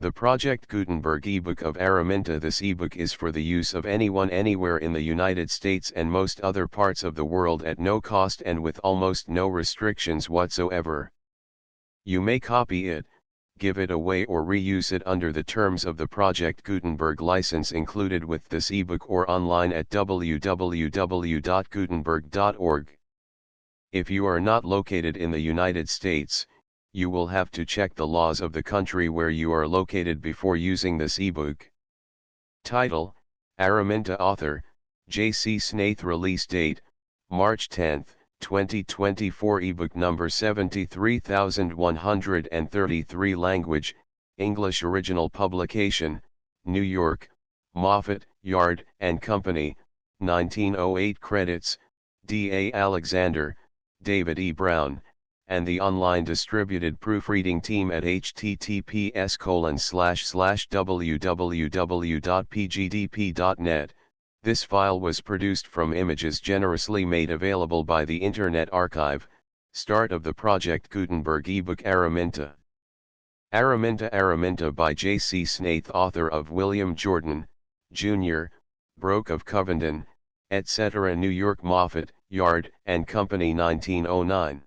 The Project Gutenberg ebook of Araminta. This ebook is for the use of anyone anywhere in the United States and most other parts of the world at no cost and with almost no restrictions whatsoever. You may copy it, give it away or reuse it under the terms of the Project Gutenberg license included with this ebook or online at www.gutenberg.org. If you are not located in the United States, you will have to check the laws of the country where you are located before using this ebook. Title: Araminta. Author: J.C. Snaith. Release date: March 10, 2024. Ebook number 73133. Language: English. Original publication: New York, Moffett, Yard and Company, 1908. Credits: D. A. Alexander, David E. Brown, and the online distributed proofreading team at https://www.pgdp.net. This file was produced from images generously made available by the Internet Archive. Start of the Project Gutenberg ebook. Araminta. Araminta by J.C. Snaith. Author of William Jordan, Jr., Broke of Covenden, etc. New York, Moffett, Yard and Company, 1909.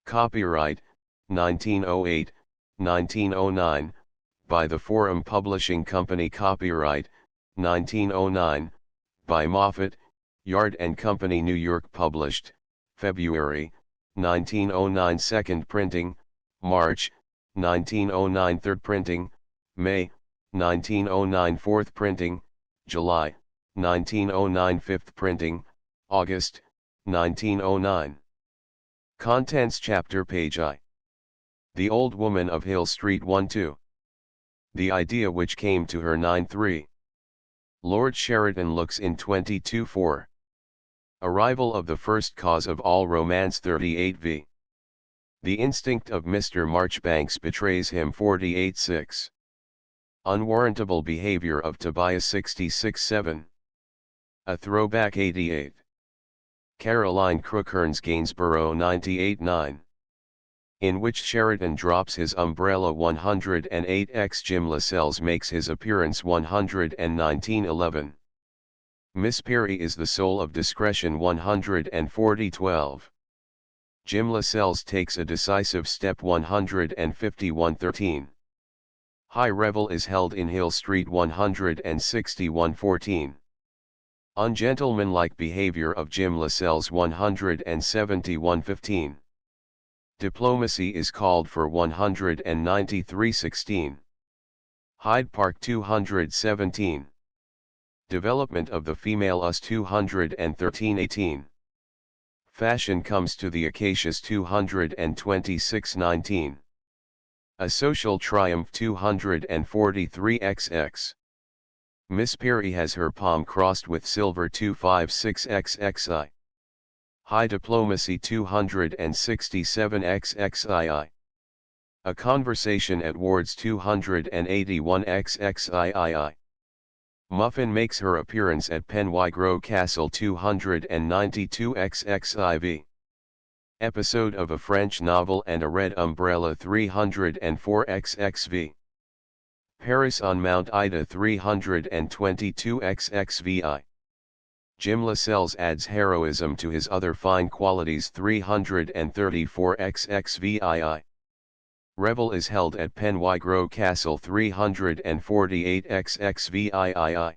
Copyright, 1908, 1909, by the Forum Publishing Company. Copyright, 1909, by Moffett, Yard and Company, New York. Published, February, 1909. Second printing, March, 1909. Third printing, May, 1909. Fourth printing, July, 1909. Fifth printing, August, 1909. Contents. Chapter. Page I. The Old Woman of Hill Street. 1-2. The idea which came to her. 9-3. Lord Sheridan looks in. 22-4. Arrival of the first cause of all romance. 38v. The instinct of Mr. Marchbanks betrays him. 48-6. Unwarrantable behavior of Tobias. 66-7. A throwback. 88. Caroline Crookhern's Gainsborough. 98-9. In which Sheridan drops his umbrella. 108x. Jim Lascelles makes his appearance. 119-11. Miss Perry is the soul of discretion. 140-12. Jim Lascelles takes a decisive step. 151-13. High revel is held in Hill Street. 161-14. Ungentlemanlike behavior of Jim Lascelles. 171-15. Diplomacy is called for. 193-16. Hyde Park. 217. Development of the female us. 213-18. Fashion comes to the Acacias. 226-19. A social triumph. 243-XX. Miss Perry has her palm crossed with silver. 256-XXI. High diplomacy. 267-XXII. A conversation at Ward's. 281-XXII. Muffin makes her appearance at Penwygrove Castle. 292-XXIV. Episode of a French novel and a red umbrella. 304-XXV. Paris on Mount Ida. 322-XXVI. Jim Lascelles adds heroism to his other fine qualities. 334-XXVII. Revel is held at Penwygrove Castle. 348-XXVII.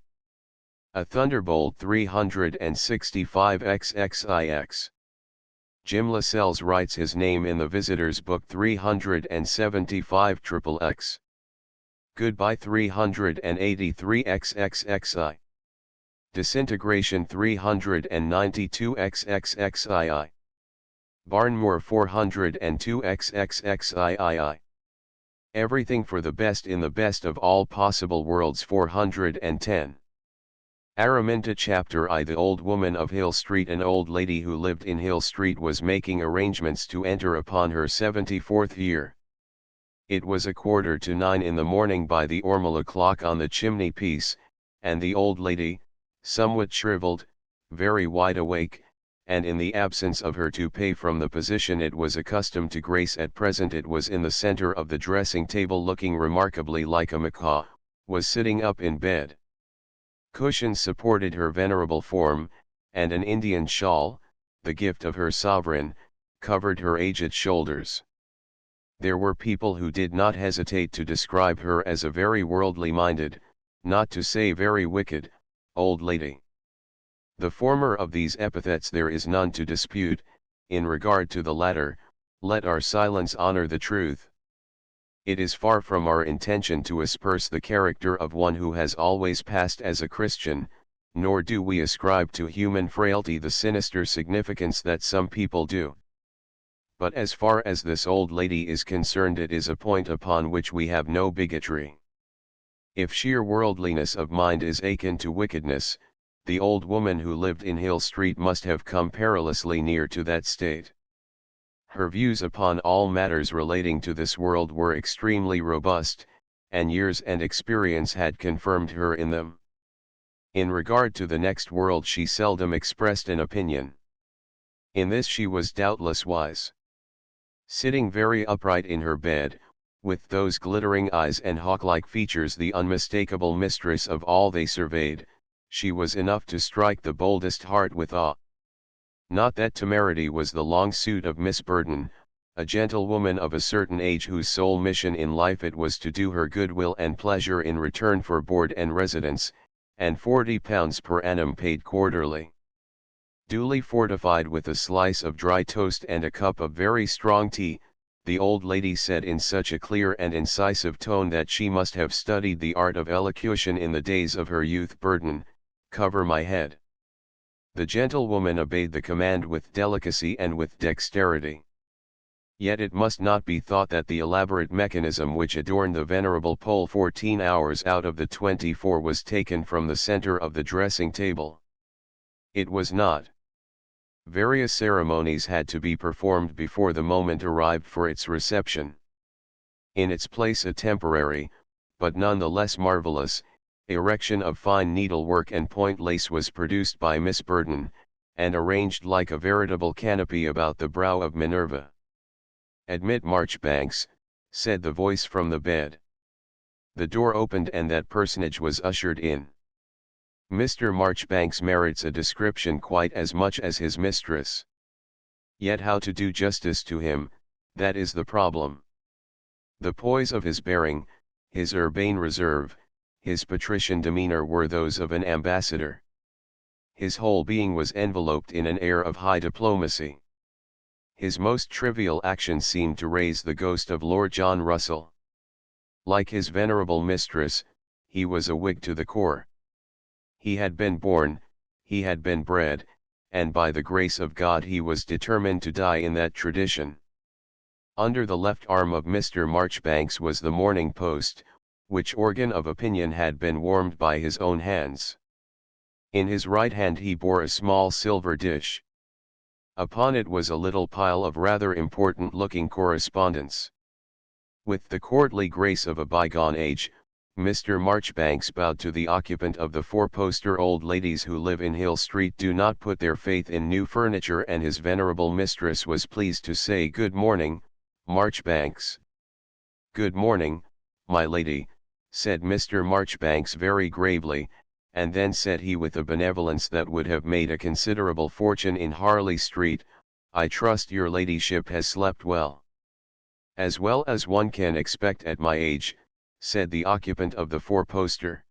A thunderbolt. 365-XXIX. Jim Lascelles writes his name in the Visitor's Book. 375-XXX. Goodbye. 383-XXXI. Disintegration. 392-XXXII. Barnmore. 402-XXXII. Everything for the best in the best of all possible worlds. 410. Araminta. Chapter I. The Old Woman of Hill Street. An old lady who lived in Hill Street was making arrangements to enter upon her 74th year. It was 8:45 in the morning by the ormolu clock on the chimney piece, and the old lady, somewhat shriveled, very wide awake, and in the absence of her toupee from the position it was accustomed to grace at present it was in the center of the dressing table looking remarkably like a macaw, was sitting up in bed. Cushions supported her venerable form, and an Indian shawl, the gift of her sovereign, covered her aged shoulders. There were people who did not hesitate to describe her as a very worldly-minded, not to say very wicked, old lady. The former of these epithets there is none to dispute. In regard to the latter, let our silence honor the truth. It is far from our intention to asperse the character of one who has always passed as a Christian, nor do we ascribe to human frailty the sinister significance that some people do. But as far as this old lady is concerned it is a point upon which we have no bigotry. If sheer worldliness of mind is akin to wickedness, the old woman who lived in Hill Street must have come perilously near to that state. Her views upon all matters relating to this world were extremely robust, and years and experience had confirmed her in them. In regard to the next world she seldom expressed an opinion. In this she was doubtless wise. Sitting very upright in her bed, with those glittering eyes and hawk-like features the unmistakable mistress of all they surveyed, she was enough to strike the boldest heart with awe. Not that temerity was the long suit of Miss Burden, a gentlewoman of a certain age whose sole mission in life it was to do her goodwill and pleasure in return for board and residence, and £40 per annum paid quarterly. Duly fortified with a slice of dry toast and a cup of very strong tea, the old lady said in such a clear and incisive tone that she must have studied the art of elocution in the days of her youth, Burden, cover my head. The gentlewoman obeyed the command with delicacy and with dexterity. Yet it must not be thought that the elaborate mechanism which adorned the venerable pole 14 hours out of the 24 was taken from the center of the dressing table. It was not. Various ceremonies had to be performed before the moment arrived for its reception. In its place a temporary, but none the less marvelous, erection of fine needlework and point lace was produced by Miss Burden, and arranged like a veritable canopy about the brow of Minerva. "Admit Marchbanks," said the voice from the bed. The door opened and that personage was ushered in. Mr. Marchbanks merits a description quite as much as his mistress. Yet how to do justice to him, that is the problem. The poise of his bearing, his urbane reserve, his patrician demeanor were those of an ambassador. His whole being was enveloped in an air of high diplomacy. His most trivial action seemed to raise the ghost of Lord John Russell. Like his venerable mistress, he was a Whig to the core. He had been born, he had been bred, and by the grace of God he was determined to die in that tradition. Under the left arm of Mr. Marchbanks was the Morning Post, which organ of opinion had been warmed by his own hands. In his right hand he bore a small silver dish. Upon it was a little pile of rather important-looking correspondence. With the courtly grace of a bygone age, Mr. Marchbanks bowed to the occupant of the four-poster. Old ladies who live in Hill Street do not put their faith in new furniture, and his venerable mistress was pleased to say, "Good morning, Marchbanks." "Good morning, my lady," said Mr. Marchbanks very gravely, and then said he with a benevolence that would have made a considerable fortune in Harley Street, "I trust your ladyship has slept well." "As well as one can expect at my age," said the occupant of the four-poster.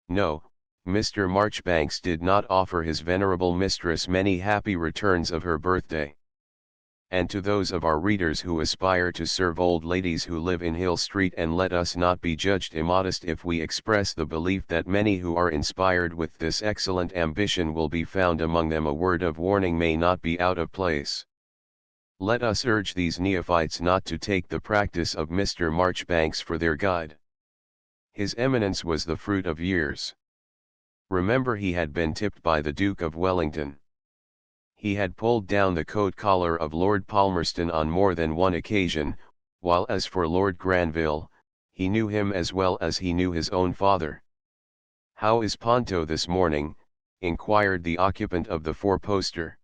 No, Mr. Marchbanks did not offer his venerable mistress many happy returns of her birthday. And to those of our readers who aspire to serve old ladies who live in Hill Street, and let us not be judged immodest if we express the belief that many who are inspired with this excellent ambition will be found among them, a word of warning may not be out of place. Let us urge these neophytes not to take the practice of Mr. Marchbanks for their guide. His eminence was the fruit of years. Remember, he had been tipped by the Duke of Wellington. He had pulled down the coat collar of Lord Palmerston on more than one occasion, while as for Lord Granville, he knew him as well as he knew his own father. "How is Ponto this morning?" inquired the occupant of the four-poster.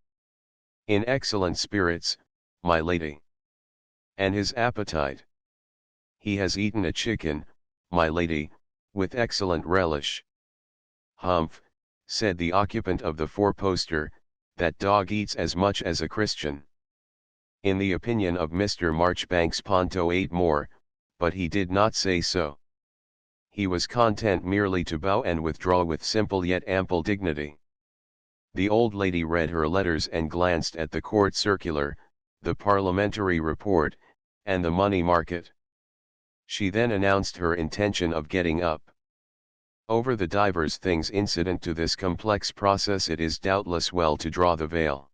In excellent spirits, my lady. And his appetite? He has eaten a chicken, my lady, with excellent relish. Humph, said the occupant of the four-poster, that dog eats as much as a Christian. In the opinion of Mr. Marchbanks, Ponto ate more, but he did not say so. He was content merely to bow and withdraw with simple yet ample dignity. The old lady read her letters and glanced at the court circular, the parliamentary report, and the money market. She then announced her intention of getting up. Over the divers things incident to this complex process it is doubtless well to draw the veil.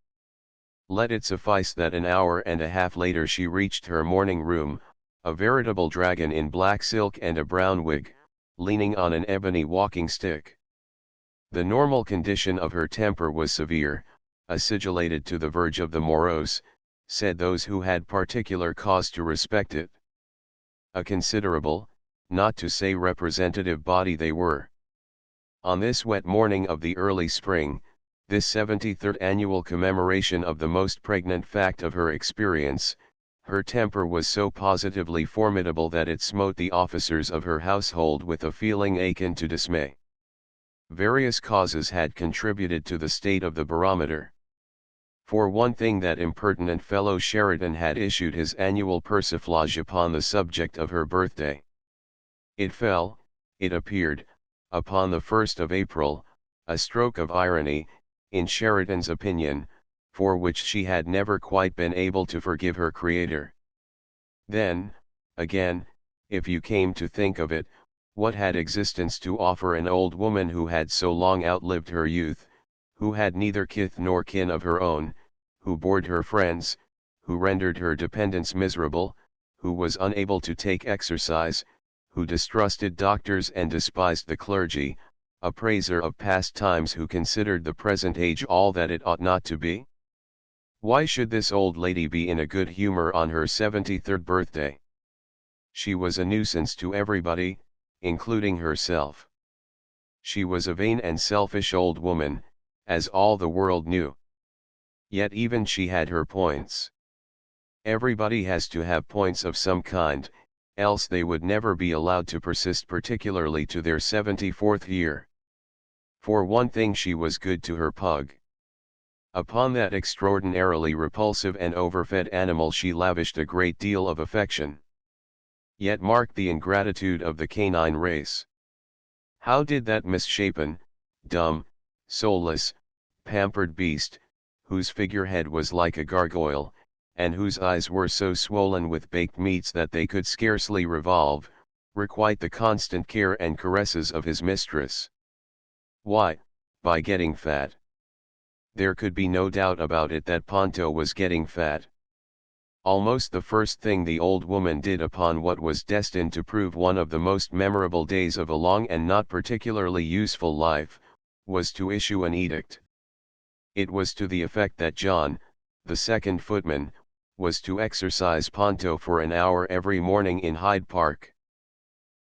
Let it suffice that an hour and a half later she reached her morning room, a veritable dragon in black silk and a brown wig, leaning on an ebony walking stick. The normal condition of her temper was severe, acidulated to the verge of the morose, said those who had particular cause to respect it. A considerable, not to say representative body they were. On this wet morning of the early spring, this 73rd annual commemoration of the most pregnant fact of her experience, her temper was so positively formidable that it smote the officers of her household with a feeling akin to dismay. Various causes had contributed to the state of the barometer. For one thing, that impertinent fellow Sheridan had issued his annual persiflage upon the subject of her birthday. It fell, it appeared, upon the 1st of April, a stroke of irony, in Sheridan's opinion, for which she had never quite been able to forgive her creator. Then, again, if you came to think of it, what had existence to offer an old woman who had so long outlived her youth, who had neither kith nor kin of her own, who bored her friends, who rendered her dependents miserable, who was unable to take exercise, who distrusted doctors and despised the clergy, a praiser of past times who considered the present age all that it ought not to be? Why should this old lady be in a good humor on her 73rd birthday? She was a nuisance to everybody, including herself. She was a vain and selfish old woman, as all the world knew. Yet even she had her points. Everybody has to have points of some kind, else they would never be allowed to persist, particularly to their 74th year. For one thing, she was good to her pug. Upon that extraordinarily repulsive and overfed animal she lavished a great deal of affection. Yet mark the ingratitude of the canine race. How did that misshapen, dumb, soulless, pampered beast, whose figurehead was like a gargoyle, and whose eyes were so swollen with baked meats that they could scarcely revolve, requite the constant care and caresses of his mistress? Why, by getting fat. There could be no doubt about it that Ponto was getting fat. Almost the first thing the old woman did upon what was destined to prove one of the most memorable days of a long and not particularly useful life, was to issue an edict. It was to the effect that John, the second footman, was to exercise Ponto for an hour every morning in Hyde Park.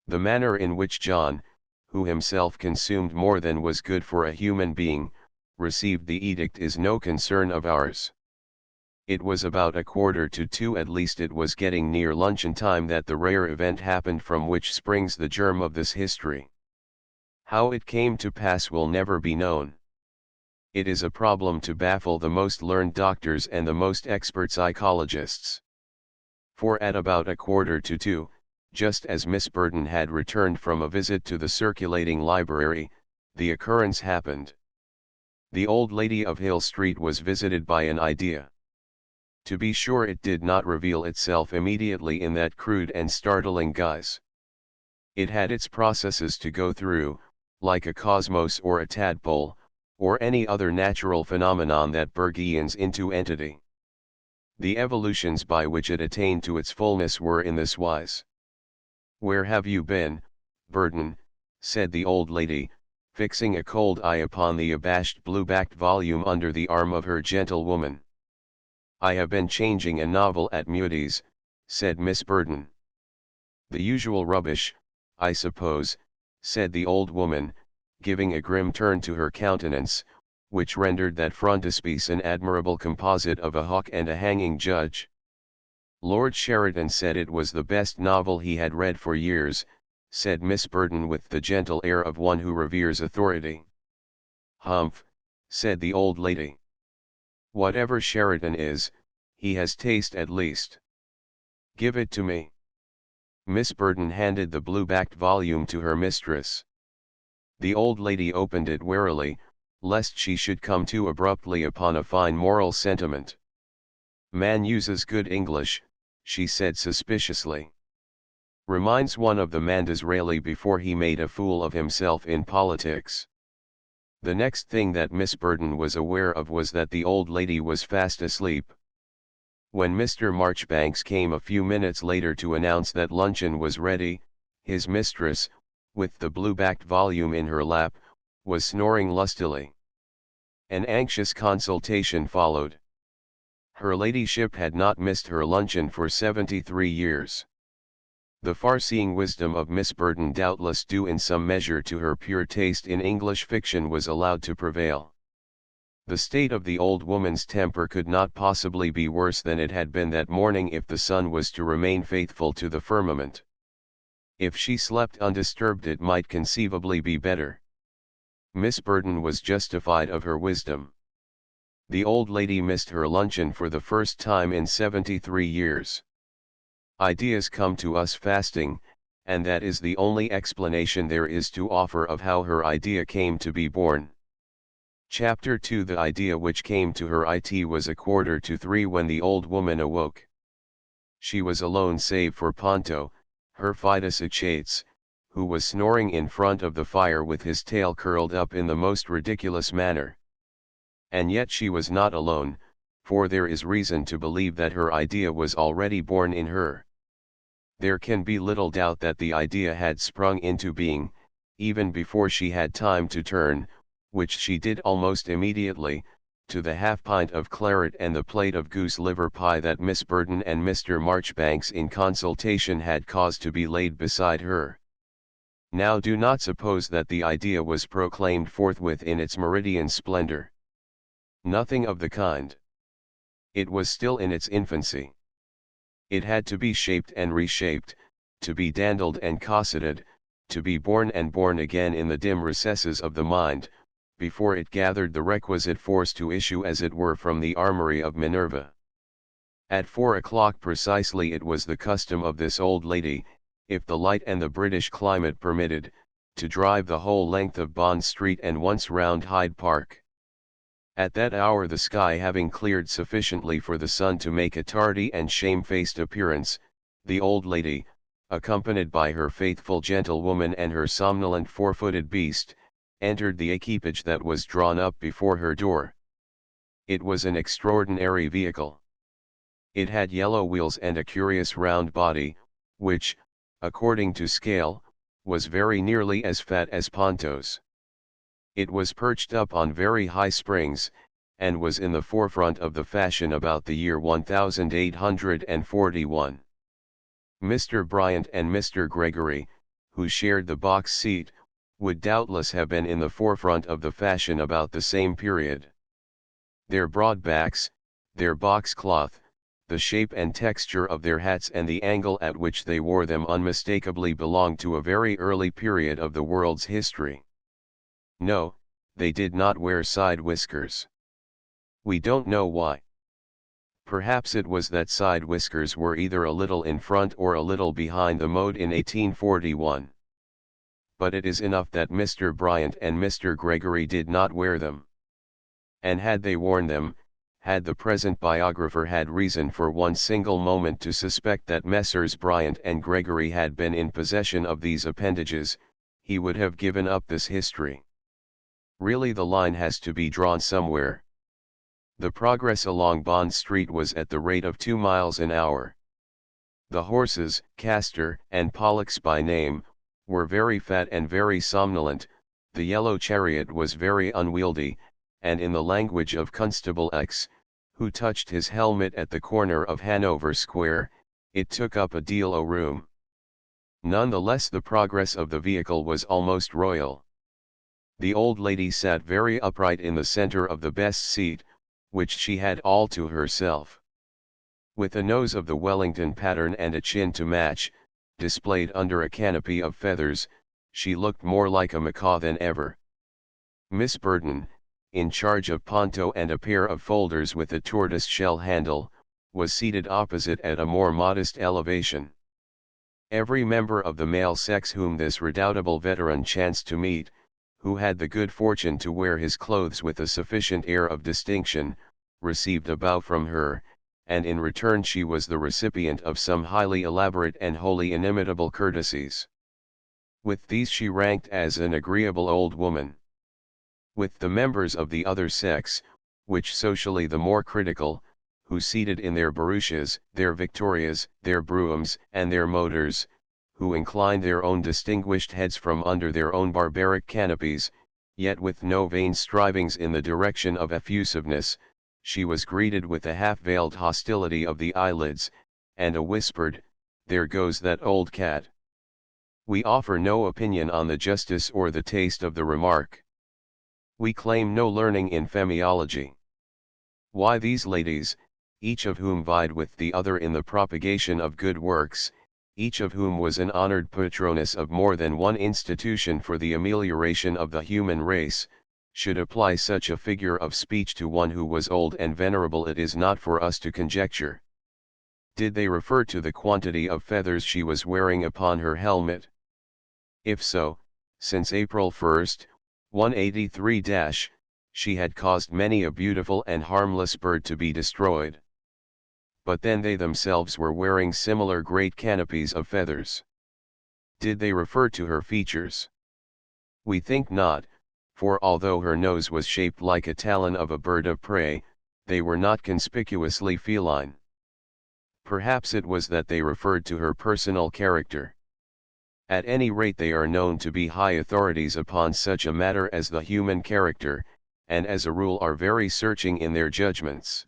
The manner in which John, who himself consumed more than was good for a human being, received the edict is no concern of ours. It was about 1:45, at least it was getting near luncheon time, that the rare event happened from which springs the germ of this history. How it came to pass will never be known. It is a problem to baffle the most learned doctors and the most expert psychologists. For at about 1:45, just as Miss Burton had returned from a visit to the circulating library, the occurrence happened. The old lady of Hill Street was visited by an idea. To be sure, it did not reveal itself immediately in that crude and startling guise. It had its processes to go through, like a cosmos or a tadpole, or any other natural phenomenon that burgeons into entity. The evolutions by which it attained to its fullness were in this wise. "Where have you been, Burton?" said the old lady, fixing a cold eye upon the abashed blue-backed volume under the arm of her gentlewoman. "I have been changing a novel at Mudie's," said Miss Burton. "The usual rubbish, I suppose," said the old woman, giving a grim turn to her countenance, which rendered that frontispiece an admirable composite of a hawk and a hanging judge. Lord Sheridan said it was the best novel he had read for years, said Miss Burton with the gentle air of one who reveres authority. Humph, said the old lady. Whatever Sheridan is, he has taste at least. Give it to me. Miss Burton handed the blue-backed volume to her mistress. The old lady opened it warily, lest she should come too abruptly upon a fine moral sentiment. Man uses good English, she said suspiciously. Reminds one of the man Disraeli before he made a fool of himself in politics. The next thing that Miss Burton was aware of was that the old lady was fast asleep. When Mr. Marchbanks came a few minutes later to announce that luncheon was ready, his mistress, with the blue-backed volume in her lap, was snoring lustily. An anxious consultation followed. Her ladyship had not missed her luncheon for 73 years. The far-seeing wisdom of Miss Burton, doubtless due in some measure to her pure taste in English fiction, was allowed to prevail. The state of the old woman's temper could not possibly be worse than it had been that morning if the sun was to remain faithful to the firmament. If she slept undisturbed it might conceivably be better. Miss Burton was justified of her wisdom. The old lady missed her luncheon for the first time in 73 years. Ideas come to us fasting, and that is the only explanation there is to offer of how her idea came to be born. Chapter 2. The idea which came to her was 2:45 when the old woman awoke. She was alone save for Ponto, her fidus Achates, who was snoring in front of the fire with his tail curled up in the most ridiculous manner. And yet she was not alone, for there is reason to believe that her idea was already born in her. There can be little doubt that the idea had sprung into being, even before she had time to turn, which she did almost immediately, to the half-pint of claret and the plate of goose liver pie that Miss Burton and Mr. Marchbanks in consultation had caused to be laid beside her. Now do not suppose that the idea was proclaimed forthwith in its meridian splendor. Nothing of the kind. It was still in its infancy. It had to be shaped and reshaped, to be dandled and cosseted, to be born and born again in the dim recesses of the mind, before it gathered the requisite force to issue as it were from the armory of Minerva. At 4 o'clock precisely it was the custom of this old lady, if the light and the British climate permitted, to drive the whole length of Bond Street and once round Hyde Park. At that hour, the sky having cleared sufficiently for the sun to make a tardy and shamefaced appearance, the old lady, accompanied by her faithful gentlewoman and her somnolent four-footed beast, entered the equipage that was drawn up before her door. It was an extraordinary vehicle. It had yellow wheels and a curious round body, which, according to scale, was very nearly as fat as Ponto's. It was perched up on very high springs, and was in the forefront of the fashion about the year 1841. Mr. Bryant and Mr. Gregory, who shared the box seat, would doubtless have been in the forefront of the fashion about the same period. Their broad backs, their box cloth, the shape and texture of their hats and the angle at which they wore them unmistakably belonged to a very early period of the world's history. No, they did not wear side whiskers. We don't know why. Perhaps it was that side whiskers were either a little in front or a little behind the mode in 1841. But it is enough that Mr. Bryant and Mr. Gregory did not wear them. And had they worn them, had the present biographer had reason for one single moment to suspect that Messrs. Bryant and Gregory had been in possession of these appendages, he would have given up this history. Really, the line has to be drawn somewhere. The progress along Bond Street was at the rate of 2 miles an hour. The horses, Castor and Pollux by name, were very fat and very somnolent, the yellow chariot was very unwieldy, and in the language of Constable X, who touched his helmet at the corner of Hanover Square, it took up a deal o' room. None the less the progress of the vehicle was almost royal. The old lady sat very upright in the center of the best seat, which she had all to herself. With a nose of the Wellington pattern and a chin to match, displayed under a canopy of feathers, she looked more like a macaw than ever. Miss Burton, in charge of Ponto and a pair of folders with a tortoise-shell handle, was seated opposite at a more modest elevation. Every member of the male sex whom this redoubtable veteran chanced to meet, who had the good fortune to wear his clothes with a sufficient air of distinction, received a bow from her, and in return she was the recipient of some highly elaborate and wholly inimitable courtesies. With these she ranked as an agreeable old woman. With the members of the other sex, which socially the more critical, who seated in their barouches, their victorias, their broughams, and their motors, who inclined their own distinguished heads from under their own barbaric canopies, yet with no vain strivings in the direction of effusiveness, she was greeted with a half-veiled hostility of the eyelids, and a whispered, "There goes that old cat." We offer no opinion on the justice or the taste of the remark. We claim no learning in femiology. Why these ladies, each of whom vied with the other in the propagation of good works, each of whom was an honored patroness of more than one institution for the amelioration of the human race, should apply such a figure of speech to one who was old and venerable, it is not for us to conjecture. Did they refer to the quantity of feathers she was wearing upon her helmet? If so, since April 1st, 183 she had caused many a beautiful and harmless bird to be destroyed. But then they themselves were wearing similar great canopies of feathers. Did they refer to her features? We think not, for although her nose was shaped like a talon of a bird of prey, they were not conspicuously feline. Perhaps it was that they referred to her personal character. At any rate they are known to be high authorities upon such a matter as the human character, and as a rule are very searching in their judgments.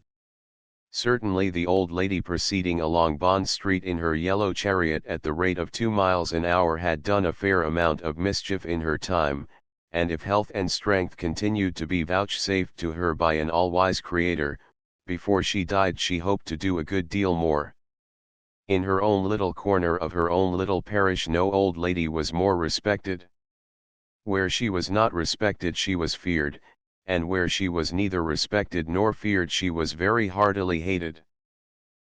Certainly the old lady proceeding along Bond Street in her yellow chariot at the rate of 2 miles an hour had done a fair amount of mischief in her time, and if health and strength continued to be vouchsafed to her by an all-wise Creator, before she died she hoped to do a good deal more. In her own little corner of her own little parish no old lady was more respected. Where she was not respected she was feared, and where she was neither respected nor feared she was very heartily hated.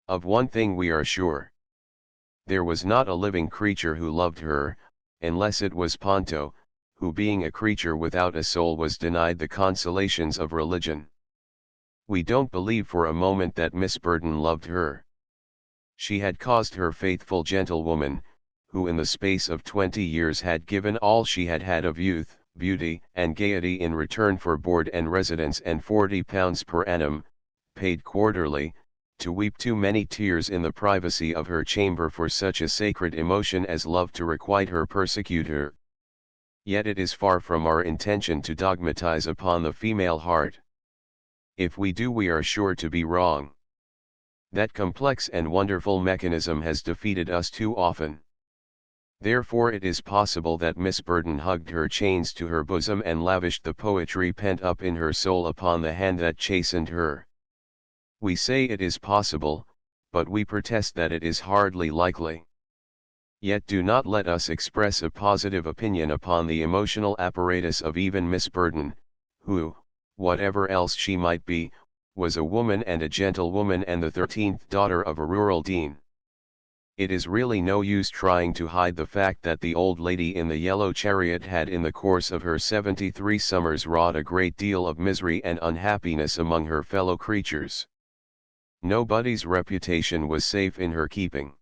Of one thing we are sure. There was not a living creature who loved her, unless it was Ponto, who being a creature without a soul was denied the consolations of religion. We don't believe for a moment that Miss Burton loved her. She had caused her faithful gentlewoman, who in the space of 20 years had given all she had had of youth, beauty, and gaiety in return for board and residence and £40 per annum, paid quarterly, to weep too many tears in the privacy of her chamber for such a sacred emotion as love to requite her persecutor. Yet it is far from our intention to dogmatize upon the female heart. If we do we are sure to be wrong. That complex and wonderful mechanism has defeated us too often. Therefore it is possible that Miss Burton hugged her chains to her bosom and lavished the poetry pent up in her soul upon the hand that chastened her. We say it is possible, but we protest that it is hardly likely. Yet do not let us express a positive opinion upon the emotional apparatus of even Miss Burton, who, whatever else she might be, was a woman and a gentlewoman and the 13th daughter of a rural dean. It is really no use trying to hide the fact that the old lady in the yellow chariot had in the course of her 73 summers wrought a great deal of misery and unhappiness among her fellow creatures. Nobody's reputation was safe in her keeping.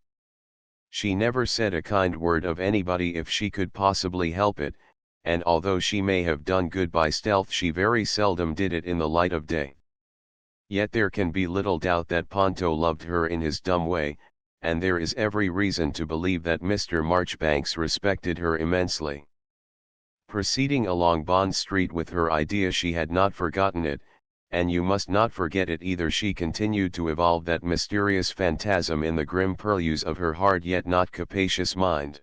She never said a kind word of anybody if she could possibly help it, and although she may have done good by stealth she very seldom did it in the light of day. Yet there can be little doubt that Ponto loved her in his dumb way, and there is every reason to believe that Mr. Marchbanks respected her immensely. Proceeding along Bond Street with her idea she had not forgotten it, and you must not forget it either. She continued to evolve that mysterious phantasm in the grim purlieus of her hard yet not capacious mind.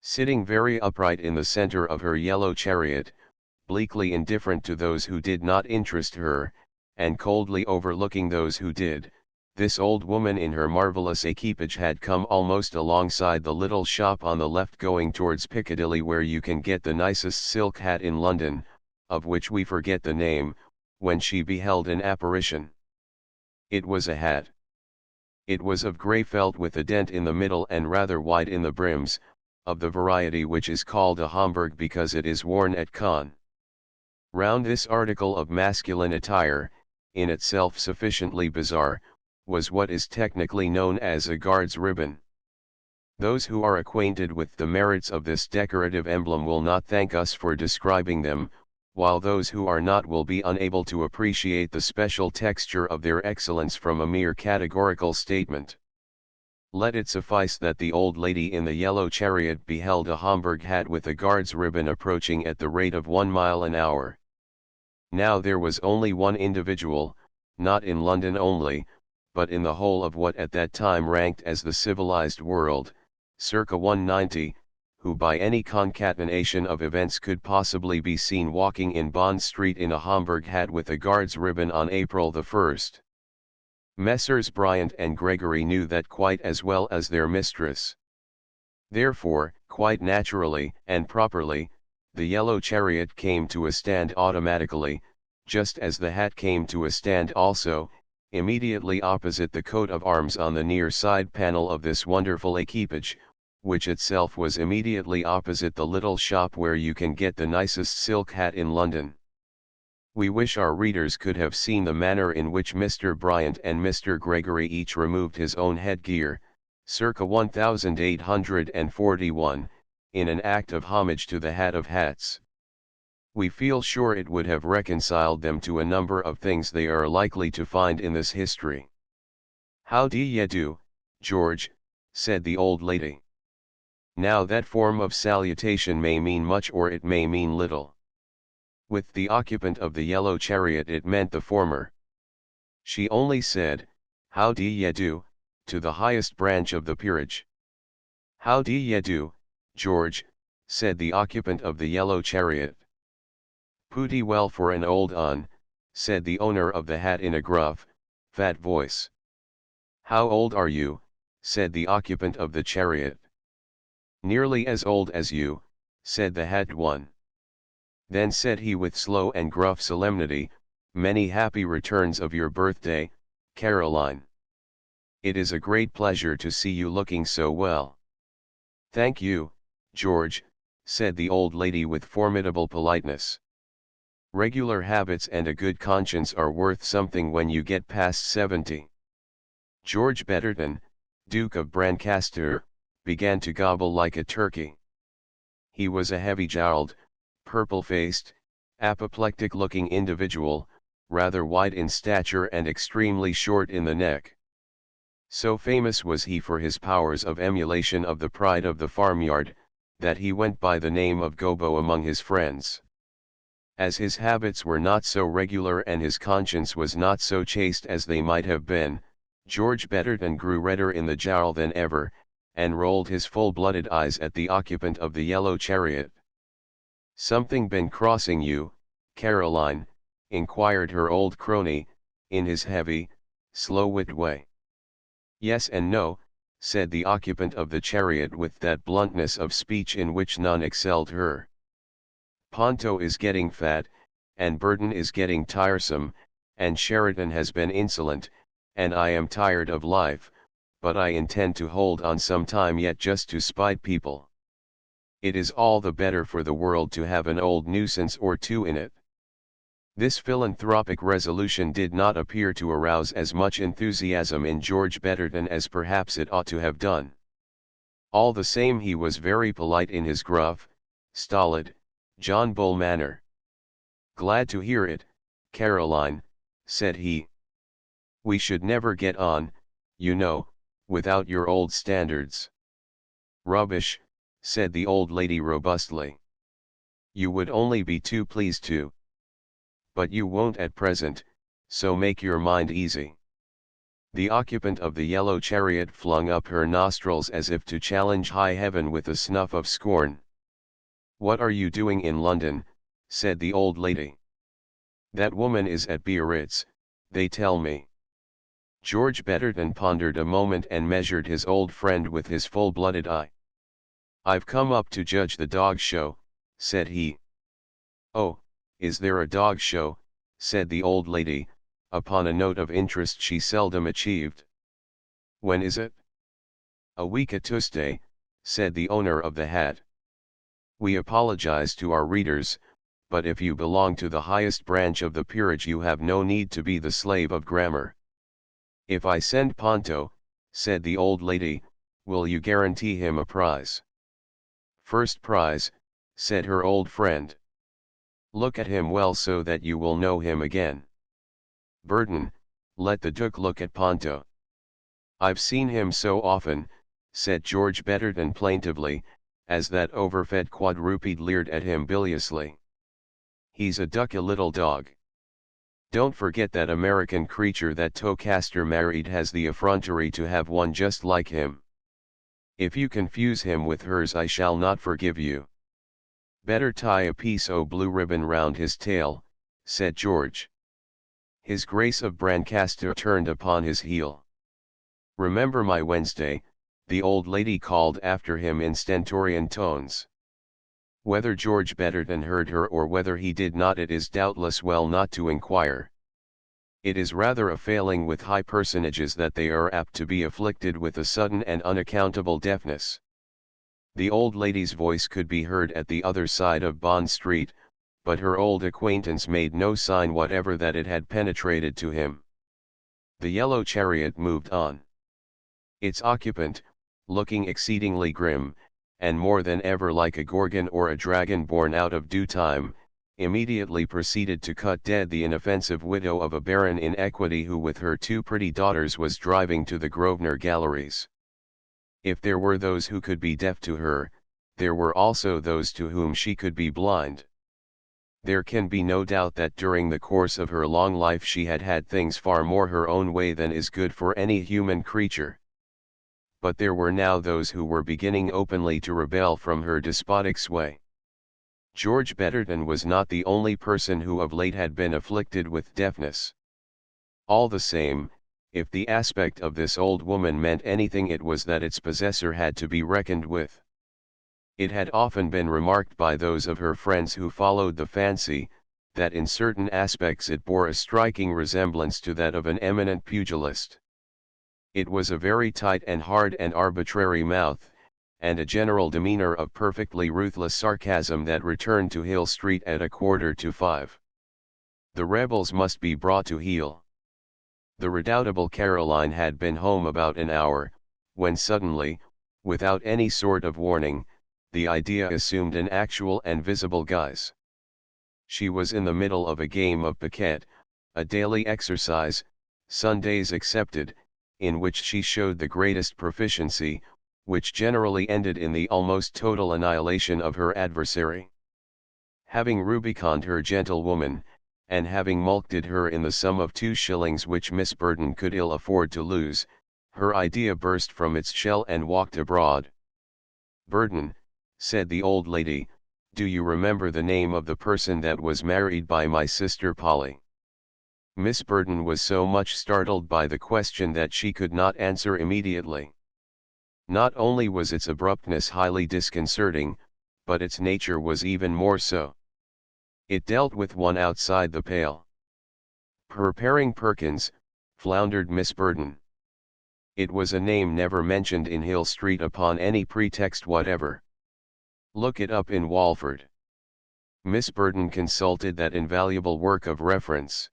Sitting very upright in the center of her yellow chariot, bleakly indifferent to those who did not interest her, and coldly overlooking those who did. This old woman in her marvelous equipage had come almost alongside the little shop on the left going towards Piccadilly, where you can get the nicest silk hat in London, of which we forget the name, when she beheld an apparition. It was a hat. It was of grey felt with a dent in the middle and rather wide in the brims, of the variety which is called a Homburg because it is worn at Cannes. Round this article of masculine attire, in itself sufficiently bizarre, was what is technically known as a guard's ribbon. Those who are acquainted with the merits of this decorative emblem will not thank us for describing them, while those who are not will be unable to appreciate the special texture of their excellence from a mere categorical statement. Let it suffice that the old lady in the yellow chariot beheld a Homburg hat with a guard's ribbon approaching at the rate of 1 mile an hour. Now there was only one individual, not in London only, but in the whole of what at that time ranked as the civilized world, circa 190, who by any concatenation of events could possibly be seen walking in Bond Street in a Homburg hat with a guard's ribbon on April the 1st. Messrs. Bryant and Gregory knew that quite as well as their mistress. Therefore, quite naturally and properly, the yellow chariot came to a stand automatically, just as the hat came to a stand also, immediately opposite the coat of arms on the near side panel of this wonderful equipage, which itself was immediately opposite the little shop where you can get the nicest silk hat in London. We wish our readers could have seen the manner in which Mr. Bryant and Mr. Gregory each removed his own headgear, circa 1841, in an act of homage to the hat of hats. We feel sure it would have reconciled them to a number of things they are likely to find in this history. "How do ye do, George?" said the old lady. Now that form of salutation may mean much or it may mean little. With the occupant of the yellow chariot it meant the former. She only said, "How do ye do," to the highest branch of the peerage. "How do ye do, George?" said the occupant of the yellow chariot. "Pooty well for an old un," said the owner of the hat in a gruff, fat voice. "How old are you?" said the occupant of the chariot. "Nearly as old as you," said the hat one. Then said he with slow and gruff solemnity, "Many happy returns of your birthday, Caroline. It is a great pleasure to see you looking so well." "Thank you, George," said the old lady with formidable politeness. "Regular habits and a good conscience are worth something when you get past 70. George Betterton, Duke of Brancaster, began to gobble like a turkey. He was a heavy-jowled, purple-faced, apoplectic-looking individual, rather wide in stature and extremely short in the neck. So famous was he for his powers of emulation of the pride of the farmyard, that he went by the name of Gobbo among his friends. As his habits were not so regular and his conscience was not so chaste as they might have been, George Betterton grew redder in the jowl than ever, and rolled his full-blooded eyes at the occupant of the yellow chariot. "Something been crossing you, Caroline?" inquired her old crony, in his heavy, slow-wit way. "Yes and no," said the occupant of the chariot with that bluntness of speech in which none excelled her. "Ponto is getting fat, and Burton is getting tiresome, and Sheridan has been insolent, and I am tired of life, but I intend to hold on some time yet just to spite people. It is all the better for the world to have an old nuisance or two in it." This philanthropic resolution did not appear to arouse as much enthusiasm in George Betterton as perhaps it ought to have done. All the same he was very polite in his gruff, stolid, John Bull manner. "Glad to hear it, Caroline," said he. "We should never get on, you know, without your old standards." "Rubbish," said the old lady robustly. "You would only be too pleased to. But you won't at present, so make your mind easy." The occupant of the yellow chariot flung up her nostrils as if to challenge high heaven with a snuff of scorn. "What are you doing in London, said the old lady. That woman is at Biarritz, they tell me. George Betterton pondered a moment and measured his old friend with his full-blooded eye. I've come up to judge the dog show, said he. Oh, is there a dog show, said the old lady, upon a note of interest she seldom achieved. When is it? A week a Tuesday, said the owner of the hat. We apologize to our readers, but if you belong to the highest branch of the peerage you have no need to be the slave of grammar. If I send Ponto, said the old lady, will you guarantee him a prize? First prize, said her old friend. Look at him well so that you will know him again. Burton, let the Duke look at Ponto. I've seen him so often, said George Betterton plaintively, as that overfed quadruped leered at him biliously. He's a ducky little dog. Don't forget that American creature that Towcaster married has the effrontery to have one just like him. If you confuse him with hers I shall not forgive you. Better tie a piece o' blue ribbon round his tail, said George. His Grace of Brancaster turned upon his heel. Remember my Wednesday, the old lady called after him in stentorian tones. Whether George Betterton heard her or whether he did not it is doubtless well not to inquire. It is rather a failing with high personages that they are apt to be afflicted with a sudden and unaccountable deafness. The old lady's voice could be heard at the other side of Bond Street, but her old acquaintance made no sign whatever that it had penetrated to him. The yellow chariot moved on. Its occupant, looking exceedingly grim, and more than ever like a gorgon or a dragon born out of due time, immediately proceeded to cut dead the inoffensive widow of a baron in equity who with her two pretty daughters was driving to the Grosvenor galleries. If there were those who could be deaf to her, there were also those to whom she could be blind. There can be no doubt that during the course of her long life she had had things far more her own way than is good for any human creature. But there were now those who were beginning openly to rebel from her despotic sway. George Betterton was not the only person who of late had been afflicted with deafness. All the same, if the aspect of this old woman meant anything it was that its possessor had to be reckoned with. It had often been remarked by those of her friends who followed the fancy, that in certain aspects it bore a striking resemblance to that of an eminent pugilist. It was a very tight and hard and arbitrary mouth, and a general demeanor of perfectly ruthless sarcasm that returned to Hill Street at 5:15. The rebels must be brought to heel. The redoubtable Caroline had been home about an hour, when suddenly, without any sort of warning, the idea assumed an actual and visible guise. She was in the middle of a game of piquet, a daily exercise, Sundays excepted, in which she showed the greatest proficiency, which generally ended in the almost total annihilation of her adversary. Having rubiconned her gentlewoman, and having mulcted her in the sum of 2 shillings which Miss Burton could ill afford to lose, her idea burst from its shell and walked abroad. Burton, said the old lady, do you remember the name of the person that was married by my sister Polly? Miss Burton was so much startled by the question that she could not answer immediately. Not only was its abruptness highly disconcerting, but its nature was even more so. It dealt with one outside the pale. Preparing Perkins, floundered Miss Burton. It was a name never mentioned in Hill Street upon any pretext whatever. Look it up in Walford. Miss Burton consulted that invaluable work of reference.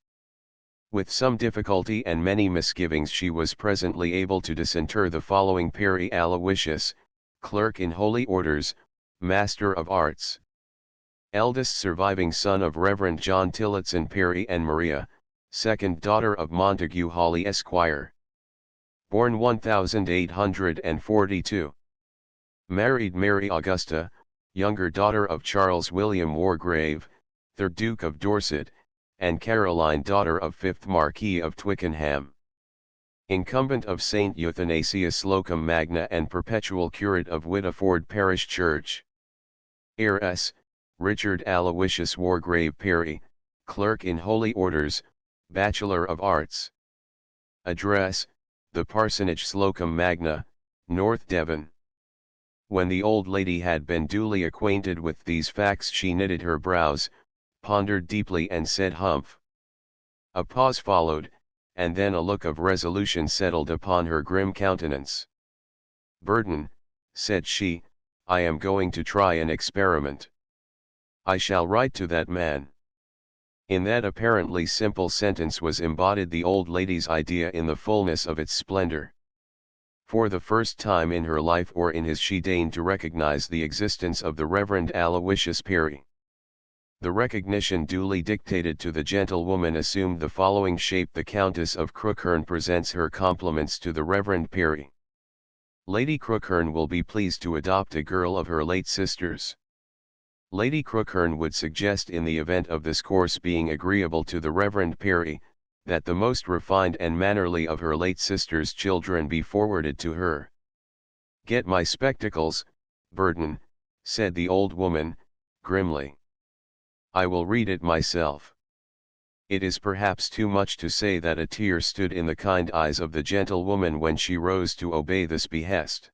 With some difficulty and many misgivings she was presently able to disinter the following Peri Aloysius, clerk in Holy Orders, Master of Arts. Eldest surviving son of Reverend John Tillotson Perry and Maria, second daughter of Montague Hawley Esquire. Born 1842. Married Mary Augusta, younger daughter of Charles William Wargrave, 3rd Duke of Dorset, and Caroline daughter of 5th Marquis of Twickenham. Incumbent of St. Euthanasius Locum Magna and perpetual curate of Whitaford Parish Church. Heiress, Richard Aloysius Wargrave Perry, Clerk in Holy Orders, Bachelor of Arts. Address, The Parsonage Slocum Magna, North Devon. When the old lady had been duly acquainted with these facts, she knitted her brows, pondered deeply, and said, "Humph." A pause followed, and then a look of resolution settled upon her grim countenance. "Burden," said she, "I am going to try an experiment. I shall write to that man." In that apparently simple sentence was embodied the old lady's idea in the fullness of its splendor. For the first time in her life or in his, she deigned to recognize the existence of the Reverend Aloysius Perry. The recognition duly dictated to the gentlewoman assumed the following shape: The Countess of Crookherne presents her compliments to the Reverend Perry. Lady Crookherne will be pleased to adopt a girl of her late sister's. Lady Crookherne would suggest, in the event of this course being agreeable to the Reverend Perry, that the most refined and mannerly of her late sister's children be forwarded to her. "Get my spectacles, Burden," said the old woman, grimly. "I will read it myself." It is perhaps too much to say that a tear stood in the kind eyes of the gentlewoman when she rose to obey this behest.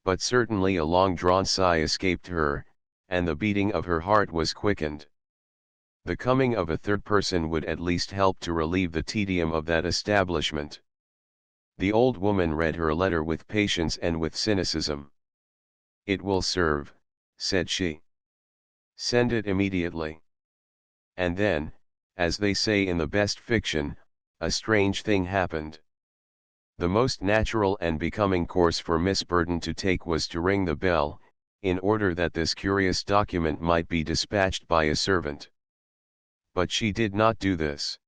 But certainly a long-drawn sigh escaped her, and the beating of her heart was quickened. The coming of a third person would at least help to relieve the tedium of that establishment. The old woman read her letter with patience and with cynicism. "It will serve," said she. "Send it immediately." And then, as they say in the best fiction, a strange thing happened. The most natural and becoming course for Miss Burden to take was to ring the bell, in order that this curious document might be dispatched by a servant. But she did not do this.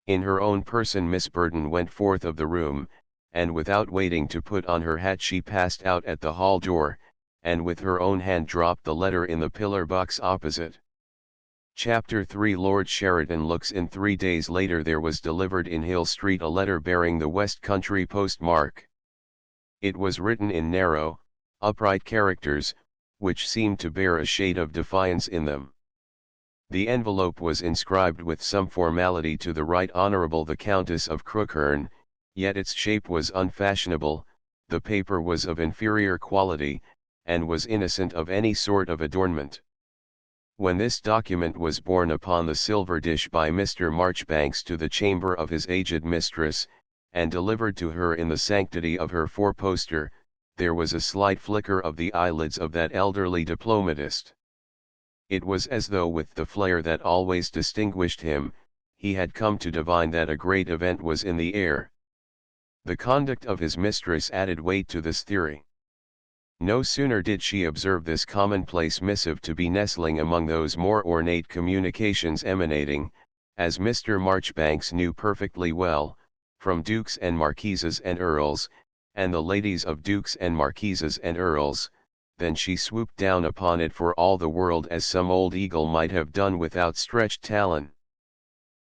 In her own person Miss Burden went forth of the room, and without waiting to put on her hat she passed out at the hall door, and with her own hand dropped the letter in the pillar box opposite. Chapter 3 Lord Sheridan looks in. 3 days later there was delivered in Hill Street a letter bearing the West Country postmark. It was written in narrow, upright characters, which seemed to bear a shade of defiance in them. The envelope was inscribed with some formality to the Right Honourable the Countess of Crookherne, yet its shape was unfashionable, the paper was of inferior quality, and was innocent of any sort of adornment. When this document was borne upon the silver dish by Mr. Marchbanks to the chamber of his aged mistress, and delivered to her in the sanctity of her four-poster, there was a slight flicker of the eyelids of that elderly diplomatist. It was as though, with the flair that always distinguished him, he had come to divine that a great event was in the air. The conduct of his mistress added weight to this theory. No sooner did she observe this commonplace missive to be nestling among those more ornate communications emanating, as Mr. Marchbanks knew perfectly well, from dukes and marquises and earls, and the ladies of dukes and marquises and earls, than she swooped down upon it for all the world as some old eagle might have done with outstretched talon.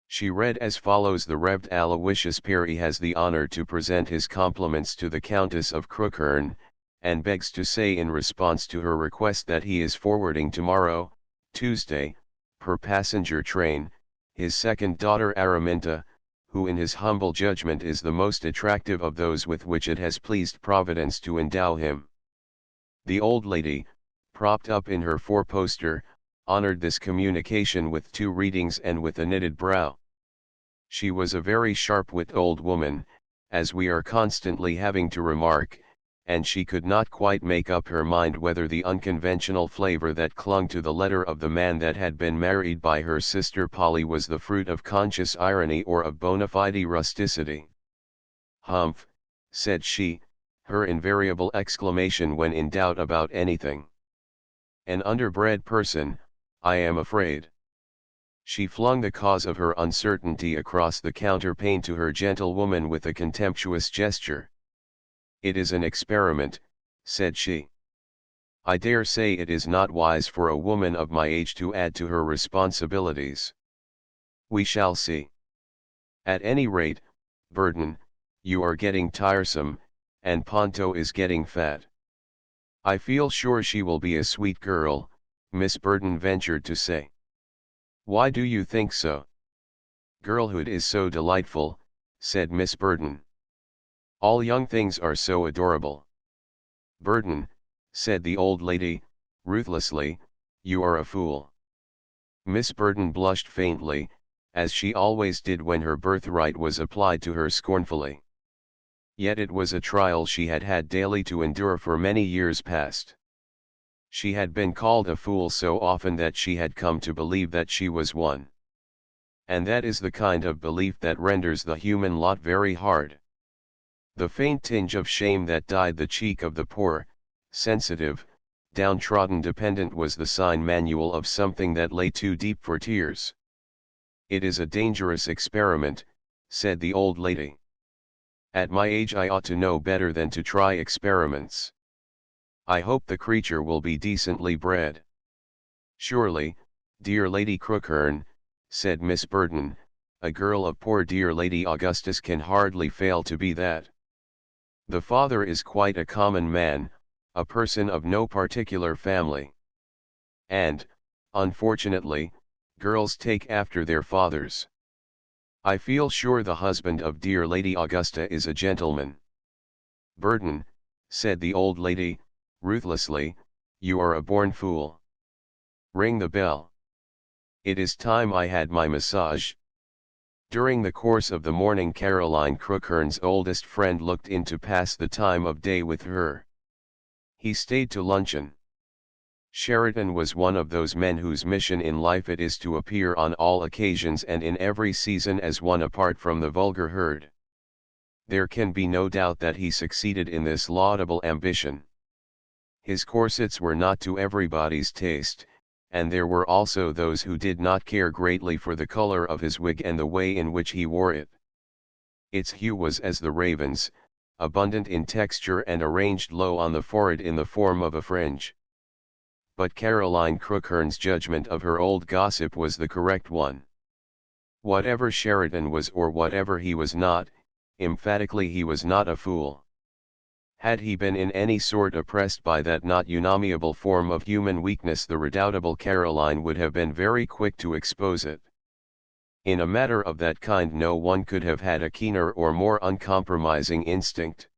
She read as follows: The Rev. Aloysius Perry has the honor to present his compliments to the Countess of Crookherne, and begs to say in response to her request that he is forwarding tomorrow, Tuesday, per passenger train, his second daughter Araminta, who in his humble judgment is the most attractive of those with which it has pleased Providence to endow him. The old lady, propped up in her four-poster, honored this communication with 2 readings and with a knitted brow. She was a very sharp-witted old woman, as we are constantly having to remark, and she could not quite make up her mind whether the unconventional flavor that clung to the letter of the man that had been married by her sister Polly was the fruit of conscious irony or of bona fide rusticity. "Humph," said she, her invariable exclamation when in doubt about anything. "An underbred person, I am afraid." She flung the cause of her uncertainty across the counterpane to her gentlewoman with a contemptuous gesture. "It is an experiment," said she. "I dare say it is not wise for a woman of my age to add to her responsibilities. We shall see. At any rate, Burden, you are getting tiresome, and Ponto is getting fat. I feel sure she will be a sweet girl, Miss Burden ventured to say. Why do you think so? Girlhood is so delightful, said Miss Burden. All young things are so adorable. Burden, said the old lady, ruthlessly, you are a fool. Miss Burden blushed faintly, as she always did when her birthright was applied to her scornfully. Yet it was a trial she had had daily to endure for many years past. She had been called a fool so often that she had come to believe that she was one. And that is the kind of belief that renders the human lot very hard. The faint tinge of shame that dyed the cheek of the poor, sensitive, downtrodden dependent was the sign manual of something that lay too deep for tears. It is a dangerous experiment, said the old lady. At my age I ought to know better than to try experiments. I hope the creature will be decently bred. Surely, dear Lady Crookhern, said Miss Burden, a girl of poor dear Lady Augustus can hardly fail to be that. The father is quite a common man, a person of no particular family. And, unfortunately, girls take after their fathers. I feel sure the husband of dear Lady Augusta is a gentleman. Burden, said the old lady, ruthlessly, you are a born fool. Ring the bell. It is time I had my massage. During the course of the morning Caroline Crookhern's oldest friend looked in to pass the time of day with her. He stayed to luncheon. Sheridan was one of those men whose mission in life it is to appear on all occasions and in every season as one apart from the vulgar herd. There can be no doubt that he succeeded in this laudable ambition. His corsets were not to everybody's taste, and there were also those who did not care greatly for the color of his wig and the way in which he wore it. Its hue was as the raven's, abundant in texture and arranged low on the forehead in the form of a fringe. But Caroline Crookhern's judgment of her old gossip was the correct one. Whatever Sheridan was or whatever he was not, emphatically he was not a fool. Had he been in any sort oppressed by that not unamiable form of human weakness, the redoubtable Caroline would have been very quick to expose it. In a matter of that kind no one could have had a keener or more uncompromising instinct.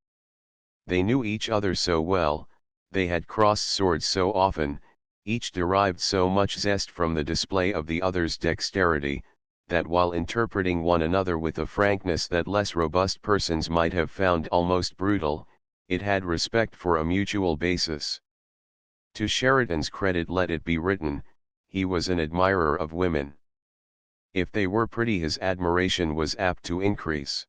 They knew each other so well, they had crossed swords so often, each derived so much zest from the display of the other's dexterity, that while interpreting one another with a frankness that less robust persons might have found almost brutal, it had respect for a mutual basis. To Sheridan's credit let it be written, he was an admirer of women. If they were pretty his admiration was apt to increase.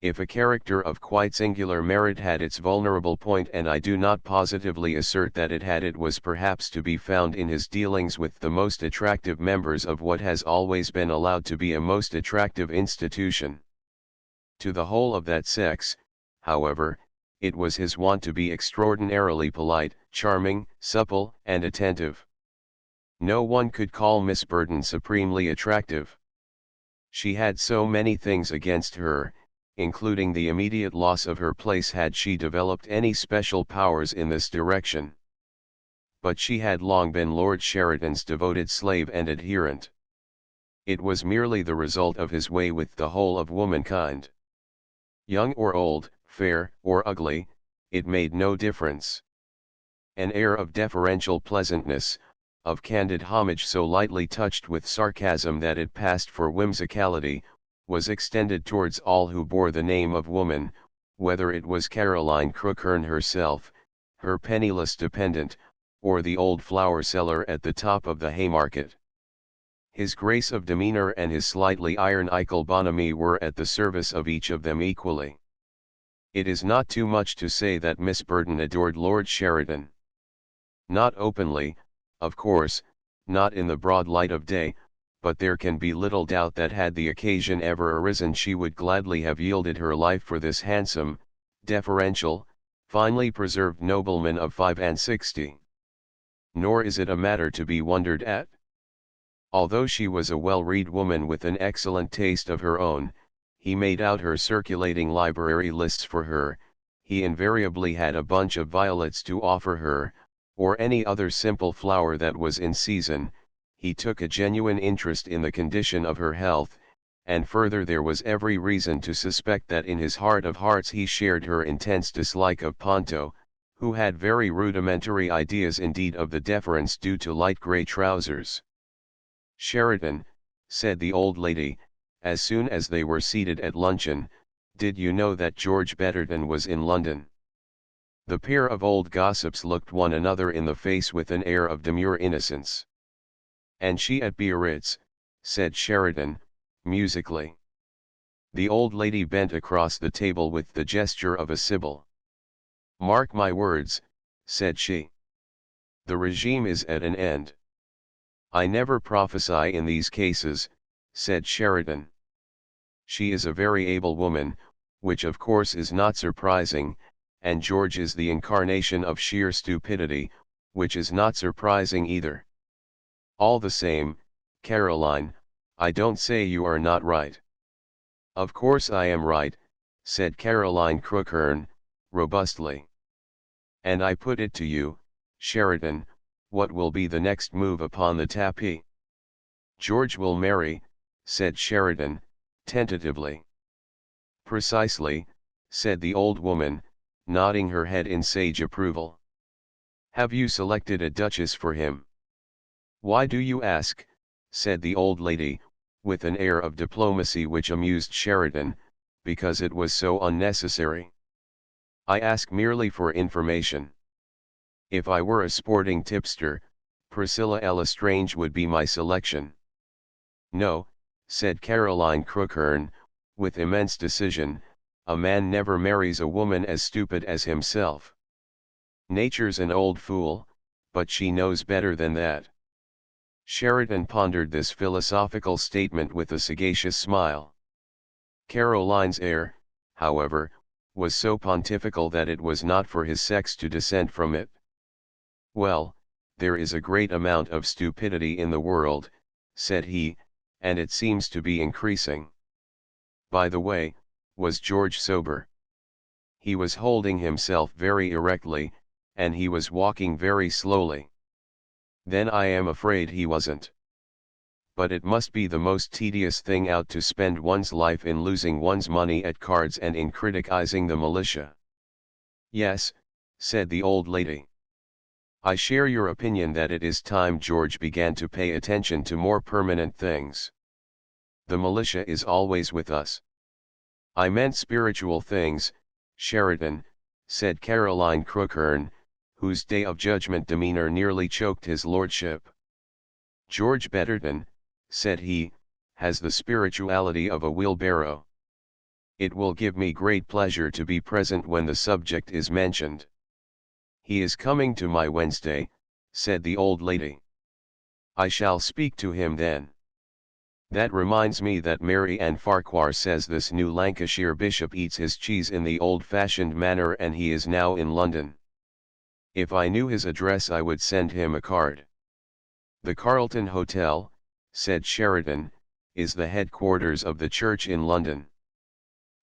If a character of quite singular merit had its vulnerable point, and I do not positively assert that it had, it was perhaps to be found in his dealings with the most attractive members of what has always been allowed to be a most attractive institution. To the whole of that sex, however, it was his wont to be extraordinarily polite, charming, supple, and attentive. No one could call Miss Burden supremely attractive. She had so many things against her, including the immediate loss of her place had she developed any special powers in this direction. But she had long been Lord Sheridan's devoted slave and adherent. It was merely the result of his way with the whole of womankind. Young or old, fair or ugly, it made no difference. An air of deferential pleasantness, of candid homage so lightly touched with sarcasm that it passed for whimsicality, was extended towards all who bore the name of woman, whether it was Caroline Crookhern herself, her penniless dependent, or the old flower seller at the top of the Haymarket. His grace of demeanor and his slightly ironical bonhomie were at the service of each of them equally. It is not too much to say that Miss Burden adored Lord Sheridan. Not openly, of course, not in the broad light of day, but there can be little doubt that had the occasion ever arisen she would gladly have yielded her life for this handsome, deferential, finely preserved nobleman of 65. Nor is it a matter to be wondered at. Although she was a well-read woman with an excellent taste of her own, he made out her circulating library lists for her, he invariably had a bunch of violets to offer her, or any other simple flower that was in season, he took a genuine interest in the condition of her health, and further there was every reason to suspect that in his heart of hearts he shared her intense dislike of Ponto, who had very rudimentary ideas indeed of the deference due to light grey trousers. "Sheridan," said the old lady, as soon as they were seated at luncheon, "did you know that George Betterton was in London?" The pair of old gossips looked one another in the face with an air of demure innocence. "And she at Biarritz," said Sheridan, musically. The old lady bent across the table with the gesture of a sibyl. "Mark my words," said she. "The regime is at an end." "I never prophesy in these cases," said Sheridan. "She is a very able woman, which of course is not surprising, and George is the incarnation of sheer stupidity, which is not surprising either. All the same, Caroline, I don't say you are not right." "Of course I am right," said Caroline Crookhern, robustly. "And I put it to you, Sheridan, what will be the next move upon the tapis?" "George will marry," said Sheridan, tentatively. "Precisely," said the old woman, nodding her head in sage approval. "Have you selected a duchess for him?" "Why do you ask?" said the old lady, with an air of diplomacy which amused Sheridan, because it was so unnecessary. "I ask merely for information. If I were a sporting tipster, Priscilla Lestrange would be my selection." "No," said Caroline Crookhern, with immense decision, "a man never marries a woman as stupid as himself. Nature's an old fool, but she knows better than that." Sheridan pondered this philosophical statement with a sagacious smile. Caroline's air, however, was so pontifical that it was not for his sex to dissent from it. "Well, there is a great amount of stupidity in the world," said he, "and it seems to be increasing. By the way, was George sober?" "He was holding himself very erectly, and he was walking very slowly." "Then I am afraid he wasn't. But it must be the most tedious thing out to spend one's life in losing one's money at cards and in criticizing the militia." "Yes," said the old lady. "I share your opinion that it is time George began to pay attention to more permanent things. The militia is always with us." "I meant spiritual things, Sheridan," said Caroline Crookhern, whose day of judgment demeanor nearly choked his lordship. "George Betterton," said he, "has the spirituality of a wheelbarrow. It will give me great pleasure to be present when the subject is mentioned." "He is coming to my Wednesday," said the old lady. "I shall speak to him then. That reminds me that Mary Ann Farquhar says this new Lancashire bishop eats his cheese in the old-fashioned manner and he is now in London. If I knew his address I would send him a card." "The Carlton Hotel," said Sheridan, "is the headquarters of the church in London."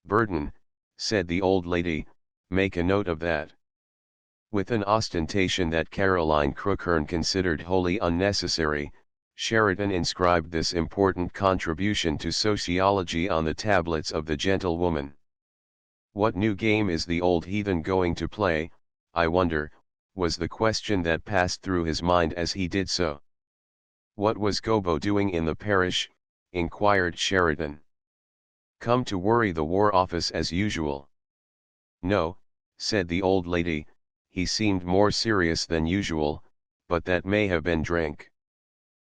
"Burton," said the old lady, "make a note of that." With an ostentation that Caroline Crookhern considered wholly unnecessary, Sheridan inscribed this important contribution to sociology on the tablets of the gentlewoman. "What new game is the old heathen going to play, I wonder," was the question that passed through his mind as he did so. "What was Gobbo doing in the parish?" inquired Sheridan. "Come to worry the War Office as usual." "No," said the old lady, "he seemed more serious than usual, but that may have been drink.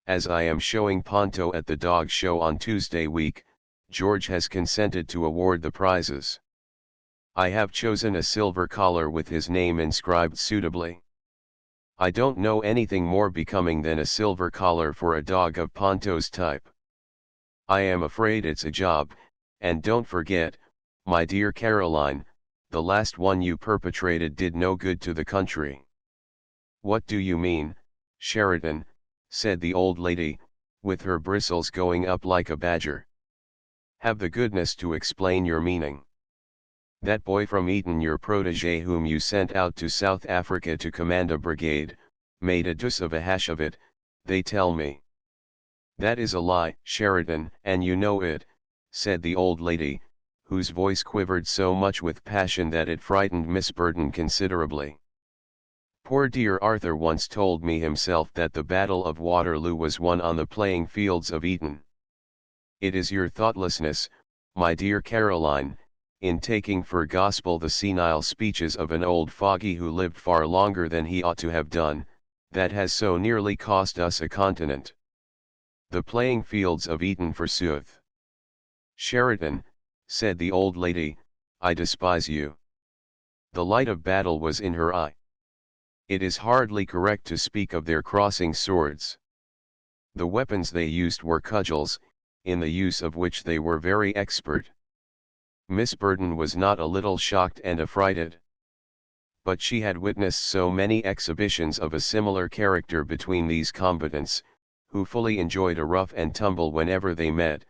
As I am showing Ponto at the dog show on Tuesday week, George has consented to award the prizes. I have chosen a silver collar with his name inscribed suitably. I don't know anything more becoming than a silver collar for a dog of Ponto's type. I am afraid it's a job, and don't forget, my dear Caroline, the last one you perpetrated did no good to the country." "What do you mean, Sheridan?" said the old lady, with her bristles going up like a badger. "Have the goodness to explain your meaning. That boy from Eton, your protégé whom you sent out to South Africa to command a brigade, made a deuce of a hash of it, they tell me. That is a lie, Sheridan, and you know it, said the old lady, whose voice quivered so much with passion that it frightened Miss Burton considerably. Poor dear Arthur once told me himself that the Battle of Waterloo was won on the playing fields of Eton. It is your thoughtlessness, my dear Caroline, in taking for gospel the senile speeches of an old fogey who lived far longer than he ought to have done, that has so nearly cost us a continent. The playing fields of Eton forsooth. Sheridan, said the old lady, I despise you. The light of battle was in her eye. It is hardly correct to speak of their crossing swords. The weapons they used were cudgels, in the use of which they were very expert. Miss Burton was not a little shocked and affrighted. But she had witnessed so many exhibitions of a similar character between these combatants, who fully enjoyed a rough and tumble whenever they met,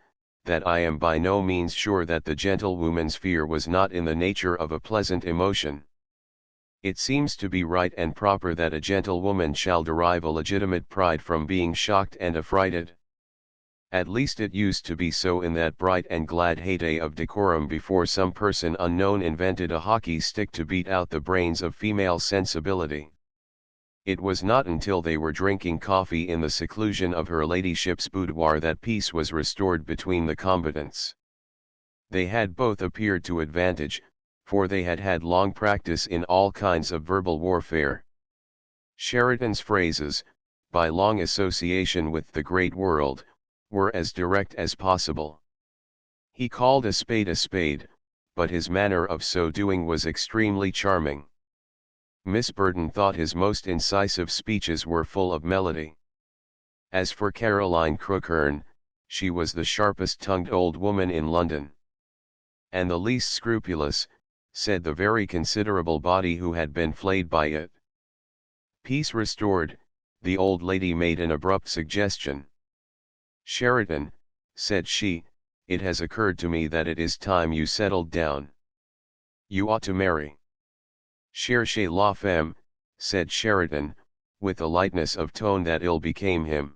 that I am by no means sure that the gentlewoman's fear was not in the nature of a pleasant emotion. It seems to be right and proper that a gentlewoman shall derive a legitimate pride from being shocked and affrighted. At least it used to be so in that bright and glad heyday of decorum before some person unknown invented a hockey stick to beat out the brains of female sensibility. It was not until they were drinking coffee in the seclusion of her ladyship's boudoir that peace was restored between the combatants. They had both appeared to advantage, for they had had long practice in all kinds of verbal warfare. Sheridan's phrases, by long association with the great world, were as direct as possible. He called a spade, but his manner of so doing was extremely charming. Miss Burton thought his most incisive speeches were full of melody. As for Caroline Crookhern, she was the sharpest-tongued old woman in London. And the least scrupulous, said the very considerable body who had been flayed by it. Peace restored, the old lady made an abrupt suggestion. Sheridan, said she, it has occurred to me that it is time you settled down. You ought to marry. Cherchez la femme, said Sheridan, with a lightness of tone that ill became him.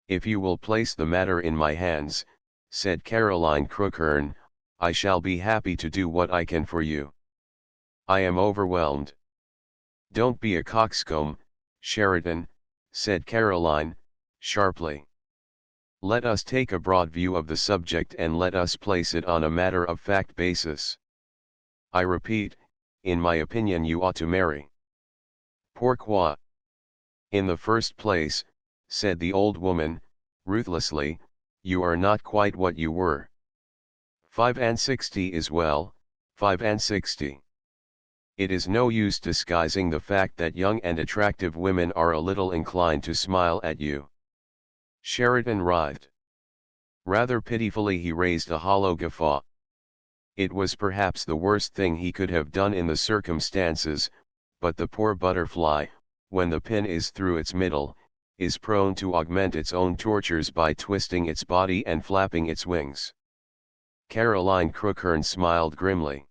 If you will place the matter in my hands, said Caroline Crookhern, I shall be happy to do what I can for you. I am overwhelmed. Don't be a coxcomb, Sheridan, said Caroline, sharply. Let us take a broad view of the subject and let us place it on a matter-of-fact basis. I repeat, in my opinion you ought to marry. Pourquoi? In the first place, said the old woman, ruthlessly, you are not quite what you were. 65 is well, 65. It is no use disguising the fact that young and attractive women are a little inclined to smile at you. Sheridan writhed. Rather pitifully he raised a hollow guffaw. It was perhaps the worst thing he could have done in the circumstances, but the poor butterfly, when the pin is through its middle, is prone to augment its own tortures by twisting its body and flapping its wings. Caroline Crookhern smiled grimly.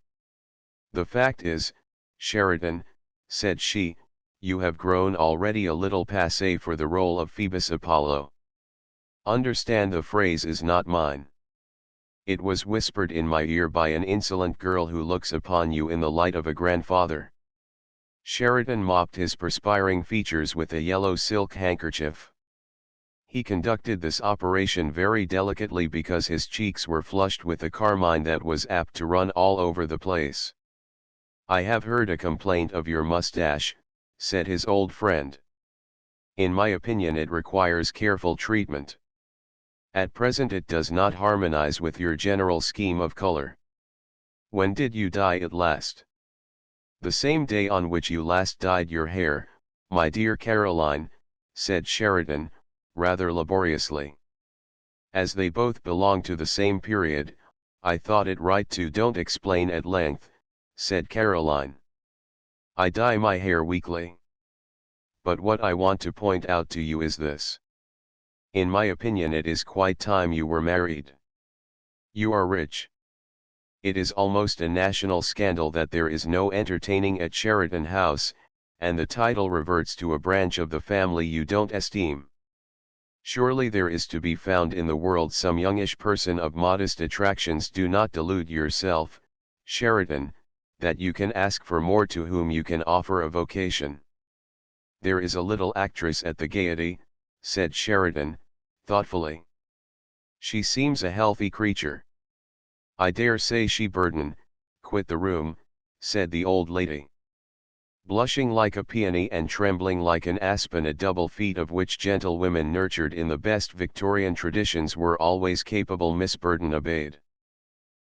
The fact is, Sheridan, said she, you have grown already a little passé for the role of Phoebus Apollo. Understand the phrase is not mine. It was whispered in my ear by an insolent girl who looks upon you in the light of a grandfather. Sheridan mopped his perspiring features with a yellow silk handkerchief. He conducted this operation very delicately because his cheeks were flushed with a carmine that was apt to run all over the place. I have heard a complaint of your mustache, said his old friend. In my opinion it requires careful treatment. At present it does not harmonize with your general scheme of color. When did you dye it last? The same day on which you last dyed your hair, my dear Caroline, said Sheridan, rather laboriously. As they both belong to the same period, I thought it right to don't explain at length, said Caroline. I dye my hair weekly. But what I want to point out to you is this. In my opinion it is quite time you were married. You are rich. It is almost a national scandal that there is no entertaining at Sheridan House, and the title reverts to a branch of the family you don't esteem. Surely there is to be found in the world some youngish person of modest attractions. Do not delude yourself, Sheridan, that you can ask for more to whom you can offer a vocation. There is a little actress at the Gaiety, said Sheridan, thoughtfully. She seems a healthy creature. I dare say she burden, quit the room, said the old lady. Blushing like a peony and trembling like an aspen, a double feat of which gentlewomen nurtured in the best Victorian traditions were always capable. Miss Burden obeyed.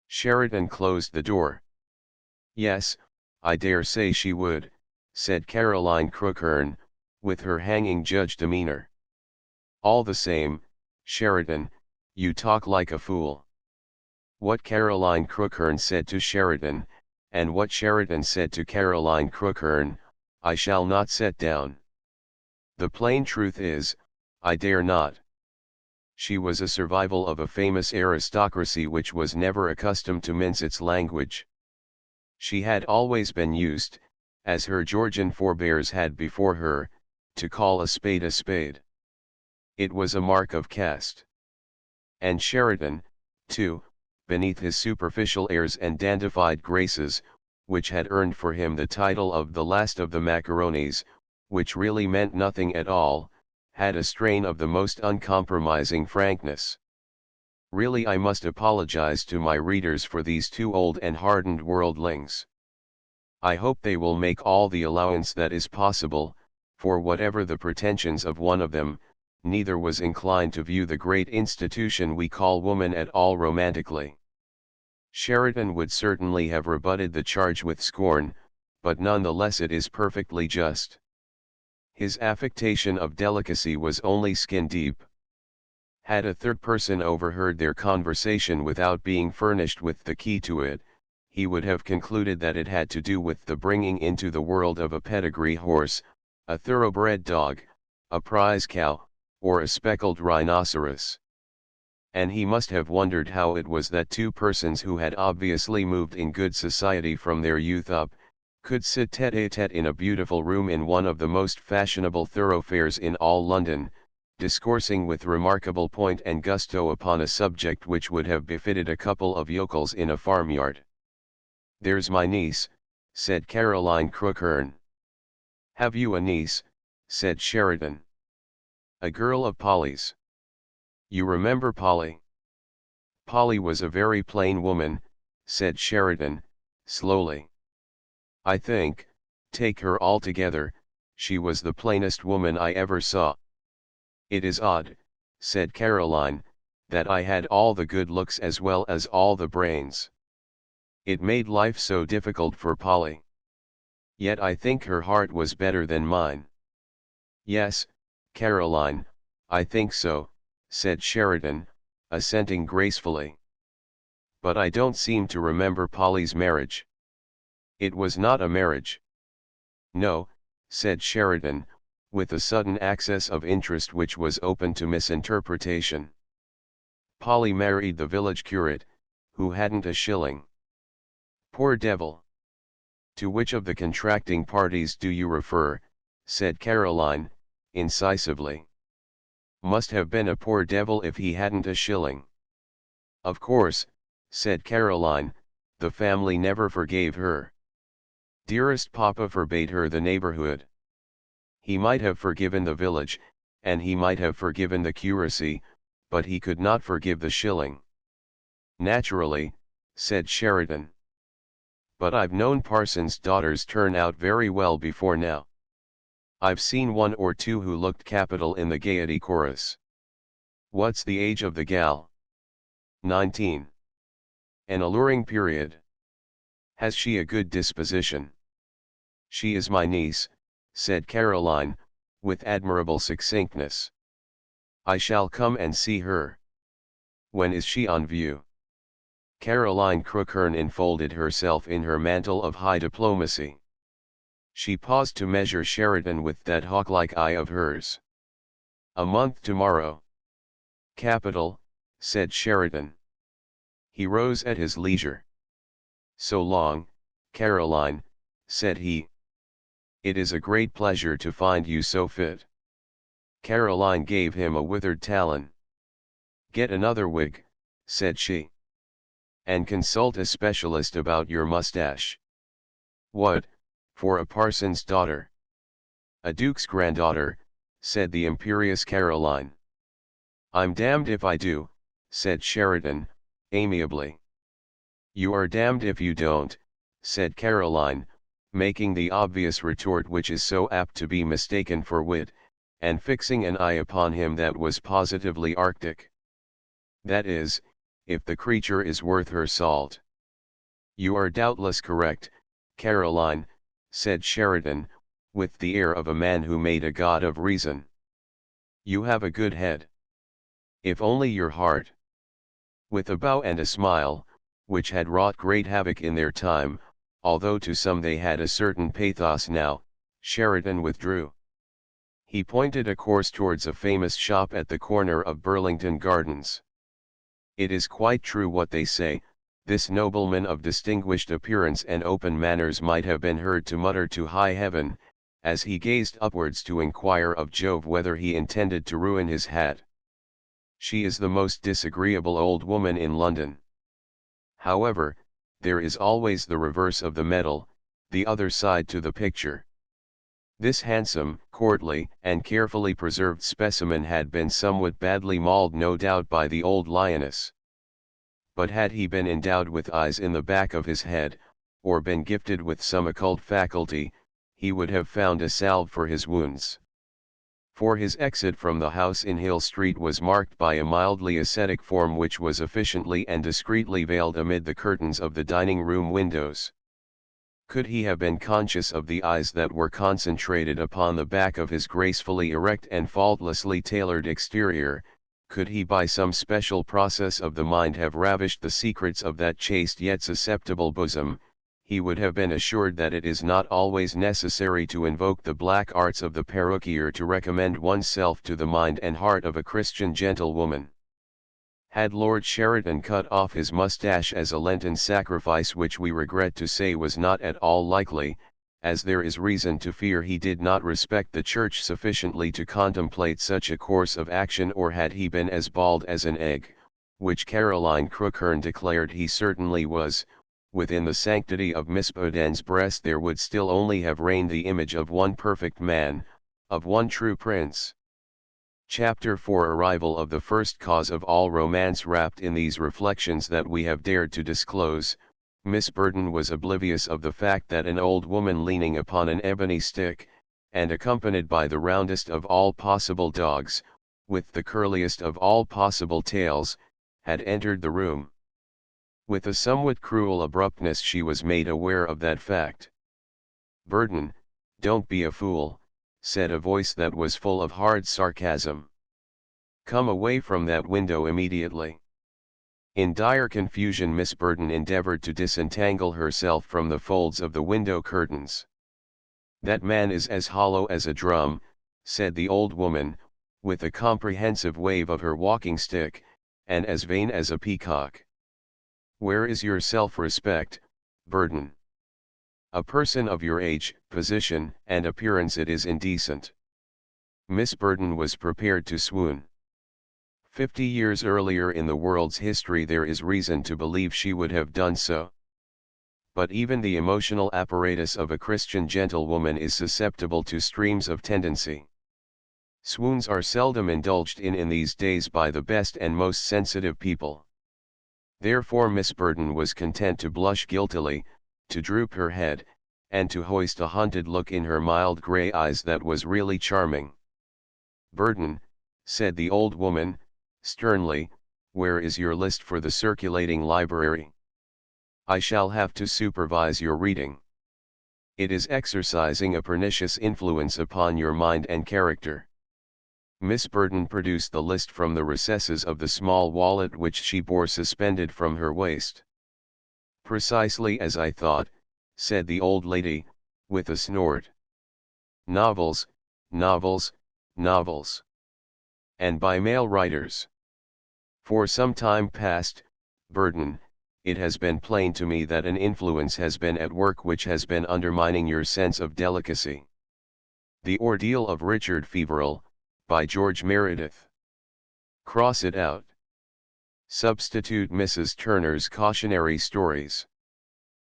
Sheridan closed the door. Yes, I dare say she would, said Caroline Crookhern, with her hanging judge demeanor. All the same, Sheridan, you talk like a fool. What Caroline Crookhern said to Sheridan, and what Sheridan said to Caroline Crookhern, I shall not set down. The plain truth is, I dare not. She was a survival of a famous aristocracy which was never accustomed to mince its language. She had always been used, as her Georgian forebears had before her, to call a spade a spade. It was a mark of caste. And Sheridan, too, beneath his superficial airs and dandified graces, which had earned for him the title of the last of the macaronis, which really meant nothing at all, had a strain of the most uncompromising frankness. Really, I must apologize to my readers for these two old and hardened worldlings. I hope they will make all the allowance that is possible, for whatever the pretensions of one of them, neither was inclined to view the great institution we call woman at all romantically. Sheridan would certainly have rebutted the charge with scorn, but none the less it is perfectly just. His affectation of delicacy was only skin deep. Had a third person overheard their conversation without being furnished with the key to it, he would have concluded that it had to do with the bringing into the world of a pedigree horse, a thoroughbred dog, a prize cow, or a speckled rhinoceros. And he must have wondered how it was that two persons who had obviously moved in good society from their youth up, could sit tête-à-tête in a beautiful room in one of the most fashionable thoroughfares in all London, discoursing with remarkable point and gusto upon a subject which would have befitted a couple of yokels in a farmyard. "There's my niece," said Caroline Crookhern. "Have you a niece?" said Sheridan. "A girl of Polly's. You remember Polly?" "Polly was a very plain woman," said Sheridan, slowly. "I think, take her altogether, she was the plainest woman I ever saw." "It is odd," said Caroline, "that I had all the good looks as well as all the brains. It made life so difficult for Polly. Yet I think her heart was better than mine." "Yes, Caroline, I think so," said Sheridan, assenting gracefully. "But I don't seem to remember Polly's marriage." "It was not a marriage." "No," said Sheridan, with a sudden access of interest which was open to misinterpretation. "Polly married the village curate, who hadn't a shilling." "Poor devil! To which of the contracting parties do you refer?" said Caroline, incisively. "Must have been a poor devil if he hadn't a shilling." "Of course," said Caroline, "the family never forgave her. Dearest papa forbade her the neighborhood. He might have forgiven the village, and he might have forgiven the curacy, but he could not forgive the shilling." "Naturally," said Sheridan. "But I've known parsons' daughters turn out very well before now. I've seen one or two who looked capital in the Gaiety chorus." "What's the age of the gal?" 19. "An alluring period." "Has she a good disposition?" "She is my niece," said Caroline, with admirable succinctness. "I shall come and see her." "When is she on view?" Caroline Crookhern enfolded herself in her mantle of high diplomacy. She paused to measure Sheridan with that hawk-like eye of hers. "A month tomorrow." "Capital," said Sheridan. He rose at his leisure. "So long, Caroline," said he. It is a great pleasure to find you so fit. Caroline gave him a withered talon. Get another wig, said she. And consult a specialist about your mustache. What, for a parson's daughter? A duke's granddaughter, said the imperious Caroline. I'm damned if I do, said Sheridan, amiably. You are damned if you don't, said Caroline, making the obvious retort which is so apt to be mistaken for wit, and fixing an eye upon him that was positively arctic. That is, if the creature is worth her salt. You are doubtless correct, Caroline, said Sheridan, with the air of a man who made a god of reason. You have a good head. If only your heart. With a bow and a smile, which had wrought great havoc in their time, although to some they had a certain pathos now, Sheridan withdrew. He pointed a course towards a famous shop at the corner of Burlington Gardens. It is quite true what they say, this nobleman of distinguished appearance and open manners might have been heard to mutter to high heaven, as he gazed upwards to inquire of Jove whether he intended to ruin his hat. She is the most disagreeable old woman in London. However, there is always the reverse of the medal, the other side to the picture. This handsome, courtly, and carefully preserved specimen had been somewhat badly mauled no doubt by the old lioness. But had he been endowed with eyes in the back of his head, or been gifted with some occult faculty, he would have found a salve for his wounds. For his exit from the house in Hill Street was marked by a mildly ascetic form which was efficiently and discreetly veiled amid the curtains of the dining-room windows. Could he have been conscious of the eyes that were concentrated upon the back of his gracefully erect and faultlessly tailored exterior, could he by some special process of the mind have ravished the secrets of that chaste yet susceptible bosom, he would have been assured that it is not always necessary to invoke the black arts of the perruquier to recommend oneself to the mind and heart of a Christian gentlewoman. Had Lord Sheridan cut off his moustache as a Lenten sacrifice, which we regret to say was not at all likely, as there is reason to fear he did not respect the Church sufficiently to contemplate such a course of action, or had he been as bald as an egg, which Caroline Crookhern declared he certainly was, within the sanctity of Miss Boden's breast there would still only have reigned the image of one perfect man, of one true prince. Chapter 4 Arrival of the first cause of all romance. Wrapped in these reflections that we have dared to disclose, Miss Burden was oblivious of the fact that an old woman leaning upon an ebony stick, and accompanied by the roundest of all possible dogs, with the curliest of all possible tails, had entered the room. With a somewhat cruel abruptness she was made aware of that fact. "Burden, don't be a fool," said a voice that was full of hard sarcasm. "Come away from that window immediately." In dire confusion Miss Burden endeavored to disentangle herself from the folds of the window curtains. "That man is as hollow as a drum," said the old woman, with a comprehensive wave of her walking stick, "and as vain as a peacock. Where is your self-respect, Burden? A person of your age, position, and appearance, it is indecent." Miss Burden was prepared to swoon. 50 years earlier in the world's history there is reason to believe she would have done so. But even the emotional apparatus of a Christian gentlewoman is susceptible to streams of tendency. Swoons are seldom indulged in these days by the best and most sensitive people. Therefore Miss Burden was content to blush guiltily, to droop her head, and to hoist a hunted look in her mild grey eyes that was really charming. "Burden," said the old woman, sternly, "where is your list for the circulating library? I shall have to supervise your reading. It is exercising a pernicious influence upon your mind and character." Miss Burden produced the list from the recesses of the small wallet which she bore suspended from her waist. "Precisely as I thought," said the old lady, with a snort. "Novels, novels, novels. And by male writers. For some time past, Burden, it has been plain to me that an influence has been at work which has been undermining your sense of delicacy. The Ordeal of Richard Feverel, by George Meredith. Cross it out. Substitute Mrs. Turner's Cautionary Stories.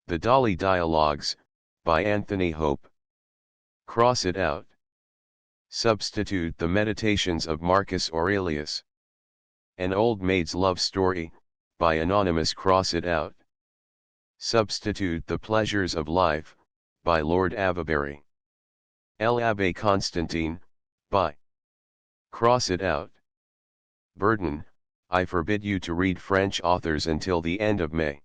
The Dolly Dialogues, by Anthony Hope. Cross it out. Substitute The Meditations of Marcus Aurelius. An Old Maid's Love Story, by Anonymous. Cross it out. Substitute The Pleasures of Life, by Lord Avebury. L'Abbé Constantine, by. Cross it out. Burden, I forbid you to read French authors until the end of May.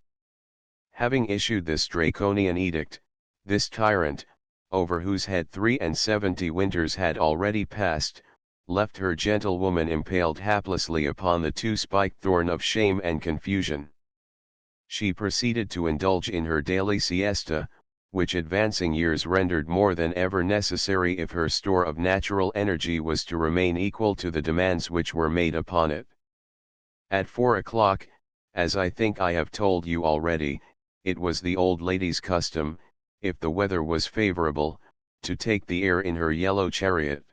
Having issued this draconian edict, this tyrant, over whose head 73 winters had already passed, left her gentlewoman impaled haplessly upon the two-spiked thorn of shame and confusion. She proceeded to indulge in her daily siesta, which advancing years rendered more than ever necessary if her store of natural energy was to remain equal to the demands which were made upon it. At 4 o'clock, as I think I have told you already, it was the old lady's custom, if the weather was favorable, to take the air in her yellow chariot.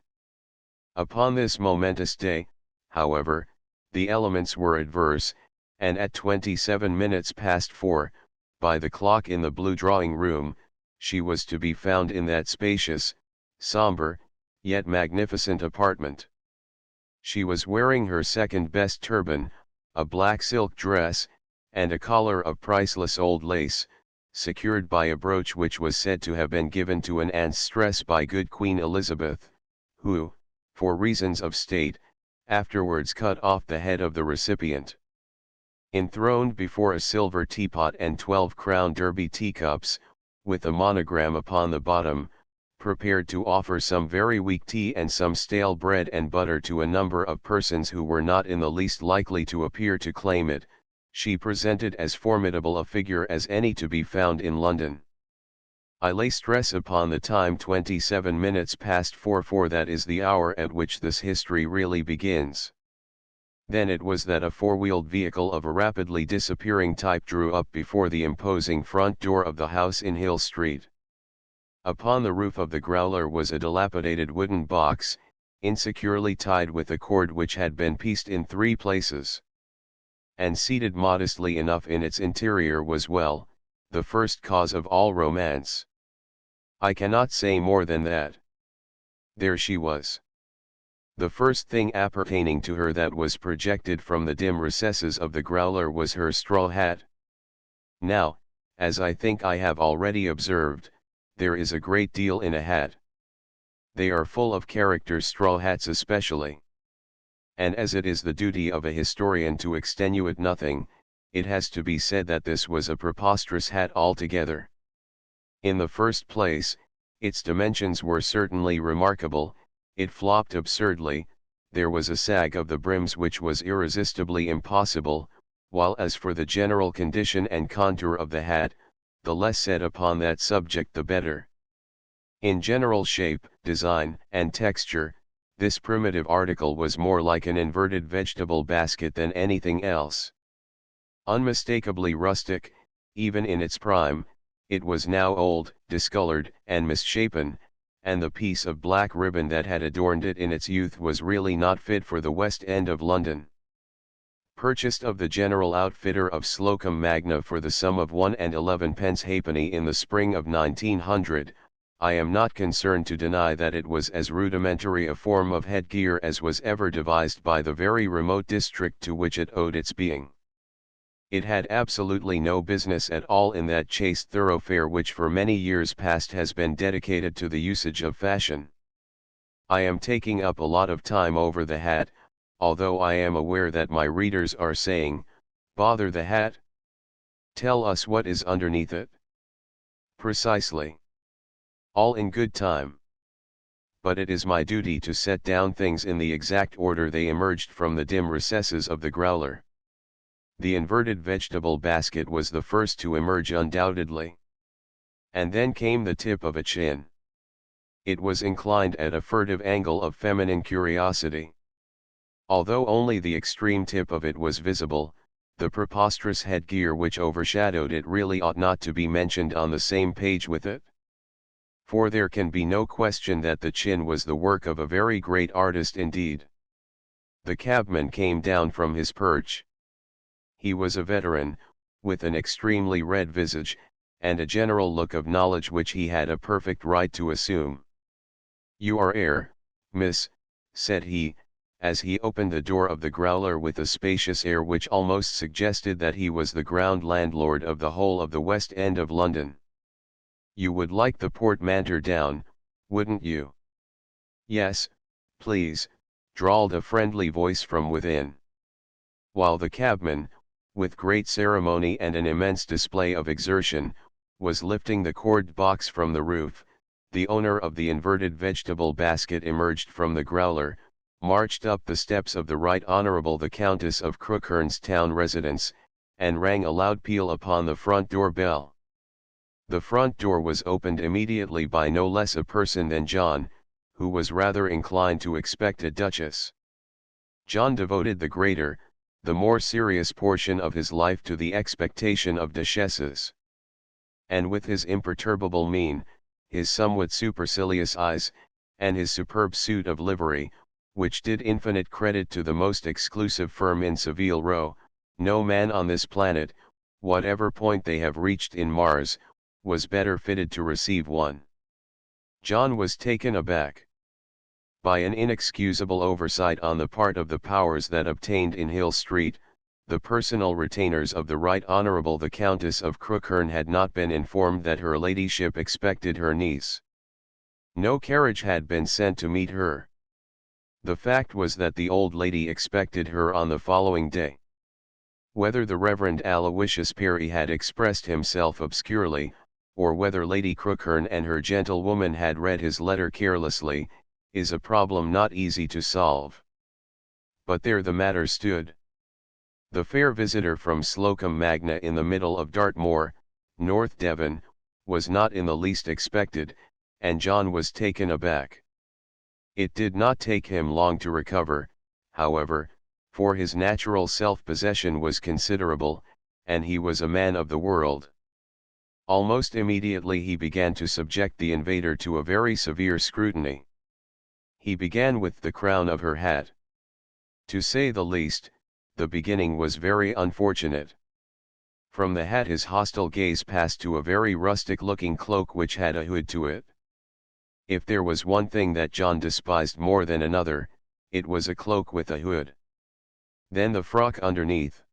Upon this momentous day, however, the elements were adverse, and at 27 minutes past 4, by the clock in the blue drawing-room, she was to be found in that spacious, sombre, yet magnificent apartment. She was wearing her second-best turban, a black silk dress, and a collar of priceless old lace, secured by a brooch which was said to have been given to an ancestress by good Queen Elizabeth, who, for reasons of state, afterwards cut off the head of the recipient. Enthroned before a silver teapot and 12-crown Derby teacups, with a monogram upon the bottom, prepared to offer some very weak tea and some stale bread and butter to a number of persons who were not in the least likely to appear to claim it, she presented as formidable a figure as any to be found in London. I lay stress upon the time 27 minutes past 4, for that is the hour at which this history really begins. Then it was that a four-wheeled vehicle of a rapidly disappearing type drew up before the imposing front door of the house in Hill Street. Upon the roof of the growler was a dilapidated wooden box, insecurely tied with a cord which had been pieced in 3 places. And seated modestly enough in its interior was the first cause of all romance. I cannot say more than that. There she was. The first thing appertaining to her that was projected from the dim recesses of the growler was her straw hat. Now, as I think I have already observed, there is a great deal in a hat. They are full of character, straw hats especially. And as it is the duty of a historian to extenuate nothing, it has to be said that this was a preposterous hat altogether. In the first place, its dimensions were certainly remarkable. It flopped absurdly, there was a sag of the brims which was irresistibly impossible, while as for the general condition and contour of the hat, the less said upon that subject the better. In general shape, design, and texture, this primitive article was more like an inverted vegetable basket than anything else. Unmistakably rustic, even in its prime, it was now old, discolored, and misshapen, and the piece of black ribbon that had adorned it in its youth was really not fit for the West End of London. Purchased of the general outfitter of Slocum Magna for the sum of 1 11 halfpenny in the spring of 1900, I am not concerned to deny that it was as rudimentary a form of headgear as was ever devised by the very remote district to which it owed its being. It had absolutely no business at all in that chaste thoroughfare which for many years past has been dedicated to the usage of fashion. I am taking up a lot of time over the hat, although I am aware that my readers are saying, "Bother the hat? Tell us what is underneath it." Precisely. All in good time. But it is my duty to set down things in the exact order they emerged from the dim recesses of the growler. The inverted vegetable basket was the first to emerge undoubtedly. And then came the tip of a chin. It was inclined at a furtive angle of feminine curiosity. Although only the extreme tip of it was visible, the preposterous headgear which overshadowed it really ought not to be mentioned on the same page with it. for there can be no question that the chin was the work of a very great artist indeed. The cabman came down from his perch. He was a veteran, with an extremely red visage, and a general look of knowledge which he had a perfect right to assume. "You are heir, miss," said he, as he opened the door of the growler with a spacious air which almost suggested that he was the ground landlord of the whole of the West End of London. "You would like the portmanteau down, wouldn't you?" "Yes, please," drawled a friendly voice from within. While the cabman, with great ceremony and an immense display of exertion, was lifting the cord box from the roof, the owner of the inverted vegetable basket emerged from the growler, marched up the steps of the Right Honourable the Countess of Crookhern's town residence, and rang a loud peal upon the front door bell. The front door was opened immediately by no less a person than John, who was rather inclined to expect a duchess. John devoted the greater, the more serious portion of his life to the expectation of duchesses. And with his imperturbable mien, his somewhat supercilious eyes, and his superb suit of livery, which did infinite credit to the most exclusive firm in Savile Row, no man on this planet, whatever point they have reached in Mars, was better fitted to receive one. John was taken aback. By an inexcusable oversight on the part of the powers that obtained in Hill Street, the personal retainers of the Right Honourable the Countess of Crookhern had not been informed that her ladyship expected her niece. No carriage had been sent to meet her. The fact was that the old lady expected her on the following day. Whether the Reverend Aloysius Perry had expressed himself obscurely, or whether Lady Crookhern and her gentlewoman had read his letter carelessly, is a problem not easy to solve. But there the matter stood. The fair visitor from Slocum Magna in the middle of Dartmoor, North Devon, was not in the least expected, and John was taken aback. It did not take him long to recover, however, for his natural self-possession was considerable, and he was a man of the world. Almost immediately he began to subject the invader to a very severe scrutiny. He began with the crown of her hat. To say the least, the beginning was very unfortunate. From the hat his hostile gaze passed to a very rustic-looking cloak which had a hood to it. If there was one thing that John despised more than another, it was a cloak with a hood. Then the frock underneath.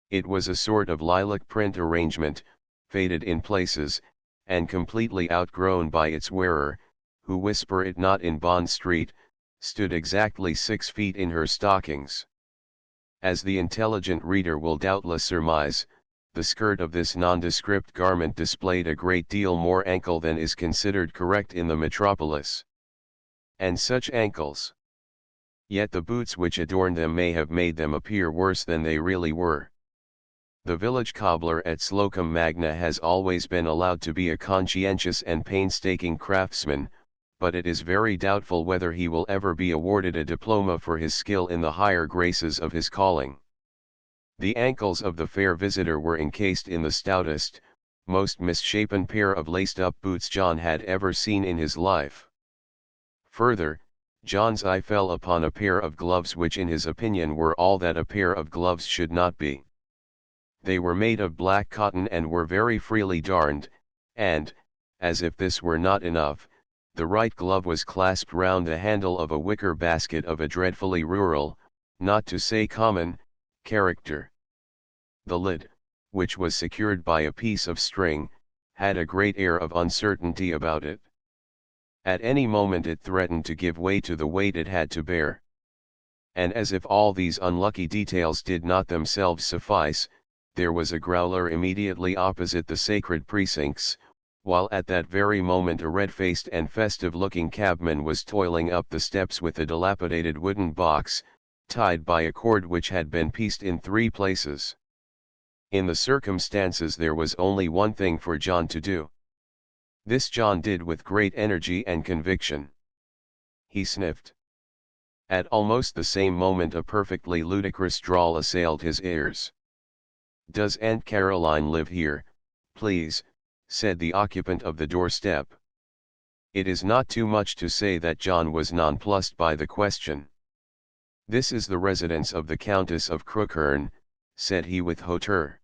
It was a sort of lilac print arrangement, faded in places, and completely outgrown by its wearer, who, whisper it not in Bond Street, stood exactly 6 feet in her stockings. As the intelligent reader will doubtless surmise, the skirt of this nondescript garment displayed a great deal more ankle than is considered correct in the metropolis. And such ankles! Yet the boots which adorned them may have made them appear worse than they really were. The village cobbler at Slocum Magna has always been allowed to be a conscientious and painstaking craftsman, but it is very doubtful whether he will ever be awarded a diploma for his skill in the higher graces of his calling. The ankles of the fair visitor were encased in the stoutest, most misshapen pair of laced-up boots John had ever seen in his life. Further, John's eye fell upon a pair of gloves which in his opinion were all that a pair of gloves should not be. They were made of black cotton and were very freely darned, and, as if this were not enough, the right glove was clasped round the handle of a wicker basket of a dreadfully rural, not to say common, character. The lid, which was secured by a piece of string, had a great air of uncertainty about it. At any moment it threatened to give way to the weight it had to bear. And as if all these unlucky details did not themselves suffice, there was a growler immediately opposite the sacred precincts, while at that very moment a red-faced and festive-looking cabman was toiling up the steps with a dilapidated wooden box, tied by a cord which had been pieced in 3 places. In the circumstances there was only one thing for John to do. This John did with great energy and conviction. He sniffed. At almost the same moment a perfectly ludicrous drawl assailed his ears. "Does Aunt Caroline live here, please?" said the occupant of the doorstep. It is not too much to say that John was nonplussed by the question. "This is the residence of the Countess of Crookherne," said he with hauteur.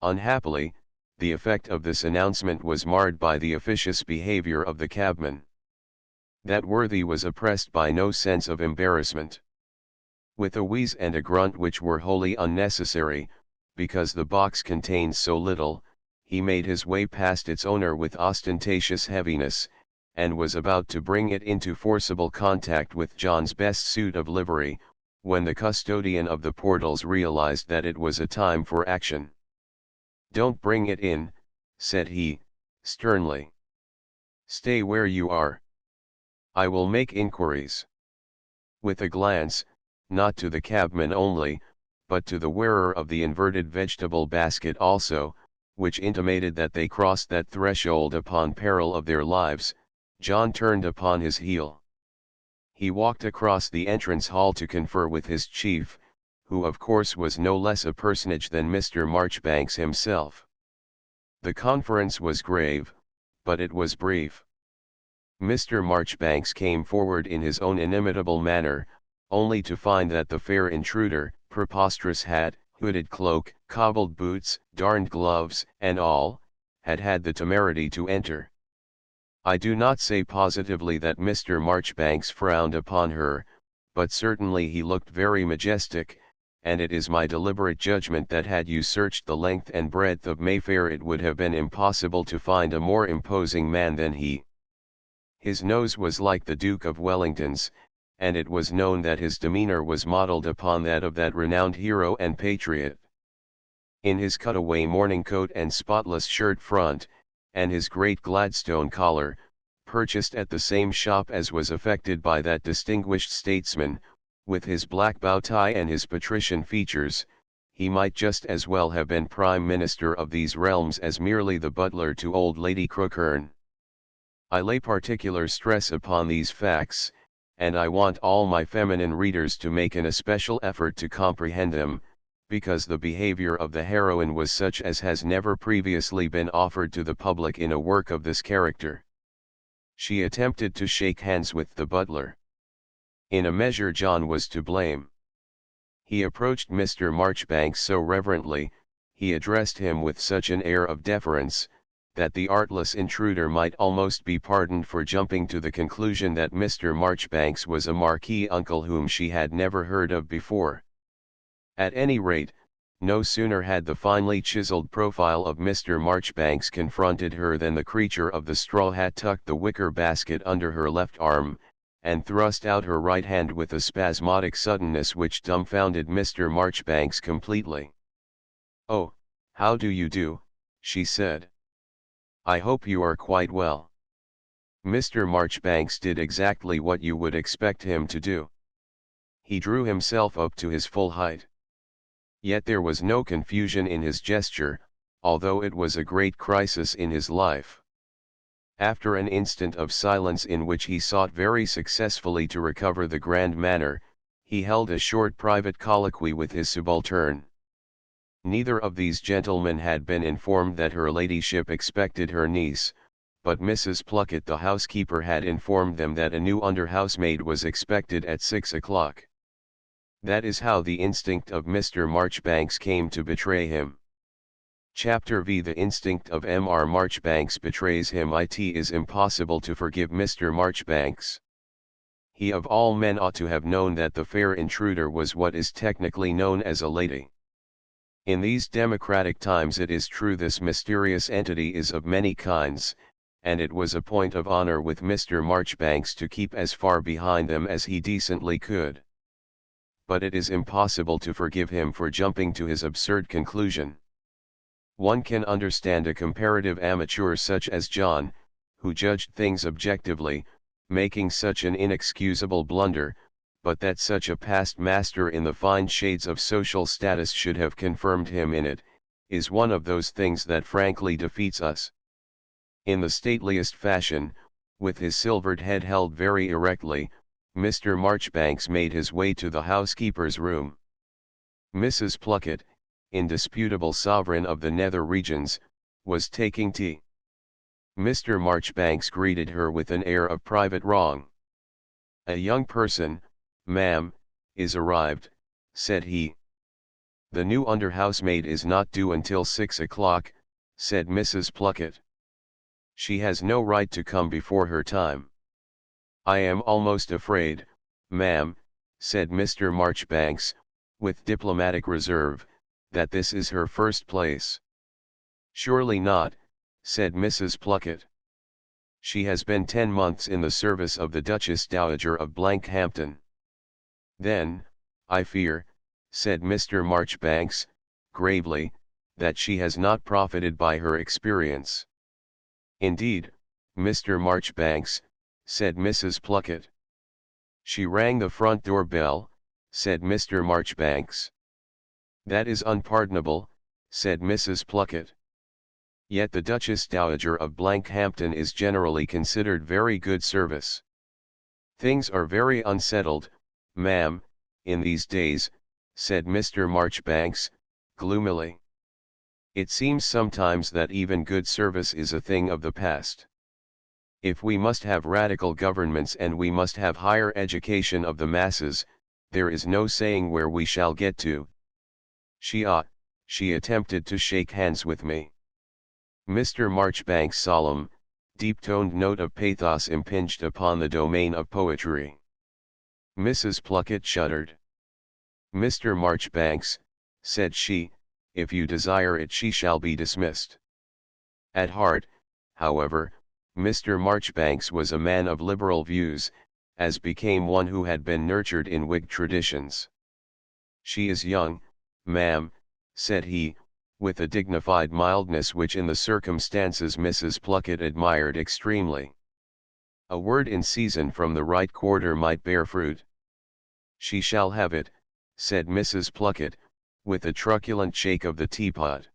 Unhappily, the effect of this announcement was marred by the officious behavior of the cabman. That worthy was oppressed by no sense of embarrassment. With a wheeze and a grunt which were wholly unnecessary, because the box contained so little, he made his way past its owner with ostentatious heaviness, and was about to bring it into forcible contact with John's best suit of livery, when the custodian of the portals realized that it was a time for action. "Don't bring it in," said he, sternly. "Stay where you are. I will make inquiries." With a glance, not to the cabman only, but to the wearer of the inverted vegetable basket also, which intimated that they crossed that threshold upon peril of their lives, John turned upon his heel. He walked across the entrance hall to confer with his chief, who of course was no less a personage than Mr. Marchbanks himself. The conference was grave, but it was brief. Mr. Marchbanks came forward in his own inimitable manner, only to find that the fair intruder, preposterous hat, hooded cloak, cobbled boots, darned gloves, and all, had had the temerity to enter. I do not say positively that Mr. Marchbanks frowned upon her, but certainly he looked very majestic, and it is my deliberate judgment that had you searched the length and breadth of Mayfair it would have been impossible to find a more imposing man than he. His nose was like the Duke of Wellington's, and it was known that his demeanor was modelled upon that of that renowned hero and patriot. In his cutaway morning coat and spotless shirt front, and his great Gladstone collar, purchased at the same shop as was affected by that distinguished statesman, with his black bow tie and his patrician features, he might just as well have been Prime Minister of these realms as merely the butler to old Lady Crookherne. I lay particular stress upon these facts, and I want all my feminine readers to make an especial effort to comprehend them, because the behavior of the heroine was such as has never previously been offered to the public in a work of this character. She attempted to shake hands with the butler. In a measure John was to blame. He approached Mr. Marchbanks so reverently, he addressed him with such an air of deference, that the artless intruder might almost be pardoned for jumping to the conclusion that Mr. Marchbanks was a marquis uncle whom she had never heard of before. At any rate, no sooner had the finely chiseled profile of Mr. Marchbanks confronted her than the creature of the straw hat tucked the wicker basket under her left arm, and thrust out her right hand with a spasmodic suddenness which dumbfounded Mr. Marchbanks completely. "Oh, how do you do?" she said. "I hope you are quite well." Mr. Marchbanks did exactly what you would expect him to do. He drew himself up to his full height. Yet there was no confusion in his gesture, although it was a great crisis in his life. After an instant of silence in which he sought very successfully to recover the grand manner, he held a short private colloquy with his subaltern. Neither of these gentlemen had been informed that her ladyship expected her niece, but Mrs. Pluckett the housekeeper had informed them that a new under-housemaid was expected at 6 o'clock. That is how the instinct of Mr. Marchbanks came to betray him. Chapter V. The instinct of Mr. Marchbanks betrays him. It is impossible to forgive Mr. Marchbanks. He of all men ought to have known that the fair intruder was what is technically known as a lady. In these democratic times it is true this mysterious entity is of many kinds, and it was a point of honor with Mr. Marchbanks to keep as far behind them as he decently could. But it is impossible to forgive him for jumping to his absurd conclusion. One can understand a comparative amateur such as John, who judged things objectively, making such an inexcusable blunder, but that such a past master in the fine shades of social status should have confirmed him in it, is one of those things that frankly defeats us. In the stateliest fashion, with his silvered head held very erectly, Mr. Marchbanks made his way to the housekeeper's room. Mrs. Pluckett, indisputable sovereign of the nether regions, was taking tea. Mr. Marchbanks greeted her with an air of private wrong. "A young person, ma'am, is arrived," said he. "The new under-housemaid is not due until 6 o'clock," said Mrs. Pluckett. "She has no right to come before her time." "I am almost afraid, ma'am," said Mr. Marchbanks, with diplomatic reserve, "that this is her first place." "Surely not," said Mrs. Pluckett. "She has been 10 months in the service of the Duchess Dowager of Blankhampton." "Then, I fear," said Mr. Marchbanks, gravely, "that she has not profited by her experience." "Indeed, Mr. Marchbanks," said Mrs. Pluckett. "She rang the front door bell," said Mr. Marchbanks. "That is unpardonable," said Mrs. Pluckett. "Yet the Duchess Dowager of Blankhampton is generally considered very good service." "Things are very unsettled, ma'am, in these days," said Mr. Marchbanks, gloomily. "It seems sometimes that even good service is a thing of the past. If we must have radical governments and we must have higher education of the masses, there is no saying where we shall get to. She attempted to shake hands with me." Mr. Marchbanks' solemn, deep-toned note of pathos impinged upon the domain of poetry. Mrs. Pluckett shuddered. "Mr. Marchbanks," said she, "if you desire it she shall be dismissed." At heart, however, Mr. Marchbanks was a man of liberal views, as became one who had been nurtured in Whig traditions. "She is young, ma'am," said he, with a dignified mildness which in the circumstances Mrs. Pluckett admired extremely. "A word in season from the right quarter might bear fruit." "She shall have it," said Mrs. Pluckett, with a truculent shake of the teapot.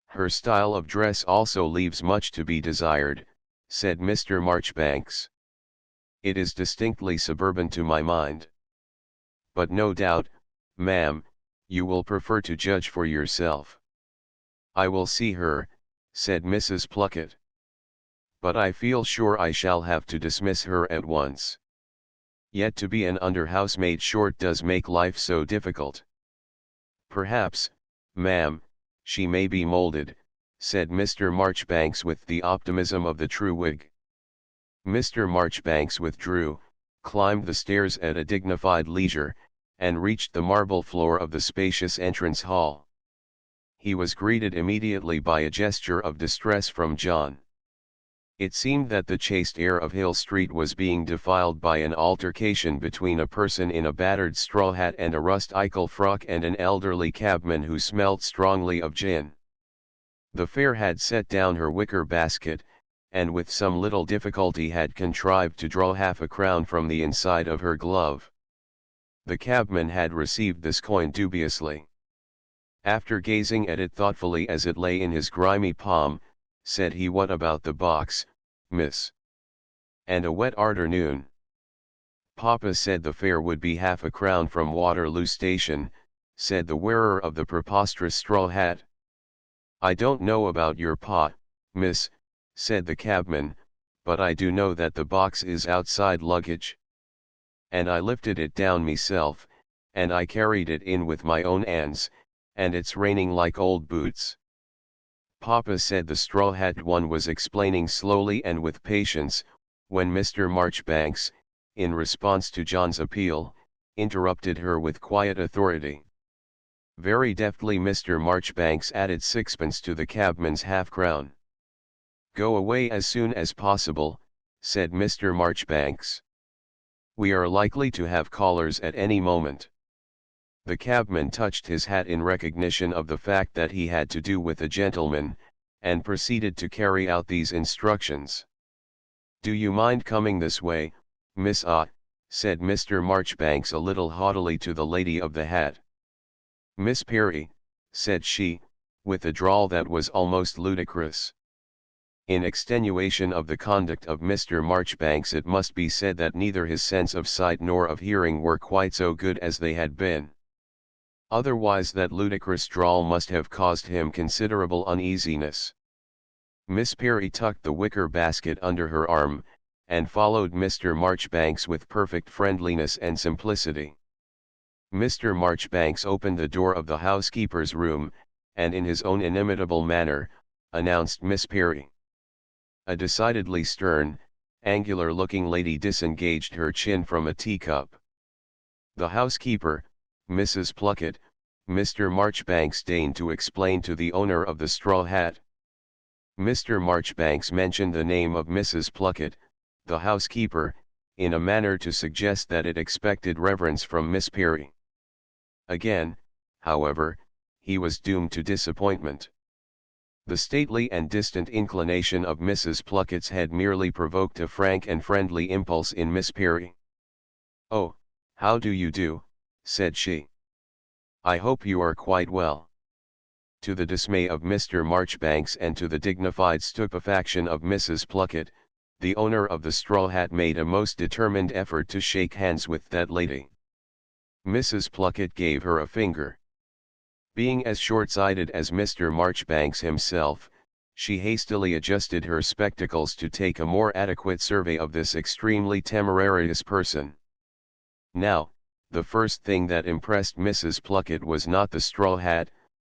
"Her style of dress also leaves much to be desired," said Mr. Marchbanks. "It is distinctly suburban to my mind. But no doubt, ma'am, you will prefer to judge for yourself." "I will see her," said Mrs. Pluckett. "But I feel sure I shall have to dismiss her at once. Yet to be an under-housemaid short does make life so difficult." "Perhaps, ma'am, she may be moulded," said Mr. Marchbanks with the optimism of the true Whig. Mr. Marchbanks withdrew, climbed the stairs at a dignified leisure, and reached the marble floor of the spacious entrance hall. He was greeted immediately by a gesture of distress from John. It seemed that the chaste air of Hill Street was being defiled by an altercation between a person in a battered straw hat and a rustical frock and an elderly cabman who smelt strongly of gin. The fare had set down her wicker basket, and with some little difficulty had contrived to draw half a crown from the inside of her glove. The cabman had received this coin dubiously. After gazing at it thoughtfully as it lay in his grimy palm, said he, "What about the box, miss? And a wet arternoon?" "Papa said the fare would be half a crown from Waterloo Station," said the wearer of the preposterous straw hat. "I don't know about your pa, miss," said the cabman, "but I do know that the box is outside luggage. And I lifted it down meself, and I carried it in with my own 'ands, and it's raining like old boots." "Papa said," the straw hat one was explaining slowly and with patience, when Mr. Marchbanks, in response to John's appeal, interrupted her with quiet authority. Very deftly Mr. Marchbanks added sixpence to the cabman's half-crown. "Go away as soon as possible," said Mr. Marchbanks. "We are likely to have callers at any moment." The cabman touched his hat in recognition of the fact that he had to do with a gentleman, and proceeded to carry out these instructions. "Do you mind coming this way, Miss said Mr. Marchbanks a little haughtily to the lady of the hat. "Miss Perry," said she, with a drawl that was almost ludicrous. In extenuation of the conduct of Mr. Marchbanks, it must be said that neither his sense of sight nor of hearing were quite so good as they had been. Otherwise that ludicrous drawl must have caused him considerable uneasiness. Miss Perry tucked the wicker basket under her arm, and followed Mr. Marchbanks with perfect friendliness and simplicity. Mr. Marchbanks opened the door of the housekeeper's room, and in his own inimitable manner, announced Miss Perry. A decidedly stern, angular-looking lady disengaged her chin from a teacup. The housekeeper, Mrs. Pluckett, Mr. Marchbanks deigned to explain to the owner of the straw hat. Mr. Marchbanks mentioned the name of Mrs. Pluckett, the housekeeper, in a manner to suggest that it expected reverence from Miss Perry. Again, however, he was doomed to disappointment. The stately and distant inclination of Mrs. Pluckett's head merely provoked a frank and friendly impulse in Miss Perry. "Oh, how do you do?" said she. "I hope you are quite well." To the dismay of Mr. Marchbanks and to the dignified stupefaction of Mrs. Pluckett, the owner of the straw hat made a most determined effort to shake hands with that lady. Mrs. Pluckett gave her a finger. Being as short-sighted as Mr. Marchbanks himself, she hastily adjusted her spectacles to take a more adequate survey of this extremely temerarious person. Now, the first thing that impressed Mrs. Pluckett was not the straw hat,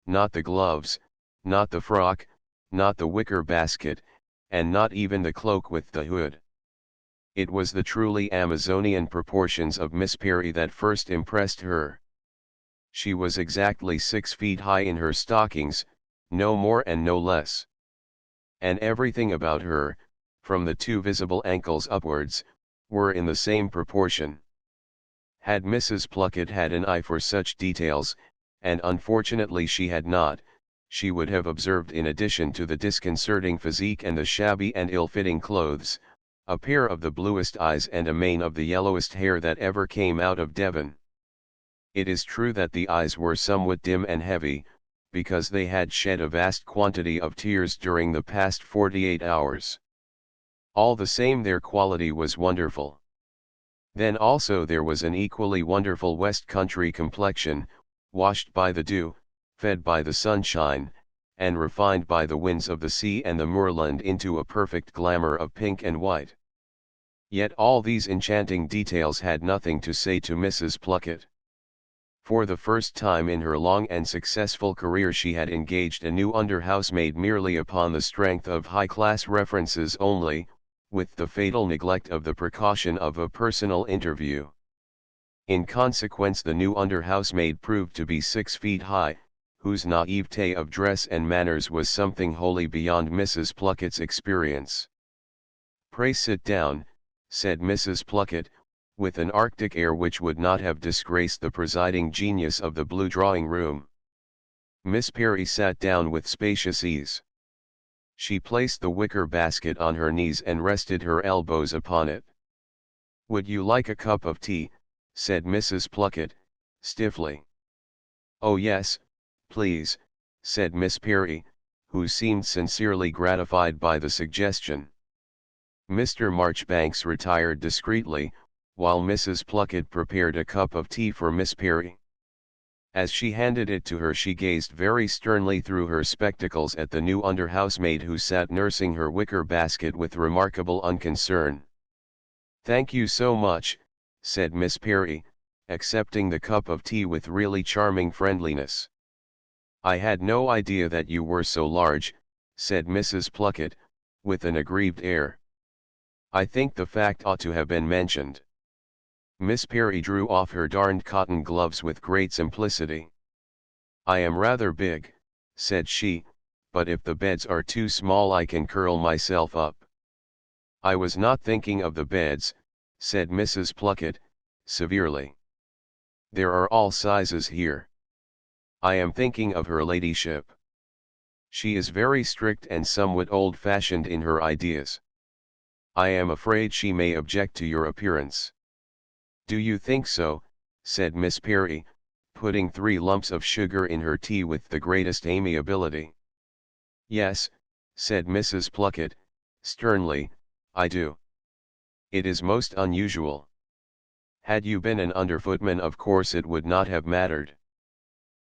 not the gloves, not the frock, not the wicker basket, and not even the cloak with the hood. It was the truly Amazonian proportions of Miss Perry that first impressed her. She was exactly 6 feet high in her stockings, no more and no less. And everything about her, from the 2 visible ankles upwards, were in the same proportion. Had Mrs. Pluckett had an eye for such details, and unfortunately she had not, she would have observed, in addition to the disconcerting physique and the shabby and ill-fitting clothes, a pair of the bluest eyes and a mane of the yellowest hair that ever came out of Devon. It is true that the eyes were somewhat dim and heavy, because they had shed a vast quantity of tears during the past 48 hours. All the same, their quality was wonderful. Then also there was an equally wonderful West Country complexion, washed by the dew, fed by the sunshine, and refined by the winds of the sea and the moorland into a perfect glamour of pink and white. Yet all these enchanting details had nothing to say to Mrs. Pluckett. For the first time in her long and successful career she had engaged a new under-housemaid merely upon the strength of high-class references only, with the fatal neglect of the precaution of a personal interview. In consequence the new under-housemaid proved to be 6 feet high, whose naivete of dress and manners was something wholly beyond Mrs. Pluckett's experience. "Pray sit down," said Mrs. Pluckett, with an arctic air which would not have disgraced the presiding genius of the blue drawing-room. Miss Perry sat down with spacious ease. She placed the wicker basket on her knees and rested her elbows upon it. "Would you like a cup of tea?" said Mrs. Pluckett, stiffly. "Oh yes, please," said Miss Perry, who seemed sincerely gratified by the suggestion. Mr. Marchbanks retired discreetly, while Mrs. Pluckett prepared a cup of tea for Miss Perry. As she handed it to her she gazed very sternly through her spectacles at the new under-housemaid, who sat nursing her wicker basket with remarkable unconcern. "Thank you so much," said Miss Perry, accepting the cup of tea with really charming friendliness. "I had no idea that you were so large," said Mrs. Pluckett, with an aggrieved air. "I think the fact ought to have been mentioned." Miss Perry drew off her darned cotton gloves with great simplicity. "I am rather big," said she, "but if the beds are too small I can curl myself up." "I was not thinking of the beds," said Mrs. Pluckett, severely. "There are all sizes here. I am thinking of her ladyship. She is very strict and somewhat old-fashioned in her ideas. I am afraid she may object to your appearance." "Do you think so?" said Miss Perry, putting 3 lumps of sugar in her tea with the greatest amiability. "Yes," said Mrs. Pluckett, sternly, "I do. It is most unusual. Had you been an underfootman of course it would not have mattered."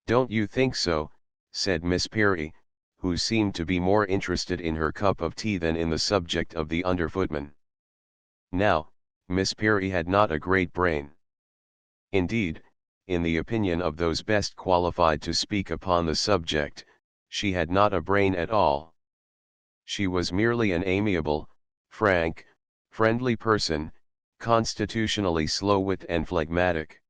"Don't you think so?" said Miss Perry, who seemed to be more interested in her cup of tea than in the subject of the underfootman. Now, Miss Perry had not a great brain. Indeed, in the opinion of those best qualified to speak upon the subject, she had not a brain at all. She was merely an amiable, frank, friendly person, constitutionally slow-witted and phlegmatic.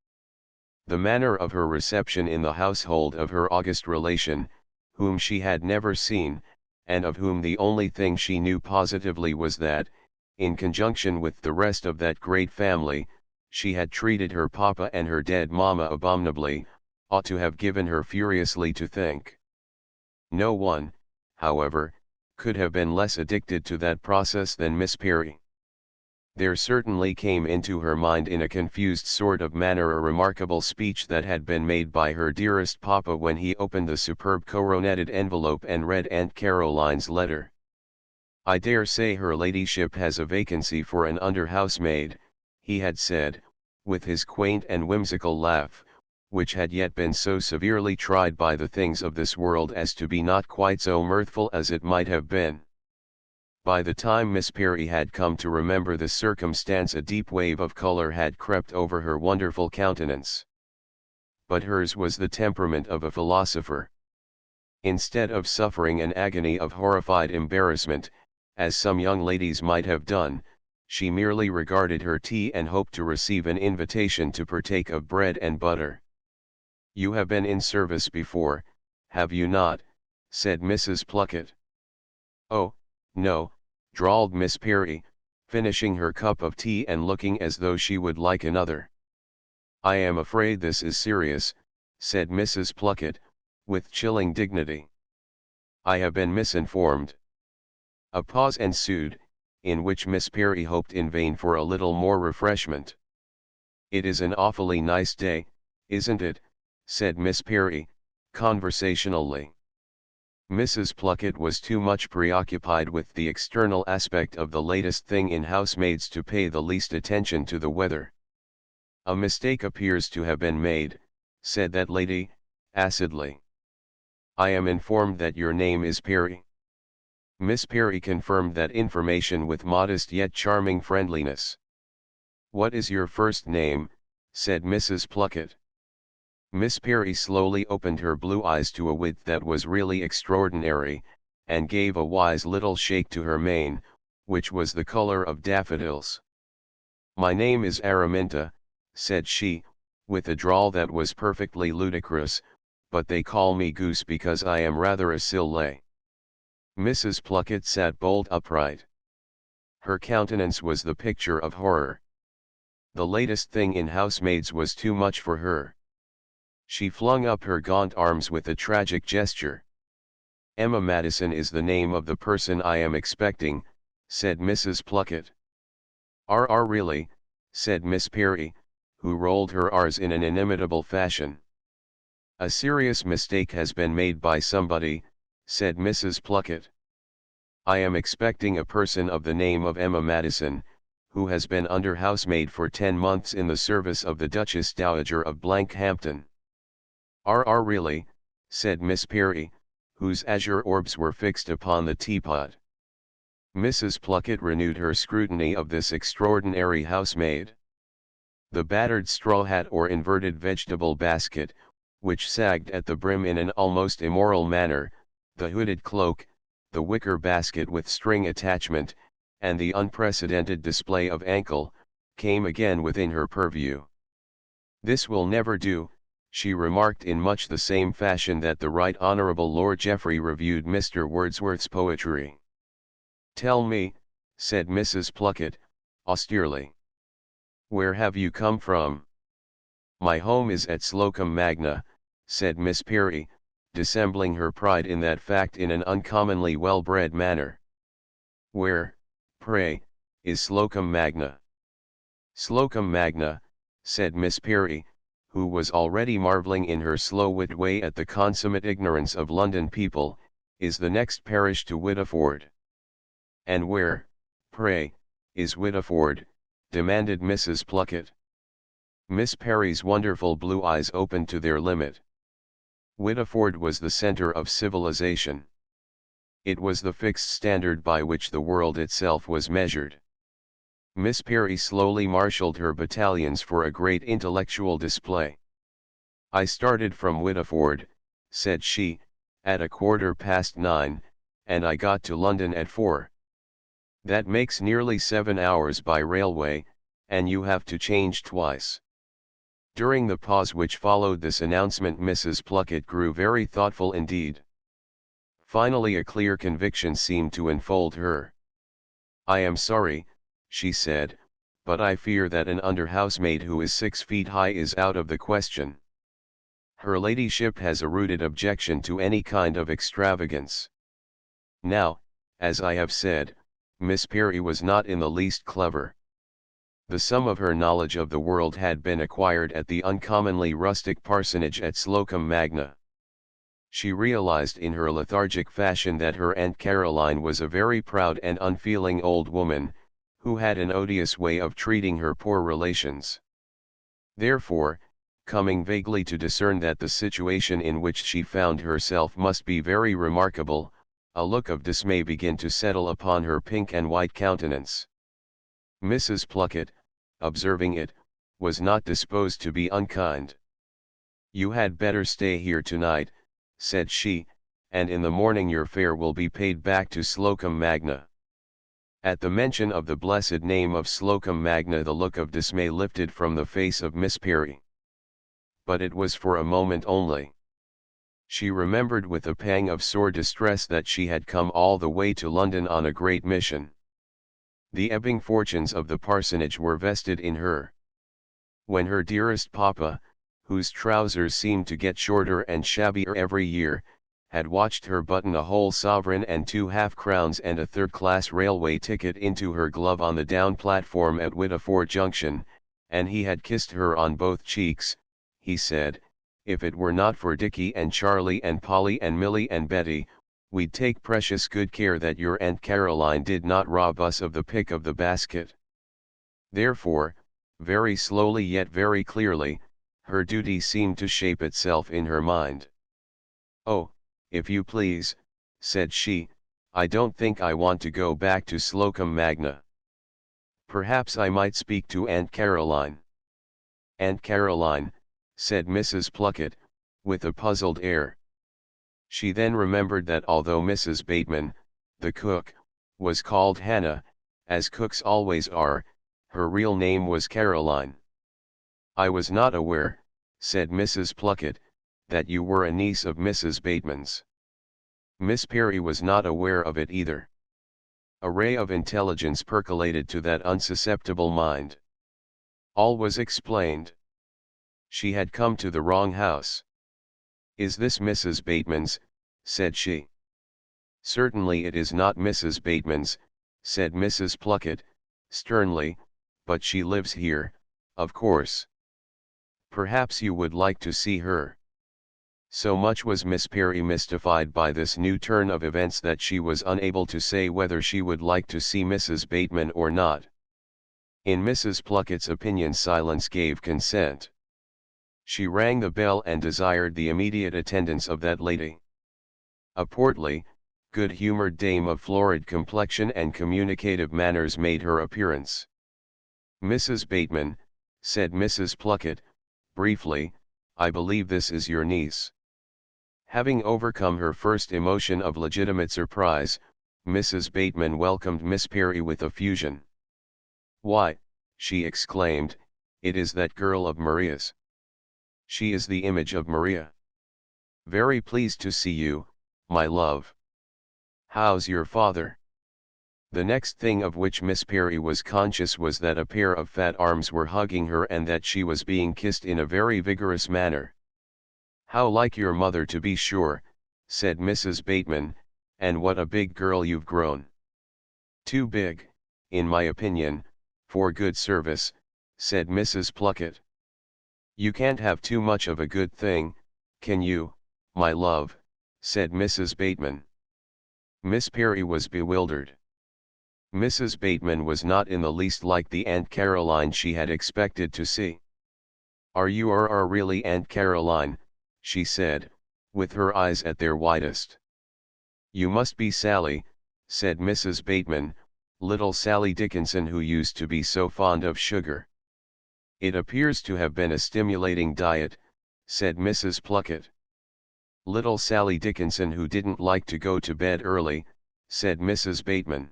The manner of her reception in the household of her august relation, whom she had never seen, and of whom the only thing she knew positively was that, in conjunction with the rest of that great family, she had treated her papa and her dead mamma abominably, ought to have given her furiously to think. No one, however, could have been less addicted to that process than Miss Perry. There certainly came into her mind in a confused sort of manner a remarkable speech that had been made by her dearest papa when he opened the superb coroneted envelope and read Aunt Caroline's letter. "I dare say her ladyship has a vacancy for an under housemaid," he had said, with his quaint and whimsical laugh, which had yet been so severely tried by the things of this world as to be not quite so mirthful as it might have been. By the time Miss Perry had come to remember the circumstance, a deep wave of color had crept over her wonderful countenance. But hers was the temperament of a philosopher. Instead of suffering an agony of horrified embarrassment, as some young ladies might have done, she merely regarded her tea and hoped to receive an invitation to partake of bread and butter. "You have been in service before, have you not?" said Mrs. Pluckett. "Oh, no," drawled Miss Perry, finishing her cup of tea and looking as though she would like another. "I am afraid this is serious," said Mrs. Pluckett, with chilling dignity. "I have been misinformed." A pause ensued, in which Miss Perry hoped in vain for a little more refreshment. "It is an awfully nice day, isn't it?" said Miss Perry, conversationally. Mrs. Pluckett was too much preoccupied with the external aspect of the latest thing in housemaids to pay the least attention to the weather. "A mistake appears to have been made," said that lady, acidly. "I am informed that your name is Perry." Miss Perry confirmed that information with modest yet charming friendliness. "What is your first name?" said Mrs. Pluckett. Miss Perry slowly opened her blue eyes to a width that was really extraordinary, and gave a wise little shake to her mane, which was the color of daffodils. "My name is Araminta," said she, with a drawl that was perfectly ludicrous, "but they call me Goose because I am rather a silly." Mrs. Pluckett sat bolt upright. Her countenance was the picture of horror. The latest thing in housemaids was too much for her. She flung up her gaunt arms with a tragic gesture. "Emma Madison is the name of the person I am expecting," said Mrs. Pluckett. Really," said Miss Perry, who rolled her R's in an inimitable fashion. "A serious mistake has been made by somebody," said Mrs. Pluckett. "I am expecting a person of the name of Emma Madison, who has been under housemaid for 10 months in the service of the Duchess Dowager of Blankhampton." Really," said Miss Perry, whose azure orbs were fixed upon the teapot. Mrs. Pluckett renewed her scrutiny of this extraordinary housemaid. The battered straw hat or inverted vegetable basket, which sagged at the brim in an almost immoral manner, the hooded cloak, the wicker basket with string attachment, and the unprecedented display of ankle, came again within her purview. "This will never do," she remarked in much the same fashion that the Right Honourable Lord Jeffrey reviewed Mr. Wordsworth's poetry. "Tell me," said Mrs. Pluckett, austerely. "Where have you come from?" "My home is at Slocum Magna," said Miss Perry, dissembling her pride in that fact in an uncommonly well-bred manner. "Where, pray, is Slocum Magna?" "Slocum Magna," said Miss Perry, who was already marvelling in her slow-witted way at the consummate ignorance of London people, "is the next parish to Whittiford." "And where, pray, is Whittiford?" demanded Mrs. Pluckett. Miss Perry's wonderful blue eyes opened to their limit. Whittiford was the centre of civilization. It was the fixed standard by which the world itself was measured. Miss Perry slowly marshaled her battalions for a great intellectual display. "I started from Whittiford," said she, "at 9:15, and I got to London at 4. That makes nearly 7 hours by railway, and you have to change twice." During the pause which followed this announcement, Mrs. Pluckett grew very thoughtful indeed. Finally a clear conviction seemed to enfold her. "I am sorry," she said, "but I fear that an under-housemaid who is 6 feet high is out of the question. Her ladyship has a rooted objection to any kind of extravagance." Now, as I have said, Miss Perry was not in the least clever. The sum of her knowledge of the world had been acquired at the uncommonly rustic parsonage at Slocum Magna. She realized in her lethargic fashion that her Aunt Caroline was a very proud and unfeeling old woman, who had an odious way of treating her poor relations. Therefore, coming vaguely to discern that the situation in which she found herself must be very remarkable, a look of dismay began to settle upon her pink and white countenance. Mrs. Pluckett, observing it, was not disposed to be unkind. "You had better stay here tonight," said she, "and in the morning your fare will be paid back to Slocum Magna." At the mention of the blessed name of Slocum Magna the look of dismay lifted from the face of Miss Perry. But it was for a moment only. She remembered with a pang of sore distress that she had come all the way to London on a great mission. The ebbing fortunes of the parsonage were vested in her. When her dearest papa, whose trousers seemed to get shorter and shabbier every year, had watched her button a whole sovereign and 2 half-crowns and a third-class railway ticket into her glove on the down platform at Whittiford Junction, and he had kissed her on both cheeks, he said, "If it were not for Dickie and Charlie and Polly and Millie and Betty, we'd take precious good care that your Aunt Caroline did not rob us of the pick of the basket." Therefore, very slowly yet very clearly, her duty seemed to shape itself in her mind. "Oh, if you please," said she, "I don't think I want to go back to Slocum Magna. Perhaps I might speak to Aunt Caroline." "Aunt Caroline," said Mrs. Pluckett, with a puzzled air. She then remembered that although Mrs. Bateman, the cook, was called Hannah, as cooks always are, her real name was Caroline. "I was not aware," said Mrs. Pluckett, "that you were a niece of Mrs. Bateman's." Miss Perry was not aware of it either. A ray of intelligence percolated to that unsusceptible mind. All was explained. She had come to the wrong house. "Is this Mrs. Bateman's?" said she. "Certainly it is not Mrs. Bateman's," said Mrs. Pluckett, sternly, "but she lives here, of course. Perhaps you would like to see her." So much was Miss Perry mystified by this new turn of events that she was unable to say whether she would like to see Mrs. Bateman or not. In Mrs. Pluckett's opinion silence gave consent. She rang the bell and desired the immediate attendance of that lady. A portly, good-humoured dame of florid complexion and communicative manners made her appearance. "Mrs. Bateman," said Mrs. Pluckett, briefly, "I believe this is your niece." Having overcome her first emotion of legitimate surprise, Mrs. Bateman welcomed Miss Perry with effusion. "Why," she exclaimed, "it is that girl of Maria's. She is the image of Maria. Very pleased to see you, my love. How's your father?" The next thing of which Miss Perry was conscious was that a pair of fat arms were hugging her and that she was being kissed in a very vigorous manner. "How like your mother, to be sure," said Mrs. Bateman, "and what a big girl you've grown." "Too big, in my opinion, for good service," said Mrs. Pluckett. "You can't have too much of a good thing, can you, my love?" said Mrs. Bateman. Miss Perry was bewildered. Mrs. Bateman was not in the least like the Aunt Caroline she had expected to see. "Are you really Aunt Caroline?" she said, with her eyes at their widest. "You must be Sally," said Mrs. Bateman, "little Sally Dickinson who used to be so fond of sugar." "It appears to have been a stimulating diet," said Mrs. Pluckett. "Little Sally Dickinson who didn't like to go to bed early," said Mrs. Bateman.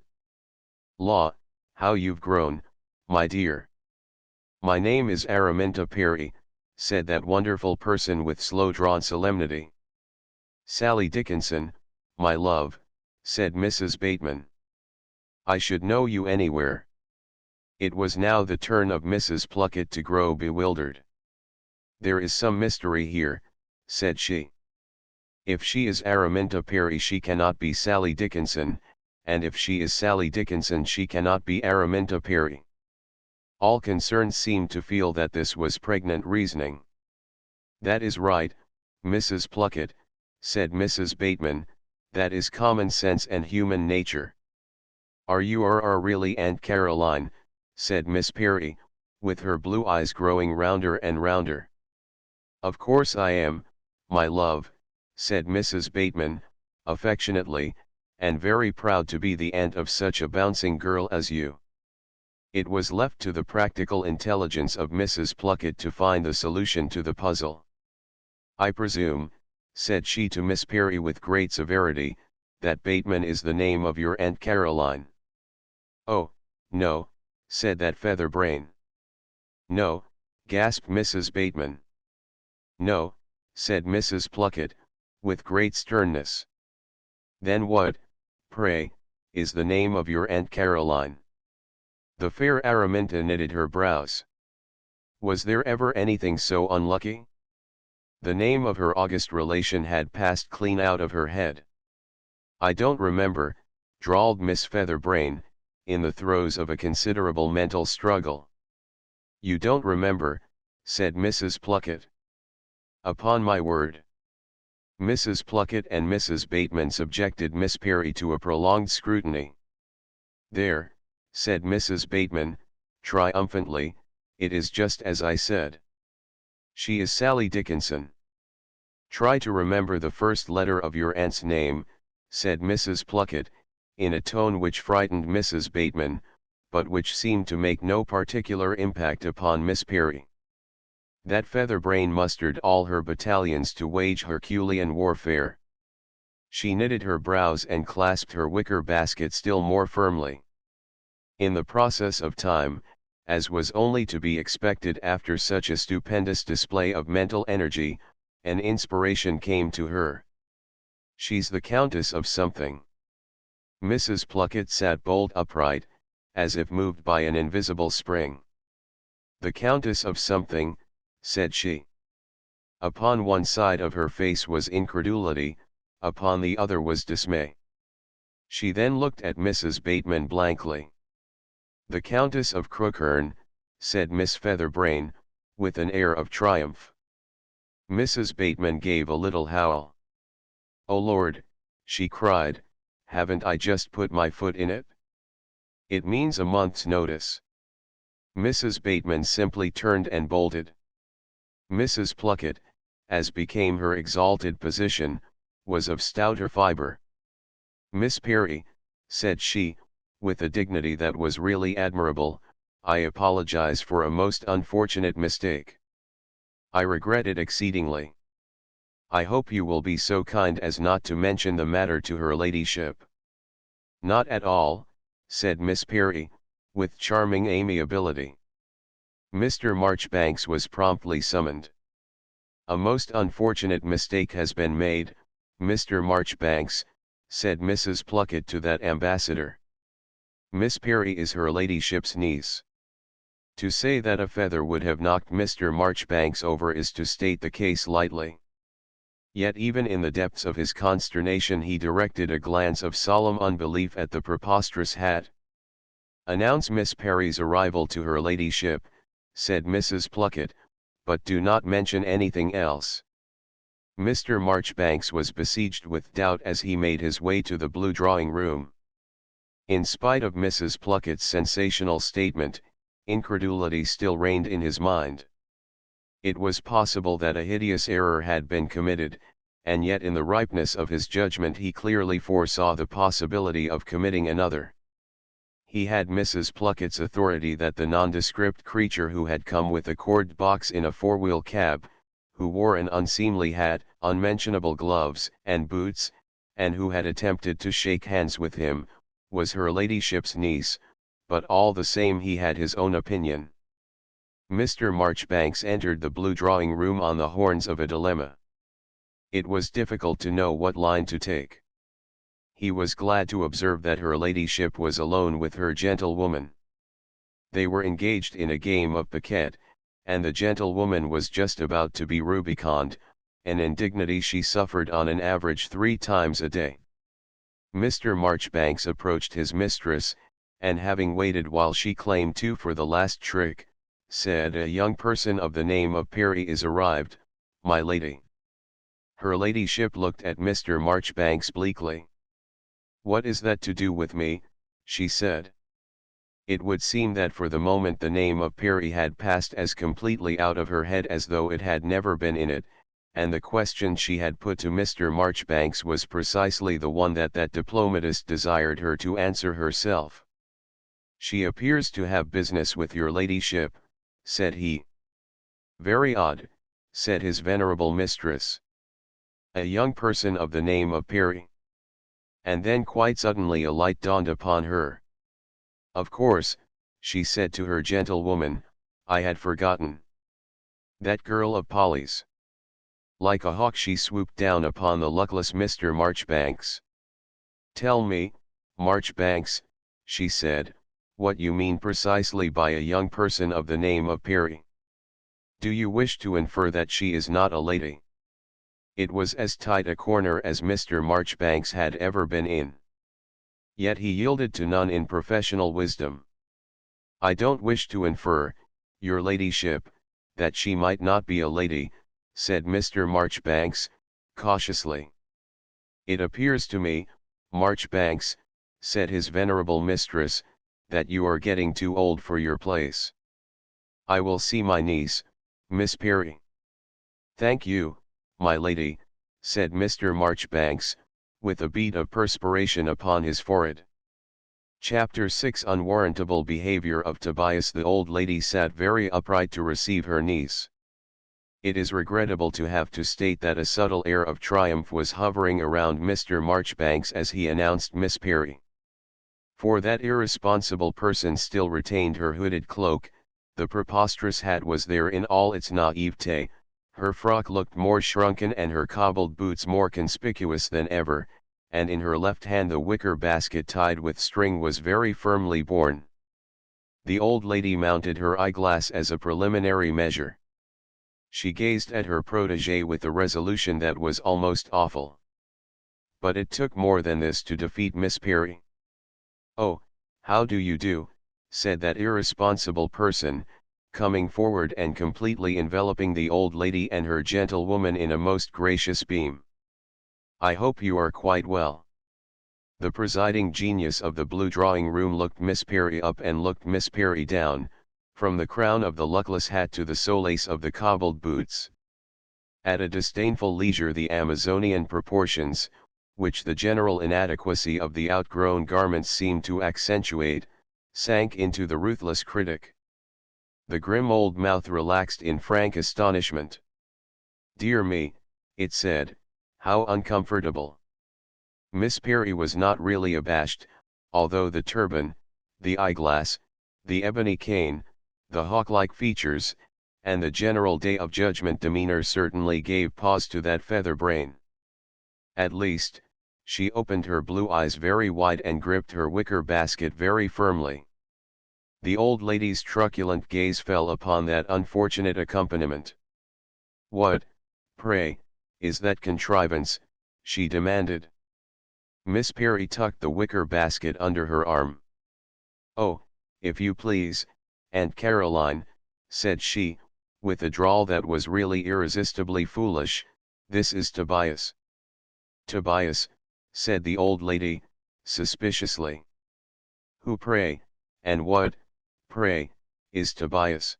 "Law, how you've grown, my dear." "My name is Araminta Perry," said that wonderful person with slow-drawn solemnity. "Sally Dickinson, my love," said Mrs. Bateman. "I should know you anywhere." It was now the turn of Mrs. Pluckett to grow bewildered. "There is some mystery here," said she. "If she is Araminta Perry she cannot be Sally Dickinson, and if she is Sally Dickinson she cannot be Araminta Perry." All concerned seemed to feel that this was pregnant reasoning. "That is right, Mrs. Pluckett," said Mrs. Bateman, "that is common sense and human nature." "Are you really Aunt Caroline?" said Miss Perry, with her blue eyes growing rounder and rounder. "Of course I am, my love," said Mrs. Bateman, affectionately, "and very proud to be the aunt of such a bouncing girl as you." It was left to the practical intelligence of Mrs. Pluckett to find the solution to the puzzle. "I presume," said she to Miss Perry with great severity, "that Bateman is the name of your Aunt Caroline." "Oh, no," said that featherbrain. "No," gasped Mrs. Bateman. "No," said Mrs. Pluckett, with great sternness. "Then what, pray, is the name of your Aunt Caroline?" The fair Araminta knitted her brows. Was there ever anything so unlucky? The name of her august relation had passed clean out of her head. "I don't remember," drawled Miss Featherbrain, in the throes of a considerable mental struggle. "You don't remember," said Mrs. Pluckett. "Upon my word." Mrs. Pluckett and Mrs. Bateman subjected Miss Perry to a prolonged scrutiny. "There," said Mrs. Bateman, triumphantly, "it is just as I said. She is Sally Dickinson." "Try to remember the first letter of your aunt's name," said Mrs. Pluckett, in a tone which frightened Mrs. Bateman, but which seemed to make no particular impact upon Miss Perry. That featherbrain mustered all her battalions to wage Herculean warfare. She knitted her brows and clasped her wicker basket still more firmly. In the process of time, as was only to be expected after such a stupendous display of mental energy, an inspiration came to her. "She's the Countess of something." Mrs. Pluckett sat bolt upright, as if moved by an invisible spring. "The Countess of something," said she. Upon one side of her face was incredulity, upon the other was dismay. She then looked at Mrs. Bateman blankly. "The Countess of Crookherne," said Miss Featherbrain, with an air of triumph. Mrs. Bateman gave a little howl. "Oh Lord," she cried, "haven't I just put my foot in it? It means a month's notice." Mrs. Bateman simply turned and bolted. Mrs. Pluckett, as became her exalted position, was of stouter fibre. "Miss Perry," said she, with a dignity that was really admirable, "I apologize for a most unfortunate mistake. I regret it exceedingly. I hope you will be so kind as not to mention the matter to her ladyship." "Not at all," said Miss Perry, with charming amiability. Mr. Marchbanks was promptly summoned. "A most unfortunate mistake has been made, Mr. Marchbanks," said Mrs. Pluckett to that ambassador. "Miss Perry is her ladyship's niece." To say that a feather would have knocked Mr. Marchbanks over is to state the case lightly. Yet even in the depths of his consternation he directed a glance of solemn unbelief at the preposterous hat. "Announce Miss Perry's arrival to her ladyship," said Mrs. Pluckett, "but do not mention anything else." Mr. Marchbanks was besieged with doubt as he made his way to the blue drawing-room. In spite of Mrs. Pluckett's sensational statement, incredulity still reigned in his mind. It was possible that a hideous error had been committed, and yet in the ripeness of his judgment he clearly foresaw the possibility of committing another. He had Mrs. Pluckett's authority that the nondescript creature who had come with a cord box in a four-wheel cab, who wore an unseemly hat, unmentionable gloves and boots, and who had attempted to shake hands with him, was her ladyship's niece, but all the same he had his own opinion. Mr. Marchbanks entered the blue drawing-room on the horns of a dilemma. It was difficult to know what line to take. He was glad to observe that her ladyship was alone with her gentlewoman. They were engaged in a game of piquet, and the gentlewoman was just about to be Rubiconned, an indignity she suffered on an average 3 times a day. Mr. Marchbanks approached his mistress, and having waited while she claimed to for the last trick, said, "A young person of the name of Perry is arrived, my lady." Her ladyship looked at Mr. Marchbanks bleakly. "What is that to do with me?" she said. It would seem that for the moment the name of Perry had passed as completely out of her head as though it had never been in it, and the question she had put to Mr. Marchbanks was precisely the one that diplomatist desired her to answer herself. "She appears to have business with your ladyship," said he. "Very odd," said his venerable mistress. "A young person of the name of Perry." And then quite suddenly a light dawned upon her. "Of course," she said to her gentlewoman, "I had forgotten. That girl of Polly's." Like a hawk she swooped down upon the luckless Mr. Marchbanks. "Tell me, Marchbanks," she said, "what you mean precisely by a young person of the name of Perry. Do you wish to infer that she is not a lady?" It was as tight a corner as Mr. Marchbanks had ever been in. Yet he yielded to none in professional wisdom. "I don't wish to infer, your ladyship, that she might not be a lady," said Mr. Marchbanks, cautiously. "It appears to me, Marchbanks," said his venerable mistress, "that you are getting too old for your place. I will see my niece, Miss Perry." "Thank you, my lady," said Mr. Marchbanks, with a bead of perspiration upon his forehead. Chapter 6 Unwarrantable Behavior of Tobias. The old lady sat very upright to receive her niece. It is regrettable to have to state that a subtle air of triumph was hovering around Mr. Marchbanks as he announced Miss Perry. For that irresponsible person still retained her hooded cloak, the preposterous hat was there in all its naivete, her frock looked more shrunken and her cobbled boots more conspicuous than ever, and in her left hand the wicker basket tied with string was very firmly borne. The old lady mounted her eyeglass as a preliminary measure. She gazed at her protégé with a resolution that was almost awful. But it took more than this to defeat Miss Perry. "Oh, how do you do?" said that irresponsible person, coming forward and completely enveloping the old lady and her gentlewoman in a most gracious beam. "I hope you are quite well." The presiding genius of the blue drawing-room looked Miss Perry up and looked Miss Perry down, from the crown of the luckless hat to the solace of the cobbled boots. At a disdainful leisure the Amazonian proportions, which the general inadequacy of the outgrown garments seemed to accentuate, sank into the ruthless critic. The grim old mouth relaxed in frank astonishment. "Dear me," it said, "how uncomfortable." Miss Perry was not really abashed, although the turban, the eyeglass, the ebony cane, the hawk-like features, and the general day of judgment demeanor certainly gave pause to that feather brain. At least, she opened her blue eyes very wide and gripped her wicker basket very firmly. The old lady's truculent gaze fell upon that unfortunate accompaniment. "What, pray, is that contrivance?" she demanded. Miss Perry tucked the wicker basket under her arm. "Oh, if you please, Aunt Caroline," said she, with a drawl that was really irresistibly foolish, "this is Tobias." "Tobias," said the old lady, suspiciously. "Who, pray, and what, pray, is Tobias?"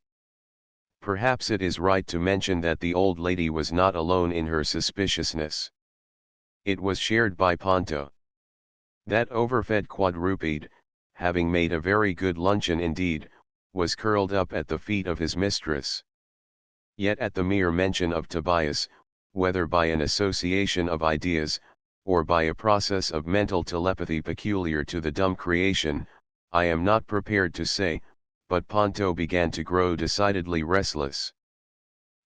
Perhaps it is right to mention that the old lady was not alone in her suspiciousness. It was shared by Ponto. That overfed quadruped, having made a very good luncheon indeed, was curled up at the feet of his mistress. Yet at the mere mention of Tobias, whether by an association of ideas, or by a process of mental telepathy peculiar to the dumb creation, I am not prepared to say, but Ponto began to grow decidedly restless.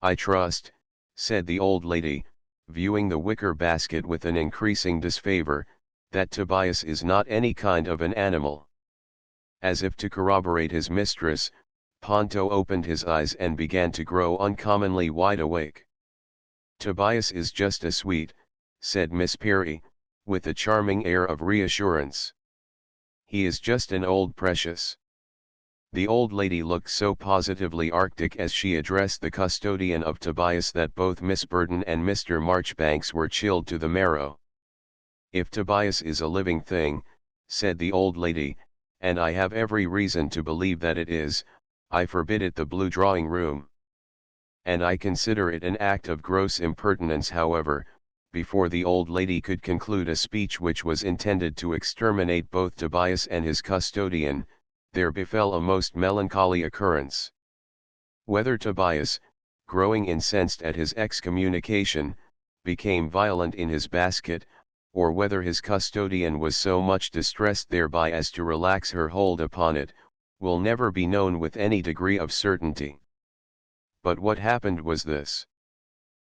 "I trust," said the old lady, viewing the wicker basket with an increasing disfavor, "that Tobias is not any kind of an animal." As if to corroborate his mistress, Ponto opened his eyes and began to grow uncommonly wide awake. "Tobias is just a sweet," said Miss Perry, with a charming air of reassurance. "He is just an old precious." The old lady looked so positively arctic as she addressed the custodian of Tobias that both Miss Burden and Mr. Marchbanks were chilled to the marrow. "If Tobias is a living thing," said the old lady, "and I have every reason to believe that it is, I forbid it the blue drawing room. And I consider it an act of gross impertinence." However, before the old lady could conclude a speech which was intended to exterminate both Tobias and his custodian, there befell a most melancholy occurrence. Whether Tobias, growing incensed at his excommunication, became violent in his basket, or whether his custodian was so much distressed thereby as to relax her hold upon it, will never be known with any degree of certainty. But what happened was this.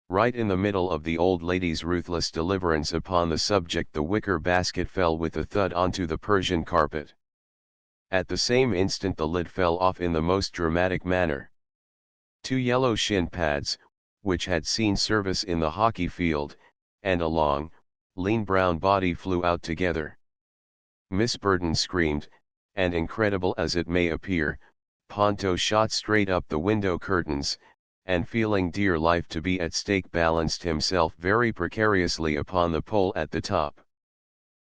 Right in the middle of the old lady's ruthless deliverance upon the subject, the wicker basket fell with a thud onto the Persian carpet. At the same instant the lid fell off in the most dramatic manner. 2 yellow shin pads, which had seen service in the hockey field, and a long, lean brown body flew out together. Miss Burden screamed, and incredible as it may appear, Ponto shot straight up the window curtains, and feeling dear life to be at stake balanced himself very precariously upon the pole at the top.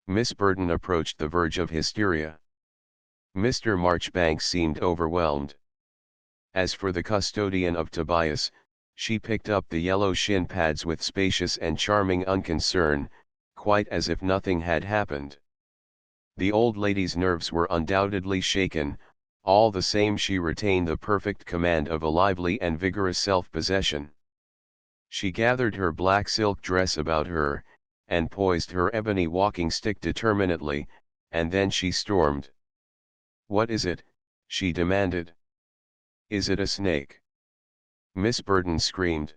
Miss Burden approached the verge of hysteria. Mr. Marchbanks seemed overwhelmed. As for the custodian of Tobias, she picked up the yellow shin pads with spacious and charming unconcern, quite as if nothing had happened. The old lady's nerves were undoubtedly shaken, all the same she retained the perfect command of a lively and vigorous self-possession. She gathered her black silk dress about her, and poised her ebony walking stick determinately, and then she stormed. "What is it?" she demanded. "Is it a snake?" Miss Burden screamed.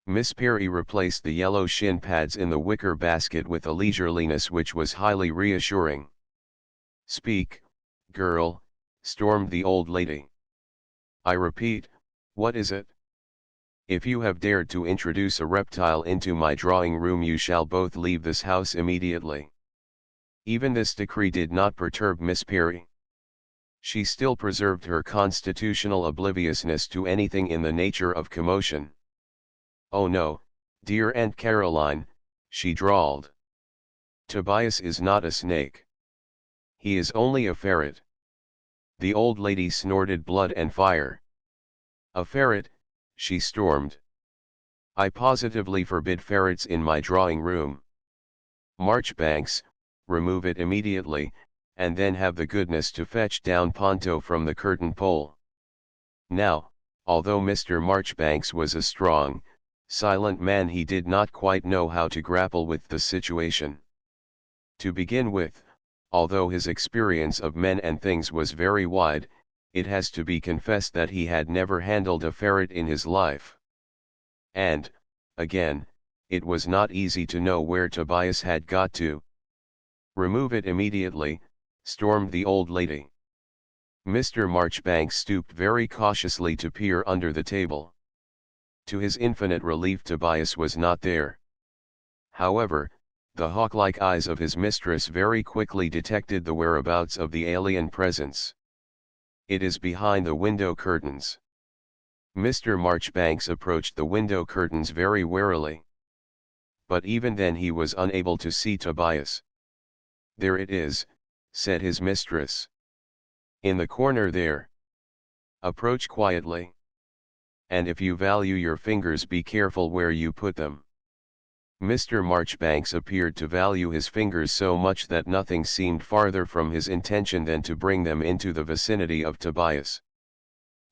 Miss Perry replaced the yellow shin pads in the wicker basket with a leisureliness which was highly reassuring. "Speak, girl," stormed the old lady. "I repeat, what is it? If you have dared to introduce a reptile into my drawing room, you shall both leave this house immediately." Even this decree did not perturb Miss Perry. She still preserved her constitutional obliviousness to anything in the nature of commotion. "Oh no, dear Aunt Caroline," she drawled. "Tobias is not a snake. He is only a ferret." The old lady snorted blood and fire. "A ferret," she stormed. "I positively forbid ferrets in my drawing room. Marchbanks, remove it immediately, and then have the goodness to fetch down Ponto from the curtain pole." Now, although Mr. Marchbanks was a strong, silent man, he did not quite know how to grapple with the situation. To begin with, although his experience of men and things was very wide, it has to be confessed that he had never handled a ferret in his life. And, again, it was not easy to know where Tobias had got to. "Remove it immediately," stormed the old lady. Mr. Marchbanks stooped very cautiously to peer under the table. To his infinite relief, Tobias was not there. However, the hawk-like eyes of his mistress very quickly detected the whereabouts of the alien presence. "It is behind the window curtains." Mr. Marchbanks approached the window curtains very warily. But even then he was unable to see Tobias. "There it is," said his mistress. "In the corner there. Approach quietly." and if you value your fingers, be careful where you put them. Mr. Marchbanks appeared to value his fingers so much that nothing seemed farther from his intention than to bring them into the vicinity of Tobias.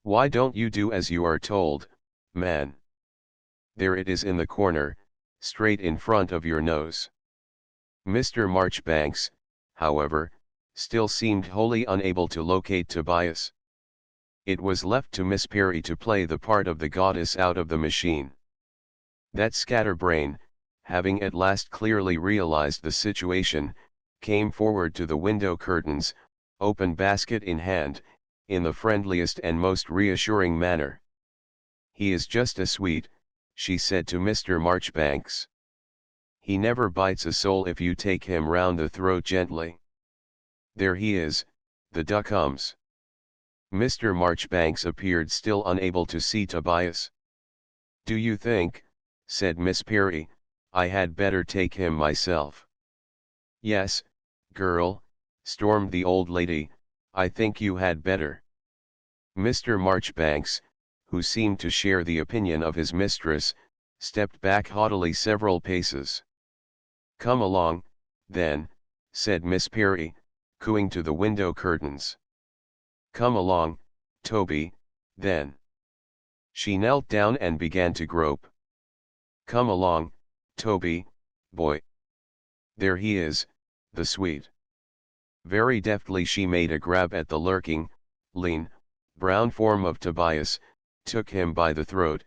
"Why don't you do as you are told, man? There it is in the corner, straight in front of your nose." Mr. Marchbanks, however, still seemed wholly unable to locate Tobias. It was left to Miss Perry to play the part of the goddess out of the machine. That scatterbrain, having at last clearly realized the situation, came forward to the window curtains, open basket in hand, in the friendliest and most reassuring manner. "He is just a sweet," she said to Mr. Marchbanks. "He never bites a soul if you take him round the throat gently. There he is, the duck comes." Mr. Marchbanks appeared still unable to see Tobias. "Do you think," said Miss Perry, "I had better take him myself?" "Yes, girl," stormed the old lady, "I think you had better." Mr. Marchbanks, who seemed to share the opinion of his mistress, stepped back haughtily several paces. "Come along, then," said Miss Perry, cooing to the window curtains. "Come along, Toby, then." She knelt down and began to grope. "Come along, Toby, boy. There he is, the sweet." Very deftly she made a grab at the lurking, lean, brown form of Tobias, took him by the throat,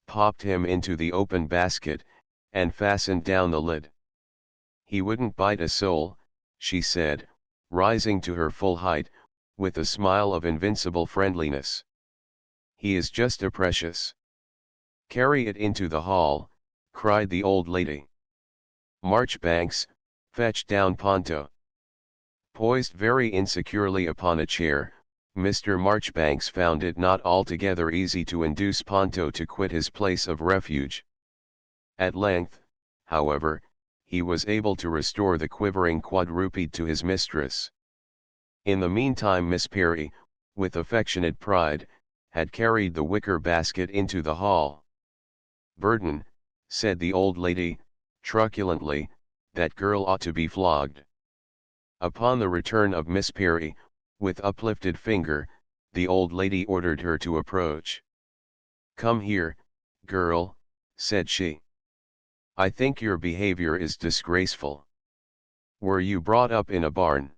popped him into the open basket, and fastened down the lid. "He wouldn't bite a soul," she said, rising to her full height, with a smile of invincible friendliness. "He is just a precious." "Carry it into the hall," cried the old lady. "Marchbanks, fetch down Ponto." Poised very insecurely upon a chair, Mr. Marchbanks found it not altogether easy to induce Ponto to quit his place of refuge. At length, however, he was able to restore the quivering quadruped to his mistress. In the meantime Miss Perry, with affectionate pride, had carried the wicker basket into the hall. "Burden," said the old lady, truculently, "that girl ought to be flogged." Upon the return of Miss Perry, with uplifted finger, the old lady ordered her to approach. "Come here, girl," said she. "I think your behavior is disgraceful. Were you brought up in a barn?"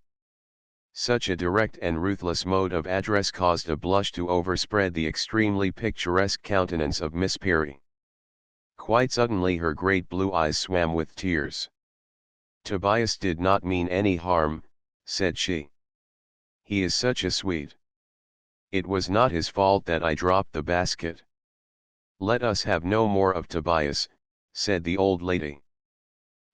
Such a direct and ruthless mode of address caused a blush to overspread the extremely picturesque countenance of Miss Perry. Quite suddenly her great blue eyes swam with tears. "Tobias did not mean any harm," said she. "He is such a sweet. It was not his fault that I dropped the basket." "Let us have no more of Tobias," said the old lady.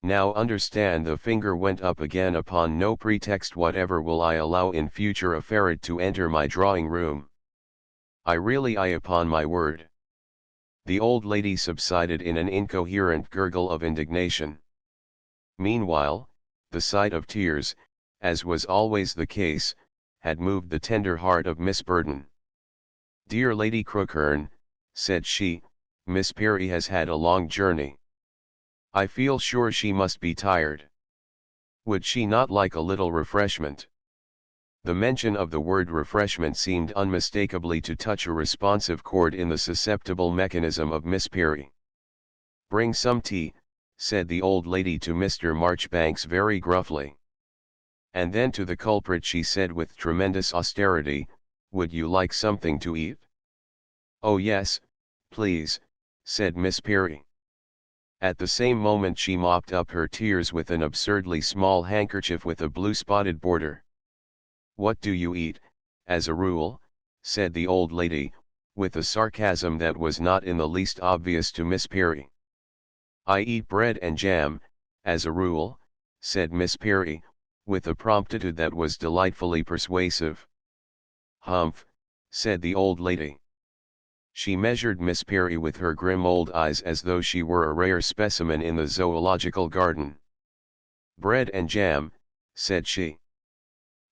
"Now understand, the finger went up again. Upon no pretext whatever will I allow in future a ferret to enter my drawing room. I upon my word." The old lady subsided in an incoherent gurgle of indignation. Meanwhile, the sight of tears, as was always the case, had moved the tender heart of Miss Burden. "Dear Lady Crookhern," said she, "Miss Perry has had a long journey. I feel sure she must be tired. Would she not like a little refreshment?" The mention of the word refreshment seemed unmistakably to touch a responsive chord in the susceptible mechanism of Miss Perry. "Bring some tea," said the old lady to Mr. Marchbanks very gruffly. And then to the culprit she said with tremendous austerity, "Would you like something to eat?" "Oh yes, please," said Miss Perry. At the same moment she mopped up her tears with an absurdly small handkerchief with a blue spotted border. "What do you eat, as a rule?" said the old lady, with a sarcasm that was not in the least obvious to Miss Perry. "I eat bread and jam, as a rule," said Miss Perry, with a promptitude that was delightfully persuasive. "Humph," said the old lady. She measured Miss Perry with her grim old eyes as though she were a rare specimen in the zoological garden. "Bread and jam," said she.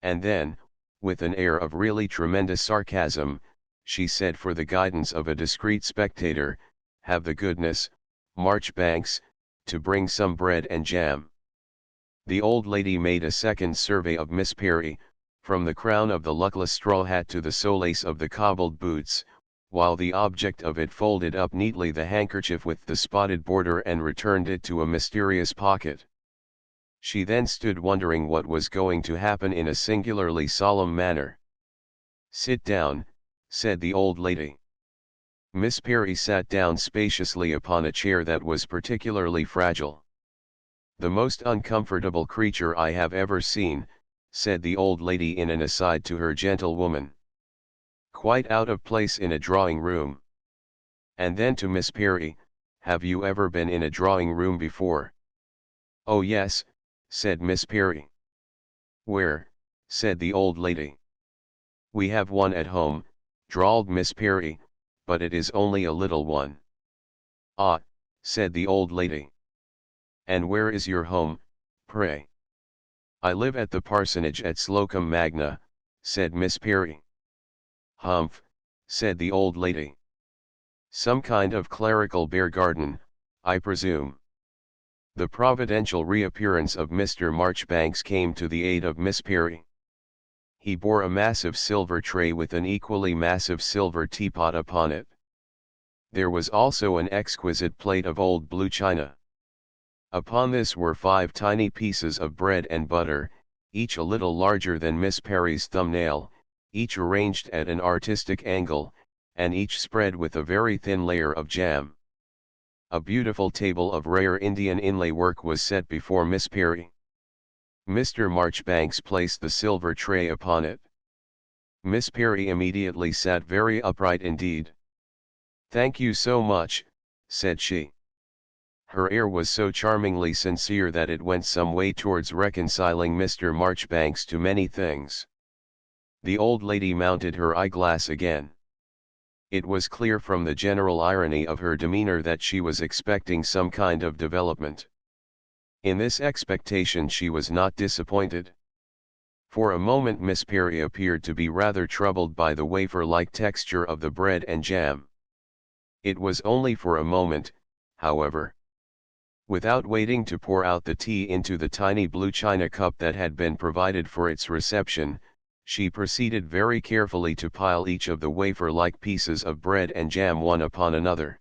And then, with an air of really tremendous sarcasm, she said for the guidance of a discreet spectator, have the goodness, Marchbanks, to bring some bread and jam. The old lady made a second survey of Miss Perry, from the crown of the luckless straw hat to the solace of the cobbled boots, while the object of it folded up neatly the handkerchief with the spotted border and returned it to a mysterious pocket. She then stood wondering what was going to happen in a singularly solemn manner. "Sit down," said the old lady. Miss Perry sat down spaciously upon a chair that was particularly fragile. "The most uncomfortable creature I have ever seen," said the old lady in an aside to her gentlewoman. "Quite out of place in a drawing room." And then to Miss Perry, "Have you ever been in a drawing room before?" "Oh yes," said Miss Perry. "Where?" said the old lady. "We have one at home," drawled Miss Perry, "but it is only a little one." "Ah," said the old lady. "And where is your home, pray?" "I live at the parsonage at Slocum Magna," said Miss Perry. "Humph," said the old lady. "Some kind of clerical bear garden, I presume." The providential reappearance of Mr. Marchbanks came to the aid of Miss Perry. He bore a massive silver tray with an equally massive silver teapot upon it. There was also an exquisite plate of old blue china. Upon this were 5 tiny pieces of bread and butter, each a little larger than Miss Perry's thumbnail, each arranged at an artistic angle, and each spread with a very thin layer of jam. A beautiful table of rare Indian inlay work was set before Miss Perry. Mr. Marchbanks placed the silver tray upon it. Miss Perry immediately sat very upright indeed. "Thank you so much," said she. Her air was so charmingly sincere that it went some way towards reconciling Mr. Marchbanks to many things. The old lady mounted her eyeglass again. It was clear from the general irony of her demeanor that she was expecting some kind of development. In this expectation she was not disappointed. For a moment Miss Perry appeared to be rather troubled by the wafer-like texture of the bread and jam. It was only for a moment, however. Without waiting to pour out the tea into the tiny blue china cup that had been provided for its reception, she proceeded very carefully to pile each of the wafer-like pieces of bread and jam one upon another.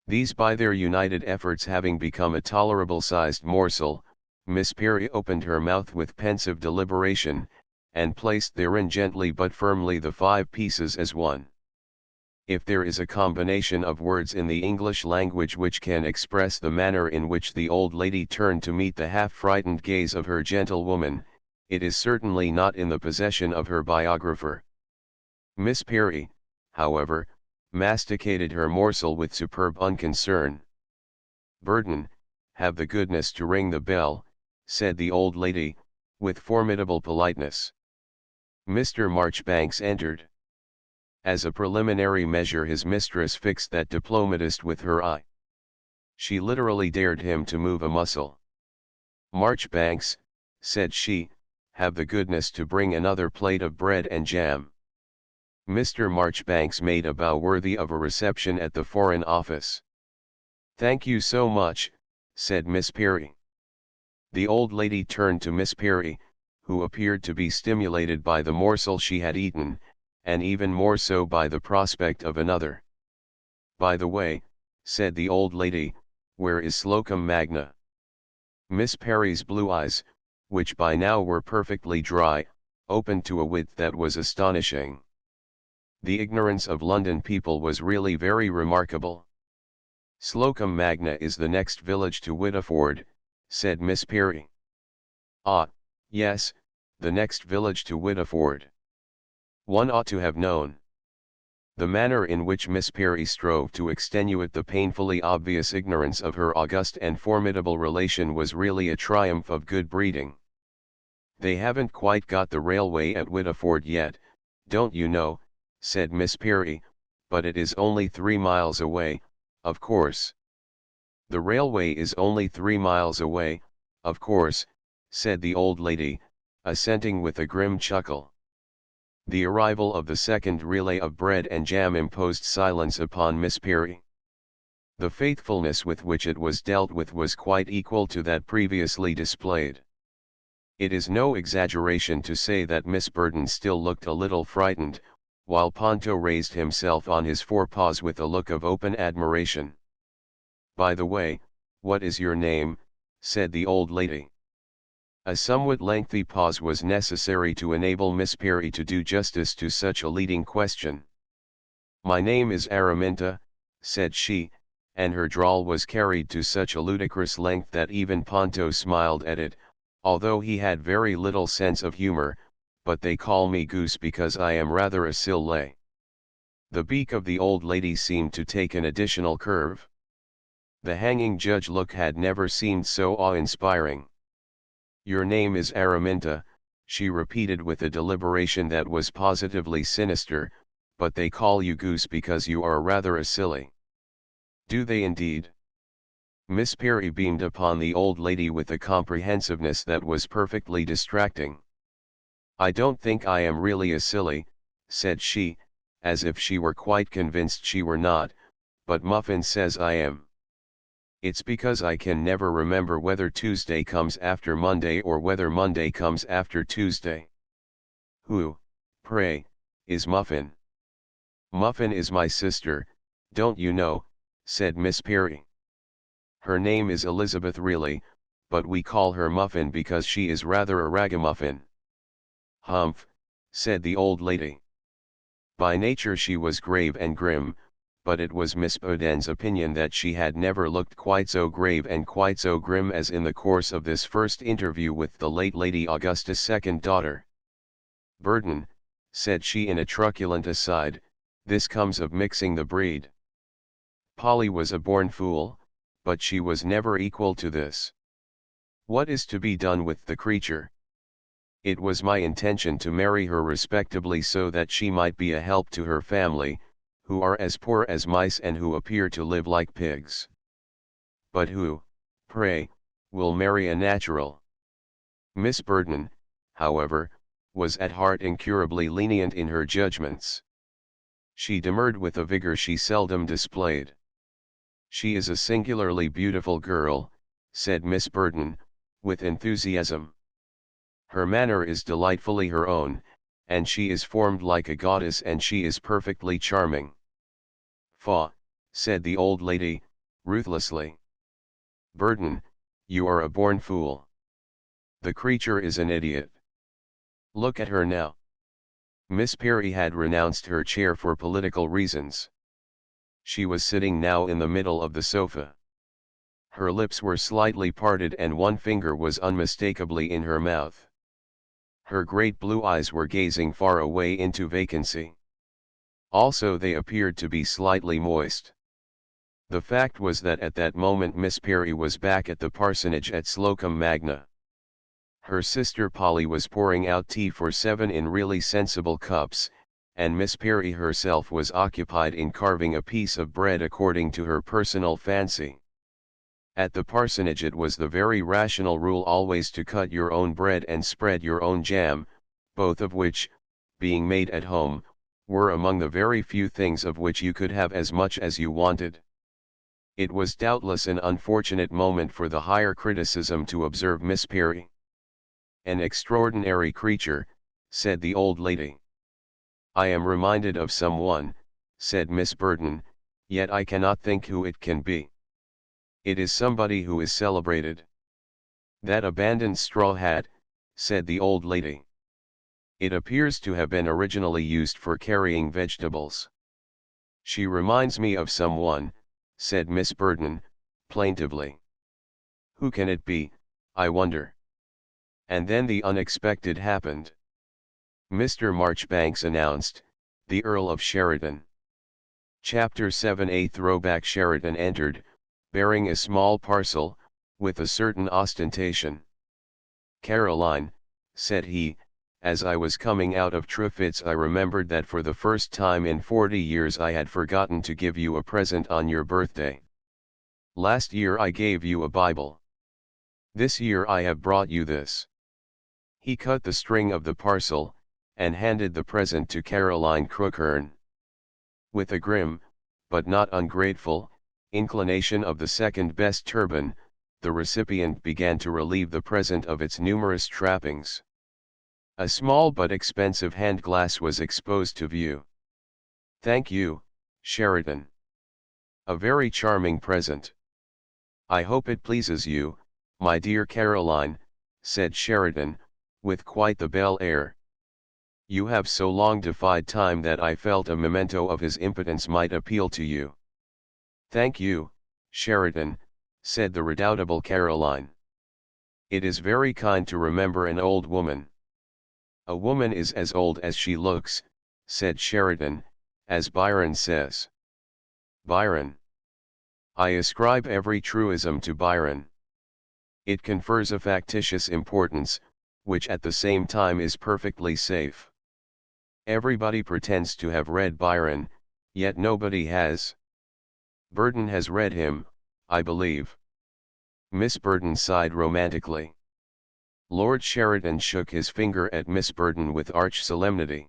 These by their united efforts having become a tolerable-sized morsel, Miss Perry opened her mouth with pensive deliberation, and placed therein gently but firmly the 5 pieces as one. If there is a combination of words in the English language which can express the manner in which the old lady turned to meet the half-frightened gaze of her gentlewoman, it is certainly not in the possession of her biographer. Miss Perry, however, masticated her morsel with superb unconcern. "Burden, have the goodness to ring the bell," said the old lady, with formidable politeness. Mr. Marchbanks entered. As a preliminary measure his mistress fixed that diplomatist with her eye. She literally dared him to move a muscle. "Marchbanks," said she, "have the goodness to bring another plate of bread and jam." Mr. Marchbanks made a bow worthy of a reception at the Foreign Office. "Thank you so much," said Miss Perry. The old lady turned to Miss Perry, who appeared to be stimulated by the morsel she had eaten, and even more so by the prospect of another. "By the way," said the old lady, "where is Slocum Magna?" Miss Perry's blue eyes, which by now were perfectly dry, opened to a width that was astonishing. The ignorance of London people was really very remarkable. "Slocum Magna is the next village to Whittleford," said Miss Perry. "Ah, yes, the next village to Whittleford. One ought to have known." The manner in which Miss Perry strove to extenuate the painfully obvious ignorance of her august and formidable relation was really a triumph of good breeding. "They haven't quite got the railway at Whittleford yet, don't you know," said Miss Perry, "but it is only 3 miles away, of course." "The railway is only 3 miles away, of course," said the old lady, assenting with a grim chuckle. The arrival of the second relay of bread and jam imposed silence upon Miss Peary. The faithfulness with which it was dealt with was quite equal to that previously displayed. It is no exaggeration to say that Miss Burden still looked a little frightened, while Ponto raised himself on his forepaws with a look of open admiration. "By the way, what is your name?" said the old lady. A somewhat lengthy pause was necessary to enable Miss Peary to do justice to such a leading question. "My name is Araminta," said she, and her drawl was carried to such a ludicrous length that even Ponto smiled at it, although he had very little sense of humor, "but they call me Goose because I am rather a silly." The beak of the old lady seemed to take an additional curve. The hanging judge look had never seemed so awe-inspiring. "Your name is Araminta," she repeated with a deliberation that was positively sinister, "but they call you Goose because you are rather a silly." "Do they indeed?" Miss Peary beamed upon the old lady with a comprehensiveness that was perfectly distracting. "I don't think I am really a silly," said she, as if she were quite convinced she were not, "but Muffin says I am. It's because I can never remember whether Tuesday comes after Monday or whether Monday comes after Tuesday." "Who, pray, is Muffin?" "Muffin is my sister, don't you know," said Miss Peary. "Her name is Elizabeth really, but we call her Muffin because she is rather a ragamuffin." "Humph," said the old lady. By nature she was grave and grim, but it was Miss Burden's opinion that she had never looked quite so grave and quite so grim as in the course of this first interview with the late Lady Augusta's second daughter. "Burden," said she in a truculent aside, "this comes of mixing the breed. Polly was a born fool, but she was never equal to this. What is to be done with the creature? It was my intention to marry her respectably so that she might be a help to her family, who are as poor as mice and who appear to live like pigs. But who, pray, will marry a natural?" Miss Burden, however, was at heart incurably lenient in her judgments. She demurred with a vigor she seldom displayed. "She is a singularly beautiful girl," said Miss Burden, with enthusiasm. "Her manner is delightfully her own, and she is formed like a goddess and she is perfectly charming." "Faugh," said the old lady, ruthlessly. "Burden, you are a born fool. The creature is an idiot. Look at her now." Miss Peary had renounced her chair for political reasons. She was sitting now in the middle of the sofa. Her lips were slightly parted and one finger was unmistakably in her mouth. Her great blue eyes were gazing far away into vacancy. Also they appeared to be slightly moist. The fact was that at that moment Miss Peary was back at the parsonage at Slocum Magna. Her sister Polly was pouring out tea for 7 in really sensible cups, and Miss Peary herself was occupied in carving a piece of bread according to her personal fancy. At the parsonage it was the very rational rule always to cut your own bread and spread your own jam, both of which, being made at home, were among the very few things of which you could have as much as you wanted. It was doubtless an unfortunate moment for the higher criticism to observe Miss Peary. "An extraordinary creature," said the old lady. "I am reminded of someone," said Miss Burden, "yet I cannot think who it can be. It is somebody who is celebrated." "That abandoned straw hat," said the old lady. "It appears to have been originally used for carrying vegetables." "She reminds me of someone," said Miss Burden, plaintively. "Who can it be, I wonder?" And then the unexpected happened. Mr. Marchbanks announced, "The Earl of Sheridan." Chapter 7. A throwback Sheridan entered, bearing a small parcel, with a certain ostentation. "Caroline," said he, "as I was coming out of Truffit's I remembered that for the first time in 40 years I had forgotten to give you a present on your birthday. Last year I gave you a Bible. This year I have brought you this." He cut the string of the parcel, and handed the present to Caroline Crookhern. With a grim, but not ungrateful, inclination of the second-best turban, the recipient began to relieve the present of its numerous trappings. A small but expensive hand-glass was exposed to view. "Thank you, Sheridan. A very charming present. I hope it pleases you, my dear Caroline," said Sheridan, with quite the bel air. "You have so long defied time that I felt a memento of his impotence might appeal to you." "Thank you, Sheridan," said the redoubtable Caroline. "It is very kind to remember an old woman." "A woman is as old as she looks," said Sheridan, "as Byron says." Byron. I ascribe every truism to Byron. It confers a factitious importance, which at the same time is perfectly safe. Everybody pretends to have read Byron, yet nobody has. Burton has read him, I believe. Miss Burton sighed romantically. Lord Sheridan shook his finger at Miss Burton with arch solemnity.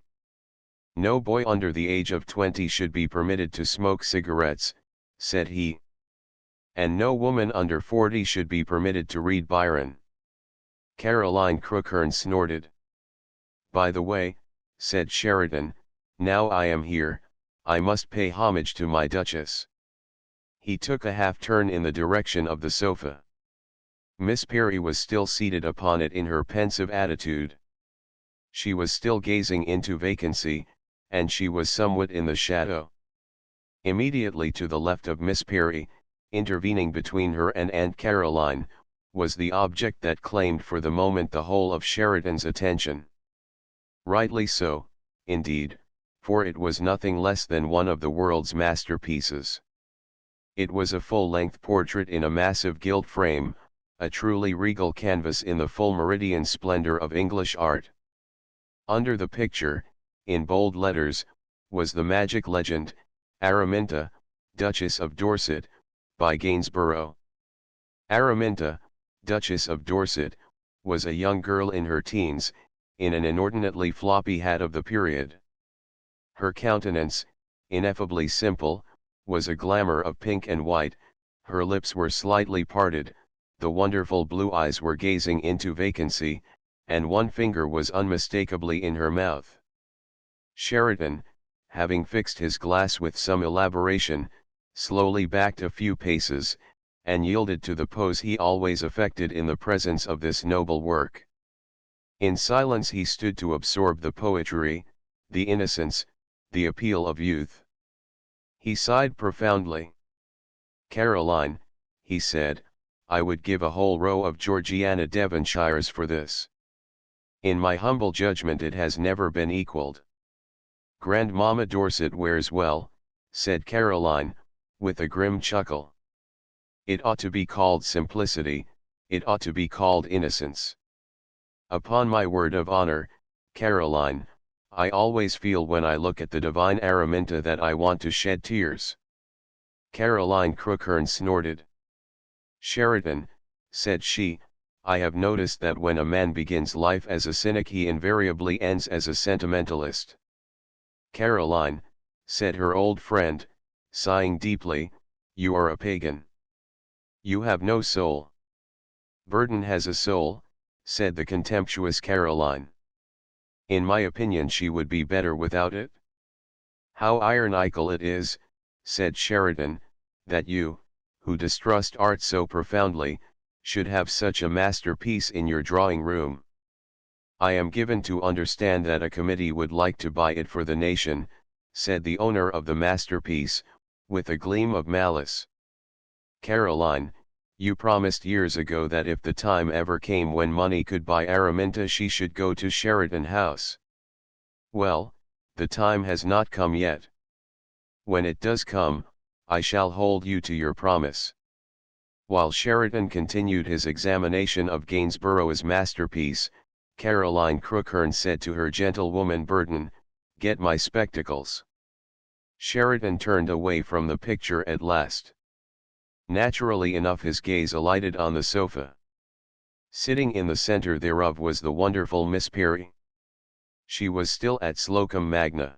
"No boy under the age of 20 should be permitted to smoke cigarettes," said he. "And no woman under 40 should be permitted to read Byron." Caroline Crookhern snorted. "By the way," said Sheridan, "now I am here, I must pay homage to my Duchess." He took a half-turn in the direction of the sofa. Miss Perry was still seated upon it in her pensive attitude. She was still gazing into vacancy, and she was somewhat in the shadow. Immediately to the left of Miss Perry, intervening between her and Aunt Caroline, was the object that claimed for the moment the whole of Sheridan's attention. Rightly so, indeed, for it was nothing less than one of the world's masterpieces. It was a full-length portrait in a massive gilt frame, a truly regal canvas in the full meridian splendor of English art. Under the picture, in bold letters, was the magic legend, "Araminta, Duchess of Dorset, by Gainsborough." Araminta, Duchess of Dorset, was a young girl in her teens, in an inordinately floppy hat of the period. Her countenance, ineffably simple, was a glamour of pink and white, her lips were slightly parted, the wonderful blue eyes were gazing into vacancy, and one finger was unmistakably in her mouth. Sheridan, having fixed his glass with some elaboration, slowly backed a few paces, and yielded to the pose he always affected in the presence of this noble work. In silence he stood to absorb the poetry, the innocence, the appeal of youth. He sighed profoundly. "Caroline," he said, "I would give a whole row of Georgiana Devonshires for this. In my humble judgment it has never been equalled." "Grandmamma Dorset wears well," said Caroline, with a grim chuckle. "It ought to be called simplicity, it ought to be called innocence. Upon my word of honor, Caroline, I always feel when I look at the divine Araminta that I want to shed tears." Caroline Crookhern snorted. "Sheridan," said she, "I have noticed that when a man begins life as a cynic he invariably ends as a sentimentalist." "Caroline," said her old friend, sighing deeply, "you are a pagan. You have no soul." "Burton has a soul," said the contemptuous Caroline. "In my opinion she would be better without it." "How ironical it is," said Sheridan, "that you, who distrust art so profoundly, should have such a masterpiece in your drawing room. I am given to understand that a committee would like to buy it for the nation," said the owner of the masterpiece, with a gleam of malice. "Caroline, you promised years ago that if the time ever came when money could buy Araminta she should go to Sheridan House. Well, the time has not come yet. When it does come, I shall hold you to your promise." While Sheridan continued his examination of Gainsborough's masterpiece, Caroline Crookhern said to her gentlewoman Burton, "Get my spectacles." Sheridan turned away from the picture at last. Naturally enough his gaze alighted on the sofa. Sitting in the center thereof was the wonderful Miss Perry. She was still at Slocum Magna.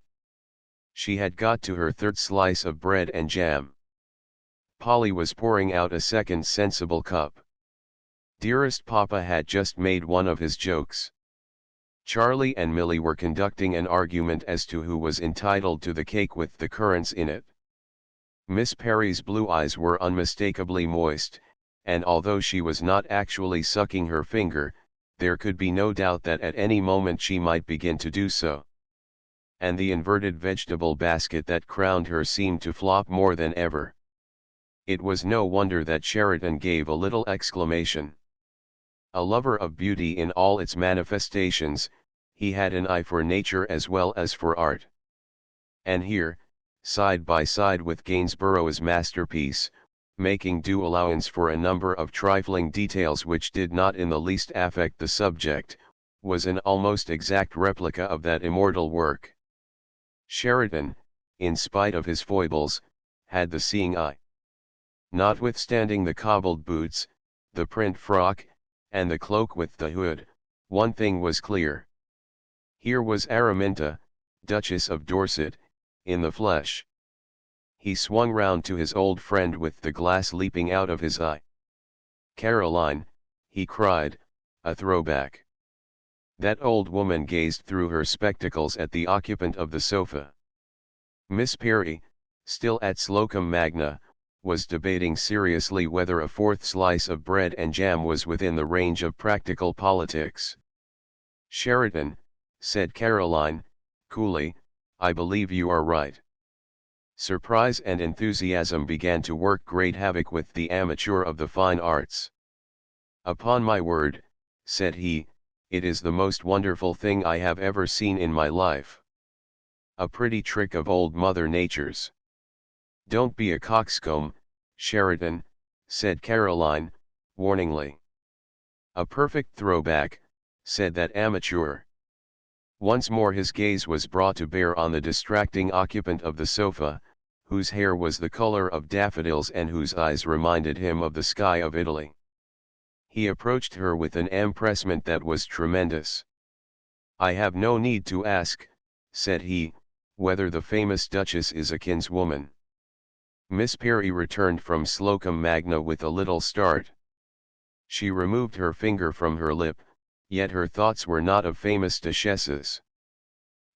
She had got to her third slice of bread and jam. Polly was pouring out a second sensible cup. Dearest Papa had just made one of his jokes. Charlie and Millie were conducting an argument as to who was entitled to the cake with the currants in it. Miss Perry's blue eyes were unmistakably moist, and although she was not actually sucking her finger, there could be no doubt that at any moment she might begin to do so. And the inverted vegetable basket that crowned her seemed to flop more than ever. It was no wonder that Sheridan gave a little exclamation. A lover of beauty in all its manifestations, he had an eye for nature as well as for art. And here, side by side with Gainsborough's masterpiece, making due allowance for a number of trifling details which did not in the least affect the subject, was an almost exact replica of that immortal work. Sheridan, in spite of his foibles, had the seeing eye. Notwithstanding the cobbled boots, the print frock, and the cloak with the hood, one thing was clear. Here was Araminta, Duchess of Dorset, in the flesh. He swung round to his old friend with the glass leaping out of his eye. "Caroline," he cried, a throwback. That old woman gazed through her spectacles at the occupant of the sofa. Miss Perry, still at Slocum Magna, was debating seriously whether a fourth slice of bread and jam was within the range of practical politics. "Sheridan," said Caroline, coolly, "I believe you are right." Surprise and enthusiasm began to work great havoc with the amateur of the fine arts. "Upon my word," said he, "it is the most wonderful thing I have ever seen in my life. A pretty trick of old Mother Nature's." "Don't be a coxcomb, Sheridan," said Caroline, warningly. "A perfect throwback," said that amateur. Once more his gaze was brought to bear on the distracting occupant of the sofa, whose hair was the color of daffodils and whose eyes reminded him of the sky of Italy. He approached her with an empressement that was tremendous. "I have no need to ask," said he, "whether the famous Duchess is a kinswoman." Miss Perry returned from Slocum Magna with a little start. She removed her finger from her lip, yet her thoughts were not of famous duchesses.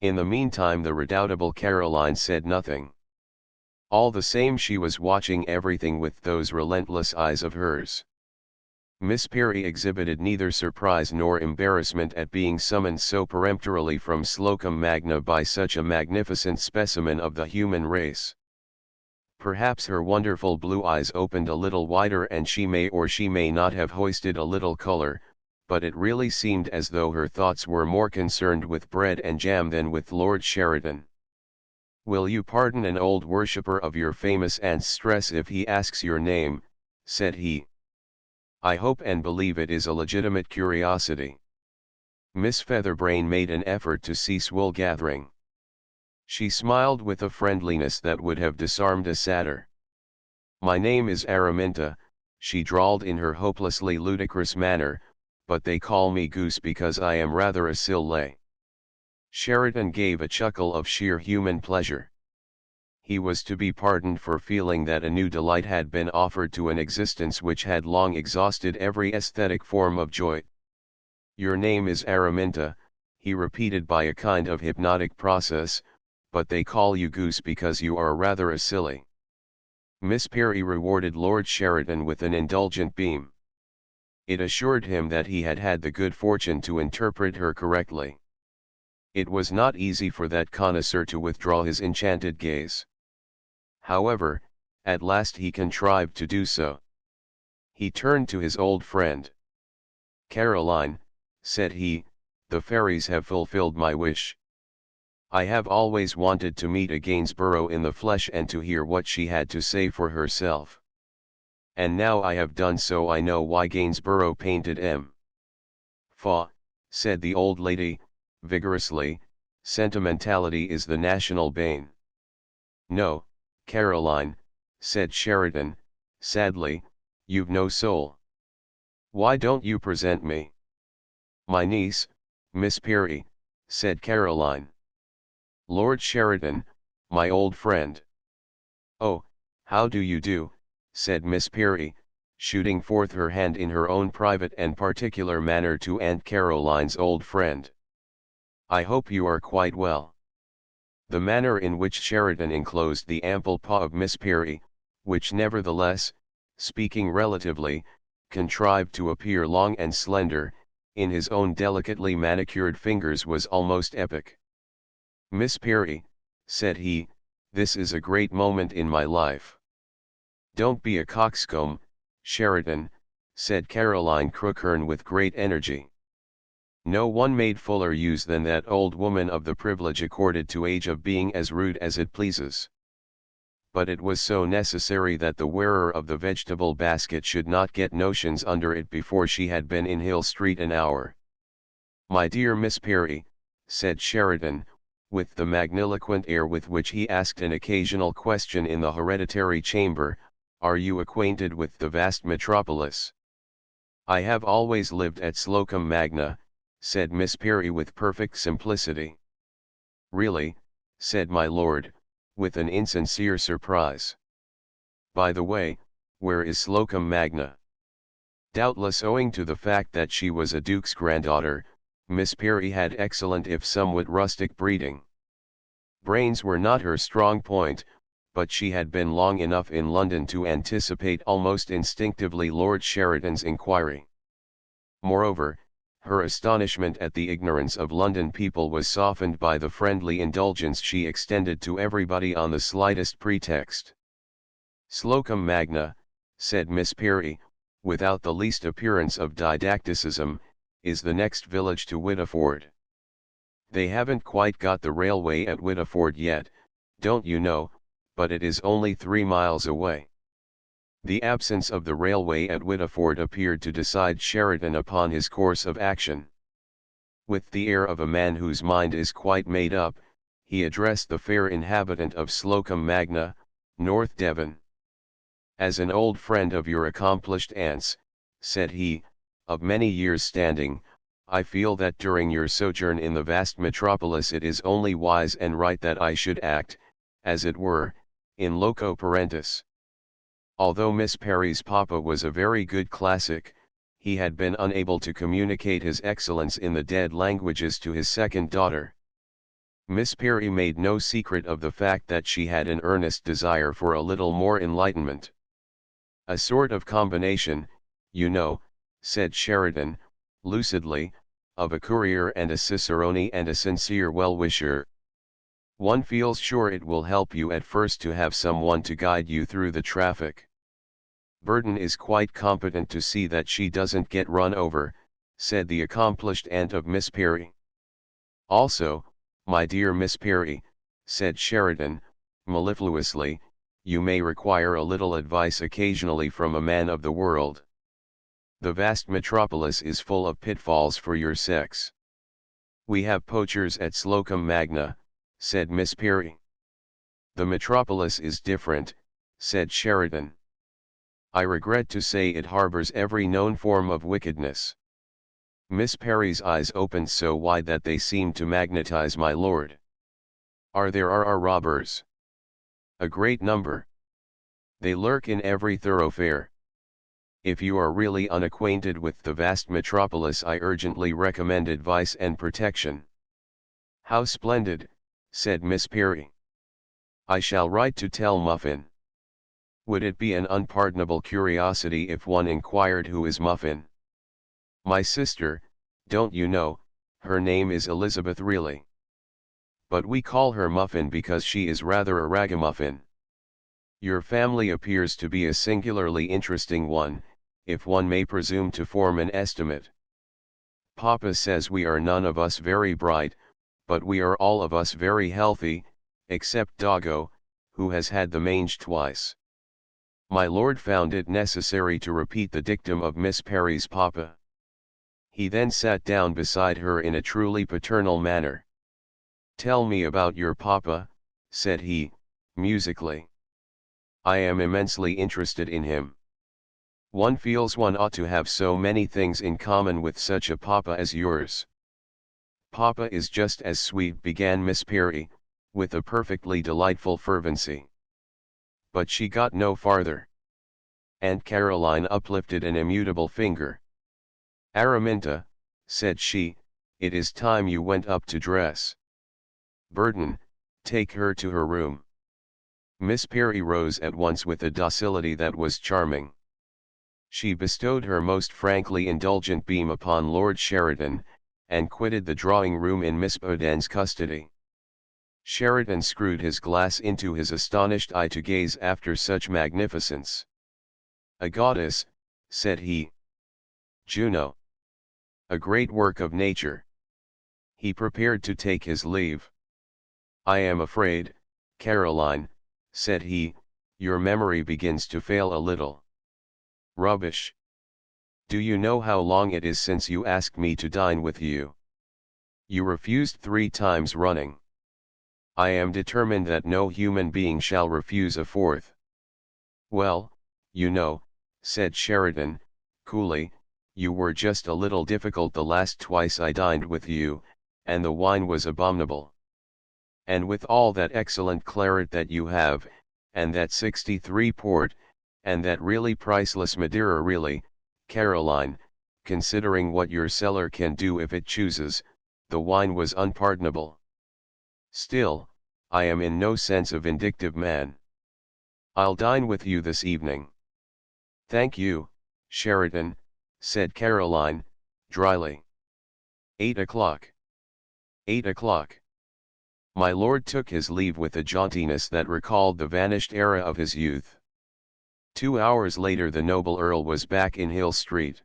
In the meantime the redoubtable Caroline said nothing. All the same she was watching everything with those relentless eyes of hers. Miss Perry exhibited neither surprise nor embarrassment at being summoned so peremptorily from Slocum Magna by such a magnificent specimen of the human race. Perhaps her wonderful blue eyes opened a little wider and she may or she may not have hoisted a little color, but it really seemed as though her thoughts were more concerned with bread and jam than with Lord Sheridan. "Will you pardon an old worshipper of your famous aunt's stress if he asks your name?" said he. "I hope and believe it is a legitimate curiosity." Miss Featherbrain made an effort to cease wool gathering. She smiled with a friendliness that would have disarmed a satyr. "My name is Araminta," she drawled in her hopelessly ludicrous manner, "but they call me Goose because I am rather a silly." Sheridan gave a chuckle of sheer human pleasure. He was to be pardoned for feeling that a new delight had been offered to an existence which had long exhausted every aesthetic form of joy. "Your name is Araminta," he repeated by a kind of hypnotic process, "but they call you Goose because you are rather a silly." Miss Perry rewarded Lord Sheridan with an indulgent beam. It assured him that he had had the good fortune to interpret her correctly. It was not easy for that connoisseur to withdraw his enchanted gaze. However, at last he contrived to do so. He turned to his old friend. "Caroline," said he, "the fairies have fulfilled my wish. I have always wanted to meet a Gainsborough in the flesh and to hear what she had to say for herself. And now I have done so I know why Gainsborough painted M. Faugh," said the old lady, vigorously, "sentimentality is the national bane." "No, Caroline," said Sheridan, sadly, "you've no soul. Why don't you present me?" "My niece, Miss Perry," said Caroline. Lord Sheridan, my old friend. Oh, how do you do, said Miss Perry, shooting forth her hand in her own private and particular manner to Aunt Caroline's old friend. I hope you are quite well. The manner in which Sheridan enclosed the ample paw of Miss Perry, which nevertheless, speaking relatively, contrived to appear long and slender, in his own delicately manicured fingers was almost epic. Miss Perry, said he, this is a great moment in my life. Don't be a coxcomb, Sheridan, said Caroline Crookhern with great energy. No one made fuller use than that old woman of the privilege accorded to age of being as rude as it pleases. But it was so necessary that the wearer of the vegetable basket should not get notions under it before she had been in Hill Street an hour. My dear Miss Perry, said Sheridan, with the magniloquent air with which he asked an occasional question in the hereditary chamber, are you acquainted with the vast metropolis? I have always lived at Slocum Magna, said Miss Perry with perfect simplicity. Really, said my lord, with an insincere surprise. By the way, where is Slocum Magna? Doubtless owing to the fact that she was a duke's granddaughter, Miss Perry had excellent if somewhat rustic breeding. Brains were not her strong point, but she had been long enough in London to anticipate almost instinctively Lord Sheridan's inquiry. Moreover, her astonishment at the ignorance of London people was softened by the friendly indulgence she extended to everybody on the slightest pretext. Slocum Magna, said Miss Perry, without the least appearance of didacticism, is the next village to Whittiford. They haven't quite got the railway at Whittiford yet, don't you know, but it is only 3 miles away. The absence of the railway at Whittiford appeared to decide Sheridan upon his course of action. With the air of a man whose mind is quite made up, he addressed the fair inhabitant of Slocum Magna, North Devon. As an old friend of your accomplished aunt's, said he, of many years' standing, I feel that during your sojourn in the vast metropolis it is only wise and right that I should act, as it were, in loco parentis. Although Miss Perry's papa was a very good classic, he had been unable to communicate his excellence in the dead languages to his second daughter. Miss Perry made no secret of the fact that she had an earnest desire for a little more enlightenment. A sort of combination, you know, said Sheridan, lucidly, of a courier and a cicerone and a sincere well-wisher. One feels sure it will help you at first to have someone to guide you through the traffic. Burton is quite competent to see that she doesn't get run over, said the accomplished aunt of Miss Perry. Also, my dear Miss Perry, said Sheridan, mellifluously, you may require a little advice occasionally from a man of the world. The vast metropolis is full of pitfalls for your sex. We have poachers at Slocum Magna, said Miss Perry. The metropolis is different, said Sheridan. I regret to say it harbors every known form of wickedness. Miss Perry's eyes opened so wide that they seemed to magnetize my lord. Are there robbers? A great number. They lurk in every thoroughfare. If you are really unacquainted with the vast metropolis, I urgently recommend advice and protection. How splendid, said Miss Perry. I shall write to tell Muffin. Would it be an unpardonable curiosity if one inquired who is Muffin? My sister, don't you know, her name is Elizabeth really. But we call her Muffin because she is rather a ragamuffin. Your family appears to be a singularly interesting one, if one may presume to form an estimate. Papa says we are none of us very bright, but we are all of us very healthy, except Doggo, who has had the mange twice. My lord found it necessary to repeat the dictum of Miss Perry's papa. He then sat down beside her in a truly paternal manner. Tell me about your papa, said he, musically. I am immensely interested in him. One feels one ought to have so many things in common with such a papa as yours. Papa is just as sweet, began Miss Perry, with a perfectly delightful fervency. But she got no farther. Aunt Caroline uplifted an immutable finger. Araminta, said she, it is time you went up to dress. Burton, take her to her room. Miss Perry rose at once with a docility that was charming. She bestowed her most frankly indulgent beam upon Lord Sheridan, and quitted the drawing-room in Miss Boden's custody. Sheridan screwed his glass into his astonished eye to gaze after such magnificence. A goddess, said he. Juno. A great work of nature. He prepared to take his leave. I am afraid, Caroline, said he, your memory begins to fail a little. Rubbish. Do you know how long it is since you asked me to dine with you? You refused 3 times running. I am determined that no human being shall refuse a 4th. Well, you know, said Sheridan, coolly, you were just a little difficult the last twice I dined with you, and the wine was abominable. And with all that excellent claret that you have, and that 63 port, and that really priceless Madeira, really, Caroline, considering what your cellar can do if it chooses, the wine was unpardonable. Still, I am in no sense a vindictive man. I'll dine with you this evening. Thank you, Sheridan, said Caroline, dryly. 8 o'clock. 8 o'clock. My lord took his leave with a jauntiness that recalled the vanished era of his youth. 2 hours later the noble earl was back in Hill Street.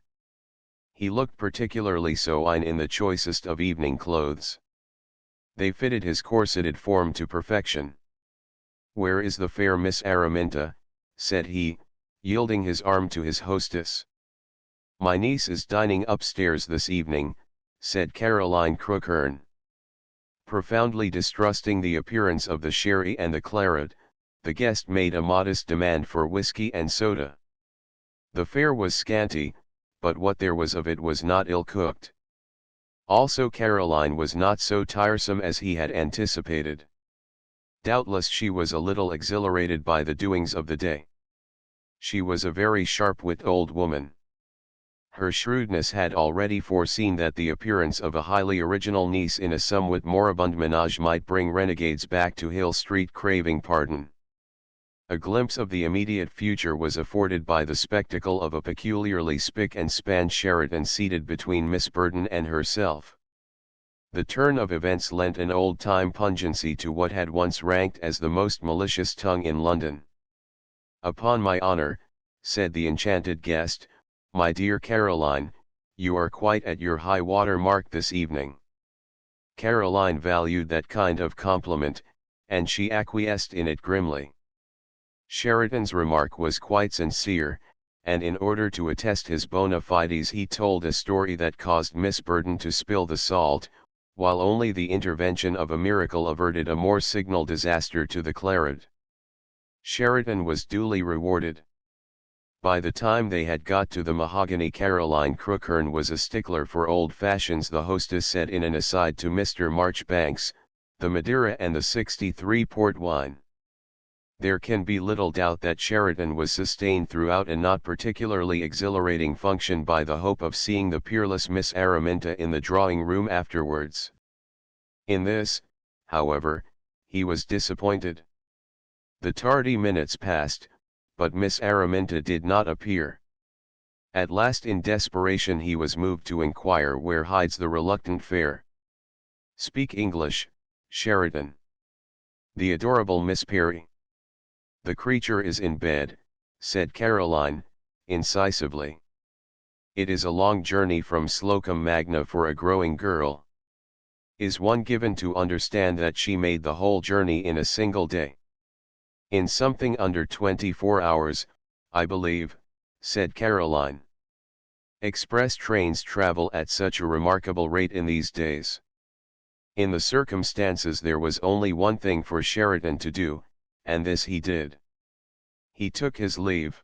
He looked particularly so in the choicest of evening clothes. They fitted his corseted form to perfection. Where is the fair Miss Araminta? Said he, yielding his arm to his hostess. My niece is dining upstairs this evening, said Caroline Crookhern. Profoundly distrusting the appearance of the sherry and the claret, the guest made a modest demand for whiskey and soda. The fare was scanty, but what there was of it was not ill-cooked. Also Caroline was not so tiresome as he had anticipated. Doubtless she was a little exhilarated by the doings of the day. She was a very sharp-witted old woman. Her shrewdness had already foreseen that the appearance of a highly original niece in a somewhat moribund menage might bring renegades back to Hill Street craving pardon. A glimpse of the immediate future was afforded by the spectacle of a peculiarly spick and span Sheridan seated between Miss Burton and herself. The turn of events lent an old-time pungency to what had once ranked as the most malicious tongue in London. Upon my honor, said the enchanted guest, my dear Caroline, you are quite at your high water mark this evening. Caroline valued that kind of compliment, and she acquiesced in it grimly. Sheridan's remark was quite sincere, and in order to attest his bona fides he told a story that caused Miss Burton to spill the salt, while only the intervention of a miracle averted a more signal disaster to the claret. Sheridan was duly rewarded. By the time they had got to the mahogany, Caroline Crookhern was a stickler for old fashions. The hostess said in an aside to Mr. Marchbanks, the Madeira and the 63 port wine. There can be little doubt that Sheridan was sustained throughout a not particularly exhilarating function by the hope of seeing the peerless Miss Araminta in the drawing-room afterwards. In this, however, he was disappointed. The tardy minutes passed, but Miss Araminta did not appear. At last in desperation he was moved to inquire where hides the reluctant fair. Speak English, Sheridan. The adorable Miss Perry. The creature is in bed, said Caroline, incisively. It is a long journey from Slocum Magna for a growing girl. Is one given to understand that she made the whole journey in a single day? In something under 24 hours, I believe, said Caroline. Express trains travel at such a remarkable rate in these days. In the circumstances there was only one thing for Sheridan to do, and this he did. He took his leave.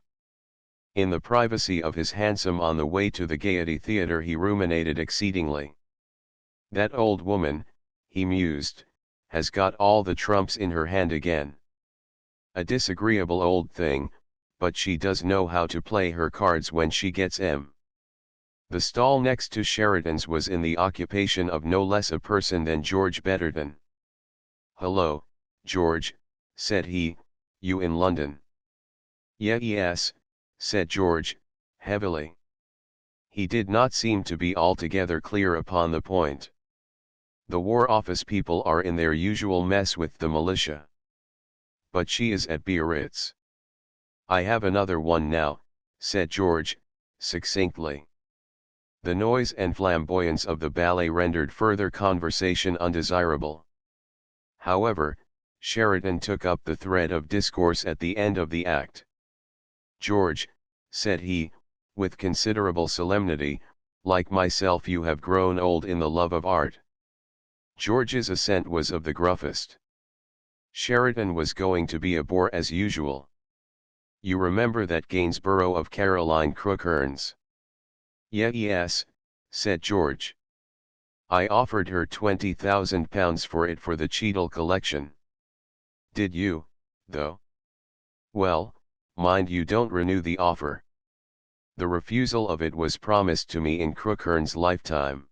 In the privacy of his hansom on the way to the Gaiety Theatre he ruminated exceedingly. That old woman, he mused, has got all the trumps in her hand again. A disagreeable old thing, but she does know how to play her cards when she gets 'em. The stall next to Sheridan's was in the occupation of no less a person than George Betterton. "Hello, George," said he, "you in London?" Yes," said George, heavily. He did not seem to be altogether clear upon the point. The War Office people are in their usual mess with the militia. But she is at Biarritz. "I have another one now," said George, succinctly. The noise and flamboyance of the ballet rendered further conversation undesirable. However, Sheridan took up the thread of discourse at the end of the act. "George," said he, with considerable solemnity, "like myself you have grown old in the love of art." George's assent was of the gruffest. Sheridan was going to be a bore as usual. "You remember that Gainsborough of Caroline Crookhern's?" Yes," said George. "I offered her £20,000 for it for the Cheadle collection." "Did you, though? Well, mind you don't renew the offer. The refusal of it was promised to me in Crookhern's lifetime."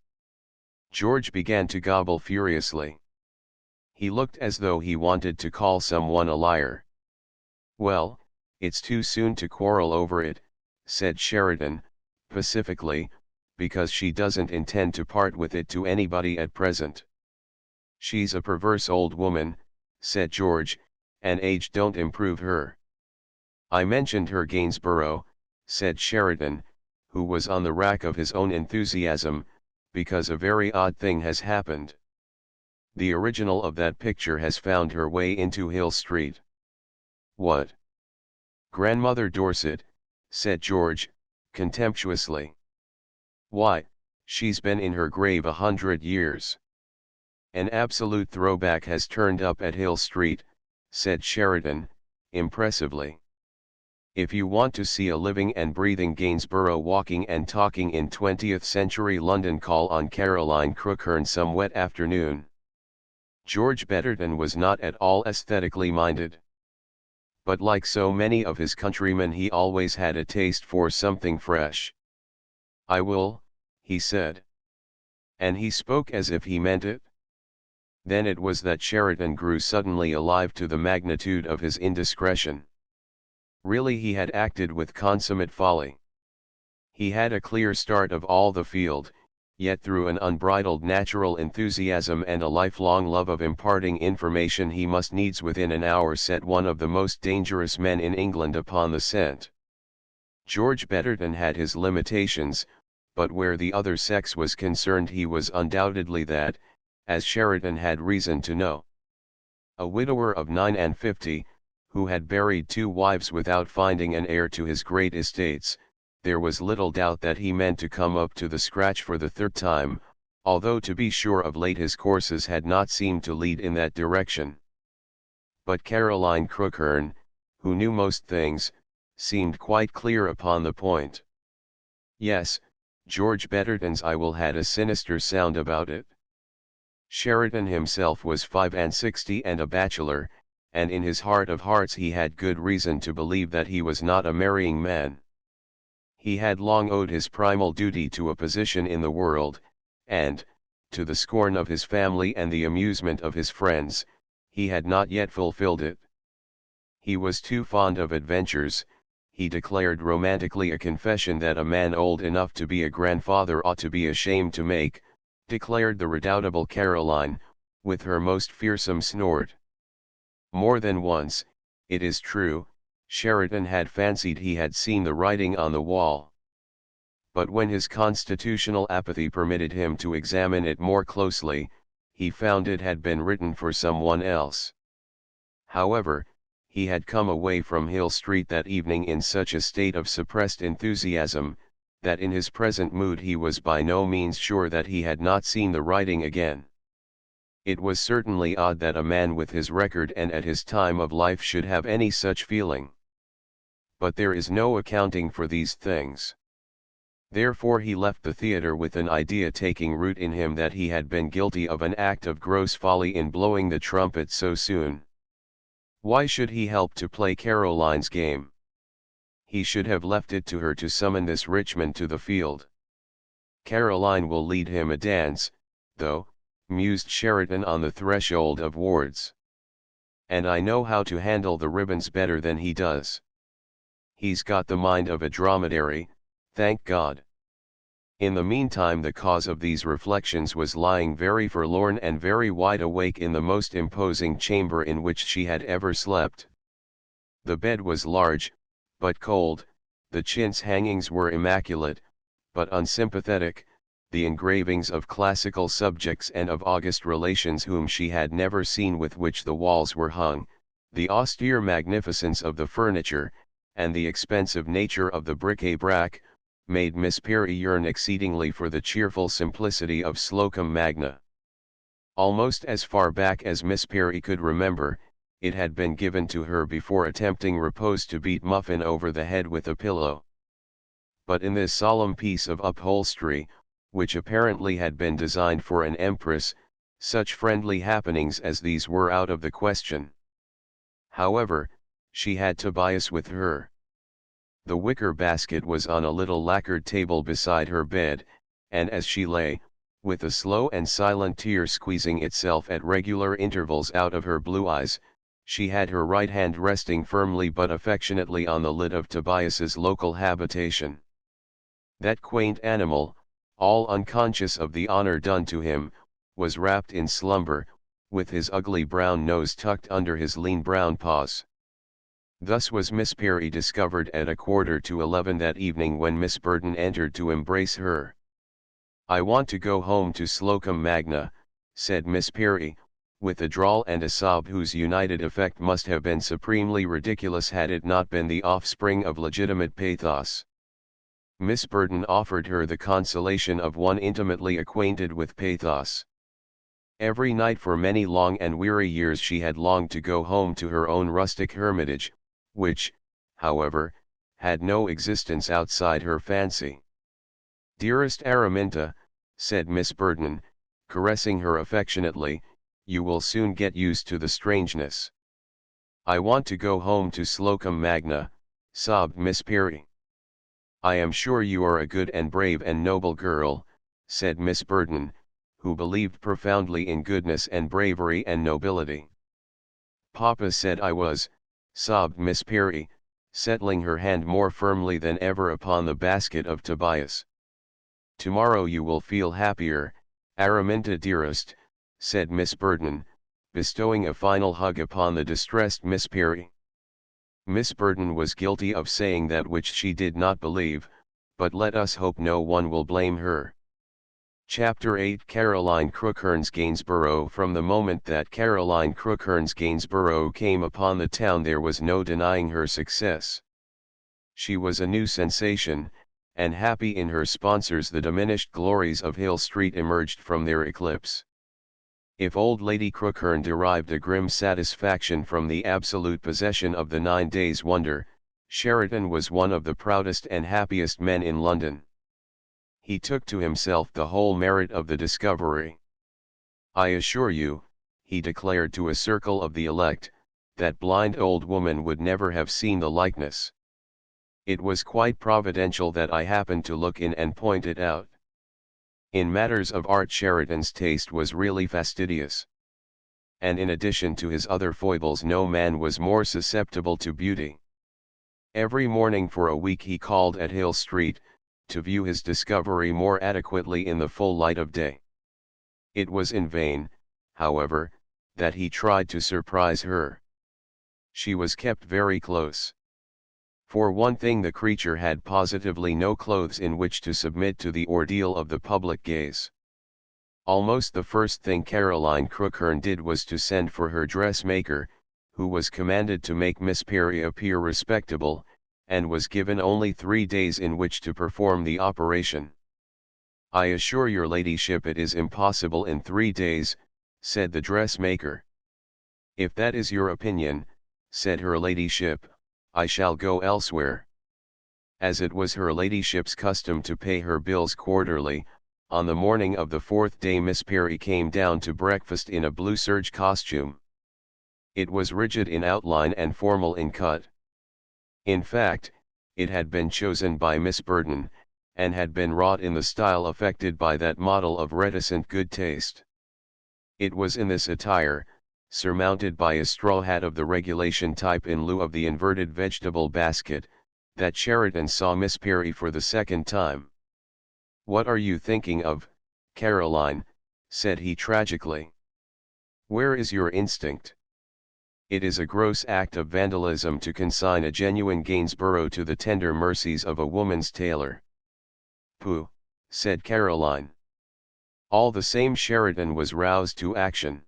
George began to gobble furiously. He looked as though he wanted to call someone a liar. "Well, it's too soon to quarrel over it," said Sheridan, pacifically, "because she doesn't intend to part with it to anybody at present." "She's a perverse old woman," said George, "and age don't improve her." "I mentioned her Gainsborough," said Sheridan, who was on the rack of his own enthusiasm, "because a very odd thing has happened. The original of that picture has found her way into Hill Street." "What?" "Grandmother Dorset," said George, contemptuously. "Why, she's been in her grave 100 years. An absolute throwback has turned up at Hill Street," said Sheridan, impressively. "If you want to see a living and breathing Gainsborough walking and talking in 20th century London, call on Caroline Crookhern some wet afternoon." George Betterton was not at all aesthetically minded. But like so many of his countrymen, he always had a taste for something fresh. "I will," he said. And he spoke as if he meant it. Then it was that Sheridan grew suddenly alive to the magnitude of his indiscretion. Really he had acted with consummate folly. He had a clear start of all the field, yet through an unbridled natural enthusiasm and a lifelong love of imparting information he must needs within an hour set one of the most dangerous men in England upon the scent. George Betterton had his limitations, but where the other sex was concerned he was undoubtedly that, as Sheridan had reason to know. A widower of 59, who had buried 2 wives without finding an heir to his great estates, there was little doubt that he meant to come up to the scratch for the 3rd time, although to be sure of late his courses had not seemed to lead in that direction. But Caroline Crookhern, who knew most things, seemed quite clear upon the point. Yes, George Betterton's "I will" had a sinister sound about it. Sheridan himself was 65 and a bachelor, and in his heart of hearts he had good reason to believe that he was not a marrying man. He had long owed his primal duty to a position in the world, and, to the scorn of his family and the amusement of his friends, he had not yet fulfilled it. He was too fond of adventures, he declared romantically, a confession that a man old enough to be a grandfather ought to be ashamed to make, declared the redoubtable Caroline, with her most fearsome snort. More than once, it is true, Sheridan had fancied he had seen the writing on the wall. But when his constitutional apathy permitted him to examine it more closely, he found it had been written for someone else. However, he had come away from Hill Street that evening in such a state of suppressed enthusiasm, that in his present mood he was by no means sure that he had not seen the writing again. It was certainly odd that a man with his record and at his time of life should have any such feeling. But there is no accounting for these things. Therefore he left the theatre with an idea taking root in him that he had been guilty of an act of gross folly in blowing the trumpet so soon. Why should he help to play Caroline's game? He should have left it to her to summon this Richmond to the field. Caroline will lead him a dance, though, mused Sheridan on the threshold of wards. And I know how to handle the ribbons better than he does. He's got the mind of a dromedary, thank God. In the meantime the cause of these reflections was lying very forlorn and very wide awake in the most imposing chamber in which she had ever slept. The bed was large, but cold, the chintz hangings were immaculate, but unsympathetic, the engravings of classical subjects and of august relations whom she had never seen with which the walls were hung, the austere magnificence of the furniture, and the expensive nature of the bric-a-brac, made Miss Perry yearn exceedingly for the cheerful simplicity of Slocum Magna. Almost as far back as Miss Perry could remember, it had been given to her before attempting repose to beat Muffin over the head with a pillow. But in this solemn piece of upholstery, which apparently had been designed for an empress, such friendly happenings as these were out of the question. However, she had Tobias with her. The wicker basket was on a little lacquered table beside her bed, and as she lay, with a slow and silent tear squeezing itself at regular intervals out of her blue eyes, she had her right hand resting firmly but affectionately on the lid of Tobias's local habitation. That quaint animal, all unconscious of the honor done to him, was wrapped in slumber, with his ugly brown nose tucked under his lean brown paws. Thus was Miss Perry discovered at 11:15 that evening when Miss Burton entered to embrace her. "I want to go home to Slocum Magna," said Miss Perry, with a drawl and a sob whose united effect must have been supremely ridiculous had it not been the offspring of legitimate pathos. Miss Burton offered her the consolation of one intimately acquainted with pathos. Every night for many long and weary years she had longed to go home to her own rustic hermitage, which, however, had no existence outside her fancy. "Dearest Araminta," said Miss Burton, caressing her affectionately, "you will soon get used to the strangeness." "I want to go home to Slocum Magna," sobbed Miss Perry. "I am sure you are a good and brave and noble girl," said Miss Burton, who believed profoundly in goodness and bravery and nobility. "Papa said I was," sobbed Miss Perry, settling her hand more firmly than ever upon the basket of Tobias. "Tomorrow you will feel happier, Araminta dearest," said Miss Burton, bestowing a final hug upon the distressed Miss Perry. Miss Burton was guilty of saying that which she did not believe, but let us hope no one will blame her. Chapter 8 Caroline Crookhorns Gainsborough. From the moment that Caroline Crookhorns Gainsborough came upon the town there was no denying her success. She was a new sensation, and happy in her sponsors the diminished glories of Hill Street emerged from their eclipse. If old Lady Crookhorn derived a grim satisfaction from the absolute possession of the 9 days' wonder, Sheridan was one of the proudest and happiest men in London. He took to himself the whole merit of the discovery. "I assure you," he declared to a circle of the elect, "that blind old woman would never have seen the likeness. It was quite providential that I happened to look in and point it out." In matters of art Sheridan's taste was really fastidious. And in addition to his other foibles no man was more susceptible to beauty. Every morning for a week he called at Hill Street, to view his discovery more adequately in the full light of day. It was in vain, however, that he tried to surprise her. She was kept very close. For one thing the creature had positively no clothes in which to submit to the ordeal of the public gaze. Almost the first thing Caroline Crookhorn did was to send for her dressmaker, who was commanded to make Miss Perry appear respectable, and was given only 3 days in which to perform the operation. "I assure your ladyship it is impossible in 3 days," said the dressmaker. "If that is your opinion," said her ladyship, "I shall go elsewhere." As it was her ladyship's custom to pay her bills quarterly, on the morning of the fourth day Miss Perry came down to breakfast in a blue serge costume. It was rigid in outline and formal in cut. In fact, it had been chosen by Miss Burton, and had been wrought in the style affected by that model of reticent good taste. It was in this attire, surmounted by a straw hat of the regulation type in lieu of the inverted vegetable basket, that Sheridan saw Miss Perry for the second time. "What are you thinking of, Caroline?" said he tragically. "Where is your instinct? It is a gross act of vandalism to consign a genuine Gainsborough to the tender mercies of a woman's tailor." "Pooh," said Caroline. All the same, Sheridan was roused to action.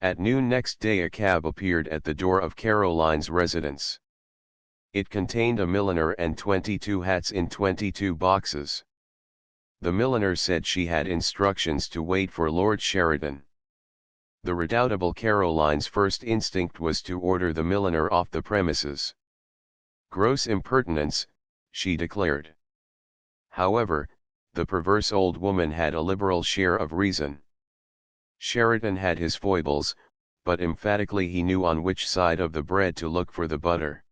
At noon next day a cab appeared at the door of Caroline's residence. It contained a milliner and 22 hats in 22 boxes. The milliner said she had instructions to wait for Lord Sheridan. The redoubtable Caroline's first instinct was to order the milliner off the premises. "Gross impertinence," she declared. However, the perverse old woman had a liberal share of reason. Sheridan had his foibles, but emphatically he knew on which side of the bread to look for the butter.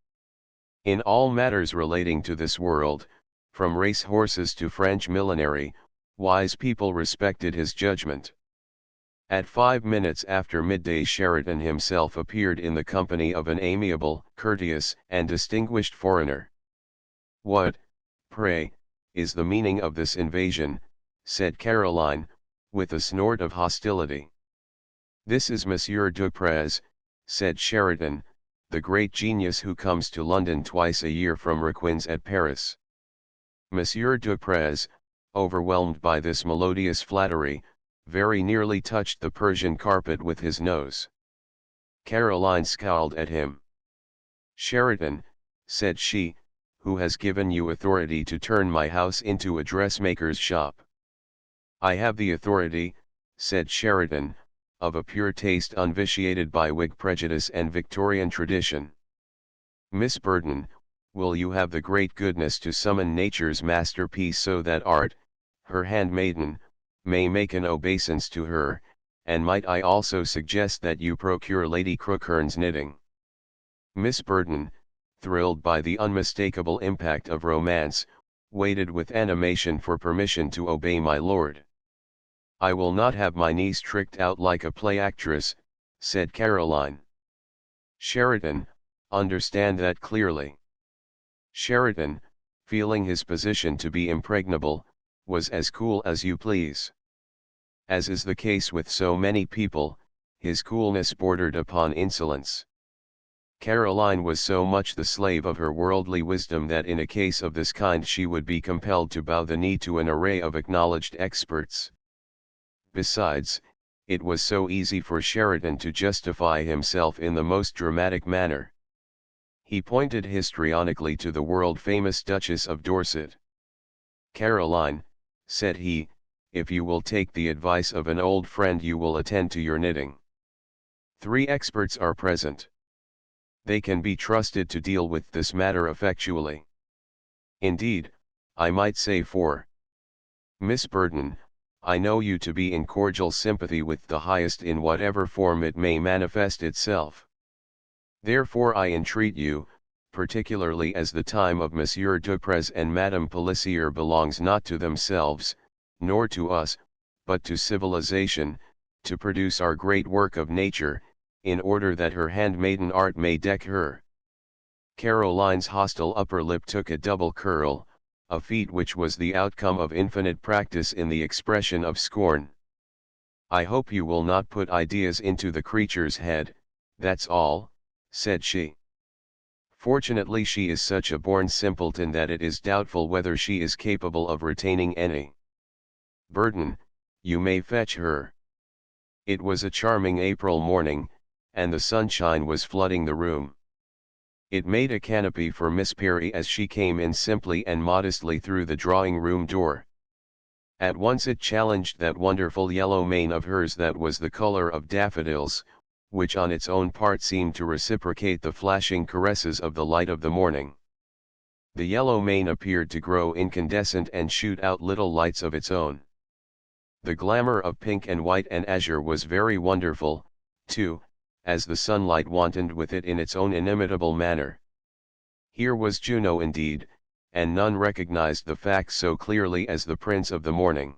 In all matters relating to this world, from race horses to French millinery, wise people respected his judgment. At 5 minutes after midday Sheridan himself appeared in the company of an amiable, courteous, and distinguished foreigner. "What, pray, is the meaning of this invasion?" said Caroline, with a snort of hostility. "This is Monsieur Duprez," said Sheridan, "the great genius who comes to London twice a year from Requin's at Paris." Monsieur Duprez, overwhelmed by this melodious flattery, very nearly touched the Persian carpet with his nose. Caroline scowled at him. "Sheridan," said she, "who has given you authority to turn my house into a dressmaker's shop?" "I have the authority," said Sheridan, "of a pure taste unvitiated by Whig prejudice and Victorian tradition." "Miss Burton, will you have the great goodness to summon nature's masterpiece so that art, her handmaiden, may make an obeisance to her, and might I also suggest that you procure Lady Crookhern's knitting?" Miss Burton, thrilled by the unmistakable impact of romance, waited with animation for permission to obey my lord. "I will not have my niece tricked out like a play actress," said Caroline. "Sheridan, understand that clearly." Sheridan, feeling his position to be impregnable, was as cool as you please. As is the case with so many people, his coolness bordered upon insolence. Caroline was so much the slave of her worldly wisdom that in a case of this kind she would be compelled to bow the knee to an array of acknowledged experts. Besides, it was so easy for Sheridan to justify himself in the most dramatic manner. He pointed histrionically to the world-famous Duchess of Dorset. "Caroline," said he, "if you will take the advice of an old friend you will attend to your knitting. 3 experts are present. They can be trusted to deal with this matter effectually. Indeed, I might say 4. Miss Burton, I know you to be in cordial sympathy with the highest in whatever form it may manifest itself. Therefore I entreat you, particularly as the time of Monsieur Duprez and Madame Pelissier belongs not to themselves, nor to us, but to civilization, to produce our great work of nature, in order that her handmaiden art may deck her." Caroline's hostile upper lip took a double curl, a feat which was the outcome of infinite practice in the expression of scorn. "I hope you will not put ideas into the creature's head, that's all," said she. "Fortunately she is such a born simpleton that it is doubtful whether she is capable of retaining any. Burton, you may fetch her." It was a charming April morning, and the sunshine was flooding the room. It made a canopy for Miss Perry as she came in simply and modestly through the drawing-room door. At once it challenged that wonderful yellow mane of hers that was the color of daffodils, which on its own part seemed to reciprocate the flashing caresses of the light of the morning. The yellow mane appeared to grow incandescent and shoot out little lights of its own. The glamour of pink and white and azure was very wonderful, too, as the sunlight wantoned with it in its own inimitable manner. Here was Juno indeed, and none recognized the fact so clearly as the Prince of the Morning.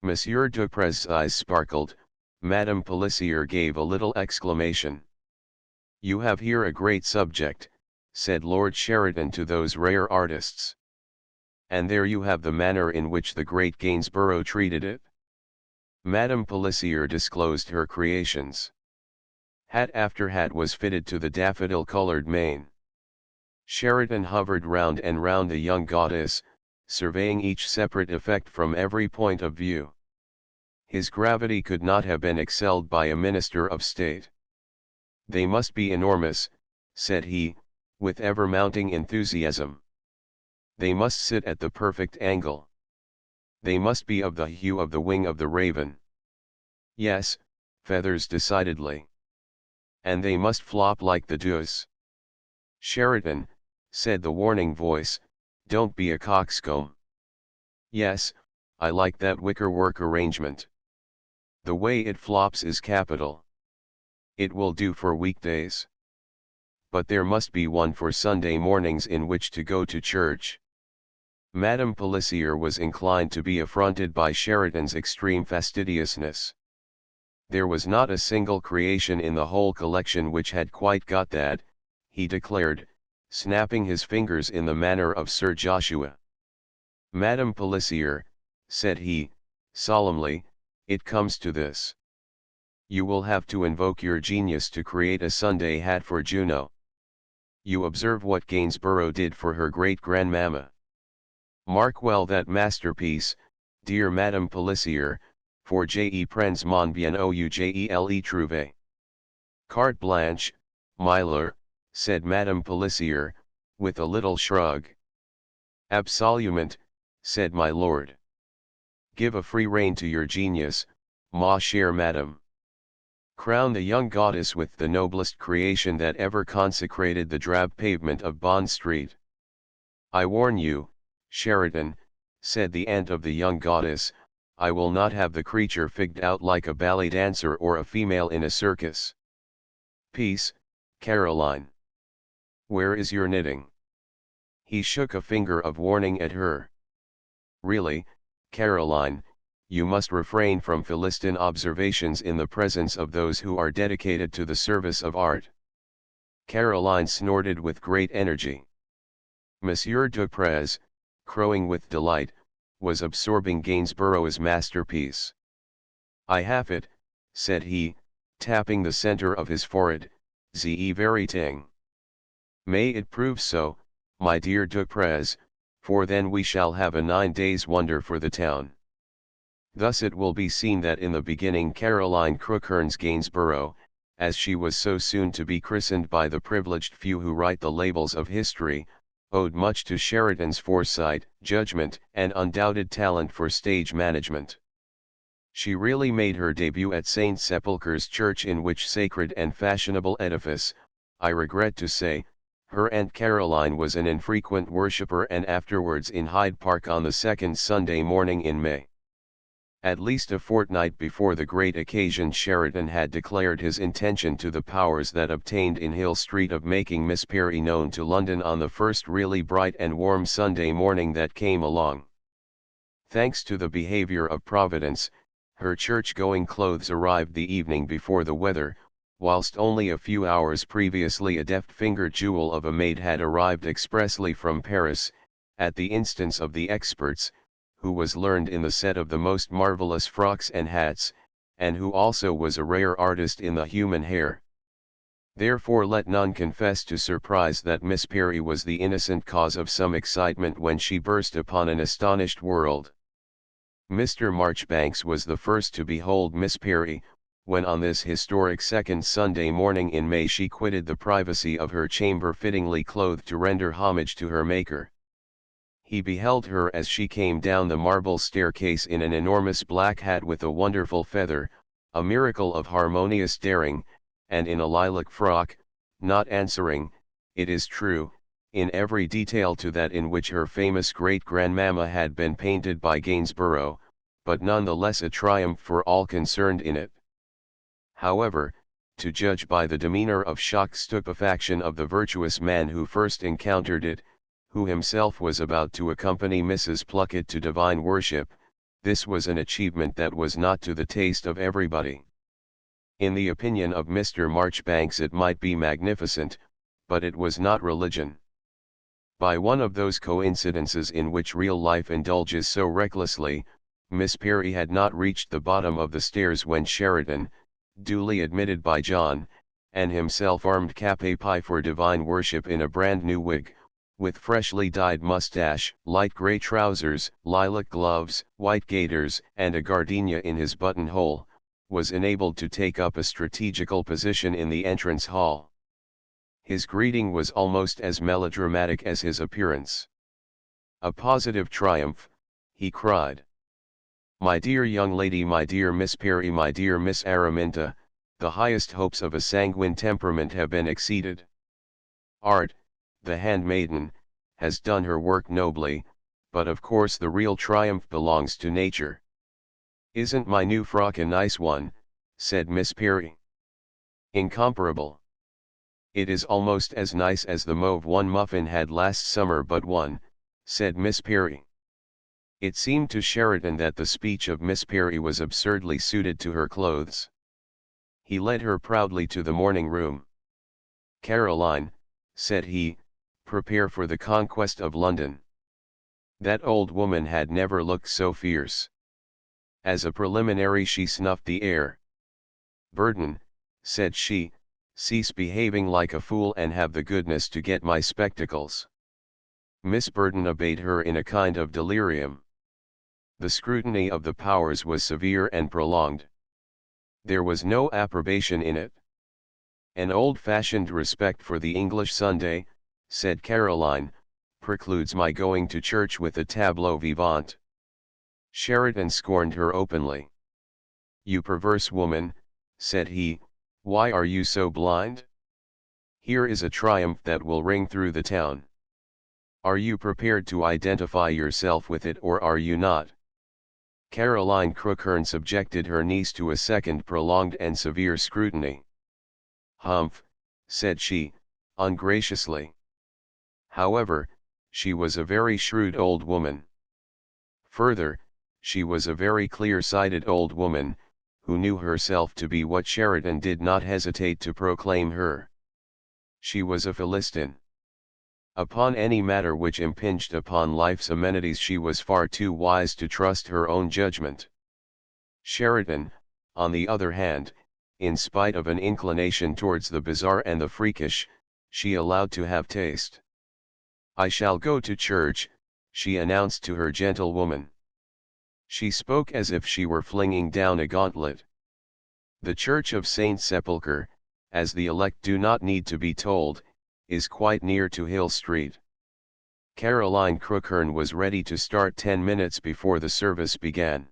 Monsieur Dupre's eyes sparkled. Madame Pelissier gave a little exclamation. "You have here a great subject," said Lord Sheridan to those rare artists. "And there you have the manner in which the great Gainsborough treated it." Madame Pelissier disclosed her creations. Hat after hat was fitted to the daffodil-colored mane. Sheridan hovered round and round the young goddess, surveying each separate effect from every point of view. His gravity could not have been excelled by a minister of state. "They must be enormous," said he, with ever-mounting enthusiasm. "They must sit at the perfect angle. They must be of the hue of the wing of the raven. Yes, feathers decidedly. And they must flop like the dews." "Sheridan," said the warning voice, "don't be a coxcomb." "Yes, I like that wickerwork arrangement. The way it flops is capital. It will do for weekdays. But there must be one for Sunday mornings in which to go to church." Madame Pelissier was inclined to be affronted by Sheridan's extreme fastidiousness. There was not a single creation in the whole collection which had quite got that, he declared, snapping his fingers in the manner of Sir Joshua. "Madame Pelissier," said he, solemnly, "it comes to this. You will have to invoke your genius to create a Sunday hat for Juno. You observe what Gainsborough did for her great-grandmamma. Mark well that masterpiece, dear Madame Pelissier, for je prends mon bien au je trouve. Carte blanche, Mylor, said Madame Pelissier, with a little shrug. Absolument, said my lord. Give a free rein to your genius, ma chère madame. Crown the young goddess with the noblest creation that ever consecrated the drab pavement of Bond Street. I warn you, Sheridan, said the aunt of the young goddess, I will not have the creature figged out like a ballet dancer or a female in a circus. Peace, Caroline. Where is your knitting? He shook a finger of warning at her. Really, Caroline, you must refrain from Philistine observations in the presence of those who are dedicated to the service of art. Caroline snorted with great energy. Monsieur Duprez, crowing with delight, was absorbing Gainsborough's masterpiece. I have it, said he, tapping the center of his forehead, ze very thing. May it prove so, my dear Duprez, for then we shall have a 9 days' wonder for the town. Thus it will be seen that in the beginning Caroline Crookhorn's Gainsborough, as she was so soon to be christened by the privileged few who write the labels of history, owed much to Sheridan's foresight, judgment, and undoubted talent for stage management. She really made her debut at St. Sepulchre's Church, in which sacred and fashionable edifice, I regret to say, her Aunt Caroline was an infrequent worshipper, and afterwards in Hyde Park on the second Sunday morning in May. At least a fortnight before the great occasion Sheridan had declared his intention to the powers that obtained in Hill Street of making Miss Perry known to London on the first really bright and warm Sunday morning that came along. Thanks to the behavior of Providence, her church-going clothes arrived the evening before the weather, whilst only a few hours previously a deft-fingered jewel of a maid had arrived expressly from Paris, at the instance of the experts, who was learned in the set of the most marvelous frocks and hats, and who also was a rare artist in the human hair. Therefore let none confess to surprise that Miss Perry was the innocent cause of some excitement when she burst upon an astonished world. Mr. Marchbanks was the first to behold Miss Perry, when on this historic second Sunday morning in May she quitted the privacy of her chamber fittingly clothed to render homage to her Maker. He beheld her as she came down the marble staircase in an enormous black hat with a wonderful feather, a miracle of harmonious daring, and in a lilac frock, not answering, it is true, in every detail to that in which her famous great-grandmamma had been painted by Gainsborough, but none the less a triumph for all concerned in it. However, to judge by the demeanor of shocked stupefaction of the virtuous man who first encountered it, who himself was about to accompany Mrs. Pluckett to divine worship, this was an achievement that was not to the taste of everybody. In the opinion of Mr. Marchbanks it might be magnificent, but it was not religion. By one of those coincidences in which real life indulges so recklessly, Miss Perry had not reached the bottom of the stairs when Sheridan, duly admitted by John, and himself armed cap a pie for divine worship in a brand new wig, with freshly dyed mustache, light grey trousers, lilac gloves, white gaiters, and a gardenia in his buttonhole, was enabled to take up a strategical position in the entrance hall. His greeting was almost as melodramatic as his appearance. "A positive triumph," he cried. "My dear young lady, my dear Miss Perry, my dear Miss Araminta, the highest hopes of a sanguine temperament have been exceeded. Art, the handmaiden, has done her work nobly, but of course the real triumph belongs to nature." "Isn't my new frock a nice one?" said Miss Perry. "Incomparable. It is almost as nice as the mauve one Muffin had last summer but one," said Miss Perry. It seemed to Sheridan that the speech of Miss Perry was absurdly suited to her clothes. He led her proudly to the morning room. "Caroline," said he, "prepare for the conquest of London." That old woman had never looked so fierce. As a preliminary she snuffed the air. "Burden," said she, "cease behaving like a fool and have the goodness to get my spectacles." Miss Burden obeyed her in a kind of delirium. The scrutiny of the powers was severe and prolonged. There was no approbation in it. "An old-fashioned respect for the English Sunday," said Caroline, "precludes my going to church with a tableau vivant." Sheridan scorned her openly. "You perverse woman," said he, "why are you so blind? Here is a triumph that will ring through the town. Are you prepared to identify yourself with it or are you not?" Caroline Crookhern subjected her niece to a second prolonged and severe scrutiny. "Humph," said she, ungraciously. However, she was a very shrewd old woman. Further, she was a very clear-sighted old woman, who knew herself to be what Sheridan did not hesitate to proclaim her. She was a Philistine. Upon any matter which impinged upon life's amenities she was far too wise to trust her own judgment. Sheridan, on the other hand, in spite of an inclination towards the bizarre and the freakish, she allowed to have taste. "I shall go to church," she announced to her gentlewoman. She spoke as if she were flinging down a gauntlet. The Church of Saint Sepulchre, as the elect do not need to be told, is quite near to Hill Street. Caroline Crookhern was ready to start 10 minutes before the service began.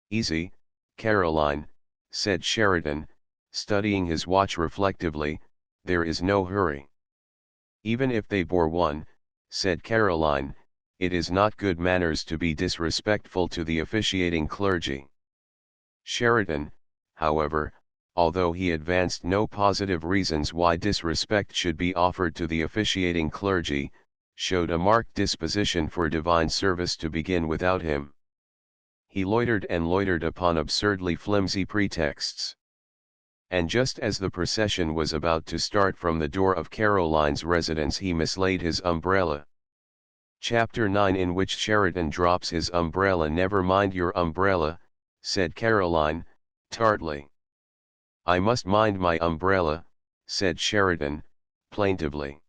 "Easy, Caroline," said Sheridan, studying his watch reflectively, "there is no hurry." "Even if they bore one," said Caroline, "it is not good manners to be disrespectful to the officiating clergy." Sheridan, however, although he advanced no positive reasons why disrespect should be offered to the officiating clergy, showed a marked disposition for divine service to begin without him. He loitered and loitered upon absurdly flimsy pretexts. And just as the procession was about to start from the door of Caroline's residence he mislaid his umbrella. Chapter 9, in which Sheridan drops his umbrella. "Never mind your umbrella," said Caroline, tartly. "I must mind my umbrella," said Sheridan, plaintively.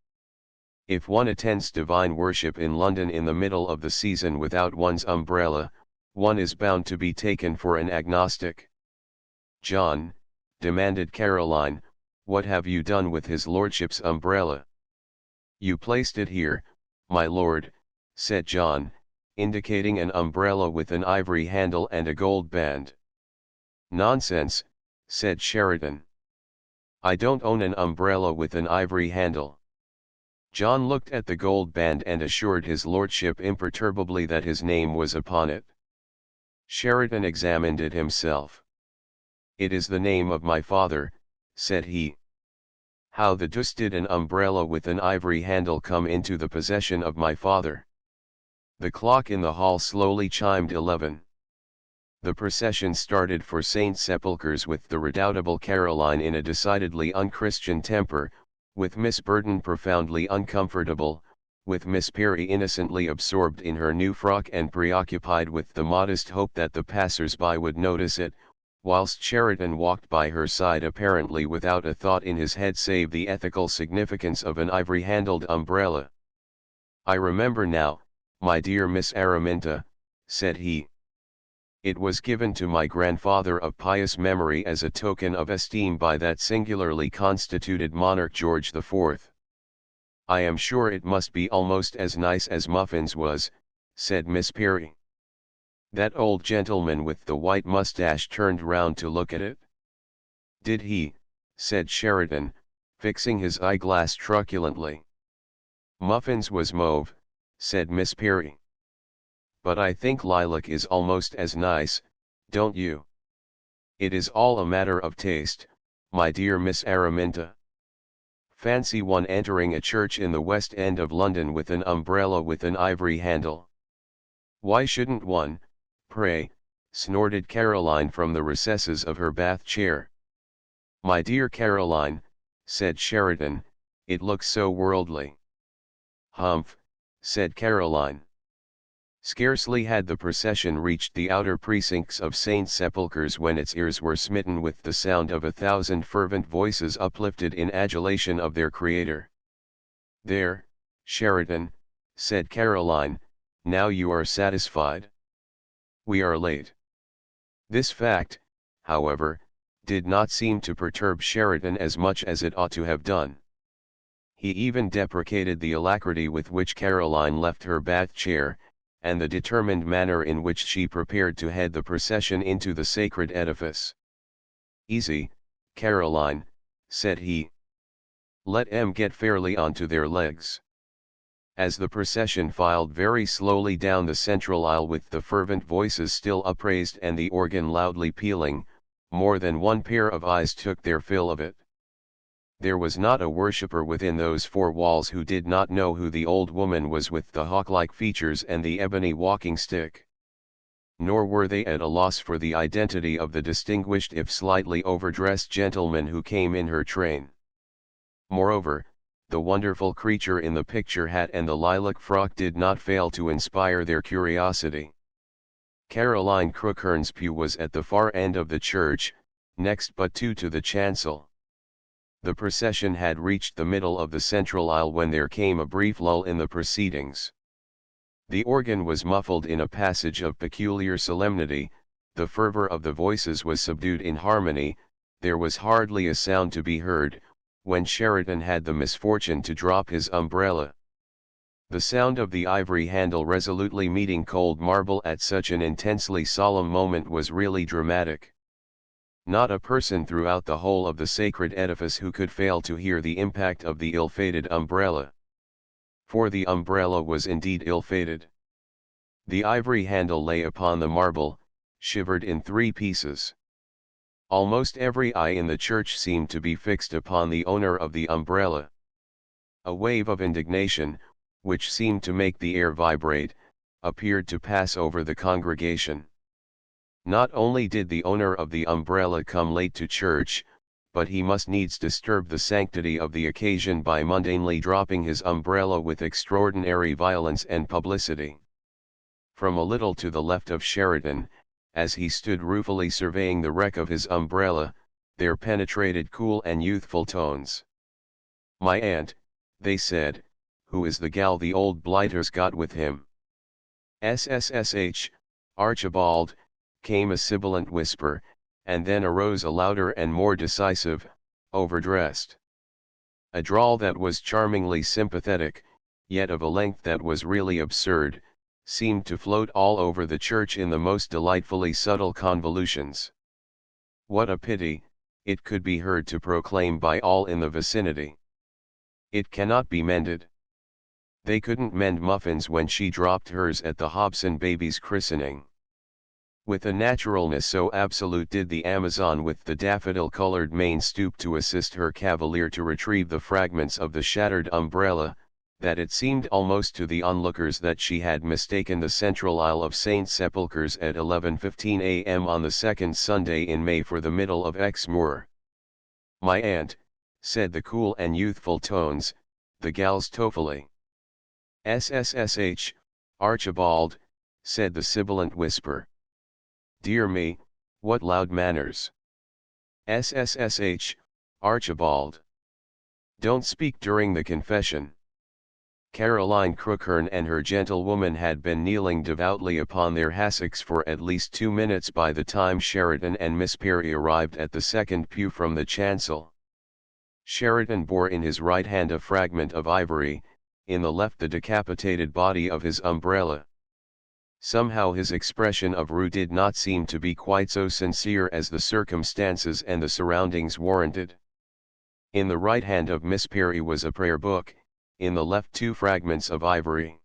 "If one attends divine worship in London in the middle of the season without one's umbrella, one is bound to be taken for an agnostic." "John," demanded Caroline, "what have you done with his lordship's umbrella?" "You placed it here, my lord," said John, indicating an umbrella with an ivory handle and a gold band. "Nonsense," said Sheridan. "I don't own an umbrella with an ivory handle." John looked at the gold band and assured his lordship imperturbably that his name was upon it. Sheridan examined it himself. "It is the name of my father," said he. "How the deuce did an umbrella with an ivory handle come into the possession of my father?" The clock in the hall slowly chimed 11. The procession started for St. Sepulchre's with the redoubtable Caroline in a decidedly unchristian temper, with Miss Burton profoundly uncomfortable, with Miss Peary innocently absorbed in her new frock and preoccupied with the modest hope that the passers-by would notice it, whilst Sheridan walked by her side apparently without a thought in his head save the ethical significance of an ivory-handled umbrella. "I remember now, my dear Miss Araminta," said he. "It was given to my grandfather of pious memory as a token of esteem by that singularly constituted monarch George IV. I am sure it must be almost as nice as Muffins was," said Miss Peary. That old gentleman with the white mustache turned round to look at it. "Did he?" said Sheridan, fixing his eyeglass truculently. "Muffins was mauve," said Miss Peary. "But I think lilac is almost as nice, don't you? It is all a matter of taste, my dear Miss Araminta. Fancy one entering a church in the West End of London with an umbrella with an ivory handle." "Why shouldn't one, pray?" snorted Caroline from the recesses of her bath chair. "My dear Caroline," said Sheridan, "it looks so worldly." "Humph," said Caroline. Scarcely had the procession reached the outer precincts of St. Sepulchre's when its ears were smitten with the sound of 1,000 fervent voices uplifted in adulation of their Creator. "There, Sheridan," said Caroline, "now you are satisfied. We are late." This fact, however, did not seem to perturb Sheridan as much as it ought to have done. He even deprecated the alacrity with which Caroline left her bath chair, and the determined manner in which she prepared to head the procession into the sacred edifice. "Easy, Caroline," said he. "Let 'em get fairly onto their legs." As the procession filed very slowly down the central aisle with the fervent voices still upraised and the organ loudly pealing, more than one pair of eyes took their fill of it. There was not a worshipper within those four walls who did not know who the old woman was with the hawk-like features and the ebony walking stick. Nor were they at a loss for the identity of the distinguished if slightly overdressed gentleman who came in her train. Moreover, the wonderful creature in the picture hat and the lilac frock did not fail to inspire their curiosity. Caroline Crookhern's pew was at the far end of the church, next but two to the chancel. The procession had reached the middle of the central aisle when there came a brief lull in the proceedings. The organ was muffled in a passage of peculiar solemnity, the fervor of the voices was subdued in harmony, there was hardly a sound to be heard, when Sheridan had the misfortune to drop his umbrella. The sound of the ivory handle resolutely meeting cold marble at such an intensely solemn moment was really dramatic. Not a person throughout the whole of the sacred edifice who could fail to hear the impact of the ill-fated umbrella. For the umbrella was indeed ill-fated. The ivory handle lay upon the marble, shivered in 3 pieces. Almost every eye in the church seemed to be fixed upon the owner of the umbrella. A wave of indignation, which seemed to make the air vibrate, appeared to pass over the congregation. Not only did the owner of the umbrella come late to church, but he must needs disturb the sanctity of the occasion by mundanely dropping his umbrella with extraordinary violence and publicity. From a little to the left of Sheridan, as he stood ruefully surveying the wreck of his umbrella, there penetrated cool and youthful tones. "My aunt," they said, "who is the gal the old blighter's got with him?" "SSSH, Archibald," came a sibilant whisper, and then arose a louder and more decisive, "overdressed." A drawl that was charmingly sympathetic, yet of a length that was really absurd, seemed to float all over the church in the most delightfully subtle convolutions. "What a pity," it could be heard to proclaim by all in the vicinity. "It cannot be mended." They couldn't mend muffins when she dropped hers at the Hobson baby's christening. With a naturalness so absolute did the Amazon with the daffodil-colored mane stoop to assist her cavalier to retrieve the fragments of the shattered umbrella, that it seemed almost to the onlookers that she had mistaken the central aisle of St. Sepulchre's at 11:15 a.m. on the second Sunday in May for the middle of Exmoor. "My aunt," said the cool and youthful tones, the gal's toefully. "SSSH, Archibald," said the sibilant whisper. "Dear me, what loud manners. SSSH, Archibald. Don't speak during the confession." Caroline Crookhern and her gentlewoman had been kneeling devoutly upon their hassocks for at least 2 minutes by the time Sheridan and Miss Perry arrived at the second pew from the chancel. Sheridan bore in his right hand a fragment of ivory, in the left the decapitated body of his umbrella. Somehow his expression of rue did not seem to be quite so sincere as the circumstances and the surroundings warranted. In the right hand of Miss Perry was a prayer book, in the left 2 fragments of ivory.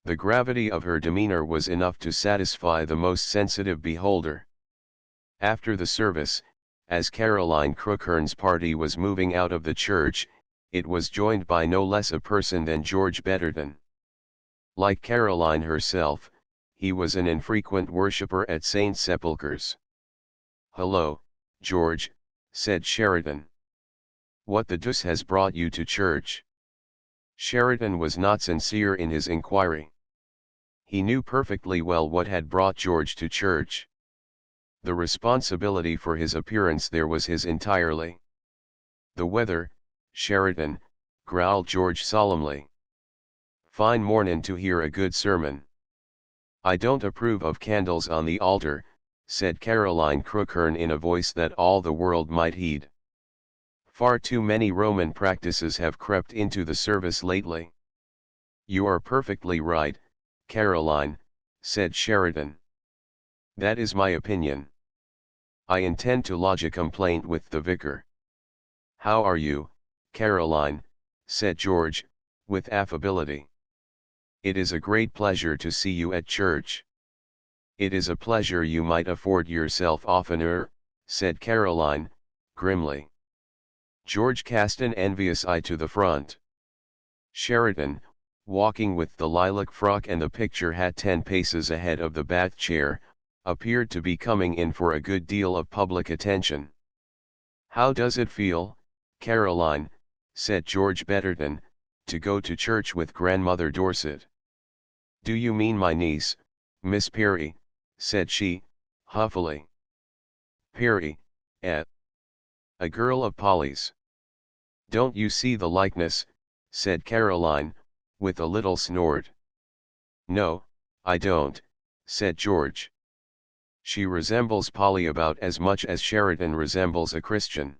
The gravity of her demeanor was enough to satisfy the most sensitive beholder. After the service, as Caroline Crookhern's party was moving out of the church, it was joined by no less a person than George Betterton. Like Caroline herself, he was an infrequent worshipper at St. Sepulchre's. "Hello, George," said Sheridan. "What the deuce has brought you to church?" Sheridan was not sincere in his inquiry. He knew perfectly well what had brought George to church. The responsibility for his appearance there was his entirely. "The weather, Sheridan," growled George solemnly. "Fine mornin' to hear a good sermon." "I don't approve of candles on the altar," said Caroline Crookhern in a voice that all the world might heed. "Far too many Roman practices have crept into the service lately." "You are perfectly right, Caroline," said Sheridan. "That is my opinion. I intend to lodge a complaint with the vicar." "How are you, Caroline?" said George, with affability. "It is a great pleasure to see you at church." "It is a pleasure you might afford yourself oftener," said Caroline, grimly. George cast an envious eye to the front. Sheridan, walking with the lilac frock and the picture hat 10 paces ahead of the bath chair, appeared to be coming in for a good deal of public attention. "How does it feel, Caroline," said George Betterton, "to go to church with Grandmother Dorset?" "Do you mean my niece, Miss Perry?" said she, huffily. "Perry, eh? A girl of Polly's." "Don't you see the likeness?" said Caroline, with a little snort. "No, I don't," said George. "She resembles Polly about as much as Sheridan resembles a Christian."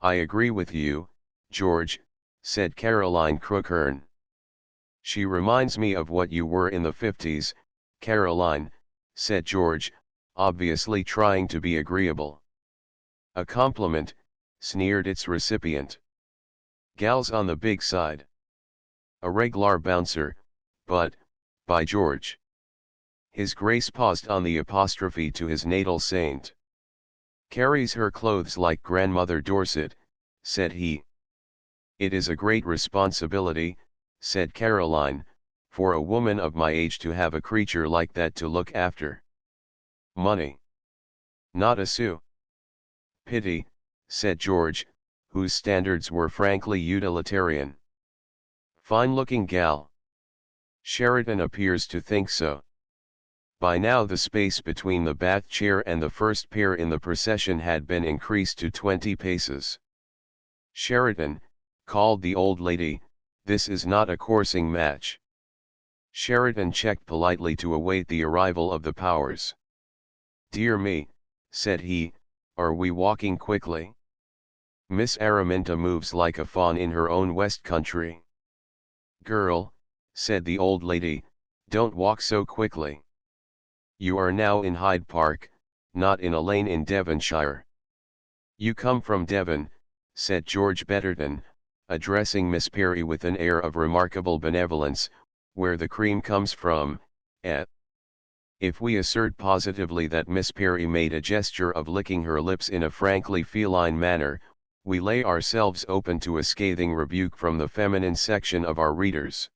"I agree with you, George," said Caroline Crookhern. "She reminds me of what you were in the 50s, Caroline," said George, obviously trying to be agreeable. "A compliment," sneered its recipient. "Gals on the big side. A reg'lar bouncer, but, by George." His Grace paused on the apostrophe to his natal saint. "Carries her clothes like Grandmother Dorset," said he. "It is a great responsibility," said Caroline, "for a woman of my age to have a creature like that to look after." "Money? Not a sou." "Pity," said George, whose standards were frankly utilitarian. "Fine-looking gal." "Sheridan appears to think so." By now the space between the bath chair and the first pair in the procession had been increased to 20 paces. "Sheridan," called the old lady, "this is not a coursing match." Sheridan checked politely to await the arrival of the powers. "Dear me," said he, "are we walking quickly? Miss Araminta moves like a fawn in her own West Country." "Girl," said the old lady, "don't walk so quickly. You are now in Hyde Park, not in a lane in Devonshire." "You come from Devon," said George Betterton, addressing Miss Perry with an air of remarkable benevolence, "where the cream comes from, eh?" If we assert positively that Miss Perry made a gesture of licking her lips in a frankly feline manner, we lay ourselves open to a scathing rebuke from the feminine section of our readers.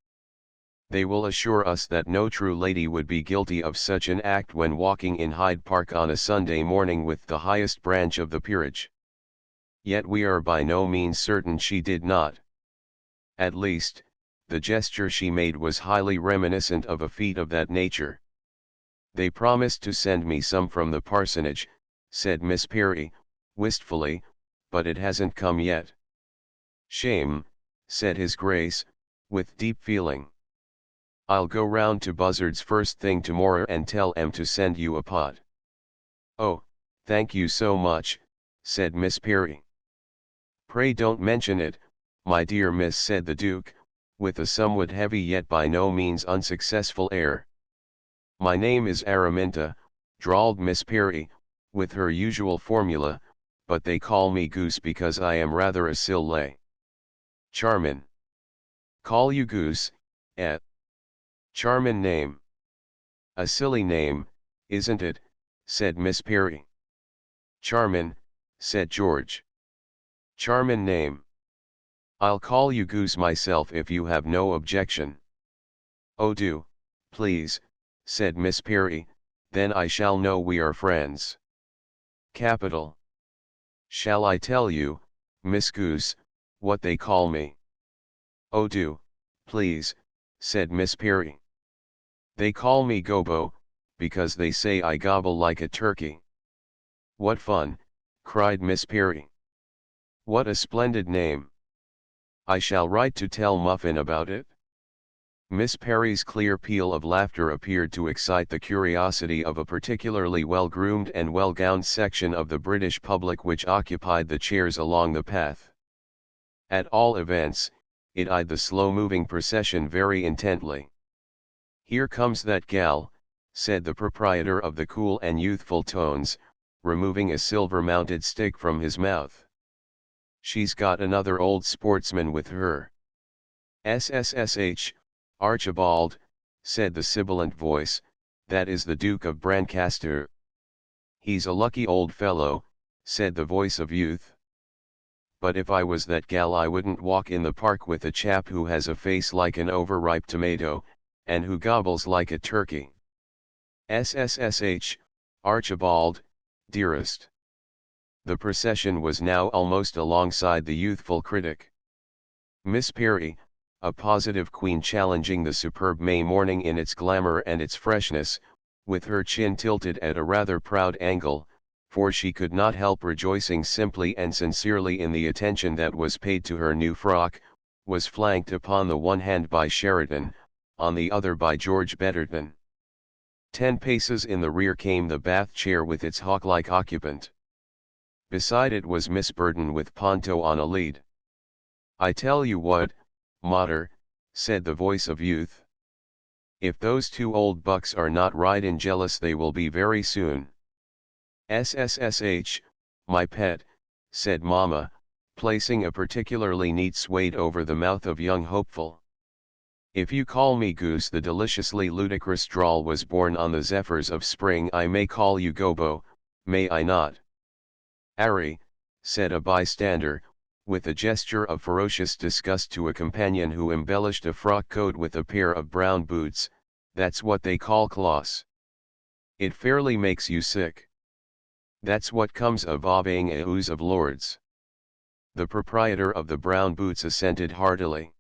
They will assure us that no true lady would be guilty of such an act when walking in Hyde Park on a Sunday morning with the highest branch of the peerage. Yet we are by no means certain she did not. At least, the gesture she made was highly reminiscent of a feat of that nature. "They promised to send me some from the parsonage," said Miss Perry, wistfully, "but it hasn't come yet." "Shame," said His Grace, with deep feeling. "I'll go round to Buzzard's first thing tomorrow and tell 'em to send you a pot." "Oh, thank you so much," said Miss Perry. "Pray don't mention it, my dear miss," said the Duke, with a somewhat heavy yet by no means unsuccessful air. "My name is Araminta," drawled Miss Perry, with her usual formula, "but they call me Goose because I am rather a silly." "Charmin'. Call you Goose, eh? Charmin' name." "A silly name, isn't it?" said Miss Perry. "Charmin'," said George. "Charmin' name. I'll call you Goose myself if you have no objection." "Oh do, please," said Miss Perry, "then I shall know we are friends." "Capital. Shall I tell you, Miss Goose, what they call me?" "Oh do, please," said Miss Perry. "They call me Gobo, because they say I gobble like a turkey." "What fun," cried Miss Perry. "What a splendid name. I shall write to tell Muffin about it." Miss Perry's clear peal of laughter appeared to excite the curiosity of a particularly well-groomed and well-gowned section of the British public which occupied the chairs along the path. At all events, it eyed the slow-moving procession very intently. "Here comes that gal," said the proprietor of the cool and youthful tones, removing a silver-mounted stick from his mouth. "She's got another old sportsman with her." "SSSH, Archibald," said the sibilant voice, "that is the Duke of Brancaster." "He's a lucky old fellow," said the voice of youth. "But if I was that gal I wouldn't walk in the park with a chap who has a face like an overripe tomato, and who gobbles like a turkey." "SSSH, Archibald, dearest." The procession was now almost alongside the youthful critic. Miss Perry, a positive queen challenging the superb May morning in its glamour and its freshness, with her chin tilted at a rather proud angle, for she could not help rejoicing simply and sincerely in the attention that was paid to her new frock, was flanked upon the one hand by Sheridan, on the other by George Betterton. 10 paces in the rear came the bath chair with its hawk-like occupant. Beside it was Miss Burton with Ponto on a lead. "I tell you what, Mater," said the voice of youth. "If those two old bucks are not ridin' jealous they will be very soon." "SSSH, my pet," said Mamma, placing a particularly neat suede over the mouth of young hopeful. "If you call me Goose," the deliciously ludicrous drawl was born on the zephyrs of spring, "I may call you Gobo, may I not?" "Arry," said a bystander, with a gesture of ferocious disgust to a companion who embellished a frock coat with a pair of brown boots, "that's what they call class. It fairly makes you sick. That's what comes of obeying a ooze of lords." The proprietor of the brown boots assented heartily.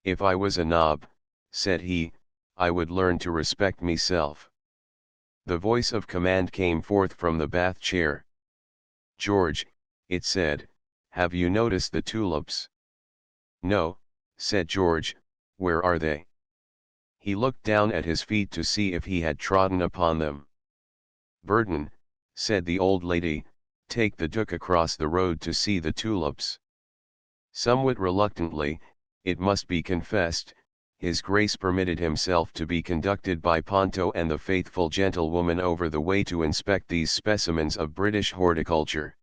"If I was a knob," said he, "I would learn to respect meself." The voice of command came forth from the bath chair. "George," it said, "have you noticed the tulips?" "No," said George, "where are they?" He looked down at his feet to see if he had trodden upon them. "Burton," said the old lady, "take the Duke across the road to see the tulips." Somewhat reluctantly, it must be confessed, His Grace permitted himself to be conducted by Ponto and the faithful gentlewoman over the way to inspect these specimens of British horticulture.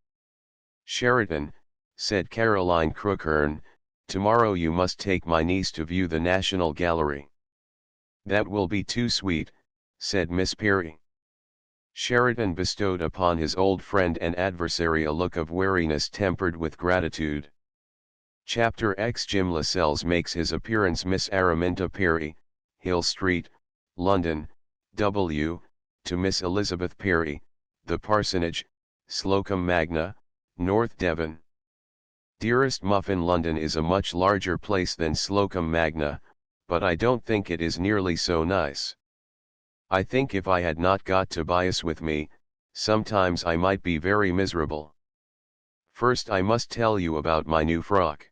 "Sheridan," said Caroline Crookhern, Tomorrow you must take my niece to view the National Gallery. That will be too sweet, said Miss Perry. Sheridan bestowed upon his old friend and adversary a look of wariness tempered with gratitude. Chapter X. Jim Lascelles makes his appearance. Miss Araminta Perry, Hill Street, London, W., to Miss Elizabeth Perry, The Parsonage, Slocum Magna, North Devon. Dearest Muffin, London is a much larger place than Slocum Magna, but I don't think it is nearly so nice. I think if I had not got Tobias with me, sometimes I might be very miserable. First I must tell you about my new frock.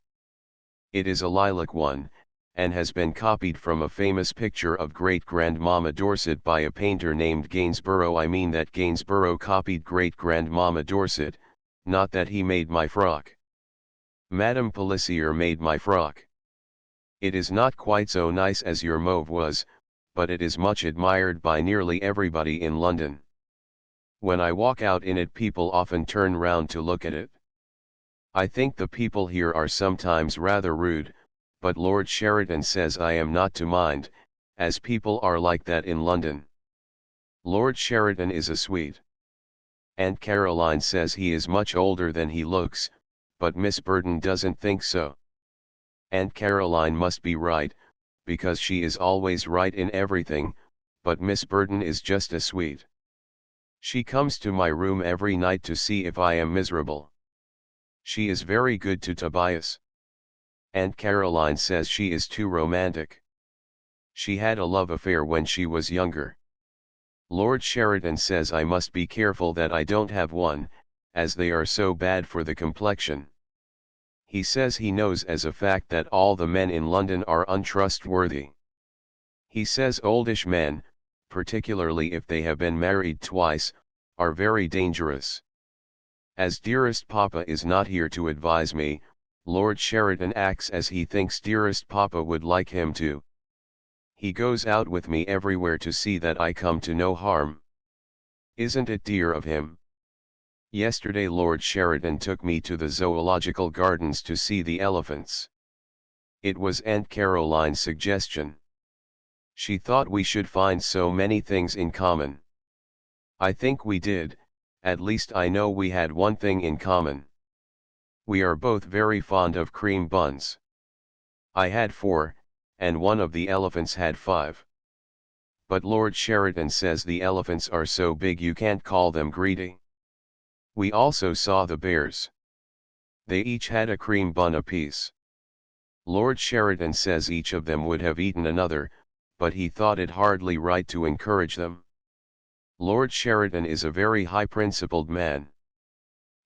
It is a lilac one, and has been copied from a famous picture of Great-Grandmama Dorset by a painter named Gainsborough. I mean that Gainsborough copied Great-Grandmama Dorset, not that he made my frock. Madame Pelissier made my frock. It is not quite so nice as your mauve was, but it is much admired by nearly everybody in London. When I walk out in it, people often turn round to look at it. I think the people here are sometimes rather rude, but Lord Sheridan says I am not to mind, as people are like that in London. Lord Sheridan is a sweet. Aunt Caroline says he is much older than he looks, but Miss Burton doesn't think so. Aunt Caroline must be right, because she is always right in everything, but Miss Burton is just a sweet. She comes to my room every night to see if I am miserable. She is very good to Tobias. Aunt Caroline says she is too romantic. She had a love affair when she was younger. Lord Sheridan says I must be careful that I don't have one, as they are so bad for the complexion. He says he knows as a fact that all the men in London are untrustworthy. He says oldish men, particularly if they have been married twice, are very dangerous. As dearest Papa is not here to advise me, Lord Sheridan acts as he thinks dearest Papa would like him to. He goes out with me everywhere to see that I come to no harm. Isn't it dear of him? Yesterday Lord Sheridan took me to the zoological gardens to see the elephants. It was Aunt Caroline's suggestion. She thought we should find so many things in common. I think we did, at least I know we had one thing in common. We are both very fond of cream buns. I had 4, and one of the elephants had 5. But Lord Sheridan says the elephants are so big you can't call them greedy. We also saw the bears. They each had a cream bun apiece. Lord Sheridan says each of them would have eaten another, but he thought it hardly right to encourage them. Lord Sheridan is a very high-principled man.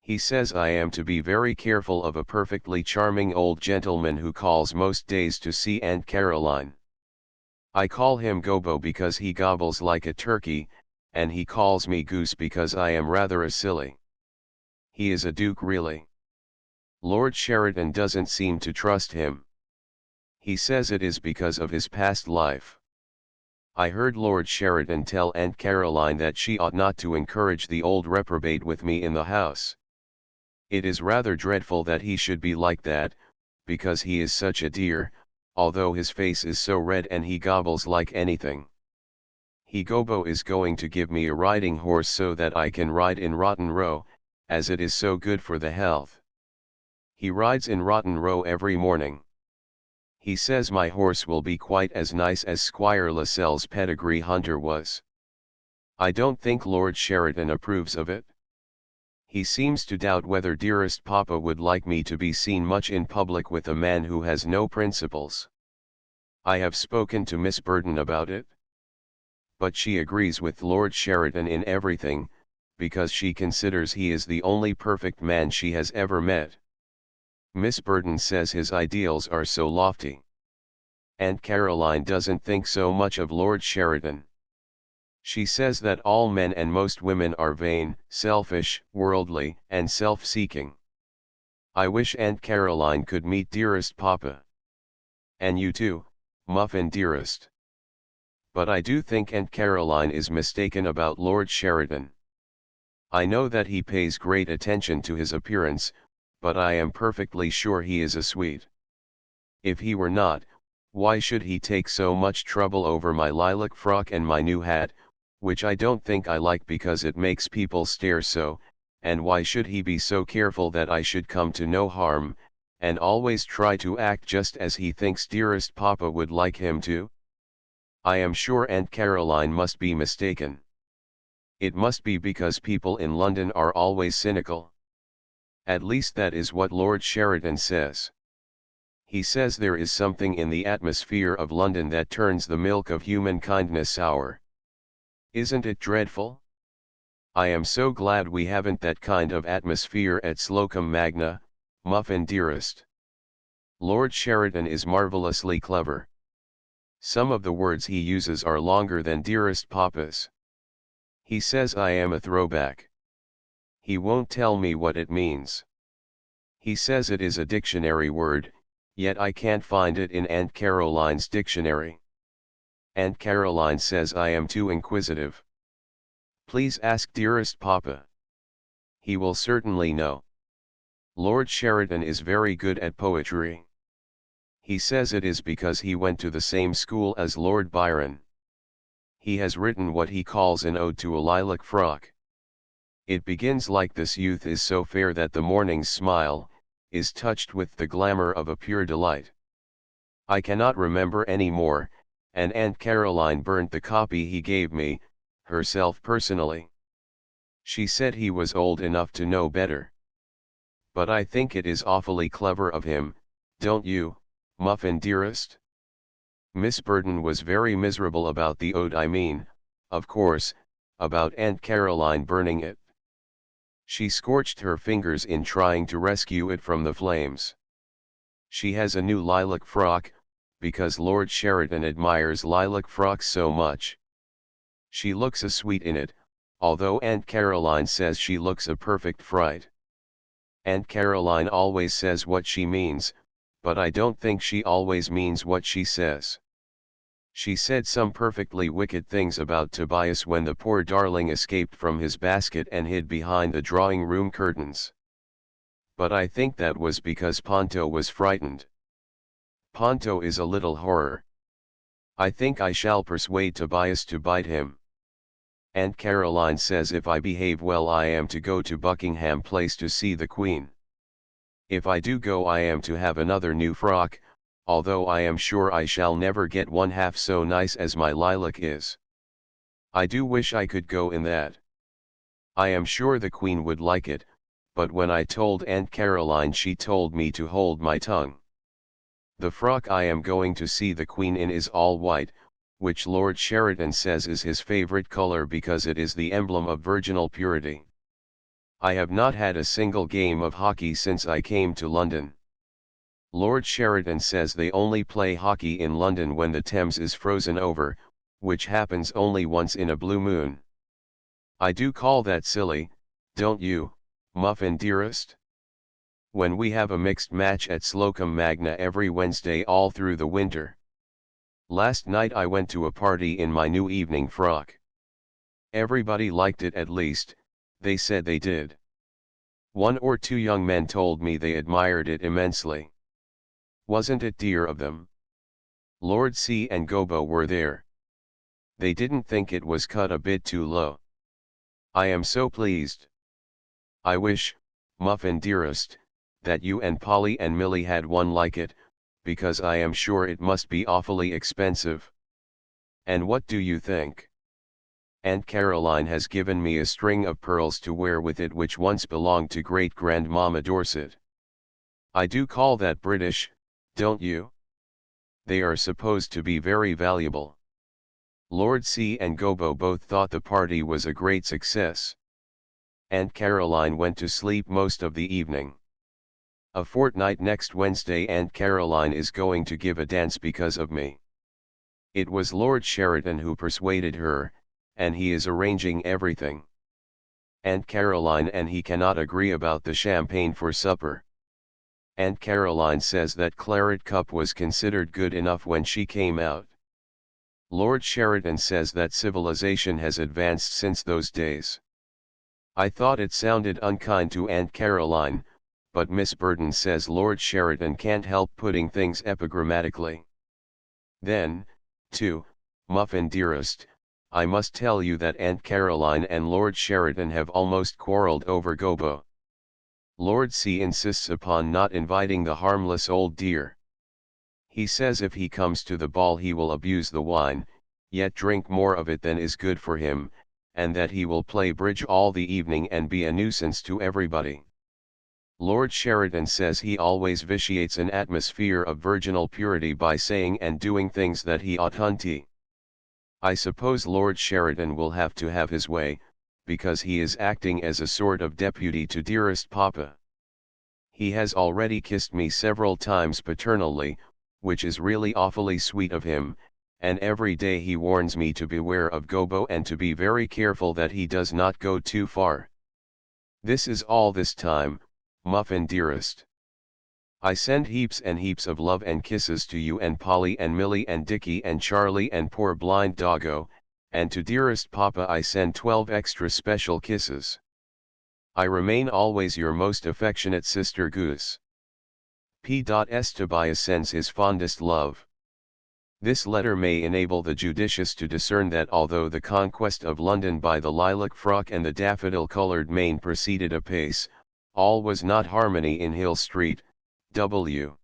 He says I am to be very careful of a perfectly charming old gentleman who calls most days to see Aunt Caroline. I call him Gobbo because he gobbles like a turkey, and he calls me Goose because I am rather a silly. He is a duke really. Lord Sheridan doesn't seem to trust him. He says it is because of his past life. I heard Lord Sheridan tell Aunt Caroline that she ought not to encourage the old reprobate with me in the house. It is rather dreadful that he should be like that, because he is such a dear, although his face is so red and he gobbles like anything. He Gobbo is going to give me a riding horse so that I can ride in Rotten Row, as it is so good for the health. He rides in Rotten Row every morning. He says my horse will be quite as nice as Squire Lascelles' pedigree hunter was. I don't think Lord Sheridan approves of it. He seems to doubt whether dearest Papa would like me to be seen much in public with a man who has no principles. I have spoken to Miss Burton about it. But she agrees with Lord Sheridan in everything, because she considers he is the only perfect man she has ever met. Miss Burton says his ideals are so lofty. Aunt Caroline doesn't think so much of Lord Sheridan. She says that all men and most women are vain, selfish, worldly, and self-seeking. I wish Aunt Caroline could meet dearest Papa. And you too, Muffin dearest. But I do think Aunt Caroline is mistaken about Lord Sheridan. I know that he pays great attention to his appearance, but I am perfectly sure he is a sweet. If he were not, why should he take so much trouble over my lilac frock and my new hat, which I don't think I like because it makes people stare so, and why should he be so careful that I should come to no harm, and always try to act just as he thinks dearest Papa would like him to? I am sure Aunt Caroline must be mistaken. It must be because people in London are always cynical. At least that is what Lord Sheridan says. He says there is something in the atmosphere of London that turns the milk of human kindness sour. Isn't it dreadful? I am so glad we haven't that kind of atmosphere at Slocum Magna, Muffin dearest. Lord Sheridan is marvelously clever. Some of the words he uses are longer than dearest Papa's. He says I am a throwback. He won't tell me what it means. He says it is a dictionary word, yet I can't find it in Aunt Caroline's dictionary. Aunt Caroline says I am too inquisitive. Please ask dearest Papa. He will certainly know. Lord Sheridan is very good at poetry. He says it is because he went to the same school as Lord Byron. He has written what he calls an ode to a lilac frock. It begins like this youth is so fair that the morning's smile is touched with the glamour of a pure delight. I cannot remember any more, and Aunt Caroline burnt the copy he gave me, herself personally. She said he was old enough to know better. But I think it is awfully clever of him, don't you, Muffin dearest? Miss Burton was very miserable about the ode, I mean, of course, about Aunt Caroline burning it. She scorched her fingers in trying to rescue it from the flames. She has a new lilac frock, because Lord Sheridan admires lilac frocks so much. She looks a sweet in it, although Aunt Caroline says she looks a perfect fright. Aunt Caroline always says what she means, but I don't think she always means what she says. She said some perfectly wicked things about Tobias when the poor darling escaped from his basket and hid behind the drawing-room curtains. But I think that was because Ponto was frightened. Ponto is a little horror. I think I shall persuade Tobias to bite him. Aunt Caroline says if I behave well I am to go to Buckingham Place to see the Queen. If I do go I am to have another new frock, although I am sure I shall never get one half so nice as my lilac is. I do wish I could go in that. I am sure the Queen would like it, but when I told Aunt Caroline she told me to hold my tongue. The frock I am going to see the Queen in is all white, which Lord Sheridan says is his favorite color because it is the emblem of virginal purity. I have not had a single game of hockey since I came to London. Lord Sheridan says they only play hockey in London when the Thames is frozen over, which happens only once in a blue moon. I do call that silly, don't you, Muffin dearest? When we have a mixed match at Slocum Magna every Wednesday all through the winter. Last night I went to a party in my new evening frock. Everybody liked it, at least, they said they did. One or two young men told me they admired it immensely. Wasn't it dear of them? Lord C and Gobo were there. They didn't think it was cut a bit too low. I am so pleased. I wish, Muffin dearest, that you and Polly and Millie had one like it, because I am sure it must be awfully expensive. And what do you think? Aunt Caroline has given me a string of pearls to wear with it which once belonged to great-grandmama Dorset. I do call that British, don't you? They are supposed to be very valuable. Lord C and Gobo both thought the party was a great success. Aunt Caroline went to sleep most of the evening. A fortnight next Wednesday Aunt Caroline is going to give a dance because of me. It was Lord Sheridan who persuaded her, and he is arranging everything. Aunt Caroline and he cannot agree about the champagne for supper. Aunt Caroline says that claret cup was considered good enough when she came out. Lord Sheridan says that civilization has advanced since those days. I thought it sounded unkind to Aunt Caroline, but Miss Burden says Lord Sheridan can't help putting things epigrammatically. Then, too, Muffin dearest, I must tell you that Aunt Caroline and Lord Sheridan have almost quarrelled over Gobo. Lord C insists upon not inviting the harmless old dear. He says if he comes to the ball he will abuse the wine, yet drink more of it than is good for him, and that he will play bridge all the evening and be a nuisance to everybody. Lord Sheridan says he always vitiates an atmosphere of virginal purity by saying and doing things that he oughtn't. I suppose Lord Sheridan will have to have his way, because he is acting as a sort of deputy to dearest Papa. He has already kissed me several times paternally, which is really awfully sweet of him, and every day he warns me to beware of Gobo and to be very careful that he does not go too far. This is all this time, Muffin dearest. I send heaps and heaps of love and kisses to you and Polly and Millie and Dickie and Charlie and poor blind doggo, and to dearest Papa I send 12 extra special kisses. I remain always your most affectionate sister Goose. P.S. Tobias sends his fondest love. This letter may enable the judicious to discern that although the conquest of London by the lilac frock and the daffodil-coloured mane proceeded apace, all was not harmony in Hill Street, W.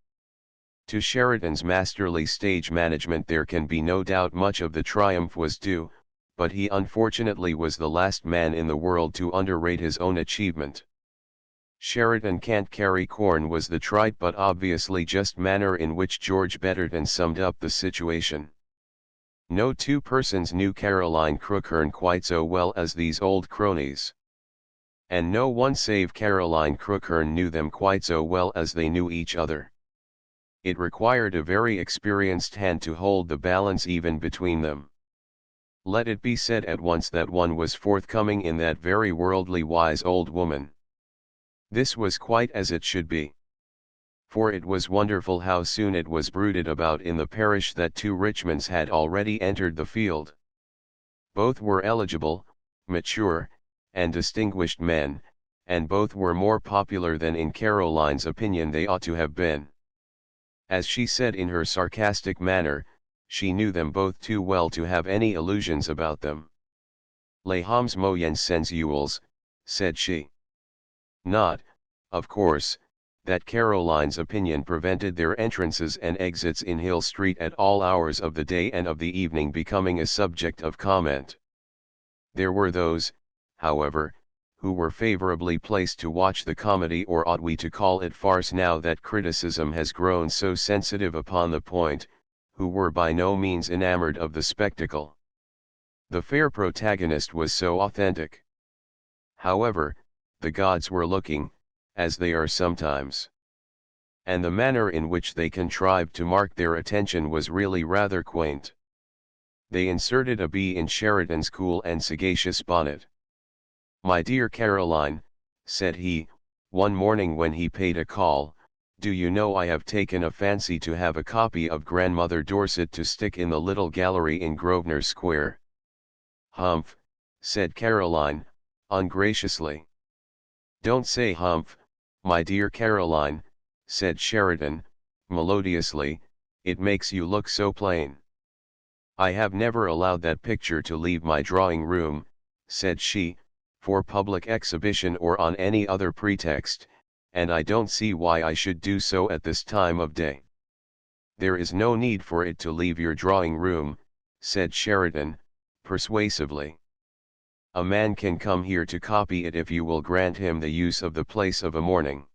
To Sheridan's masterly stage management there can be no doubt much of the triumph was due, but he unfortunately was the last man in the world to underrate his own achievement. Sheridan can't carry corn was the trite but obviously just manner in which George Betterton summed up the situation. No two persons knew Caroline Crookhern quite so well as these old cronies. And no one save Caroline Crookhern knew them quite so well as they knew each other. It required a very experienced hand to hold the balance even between them. Let it be said at once that one was forthcoming in that very worldly wise old woman. This was quite as it should be. For it was wonderful how soon it was bruited about in the parish that two Richmonds had already entered the field. Both were eligible, mature, and distinguished men, and both were more popular than in Caroline's opinion they ought to have been. As she said in her sarcastic manner, she knew them both too well to have any illusions about them. Les hommes moyens sensuels, said she. Not, of course, that Caroline's opinion prevented their entrances and exits in Hill Street at all hours of the day and of the evening becoming a subject of comment. There were those, however, who were favorably placed to watch the comedy, or ought we to call it farce now that criticism has grown so sensitive upon the point, who were by no means enamored of the spectacle. The fair protagonist was so authentic. However, the gods were looking, as they are sometimes. And the manner in which they contrived to mark their attention was really rather quaint. They inserted a bee in Sheridan's cool and sagacious bonnet. "My dear Caroline," said he, one morning when he paid a call, "do you know I have taken a fancy to have a copy of Grandmother Dorset to stick in the little gallery in Grosvenor Square?" "Humph," said Caroline, ungraciously. "Don't say humph, my dear Caroline," said Sheridan, melodiously, "it makes you look so plain." "I have never allowed that picture to leave my drawing room," said she, "for public exhibition or on any other pretext, and I don't see why I should do so at this time of day." "There is no need for it to leave your drawing room," said Sheridan, persuasively. "A man can come here to copy it if you will grant him the use of the place of a morning."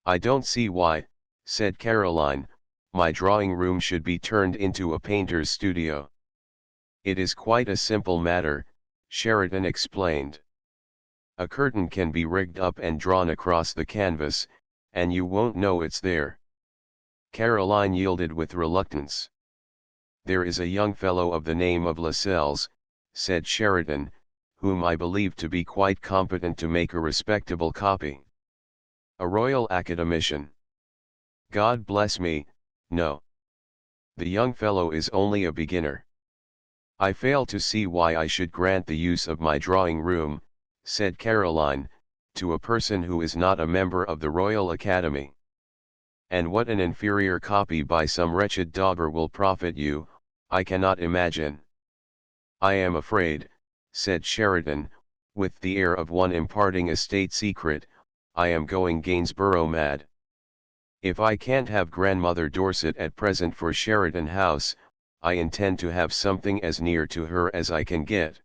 "I don't see why," said Caroline, "my drawing room should be turned into a painter's studio." "It is quite a simple matter," Sheridan explained. "A curtain can be rigged up and drawn across the canvas, and you won't know it's there." Caroline yielded with reluctance. "There is a young fellow of the name of Lascelles," said Sheridan, "whom I believe to be quite competent to make a respectable copy." "A Royal Academician?" "God bless me, no. The young fellow is only a beginner." "I fail to see why I should grant the use of my drawing room," said Caroline, to a person who is not a member of the Royal Academy. And what an inferior copy by some wretched dauber will profit you, I cannot imagine. I am afraid, said Sheridan, with the air of one imparting a state secret, I am going Gainsborough mad. If I can't have Grandmother Dorset at present for Sheridan House, I intend to have something as near to her as I can get.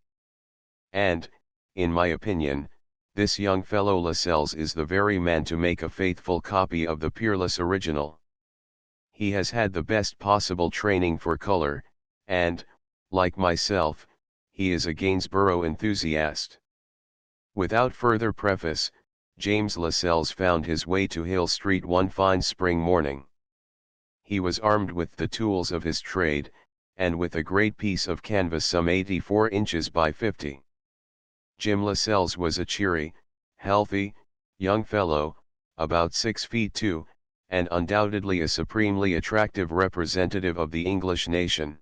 And, in my opinion, this young fellow Lascelles is the very man to make a faithful copy of the peerless original. He has had the best possible training for color, and, like myself, he is a Gainsborough enthusiast. Without further preface, James Lascelles found his way to Hill Street one fine spring morning. He was armed with the tools of his trade, and with a great piece of canvas some 84 inches by 50. Jim Lascelles was a cheery, healthy, young fellow, about 6 feet 2, and undoubtedly a supremely attractive representative of the English nation.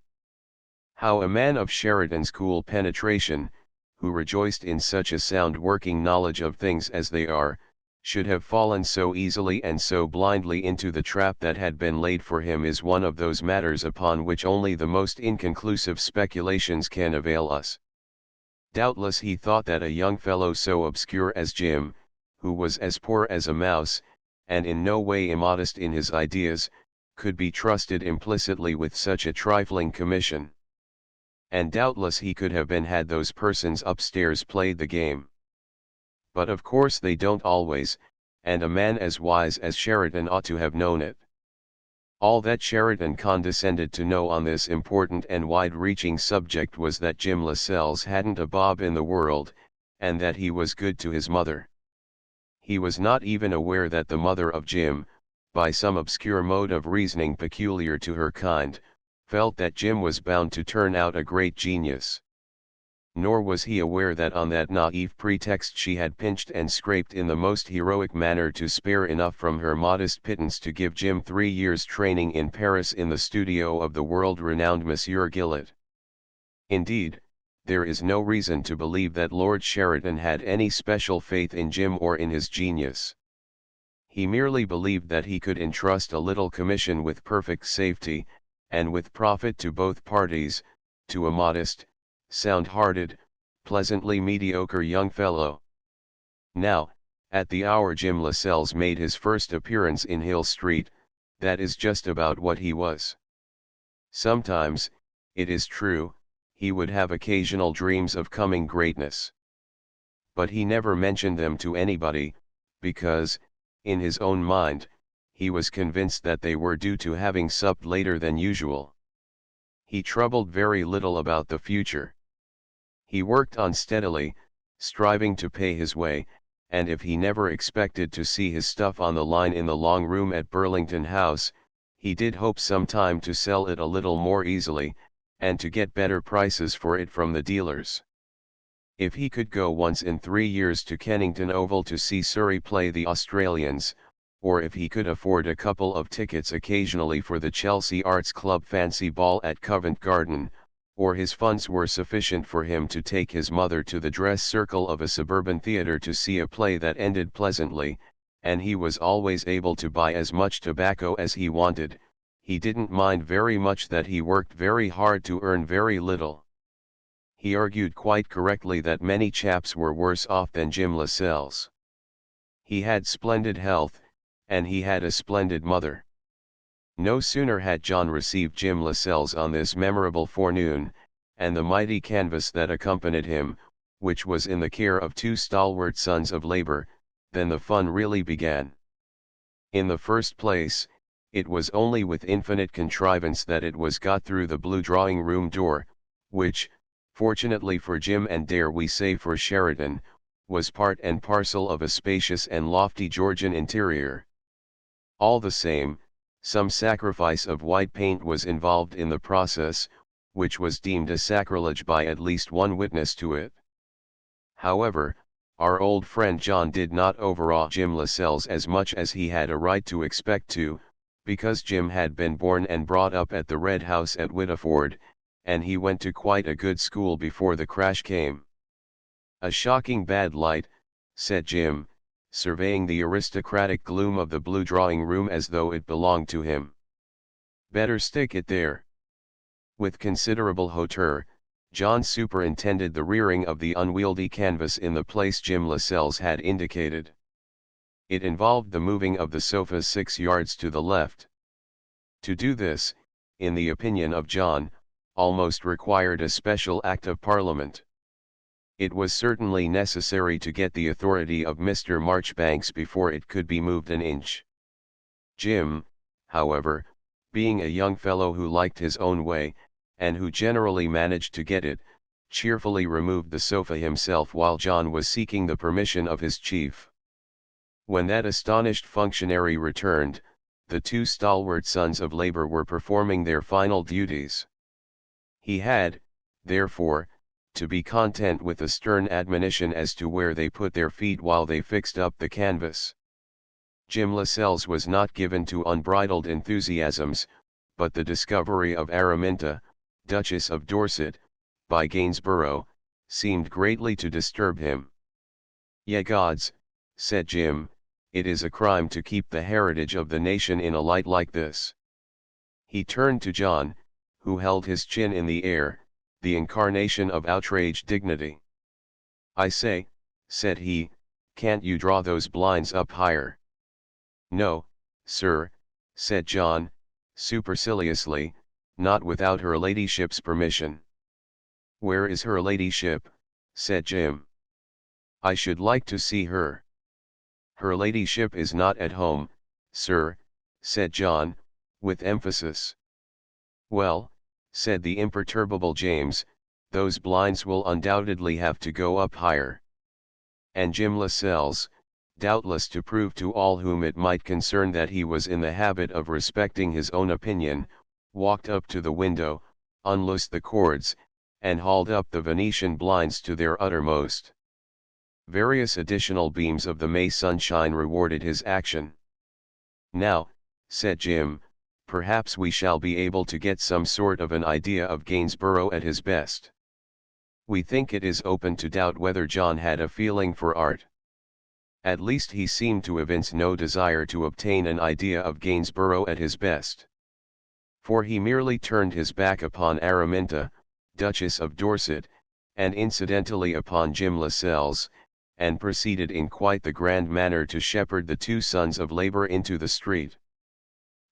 How a man of Sheridan's cool penetration, who rejoiced in such a sound working knowledge of things as they are, should have fallen so easily and so blindly into the trap that had been laid for him is one of those matters upon which only the most inconclusive speculations can avail us. Doubtless he thought that a young fellow so obscure as Jim, who was as poor as a mouse, and in no way immodest in his ideas, could be trusted implicitly with such a trifling commission. And doubtless he could have been had those persons upstairs played the game. But of course they don't always, and a man as wise as Sheridan ought to have known it. All that Sheridan condescended to know on this important and wide-reaching subject was that Jim Lascelles hadn't a bob in the world, and that he was good to his mother. He was not even aware that the mother of Jim, by some obscure mode of reasoning peculiar to her kind, felt that Jim was bound to turn out a great genius. Nor was he aware that on that naive pretext she had pinched and scraped in the most heroic manner to spare enough from her modest pittance to give Jim 3 years' training in Paris in the studio of the world-renowned Monsieur Gillett. Indeed, there is no reason to believe that Lord Sheridan had any special faith in Jim or in his genius. He merely believed that he could entrust a little commission with perfect safety, and with profit to both parties, to a modest, sound-hearted, pleasantly mediocre young fellow. Now, at the hour Jim Lascelles made his first appearance in Hill Street, that is just about what he was. Sometimes, it is true, he would have occasional dreams of coming greatness. But he never mentioned them to anybody, because, in his own mind, he was convinced that they were due to having supped later than usual. He troubled very little about the future. He worked on steadily, striving to pay his way, and if he never expected to see his stuff on the line in the long room at Burlington House, he did hope sometime to sell it a little more easily, and to get better prices for it from the dealers. If he could go once in 3 years to Kennington Oval to see Surrey play the Australians, or if he could afford a couple of tickets occasionally for the Chelsea Arts Club fancy ball at Covent Garden, or his funds were sufficient for him to take his mother to the dress circle of a suburban theatre to see a play that ended pleasantly, and he was always able to buy as much tobacco as he wanted, he didn't mind very much that he worked very hard to earn very little. He argued quite correctly that many chaps were worse off than Jim Lascelles. He had splendid health, and he had a splendid mother. No sooner had John received Jim Lascelles on this memorable forenoon, and the mighty canvas that accompanied him, which was in the care of 2 stalwart sons of labor, than the fun really began. In the first place, it was only with infinite contrivance that it was got through the blue drawing-room door, which, fortunately for Jim and dare we say for Sheridan, was part and parcel of a spacious and lofty Georgian interior. All the same, some sacrifice of white paint was involved in the process, which was deemed a sacrilege by at least one witness to it. However, our old friend John did not overawe Jim Lascelles as much as he had a right to expect to, because Jim had been born and brought up at the Red House at Whittleford, and he went to quite a good school before the crash came. "A shocking bad light," said Jim, surveying the aristocratic gloom of the blue drawing-room as though it belonged to him. "Better stick it there." With considerable hauteur, John superintended the rearing of the unwieldy canvas in the place Jim Lascelles had indicated. It involved the moving of the sofas 6 yards to the left. To do this, in the opinion of John, almost required a special Act of Parliament. It was certainly necessary to get the authority of Mr. Marchbanks before it could be moved an inch. Jim, however, being a young fellow who liked his own way, and who generally managed to get it, cheerfully removed the sofa himself while John was seeking the permission of his chief. When that astonished functionary returned, the 2 stalwart sons of labor were performing their final duties. He had, therefore, to be content with a stern admonition as to where they put their feet while they fixed up the canvas. Jim Lascelles was not given to unbridled enthusiasms, but the discovery of Araminta, Duchess of Dorset, by Gainsborough, seemed greatly to disturb him. "Ye gods," said Jim, "it is a crime to keep the heritage of the nation in a light like this." He turned to John, who held his chin in the air, the incarnation of outraged dignity. "I say," said he, "can't you draw those blinds up higher?" "No, sir," said John, superciliously, "not without her ladyship's permission." "Where is her ladyship?" said Jim. "I should like to see her." "Her ladyship is not at home, sir," said John, with emphasis. "Well," said the imperturbable James, "those blinds will undoubtedly have to go up higher." And Jim Lascelles, doubtless to prove to all whom it might concern that he was in the habit of respecting his own opinion, walked up to the window, unloosed the cords, and hauled up the Venetian blinds to their uttermost. Various additional beams of the May sunshine rewarded his action. "Now," said Jim, "perhaps we shall be able to get some sort of an idea of Gainsborough at his best." We think it is open to doubt whether John had a feeling for art. At least he seemed to evince no desire to obtain an idea of Gainsborough at his best. For he merely turned his back upon Araminta, Duchess of Dorset, and incidentally upon Jim Lascelles, and proceeded in quite the grand manner to shepherd the 2 sons of labor into the street.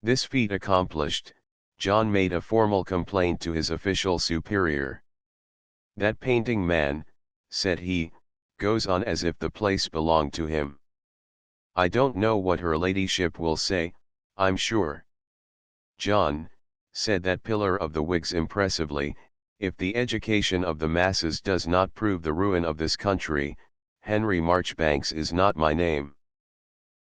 This feat accomplished, John made a formal complaint to his official superior. "That painting man," said he, "goes on as if the place belonged to him. I don't know what her ladyship will say, I'm sure." "John," said that pillar of the Whigs impressively, "if the education of the masses does not prove the ruin of this country, Henry Marchbanks is not my name."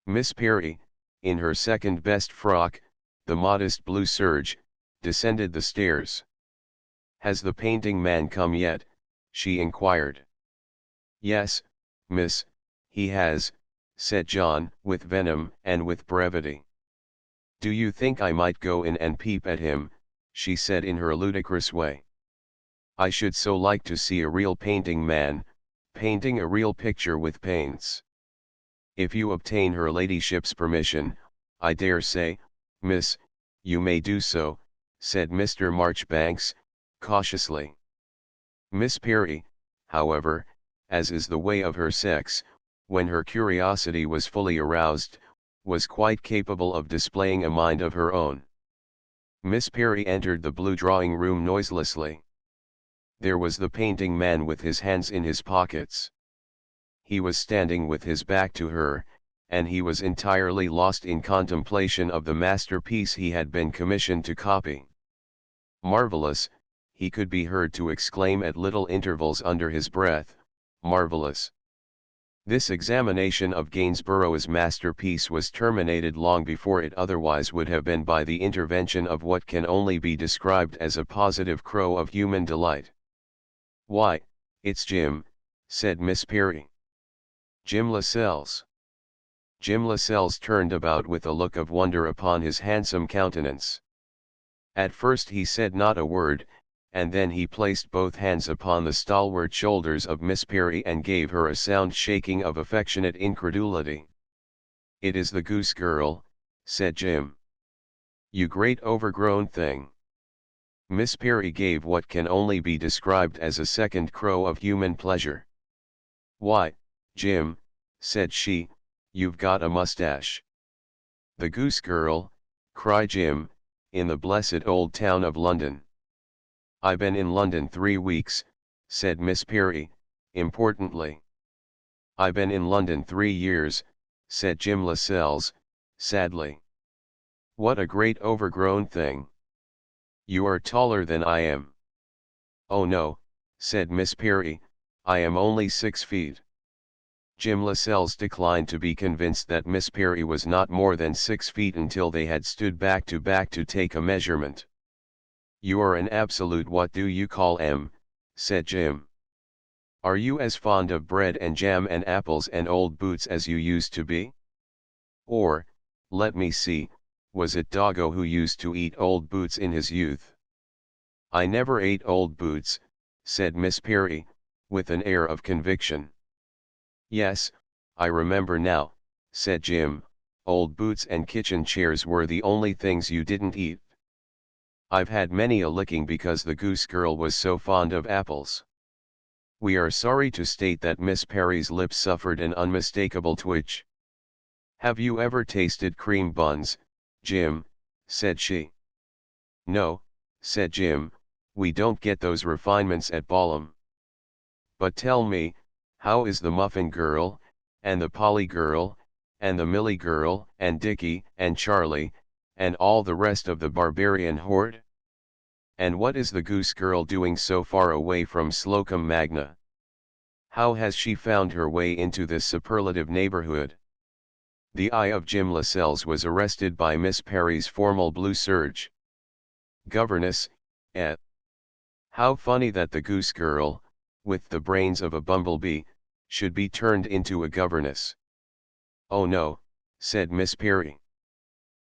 Miss Perry, in her second best frock, the modest blue serge, descended the stairs. "Has the painting man come yet?" she inquired. "Yes, miss, he has," said John, with venom and with brevity. "Do you think I might go in and peep at him?" she said in her ludicrous way. "I should so like to see a real painting man, painting a real picture with paints." "If you obtain her ladyship's permission, I dare say, miss, you may do so," said Mr. Marchbanks, cautiously. Miss Perry, however, as is the way of her sex, when her curiosity was fully aroused, was quite capable of displaying a mind of her own. Miss Perry entered the blue drawing-room noiselessly. There was the painting man with his hands in his pockets. He was standing with his back to her, and he was entirely lost in contemplation of the masterpiece he had been commissioned to copy. "Marvelous," he could be heard to exclaim at little intervals under his breath, "marvelous." This examination of Gainsborough's masterpiece was terminated long before it otherwise would have been by the intervention of what can only be described as a positive crow of human delight. "Why, it's Jim," said Miss Perry. "Jim Lascelles." Jim Lascelles turned about with a look of wonder upon his handsome countenance. At first he said not a word, and then he placed both hands upon the stalwart shoulders of Miss Perry and gave her a sound shaking of affectionate incredulity. "It is the goose girl," said Jim. "You great overgrown thing." Miss Perry gave what can only be described as a second crow of human pleasure. "Why, Jim," said she, "you've got a mustache." "The goose girl," cried Jim, "in the blessed old town of London." "I been in London 3 weeks," said Miss Perry, importantly. "I been in London 3 years," said Jim Lascelles, sadly. "What a great overgrown thing. You are taller than I am." "Oh no," said Miss Perry, "I am only 6 feet." Jim Lascelles declined to be convinced that Miss Perry was not more than 6 feet until they had stood back to take a measurement. "You are an absolute what do you call em," said Jim. "Are you as fond of bread and jam and apples and old boots as you used to be? Or, let me see, was it Doggo who used to eat old boots in his youth?" "I never ate old boots," said Miss Perry, with an air of conviction. "Yes, I remember now," said Jim, "old boots and kitchen chairs were the only things you didn't eat. I've had many a licking because the goose girl was so fond of apples." We are sorry to state that Miss Perry's lips suffered an unmistakable twitch. "Have you ever tasted cream buns, Jim?" said she. "No," said Jim, "we don't get those refinements at Balham. But tell me, how is the Muffin Girl, and the Polly Girl, and the Millie Girl, and Dickie, and Charlie, and all the rest of the barbarian horde? And what is the Goose Girl doing so far away from Slocum Magna? How has she found her way into this superlative neighborhood?" The eye of Jim Lascelles was arrested by Miss Perry's formal blue serge. "Governess, eh? How funny that the Goose Girl, with the brains of a bumblebee, should be turned into a governess." "Oh no," said Miss Perry.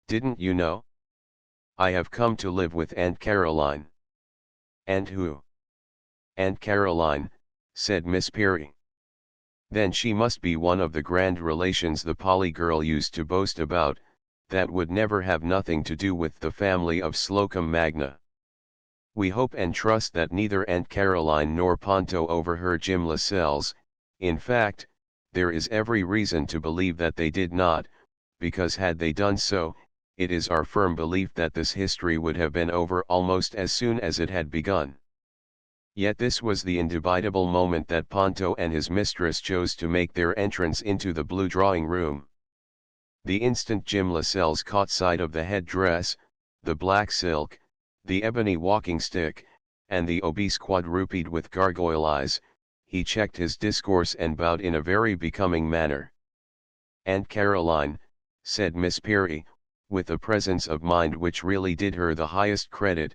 "Didn't you know? I have come to live with Aunt Caroline." "Aunt who?" "Aunt Caroline," said Miss Perry. "Then she must be one of the grand relations the Polly girl used to boast about, that would never have nothing to do with the family of Slocum Magna." We hope and trust that neither Aunt Caroline nor Ponto overheard Jim Lascelles. In fact, there is every reason to believe that they did not, because had they done so, it is our firm belief that this history would have been over almost as soon as it had begun. Yet this was the indubitable moment that Ponto and his mistress chose to make their entrance into the blue drawing room. The instant Jim Lascelles caught sight of the headdress, the black silk, the ebony walking stick, and the obese quadruped with gargoyle eyes, he checked his discourse and bowed in a very becoming manner. "Aunt Caroline," said Miss Perry, with a presence of mind which really did her the highest credit,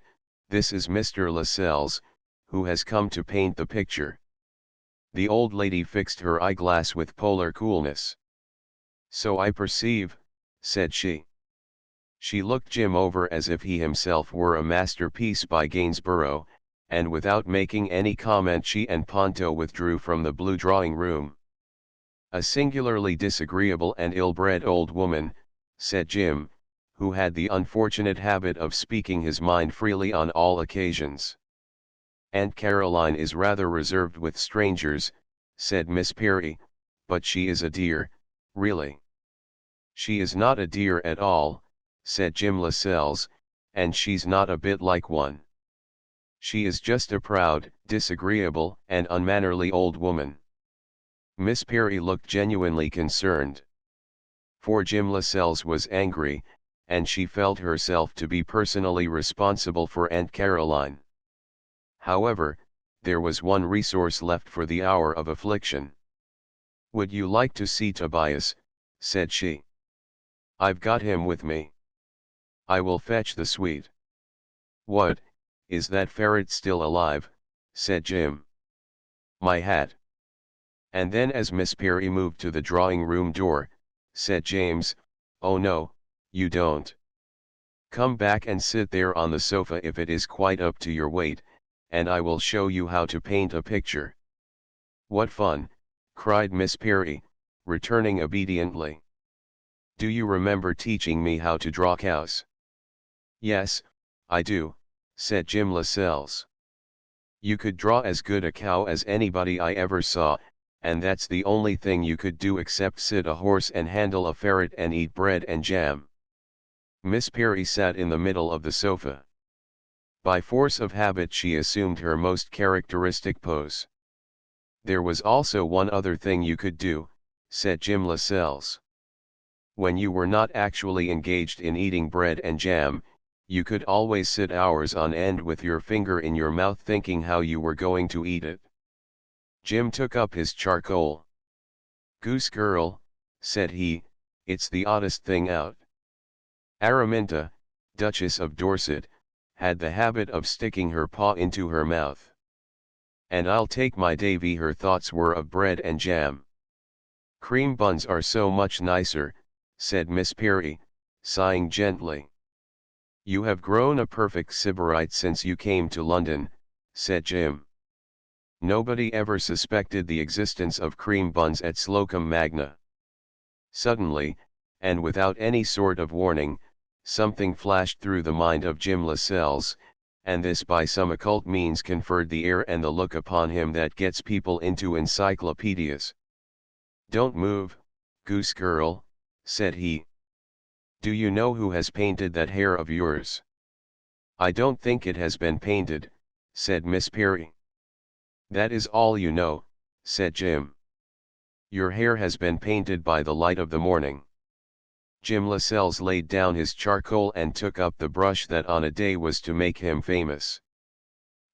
"this is Mr. Lascelles, who has come to paint the picture." The old lady fixed her eyeglass with polar coolness. "So I perceive," said she. She looked Jim over as if he himself were a masterpiece by Gainsborough, and without making any comment she and Ponto withdrew from the blue drawing room. "A singularly disagreeable and ill-bred old woman," said Jim, who had the unfortunate habit of speaking his mind freely on all occasions. "Aunt Caroline is rather reserved with strangers," said Miss Perry, "but she is a dear, really." "She is not a dear at all," said Jim Lascelles, "and she's not a bit like one. She is just a proud, disagreeable, and unmannerly old woman." Miss Perry looked genuinely concerned. For Jim Lascelles was angry, and she felt herself to be personally responsible for Aunt Caroline. However, there was one resource left for the hour of affliction. "Would you like to see Tobias?" said she. "I've got him with me. I will fetch the suite." "What, is that ferret still alive?" said Jim. "My hat." And then as Miss Perry moved to the drawing room door, said James, "Oh no, you don't. Come back and sit there on the sofa if it is quite up to your weight, and I will show you how to paint a picture." "What fun!" cried Miss Perry, returning obediently. Do you remember teaching me how to draw cows? Yes, I do, said Jim Lascelles. You could draw as good a cow as anybody I ever saw, and that's the only thing you could do except sit a horse and handle a ferret and eat bread and jam. Miss Perry sat in the middle of the sofa. By force of habit she assumed her most characteristic pose. There was also one other thing you could do, said Jim Lascelles. When you were not actually engaged in eating bread and jam, you could always sit hours on end with your finger in your mouth thinking how you were going to eat it. Jim took up his charcoal. "Goose girl," said he, "it's the oddest thing out. Araminta, Duchess of Dorset, had the habit of sticking her paw into her mouth. And I'll take my Davy her thoughts were of bread and jam. Cream buns are so much nicer," said Miss Perry, sighing gently. "You have grown a perfect sybarite since you came to London," said Jim. Nobody ever suspected the existence of cream buns at Slocum Magna. Suddenly, and without any sort of warning, something flashed through the mind of Jim Lascelles, and this by some occult means conferred the air and the look upon him that gets people into encyclopedias. "Don't move, goose girl," said he. "Do you know who has painted that hair of yours?" "I don't think it has been painted," said Miss Perry. "That is all you know," said Jim. "Your hair has been painted by the light of the morning." Jim Lascelles laid down his charcoal and took up the brush that on a day was to make him famous.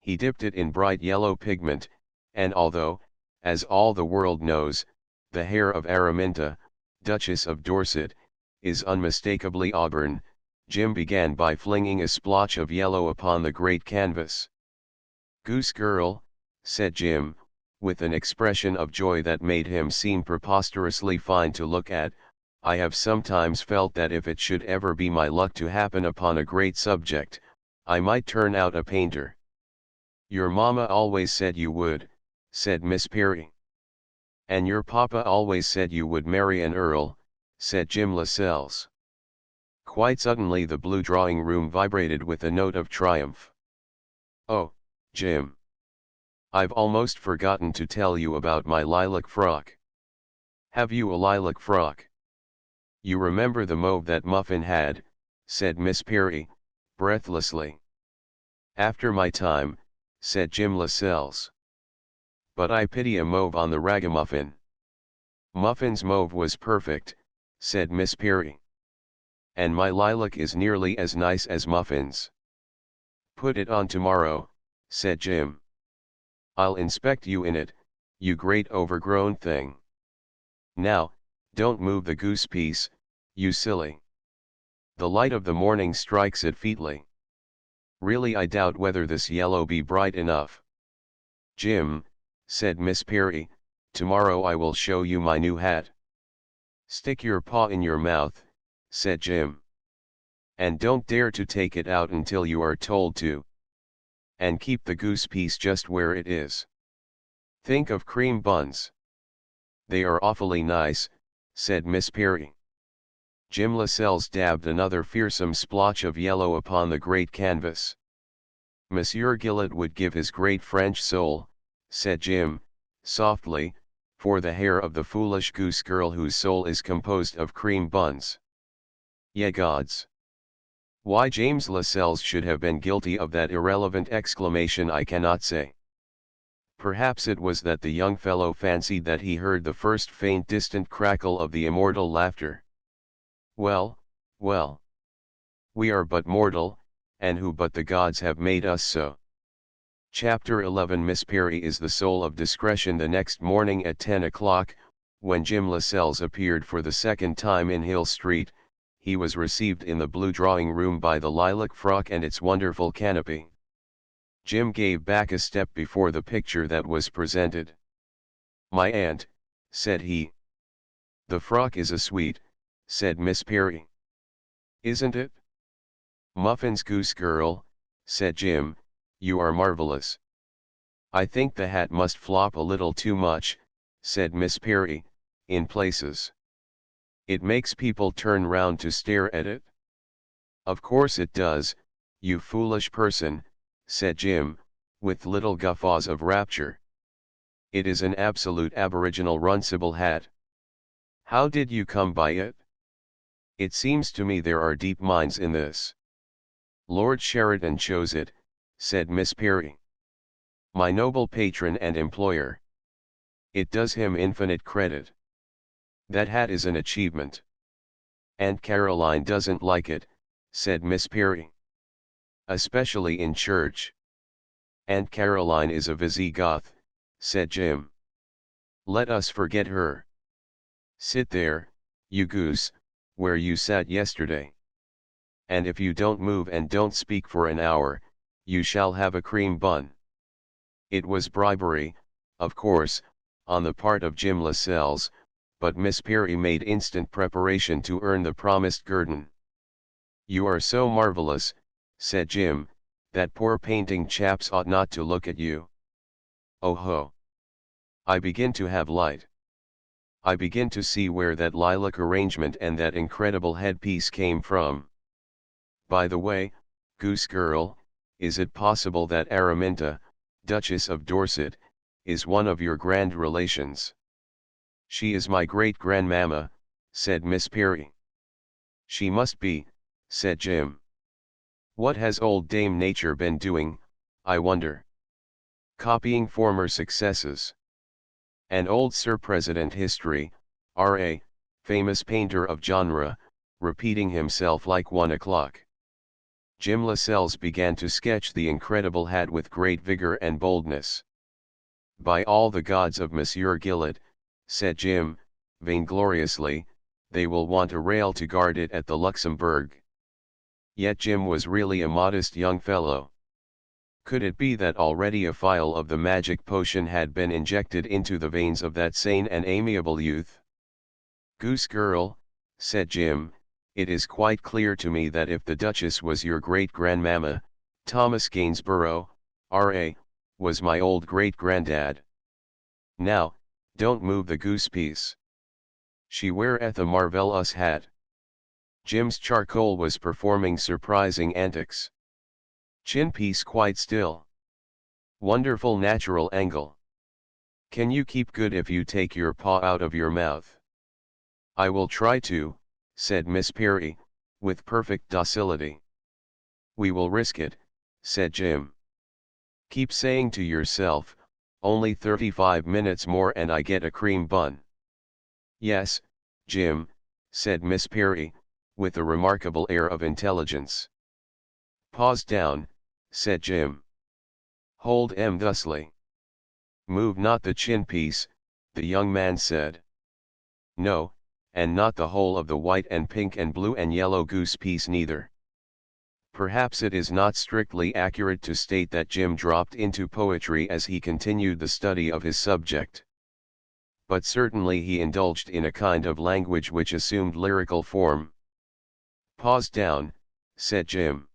He dipped it in bright yellow pigment, and although, as all the world knows, the hair of Araminta, Duchess of Dorset, is unmistakably auburn, Jim began by flinging a splotch of yellow upon the great canvas. "Goose girl," said Jim, with an expression of joy that made him seem preposterously fine to look at, "I have sometimes felt that if it should ever be my luck to happen upon a great subject, I might turn out a painter." "Your mamma always said you would," said Miss Perry. "And your papa always said you would marry an earl," said Jim Lascelles. Quite suddenly the blue drawing room vibrated with a note of triumph. "Oh, Jim! I've almost forgotten to tell you about my lilac frock." "Have you a lilac frock?" "You remember the mauve that Muffin had," said Miss Perry, breathlessly. "After my time," said Jim Lascelles. "But I pity a mauve on the ragamuffin." "Muffin's mauve was perfect," said Miss Perry. "And my lilac is nearly as nice as Muffin's." "Put it on tomorrow," said Jim. "I'll inspect you in it, you great overgrown thing. Now, don't move the goose piece, you silly. The light of the morning strikes it featly. Really I doubt whether this yellow be bright enough." "Jim," said Miss Perry, "tomorrow I will show you my new hat." "Stick your paw in your mouth," said Jim. "And don't dare to take it out until you are told to. And keep the goose piece just where it is. Think of cream buns." "They are awfully nice," said Miss Perry. Jim Lascelles dabbed another fearsome splotch of yellow upon the great canvas. "Monsieur Gillett would give his great French soul," said Jim, softly, "for the hair of the foolish goose girl whose soul is composed of cream buns." Ye gods! Why James Lascelles should have been guilty of that irrelevant exclamation I cannot say. Perhaps it was that the young fellow fancied that he heard the first faint distant crackle of the immortal laughter. Well, well. We are but mortal, and who but the gods have made us so? Chapter 11. Miss Perry is the soul of discretion. The next morning at 10 o'clock, when Jim Lascelles appeared for the second time in Hill Street, he was received in the blue drawing room by the lilac frock and its wonderful canopy. Jim gave back a step before the picture that was presented. "My aunt," said he. "The frock is a sweet," said Miss Perry. "Isn't it?" "Muffin's goose girl," said Jim, "you are marvelous." "I think the hat must flop a little too much," said Miss Perry, "in places." It makes people turn round to stare at it. Of course it does, you foolish person, said Jim, with little guffaws of rapture. It is an absolute aboriginal runcible hat. How did you come by it? It seems to me there are deep mines in this. Lord Sheridan chose it, said Miss Perry. My noble patron and employer. It does him infinite credit. That hat is an achievement. Aunt Caroline doesn't like it, said Miss Perry. Especially in church. Aunt Caroline is a Visigoth, said Jim. Let us forget her. Sit there, you goose, where you sat yesterday. And if you don't move and don't speak for an hour, you shall have a cream bun. It was bribery, of course, on the part of Jim Lascelles, but Miss Perry made instant preparation to earn the promised guerdon. You are so marvelous, said Jim, that poor painting chaps ought not to look at you. Oh ho! I begin to have light. I begin to see where that lilac arrangement and that incredible headpiece came from. By the way, goose girl, is it possible that Araminta, Duchess of Dorset, is one of your grand relations? She is my great-grandmamma, said Miss Perry. She must be, said Jim. What has old Dame Nature been doing, I wonder? Copying former successes. And old Sir President History, R.A., famous painter of genre, repeating himself like 1 o'clock. Jim Lascelles began to sketch the incredible hat with great vigor and boldness. By all the gods of Monsieur Gillett, said Jim, vaingloriously, they will want a rail to guard it at the Luxembourg. Yet Jim was really a modest young fellow. Could it be that already a phial of the magic potion had been injected into the veins of that sane and amiable youth? Goose girl, said Jim, it is quite clear to me that if the Duchess was your great-grandmamma, Thomas Gainsborough, R.A., was my old great-granddad. Now, don't move the goose piece. She weareth a marvellous hat. Jim's charcoal was performing surprising antics. Chin piece quite still. Wonderful natural angle. Can you keep good if you take your paw out of your mouth? I will try to, said Miss Perry, with perfect docility. We will risk it, said Jim. Keep saying to yourself, only 35 minutes more and I get a cream bun. Yes, Jim, said Miss Perry, with a remarkable air of intelligence. Paws down, said Jim. Hold em thusly. Move not the chin piece, the young man said. No, and not the whole of the white and pink and blue and yellow goose piece neither. Perhaps it is not strictly accurate to state that Jim dropped into poetry as he continued the study of his subject. But certainly he indulged in a kind of language which assumed lyrical form. Paws down, said Jim.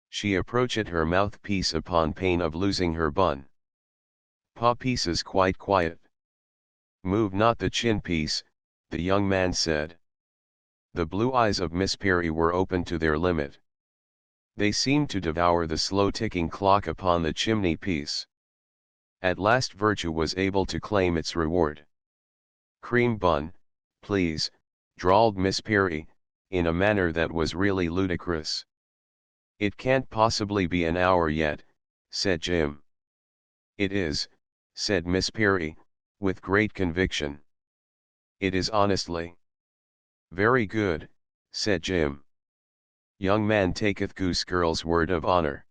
She approached her mouthpiece upon pain of losing her bun. Paw pieces quite quiet. Move not the chin piece, the young man said. The blue eyes of Miss Perry were open to their limit. They seemed to devour the slow ticking clock upon the chimney piece. At last virtue was able to claim its reward. Cream bun, please, drawled Miss Perry, in a manner that was really ludicrous. It can't possibly be an hour yet, said Jim. It is, said Miss Perry, with great conviction. It is honestly. Very good, said Jim. Young man taketh goose girl's word of honor.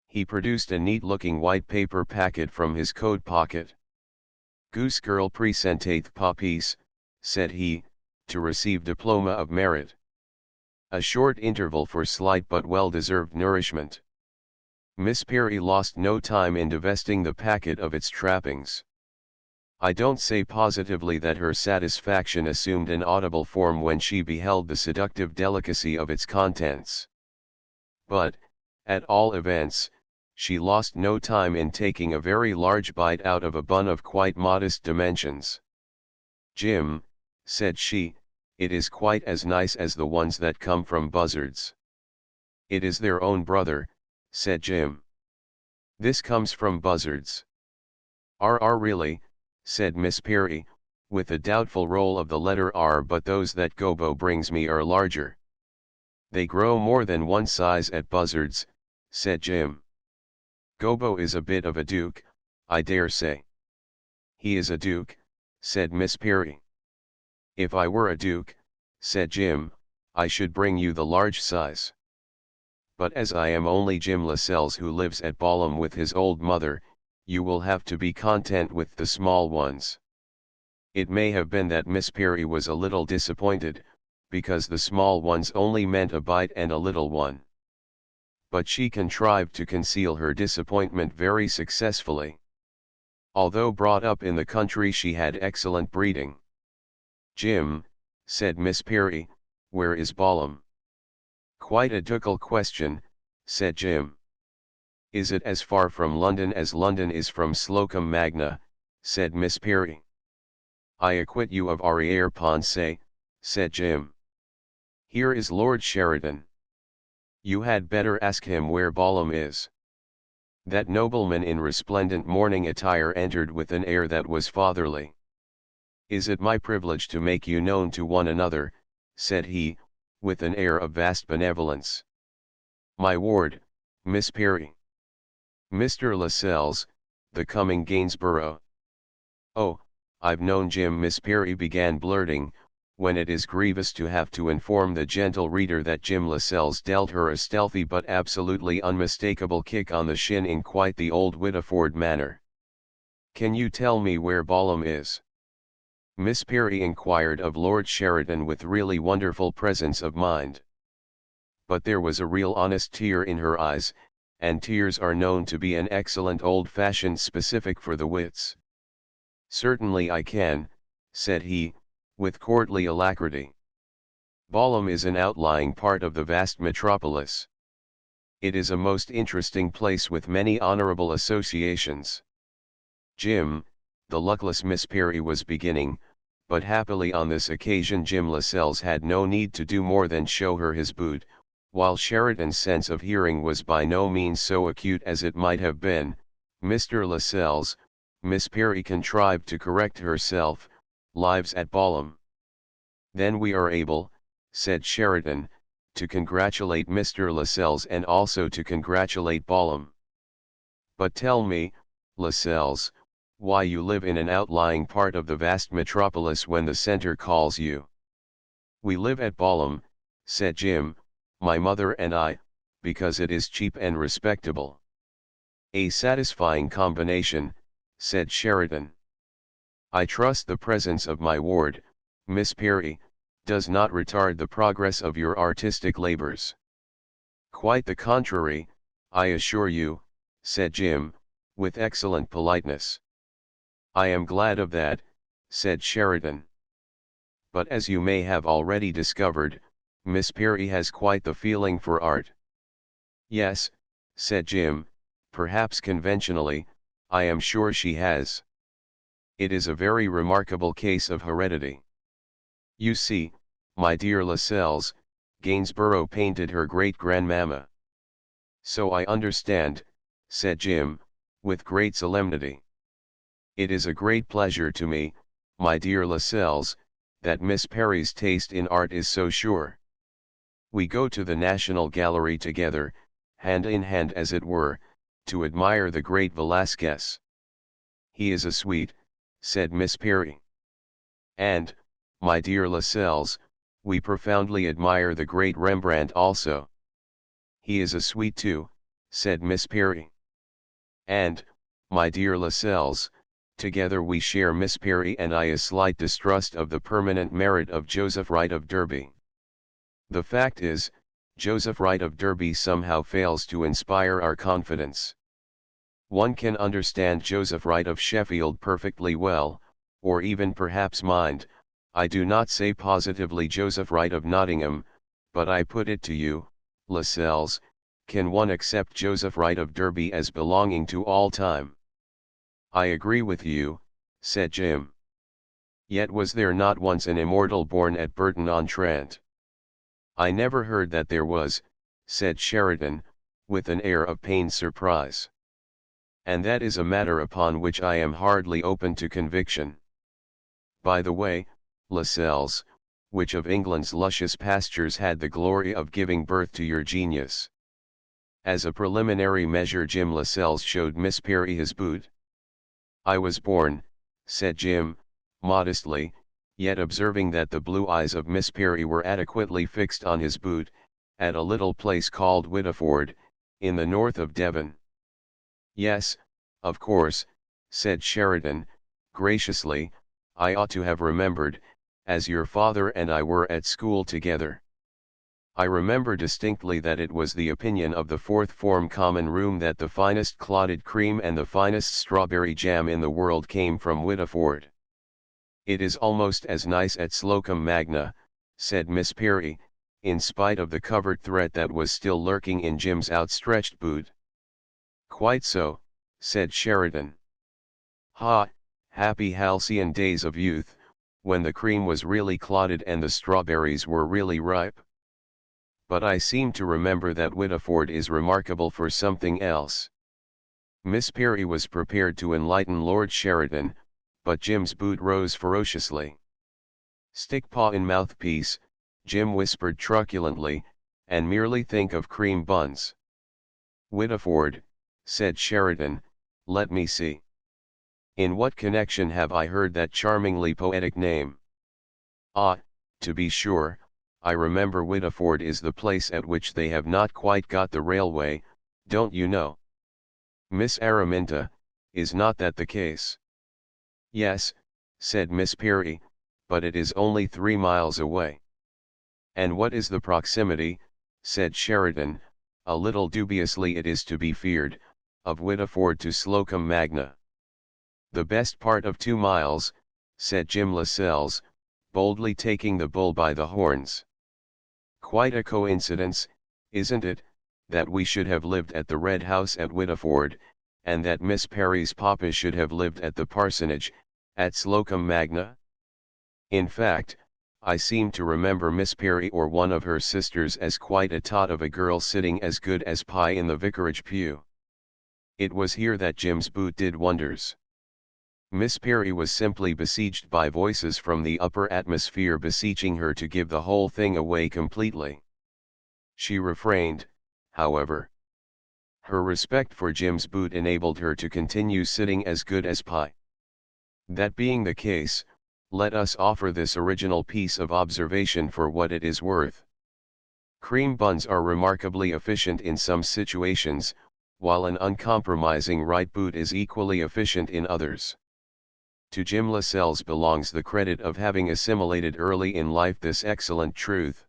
He produced a neat-looking white paper packet from his coat pocket. Goose girl presenteth paw piece, said he, to receive diploma of merit. A short interval for slight but well-deserved nourishment. Miss Perry lost no time in divesting the packet of its trappings. I don't say positively that her satisfaction assumed an audible form when she beheld the seductive delicacy of its contents. But, at all events, she lost no time in taking a very large bite out of a bun of quite modest dimensions. Jim, said she, it is quite as nice as the ones that come from buzzards. It is their own brother, said Jim. This comes from buzzards. R really, said Miss Perry, with a doubtful roll of the letter R, but those that Gobo brings me are larger. They grow more than one size at buzzards, said Jim. Gobo is a bit of a duke, I dare say. He is a duke, said Miss Perry. If I were a duke, said Jim, I should bring you the large size. But as I am only Jim Lascelles who lives at Balham with his old mother, you will have to be content with the small ones. It may have been that Miss Perry was a little disappointed, because the small ones only meant a bite and a little one. But she contrived to conceal her disappointment very successfully. Although brought up in the country, she had excellent breeding. Jim, said Miss Perry, where is Balham? Quite a ducal question, said Jim. Is it as far from London as London is from Slocum Magna, said Miss Perry. I acquit you of arrière-pensée, said Jim. Here is Lord Sheridan. You had better ask him where Balham is. That nobleman in resplendent morning attire entered with an air that was fatherly. Is it my privilege to make you known to one another, said he, with an air of vast benevolence. My ward, Miss Perry. Mr. Lascelles, the coming Gainsborough. Oh, I've known Jim, Miss Perry began blurting, when it is grievous to have to inform the gentle reader that Jim Lascelles dealt her a stealthy but absolutely unmistakable kick on the shin in quite the old Whittiford manner. Can you tell me where Balham is? Miss Perry inquired of Lord Sheridan with really wonderful presence of mind. But there was a real honest tear in her eyes, and tears are known to be an excellent old-fashioned specific for the wits. Certainly I can, said he, with courtly alacrity. Balham is an outlying part of the vast metropolis. It is a most interesting place with many honorable associations. Jim, the luckless Miss Perry was beginning, but happily on this occasion Jim Lascelles had no need to do more than show her his boot, while Sheridan's sense of hearing was by no means so acute as it might have been. Mr. Lascelles, Miss Perry contrived to correct herself, lives at Balham. Then we are able, said Sheridan, to congratulate Mr. Lascelles and also to congratulate Balham. But tell me, Lascelles, why you live in an outlying part of the vast metropolis when the centre calls you. We live at Balham, said Jim, my mother and I, because it is cheap and respectable. A satisfying combination, said Sheridan. I trust the presence of my ward, Miss Perry, does not retard the progress of your artistic labors. Quite the contrary, I assure you, said Jim, with excellent politeness. I am glad of that, said Sheridan. But as you may have already discovered, Miss Perry has quite the feeling for art. Yes, said Jim, perhaps conventionally, I am sure she has. It is a very remarkable case of heredity. You see, my dear Lascelles, Gainsborough painted her great-grandmamma. So I understand, said Jim, with great solemnity. It is a great pleasure to me, my dear Lascelles, that Miss Perry's taste in art is so sure. We go to the National Gallery together, hand in hand as it were, to admire the great Velasquez. He is a sweet, said Miss Perry. And, my dear Lascelles, we profoundly admire the great Rembrandt also. He is a sweet too, said Miss Perry. And, my dear Lascelles, together we share Miss Perry and I a slight distrust of the permanent merit of Joseph Wright of Derby. The fact is, Joseph Wright of Derby somehow fails to inspire our confidence. One can understand Joseph Wright of Sheffield perfectly well, or even perhaps mind, I do not say positively Joseph Wright of Nottingham, but I put it to you, Lascelles, can one accept Joseph Wright of Derby as belonging to all time? I agree with you, said Jim. Yet was there not once an immortal born at Burton-on-Trent? I never heard that there was, said Sheridan, with an air of pained surprise. And that is a matter upon which I am hardly open to conviction. By the way, Lascelles, which of England's luscious pastures had the glory of giving birth to your genius? As a preliminary measure Jim Lascelles showed Miss Perry his boot. I was born, said Jim, modestly, yet observing that the blue eyes of Miss Perry were adequately fixed on his boot, at a little place called Whittleford, in the north of Devon. Yes, of course, said Sheridan, graciously, I ought to have remembered, as your father and I were at school together. I remember distinctly that it was the opinion of the fourth form common room that the finest clotted cream and the finest strawberry jam in the world came from Whittleford. It is almost as nice at Slocum Magna, said Miss Perry, in spite of the covert threat that was still lurking in Jim's outstretched boot. Quite so, said Sheridan. Ha, happy halcyon days of youth, when the cream was really clotted and the strawberries were really ripe. But I seem to remember that Whittleford is remarkable for something else. Miss Perry was prepared to enlighten Lord Sheridan, but Jim's boot rose ferociously. Stick paw in mouthpiece, Jim whispered truculently, and merely think of cream buns. Whittleford, said Sheridan, let me see. In what connection have I heard that charmingly poetic name? Ah, to be sure, I remember Whittleford is the place at which they have not quite got the railway, don't you know? Miss Araminta, is not that the case? Yes, said Miss Perry, but it is only 3 miles away. And what is the proximity, said Sheridan, a little dubiously it is to be feared, of Whittleford to Slocum Magna? The best part of 2 miles, said Jim Lascelles, boldly taking the bull by the horns. Quite a coincidence, isn't it, that we should have lived at the Red House at Whittleford, and that Miss Perry's papa should have lived at the parsonage, at Slocum Magna? In fact, I seem to remember Miss Perry or one of her sisters as quite a tot of a girl sitting as good as pie in the vicarage pew. It was here that Jim's boot did wonders. Miss Perry was simply besieged by voices from the upper atmosphere beseeching her to give the whole thing away completely. She refrained, however. Her respect for Jim's boot enabled her to continue sitting as good as pie. That being the case, let us offer this original piece of observation for what it is worth. Cream buns are remarkably efficient in some situations, while an uncompromising right boot is equally efficient in others. To Jim Lascelles belongs the credit of having assimilated early in life this excellent truth.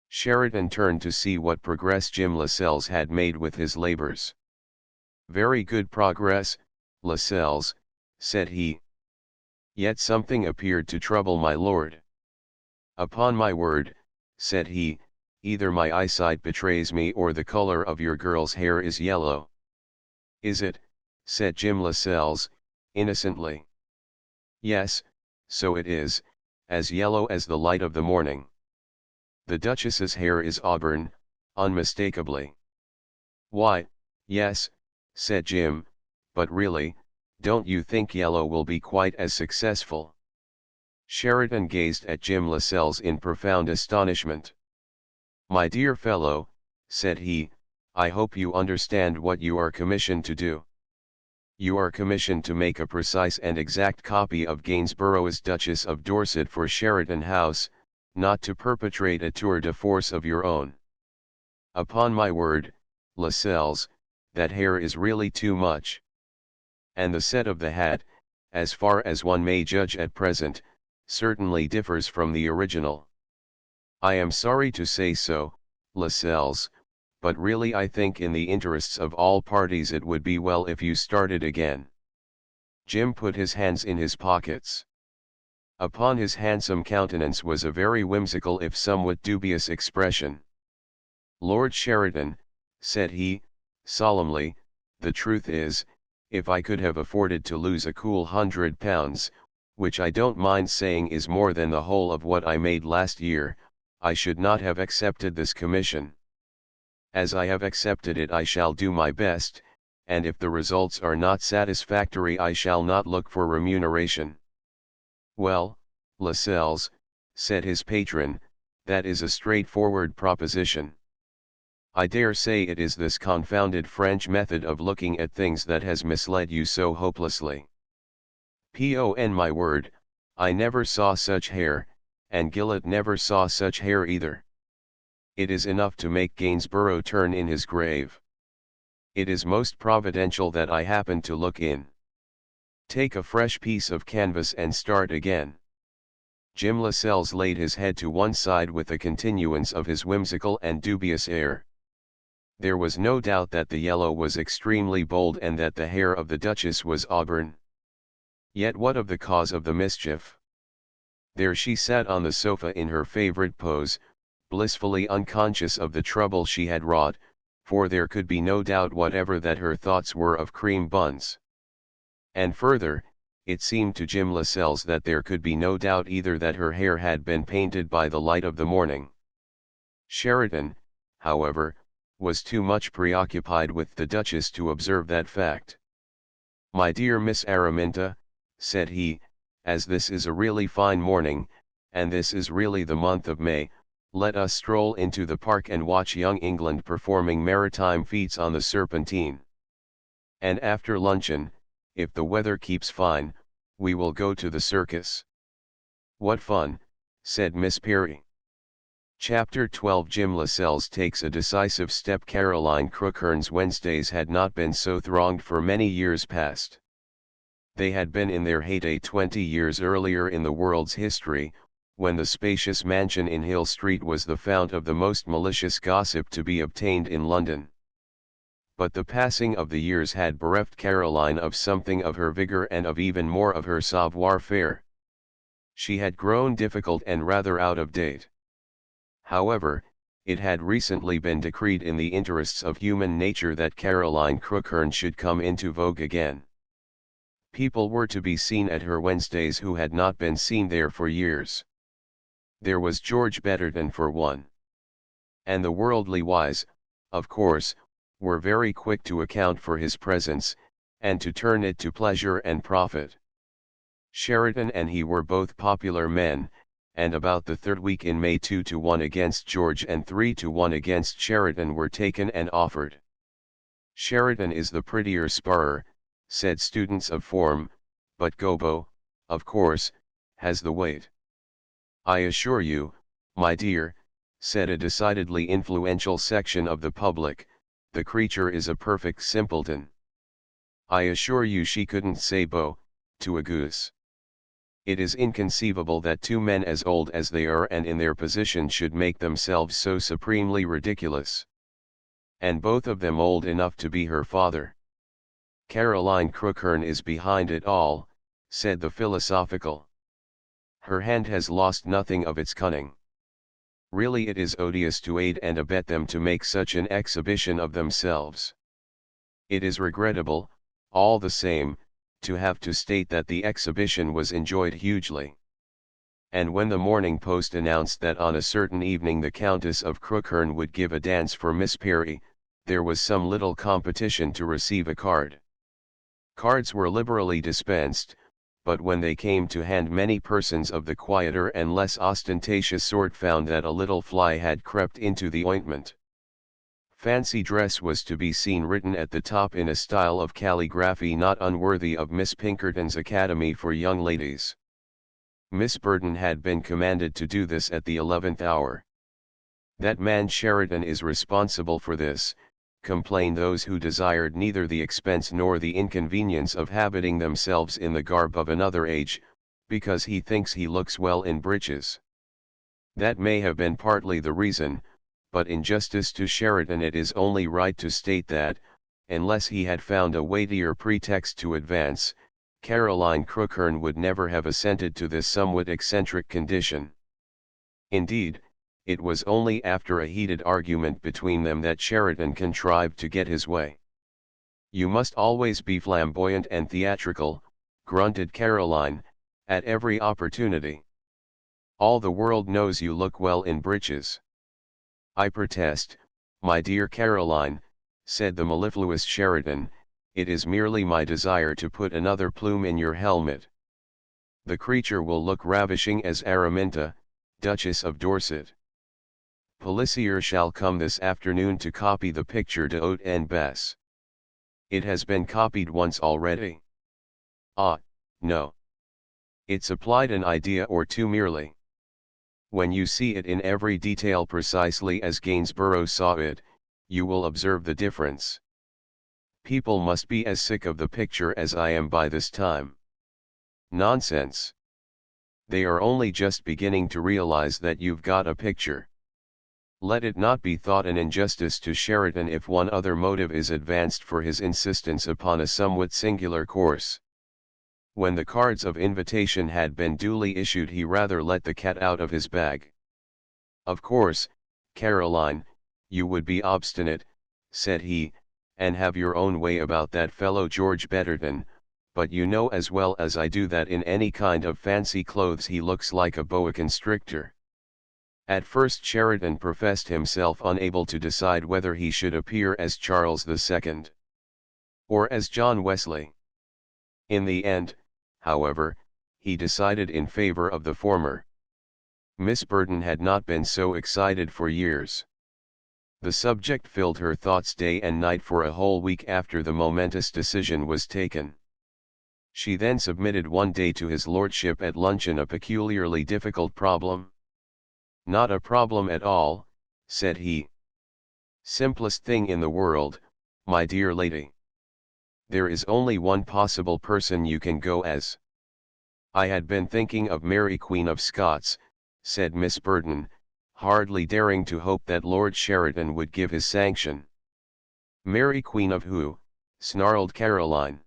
Sheridan turned to see what progress Jim Lascelles had made with his labors. Very good progress, Lascelles, said he. Yet something appeared to trouble my lord. Upon my word, said he, either my eyesight betrays me or the color of your girl's hair is yellow. Is it? Said Jim Lascelles, innocently. Yes, so it is, as yellow as the light of the morning. The Duchess's hair is auburn, unmistakably. Why, yes, said Jim, but really, don't you think yellow will be quite as successful? Sheridan gazed at Jim Lascelles in profound astonishment. My dear fellow, said he, I hope you understand what you are commissioned to do. You are commissioned to make a precise and exact copy of Gainsborough's Duchess of Dorset for Sheridan House, not to perpetrate a tour de force of your own. Upon my word, Lascelles, that hair is really too much. And the set of the hat, as far as one may judge at present, certainly differs from the original. I am sorry to say so, Lascelles, but really I think in the interests of all parties it would be well if you started again. Jim put his hands in his pockets. Upon his handsome countenance was a very whimsical if somewhat dubious expression. Lord Sheridan, said he, solemnly, the truth is, if I could have afforded to lose a cool £100, which I don't mind saying is more than the whole of what I made last year, I should not have accepted this commission. As I have accepted it, I shall do my best, and if the results are not satisfactory I shall not look for remuneration." "Well, Lascelles," said his patron, "that is a straightforward proposition. I dare say it is this confounded French method of looking at things that has misled you so hopelessly. Pon my word, I never saw such hair, and Gillett never saw such hair either. It is enough to make Gainsborough turn in his grave. It is most providential that I happened to look in. Take a fresh piece of canvas and start again." Jim Lascelles laid his head to one side with a continuance of his whimsical and dubious air. There was no doubt that the yellow was extremely bold and that the hair of the Duchess was auburn. Yet what of the cause of the mischief? There she sat on the sofa in her favourite pose, blissfully unconscious of the trouble she had wrought, for there could be no doubt whatever that her thoughts were of cream buns. And further, it seemed to Jim Lascelles that there could be no doubt either that her hair had been painted by the light of the morning. Sheridan, however, was too much preoccupied with the Duchess to observe that fact. "My dear Miss Araminta," said he, "as this is a really fine morning, and this is really the month of May, let us stroll into the park and watch young England performing maritime feats on the Serpentine. And after luncheon, if the weather keeps fine, we will go to the circus." "What fun," said Miss Perry. Chapter 12. Jim Lascelles takes a decisive step. Caroline Crookhorn's Wednesdays had not been so thronged for many years past. They had been in their heyday 20 years earlier in the world's history, when the spacious mansion in Hill Street was the fount of the most malicious gossip to be obtained in London. But the passing of the years had bereft Caroline of something of her vigour and of even more of her savoir-faire. She had grown difficult and rather out of date. However, it had recently been decreed in the interests of human nature that Caroline Crookhorn should come into vogue again. People were to be seen at her Wednesdays who had not been seen there for years. There was George Betterton for one. And the worldly wise, of course, were very quick to account for his presence, and to turn it to pleasure and profit. Sheridan and he were both popular men, and about the third week in May 2-1 against George and 3-1 against Sheridan were taken and offered. "Sheridan is the prettier sparrer," said students of form, "but Gobbo, of course, has the weight." "I assure you, my dear," said a decidedly influential section of the public, "the creature is a perfect simpleton. I assure you she couldn't say bo to a goose. It is inconceivable that two men as old as they are and in their position should make themselves so supremely ridiculous. And both of them old enough to be her father. Caroline Crookhorn is behind it all," said the philosophical. "Her hand has lost nothing of its cunning. Really it is odious to aid and abet them to make such an exhibition of themselves. It is regrettable, all the same, to have to state that the exhibition was enjoyed hugely. And when the Morning Post announced that on a certain evening the Countess of Crookhorn would give a dance for Miss Perry, there was some little competition to receive a card. Cards were liberally dispensed, but when they came to hand many persons of the quieter and less ostentatious sort found that a little fly had crept into the ointment. Fancy dress was to be seen written at the top in a style of calligraphy not unworthy of Miss Pinkerton's Academy for Young Ladies. Miss Burton had been commanded to do this at the 11th hour. "That man Sheridan is responsible for this," complained those who desired neither the expense nor the inconvenience of habiting themselves in the garb of another age, because he thinks he looks well in breeches. That may have been partly the reason, but in justice to Sheridan it is only right to state that, unless he had found a weightier pretext to advance, Caroline Crookhorn would never have assented to this somewhat eccentric condition. Indeed, it was only after a heated argument between them that Sheridan contrived to get his way. "You must always be flamboyant and theatrical," grunted Caroline, At every opportunity. All the world knows you look well in breeches. I protest, my dear Caroline, said the mellifluous Sheridan, it is merely my desire to put another plume in your helmet. The creature will look ravishing as Araminta, Duchess of Dorset. Policier shall come this afternoon to copy the picture de haute en basse. It has been copied once already. Ah, no. It supplied an idea or two merely. When you see it in every detail precisely as Gainsborough saw it, you will observe the difference. People must be as sick of the picture as I am by this time. Nonsense. They are only just beginning to realize that you've got a picture. Let it not be thought an injustice to Sheridan if one other motive is advanced for his insistence upon a somewhat singular course. When the cards of invitation had been duly issued, he rather let the cat out of his bag. Of course, Caroline, you would be obstinate, said he, and have your own way about that fellow George Betterton, but you know as well as I do that in any kind of fancy clothes he looks like a boa constrictor. At first Sheridan professed himself unable to decide whether he should appear as Charles II. Or as John Wesley. In the end, however, he decided in favor of the former. Miss Burton had not been so excited for years. The subject filled her thoughts day and night for a whole week after the momentous decision was taken. She then submitted one day to his lordship at luncheon a peculiarly difficult problem. Not a problem at all, said he. Simplest thing in the world, my dear lady. There is only one possible person you can go as. I had been thinking of Mary Queen of Scots, said Miss Burton, hardly daring to hope that Lord Sheridan would give his sanction. Mary Queen of who? Snarled Caroline.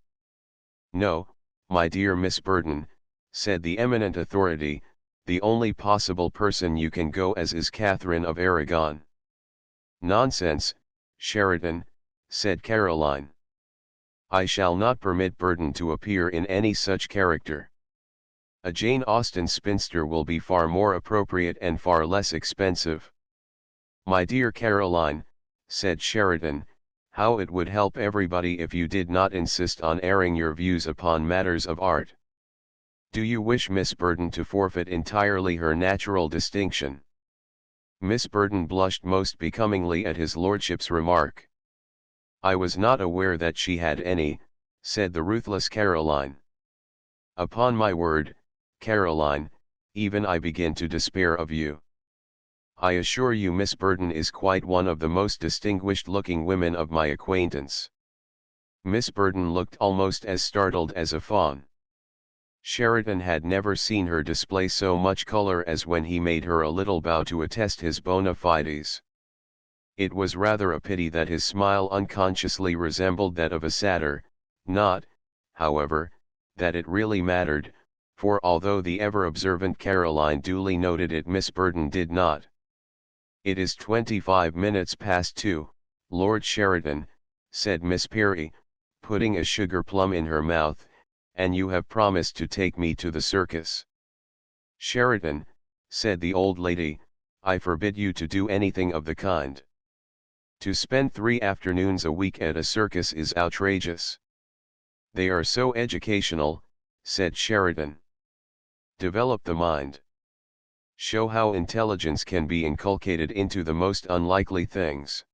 No, my dear Miss Burton, said the eminent authority, the only possible person you can go as is Catherine of Aragon. Nonsense, Sheridan, said Caroline. I shall not permit Burton to appear in any such character. A Jane Austen spinster will be far more appropriate and far less expensive. My dear Caroline, said Sheridan, how it would help everybody if you did not insist on airing your views upon matters of art. Do you wish Miss Burton to forfeit entirely her natural distinction? Miss Burton blushed most becomingly at his lordship's remark. I was not aware that she had any, said the ruthless Caroline. Upon my word, Caroline, even I begin to despair of you. I assure you Miss Burton is quite one of the most distinguished-looking women of my acquaintance. Miss Burton looked almost as startled as a fawn. Sheridan had never seen her display so much color as when he made her a little bow to attest his bona fides. It was rather a pity that his smile unconsciously resembled that of a satyr, not, however, that it really mattered, for although the ever-observant Caroline duly noted it, Miss Burton did not. It is 25 minutes past 2, Lord Sheridan, said Miss Perry, putting a sugar plum in her mouth, and you have promised to take me to the circus. Sheridan, said the old lady, I forbid you to do anything of the kind. To spend 3 afternoons a week at a circus is outrageous. They are so educational, said Sheridan. Develop the mind. Show how intelligence can be inculcated into the most unlikely things.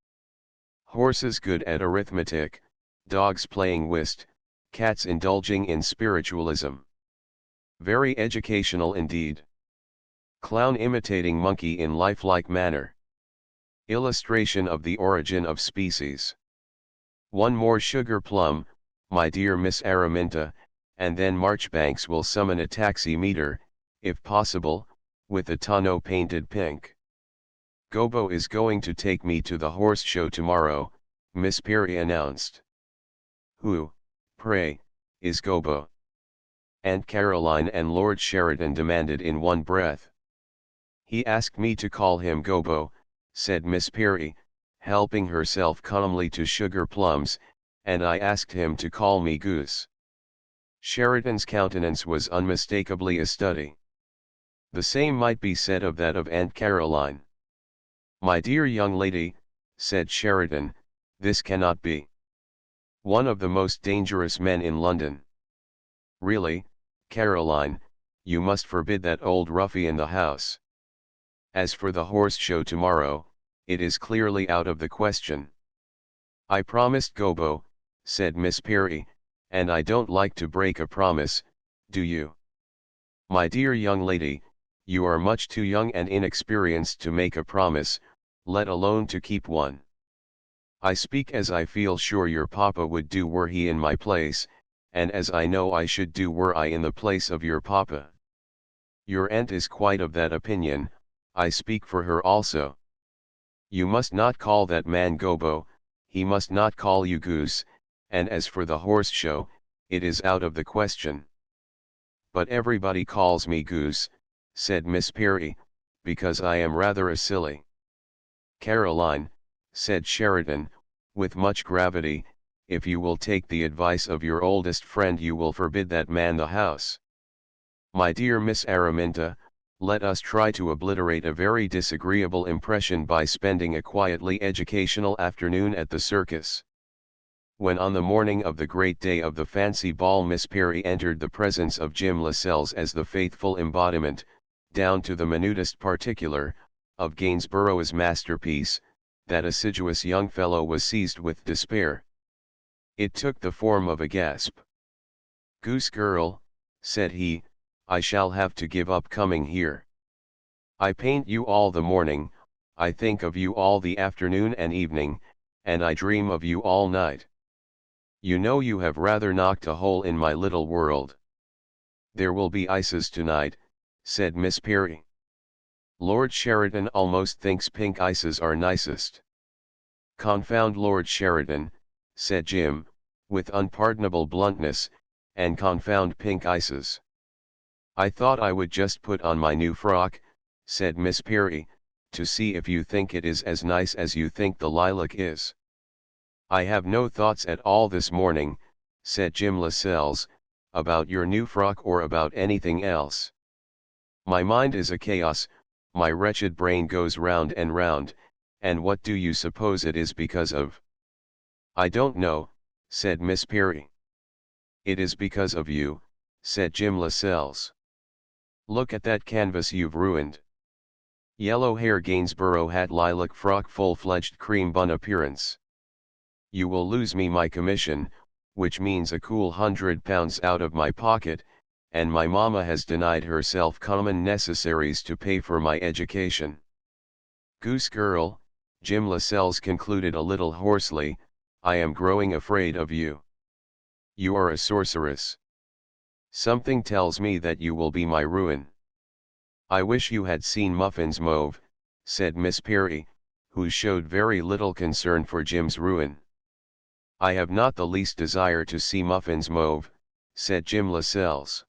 Horses good at arithmetic, dogs playing whist, cats indulging in spiritualism. Very educational indeed. Clown imitating monkey in lifelike manner. Illustration of the origin of species. One more sugar plum, my dear Miss Araminta, and then Marchbanks will summon a taximeter, if possible, with a tonneau painted pink. Gobo is going to take me to the horse show tomorrow, Miss Perry announced. Who, pray, is Gobo? Aunt Caroline and Lord Sheridan demanded in one breath. He asked me to call him Gobo, said Miss Perry, helping herself calmly to sugar plums, and I asked him to call me Goose. Sheridan's countenance was unmistakably a study. The same might be said of that of Aunt Caroline. "My dear young lady," said Sheridan, "this cannot be. One of the most dangerous men in London. Really, Caroline, you must forbid that old ruffian the house. As for the horse show tomorrow, it is clearly out of the question." "I promised Gobbo," said Miss Perry, "and I don't like to break a promise, do you?" "My dear young lady, you are much too young and inexperienced to make a promise, let alone to keep one. I speak as I feel sure your papa would do were he in my place, and as I know I should do were I in the place of your papa. Your aunt is quite of that opinion, I speak for her also. You must not call that man Gobbo, he must not call you Goose, and as for the horse show, it is out of the question." "But everybody calls me Goose," said Miss Perry, "because I am rather a silly." "Caroline," said Sheridan, with much gravity, "if you will take the advice of your oldest friend you will forbid that man the house. My dear Miss Araminta, let us try to obliterate a very disagreeable impression by spending a quietly educational afternoon at the circus." When on the morning of the great day of the fancy ball Miss Perry entered the presence of Jim Lascelles as the faithful embodiment, down to the minutest particular, of Gainsborough's masterpiece, that assiduous young fellow was seized with despair. It took the form of a gasp. "Goose Girl," said he, "I shall have to give up coming here. I paint you all the morning, I think of you all the afternoon and evening, and I dream of you all night. You know you have rather knocked a hole in my little world." "There will be ices tonight," said Miss Perry. "Lord Sheridan almost thinks pink ices are nicest." "Confound Lord Sheridan," said Jim, with unpardonable bluntness, "and confound pink ices." "I thought I would just put on my new frock," said Miss Perry, "to see if you think it is as nice as you think the lilac is." "I have no thoughts at all this morning," said Jim Lascelles, "about your new frock or about anything else. My mind is a chaos, my wretched brain goes round, and what do you suppose it is because of?" "I don't know," said Miss Perry. "It is because of you," said Jim Lascelles. "Look at that canvas you've ruined. Yellow hair Gainsborough hat lilac frock full-fledged cream bun appearance. You will lose me my commission, which means a cool £100 out of my pocket, and my mamma has denied herself common necessaries to pay for my education. Goose Girl," Jim Lascelles concluded a little hoarsely, "I am growing afraid of you. You are a sorceress. Something tells me that you will be my ruin." "I wish you had seen Muffins Mauve," said Miss Perry, who showed very little concern for Jim's ruin. "I have not the least desire to see Muffins Mauve," said Jim Lascelles.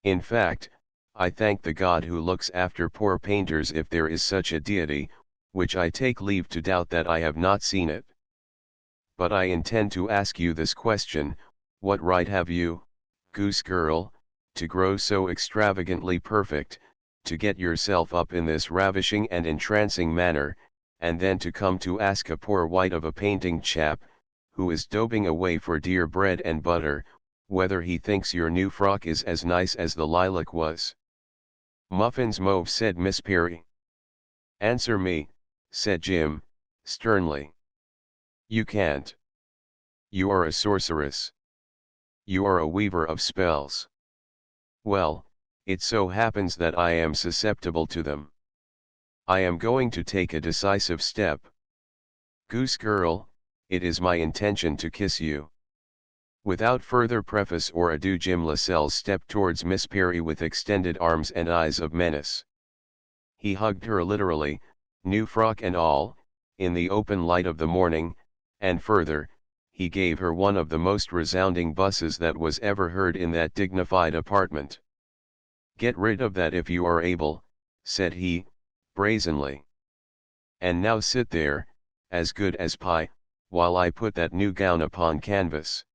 "In fact, I thank the God who looks after poor painters if there is such a deity, which I take leave to doubt that I have not seen it. But I intend to ask you this question, what right have you, Goose Girl, to grow so extravagantly perfect, to get yourself up in this ravishing and entrancing manner, and then to come to ask a poor wight of a painting chap, who is dobing away for dear bread and butter, whether he thinks your new frock is as nice as the lilac was?" "Muffins Mauve," said Miss Perry. "Answer me," said Jim, sternly. "You can't. You are a sorceress. You are a weaver of spells." "Well, it so happens that I am susceptible to them. I am going to take a decisive step. Goose Girl, it is my intention to kiss you." Without further preface or ado Jim Lascelles stepped towards Miss Perry with extended arms and eyes of menace. He hugged her literally, new frock and all, in the open light of the morning, and further, he gave her one of the most resounding busses that was ever heard in that dignified apartment. "Get rid of that if you are able," said he, brazenly. "And now sit there, as good as pie, while I put that new gown upon canvas."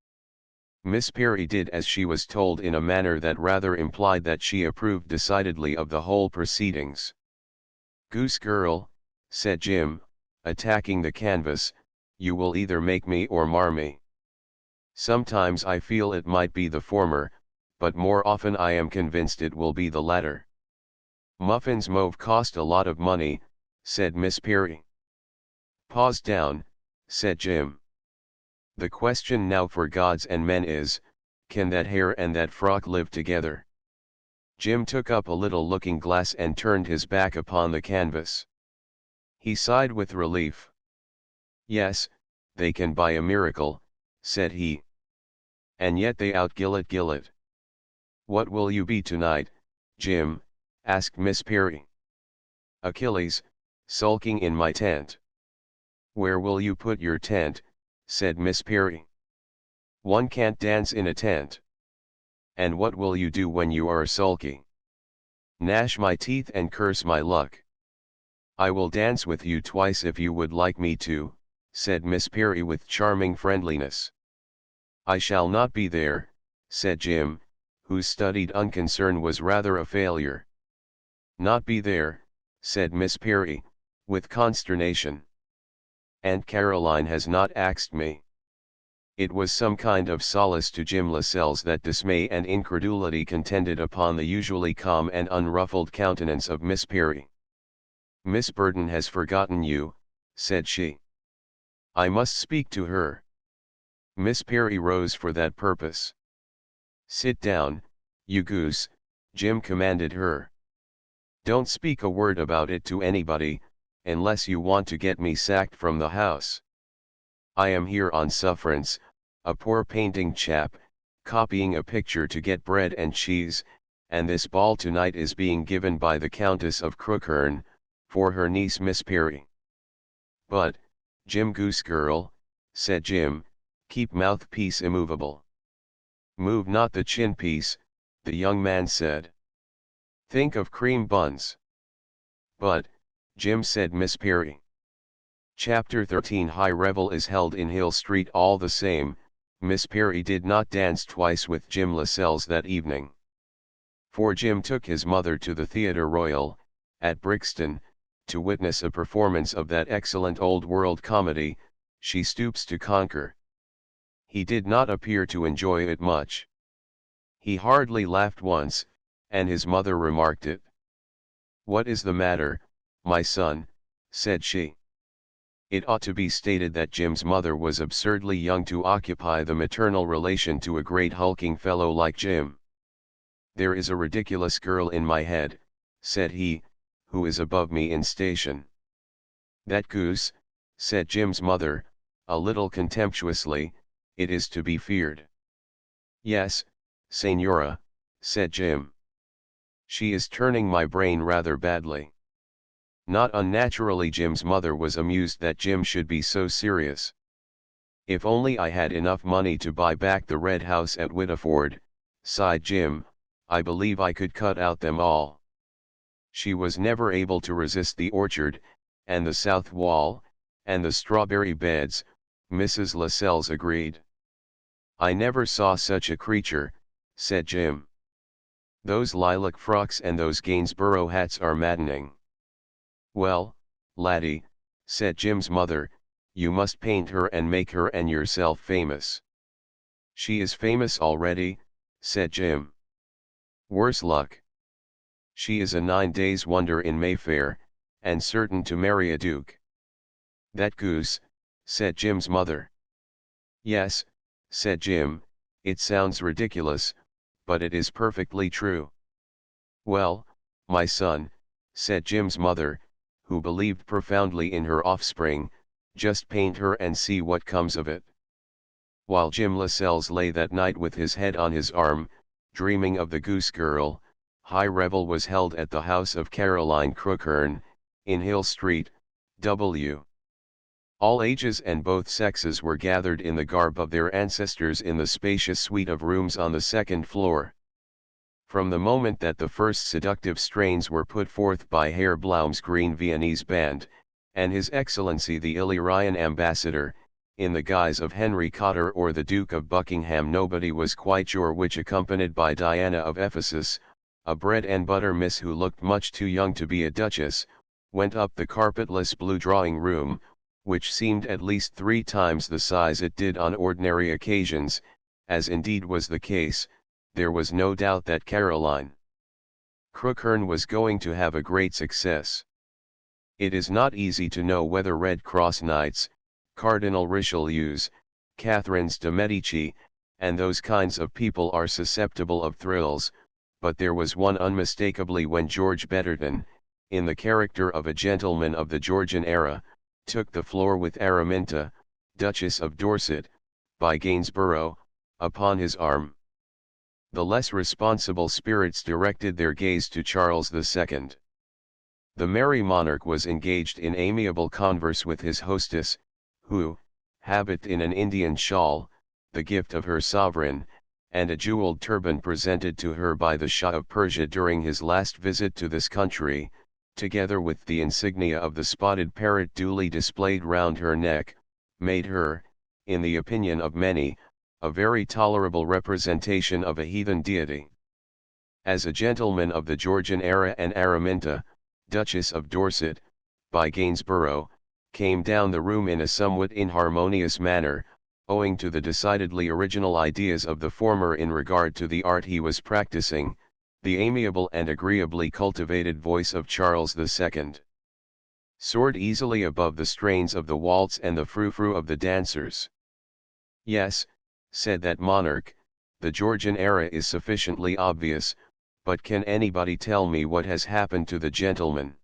Miss Perry did as she was told in a manner that rather implied that she approved decidedly of the whole proceedings. "Goose girl," said Jim, attacking the canvas, "you will either make me or mar me. Sometimes I feel it might be the former, but more often I am convinced it will be the latter." "Muffins mauve cost a lot of money," said Miss Perry. "Paws down," said Jim. "The question now for gods and men is, can that hair and that frock live together?" Jim took up a little looking glass and turned his back upon the canvas. He sighed with relief. "Yes, they can by a miracle," said he. "And yet they outgill it. "What will you be tonight, Jim?" asked Miss Perry. "Achilles, sulking in my tent." "Where will you put your tent?" said Miss Perry. "One can't dance in a tent." "And what will you do when you are sulky?" "Gnash my teeth and curse my luck." "I will dance with you twice if you would like me to," said Miss Perry with charming friendliness. "I shall not be there," said Jim, whose studied unconcern was rather a failure. "Not be there," said Miss Perry, with consternation. "Aunt Caroline has not asked me." It was some kind of solace to Jim Lascelles that dismay and incredulity contended upon the usually calm and unruffled countenance of Miss Perry. "Miss Burton has forgotten you," said she. "I must speak to her." Miss Perry rose for that purpose. "Sit down, you goose," Jim commanded her. "Don't speak a word about it to anybody, unless you want to get me sacked from the house. I am here on sufferance, a poor painting chap, copying a picture to get bread and cheese, and this ball tonight is being given by the Countess of Crookherne, for her niece Miss Perry." "But, Jim Goose girl," said Jim, "keep mouthpiece immovable." "Move not the chin piece," the young man said. "Think of cream buns." "But, Jim," said Miss Perry. Chapter 13 High revel is held in Hill Street. All the same, Miss Perry did not dance twice with Jim Lascelles that evening. For Jim took his mother to the Theatre Royal, at Brixton, to witness a performance of that excellent old world comedy, She Stoops to Conquer. He did not appear to enjoy it much. He hardly laughed once, and his mother remarked it. "What is the matter, my son?" said she. It ought to be stated that Jim's mother was absurdly young to occupy the maternal relation to a great hulking fellow like Jim. "There is a ridiculous girl in my head," said he, "who is above me in station." "That goose," said Jim's mother, a little contemptuously, "it is to be feared." "Yes, Señora," said Jim. "She is turning my brain rather badly." Not unnaturally Jim's mother was amused that Jim should be so serious. "If only I had enough money to buy back the red house at Whittiford," sighed Jim, "I believe I could cut out them all." She was never able to resist the orchard, and the south wall, and the strawberry beds, Mrs. Lascelles agreed. "I never saw such a creature," said Jim. "Those lilac frocks and those Gainsborough hats are maddening." "Well, laddie," said Jim's mother, "you must paint her and make her and yourself famous." "She is famous already," said Jim. "Worse luck. She is a 9 days' wonder in Mayfair, and certain to marry a duke." "That goose," said Jim's mother. "Yes," said Jim, "it sounds ridiculous, but it is perfectly true." "Well, my son," said Jim's mother, who believed profoundly in her offspring, "just paint her and see what comes of it." While Jim Lascelles lay that night with his head on his arm, dreaming of the goose girl, high revel was held at the house of Caroline Crookherne, in Hill Street, W. All ages and both sexes were gathered in the garb of their ancestors in the spacious suite of rooms on the second floor. From the moment that the first seductive strains were put forth by Herr Blaum's Green Viennese Band, and His Excellency the Illyrian Ambassador, in the guise of Henry Cotter or the Duke of Buckingham. Nobody was quite sure which, accompanied by Diana of Ephesus, a bread-and-butter miss who looked much too young to be a duchess, went up the carpetless blue drawing-room, which seemed at least 3 times the size it did on ordinary occasions, as indeed was the case. There was no doubt that Caroline Crookhern was going to have a great success. It is not easy to know whether Red Cross Knights, Cardinal Richelieus, Catherines de' Medici, and those kinds of people are susceptible of thrills, but there was one unmistakably when George Betterton, in the character of a gentleman of the Georgian era, took the floor with Araminta, Duchess of Dorset, by Gainsborough, upon his arm. The less responsible spirits directed their gaze to Charles II. The merry monarch was engaged in amiable converse with his hostess, who, habited in an Indian shawl, the gift of her sovereign, and a jeweled turban presented to her by the Shah of Persia during his last visit to this country, together with the insignia of the spotted parrot duly displayed round her neck, made her, in the opinion of many, a very tolerable representation of a heathen deity. As a gentleman of the Georgian era, and Araminta, Duchess of Dorset, by Gainsborough, came down the room in a somewhat inharmonious manner, owing to the decidedly original ideas of the former in regard to the art he was practicing, the amiable and agreeably cultivated voice of Charles II soared easily above the strains of the waltz and the frou-frou of the dancers. Yes, said that monarch, the Georgian era is sufficiently obvious, but can anybody tell me what has happened to the gentleman?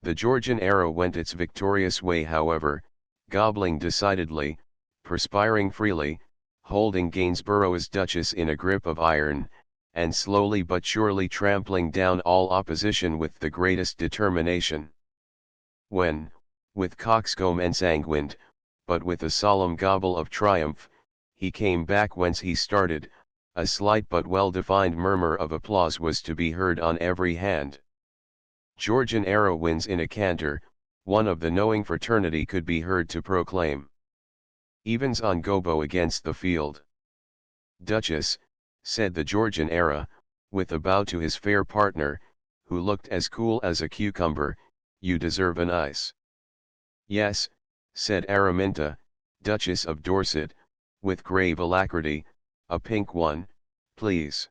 The Georgian era went its victorious way, however, gobbling decidedly, perspiring freely, holding Gainsborough's Duchess in a grip of iron, and slowly but surely trampling down all opposition with the greatest determination. When, with coxcomb ensanguined, but with a solemn gobble of triumph, he came back whence he started, a slight but well-defined murmur of applause was to be heard on every hand. Georgian era wins in a canter, one of the knowing fraternity could be heard to proclaim. Evens on Gobo against the field. Duchess, said the Georgian era, with a bow to his fair partner, who looked as cool as a cucumber, you deserve an ice. Yes, said Araminta, Duchess of Dorset, with grave alacrity, a pink one, please.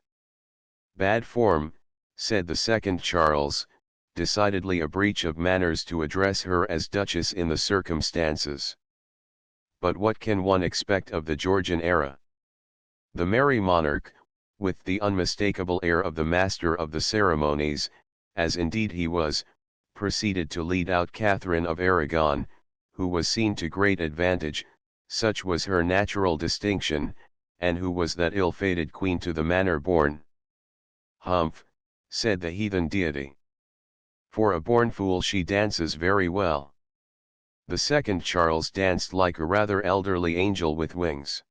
Bad form, said the second Charles, decidedly a breach of manners to address her as Duchess in the circumstances. But what can one expect of the Georgian era? The merry monarch, with the unmistakable air of the master of the ceremonies, as indeed he was, proceeded to lead out Catherine of Aragon, who was seen to great advantage, such was her natural distinction, and who was that ill-fated queen to the manor born. Humph, said the heathen deity. For a born fool she dances very well. The second Charles danced like a rather elderly angel with wings.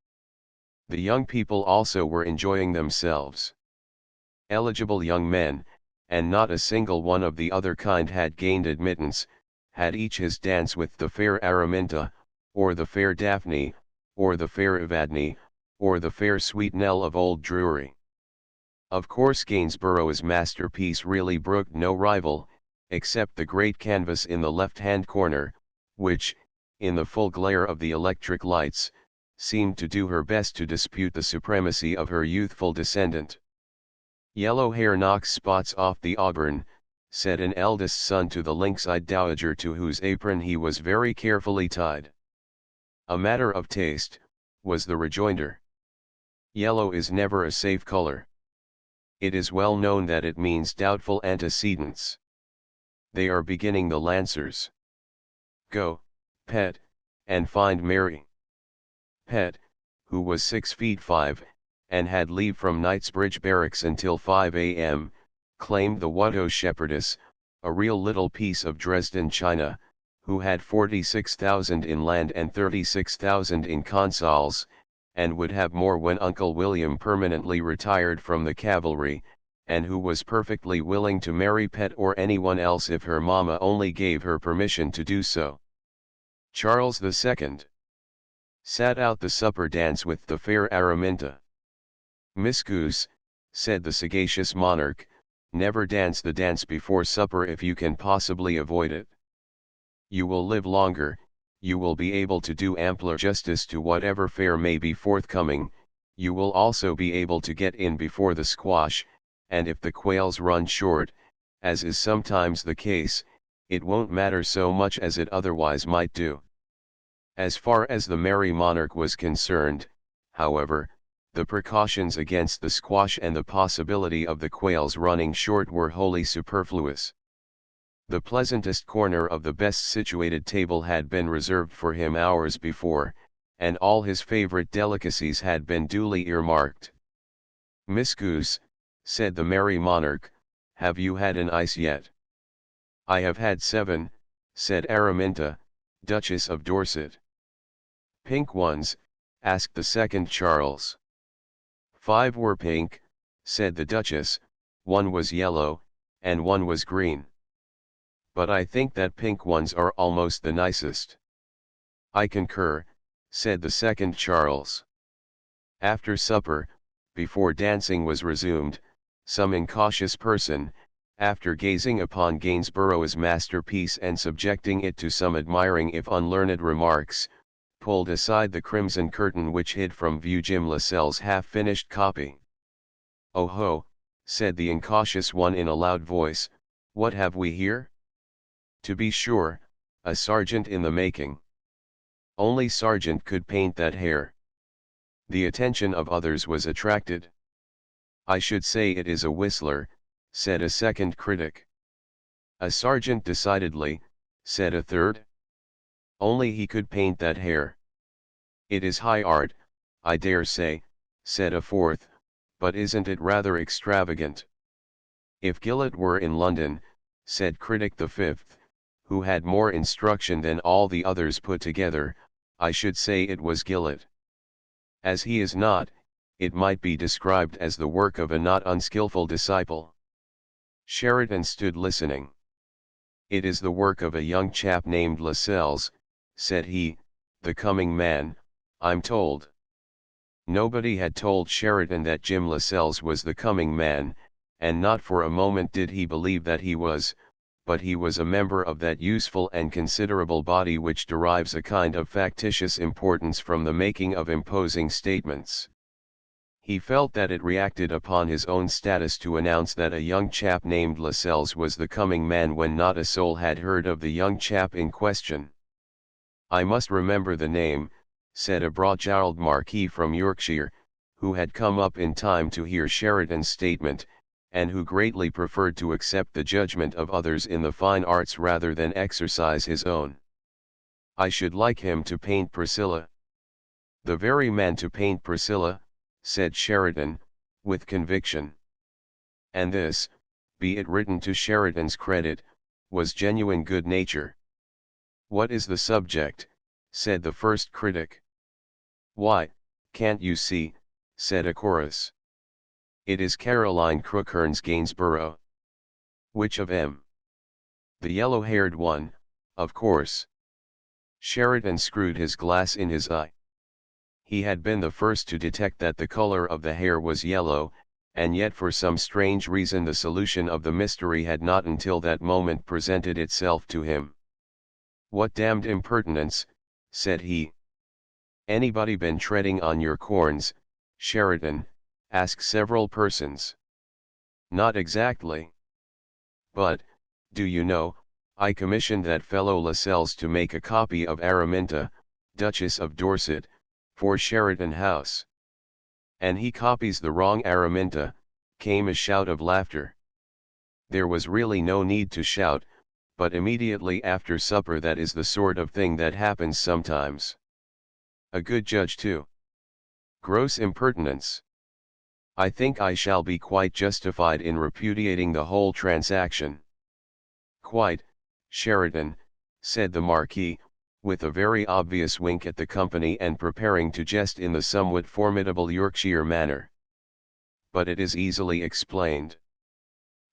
The young people also were enjoying themselves. Eligible young men, and not a single one of the other kind had gained admittance, had each his dance with the fair Araminta, or the fair Daphne, or the fair Evadne, or the fair sweet Nell of Old Drury. Of course Gainsborough's masterpiece really brooked no rival, except the great canvas in the left-hand corner, which, in the full glare of the electric lights, seemed to do her best to dispute the supremacy of her youthful descendant. Yellow hair knocks spots off the auburn, said an eldest son to the lynx-eyed dowager to whose apron he was very carefully tied. A matter of taste, was the rejoinder. Yellow is never a safe color. It is well known that it means doubtful antecedents. They are beginning the Lancers. Go, Pet, and find Mary. Pet, who was 6 feet 5, and had leave from Knightsbridge Barracks until 5 a.m., claimed the Watteau shepherdess, a real little piece of Dresden china, who had 46,000 in land and 36,000 in consols, and would have more when Uncle William permanently retired from the cavalry, and who was perfectly willing to marry Pet or anyone else if her mamma only gave her permission to do so. Charles II. Sat out the supper dance with the fair Araminta. Miss Goose, said the sagacious monarch, never dance the dance before supper if you can possibly avoid it. You will live longer, you will be able to do ampler justice to whatever fare may be forthcoming, you will also be able to get in before the squash, and if the quails run short, as is sometimes the case, it won't matter so much as it otherwise might do. As far as the merry monarch was concerned, however, the precautions against the squash and the possibility of the quails running short were wholly superfluous. The pleasantest corner of the best situated table had been reserved for him hours before, and all his favorite delicacies had been duly earmarked. Miss Goose, said the merry monarch, have you had an ice yet? I have had 7, said Araminta, Duchess of Dorset. Pink ones, asked the second Charles. 5 were pink, said the Duchess, 1 was yellow, and 1 was green. But I think that pink ones are almost the nicest. I concur, said the second Charles. After supper, before dancing was resumed, some incautious person, after gazing upon Gainsborough's masterpiece and subjecting it to some admiring if unlearned remarks, pulled aside the crimson curtain which hid from view Jim Lascelles' half-finished copy. "Oh ho," said the incautious one in a loud voice, "what have we here? To be sure, a sergeant in the making. Only sergeant could paint that hair." The attention of others was attracted. "I should say it is a whistler," said a second critic. "A sergeant decidedly," said a third. "Only he could paint that hair." "It is high art, I dare say," said a fourth, "but isn't it rather extravagant?" "If Gillett were in London," said critic the fifth, who had more instruction than all the others put together, "I should say it was Gillett. As he is not, it might be described as the work of a not unskilful disciple." Sheridan stood listening. "It is the work of a young chap named Lascelles," said he, "the coming man, I'm told." Nobody had told Sheridan that Jim Lascelles was the coming man, and not for a moment did he believe that he was, but he was a member of that useful and considerable body which derives a kind of factitious importance from the making of imposing statements. He felt that it reacted upon his own status to announce that a young chap named Lascelles was the coming man when not a soul had heard of the young chap in question. "I must remember the name," said a broad-jowled marquis from Yorkshire, who had come up in time to hear Sheridan's statement, and who greatly preferred to accept the judgment of others in the fine arts rather than exercise his own. "I should like him to paint Priscilla." "The very man to paint Priscilla," said Sheridan, with conviction. And this, be it written to Sheridan's credit, was genuine good nature. "What is the subject?" said the first critic. "Why, can't you see?" said a chorus. "It is Caroline Crookhern's Gainsborough." "Which of 'em?" "The yellow-haired one, of course." Sheridan screwed his glass in his eye. He had been the first to detect that the color of the hair was yellow, and yet for some strange reason the solution of the mystery had not until that moment presented itself to him. "What damned impertinence," said he. "Anybody been treading on your corns, Sheridan?" asked several persons. "Not exactly. But, do you know, I commissioned that fellow Lascelles to make a copy of Araminta, Duchess of Dorset, for Sheridan House. And he copies the wrong Araminta," came a shout of laughter. There was really no need to shout, but immediately after supper that is the sort of thing that happens sometimes. A good judge too. Gross impertinence. I think I shall be quite justified in repudiating the whole transaction." "Quite, Sheridan," said the Marquis, with a very obvious wink at the company and preparing to jest in the somewhat formidable Yorkshire manner. "But it is easily explained.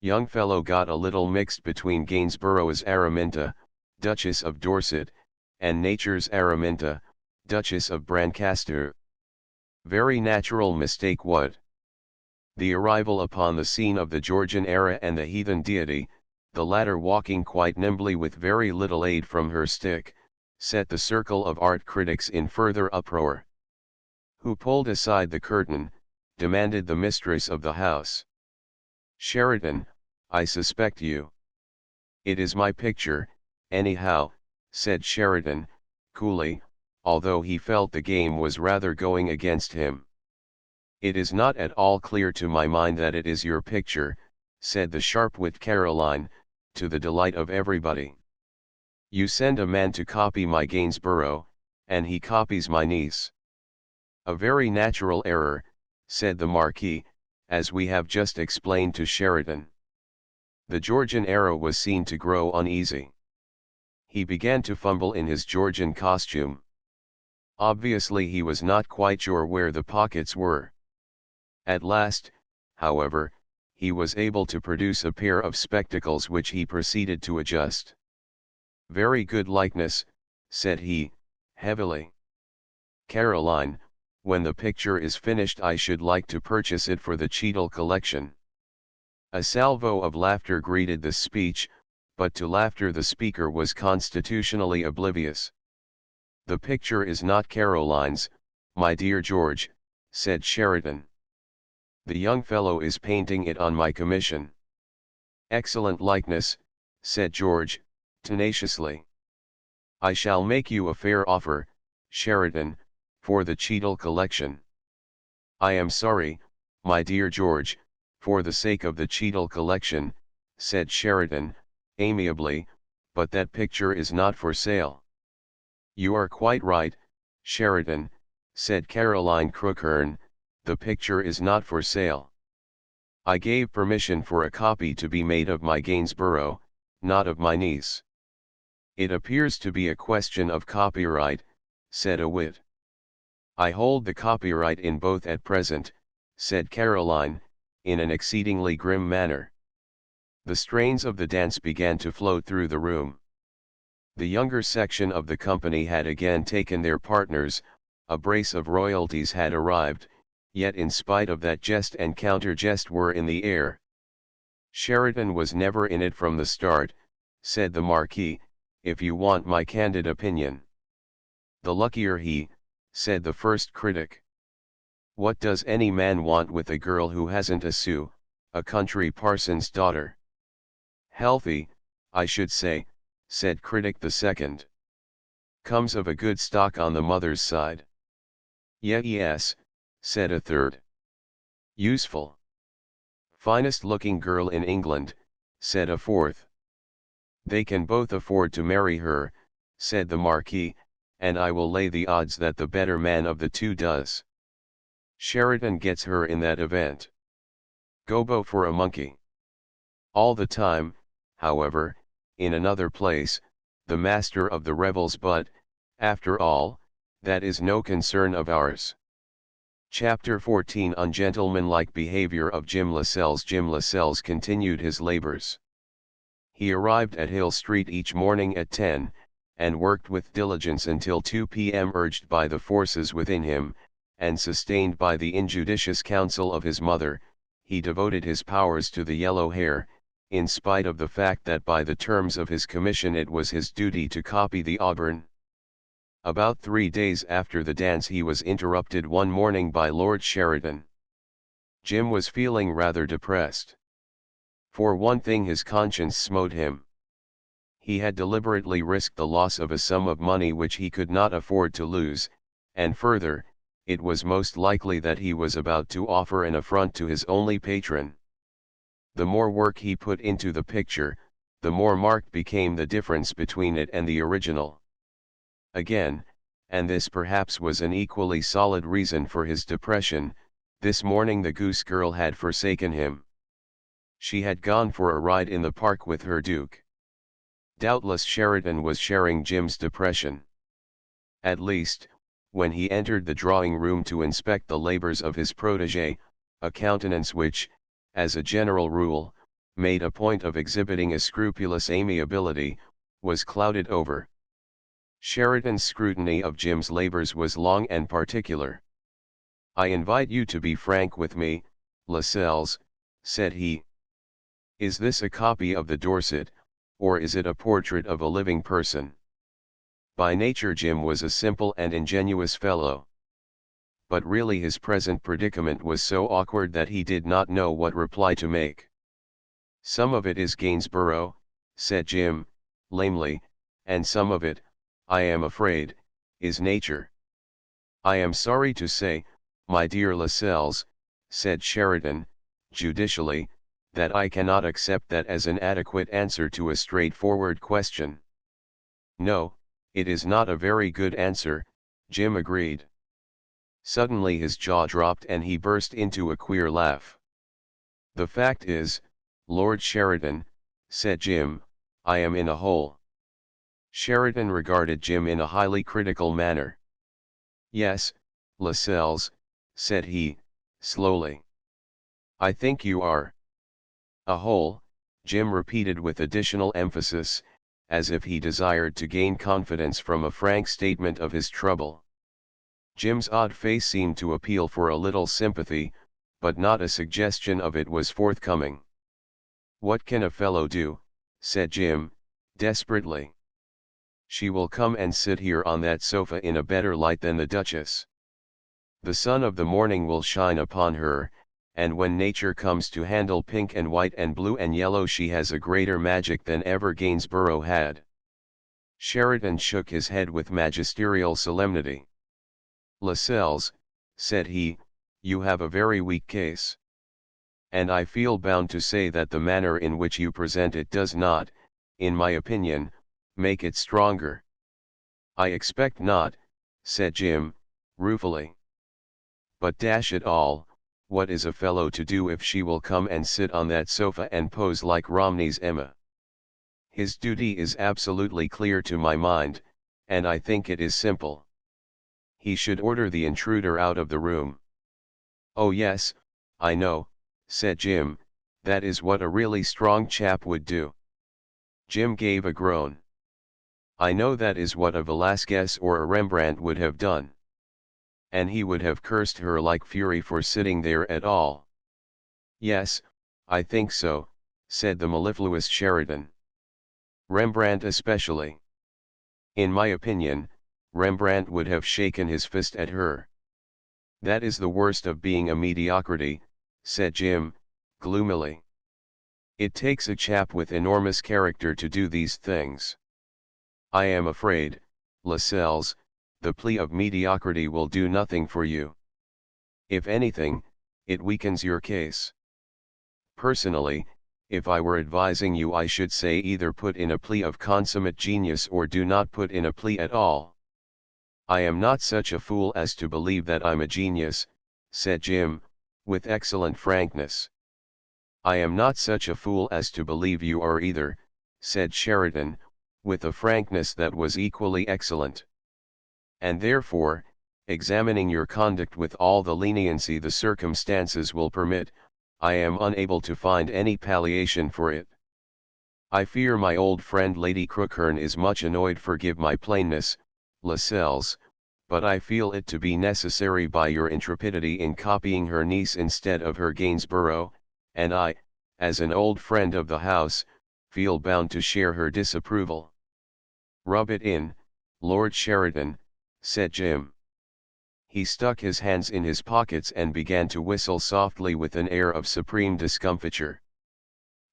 Young fellow got a little mixed between Gainsborough's Araminta, Duchess of Dorset, and nature's Araminta, Duchess of Brancaster. Very natural mistake what? The arrival upon the scene of the Georgian era and the heathen deity, the latter walking quite nimbly with very little aid from her stick, set the circle of art critics in further uproar. Who pulled aside the curtain? Demanded the mistress of the house. Sheridan, I suspect you. It is my picture, anyhow, said Sheridan, coolly, although he felt the game was rather going against him. It is not at all clear to my mind that it is your picture, said the sharp-witted Caroline, to the delight of everybody. You send a man to copy my Gainsborough, and he copies my niece. A very natural error, said the Marquis, as we have just explained to Sheridan. The Georgian era was seen to grow uneasy. He began to fumble in his Georgian costume. Obviously he was not quite sure where the pockets were. At last, however, he was able to produce a pair of spectacles which he proceeded to adjust. Very good likeness, said he, heavily. Caroline, when the picture is finished I should like to purchase it for the Cheadle collection. A salvo of laughter greeted this speech, but to laughter the speaker was constitutionally oblivious. The picture is not Caroline's, my dear George, said Sheridan. The young fellow is painting it on my commission. Excellent likeness, said George, tenaciously. I shall make you a fair offer, Sheridan, for the Cheadle collection. I am sorry, my dear George, for the sake of the Cheadle collection, said Sheridan, amiably, but that picture is not for sale. You are quite right, Sheridan, said Caroline Crookhern, the picture is not for sale. I gave permission for a copy to be made of my Gainsborough, not of my niece. It appears to be a question of copyright, said a wit. I hold the copyright in both at present, said Caroline, in an exceedingly grim manner. The strains of the dance began to flow through the room. The younger section of the company had again taken their partners, a brace of royalties had arrived, yet in spite of that jest and counter-jest were in the air. Sheridan was never in it from the start, said the Marquis, if you want my candid opinion. The luckier he, said the first critic. What does any man want with a girl who hasn't a sou, a country parson's daughter? Healthy, I should say, said critic the second. Comes of a good stock on the mother's side. Yes, said a third. Useful. Finest looking girl in England, said a fourth. They can both afford to marry her, said the Marquis, and I will lay the odds that the better man of the two does. Sheridan gets her in that event. Gobo for a monkey. All the time, however, in another place, the master of the revels, but, after all, that is no concern of ours. Chapter 14 Ungentlemanlike behavior of Jim Lascelles. Jim Lascelles continued his labors. He arrived at Hill Street each morning at 10, and worked with diligence until 2 p.m. urged by the forces within him, and sustained by the injudicious counsel of his mother, he devoted his powers to the yellow hair, in spite of the fact that by the terms of his commission it was his duty to copy the auburn. About 3 days after the dance he was interrupted one morning by Lord Sheridan. Jim was feeling rather depressed. For one thing his conscience smote him. He had deliberately risked the loss of a sum of money which he could not afford to lose, and further, it was most likely that he was about to offer an affront to his only patron. The more work he put into the picture, the more marked became the difference between it and the original. Again, and this perhaps was an equally solid reason for his depression, this morning the goose girl had forsaken him. She had gone for a ride in the park with her duke. Doubtless Sheridan was sharing Jim's depression. At least, when he entered the drawing-room to inspect the labors of his protégé, a countenance which, as a general rule, made a point of exhibiting a scrupulous amiability, was clouded over. Sheridan's scrutiny of Jim's labors was long and particular. "I invite you to be frank with me, Lascelles," said he. "Is this a copy of the Dorset, or is it a portrait of a living person?" By nature Jim was a simple and ingenuous fellow. But really his present predicament was so awkward that he did not know what reply to make. "Some of it is Gainsborough," said Jim, lamely, "and some of it, I am afraid, is nature." "I am sorry to say, my dear Lascelles," said Sheridan, judicially, "that I cannot accept that as an adequate answer to a straightforward question." "No, it is not a very good answer," Jim agreed. Suddenly his jaw dropped and he burst into a queer laugh. "The fact is, Lord Sheridan," said Jim, "I am in a hole." Sheridan regarded Jim in a highly critical manner. "Yes, Lascelles," said he, slowly. "I think you are." "A hole," Jim repeated with additional emphasis, as if he desired to gain confidence from a frank statement of his trouble. Jim's odd face seemed to appeal for a little sympathy, but not a suggestion of it was forthcoming. "What can a fellow do?" said Jim, desperately. "She will come and sit here on that sofa in a better light than the Duchess. The sun of the morning will shine upon her, and when nature comes to handle pink and white and blue and yellow she has a greater magic than ever Gainsborough had." Sheridan shook his head with magisterial solemnity. "Lascelles," said he, "you have a very weak case. And I feel bound to say that the manner in which you present it does not, in my opinion, make it stronger." "I expect not," said Jim, ruefully. "But dash it all, what is a fellow to do if she will come and sit on that sofa and pose like Romney's Emma? His duty is absolutely clear to my mind, and I think it is simple. He should order the intruder out of the room." "Oh yes, I know," said Jim, "that is what a really strong chap would do." Jim gave a groan. "I know that is what a Velasquez or a Rembrandt would have done. And he would have cursed her like fury for sitting there at all." "Yes, I think so," said the mellifluous Sheridan. "Rembrandt especially. In my opinion, Rembrandt would have shaken his fist at her." "That is the worst of being a mediocrity," said Jim, gloomily. "It takes a chap with enormous character to do these things. I am afraid, Lascelles, the plea of mediocrity will do nothing for you. If anything, it weakens your case. Personally, if I were advising you I should say either put in a plea of consummate genius or do not put in a plea at all." "I am not such a fool as to believe that I'm a genius," said Jim, with excellent frankness. "I am not such a fool as to believe you are either," said Sheridan, with a frankness that was equally excellent. "And therefore, examining your conduct with all the leniency the circumstances will permit, I am unable to find any palliation for it. I fear my old friend Lady Crookherne is much annoyed, forgive my plainness, Lascelles, but I feel it to be necessary by your intrepidity in copying her niece instead of her Gainsborough, and I, as an old friend of the house, feel bound to share her disapproval." "Rub it in, Lord Sheridan," said Jim. He stuck his hands in his pockets and began to whistle softly with an air of supreme discomfiture.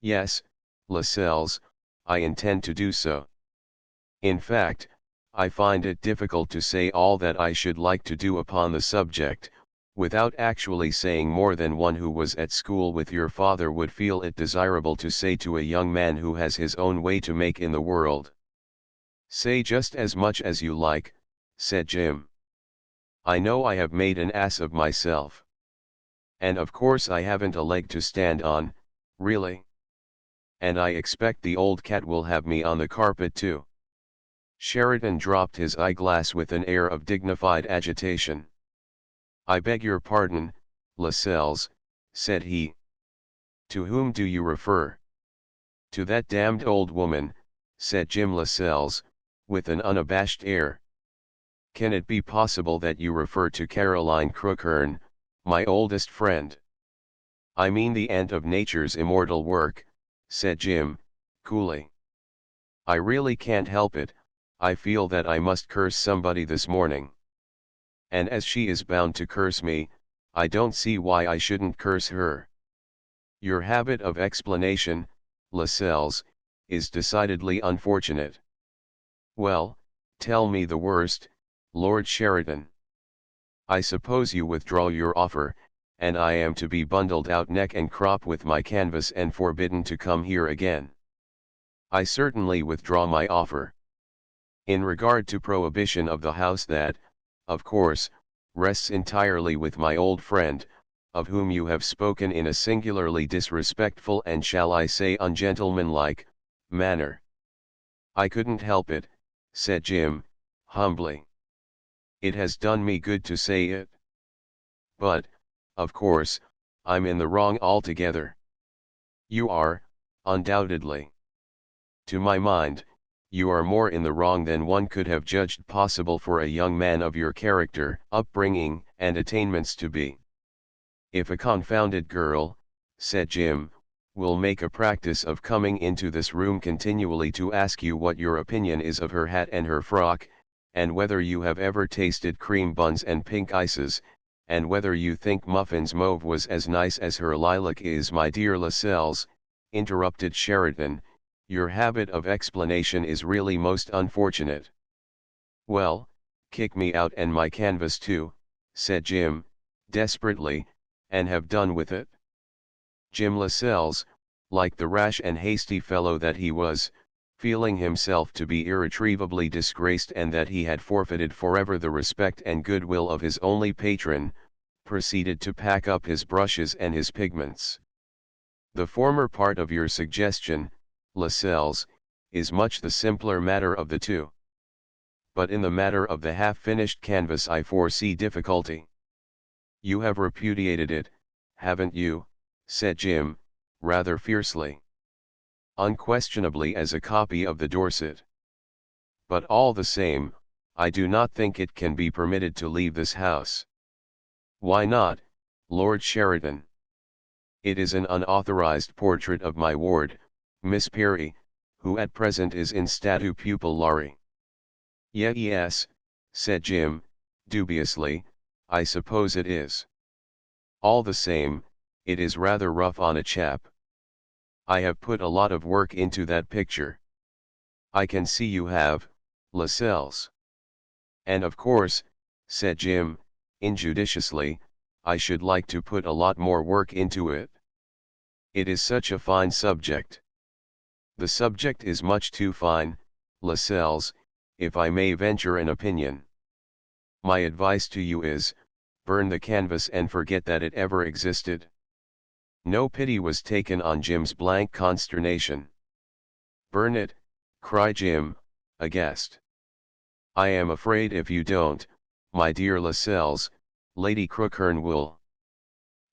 "Yes, Lascelles, I intend to do so. In fact, I find it difficult to say all that I should like to do upon the subject, without actually saying more than one who was at school with your father would feel it desirable to say to a young man who has his own way to make in the world." "Say just as much as you like," said Jim. "I know I have made an ass of myself. And of course I haven't a leg to stand on, really. And I expect the old cat will have me on the carpet too." Sheridan dropped his eyeglass with an air of dignified agitation. "I beg your pardon, Lascelles," said he. "To whom do you refer?" "To that damned old woman," said Jim Lascelles, with an unabashed air. Can it be possible that you refer to Caroline Crookhern, my oldest friend? I mean the aunt of nature's immortal work, said Jim, coolly. I really can't help it, I feel that I must curse somebody this morning. And as she is bound to curse me, I don't see why I shouldn't curse her. Your habit of explanation, Lascelles, is decidedly unfortunate. Well, tell me the worst, Lord Sheridan. I suppose you withdraw your offer, and I am to be bundled out neck and crop with my canvas and forbidden to come here again. I certainly withdraw my offer. In regard to prohibition of the house, that, of course, rests entirely with my old friend, of whom you have spoken in a singularly disrespectful and, shall I say, ungentlemanlike manner. I couldn't help it, said Jim, humbly. It has done me good to say it. But, of course, I'm in the wrong altogether. You are, undoubtedly. To my mind, you are more in the wrong than one could have judged possible for a young man of your character, upbringing, and attainments to be. If a confounded girl, said Jim, will make a practice of coming into this room continually to ask you what your opinion is of her hat and her frock, and whether you have ever tasted cream buns and pink ices, and whether you think Muffin's mauve was as nice as her lilac is, my dear Lascelles, interrupted Sheridan, your habit of explanation is really most unfortunate. Well, kick me out and my canvas too, said Jim, desperately, and have done with it. Jim Lascelles, like the rash and hasty fellow that he was, feeling himself to be irretrievably disgraced and that he had forfeited forever the respect and goodwill of his only patron, proceeded to pack up his brushes and his pigments. The former part of your suggestion, Lascelles, is much the simpler matter of the two. But in the matter of the half-finished canvas I foresee difficulty. You have repudiated it, haven't you, said Jim, rather fiercely. Unquestionably as a copy of the Dorset. But all the same, I do not think it can be permitted to leave this house. Why not, Lord Sheridan? It is an unauthorized portrait of my ward, Miss Perry, who at present is in statu pupillari. Yes, said Jim, dubiously, I suppose it is. All the same, it is rather rough on a chap. I have put a lot of work into that picture. I can see you have, Lascelles. And of course, said Jim, injudiciously, I should like to put a lot more work into it. It is such a fine subject. The subject is much too fine, Lascelles, if I may venture an opinion. My advice to you is, burn the canvas and forget that it ever existed. No pity was taken on Jim's blank consternation. Burn it, cried Jim, aghast. I am afraid if you don't, my dear Lascelles, Lady Crookhern will.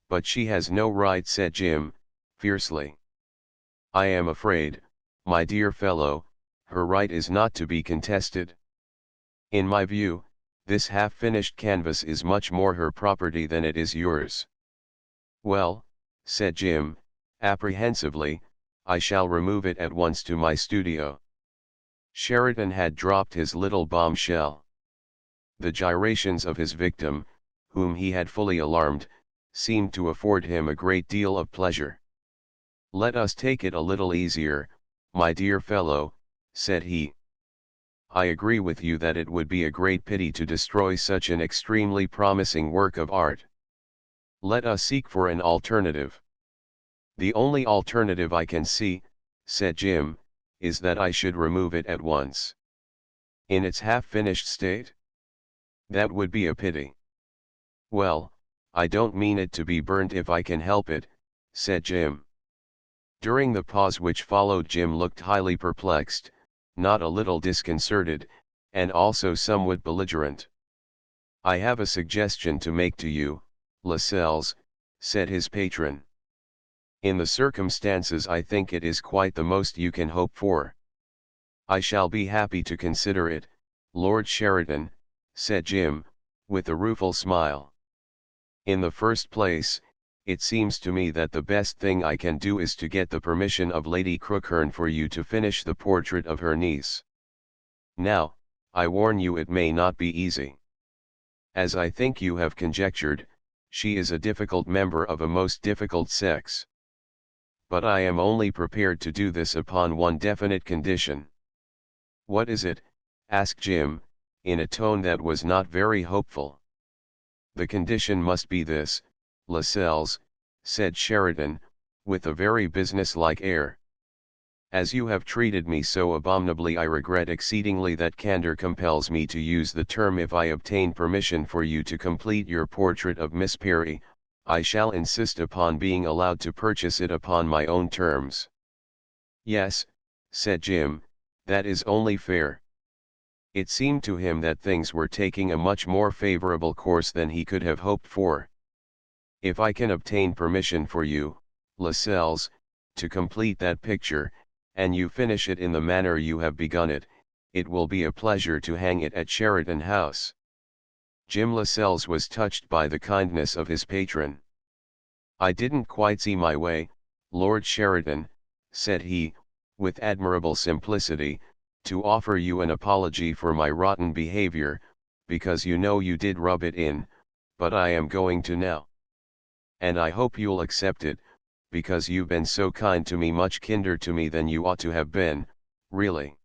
But she has no right, said Jim, fiercely. I am afraid, my dear fellow, her right is not to be contested. In my view, this half-finished canvas is much more her property than it is yours. Well, said Jim, apprehensively, I shall remove it at once to my studio. Sheridan had dropped his little bombshell. The gyrations of his victim, whom he had fully alarmed, seemed to afford him a great deal of pleasure. Let us take it a little easier, my dear fellow, said he. I agree with you that it would be a great pity to destroy such an extremely promising work of art. Let us seek for an alternative. The only alternative I can see, said Jim, is that I should remove it at once. In its half-finished state? That would be a pity. Well, I don't mean it to be burnt if I can help it, said Jim. During the pause which followed, Jim looked highly perplexed, not a little disconcerted, and also somewhat belligerent. I have a suggestion to make to you, Lascelles, said his patron. In the circumstances I think it is quite the most you can hope for. "I shall be happy to consider it, Lord Sheridan," said Jim, with a rueful smile. "In the first place, it seems to me that the best thing I can do is to get the permission of Lady Crookhorn for you to finish the portrait of her niece. Now, I warn you it may not be easy. As I think you have conjectured, she is a difficult member of a most difficult sex. But I am only prepared to do this upon one definite condition." "What is it?" asked Jim, in a tone that was not very hopeful. "The condition must be this, Lascelles," said Sheridan, with a very business-like air. "As you have treated me so abominably, I regret exceedingly that candor compels me to use the term. If I obtain permission for you to complete your portrait of Miss Perry, I shall insist upon being allowed to purchase it upon my own terms." "Yes," said Jim, "that is only fair." It seemed to him that things were taking a much more favorable course than he could have hoped for. "If I can obtain permission for you, Lascelles, to complete that picture, and you finish it in the manner you have begun it, it will be a pleasure to hang it at Sheridan House." Jim Lascelles was touched by the kindness of his patron. "I didn't quite see my way, Lord Sheridan," said he, with admirable simplicity, "to offer you an apology for my rotten behavior, because you know you did rub it in, but I am going to now. And I hope you'll accept it, because you've been so kind to me, much kinder to me than you ought to have been, really."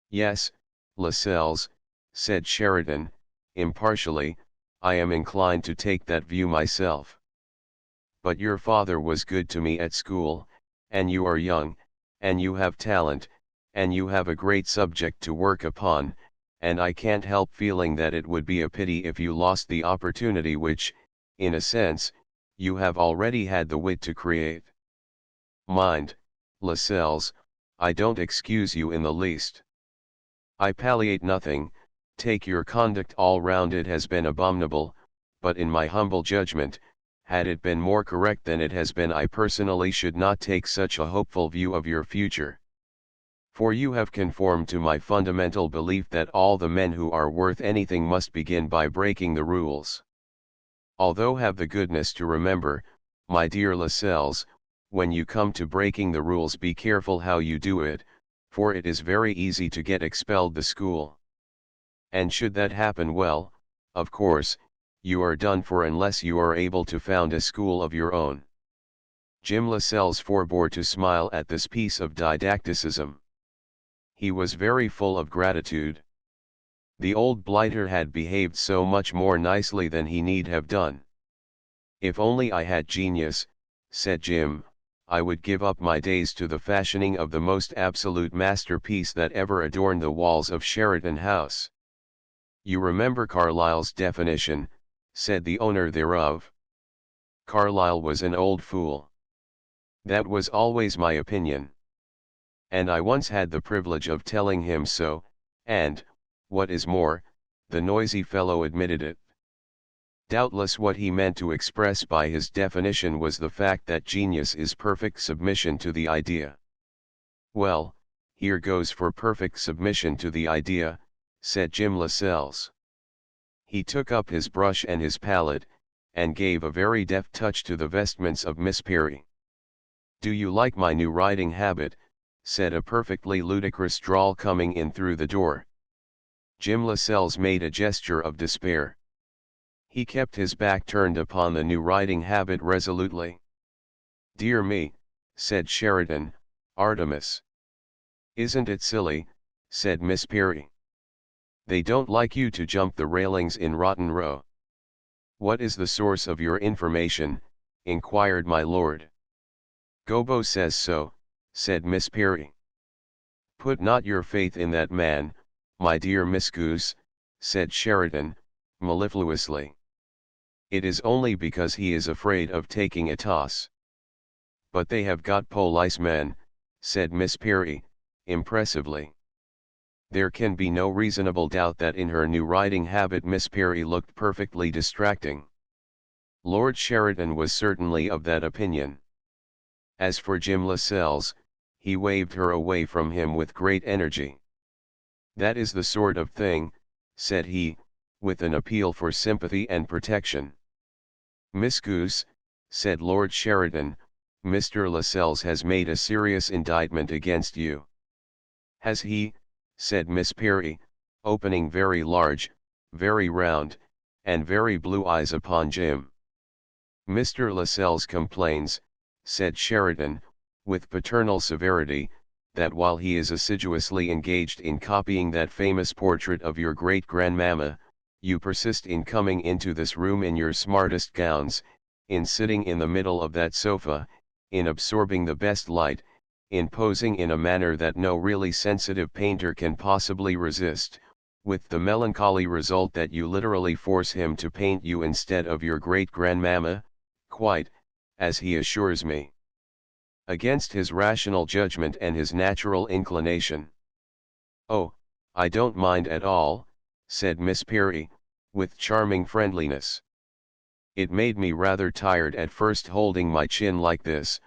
"Yes, Lascelles," said Sheridan, impartially, "I am inclined to take that view myself. But your father was good to me at school, and you are young, and you have talent, and you have a great subject to work upon, and I can't help feeling that it would be a pity if you lost the opportunity which, in a sense, you have already had the wit to create. Mind, Lascelles, I don't excuse you in the least. I palliate nothing. Take your conduct all round, it has been abominable, but in my humble judgment, had it been more correct than it has been, I personally should not take such a hopeful view of your future. For you have conformed to my fundamental belief that all the men who are worth anything must begin by breaking the rules. Although have the goodness to remember, my dear Lascelles, when you come to breaking the rules, be careful how you do it, for it is very easy to get expelled the school. And should that happen, well, of course, you are done for unless you are able to found a school of your own." Jim Lascelles forbore to smile at this piece of didacticism. He was very full of gratitude. The old blighter had behaved so much more nicely than he need have done. "If only I had genius," said Jim, "I would give up my days to the fashioning of the most absolute masterpiece that ever adorned the walls of Sheridan House." "You remember Carlyle's definition," said the owner thereof. "Carlyle was an old fool. That was always my opinion. And I once had the privilege of telling him so, and, what is more, the noisy fellow admitted it. Doubtless what he meant to express by his definition was the fact that genius is perfect submission to the idea. Well, here goes for perfect submission to the idea," said Jim Lascelles. He took up his brush and his palette, and gave a very deft touch to the vestments of Miss Perry. "Do you like my new riding habit?" said a perfectly ludicrous drawl coming in through the door. Jim Lascelles made a gesture of despair. He kept his back turned upon the new riding habit resolutely. "Dear me," said Sheridan, "Artemis." "Isn't it silly?" said Miss Perry. "They don't like you to jump the railings in Rotten Row." "What is the source of your information?" inquired my lord. "Gobbo says so," said Miss Perry. "Put not your faith in that man, my dear Miss Goose," said Sheridan, mellifluously. "It is only because he is afraid of taking a toss." "But they have got policemen," said Miss Perry, impressively. There can be no reasonable doubt that in her new riding habit Miss Perry looked perfectly distracting. Lord Sheridan was certainly of that opinion. As for Jim Lascelles, He waved her away from him with great energy. "That is the sort of thing," said he, with an appeal for sympathy and protection. "Miss Goose," said Lord Sheridan, "Mr. Lascelles has made a serious indictment against you." "Has he?" said Miss Perry, opening very large, very round, and very blue eyes upon Jim. "Mr. Lascelles complains," said Sheridan, with paternal severity, "that while he is assiduously engaged in copying that famous portrait of your great-grandmamma, you persist in coming into this room in your smartest gowns, in sitting in the middle of that sofa, in absorbing the best light, in posing in a manner that no really sensitive painter can possibly resist, with the melancholy result that you literally force him to paint you instead of your great-grandmamma, quite, as he assures me, against his rational judgment and his natural inclination." "Oh, I don't mind at all," said Miss Perry, with charming friendliness. "It made me rather tired at first holding my chin like this,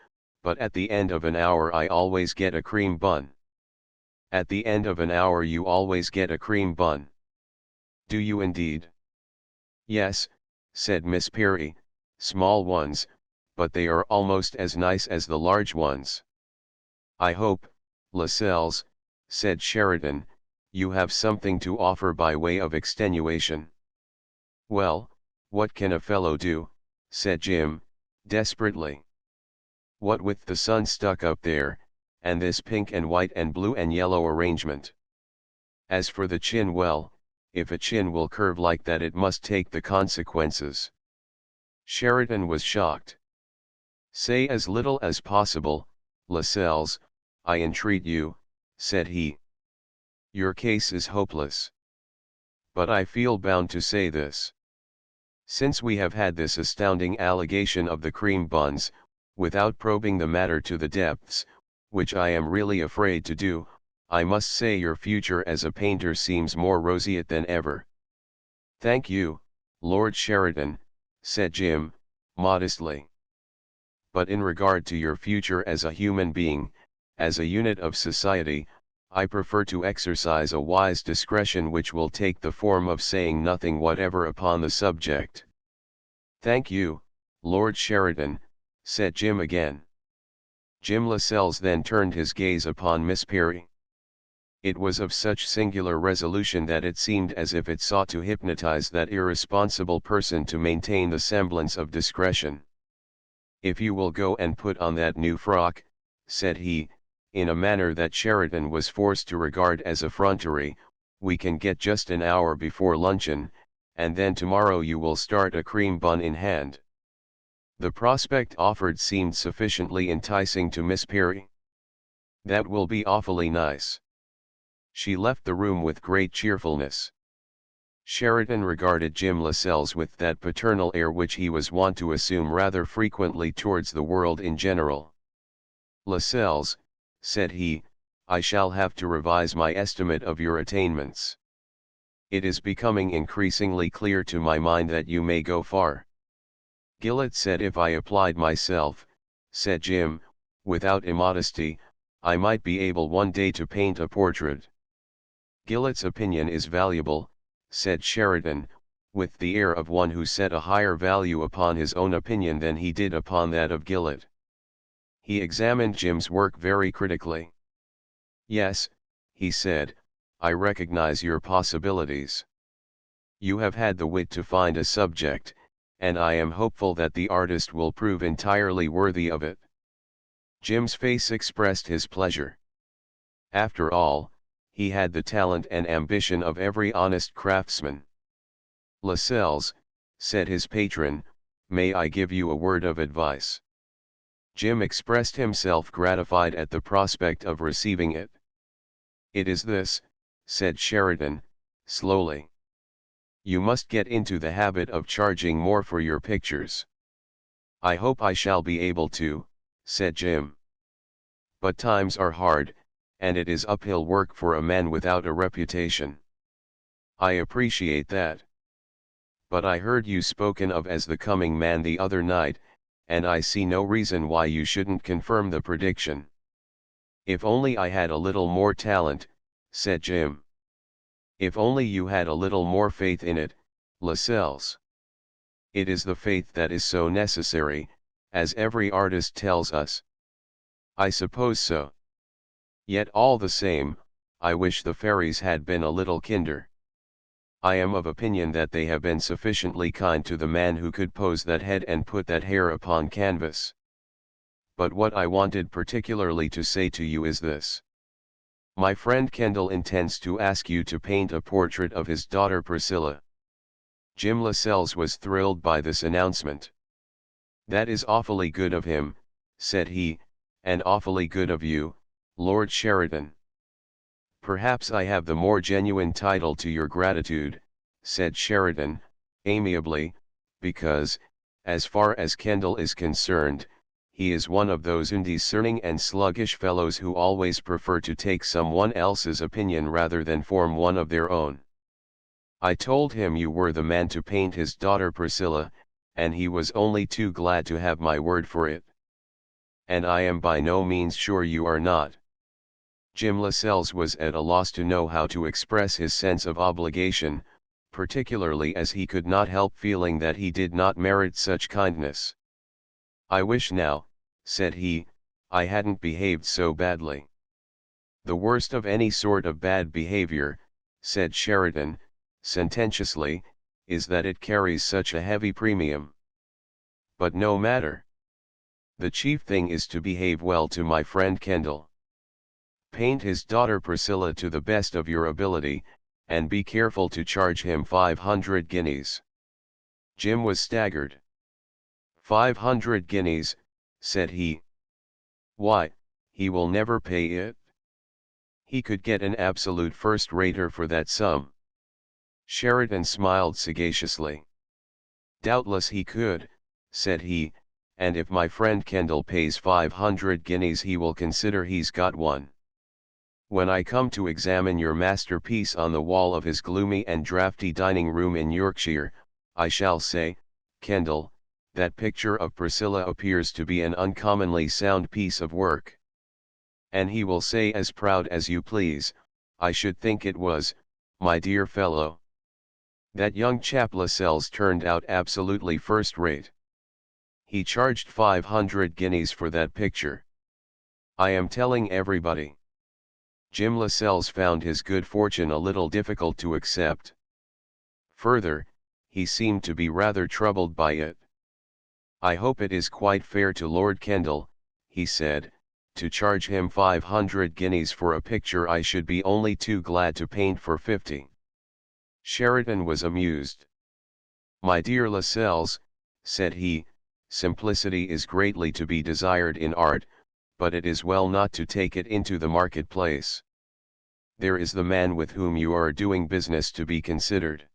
but at the end of an hour I always get a cream bun." "At the end of an hour you always get a cream bun? Do you indeed?" "Yes," said Miss Perry, "small ones, but they are almost as nice as the large ones." "I hope, Lascelles," said Sheridan, "you have something to offer by way of extenuation." "Well, what can a fellow do?" said Jim, desperately. "What with the sun stuck up there, and this pink and white and blue and yellow arrangement. As for the chin, well, if a chin will curve like that it must take the consequences." Sheridan was shocked. "Say as little as possible, Lascelles, I entreat you," said he. "Your case is hopeless. But I feel bound to say this. Since we have had this astounding allegation of the cream buns, without probing the matter to the depths, which I am really afraid to do, I must say your future as a painter seems more roseate than ever." "Thank you, Lord Sheridan," said Jim, modestly. "But in regard to your future as a human being, as a unit of society, I prefer to exercise a wise discretion which will take the form of saying nothing whatever upon the subject." "Thank you, Lord Sheridan," said Jim again. Jim Lascelles then turned his gaze upon Miss Perry. It was of such singular resolution that it seemed as if it sought to hypnotize that irresponsible person to maintain the semblance of discretion. "If you will go and put on that new frock," said he, in a manner that Sheridan was forced to regard as effrontery, "we can get just an hour before luncheon, and then tomorrow you will start a cream bun in hand." The prospect offered seemed sufficiently enticing to Miss Perry. "That will be awfully nice." She left the room with great cheerfulness. Sheridan regarded Jim Lascelles with that paternal air which he was wont to assume rather frequently towards the world in general. "Lascelles," said he, "I shall have to revise my estimate of your attainments. It is becoming increasingly clear to my mind that you may go far." "Gillett said if I applied myself," said Jim, without immodesty, "I might be able one day to paint a portrait." "Gillett's opinion is valuable," said Sheridan, with the air of one who set a higher value upon his own opinion than he did upon that of Gillett. He examined Jim's work very critically. "Yes," he said, "I recognize your possibilities. You have had the wit to find a subject, and I am hopeful that the artist will prove entirely worthy of it." Jim's face expressed his pleasure. After all, he had the talent and ambition of every honest craftsman. "Lascelles," said his patron, "may I give you a word of advice?" Jim expressed himself gratified at the prospect of receiving it. "It is this," said Sheridan, slowly. "You must get into the habit of charging more for your pictures." "I hope I shall be able to," said Jim. "But times are hard, and it is uphill work for a man without a reputation." "I appreciate that. But I heard you spoken of as the coming man the other night, and I see no reason why you shouldn't confirm the prediction." "If only I had a little more talent," said Jim. "If only you had a little more faith in it, Lascelles. It is the faith that is so necessary, as every artist tells us." "I suppose so. Yet all the same, I wish the fairies had been a little kinder. I am of opinion that they have been sufficiently kind to the man who could pose that head and put that hair upon canvas. But what I wanted particularly to say to you is this. My friend Kendall intends to ask you to paint a portrait of his daughter Priscilla." Jim Lascelles was thrilled by this announcement. "That is awfully good of him," said he, "and awfully good of you, Lord Sheridan." "Perhaps I have the more genuine title to your gratitude," said Sheridan, amiably, "because, as far as Kendall is concerned, he is one of those undiscerning and sluggish fellows who always prefer to take someone else's opinion rather than form one of their own. I told him you were the man to paint his daughter Priscilla, and he was only too glad to have my word for it. And I am by no means sure you are not." Jim Lascelles was at a loss to know how to express his sense of obligation, particularly as he could not help feeling that he did not merit such kindness. "I wish now," said he, "I hadn't behaved so badly." "The worst of any sort of bad behavior," said Sheridan, sententiously, "is that it carries such a heavy premium. But no matter. The chief thing is to behave well to my friend Kendall. Paint his daughter Priscilla to the best of your ability, and be careful to charge him 500 guineas. Jim was staggered. 500 guineas, said he. "Why, he will never pay it. He could get an absolute first-rater for that sum." Sheridan smiled sagaciously. "Doubtless he could," said he, "and if my friend Kendall pays 500 guineas he will consider he's got one. When I come to examine your masterpiece on the wall of his gloomy and draughty dining room in Yorkshire, I shall say, 'Kendall, that picture of Priscilla appears to be an uncommonly sound piece of work.' And he will say as proud as you please, 'I should think it was, my dear fellow. That young chap Lascelles turned out absolutely first-rate. He charged 500 guineas for that picture. I am telling everybody.'" Jim Lascelles found his good fortune a little difficult to accept. Further, he seemed to be rather troubled by it. "I hope it is quite fair to Lord Kendall," he said, "to charge him 500 guineas for a picture I should be only too glad to paint for 50. Sheridan was amused. "My dear Lascelles," said he, "simplicity is greatly to be desired in art, but it is well not to take it into the marketplace. There is the man with whom you are doing business to be considered.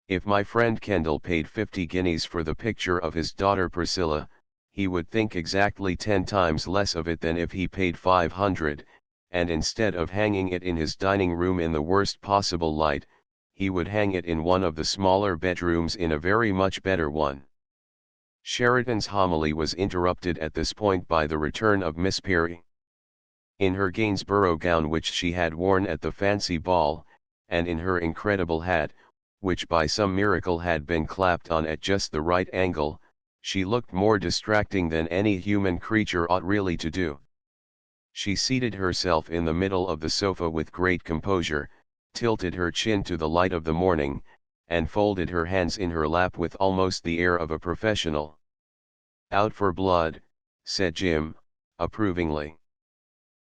If my friend Kendall paid 50 guineas for the picture of his daughter Priscilla, he would think exactly 10 times less of it than if he paid 500, and instead of hanging it in his dining room in the worst possible light, he would hang it in one of the smaller bedrooms in a very much better one." Sheridan's homily was interrupted at this point by the return of Miss Perry. In her Gainsborough gown which she had worn at the fancy ball, and in her incredible hat, which by some miracle had been clapped on at just the right angle, she looked more distracting than any human creature ought really to do. She seated herself in the middle of the sofa with great composure, tilted her chin to the light of the morning, and folded her hands in her lap with almost the air of a professional. "Out for blood," said Jim, approvingly.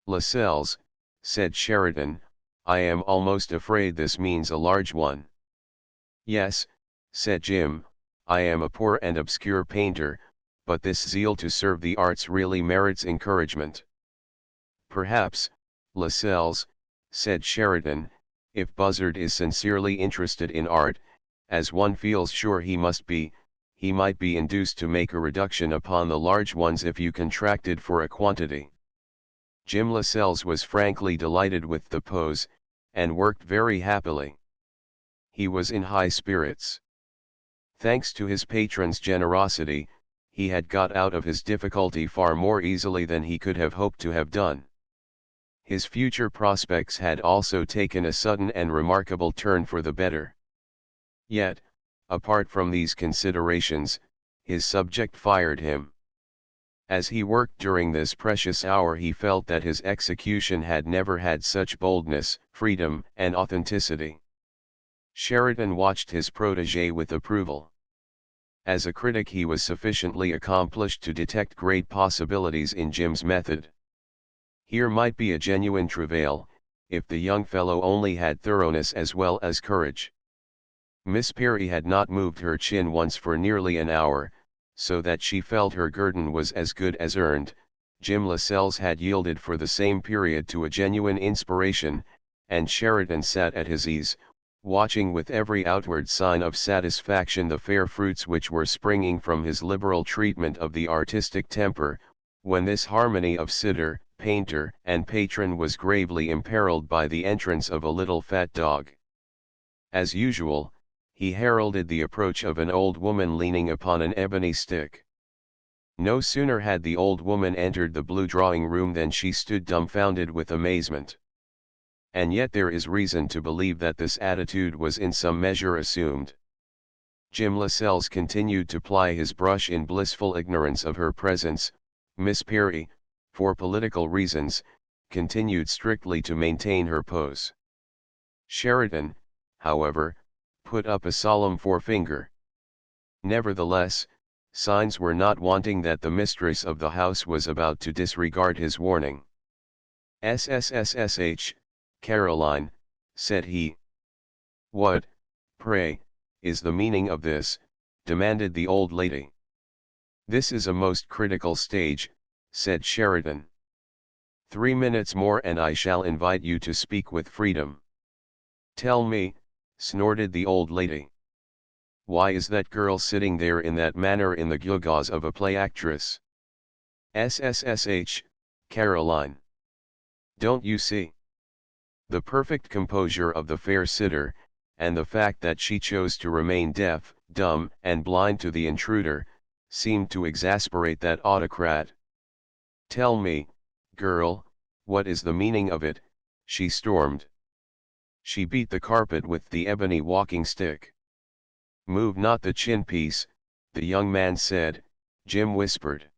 "Lascelles," said Sheridan, "I am almost afraid this means a large one." "Yes," said Jim, "I am a poor and obscure painter, but this zeal to serve the arts really merits encouragement." "Perhaps, Lascelles," said Sheridan, "if Buzzard is sincerely interested in art, as one feels sure he must be, he might be induced to make a reduction upon the large ones if you contracted for a quantity." Jim Lascelles was frankly delighted with the pose, and worked very happily. He was in high spirits. Thanks to his patron's generosity, he had got out of his difficulty far more easily than he could have hoped to have done. His future prospects had also taken a sudden and remarkable turn for the better. Yet, apart from these considerations, his subject fired him. As he worked during this precious hour he felt that his execution had never had such boldness, freedom, and authenticity. Sheridan watched his protégé with approval. As a critic he was sufficiently accomplished to detect great possibilities in Jim's method. Here might be a genuine travail, if the young fellow only had thoroughness as well as courage. Miss Perry had not moved her chin once for nearly an hour, so that she felt her guerdon was as good as earned. Jim Lascelles had yielded for the same period to a genuine inspiration, and Sheridan sat at his ease, watching with every outward sign of satisfaction the fair fruits which were springing from his liberal treatment of the artistic temper, when this harmony of sitter, painter, and patron was gravely imperiled by the entrance of a little fat dog. As usual, he heralded the approach of an old woman leaning upon an ebony stick. No sooner had the old woman entered the blue drawing-room than she stood dumbfounded with amazement. And yet there is reason to believe that this attitude was in some measure assumed. Jim Lascelles continued to ply his brush in blissful ignorance of her presence. Miss Perry, for political reasons, continued strictly to maintain her pose. Sheridan, however, put up a solemn forefinger. Nevertheless, signs were not wanting that the mistress of the house was about to disregard his warning. "SSSSH, Caroline," said he. "What, pray, is the meaning of this?" demanded the old lady. "This is a most critical stage," said Sheridan. "3 minutes more and I shall invite you to speak with freedom." "Tell me," snorted the old lady. "Why is that girl sitting there in that manner in the gewgaws of a play actress? SSSH, Caroline. Don't you see? The perfect composure of the fair sitter, and the fact that she chose to remain deaf, dumb, and blind to the intruder, seemed to exasperate that autocrat. Tell me, girl, what is the meaning of it?" she stormed. She beat the carpet with the ebony walking stick. "Move not the chin piece," the young man said. Jim whispered.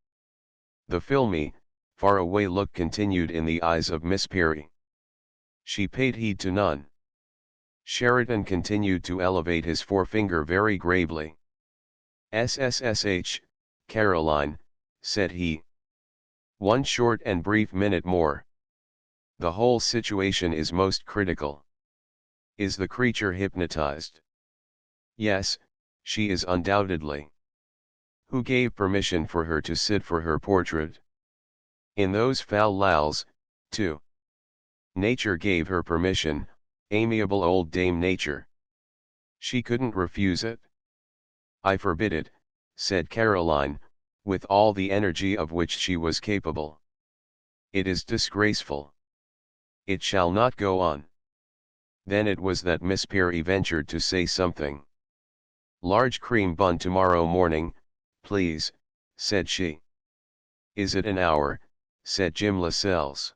The filmy, far-away look continued in the eyes of Miss Perry. She paid heed to none. Sheridan continued to elevate his forefinger very gravely. "SSSH, Caroline," said he. "One short and brief minute more. The whole situation is most critical. Is the creature hypnotized?" "Yes, she is undoubtedly." "Who gave permission for her to sit for her portrait?" "In those fal lals, too." "Nature gave her permission, amiable old Dame Nature. She couldn't refuse it." "I forbid it," said Caroline, with all the energy of which she was capable. "It is disgraceful. It shall not go on." Then it was that Miss Perry ventured to say something. "Large cream bun tomorrow morning, please," said she. "Is it an hour?" said Jim Lascelles.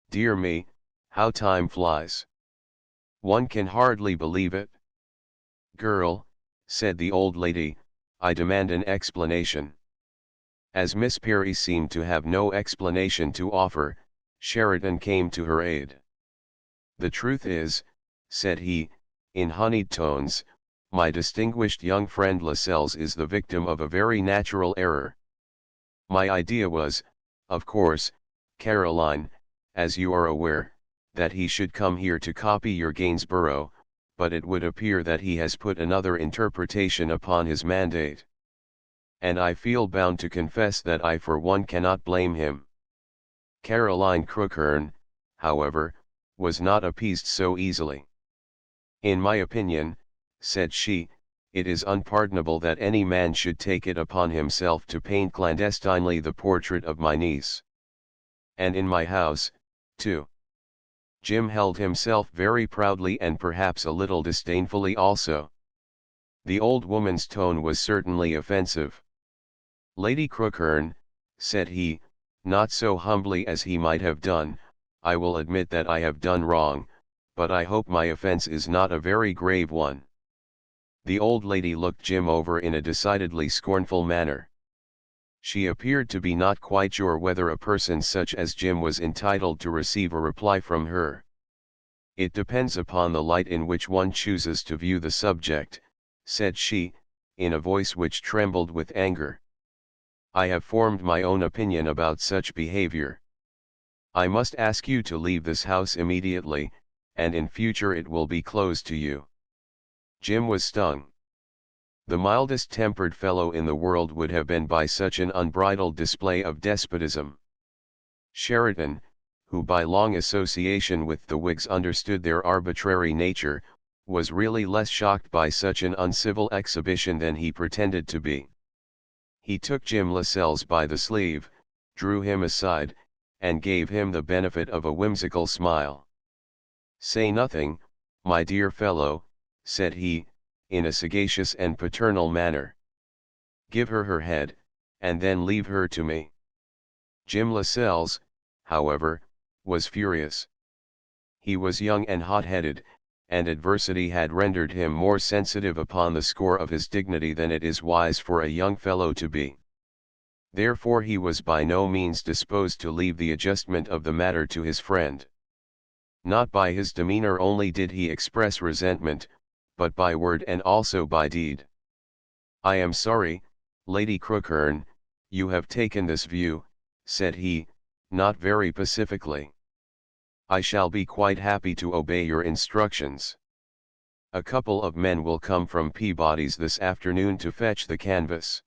"Dear me, how time flies. One can hardly believe it." "Girl," said the old lady, "I demand an explanation." As Miss Perry seemed to have no explanation to offer, Sheridan came to her aid. "The truth is," said he, in honeyed tones, "my distinguished young friend Lascelles is the victim of a very natural error. My idea was, of course, Caroline, as you are aware, that he should come here to copy your Gainsborough, but it would appear that he has put another interpretation upon his mandate. And I feel bound to confess that I for one cannot blame him." Caroline Crookhern, however, was not appeased so easily. "In my opinion," said she, "it is unpardonable that any man should take it upon himself to paint clandestinely the portrait of my niece. And in my house, too." Jim held himself very proudly and perhaps a little disdainfully also. The old woman's tone was certainly offensive. "Lady Crookhern," said he, not so humbly as he might have done, I will admit that I have done wrong, but I hope my offense is not a very grave one." The old lady looked Jim over in a decidedly scornful manner. She appeared to be not quite sure whether a person such as Jim was entitled to receive a reply from her. "It depends upon the light in which one chooses to view the subject," said she, in a voice which trembled with anger. "I have formed my own opinion about such behavior. I must ask you to leave this house immediately, and in future it will be closed to you." Jim was stung. The mildest-tempered fellow in the world would have been by such an unbridled display of despotism. Sheridan, who by long association with the Whigs understood their arbitrary nature, was really less shocked by such an uncivil exhibition than he pretended to be. He took Jim Lascelles by the sleeve, drew him aside, and gave him the benefit of a whimsical smile. "Say nothing, my dear fellow," said he, in a sagacious and paternal manner. "Give her her head, and then leave her to me." Jim Lascelles, however, was furious. He was young and hot-headed, and adversity had rendered him more sensitive upon the score of his dignity than it is wise for a young fellow to be. Therefore he was by no means disposed to leave the adjustment of the matter to his friend. Not by his demeanor only did he express resentment, but by word and also by deed. "I am sorry, Lady Crookhern, you have taken this view," said he, not very pacifically. "I shall be quite happy to obey your instructions. A couple of men will come from Peabody's this afternoon to fetch the canvas."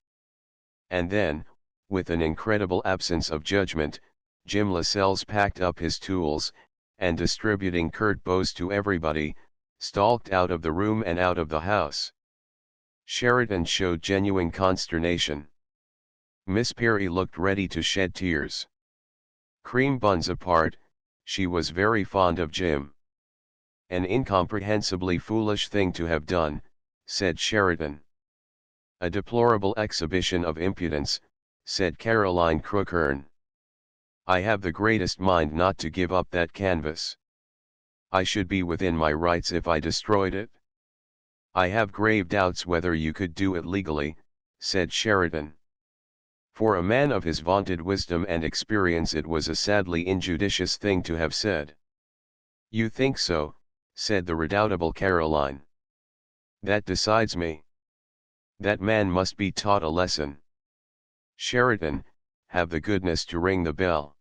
And then, with an incredible absence of judgment, Jim Lascelles packed up his tools, and distributing curt blows to everybody, stalked out of the room and out of the house. Sheridan showed genuine consternation. Miss Perry looked ready to shed tears. Cream buns apart, she was very fond of Jim. "An incomprehensibly foolish thing to have done," said Sheridan. "A deplorable exhibition of impudence," said Caroline Crookhern. "I have the greatest mind not to give up that canvas. I should be within my rights if I destroyed it." "I have grave doubts whether you could do it legally," said Sheridan. For a man of his vaunted wisdom and experience it was a sadly injudicious thing to have said. "You think so," said the redoubtable Caroline. "That decides me. That man must be taught a lesson. Sheridan, have the goodness to ring the bell."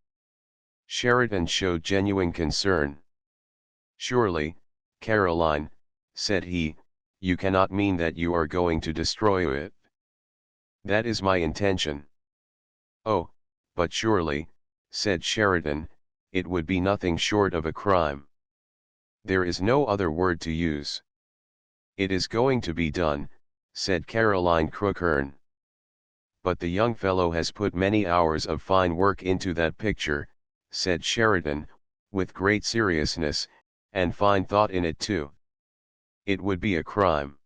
Sheridan showed genuine concern. "Surely, Caroline," said he, "you cannot mean that you are going to destroy it?" "That is my intention." "Oh, but surely," said Sheridan, "it would be nothing short of a crime. There is no other word to use." "It is going to be done," said Caroline Crookhern. "But the young fellow has put many hours of fine work into that picture," said Sheridan, with great seriousness, "and fine thought in it too." "It would be a crime.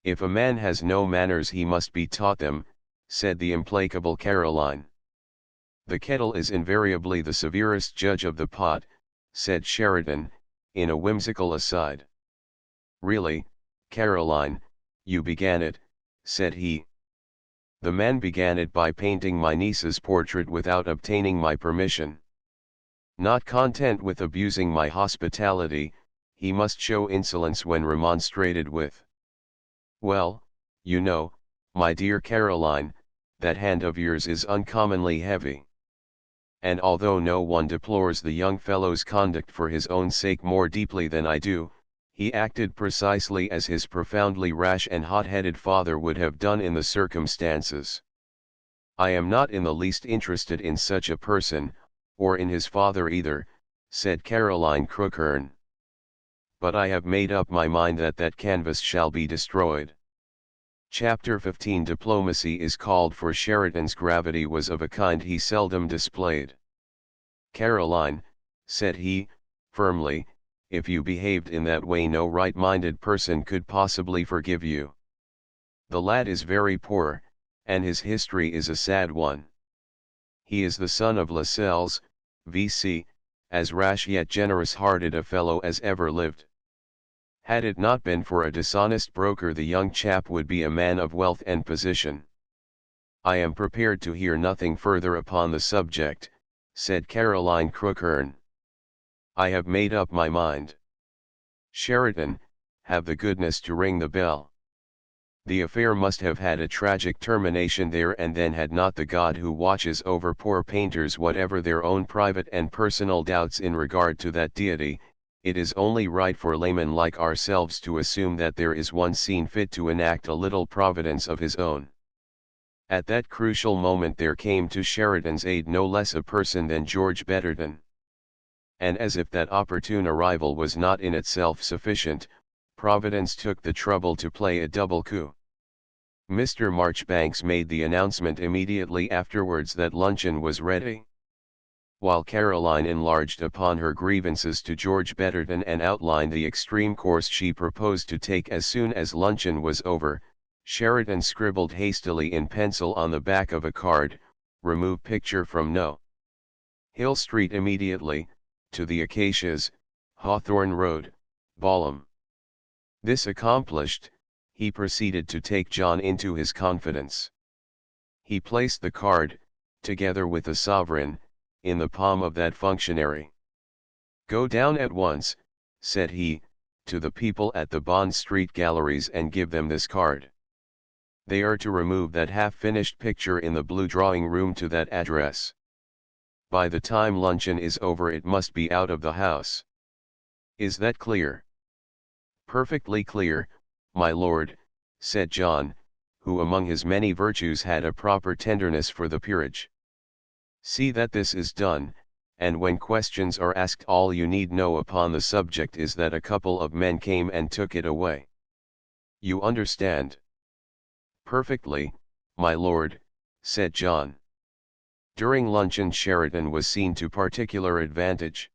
If a man has no manners he must be taught them," said the implacable Caroline. "The kettle is invariably the severest judge of the pot," said Sheridan, in a whimsical aside. "Really, Caroline, you began it," said he. "The man began it by painting my niece's portrait without obtaining my permission. Not content with abusing my hospitality, he must show insolence when remonstrated with. Well, you know, my dear Caroline, that hand of yours is uncommonly heavy. And although no one deplores the young fellow's conduct for his own sake more deeply than I do, he acted precisely as his profoundly rash and hot-headed father would have done in the circumstances. I am not in the least interested in such a person, or in his father either," said Caroline Crookhern. "But I have made up my mind that that canvas shall be destroyed." Chapter 15 Diplomacy is called for. Sheridan's gravity was of a kind he seldom displayed. "Caroline," said he, firmly, "if you behaved in that way no right-minded person could possibly forgive you. The lad is very poor, and his history is a sad one. He is the son of Lascelles, V.C., as rash yet generous-hearted a fellow as ever lived. Had it not been for a dishonest broker, the young chap would be a man of wealth and position. I am prepared to hear nothing further upon the subject, said Caroline Crookhern. I have made up my mind. Sheridan, have the goodness to ring the bell. The affair must have had a tragic termination there and then, had not the God who watches over poor painters, whatever their own private and personal doubts in regard to that deity, it is only right for laymen like ourselves to assume that there is one seen fit to enact a little providence of his own. At that crucial moment there came to Sheridan's aid no less a person than George Betterton. And as if that opportune arrival was not in itself sufficient, Providence took the trouble to play a double coup. Mr. Marchbanks made the announcement immediately afterwards that luncheon was ready. While Caroline enlarged upon her grievances to George Betterton and outlined the extreme course she proposed to take as soon as luncheon was over, Sheridan scribbled hastily in pencil on the back of a card, "Remove picture from No. Hill Street immediately, to the Acacias, Hawthorne Road, Balham." This accomplished, he proceeded to take John into his confidence. He placed the card, together with a sovereign, in the palm of that functionary. "Go down at once," said he, "to the people at the Bond Street galleries and give them this card. They are to remove that half-finished picture in the blue drawing-room to that address. By the time luncheon is over it must be out of the house. Is that clear?" "Perfectly clear, my lord," said John, who among his many virtues had a proper tenderness for the peerage. "See that this is done, and when questions are asked all you need know upon the subject is that a couple of men came and took it away. You understand?" "Perfectly, my lord," said John. During luncheon Sheridan was seen to particular advantage.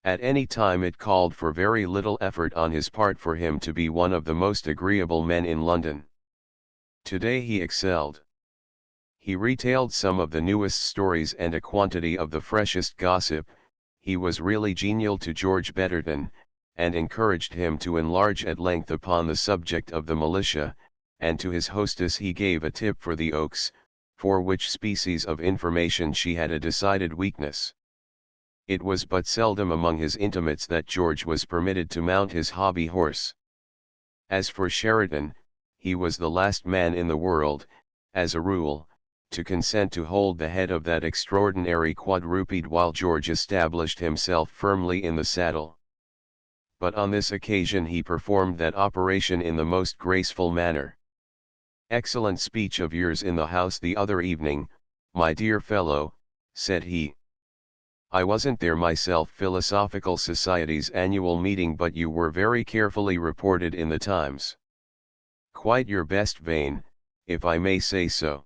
At any time it called for very little effort on his part for him to be one of the most agreeable men in London. Today he excelled. He retailed some of the newest stories and a quantity of the freshest gossip. He was really genial to George Betterton, and encouraged him to enlarge at length upon the subject of the militia, and to his hostess he gave a tip for the Oaks, for which species of information she had a decided weakness. It was but seldom among his intimates that George was permitted to mount his hobby horse. As for Sheridan, he was the last man in the world, as a rule, to consent to hold the head of that extraordinary quadruped while George established himself firmly in the saddle. But on this occasion he performed that operation in the most graceful manner. "Excellent speech of yours in the House the other evening, my dear fellow," said he. "I wasn't there myself, Philosophical Society's annual meeting, but you were very carefully reported in the Times. Quite your best vein, if I may say so.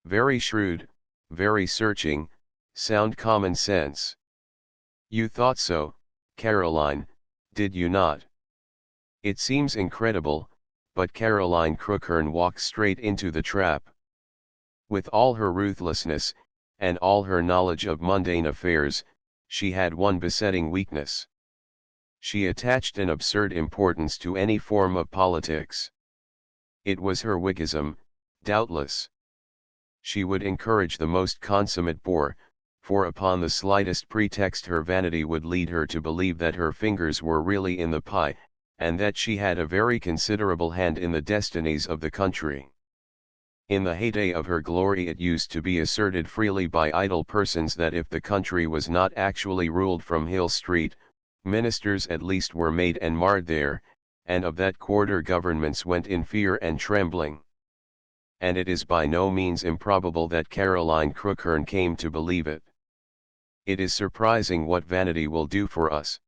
Very shrewd, very searching, sound common sense. You thought so, Caroline, did you not?" It seems incredible, but Caroline Crookhern walked straight into the trap. With all her ruthlessness, and all her knowledge of mundane affairs, she had one besetting weakness. She attached an absurd importance to any form of politics. It was her Whiggism, doubtless. She would encourage the most consummate bore, for upon the slightest pretext her vanity would lead her to believe that her fingers were really in the pie, and that she had a very considerable hand in the destinies of the country. In the heyday of her glory it used to be asserted freely by idle persons that if the country was not actually ruled from Hill Street, ministers at least were made and marred there, and of that quarter governments went in fear and trembling. And it is by no means improbable that Caroline Crookhern came to believe it. It is surprising what vanity will do for us.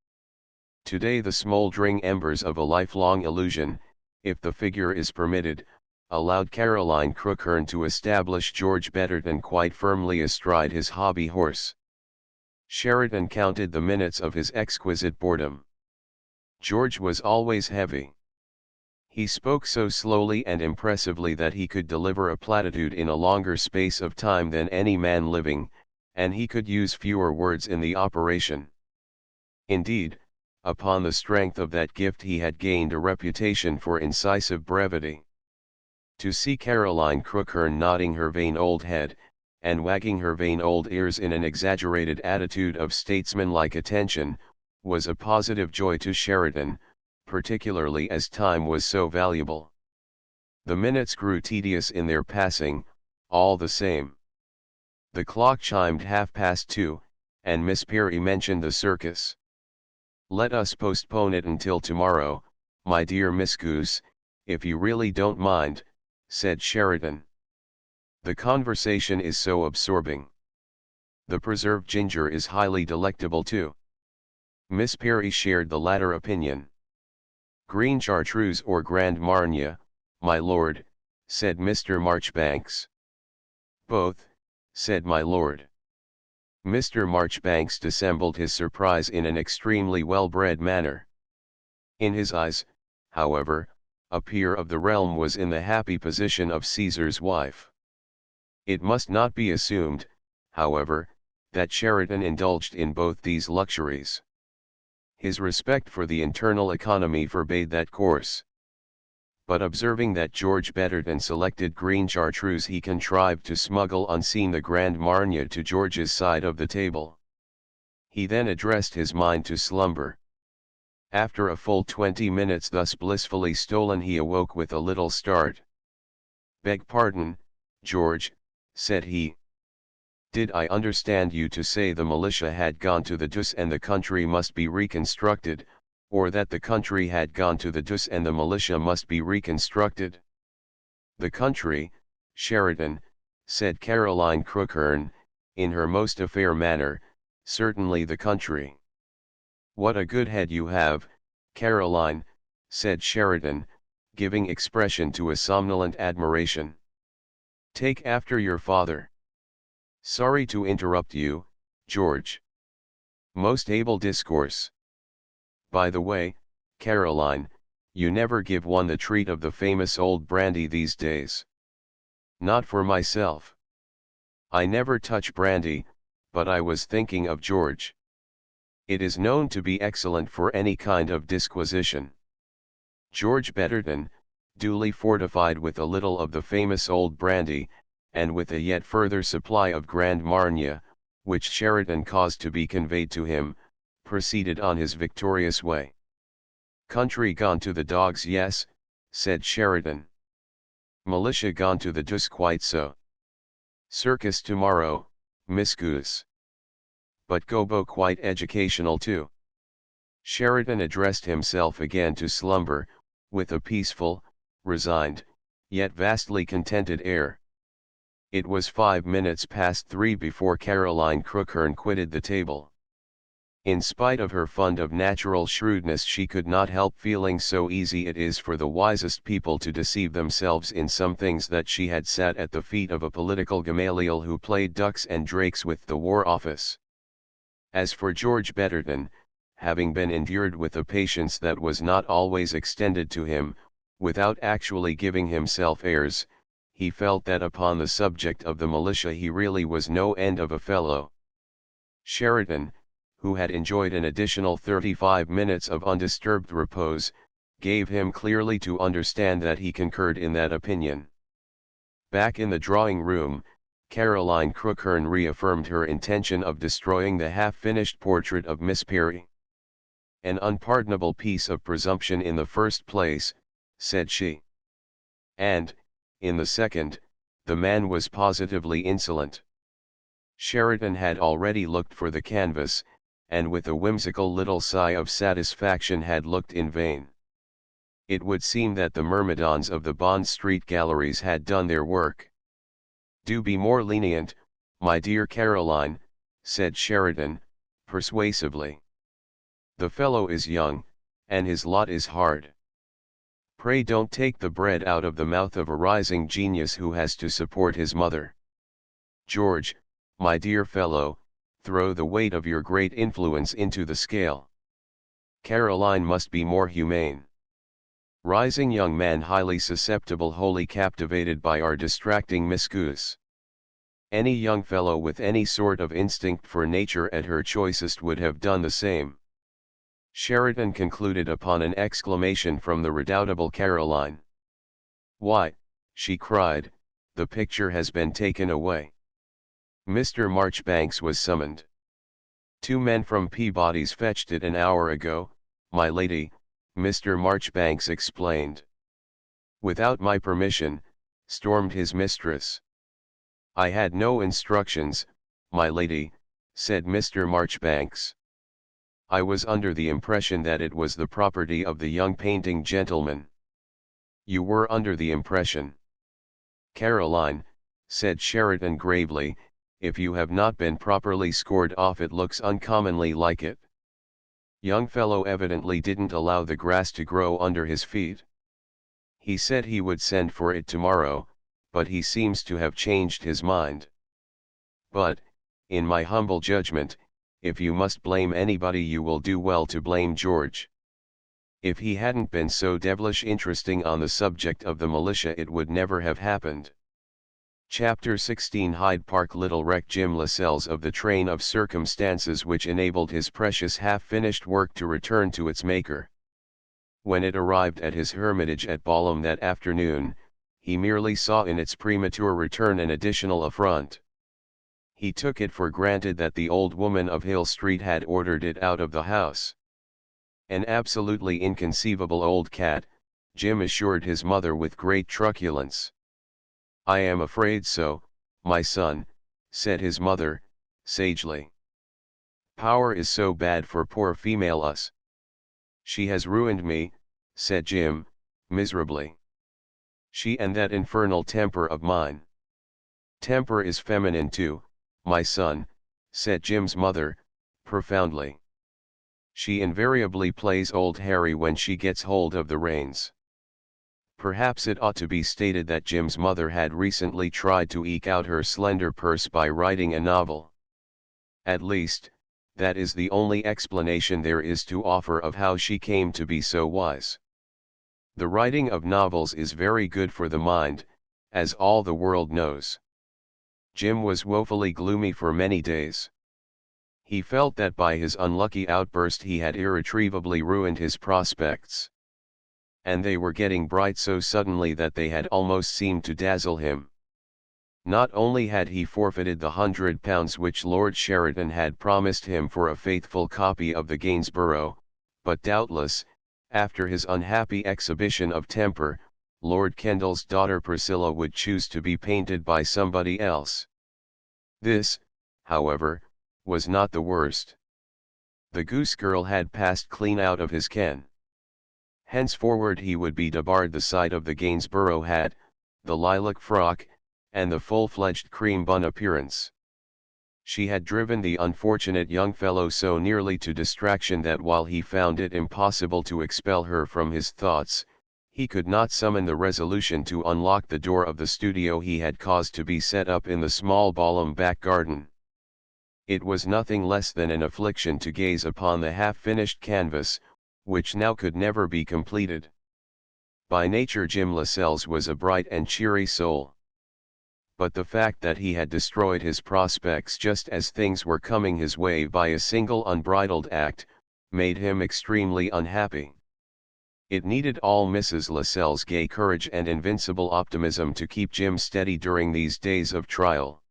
Today the smouldering embers of a lifelong illusion, if the figure is permitted, allowed Caroline Crookhern to establish George Betterton quite firmly astride his hobby horse. Sheridan counted the minutes of his exquisite boredom. George was always heavy. He spoke so slowly and impressively that he could deliver a platitude in a longer space of time than any man living, and he could use fewer words in the operation. Indeed, upon the strength of that gift he had gained a reputation for incisive brevity. To see Caroline Crookhorn nodding her vain old head, and wagging her vain old ears in an exaggerated attitude of statesmanlike attention, was a positive joy to Sheridan, particularly as time was so valuable. The minutes grew tedious in their passing, all the same. The clock chimed 2:30, and Miss Perry mentioned the circus. "Let us postpone it until tomorrow, my dear Miss Goose, if you really don't mind," said Sheridan. "The conversation is so absorbing. The preserved ginger is highly delectable too." Miss Perry shared the latter opinion. "Green chartreuse or Grand Marnier, my lord," said Mr. Marchbanks. "Both," said my lord. Mr. Marchbanks dissembled his surprise in an extremely well-bred manner. In his eyes, however, a peer of the realm was in the happy position of Caesar's wife. It must not be assumed, however, that Sheridan indulged in both these luxuries. His respect for the internal economy forbade that course. But observing that George Betterton selected green chartreuse, he contrived to smuggle unseen the Grand Marnier to George's side of the table. He then addressed his mind to slumber. After a full 20 minutes thus blissfully stolen, he awoke with a little start. "Beg pardon, George," said he. "Did I understand you to say the militia had gone to the deuce and the country must be reconstructed, or that the country had gone to the deuce and the militia must be reconstructed?" "The country, Sheridan," said Caroline Crookhorn, in her most affair manner, "certainly the country." "What a good head you have, Caroline," said Sheridan, giving expression to a somnolent admiration. "Take after your father." "Sorry to interrupt you, George." "Most able discourse. By the way, Caroline, you never give one the treat of the famous old brandy these days." "Not for myself. I never touch brandy, but I was thinking of George. It is known to be excellent for any kind of disquisition." George Betterton, duly fortified with a little of the famous old brandy, and with a yet further supply of Grand Marnier, which Sheridan caused to be conveyed to him, proceeded on his victorious way. "Country gone to the dogs, yes," said Sheridan. "Militia gone to the deuce, quite so. Circus tomorrow, Miss Goose. But Gobo quite educational too." Sheridan addressed himself again to slumber, with a peaceful, resigned, yet vastly contented air. It was 5 minutes past 3 before Caroline Crookhorn quitted the table. In spite of her fund of natural shrewdness, she could not help feeling so easy it is for the wisest people to deceive themselves in some things that she had sat at the feet of a political Gamaliel who played ducks and drakes with the War Office. As for George Betterton, having been endured with a patience that was not always extended to him, without actually giving himself airs, he felt that upon the subject of the militia he really was no end of a fellow. Sheridan, who had enjoyed an additional 35 minutes of undisturbed repose, gave him clearly to understand that he concurred in that opinion. Back in the drawing room, Caroline Crookhorn reaffirmed her intention of destroying the half-finished portrait of Miss Perry. "An unpardonable piece of presumption in the first place," said she. "And, in the second, the man was positively insolent." Sheridan had already looked for the canvas, and with a whimsical little sigh of satisfaction had looked in vain. It would seem that the myrmidons of the Bond Street galleries had done their work. "Do be more lenient, my dear Caroline," said Sheridan, persuasively. "The fellow is young, and his lot is hard. Pray don't take the bread out of the mouth of a rising genius who has to support his mother. George, my dear fellow, throw the weight of your great influence into the scale. Caroline must be more humane. Rising young man highly susceptible, wholly captivated by our distracting Miss Goose. Any young fellow with any sort of instinct for nature at her choicest would have done the same. Sheridan concluded upon an exclamation from the redoubtable Caroline. "Why," she cried, "the picture has been taken away." Mr. Marchbanks was summoned. "Two men from Peabody's fetched it an hour ago, my lady," Mr. Marchbanks explained. "Without my permission," stormed his mistress. "I had no instructions, my lady," said Mr. Marchbanks. "I was under the impression that it was the property of the young painting gentleman." "You were under the impression." "Caroline," said Sheridan gravely, "if you have not been properly scored off it looks uncommonly like it. Young fellow evidently didn't allow the grass to grow under his feet. He said he would send for it tomorrow, but he seems to have changed his mind. But, in my humble judgment, if you must blame anybody you will do well to blame George. If he hadn't been so devilish interesting on the subject of the militia it would never have happened." Chapter 16 Hyde Park Little wreck Jim Lascelles of the train of circumstances which enabled his precious half-finished work to return to its maker. When it arrived at his hermitage at Balham that afternoon, he merely saw in its premature return an additional affront. He took it for granted that the old woman of Hill Street had ordered it out of the house. An absolutely inconceivable old cat, Jim assured his mother with great truculence. "I am afraid so, my son," said his mother, sagely. "Power is so bad for poor female us." "She has ruined me," said Jim, miserably. "She and that infernal temper of mine." "Temper is feminine too, my son," said Jim's mother, profoundly. "She invariably plays old Harry when she gets hold of the reins." Perhaps it ought to be stated that Jim's mother had recently tried to eke out her slender purse by writing a novel. At least, that is the only explanation there is to offer of how she came to be so wise. The writing of novels is very good for the mind, as all the world knows. Jim was woefully gloomy for many days. He felt that by his unlucky outburst he had irretrievably ruined his prospects. And they were getting bright so suddenly that they had almost seemed to dazzle him. Not only had he forfeited the £100 which Lord Sheridan had promised him for a faithful copy of the Gainsborough, but doubtless, after his unhappy exhibition of temper, Lord Kendall's daughter Priscilla would choose to be painted by somebody else. This, however, was not the worst. The goose girl had passed clean out of his ken. Henceforward he would be debarred the sight of the Gainsborough hat, the lilac frock, and the full-fledged cream bun appearance. She had driven the unfortunate young fellow so nearly to distraction that while he found it impossible to expel her from his thoughts, he could not summon the resolution to unlock the door of the studio he had caused to be set up in the small Balham back garden. It was nothing less than an affliction to gaze upon the half-finished canvas, which now could never be completed. By nature Jim Lascelles was a bright and cheery soul. But the fact that he had destroyed his prospects just as things were coming his way by a single unbridled act, made him extremely unhappy. It needed all Mrs. Lascelles' gay courage and invincible optimism to keep Jim steady during these days of trial.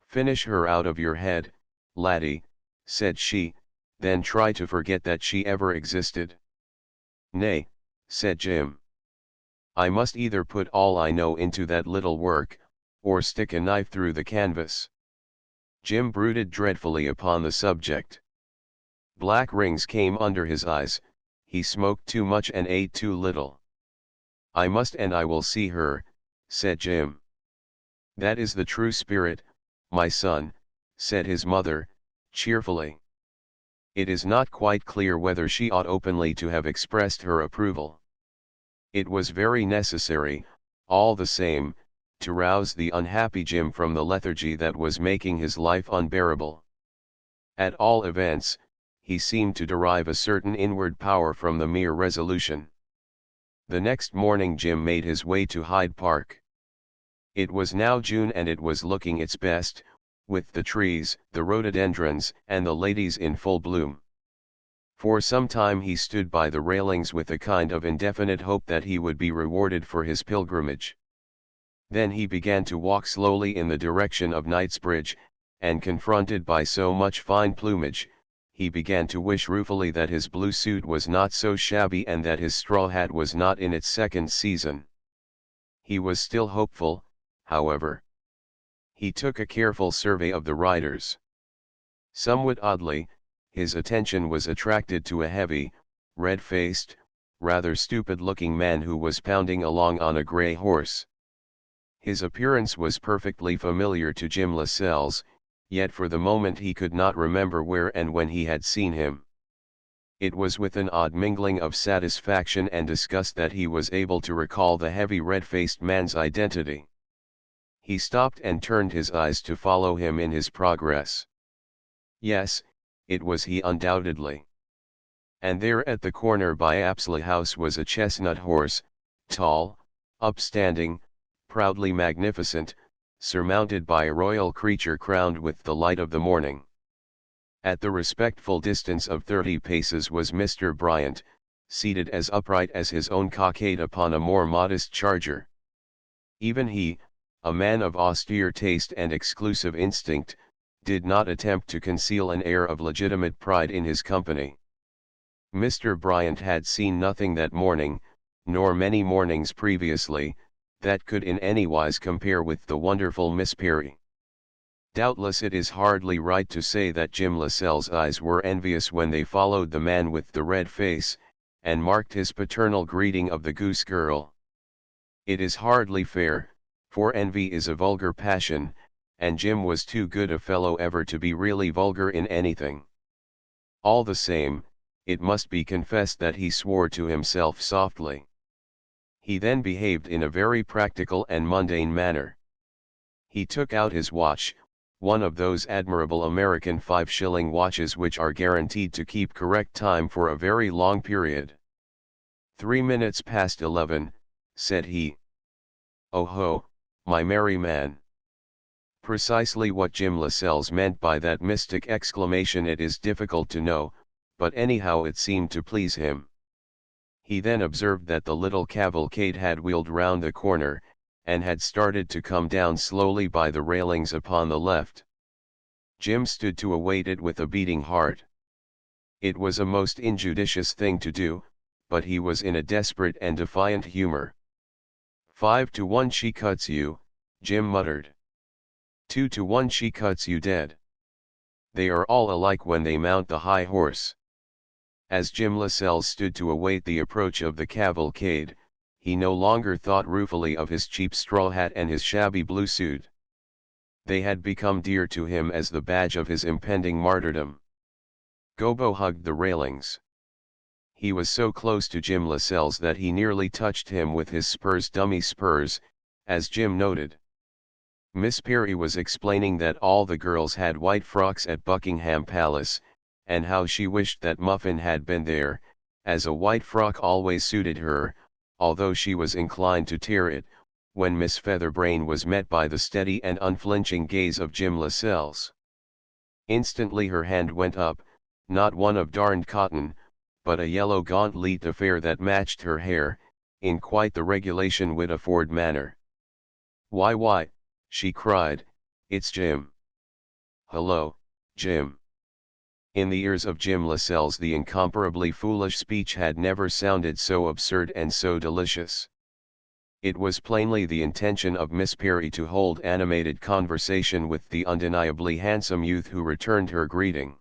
"Finish her out of your head, laddie," said she, "then try to forget that she ever existed." "Nay," said Jim. "I must either put all I know into that little work, or stick a knife through the canvas." Jim brooded dreadfully upon the subject. Black rings came under his eyes, he smoked too much and ate too little. "I must and I will see her," said Jim. "That is the true spirit, my son," said his mother, cheerfully. "It is not quite clear whether she ought openly to have expressed her approval. It was very necessary, all the same, to rouse the unhappy Jim from the lethargy that was making his life unbearable. At all events, he seemed to derive a certain inward power from the mere resolution. The next morning Jim made his way to Hyde Park. It was now June and it was looking its best, with the trees, the rhododendrons, and the ladies in full bloom. For some time he stood by the railings with a kind of indefinite hope that he would be rewarded for his pilgrimage. Then he began to walk slowly in the direction of Knightsbridge, and confronted by so much fine plumage, he began to wish ruefully that his blue suit was not so shabby and that his straw hat was not in its second season. He was still hopeful, however. He took a careful survey of the riders. Somewhat oddly, his attention was attracted to a heavy, red-faced, rather stupid-looking man who was pounding along on a grey horse. His appearance was perfectly familiar to Jim Lascelles, yet for the moment he could not remember where and when he had seen him. It was with an odd mingling of satisfaction and disgust that he was able to recall the heavy red-faced man's identity. He stopped and turned his eyes to follow him in his progress. Yes, it was he undoubtedly. And there at the corner by Apsley House was a chestnut horse, tall, upstanding, proudly magnificent, surmounted by a royal creature crowned with the light of the morning. At the respectful distance of 30 paces was Mr. Bryant, seated as upright as his own cockade upon a more modest charger. Even he, a man of austere taste and exclusive instinct, did not attempt to conceal an air of legitimate pride in his company. Mr. Bryant had seen nothing that morning, nor many mornings previously, that could in any wise compare with the wonderful Miss Perry. Doubtless it is hardly right to say that Jim Lascelles' eyes were envious when they followed the man with the red face, and marked his paternal greeting of the goose girl. It is hardly fair, for envy is a vulgar passion, and Jim was too good a fellow ever to be really vulgar in anything. All the same, it must be confessed that he swore to himself softly. He then behaved in a very practical and mundane manner. He took out his watch, one of those admirable American 5-shilling watches which are guaranteed to keep correct time for a very long period. 3 minutes past 11, said he. Oh ho, my merry man. Precisely what Jim Lascelles meant by that mystic exclamation it is difficult to know, but anyhow it seemed to please him. He then observed that the little cavalcade had wheeled round the corner, and had started to come down slowly by the railings upon the left. Jim stood to await it with a beating heart. It was a most injudicious thing to do, but he was in a desperate and defiant humor. 5 to 1 she cuts you, Jim muttered. 2 to 1 she cuts you dead. They are all alike when they mount the high horse. As Jim Lascelles stood to await the approach of the cavalcade, he no longer thought ruefully of his cheap straw hat and his shabby blue suit. They had become dear to him as the badge of his impending martyrdom. Gobbo hugged the railings. He was so close to Jim Lascelles that he nearly touched him with his spurs, dummy spurs, as Jim noted. Miss Perry was explaining that all the girls had white frocks at Buckingham Palace, and how she wished that Muffin had been there, as a white frock always suited her, although she was inclined to tear it, when Miss Featherbrain was met by the steady and unflinching gaze of Jim Lascelles. Instantly her hand went up, not one of darned cotton, but a yellow gauntlet affair that matched her hair, in quite the regulation Whittiford manner. Why, she cried, it's Jim. Hello, Jim. In the ears of Jim Lascelles the incomparably foolish speech had never sounded so absurd and so delicious. It was plainly the intention of Miss Perry to hold animated conversation with the undeniably handsome youth who returned her greeting.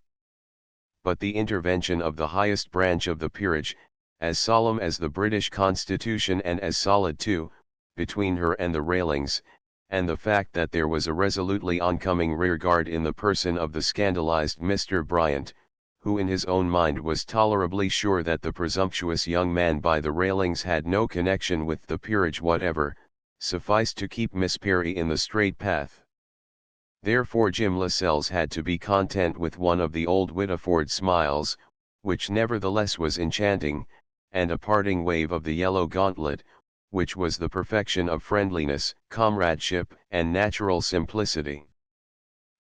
But the intervention of the highest branch of the peerage, as solemn as the British Constitution and as solid too, between her and the railings, and the fact that there was a resolutely oncoming rearguard in the person of the scandalized Mr. Bryant, who in his own mind was tolerably sure that the presumptuous young man by the railings had no connection with the peerage whatever, sufficed to keep Miss Perry in the straight path. Therefore Jim Lascelles had to be content with one of the old Whittiford smiles, which nevertheless was enchanting, and a parting wave of the yellow gauntlet, which was the perfection of friendliness, comradeship, and natural simplicity.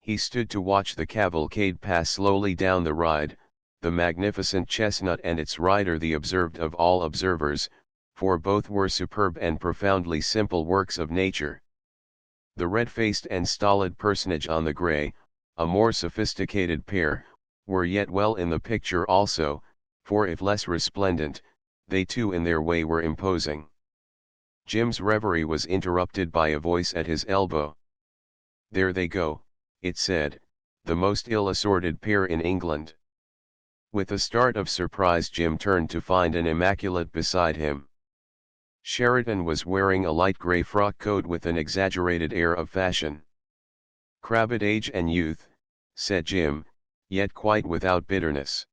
He stood to watch the cavalcade pass slowly down the ride, the magnificent chestnut and its rider the observed of all observers, for both were superb and profoundly simple works of nature. The red-faced and stolid personage on the grey, a more sophisticated pair, were yet well in the picture also, for if less resplendent, they too in their way were imposing. Jim's reverie was interrupted by a voice at his elbow. "There they go," it said, "the most ill-assorted pair in England." With a start of surprise Jim turned to find an immaculate beside him. Sheridan was wearing a light grey frock coat with an exaggerated air of fashion. "Crabbed age and youth," said Jim, yet quite without bitterness.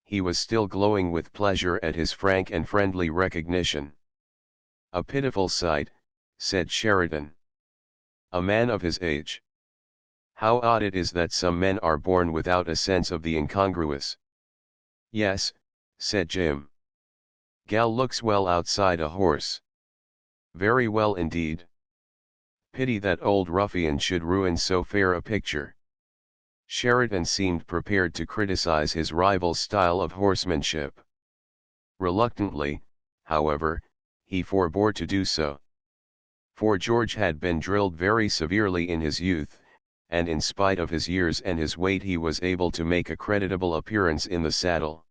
He was still glowing with pleasure at his frank and friendly recognition. "A pitiful sight," said Sheridan. "A man of his age. How odd it is that some men are born without a sense of the incongruous." "Yes," said Jim. "Gal looks well outside a horse." "Very well indeed. Pity that old ruffian should ruin so fair a picture." Sheridan seemed prepared to criticize his rival's style of horsemanship. Reluctantly, however, he forbore to do so. For George had been drilled very severely in his youth, and in spite of his years and his weight he was able to make a creditable appearance in the saddle.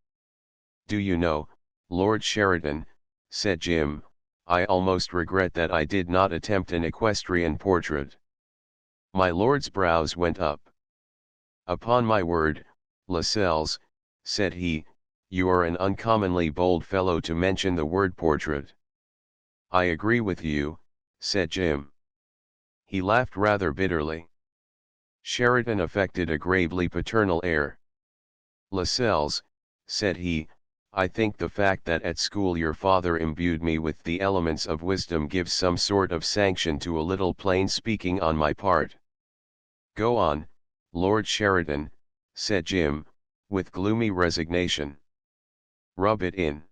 "Do you know, Lord Sheridan," said Jim, "I almost regret that I did not attempt an equestrian portrait." My lord's brows went up. "Upon my word, Lascelles," said he, "you are an uncommonly bold fellow to mention the word portrait." "I agree with you," said Jim. He laughed rather bitterly. Sheridan affected a gravely paternal air. "Lascelles," said he, "I think the fact that at school your father imbued me with the elements of wisdom gives some sort of sanction to a little plain speaking on my part." "Go on, Lord Sheridan," said Jim, with gloomy resignation. "Rub it in."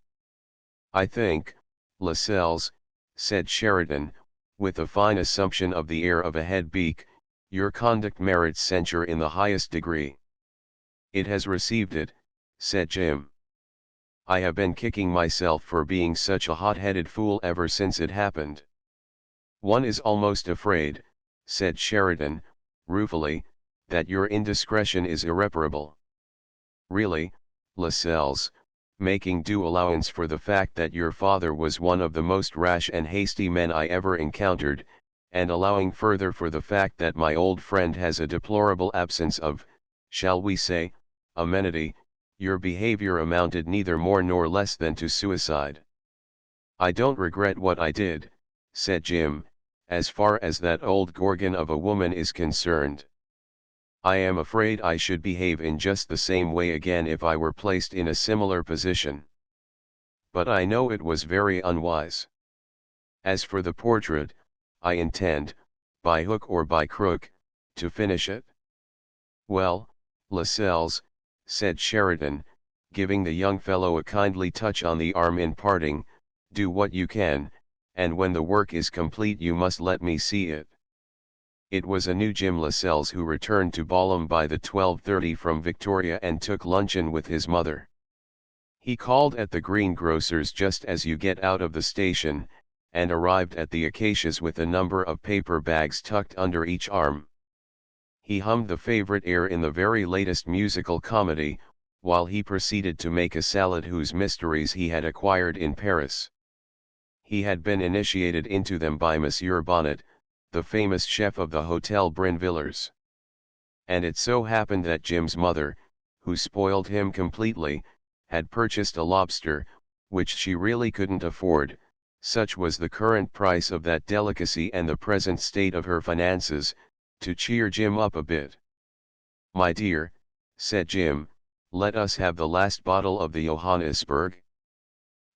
"I think, Lascelles," said Sheridan, with a fine assumption of the air of a head beak, "your conduct merits censure in the highest degree." "It has received it," said Jim. "I have been kicking myself for being such a hot-headed fool ever since it happened." "One is almost afraid," said Sheridan, ruefully, "that your indiscretion is irreparable." "Really, Lascelles, making due allowance for the fact that your father was one of the most rash and hasty men I ever encountered, and allowing further for the fact that my old friend has a deplorable absence of, shall we say, amenity, your behavior amounted neither more nor less than to suicide." "I don't regret what I did," said Jim, "as far as that old gorgon of a woman is concerned. I am afraid I should behave in just the same way again if I were placed in a similar position. But I know it was very unwise. As for the portrait, I intend, by hook or by crook, to finish it." "Well, Lascelles," said Sheridan, giving the young fellow a kindly touch on the arm in parting, "do what you can, and when the work is complete you must let me see it." It was a new Jim Lascelles who returned to Balham by the 12:30 from Victoria and took luncheon with his mother. He called at the greengrocer's just as you get out of the station, and arrived at the Acacias with a number of paper bags tucked under each arm. He hummed the favorite air in the very latest musical comedy, while he proceeded to make a salad whose mysteries he had acquired in Paris. He had been initiated into them by Monsieur Bonnet, the famous chef of the Hotel Brinvilliers. And it so happened that Jim's mother, who spoiled him completely, had purchased a lobster, which she really couldn't afford, such was the current price of that delicacy and the present state of her finances, to cheer Jim up a bit. "My dear," said Jim, "let us have the last bottle of the Johannesburg."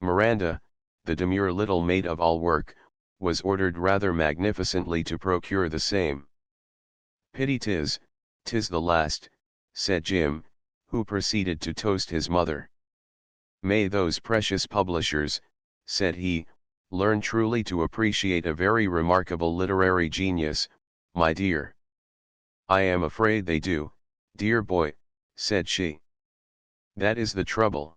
Miranda, the demure little maid of all work, was ordered rather magnificently to procure the same. "Pity 'tis the last," said Jim, who proceeded to toast his mother. "May those precious publishers," said he, Learn truly to appreciate a very remarkable literary genius, my dear. I am afraid they do, dear boy, said she. That is the trouble.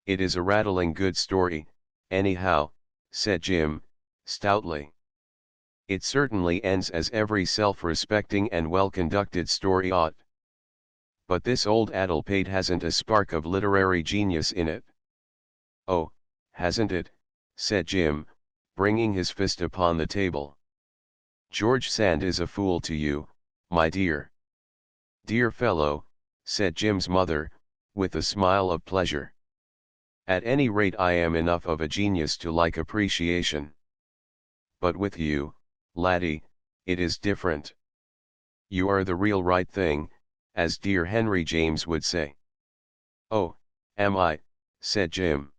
It is a rattling good story, anyhow, said Jim, stoutly. It certainly ends as every self-respecting and well-conducted story ought. But this old addlepate hasn't a spark of literary genius in it. Oh, hasn't it, said Jim, bringing his fist upon the table. George Sand is a fool to you, my dear. Dear fellow, said Jim's mother, with a smile of pleasure. At any rate I am enough of a genius to like appreciation. But with you, laddie, it is different. You are the real right thing, as dear Henry James would say. Oh, am I, said Jim.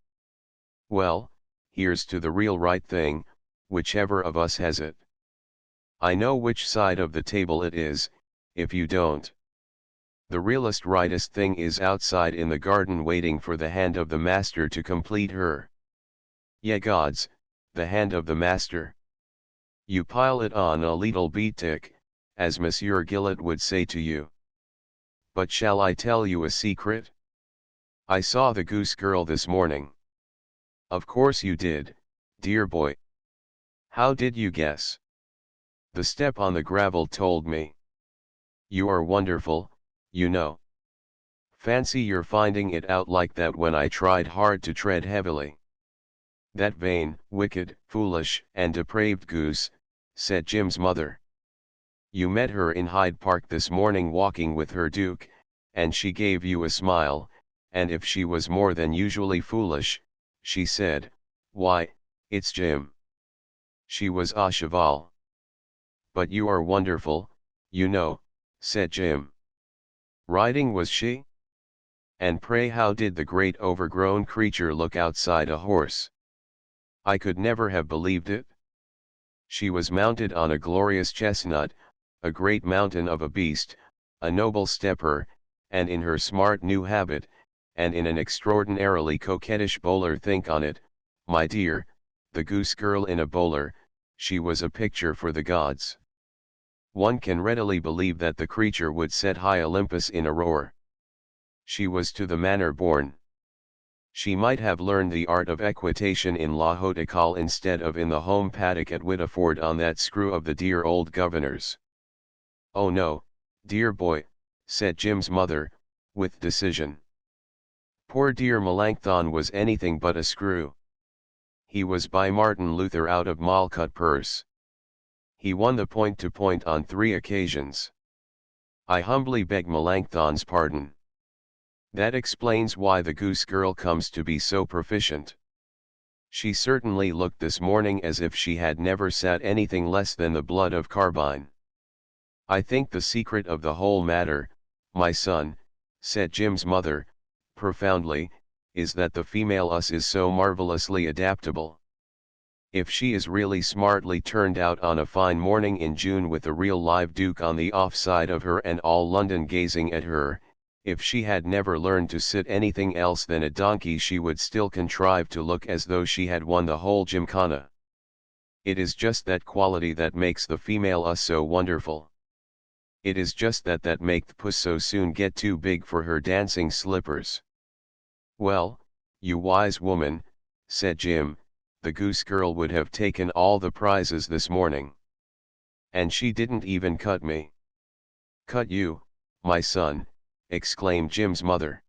Well, here's to the real right thing, whichever of us has it. I know which side of the table it is, if you don't. The realest rightest thing is outside in the garden waiting for the hand of the master to complete her. Ye gods, the hand of the master. You pile it on a leetle bit tick, as Monsieur Gillett would say to you. But shall I tell you a secret? I saw the goose girl this morning. Of course you did, dear boy. How did you guess? The step on the gravel told me. You are wonderful, you know. Fancy your finding it out like that when I tried hard to tread heavily. That vain, wicked, foolish, and depraved goose, said Jim's mother. You met her in Hyde Park this morning walking with her duke, and she gave you a smile, and if she was more than usually foolish, she said, why, it's Jim. She was a cheval. But you are wonderful, you know, said Jim. Riding was she? And pray how did the great overgrown creature look outside a horse? I could never have believed it. She was mounted on a glorious chestnut, a great mountain of a beast, a noble stepper, and in her smart new habit, and in an extraordinarily coquettish bowler. Think on it, my dear, the goose girl in a bowler, she was a picture for the gods. One can readily believe that the creature would set high Olympus in a roar. She was to the manner born. She might have learned the art of equitation in La Haute École instead of in the home paddock at Whittiford on that screw of the dear old governor's. Oh no, dear boy, said Jim's mother, with decision. Poor dear Melanchthon was anything but a screw. He was by Martin Luther out of Malkuth purse. He won the point-to-point on 3 occasions. I humbly beg Melanchthon's pardon. That explains why the goose girl comes to be so proficient. She certainly looked this morning as if she had never sat anything less than the blood of Carbine. I think the secret of the whole matter, my son, said Jim's mother, profoundly, is that the female us is so marvelously adaptable. If she is really smartly turned out on a fine morning in June with a real live duke on the off side of her and all London gazing at her, if she had never learned to sit anything else than a donkey, she would still contrive to look as though she had won the whole gymkhana. It is just that quality that makes the female us so wonderful. It is just that makes puss so soon get too big for her dancing slippers. Well, you wise woman, said Jim, the goose girl would have taken all the prizes this morning. And she didn't even cut me. Cut you, my son, exclaimed Jim's mother.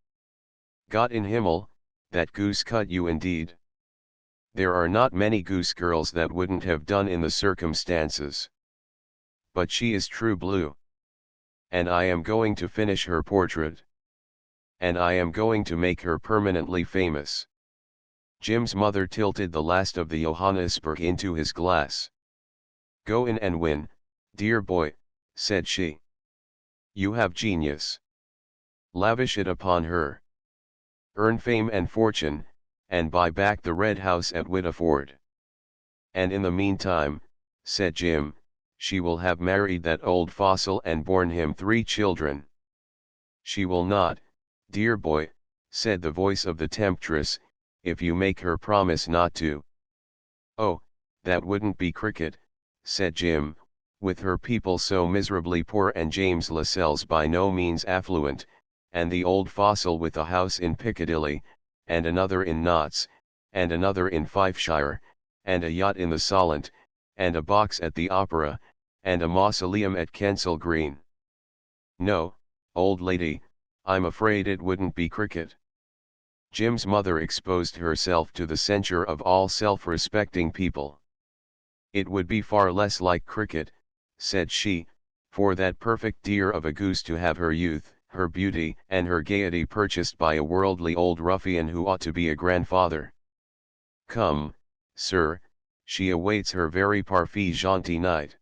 Gott in Himmel, that goose cut you indeed. There are not many goose girls that wouldn't have done in the circumstances. But she is true blue. And I am going to finish her portrait. And I am going to make her permanently famous. Jim's mother tilted the last of the Johannesburg into his glass. Go in and win, dear boy, said she. You have genius. Lavish it upon her. Earn fame and fortune, and buy back the red house at Whittiford. And in the meantime, said Jim, she will have married that old fossil and borne him 3 children. She will not, dear boy, said the voice of the temptress, if you make her promise not to. "Oh, that wouldn't be cricket," said Jim, "with her people so miserably poor and James Lascelles by no means affluent, and the old fossil with a house in Piccadilly, and another in Notts, and another in Fifeshire, and a yacht in the Solent, and a box at the Opera, and a mausoleum at Kensal Green. No, old lady, I'm afraid it wouldn't be cricket." Jim's mother exposed herself to the censure of all self-respecting people. "It would be far less like cricket," said she, "for that perfect dear of a goose to have her youth, her beauty, and her gaiety purchased by a worldly old ruffian who ought to be a grandfather. Come, sir, she awaits her very parfait gentil knight."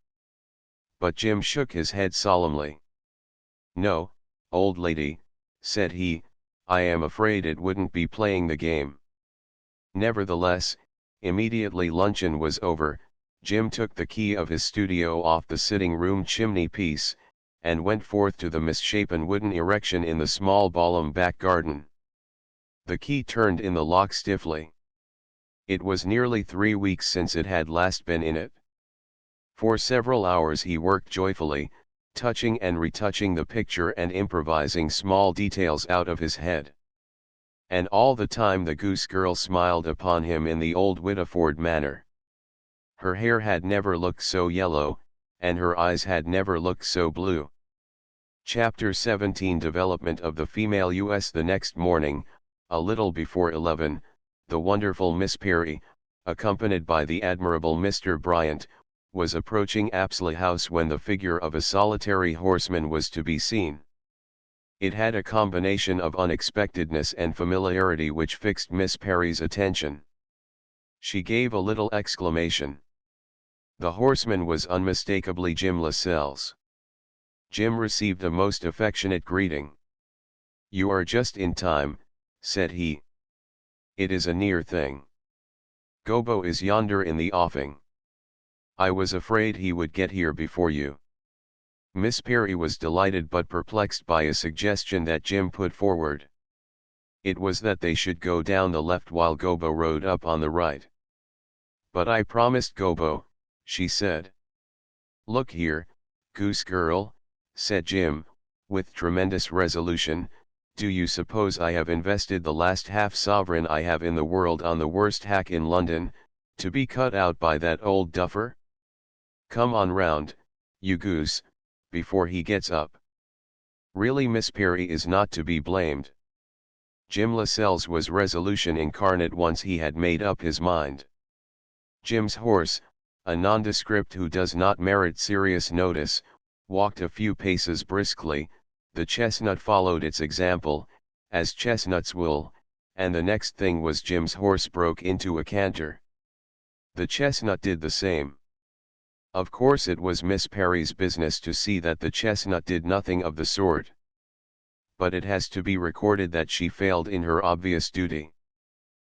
But Jim shook his head solemnly. "No, old lady," said he, "I am afraid it wouldn't be playing the game." Nevertheless, immediately luncheon was over, Jim took the key of his studio off the sitting-room chimney-piece, and went forth to the misshapen wooden erection in the small Balham back garden. The key turned in the lock stiffly. It was nearly 3 weeks since it had last been in it. For several hours he worked joyfully, touching and retouching the picture and improvising small details out of his head. And all the time the goose girl smiled upon him in the old Whittiford manner. Her hair had never looked so yellow, and her eyes had never looked so blue. Chapter 17 Development of the female U.S. The next morning, a little before 11, the wonderful Miss Perry, accompanied by the admirable Mr. Bryant, was approaching Apsley House when the figure of a solitary horseman was to be seen. It had a combination of unexpectedness and familiarity which fixed Miss Perry's attention. She gave a little exclamation. The horseman was unmistakably Jim Lascelles. Jim received a most affectionate greeting. "You are just in time," said he. "It is a near thing. Gobbo is yonder in the offing. I was afraid he would get here before you." Miss Perry was delighted but perplexed by a suggestion that Jim put forward. It was that they should go down the left while Gobbo rode up on the right. "But I promised Gobbo," she said. "Look here, goose girl," said Jim, with tremendous resolution, "do you suppose I have invested the last half-sovereign I have in the world on the worst hack in London, to be cut out by that old duffer? Come on round, you goose, before he gets up." Really Miss Perry is not to be blamed. Jim Lascelles was resolution incarnate once he had made up his mind. Jim's horse, a nondescript who does not merit serious notice, walked a few paces briskly, the chestnut followed its example, as chestnuts will, and the next thing was Jim's horse broke into a canter. The chestnut did the same. Of course it was Miss Perry's business to see that the chestnut did nothing of the sort. But it has to be recorded that she failed in her obvious duty.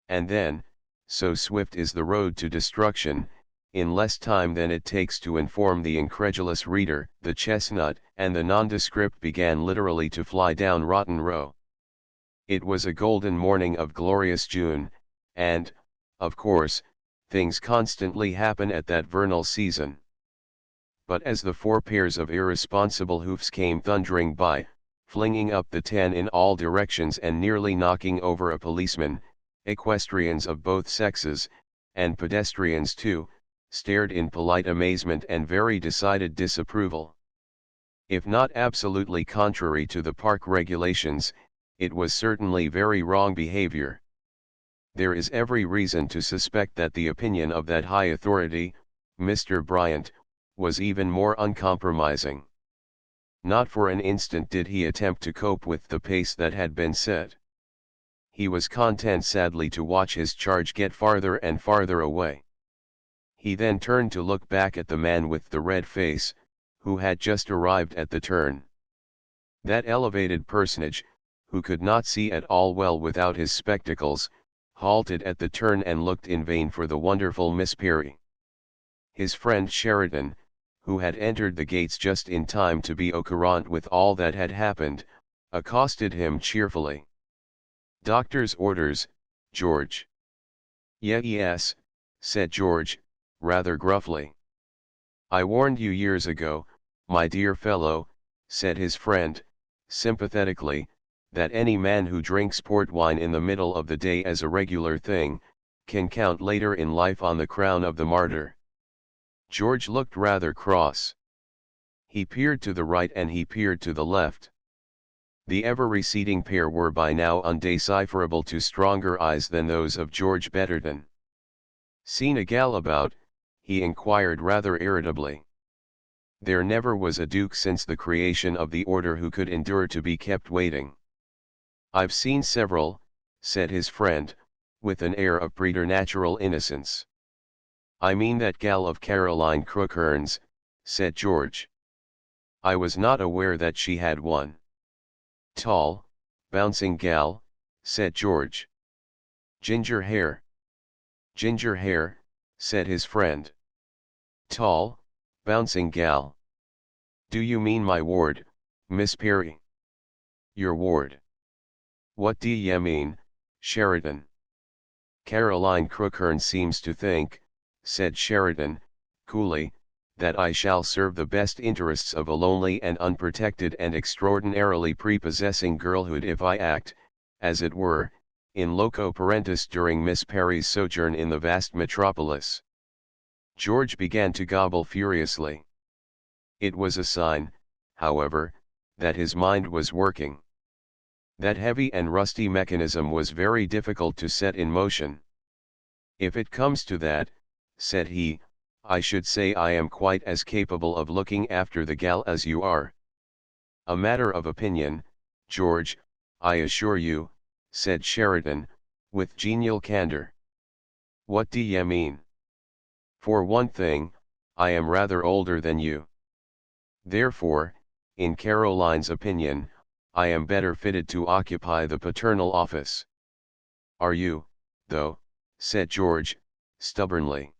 And then, so swift is the road to destruction, in less time than it takes to inform the incredulous reader, the chestnut and the nondescript began literally to fly down Rotten Row. It was a golden morning of glorious June, and, of course, things constantly happen at that vernal season. But as the 4 pairs of irresponsible hoofs came thundering by, flinging up the 10 in all directions and nearly knocking over a policeman, equestrians of both sexes, and pedestrians too, stared in polite amazement and very decided disapproval. If not absolutely contrary to the park regulations, it was certainly very wrong behavior. There is every reason to suspect that the opinion of that high authority, Mr. Bryant, was even more uncompromising. Not for an instant did he attempt to cope with the pace that had been set. He was content sadly to watch his charge get farther and farther away. He then turned to look back at the man with the red face, who had just arrived at the turn. That elevated personage, who could not see at all well without his spectacles, halted at the turn and looked in vain for the wonderful Miss Perry. His friend Sheridan, who had entered the gates just in time to be au courant with all that had happened, accosted him cheerfully. "Doctor's orders, George." "Yes," said George, rather gruffly. I warned you years ago, my dear fellow, said his friend, sympathetically, that any man who drinks port wine in the middle of the day as a regular thing, can count later in life on the crown of the martyr. George looked rather cross. He peered to the right and he peered to the left. The ever-receding pair were by now undecipherable to stronger eyes than those of George Betterton. Seen a gal about? He inquired rather irritably. There never was a duke since the creation of the order who could endure to be kept waiting. I've seen several, said his friend, with an air of preternatural innocence. I mean that gal of Caroline Crookhern's, said George. I was not aware that she had one. Tall, bouncing gal, said George. Ginger hair. Ginger hair, said his friend. Tall, bouncing gal. Do you mean my ward, Miss Perry? Your ward. What do ye mean, Sheridan? Caroline Crookhern seems to think, said Sheridan, coolly, that I shall serve the best interests of a lonely and unprotected and extraordinarily prepossessing girlhood if I act, as it were, in loco parentis during Miss Perry's sojourn in the vast metropolis. George began to gobble furiously. It was a sign, however, that his mind was working. That heavy and rusty mechanism was very difficult to set in motion. If it comes to that, said he, I should say I am quite as capable of looking after the gal as you are. A matter of opinion, George, I assure you, said Sheridan, with genial candor. What do ye mean? For one thing, I am rather older than you. Therefore, in Caroline's opinion, I am better fitted to occupy the paternal office. Are you, though, said George, stubbornly.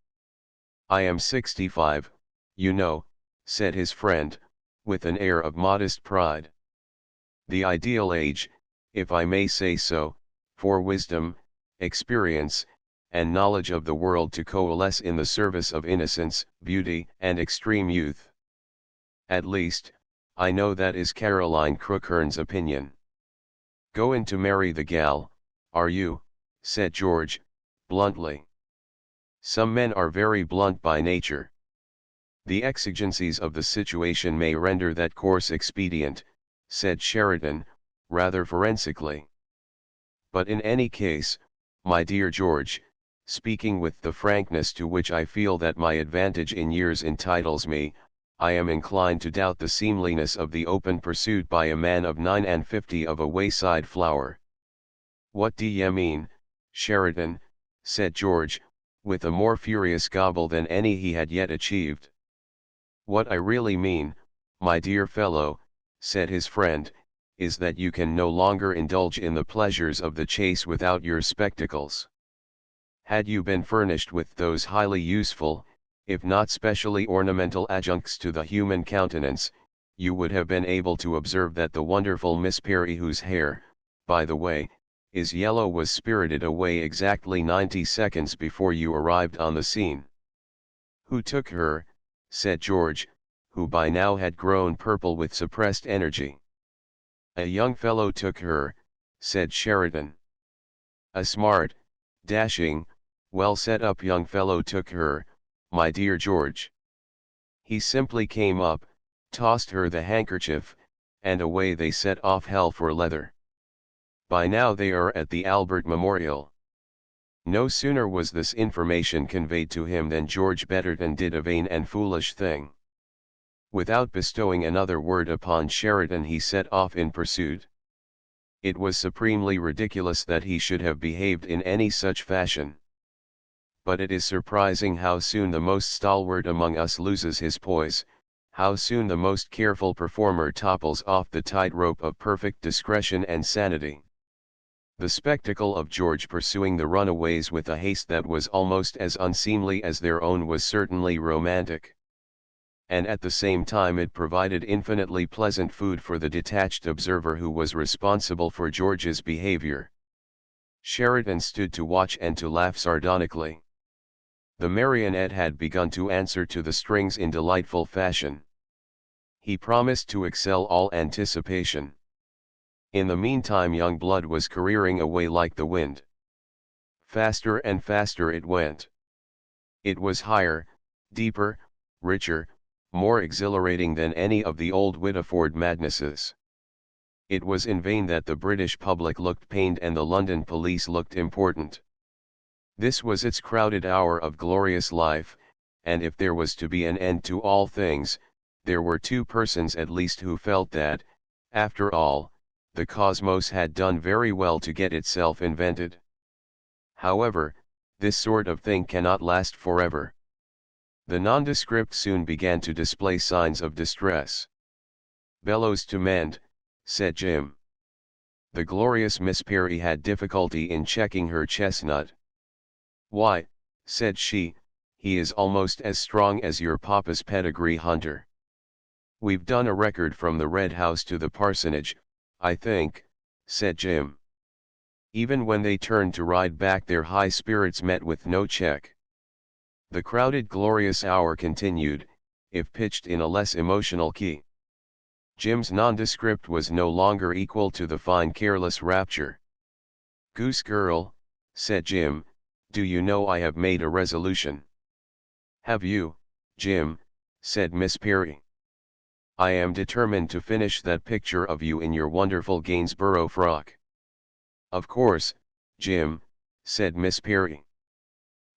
I am 65, you know, said his friend, with an air of modest pride. The ideal age, if I may say so, for wisdom, experience, and knowledge of the world to coalesce in the service of innocence, beauty, and extreme youth. At least, I know that is Caroline Crookhern's opinion. Goin' to marry the gal, are you? Said George, bluntly. Some men are very blunt by nature. The exigencies of the situation may render that course expedient, said Sheridan, rather forensically. But in any case, my dear George, speaking with the frankness to which I feel that my advantage in years entitles me, I am inclined to doubt the seemliness of the open pursuit by a man of 59 of a wayside flower. What do ye mean, Sheridan? Said George, with a more furious gobble than any he had yet achieved. What I really mean, my dear fellow, said his friend, is that you can no longer indulge in the pleasures of the chase without your spectacles. Had you been furnished with those highly useful, if not specially ornamental adjuncts to the human countenance, you would have been able to observe that the wonderful Miss Perry, whose hair, by the way, is yellow, was spirited away exactly 90 seconds before you arrived on the scene. Who took her? Said George, who by now had grown purple with suppressed energy. A young fellow took her, said Sheridan. A smart, dashing, well set up young fellow took her, my dear George. He simply came up, tossed her the handkerchief, and away they set off hell for leather. By now they are at the Albert Memorial. No sooner was this information conveyed to him than George Betterton did a vain and foolish thing. Without bestowing another word upon Sheridan, he set off in pursuit. It was supremely ridiculous that he should have behaved in any such fashion. But it is surprising how soon the most stalwart among us loses his poise, how soon the most careful performer topples off the tightrope of perfect discretion and sanity. The spectacle of George pursuing the runaways with a haste that was almost as unseemly as their own was certainly romantic. And at the same time it provided infinitely pleasant food for the detached observer who was responsible for George's behavior. Sheridan stood to watch and to laugh sardonically. The marionette had begun to answer to the strings in delightful fashion. He promised to excel all anticipation. In the meantime young blood was careering away like the wind. Faster and faster it went. It was higher, deeper, richer, more exhilarating than any of the old Whittiford madnesses. It was in vain that the British public looked pained and the London police looked important. This was its crowded hour of glorious life, and if there was to be an end to all things, there were two persons at least who felt that, after all, the cosmos had done very well to get itself invented. However, this sort of thing cannot last forever. The nondescript soon began to display signs of distress. "Bellows to mend," said Jim. The glorious Miss Perry had difficulty in checking her chestnut. "Why," said she, "he is almost as strong as your papa's pedigree hunter. We've done a record from the Red House to the parsonage, I think," said Jim. Even when they turned to ride back their high spirits met with no check. The crowded glorious hour continued, if pitched in a less emotional key. Jim's nondescript was no longer equal to the fine careless rapture. "Goose girl," said Jim, "do you know I have made a resolution?" "Have you, Jim?" said Miss Perry. "I am determined to finish that picture of you in your wonderful Gainsborough frock." "Of course, Jim," said Miss Perry.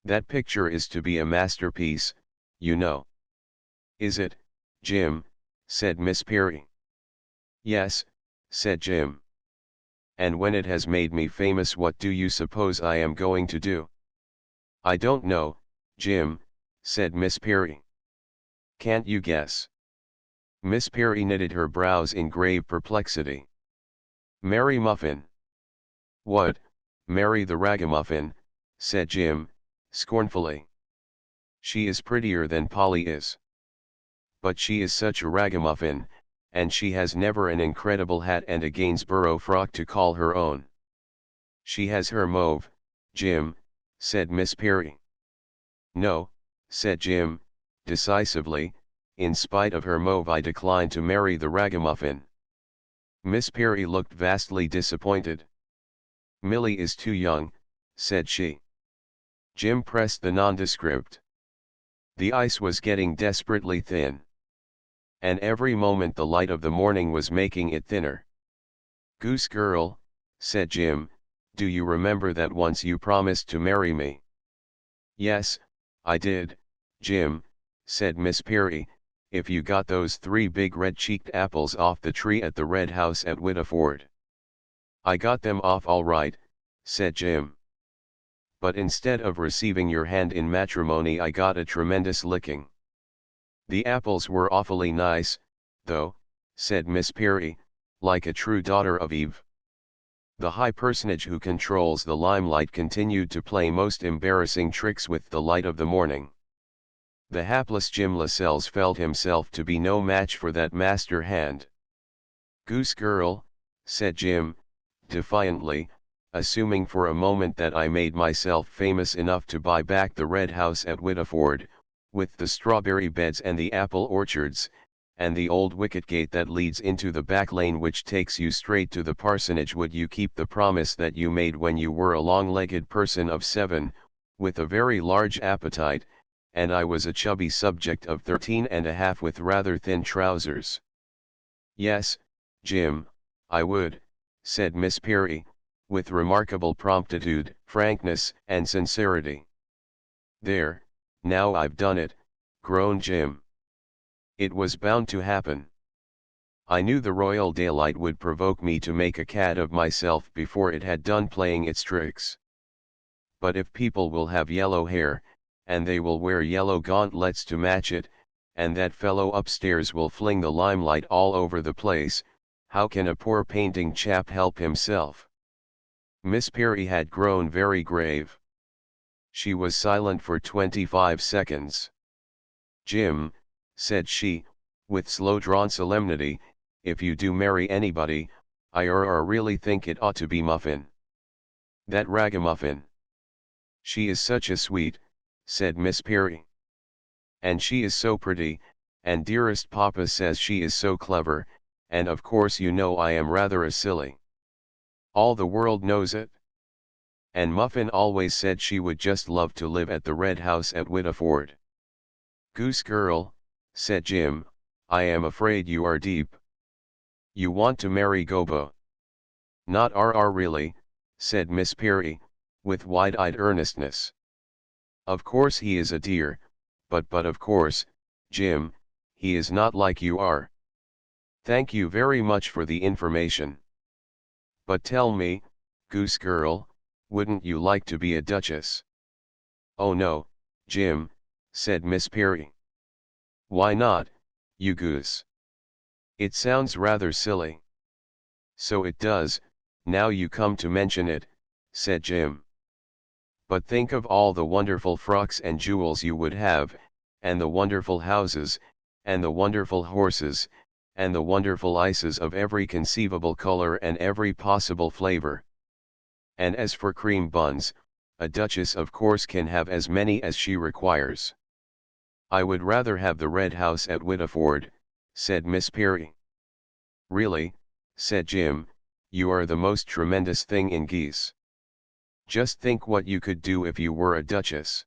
"That picture is to be a masterpiece, you know." "Is it, Jim?" said Miss Perry. "Yes," said Jim. "And when it has made me famous, what do you suppose I am going to do?" "I don't know, Jim," said Miss Perry. "Can't you guess?" Miss Perry knitted her brows in grave perplexity. "Mary Muffin." "What, Mary the Ragamuffin?" said Jim, scornfully. "She is prettier than Polly is. But she is such a ragamuffin, and she has never an incredible hat and a Gainsborough frock to call her own." "She has her mauve, Jim," said Miss Perry. "No," said Jim, decisively, "in spite of her mauve I decline to marry the ragamuffin." Miss Perry looked vastly disappointed. "Milly is too young," said she. Jim pressed the nondescript. The ice was getting desperately thin. And every moment the light of the morning was making it thinner. "Goose girl," said Jim, "do you remember that once you promised to marry me?" "Yes, I did, Jim," said Miss Perry, "if you got those 3 big red-cheeked apples off the tree at the Red House at Whittiford." "I got them off all right," said Jim. "But instead of receiving your hand in matrimony I got a tremendous licking." "The apples were awfully nice, though," said Miss Perry, like a true daughter of Eve. The high personage who controls the limelight continued to play most embarrassing tricks with the light of the morning. The hapless Jim Lascelles felt himself to be no match for that master hand. "Goose girl," said Jim, defiantly, assuming for a moment that I made myself famous enough to buy back the Red House at Whittiford, with the strawberry beds and the apple orchards, and the old wicket gate that leads into the back lane which takes you straight to the parsonage, would you keep the promise that you made when you were a long-legged person of 7, with a very large appetite, and I was a chubby subject of 13½ with rather thin trousers?" "Yes, Jim, I would," said Miss Perry, with remarkable promptitude, frankness, and sincerity. "There, now I've done it," groaned Jim. "It was bound to happen. I knew the royal daylight would provoke me to make a cad of myself before it had done playing its tricks. But if people will have yellow hair, and they will wear yellow gauntlets to match it, and that fellow upstairs will fling the limelight all over the place, how can a poor painting chap help himself?" Miss Perry had grown very grave. She was silent for 25 seconds. "Jim," said she, with slow-drawn solemnity, "if you do marry anybody, I really think it ought to be Muffin. That ragamuffin. She is such a sweet, said Miss Perry. And she is so pretty, and dearest papa says she is so clever, and of course you know I am rather a silly. All the world knows it. And Muffin always said she would just love to live at the red house at Whittleford. Goose girl, said Jim, I am afraid you are deep. You want to marry Gobbo? Not really, said Miss Perry, with wide-eyed earnestness. Of course he is a dear, but of course, Jim, he is not like you are. Thank you very much for the information. But tell me, Goose girl, wouldn't you like to be a duchess? Oh no, Jim, said Miss Perry. Why not, you goose? It sounds rather silly. So it does, now you come to mention it, said Jim. But think of all the wonderful frocks and jewels you would have, and the wonderful houses, and the wonderful horses, and the wonderful ices of every conceivable color and every possible flavor. And as for cream buns, a duchess of course can have as many as she requires. I would rather have the red house at Whittleford, said Miss Perry. Really, said Jim, you are the most tremendous thing in geese. Just think what you could do if you were a duchess.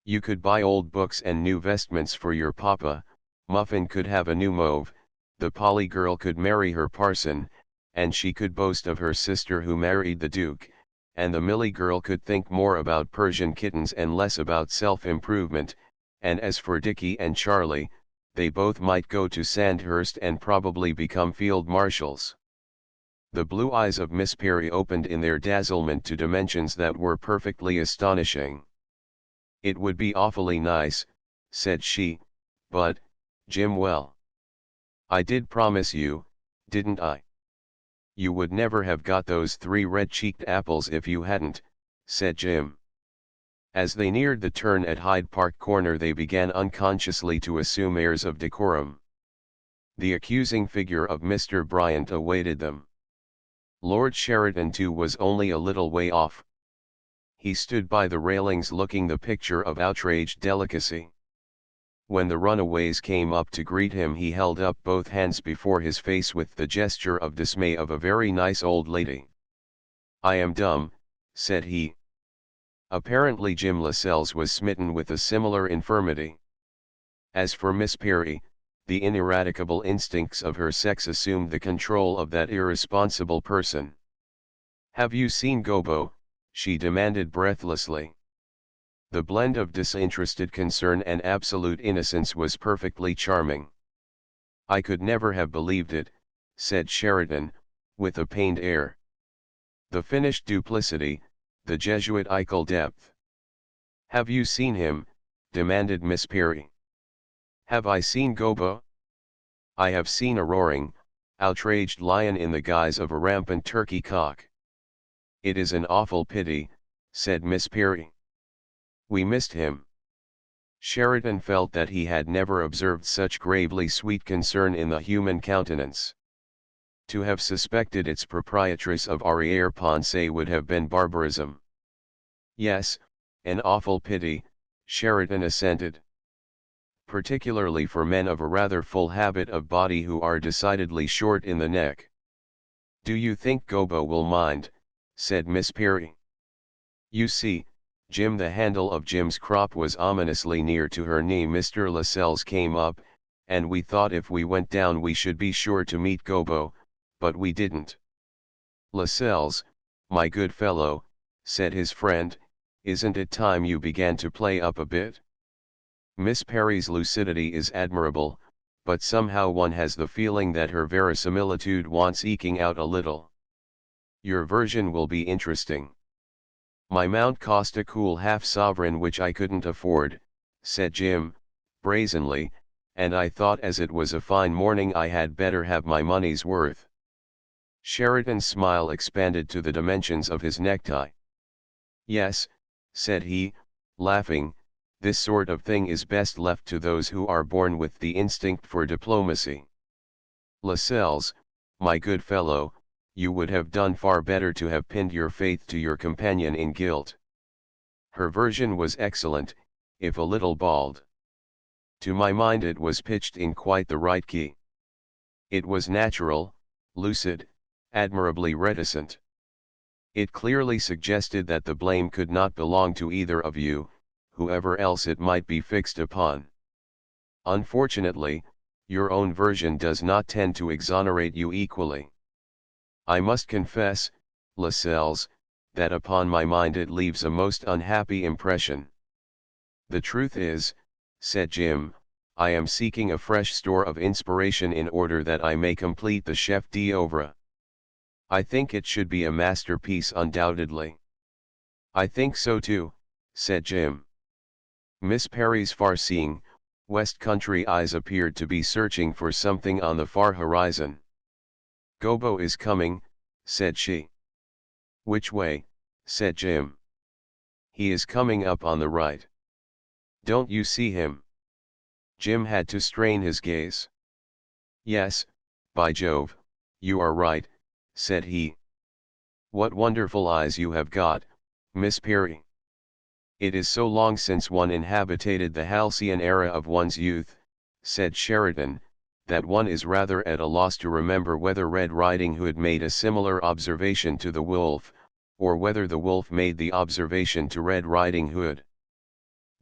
You could buy old books and new vestments for your papa, Muffin could have a new mauve, the Polly girl could marry her parson, and she could boast of her sister who married the Duke, and the Millie girl could think more about Persian kittens and less about self-improvement, and as for Dickie and Charlie, they both might go to Sandhurst and probably become field marshals. The blue eyes of Miss Perry opened in their dazzlement to dimensions that were perfectly astonishing. It would be awfully nice, said she, but, Jim, well, I did promise you, didn't I? You would never have got those 3 red-cheeked apples if you hadn't, said Jim. As they neared the turn at Hyde Park Corner they began unconsciously to assume airs of decorum. The accusing figure of Mr. Bryant awaited them. Lord Sheridan too was only a little way off. He stood by the railings looking the picture of outraged delicacy. When the runaways came up to greet him he held up both hands before his face with the gesture of dismay of a very nice old lady. I am dumb, said he. Apparently Jim Lascelles was smitten with a similar infirmity. As for Miss Perry, the ineradicable instincts of her sex assumed the control of that irresponsible person. Have you seen Gobbo? She demanded breathlessly. The blend of disinterested concern and absolute innocence was perfectly charming. I could never have believed it, said Sheridan, with a pained air. The finished duplicity, the Jesuitical depth. Have you seen him? Demanded Miss Perry. Have I seen Gobbo? I have seen a roaring, outraged lion in the guise of a rampant turkey cock. It is an awful pity, said Miss Perry. We missed him. Sheridan felt that he had never observed such gravely sweet concern in the human countenance. To have suspected its proprietress of arrière-pensée would have been barbarism. Yes, an awful pity, Sheridan assented. Particularly for men of a rather full habit of body who are decidedly short in the neck. Do you think Gobbo will mind? Said Miss Perry. You see, Jim, the handle of Jim's crop was ominously near to her knee. Mr. Lascelles came up, and we thought if we went down we should be sure to meet Gobbo, but we didn't. Lascelles, my good fellow, said his friend, isn't it time you began to play up a bit? Miss Perry's lucidity is admirable, but somehow one has the feeling that her verisimilitude wants eking out a little. Your version will be interesting. My mount cost a cool half-sovereign which I couldn't afford, said Jim, brazenly, and I thought as it was a fine morning I had better have my money's worth. Sheridan's smile expanded to the dimensions of his necktie. Yes, said he, laughing, this sort of thing is best left to those who are born with the instinct for diplomacy. Lascelles, my good fellow, you would have done far better to have pinned your faith to your companion in guilt. Her version was excellent, if a little bald. To my mind it was pitched in quite the right key. It was natural, lucid, admirably reticent. It clearly suggested that the blame could not belong to either of you, whoever else it might be fixed upon. Unfortunately, your own version does not tend to exonerate you equally. I must confess, Lascelles, that upon my mind it leaves a most unhappy impression. The truth is, said Jim, I am seeking a fresh store of inspiration in order that I may complete the chef d'oeuvre. I think it should be a masterpiece undoubtedly. I think so too, said Jim. Miss Perry's far-seeing, West Country eyes appeared to be searching for something on the far horizon. Gobbo is coming, said she. Which way, said Jim. He is coming up on the right. Don't you see him? Jim had to strain his gaze. Yes, by Jove, you are right, said he. What wonderful eyes you have got, Miss Perry. It is so long since one inhabited the halcyon era of one's youth, said Sheridan, that one is rather at a loss to remember whether Red Riding Hood made a similar observation to the wolf, or whether the wolf made the observation to Red Riding Hood.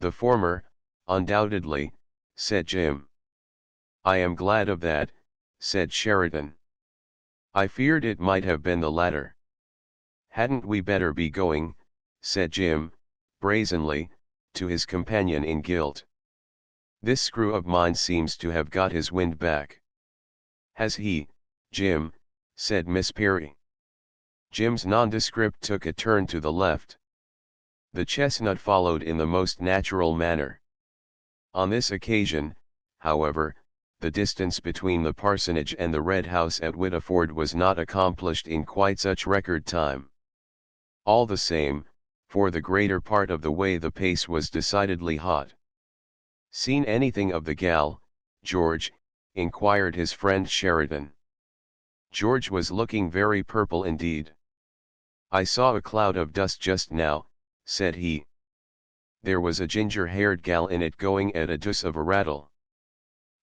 The former, undoubtedly, said Jim. I am glad of that, said Sheridan. I feared it might have been the latter. Hadn't we better be going, said Jim, brazenly, to his companion in guilt. This screw of mine seems to have got his wind back. Has he, Jim, said Miss Perry. Jim's nondescript took a turn to the left. The chestnut followed in the most natural manner. On this occasion, however, the distance between the parsonage and the Red House at Whittiford was not accomplished in quite such record time. All the same, for the greater part of the way the pace was decidedly hot. Seen anything of the gal, George? Inquired his friend Sheridan. George was looking very purple indeed. I saw a cloud of dust just now, said he. There was a ginger-haired gal in it going at a deuce of a rattle.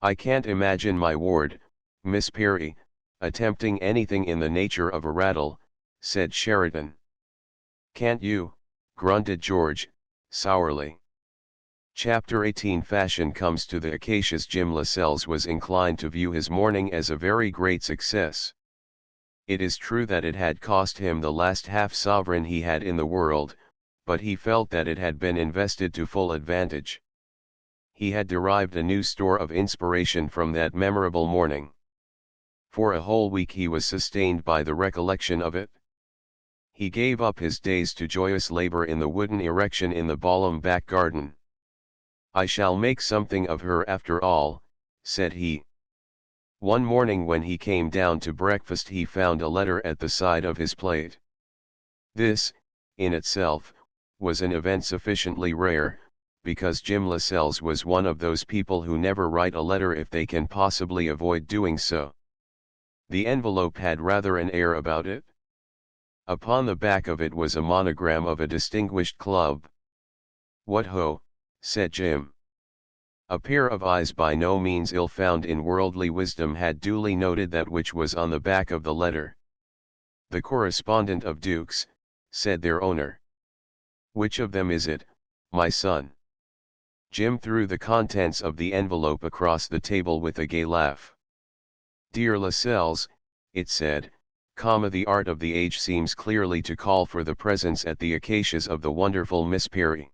I can't imagine my ward, Miss Perry, attempting anything in the nature of a rattle, said Sheridan. Can't you? Grunted George, sourly. Chapter 18 Fashion comes to the acacias. Jim Lascelles was inclined to view his morning as a very great success. It is true that it had cost him the last half-sovereign he had in the world, but he felt that it had been invested to full advantage. He had derived a new store of inspiration from that memorable morning. For a whole week he was sustained by the recollection of it. He gave up his days to joyous labor in the wooden erection in the Balham back garden. I shall make something of her after all, said he. One morning when he came down to breakfast he found a letter at the side of his plate. This, in itself, was an event sufficiently rare, because Jim Lascelles was one of those people who never write a letter if they can possibly avoid doing so. The envelope had rather an air about it. Upon the back of it was a monogram of a distinguished club. What ho, said Jim. A pair of eyes by no means ill-found in worldly wisdom had duly noted that which was on the back of the letter. The correspondent of Duke's, said their owner. Which of them is it, my son? Jim threw the contents of the envelope across the table with a gay laugh. Dear Lascelles, it said, the art of the age seems clearly to call for the presence at the acacias of the wonderful Miss Perry.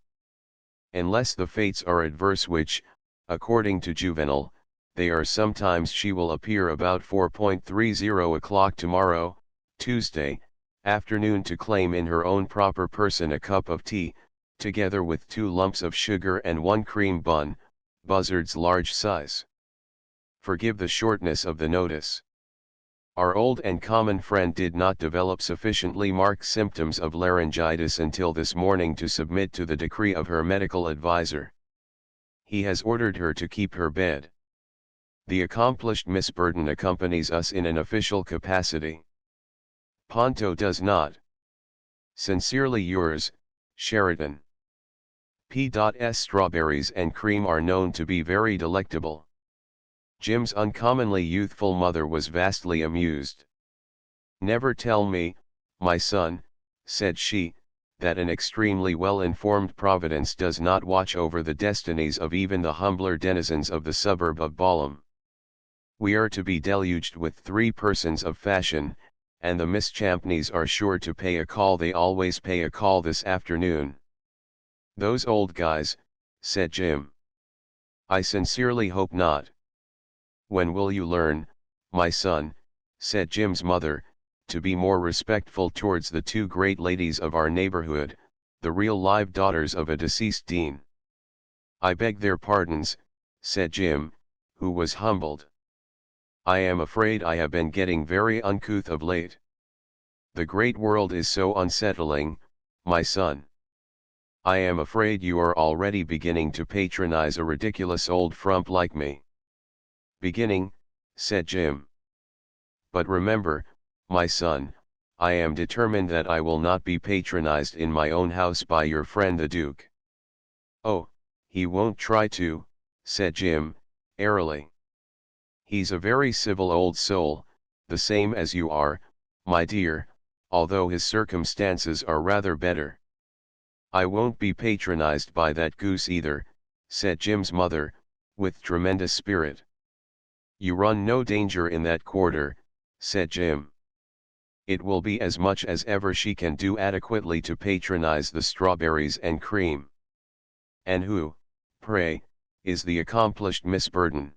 Unless the fates are adverse, which, according to Juvenal, they are sometimes, she will appear about 4:30 o'clock tomorrow, Tuesday, afternoon to claim in her own proper person a cup of tea, together with 2 lumps of sugar and 1 cream bun, Buzzard's large size. Forgive the shortness of the notice. Our old and common friend did not develop sufficiently marked symptoms of laryngitis until this morning to submit to the decree of her medical adviser. He has ordered her to keep her bed. The accomplished Miss Burton accompanies us in an official capacity. Ponto does not. Sincerely yours, Sheridan. P.S. Strawberries and cream are known to be very delectable. Jim's uncommonly youthful mother was vastly amused. "Never tell me, my son," said she, "that an extremely well-informed Providence does not watch over the destinies of even the humbler denizens of the suburb of Balham. We are to be deluged with 3 persons of fashion, and the Miss Champneys are sure to pay a call. They always pay a call this afternoon." "Those old guys," said Jim. "I sincerely hope not." "When will you learn, my son," said Jim's mother, "to be more respectful towards the 2 great ladies of our neighborhood, the real live daughters of a deceased dean?" "I beg their pardons," said Jim, who was humbled. "I am afraid I have been getting very uncouth of late. The great world is so unsettling, my son. I am afraid you are already beginning to patronize a ridiculous old frump like me." "Beginning," said Jim. "But remember, my son, I am determined that I will not be patronized in my own house by your friend the Duke." "Oh, he won't try to," said Jim, airily. "He's a very civil old soul, the same as you are, my dear, although his circumstances are rather better." "I won't be patronized by that goose either," said Jim's mother, with tremendous spirit. "You run no danger in that quarter," said Jim. "It will be as much as ever she can do adequately to patronize the Strawberries and Cream." "And who, pray, is the accomplished Miss Burden?"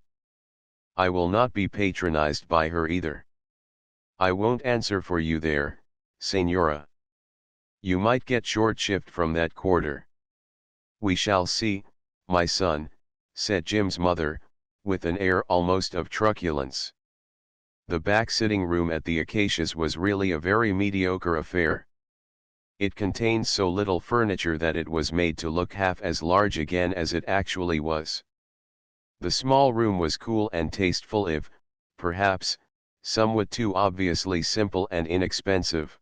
"I will not be patronized by her either." "I won't answer for you there, Señora. You might get short shift from that quarter." "We shall see, my son," said Jim's mother, with an air almost of truculence. The back sitting room at the Acacias was really a very mediocre affair. It contained so little furniture that it was made to look half as large again as it actually was. The small room was cool and tasteful, if, perhaps, somewhat too obviously simple and inexpensive.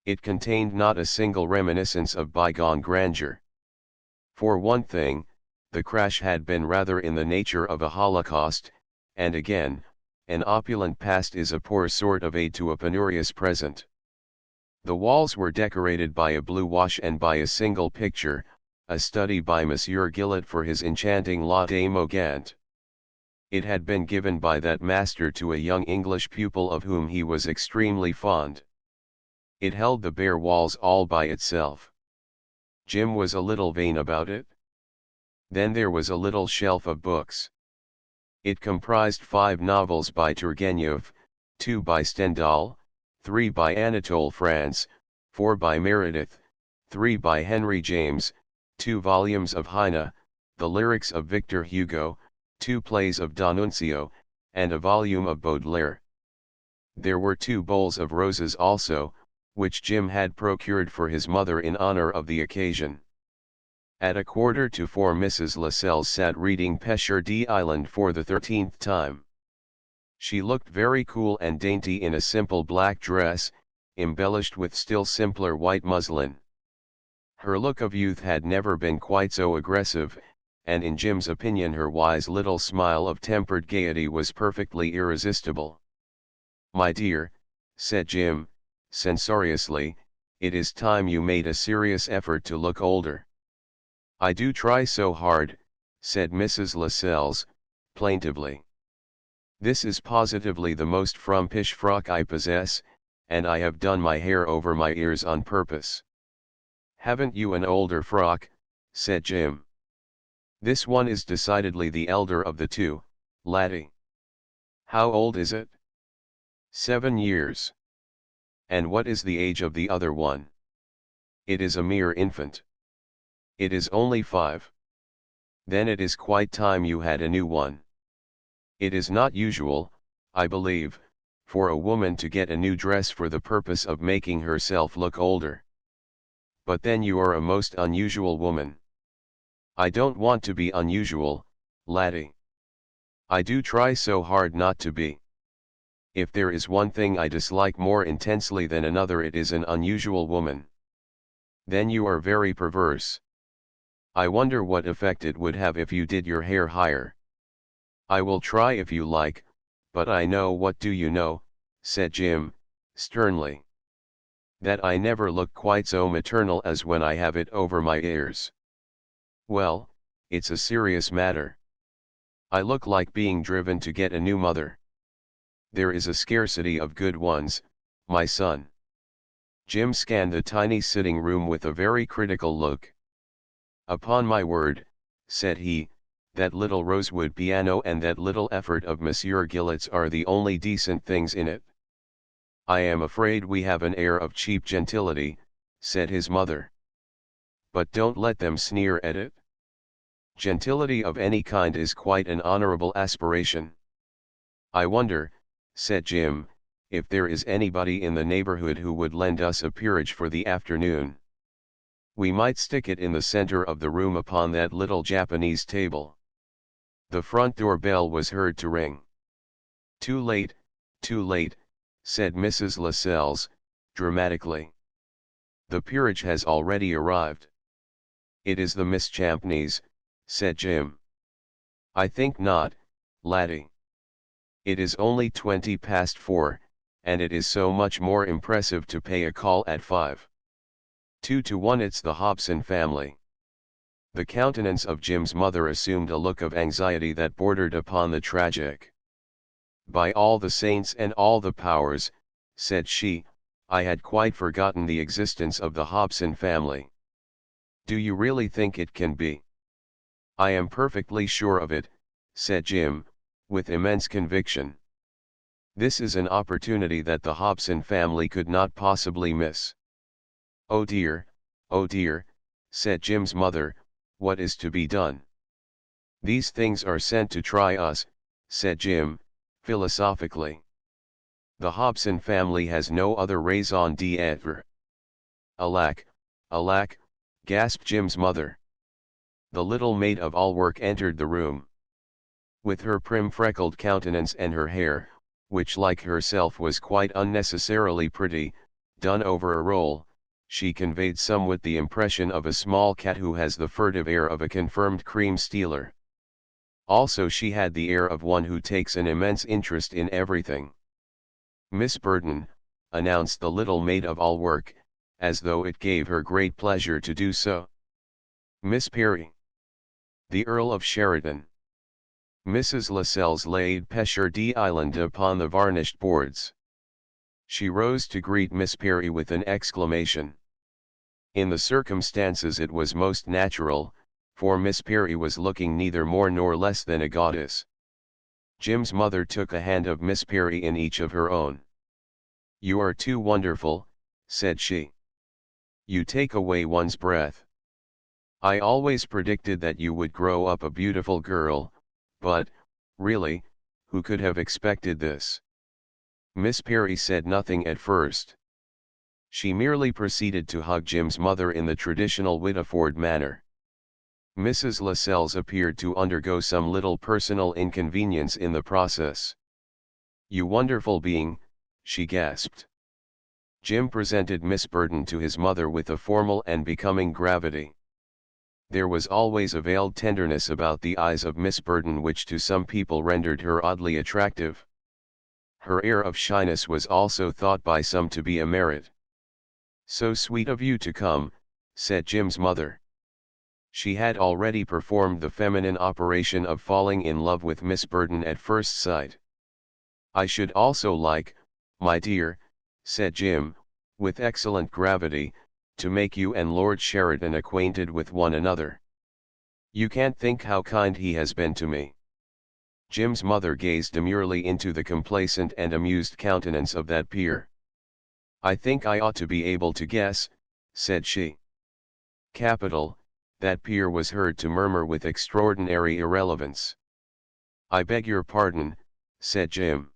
It contained not a single reminiscence of bygone grandeur. For one thing, the crash had been rather in the nature of a holocaust, and again, an opulent past is a poor sort of aid to a penurious present. The walls were decorated by a blue wash and by a single picture, a study by Monsieur Gillot for his enchanting La Dame Mogant. It had been given by that master to a young English pupil of whom he was extremely fond. It held the bare walls all by itself. Jim was a little vain about it. Then there was a little shelf of books. It comprised 5 novels by Turgenev, 2 by Stendhal, 3 by Anatole France, 4 by Meredith, 3 by Henry James, 2 volumes of Heine, the lyrics of Victor Hugo, 2 plays of D'Annunzio, and a volume of Baudelaire. There were 2 bowls of roses also, which Jim had procured for his mother in honor of the occasion. At 4:45 Mrs. Lascelles sat reading Pêcheur d'Island for the 13th time. She looked very cool and dainty in a simple black dress, embellished with still simpler white muslin. Her look of youth had never been quite so aggressive, and in Jim's opinion her wise little smile of tempered gaiety was perfectly irresistible. "My dear," said Jim, censoriously, "it is time you made a serious effort to look older." "I do try so hard," said Mrs. Lascelles, plaintively. "This is positively the most frumpish frock I possess, and I have done my hair over my ears on purpose." "Haven't you an older frock?" said Jim. "This one is decidedly the elder of the 2, laddie." "How old is it?" 7 years. "And what is the age of the other one?" "It is a mere infant." "It is only 5. Then it is quite time you had a new one. It is not usual, I believe, for a woman to get a new dress for the purpose of making herself look older. But then you are a most unusual woman." "I don't want to be unusual, laddie. I do try so hard not to be. If there is one thing I dislike more intensely than another, it is an unusual woman." "Then you are very perverse." I wonder what effect it would have if you did your hair higher. I will try if you like, but I know what do you know, said Jim, sternly. That I never look quite so maternal as when I have it over my ears. Well, it's a serious matter. I look like being driven to get a new mother. There is a scarcity of good ones, my son. Jim scanned the tiny sitting room with a very critical look. Upon my word, said he, that little rosewood piano and that little effort of Monsieur Gillet's are the only decent things in it. I am afraid we have an air of cheap gentility, said his mother. But don't let them sneer at it. Gentility of any kind is quite an honorable aspiration. I wonder, said Jim, if there is anybody in the neighborhood who would lend us a peerage for the afternoon. We might stick it in the center of the room upon that little Japanese table. The front door bell was heard to ring. Too late, said Mrs. Lascelles, dramatically. The peerage has already arrived. It is the Miss Champneys, said Jim. I think not, laddie. It is only 4:20, and it is so much more impressive to pay a call at 5. 2-1 it's the Hobson family. The countenance of Jim's mother assumed a look of anxiety that bordered upon the tragic. By all the saints and all the powers, said she, I had quite forgotten the existence of the Hobson family. Do you really think it can be? I am perfectly sure of it, said Jim, with immense conviction. This is an opportunity that the Hobson family could not possibly miss. Oh dear, said Jim's mother, what is to be done? These things are sent to try us, said Jim, philosophically. The Hobson family has no other raison d'être. Alack, gasped Jim's mother. The little maid of all work entered the room. With her prim freckled countenance and her hair, which like herself was quite unnecessarily pretty, done over a roll, she conveyed somewhat the impression of a small cat who has the furtive air of a confirmed cream stealer. Also she had the air of one who takes an immense interest in everything. Miss Burton, announced the little maid of all work, as though it gave her great pleasure to do so. Miss Perry. The Earl of Sheridan. Mrs. Lascelles laid Pêcheur d'Island upon the varnished boards. She rose to greet Miss Perry with an exclamation. In the circumstances it was most natural, for Miss Perry was looking neither more nor less than a goddess. Jim's mother took a hand of Miss Perry in each of her own. You are too wonderful, said she. You take away one's breath. I always predicted that you would grow up a beautiful girl, but, really, who could have expected this? Miss Perry said nothing at first. She merely proceeded to hug Jim's mother in the traditional Whittiford manner. Mrs. Lascelles appeared to undergo some little personal inconvenience in the process. You wonderful being, she gasped. Jim presented Miss Burton to his mother with a formal and becoming gravity. There was always a veiled tenderness about the eyes of Miss Burton which to some people rendered her oddly attractive. Her air of shyness was also thought by some to be a merit. So sweet of you to come, said Jim's mother. She had already performed the feminine operation of falling in love with Miss Burton at first sight. I should also like, my dear, said Jim, with excellent gravity, to make you and Lord Sheridan acquainted with one another. You can't think how kind he has been to me. Jim's mother gazed demurely into the complacent and amused countenance of that peer. I think I ought to be able to guess, said she. Capital, that peer was heard to murmur with extraordinary irrelevance. I beg your pardon, said Jim.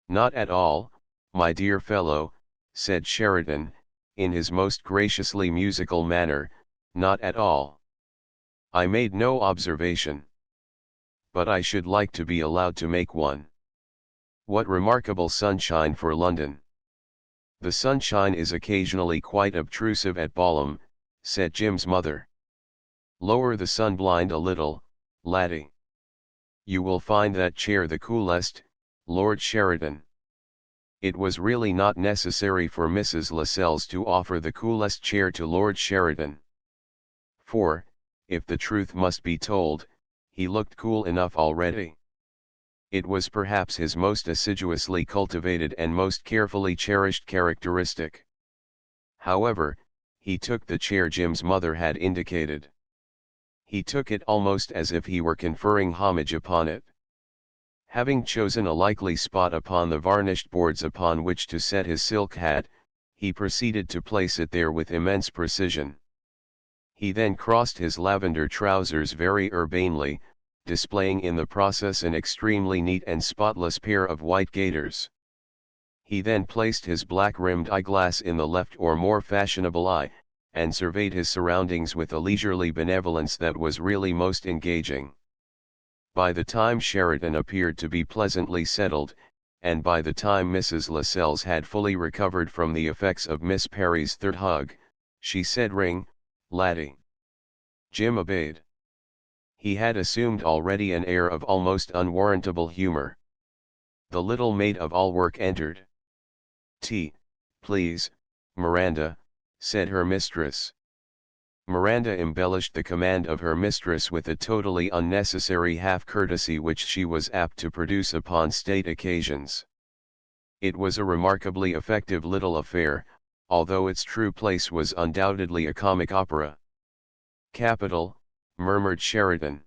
Not at all, my dear fellow, said Sheridan, in his most graciously musical manner, not at all. I made no observation. But I should like to be allowed to make one. What remarkable sunshine for London. The sunshine is occasionally quite obtrusive at Balham, said Jim's mother. Lower the sunblind a little, laddie. You will find that chair the coolest, Lord Sheridan. It was really not necessary for Mrs. Lascelles to offer the coolest chair to Lord Sheridan. For, if the truth must be told, he looked cool enough already. It was perhaps his most assiduously cultivated and most carefully cherished characteristic. However, he took the chair Jim's mother had indicated. He took it almost as if he were conferring homage upon it. Having chosen a likely spot upon the varnished boards upon which to set his silk hat, he proceeded to place it there with immense precision. He then crossed his lavender trousers very urbanely, displaying in the process an extremely neat and spotless pair of white gaiters. He then placed his black-rimmed eyeglass in the left or more fashionable eye, and surveyed his surroundings with a leisurely benevolence that was really most engaging. By the time Sheridan appeared to be pleasantly settled, and by the time Mrs. Lascelles had fully recovered from the effects of Miss Perry's third hug, she said, "Ring, laddie." Jim obeyed. He had assumed already an air of almost unwarrantable humor. The little maid of all work entered. "Tea, please, Miranda," said her mistress. Miranda embellished the command of her mistress with a totally unnecessary half-courtesy which she was apt to produce upon state occasions. It was a remarkably effective little affair, although its true place was undoubtedly a comic opera. "Capital," murmured Sheridan.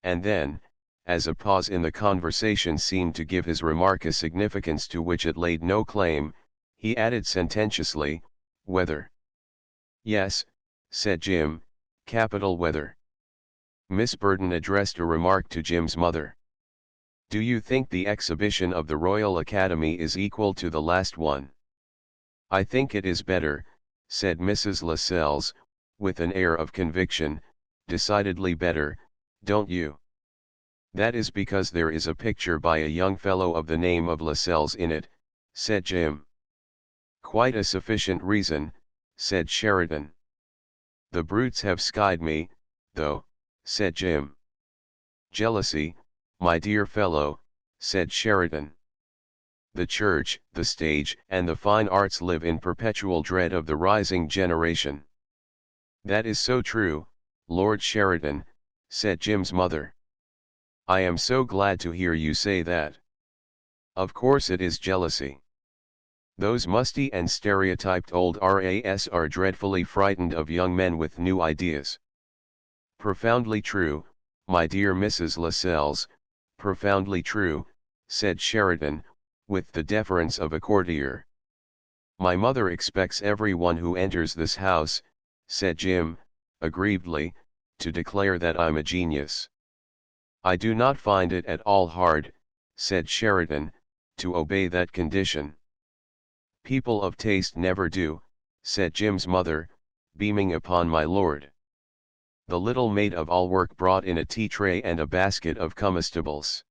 And then, as a pause in the conversation seemed to give his remark a significance to which it laid no claim, he added sententiously, "Weather." "Yes," said Jim, "capital weather." Miss Burden addressed a remark to Jim's mother. "Do you think the exhibition of the Royal Academy is equal to the last one?" "I think it is better," said Mrs. Lascelles, with an air of conviction, "decidedly better, don't you?" "That is because there is a picture by a young fellow of the name of Lascelles in it," said Jim. "Quite a sufficient reason," said Sheridan. "The brutes have skied me, though," said Jim. "Jealousy, my dear fellow," said Sheridan. "The church, the stage, and the fine arts live in perpetual dread of the rising generation." "That is so true, Lord Sheridan," said Jim's mother. "I am so glad to hear you say that. Of course it is jealousy. Those musty and stereotyped old RAS are dreadfully frightened of young men with new ideas." "Profoundly true, my dear Mrs. Lascelles, profoundly true," said Sheridan, with the deference of a courtier. "My mother expects every one who enters this house," said Jim, aggrievedly, "to declare that I'm a genius." "I do not find it at all hard," said Sheridan, "to obey that condition." "People of taste never do," said Jim's mother, beaming upon my lord. The little maid of all work brought in a tea tray and a basket of comestibles.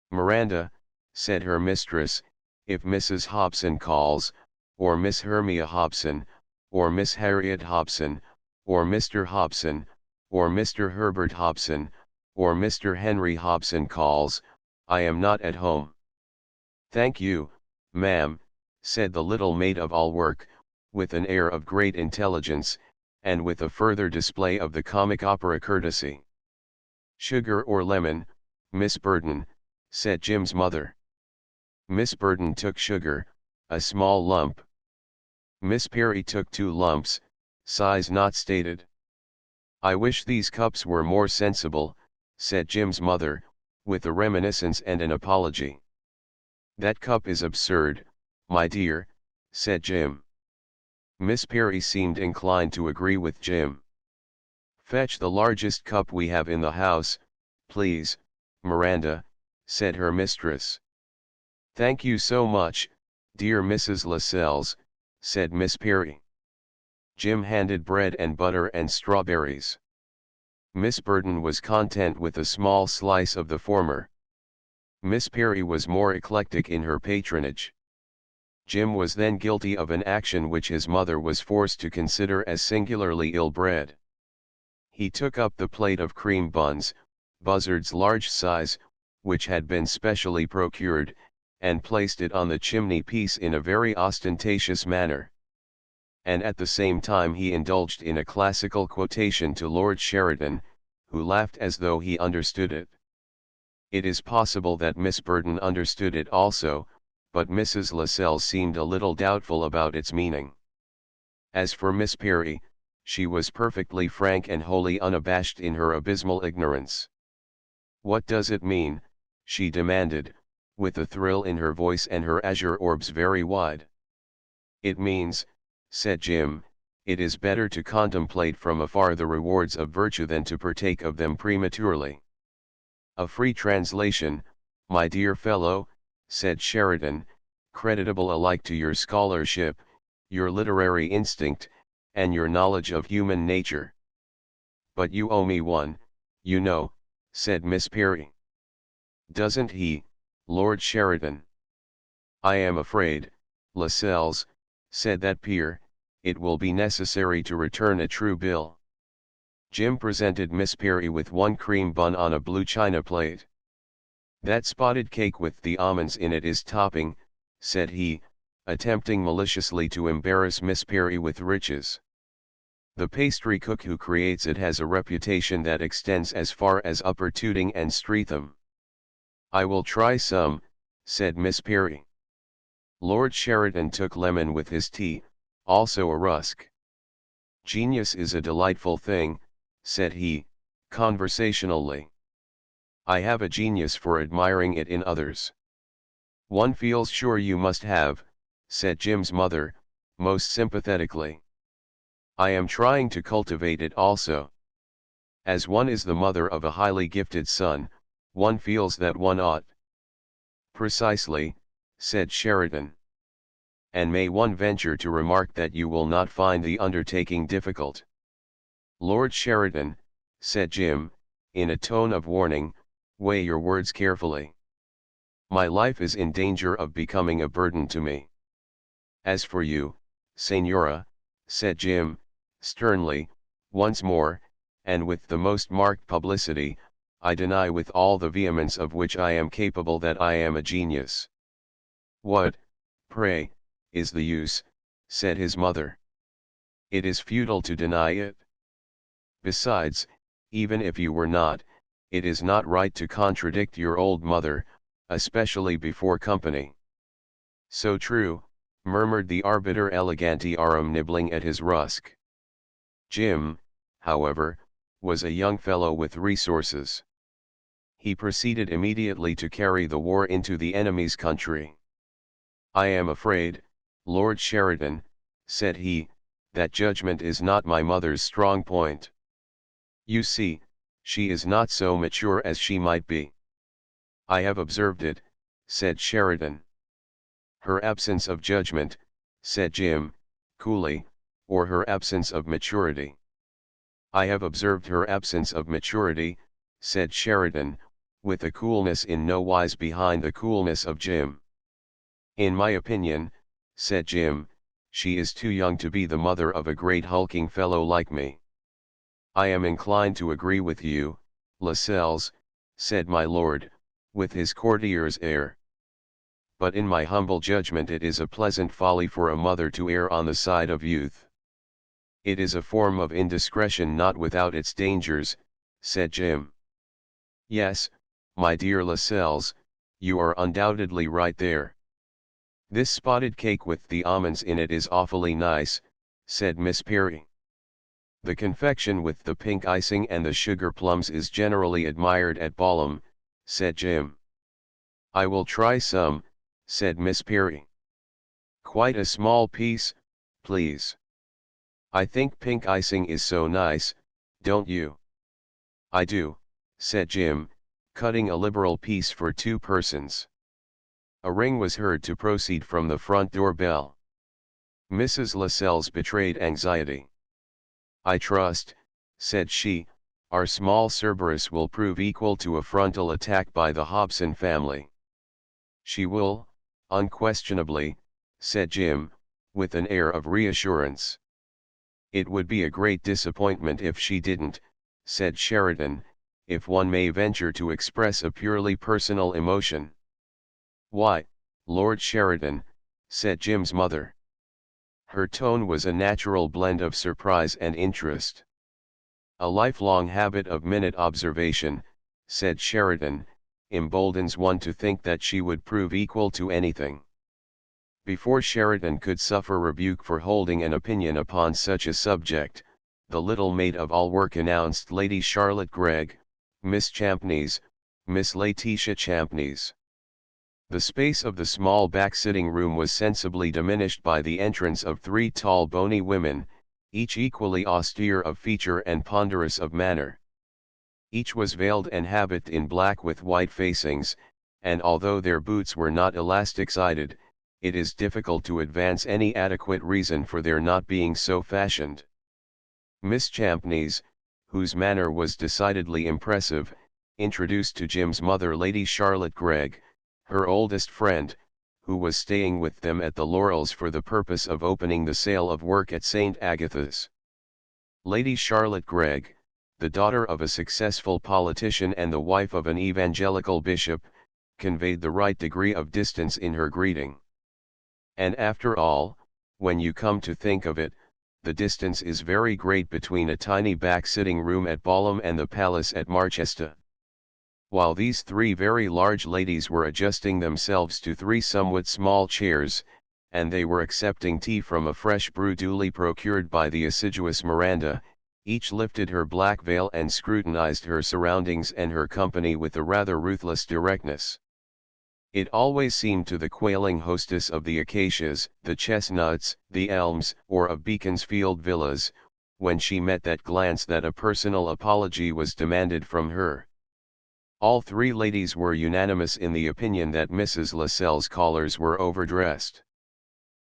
"Miranda," said her mistress, "if Mrs. Hobson calls, or Miss Hermia Hobson, or Miss Harriet Hobson, or Mr. Hobson, or Mr. Herbert Hobson, or Mr. Henry Hobson calls, I am not at home." "Thank you, ma'am," said the little maid of all work, with an air of great intelligence, and with a further display of the comic opera courtesy. "Sugar or lemon, Miss Burden," said Jim's mother. Miss Burden took sugar, a small lump. Miss Perry took 2 lumps, size not stated. "I wish these cups were more sensible," said Jim's mother, with a reminiscence and an apology. "That cup is absurd, my dear," said Jim. Miss Perry seemed inclined to agree with Jim. "Fetch the largest cup we have in the house, please, Miranda," said her mistress. "Thank you so much, dear Mrs. Lascelles," said Miss Perry. Jim handed bread and butter and strawberries. Miss Burden was content with a small slice of the former. Miss Perry was more eclectic in her patronage. Jim was then guilty of an action which his mother was forced to consider as singularly ill-bred. He took up the plate of cream buns, Buzzard's large size, which had been specially procured, and placed it on the chimney piece in a very ostentatious manner. And at the same time he indulged in a classical quotation to Lord Sheridan, who laughed as though he understood it. It is possible that Miss Burton understood it also, but Mrs. Lascelles seemed a little doubtful about its meaning. As for Miss Perry, she was perfectly frank and wholly unabashed in her abysmal ignorance. "What does it mean?" she demanded, with a thrill in her voice and her azure orbs very wide. "It means," said Jim, "it is better to contemplate from afar the rewards of virtue than to partake of them prematurely." "A free translation, my dear fellow," said Sheridan, "creditable alike to your scholarship, your literary instinct, and your knowledge of human nature." "But you owe me one, you know," said Miss Perry. "Doesn't he, Lord Sheridan?" "I am afraid, Lascelles," said that peer, "it will be necessary to return a true bill." Jim presented Miss Perry with one cream bun on a blue china plate. "That spotted cake with the almonds in it is topping," said he, attempting maliciously to embarrass Miss Perry with riches. "The pastry cook who creates it has a reputation that extends as far as Upper Tooting and Streatham." "I will try some," said Miss Perry. Lord Sheridan took lemon with his tea, also a rusk. "Genius is a delightful thing," said he, conversationally. "I have a genius for admiring it in others." "One feels sure you must have," said Jim's mother, most sympathetically. "I am trying to cultivate it also. As one is the mother of a highly gifted son, one feels that one ought." "Precisely," said Sheridan. "And may one venture to remark that you will not find the undertaking difficult?" "Lord Sheridan," said Jim, in a tone of warning, "weigh your words carefully. My life is in danger of becoming a burden to me." "As for you, Señora," said Jim, sternly, "once more, and with the most marked publicity, I deny with all the vehemence of which I am capable that I am a genius." "What, pray, is the use?" said his mother. "It is futile to deny it. Besides, even if you were not, it is not right to contradict your old mother, especially before company." "So true," murmured the arbiter elegantiarum, nibbling at his rusk. Jim, however, was a young fellow with resources. He proceeded immediately to carry the war into the enemy's country. "I am afraid, Lord Sheridan," said he, "that judgment is not my mother's strong point. You see, she is not so mature as she might be." "I have observed it," said Sheridan. "Her absence of judgment," said Jim, coolly, "or her absence of maturity." "I have observed her absence of maturity," said Sheridan, with a coolness in no wise behind the coolness of Jim. "In my opinion," said Jim, "she is too young to be the mother of a great hulking fellow like me." "I am inclined to agree with you, Lascelles," said my lord, with his courtier's air. "But in my humble judgment it is a pleasant folly for a mother to err on the side of youth." "It is a form of indiscretion not without its dangers," said Jim. "Yes, my dear Lascelles, you are undoubtedly right there." "This spotted cake with the almonds in it is awfully nice," said Miss Perry. "The confection with the pink icing and the sugar plums is generally admired at Balham," said Jim. "I will try some," said Miss Perry. "Quite a small piece, please. I think pink icing is so nice, don't you?" "I do," said Jim, cutting a liberal piece for 2 persons. A ring was heard to proceed from the front door bell. Mrs. Lascelles betrayed anxiety. "I trust," said she, "our small Cerberus will prove equal to a frontal attack by the Hobson family." "She will, unquestionably," said Jim, with an air of reassurance. "It would be a great disappointment if she didn't," said Sheridan, if one may venture to express a purely personal emotion. Why, Lord Sheridan, said Jim's mother. Her tone was a natural blend of surprise and interest. A lifelong habit of minute observation, said Sheridan, emboldens one to think that she would prove equal to anything. Before Sheridan could suffer rebuke for holding an opinion upon such a subject, the little maid of all work announced Lady Charlotte Gregg, Miss Champneys, Miss Laetitia Champneys. The space of the small back sitting room was sensibly diminished by the entrance of three tall bony women, each equally austere of feature and ponderous of manner. Each was veiled and habited in black with white facings, and although their boots were not elastic-sided, it is difficult to advance any adequate reason for their not being so fashioned. Miss Champneys, whose manner was decidedly impressive, introduced to Jim's mother Lady Charlotte Gregg, her oldest friend, who was staying with them at the Laurels for the purpose of opening the sale of work at St. Agatha's. Lady Charlotte Gregg, the daughter of a successful politician and the wife of an evangelical bishop, conveyed the right degree of distance in her greeting. And after all, when you come to think of it, the distance is very great between a tiny back sitting room at Balham and the palace at Marchester. While these three very large ladies were adjusting themselves to three somewhat small chairs, and they were accepting tea from a fresh brew duly procured by the assiduous Miranda, each lifted her black veil and scrutinized her surroundings and her company with a rather ruthless directness. It always seemed to the quailing hostess of the Acacias, the Chestnuts, the Elms, or of Beaconsfield Villas, when she met that glance that a personal apology was demanded from her. All three ladies were unanimous in the opinion that Mrs. Lascelles' callers were overdressed.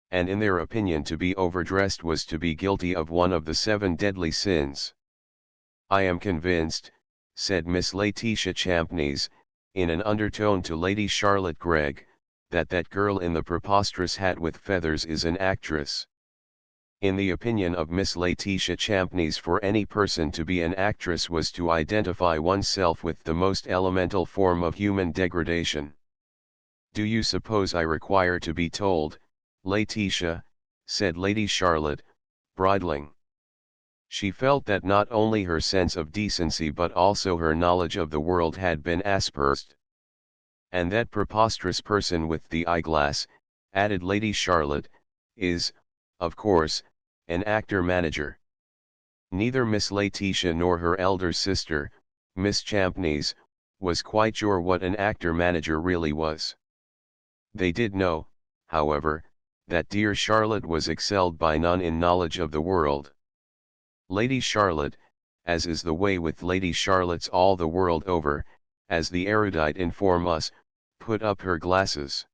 And in their opinion to be overdressed was to be guilty of one of the 7 deadly sins. I am convinced, said Miss Laetitia Champneys, in an undertone to Lady Charlotte Gregg, that girl in the preposterous hat with feathers is an actress. In the opinion of Miss Laetitia Champneys, for any person to be an actress was to identify oneself with the most elemental form of human degradation. Do you suppose I require to be told, Laetitia, said Lady Charlotte, bridling. She felt that not only her sense of decency but also her knowledge of the world had been aspersed. And that preposterous person with the eyeglass, added Lady Charlotte, is, of course, an actor-manager. Neither Miss Laetitia nor her elder sister, Miss Champneys, was quite sure what an actor-manager really was. They did know, however, that dear Charlotte was excelled by none in knowledge of the world. Lady Charlotte, as is the way with Lady Charlottes all the world over, as the erudite inform us, put up her glasses.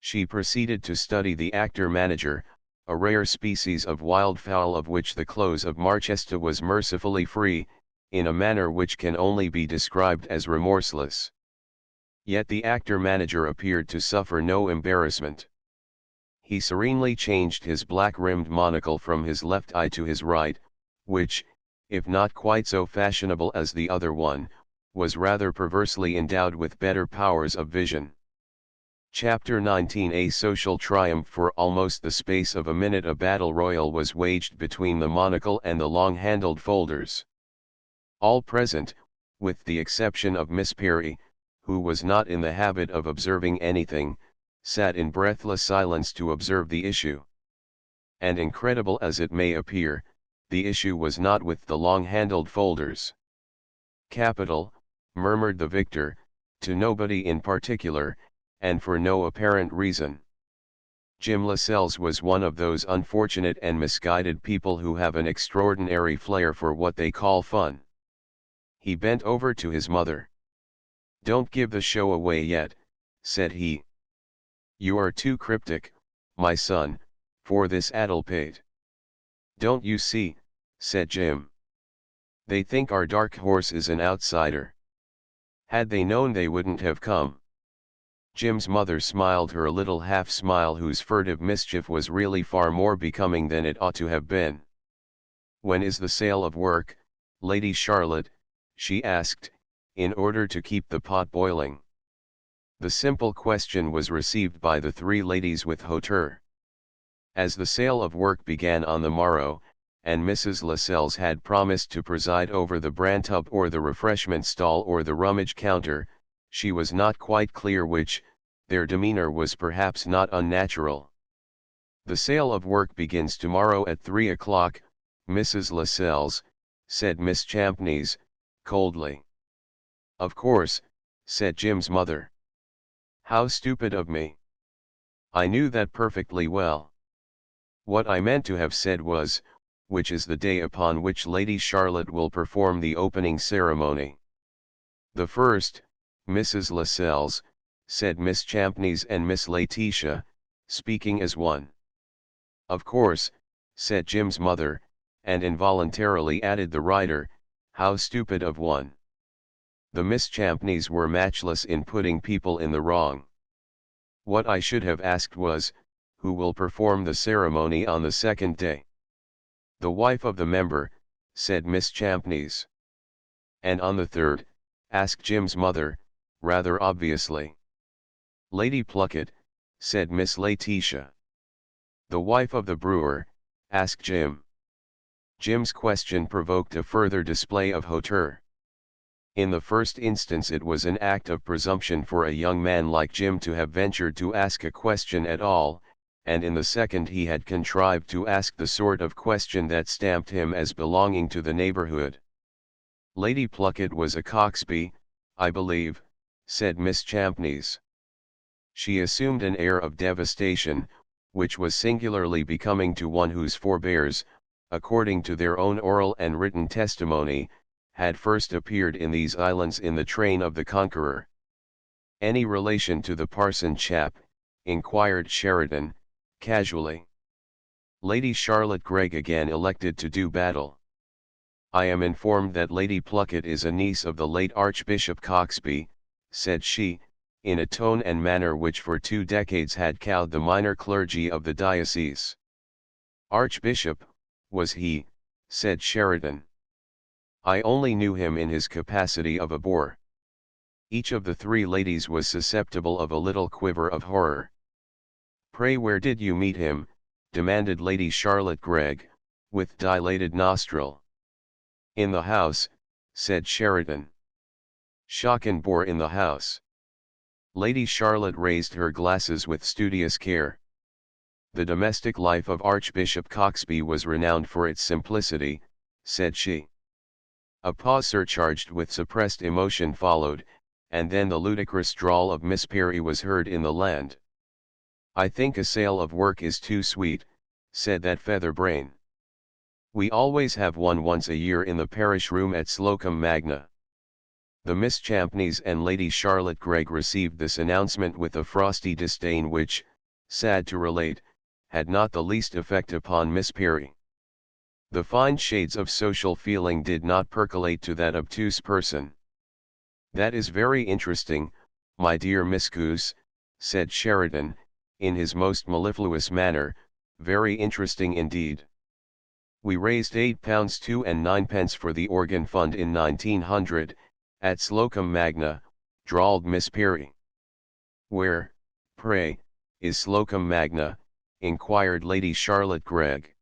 She proceeded to study the actor-manager, a rare species of wildfowl of which the close of Marchester was mercifully free, in a manner which can only be described as remorseless. Yet the actor-manager appeared to suffer no embarrassment. He serenely changed his black-rimmed monocle from his left eye to his right, which, if not quite so fashionable as the other one, was rather perversely endowed with better powers of vision. Chapter 19. A social triumph. For almost the space of a minute a battle royal was waged between the monocle and the long-handled folders. All present, with the exception of Miss Perry, who was not in the habit of observing anything, sat in breathless silence to observe the issue. And incredible as it may appear, the issue was not with the long-handled folders. Capital, murmured the victor, to nobody in particular, and for no apparent reason. Jim Lascelles was one of those unfortunate and misguided people who have an extraordinary flair for what they call fun. He bent over to his mother. "Don't give the show away yet," said he. "You are too cryptic, my son, for this addlepate." "Don't you see," said Jim. "They think our dark horse is an outsider. Had they known they wouldn't have come." Jim's mother smiled her little half-smile whose furtive mischief was really far more becoming than it ought to have been. "When is the sale of work, Lady Charlotte, she asked, in order to keep the pot boiling. The simple question was received by the three ladies with hauteur. As the sale of work began on the morrow, and Mrs. Lascelles had promised to preside over the brantub or the refreshment stall or the rummage counter, she was not quite clear which. Their demeanor was perhaps not unnatural. "The sale of work begins tomorrow at 3 o'clock, Mrs. Lascelles," said Miss Champneys, coldly. "Of course," said Jim's mother. "How stupid of me. I knew that perfectly well. What I meant to have said was, which is the day upon which Lady Charlotte will perform the opening ceremony." "The first, Mrs. Lascelles," said Miss Champneys and Miss Laetitia, speaking as one. "Of course," said Jim's mother, and involuntarily added the writer, "how stupid of one." The Miss Champneys were matchless in putting people in the wrong. "What I should have asked was, who will perform the ceremony on the second day?" "The wife of the member," said Miss Champneys. "And on the third?" asked Jim's mother, rather obviously. "Lady Plucket," said Miss Laetitia. "The wife of the brewer?" asked Jim. Jim's question provoked a further display of hauteur. In the first instance it was an act of presumption for a young man like Jim to have ventured to ask a question at all, and in the second he had contrived to ask the sort of question that stamped him as belonging to the neighborhood. "Lady Plucket was a coxby, I believe," said Miss Champneys. She assumed an air of devastation, which was singularly becoming to one whose forebears, according to their own oral and written testimony, had first appeared in these islands in the train of the Conqueror. "Any relation to the parson chap?" inquired Sheridan, casually. Lady Charlotte Gregg again elected to do battle. "I am informed that Lady Plucket is a niece of the late Archbishop Coxby," said she, in a tone and manner which for 2 decades had cowed the minor clergy of the diocese. "Archbishop, was he?" said Sheridan. "I only knew him in his capacity of a bore." Each of the three ladies was susceptible of a little quiver of horror. "Pray where did you meet him?" demanded Lady Charlotte Gregg, with dilated nostril. "In the house," said Sheridan. "Shock and bore in the house." Lady Charlotte raised her glasses with studious care. "The domestic life of Archbishop Coxby was renowned for its simplicity," said she. A pause surcharged with suppressed emotion followed, and then the ludicrous drawl of Miss Perry was heard in the land. "I think a sale of work is too sweet," said that featherbrain. "We always have one once a year in the parish room at Slocum Magna." The Miss Champneys and Lady Charlotte Gregg received this announcement with a frosty disdain which, sad to relate, had not the least effect upon Miss Perry. The fine shades of social feeling did not percolate to that obtuse person. "That is very interesting, my dear Miss Goose," said Sheridan, in his most mellifluous manner, "very interesting indeed." "We raised £8 2 and 9 for the organ fund in 1900, at Slocum Magna," drawled Miss Perry. "Where, pray, is Slocum Magna?" inquired Lady Charlotte Gregg.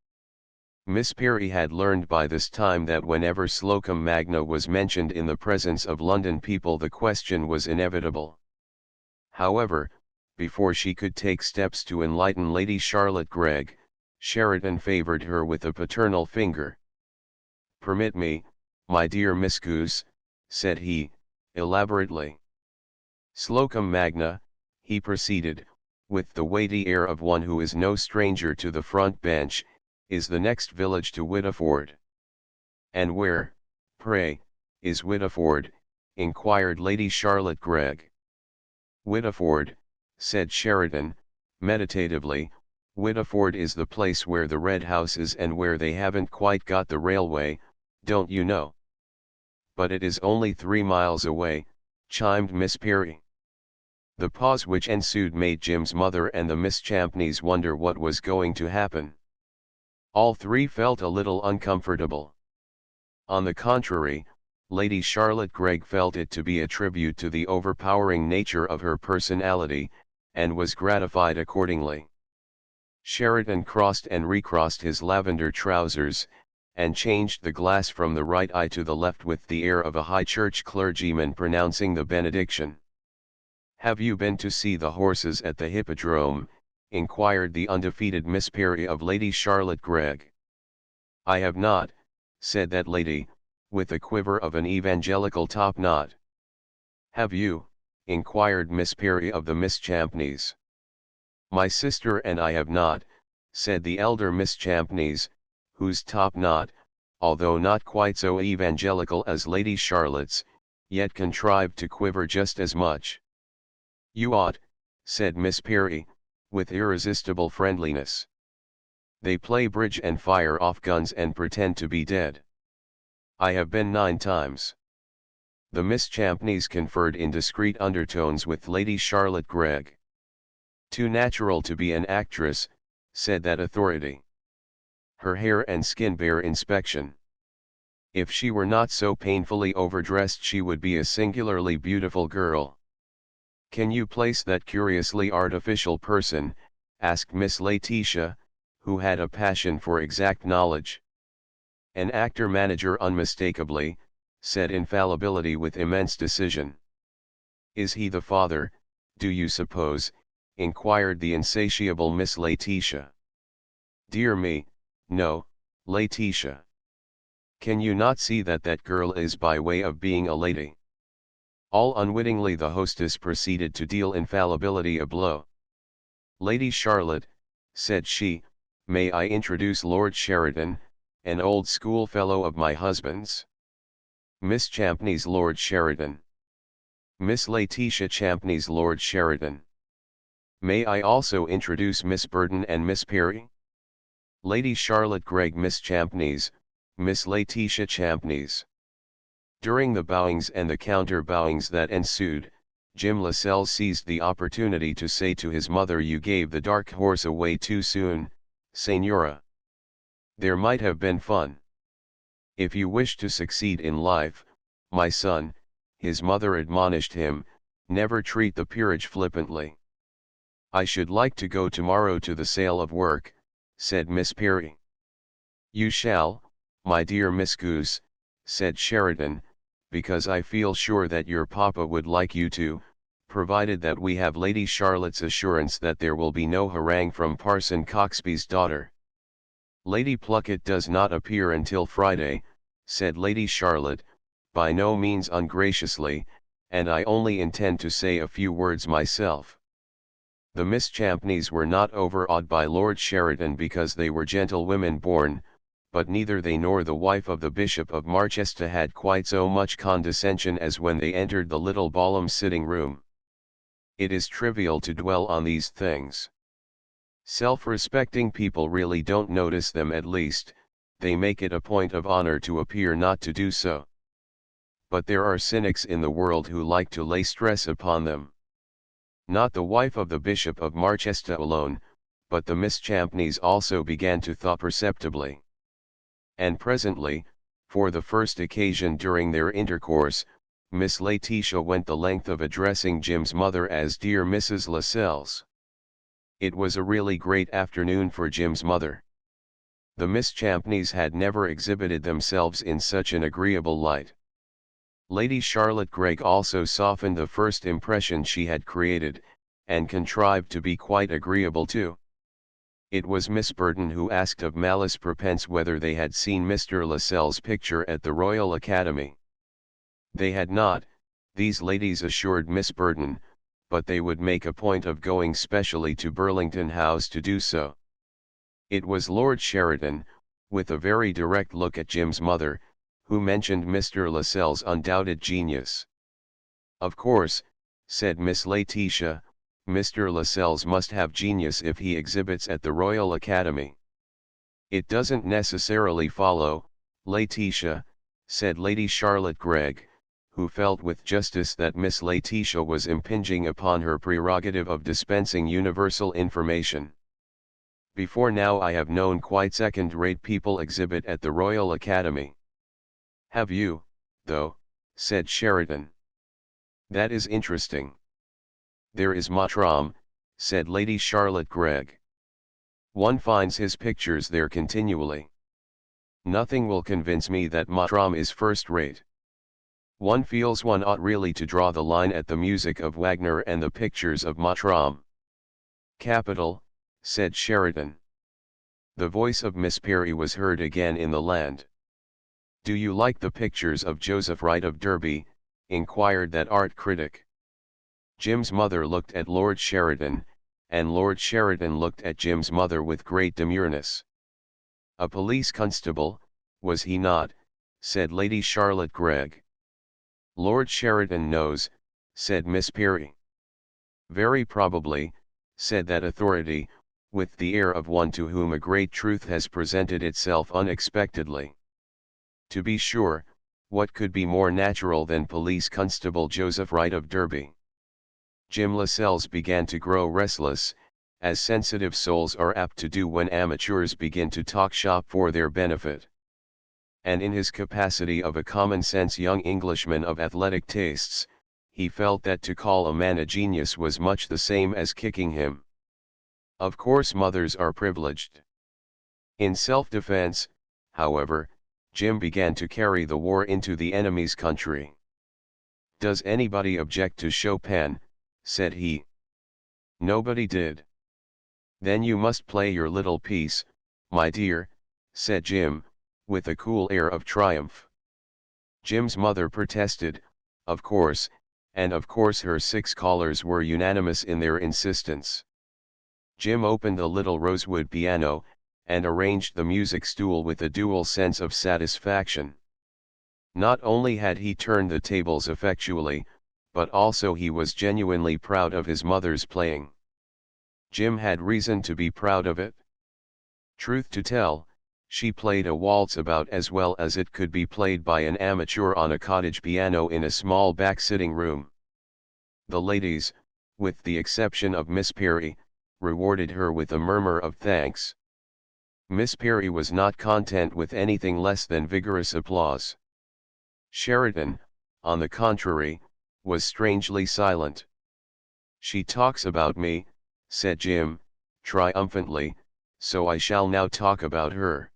Miss Perry had learned by this time that whenever Slocum Magna was mentioned in the presence of London people the question was inevitable. However, before she could take steps to enlighten Lady Charlotte Gregg, Sheridan favoured her with a paternal finger. "Permit me, my dear Miss Goose," said he, elaborately. "Slocum Magna," he proceeded, with the weighty air of one who is no stranger to the front bench, "is the next village to Whittiford." "And where, pray, is Whittiford?" inquired Lady Charlotte Gregg. "Whittiford," said Sheridan, meditatively, "Whittiford is the place where the Red House is and where they haven't quite got the railway, don't you know?" "But it is only 3 miles away," chimed Miss Perry. The pause which ensued made Jim's mother and the Miss Champneys wonder what was going to happen. All three felt a little uncomfortable. On the contrary, Lady Charlotte Gregg felt it to be a tribute to the overpowering nature of her personality, and was gratified accordingly. Sheridan crossed and recrossed his lavender trousers, and changed the glass from the right eye to the left with the air of a high church clergyman pronouncing the benediction. "Have you been to see the horses at the Hippodrome?" inquired the undefeated Miss Perry of Lady Charlotte Gregg. "I have not," said that lady, with a quiver of an evangelical top knot. "Have you?" inquired Miss Perry of the Miss Champneys. "My sister and I have not," said the elder Miss Champneys, whose top knot, although not quite so evangelical as Lady Charlotte's, yet contrived to quiver just as much. "You ought," said Miss Perry, with irresistible friendliness. "They play bridge and fire off guns and pretend to be dead. I have been 9 times. The Miss Champneys conferred in discreet undertones with Lady Charlotte Gregg. "Too natural to be an actress," said that authority. "Her hair and skin bear inspection. If she were not so painfully overdressed she would be a singularly beautiful girl." "Can you place that curiously artificial person?" asked Miss Laetitia, who had a passion for exact knowledge. "An actor-manager unmistakably," said Infallibility with immense decision. "Is he the father, do you suppose?" inquired the insatiable Miss Laetitia. "Dear me, no, Laetitia. Can you not see that that girl is by way of being a lady?" All unwittingly the hostess proceeded to deal Infallibility a blow. "Lady Charlotte," said she, "may I introduce Lord Sheridan, an old schoolfellow of my husband's?" "Miss Champneys Lord Sheridan." "Miss Laetitia Champneys Lord Sheridan." "May I also introduce Miss Burden and Miss Perry?" "Lady Charlotte Gregg Miss Champneys, Miss Laetitia Champneys." During the bowings and the counter-bowings that ensued, Jim Lascelles seized the opportunity to say to his mother, "You gave the dark horse away too soon, Señora. There might have been fun. If you wish to succeed in life, my son," his mother admonished him, "never treat the peerage flippantly." "I should like to go tomorrow to the sale of work," said Miss Perry. "You shall, my dear Miss Goose," said Sheridan, "because I feel sure that your papa would like you to, provided that we have Lady Charlotte's assurance that there will be no harangue from Parson Coxby's daughter." "Lady Pluckett does not appear until Friday," said Lady Charlotte, by no means ungraciously, "and I only intend to say a few words myself." The Miss Champneys were not overawed by Lord Sheridan because they were gentlewomen born, but neither they nor the wife of the Bishop of Marchester had quite so much condescension as when they entered the little ballroom sitting room. It is trivial to dwell on these things. Self-respecting people really don't notice them, at least, they make it a point of honor to appear not to do so. But there are cynics in the world who like to lay stress upon them. Not the wife of the Bishop of Marchester alone, but the Miss Champneys also began to thaw perceptibly. And presently, for the first occasion during their intercourse, Miss Laetitia went the length of addressing Jim's mother as "dear Mrs. Lascelles." It was a really great afternoon for Jim's mother. The Miss Champneys had never exhibited themselves in such an agreeable light. Lady Charlotte Gregg also softened the first impression she had created, and contrived to be quite agreeable too. It was Miss Burden who asked of Malice Prepense whether they had seen Mr. Lascelles' picture at the Royal Academy. They had not, these ladies assured Miss Burden, but they would make a point of going specially to Burlington House to do so. It was Lord Sheridan, with a very direct look at Jim's mother, who mentioned Mr. Lascelles' undoubted genius. "Of course," said Miss Laetitia, "Mr. Lascelles must have genius if he exhibits at the Royal Academy." "It doesn't necessarily follow, Laetitia," said Lady Charlotte Gregg, who felt with justice that Miss Laetitia was impinging upon her prerogative of dispensing universal information. "Before now I have known quite second-rate people exhibit at the Royal Academy." Have you, though, said Sheridan. That is interesting. There is Mottram, said Lady Charlotte Gregg. One finds his pictures there continually. Nothing will convince me that Mottram is first-rate. One feels one ought really to draw the line at the music of Wagner and the pictures of Mottram. Capital, said Sheridan. The voice of Miss Perry was heard again in the land. Do you like the pictures of Joseph Wright of Derby? Inquired that art critic. Jim's mother looked at Lord Sheridan, and Lord Sheridan looked at Jim's mother with great demureness. A police constable, was he not? Said Lady Charlotte Gregg. Lord Sheridan knows, said Miss Perry. Very probably, said that authority, with the air of one to whom a great truth has presented itself unexpectedly. To be sure, what could be more natural than Police Constable Joseph Wright of Derby? Jim Lascelles began to grow restless, as sensitive souls are apt to do when amateurs begin to talk shop for their benefit. And in his capacity of a common-sense young Englishman of athletic tastes, he felt that to call a man a genius was much the same as kicking him. Of course mothers are privileged. In self-defense, however, Jim began to carry the war into the enemy's country. Does anybody object to Chopin? Said he. Nobody did. Then you must play your little piece, my dear, said Jim, with a cool air of triumph. Jim's mother protested, of course, and of course her 6 callers were unanimous in their insistence. Jim opened the little rosewood piano, and arranged the music stool with a dual sense of satisfaction. Not only had he turned the tables effectually, but also he was genuinely proud of his mother's playing. Jim had reason to be proud of it. Truth to tell, she played a waltz about as well as it could be played by an amateur on a cottage piano in a small back sitting room. The ladies, with the exception of Miss Perry, rewarded her with a murmur of thanks. Miss Perry was not content with anything less than vigorous applause. Sheridan, on the contrary, was strangely silent. She talks about me, said Jim, triumphantly, so I shall now talk about her.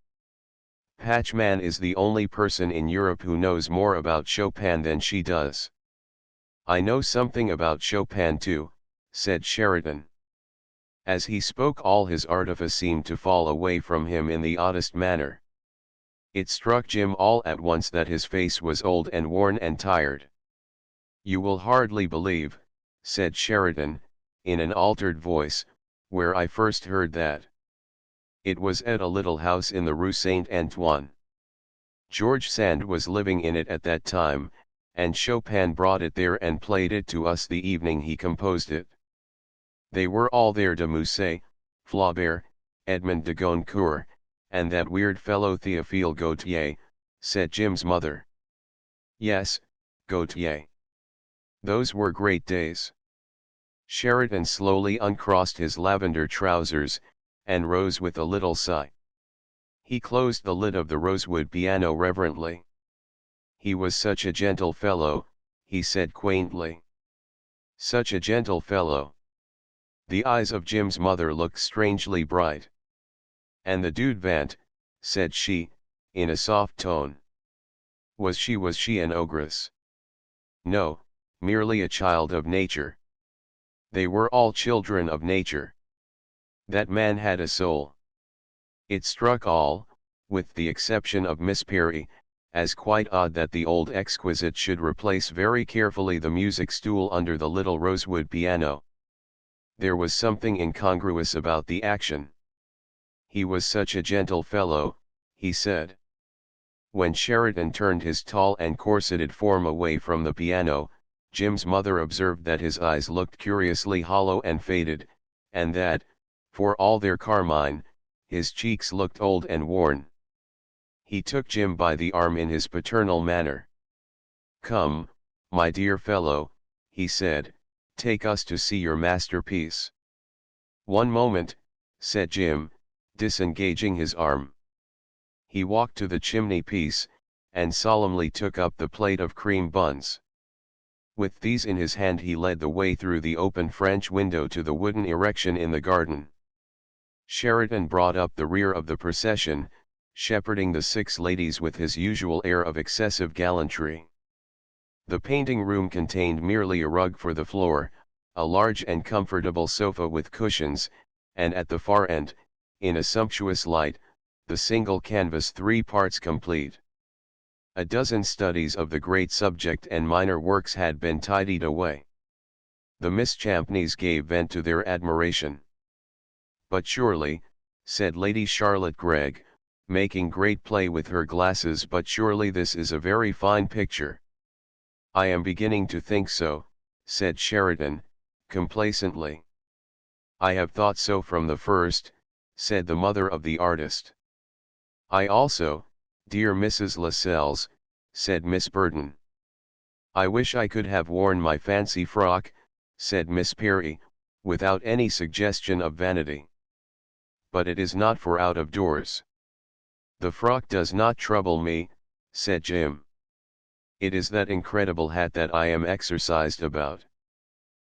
Patchman is the only person in Europe who knows more about Chopin than she does. I know something about Chopin too, said Sheridan. As he spoke all his artifice seemed to fall away from him in the oddest manner. It struck Jim all at once that his face was old and worn and tired. You will hardly believe, said Sheridan, in an altered voice, where I first heard that. It was at a little house in the Rue Saint-Antoine. George Sand was living in it at that time, and Chopin brought it there and played it to us the evening he composed it. They were all there, de Musset, Flaubert, Edmond de Goncourt, and that weird fellow Théophile Gautier, said Jim's mother. Yes, Gautier. Those were great days. Sheridan slowly uncrossed his lavender trousers, and rose with a little sigh. He closed the lid of the rosewood piano reverently. He was such a gentle fellow, he said quaintly. Such a gentle fellow. The eyes of Jim's mother looked strangely bright. And the dude Vant, said she, in a soft tone. Was she an ogress? No, merely a child of nature. They were all children of nature. That man had a soul. It struck all, with the exception of Miss Perry, as quite odd that the old exquisite should replace very carefully the music stool under the little rosewood piano. There was something incongruous about the action. He was such a gentle fellow, he said. When Sheridan turned his tall and corseted form away from the piano, Jim's mother observed that his eyes looked curiously hollow and faded, and that, for all their carmine, his cheeks looked old and worn. He took Jim by the arm in his paternal manner. Come, my dear fellow, he said, take us to see your masterpiece. One moment, said Jim, disengaging his arm. He walked to the chimney-piece, and solemnly took up the plate of cream buns. With these in his hand he led the way through the open French window to the wooden erection in the garden. Sheridan brought up the rear of the procession, shepherding the 6 ladies with his usual air of excessive gallantry. The painting room contained merely a rug for the floor, a large and comfortable sofa with cushions, and at the far end, in a sumptuous light, the single canvas 3 parts complete. A dozen studies of the great subject and minor works had been tidied away. The Miss Champneys gave vent to their admiration. "But surely," said Lady Charlotte Gregg, making great play with her glasses, "but surely this is a very fine picture." "I am beginning to think so," said Sheridan, complacently. "I have thought so from the first," said the mother of the artist. "I also, dear Mrs. Lascelles," said Miss Burton. "I wish I could have worn my fancy frock," said Miss Perry, without any suggestion of vanity. "But it is not for out of doors." "The frock does not trouble me," said Jim. "It is that incredible hat that I am exercised about."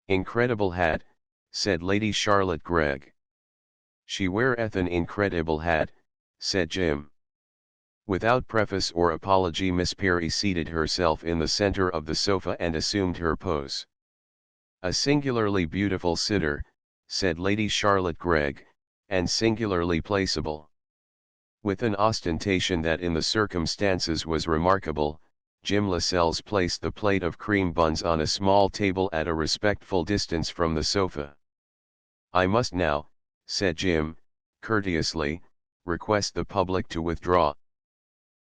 "Incredible hat," said Lady Charlotte Gregg. "She weareth an incredible hat," said Jim. Without preface or apology Miss Perry seated herself in the center of the sofa and assumed her pose. "A singularly beautiful sitter," said Lady Charlotte Gregg, "and singularly placeable." With an ostentation that in the circumstances was remarkable, Jim Lascelles placed the plate of cream buns on a small table at a respectful distance from the sofa. "I must now," said Jim, courteously, "request the public to withdraw."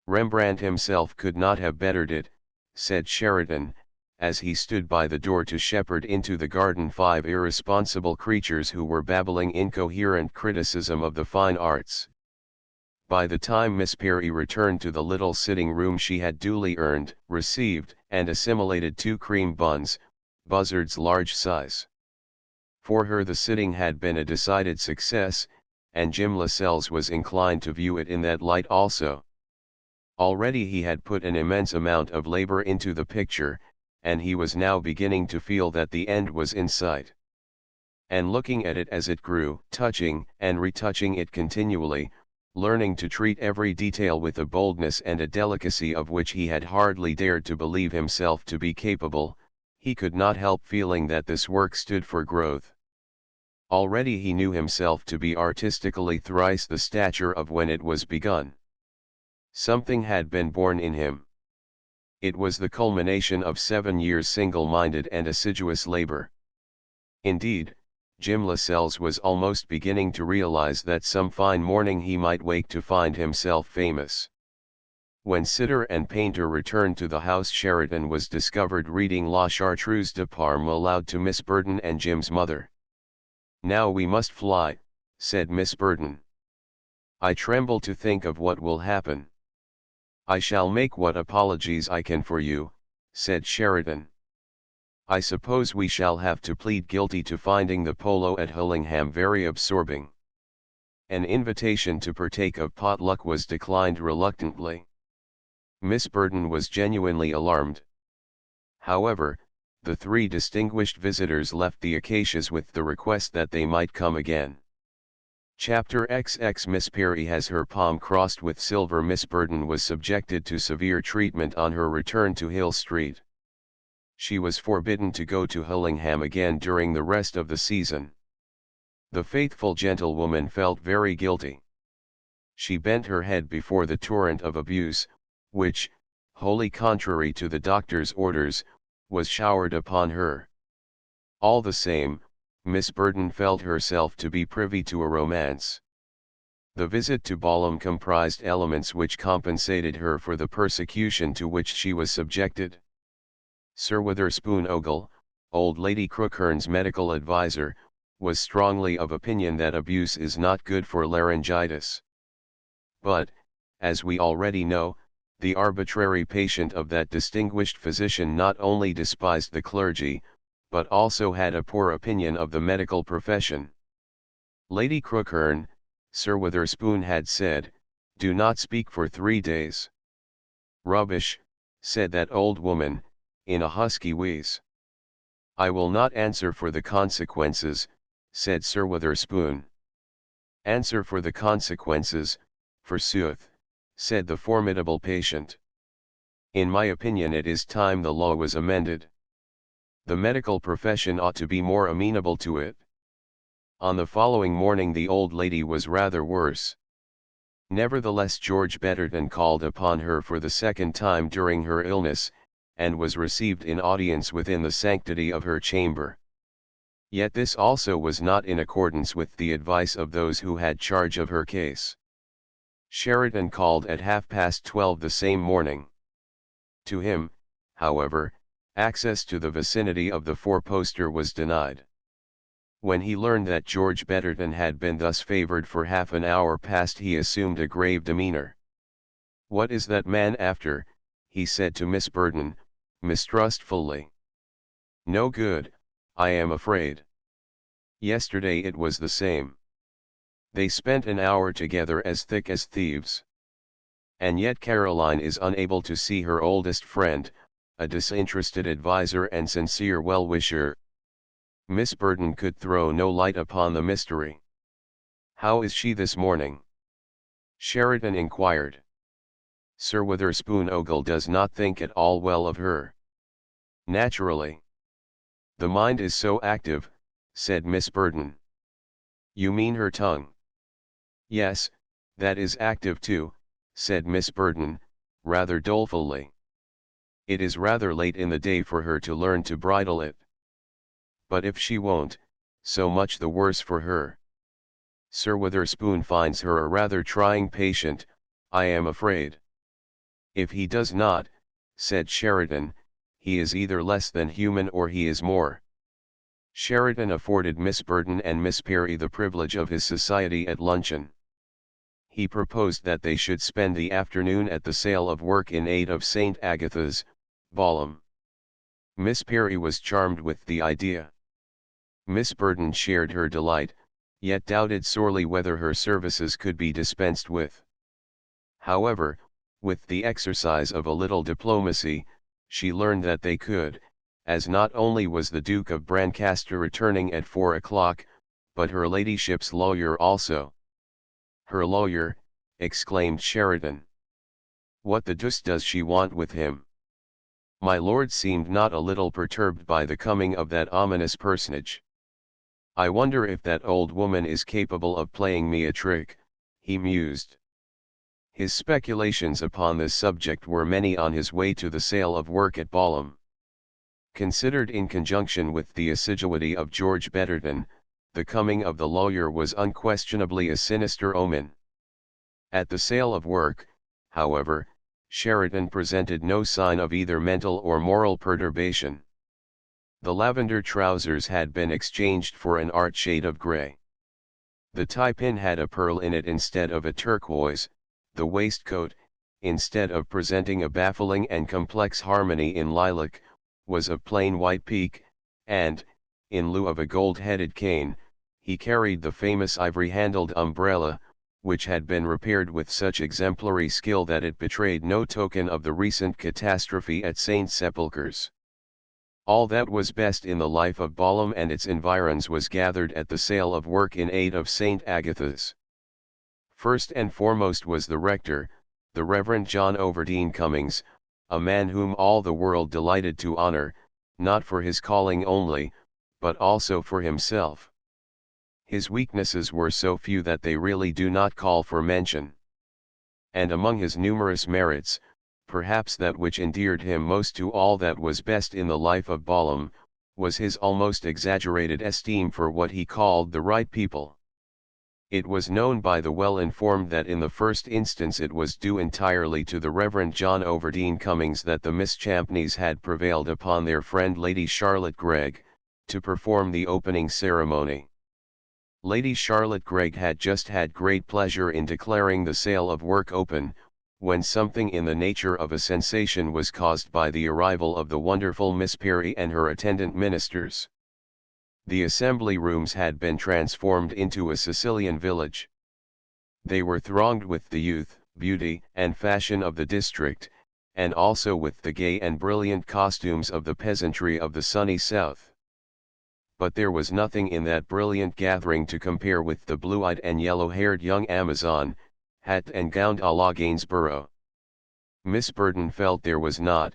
"Rembrandt himself could not have bettered it," said Sheridan, as he stood by the door to shepherd into the garden 5 irresponsible creatures who were babbling incoherent criticism of the fine arts. By the time Miss Perry returned to the little sitting room she had duly earned, received, and assimilated 2 cream buns, Buzzard's large size. For her the sitting had been a decided success, and Jim Lascelles was inclined to view it in that light also. Already he had put an immense amount of labor into the picture, and he was now beginning to feel that the end was in sight. And looking at it as it grew, touching and retouching it continually, learning to treat every detail with a boldness and a delicacy of which he had hardly dared to believe himself to be capable, he could not help feeling that this work stood for growth. Already he knew himself to be artistically thrice the stature of when it was begun. Something had been born in him. It was the culmination of 7 years' single-minded and assiduous labor. Indeed, Jim Lascelles was almost beginning to realize that some fine morning he might wake to find himself famous. When sitter and painter returned to the house, Sheridan was discovered reading La Chartreuse de Parme aloud to Miss Burton and Jim's mother. "Now we must fly," said Miss Burton. "I tremble to think of what will happen." "I shall make what apologies I can for you," said Sheridan. "I suppose we shall have to plead guilty to finding the polo at Hullingham very absorbing." An invitation to partake of potluck was declined reluctantly. Miss Burton was genuinely alarmed. However, the 3 distinguished visitors left the acacias with the request that they might come again. Chapter XX Miss Perry has her palm crossed with silver. Miss Burton was subjected to severe treatment on her return to Hill Street. She was forbidden to go to Hullingham again during the rest of the season. The faithful gentlewoman felt very guilty. She bent her head before the torrent of abuse, which, wholly contrary to the doctor's orders, was showered upon her. All the same, Miss Burton felt herself to be privy to a romance. The visit to Balham comprised elements which compensated her for the persecution to which she was subjected. Sir Witherspoon Ogle, old Lady Crookhorn's medical adviser, was strongly of opinion that abuse is not good for laryngitis. But, as we already know, the arbitrary patient of that distinguished physician not only despised the clergy, but also had a poor opinion of the medical profession. Lady Crookhorn, Sir Witherspoon had said, "Do not speak for 3 days. "Rubbish," said that old woman, in a husky wheeze. "I will not answer for the consequences," said Sir Witherspoon. "Answer for the consequences, forsooth," said the formidable patient. "In my opinion it is time the law was amended. The medical profession ought to be more amenable to it." On the following morning the old lady was rather worse. Nevertheless George Betterton called upon her for the second time during her illness, and was received in audience within the sanctity of her chamber. Yet this also was not in accordance with the advice of those who had charge of her case. Sheridan called at 12:30 the same morning. To him, however, access to the vicinity of the four-poster was denied. When he learned that George Betterton had been thus favoured for half an hour past he assumed a grave demeanour. "What is that man after?" he said to Miss Burton, mistrustfully. "No good, I am afraid. Yesterday it was the same. They spent an hour together as thick as thieves. And yet Caroline is unable to see her oldest friend, a disinterested adviser and sincere well-wisher." Miss Burton could throw no light upon the mystery. "How is she this morning?" Sheridan inquired. "Sir Witherspoon Ogle does not think at all well of her." "Naturally. The mind is so active," said Miss Burton. "You mean her tongue?" "Yes, that is active too," said Miss Burton, rather dolefully. "It is rather late in the day for her to learn to bridle it. But if she won't, so much the worse for her. Sir Witherspoon finds her a rather trying patient, I am afraid." "If he does not," said Sheridan, "he is either less than human or he is more." Sheridan afforded Miss Burton and Miss Perry the privilege of his society at luncheon. He proposed that they should spend the afternoon at the sale of work in aid of St. Agatha's, Balham. Miss Perry was charmed with the idea. Miss Burton shared her delight, yet doubted sorely whether her services could be dispensed with. However, with the exercise of a little diplomacy, she learned that they could, as not only was the Duke of Brancaster returning at 4 o'clock, but her ladyship's lawyer also. "Her lawyer!" exclaimed Sheridan. "What the deuce does she want with him?" My lord seemed not a little perturbed by the coming of that ominous personage. "I wonder if that old woman is capable of playing me a trick," he mused. His speculations upon this subject were many on his way to the sale of work at Balham. Considered in conjunction with the assiduity of George Betterton, the coming of the lawyer was unquestionably a sinister omen. At the sale of work, however, Sheridan presented no sign of either mental or moral perturbation. The lavender trousers had been exchanged for an art shade of grey. The tie-pin had a pearl in it instead of a turquoise, the waistcoat, instead of presenting a baffling and complex harmony in lilac, was of plain white pique, and, in lieu of a gold-headed cane, he carried the famous ivory-handled umbrella, which had been repaired with such exemplary skill that it betrayed no token of the recent catastrophe at St. Sepulchre's. All that was best in the life of Balham and its environs was gathered at the sale of work in aid of St. Agatha's. First and foremost was the rector, the Reverend John Overdene Cummings, a man whom all the world delighted to honour, not for his calling only, but also for himself. His weaknesses were so few that they really do not call for mention. And among his numerous merits, perhaps that which endeared him most to all that was best in the life of Balham, was his almost exaggerated esteem for what he called the right people. It was known by the well-informed that in the first instance it was due entirely to the Reverend John Overdene Cummings that the Miss Champneys had prevailed upon their friend Lady Charlotte Gregg, to perform the opening ceremony. Lady Charlotte Gregg had just had great pleasure in declaring the sale of work open, when something in the nature of a sensation was caused by the arrival of the wonderful Miss Perry and her attendant ministers. The assembly rooms had been transformed into a Sicilian village. They were thronged with the youth, beauty, and fashion of the district, and also with the gay and brilliant costumes of the peasantry of the sunny south. But there was nothing in that brilliant gathering to compare with the blue-eyed and yellow-haired young Amazon, hat and gowned à la Gainsborough. Miss Burton felt there was not,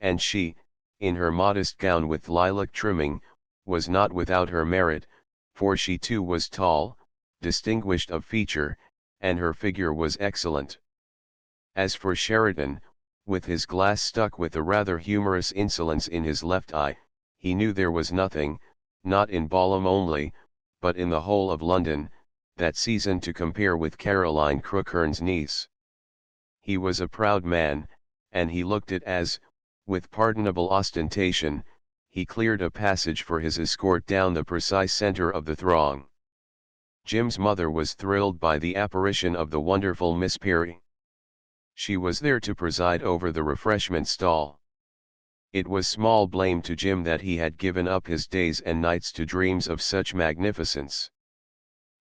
and she, in her modest gown with lilac trimming, was not without her merit, for she too was tall, distinguished of feature, and her figure was excellent. As for Sheridan, with his glass stuck with a rather humorous insolence in his left eye, he knew there was nothing, not in Balham only, but in the whole of London, that season to compare with Caroline Crookhorn's niece. He was a proud man, and he looked it as, with pardonable ostentation, he cleared a passage for his escort down the precise center of the throng. Jim's mother was thrilled by the apparition of the wonderful Miss Perry. She was there to preside over the refreshment stall. It was small blame to Jim that he had given up his days and nights to dreams of such magnificence.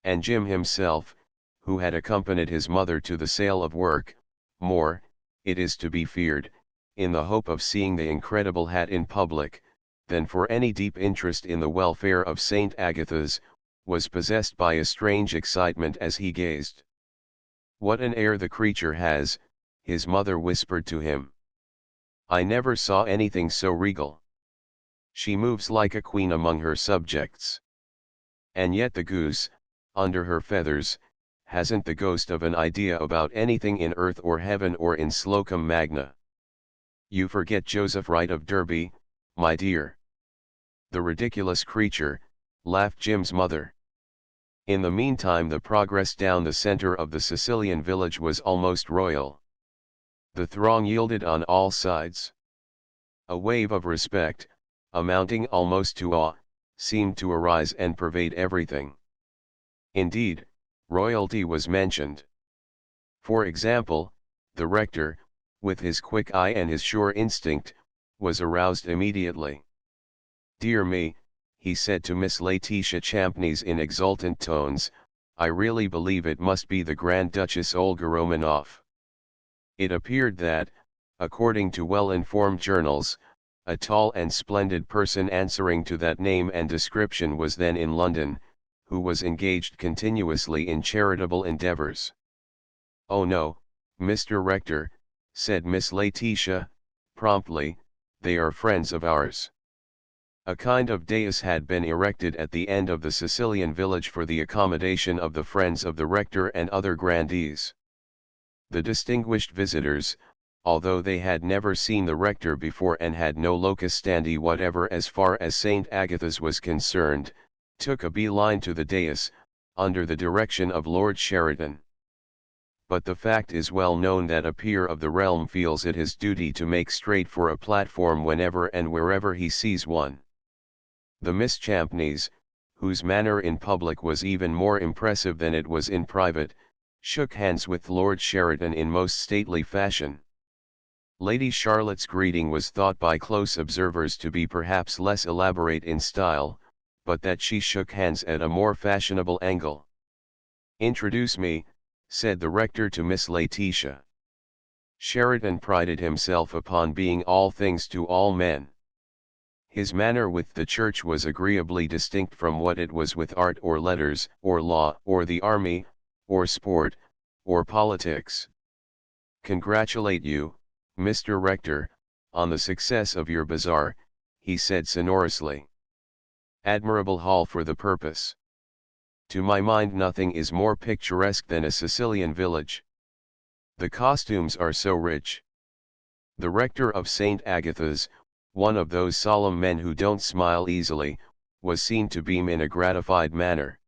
And Jim himself, who had accompanied his mother to the sale of work, more, it is to be feared, in the hope of seeing the incredible hat in public, than for any deep interest in the welfare of St. Agatha's, was possessed by a strange excitement as he gazed. "What an air the creature has," his mother whispered to him. "I never saw anything so regal. She moves like a queen among her subjects. And yet the goose, under her feathers, hasn't the ghost of an idea about anything in earth or heaven or in Slocum Magna. You forget Joseph Wright of Derby, my dear." "The ridiculous creature," laughed Jim's mother. In the meantime the progress down the center of the Sicilian village was almost royal. The throng yielded on all sides. A wave of respect, amounting almost to awe, seemed to arise and pervade everything. Indeed, royalty was mentioned. For example, the rector, with his quick eye and his sure instinct, was aroused immediately. "Dear me," he said to Miss Laetitia Champneys in exultant tones, "I really believe it must be the Grand Duchess Olga Romanoff." It appeared that, according to well-informed journals, a tall and splendid person answering to that name and description was then in London, who was engaged continuously in charitable endeavours. "Oh no, Mr. Rector," said Miss Laetitia, promptly, "they are friends of ours." A kind of dais had been erected at the end of the Sicilian village for the accommodation of the friends of the rector and other grandees. The distinguished visitors, although they had never seen the rector before and had no locus standi whatever as far as St. Agatha's was concerned, took a bee-line to the dais, under the direction of Lord Sheridan. But the fact is well known that a peer of the realm feels it his duty to make straight for a platform whenever and wherever he sees one. The Miss Champneys, whose manner in public was even more impressive than it was in private, shook hands with Lord Sheridan in most stately fashion. Lady Charlotte's greeting was thought by close observers to be perhaps less elaborate in style, but that she shook hands at a more fashionable angle. "Introduce me," said the rector to Miss Laetitia. Sheridan prided himself upon being all things to all men. His manner with the church was agreeably distinct from what it was with art or letters, or law, or the army, or sport, or politics. "Congratulate you, Mr. Rector, on the success of your bazaar," he said sonorously. "Admirable hall for the purpose. To my mind nothing is more picturesque than a Sicilian village. The costumes are so rich." The rector of St. Agatha's, one of those solemn men who don't smile easily, was seen to beam in a gratified manner.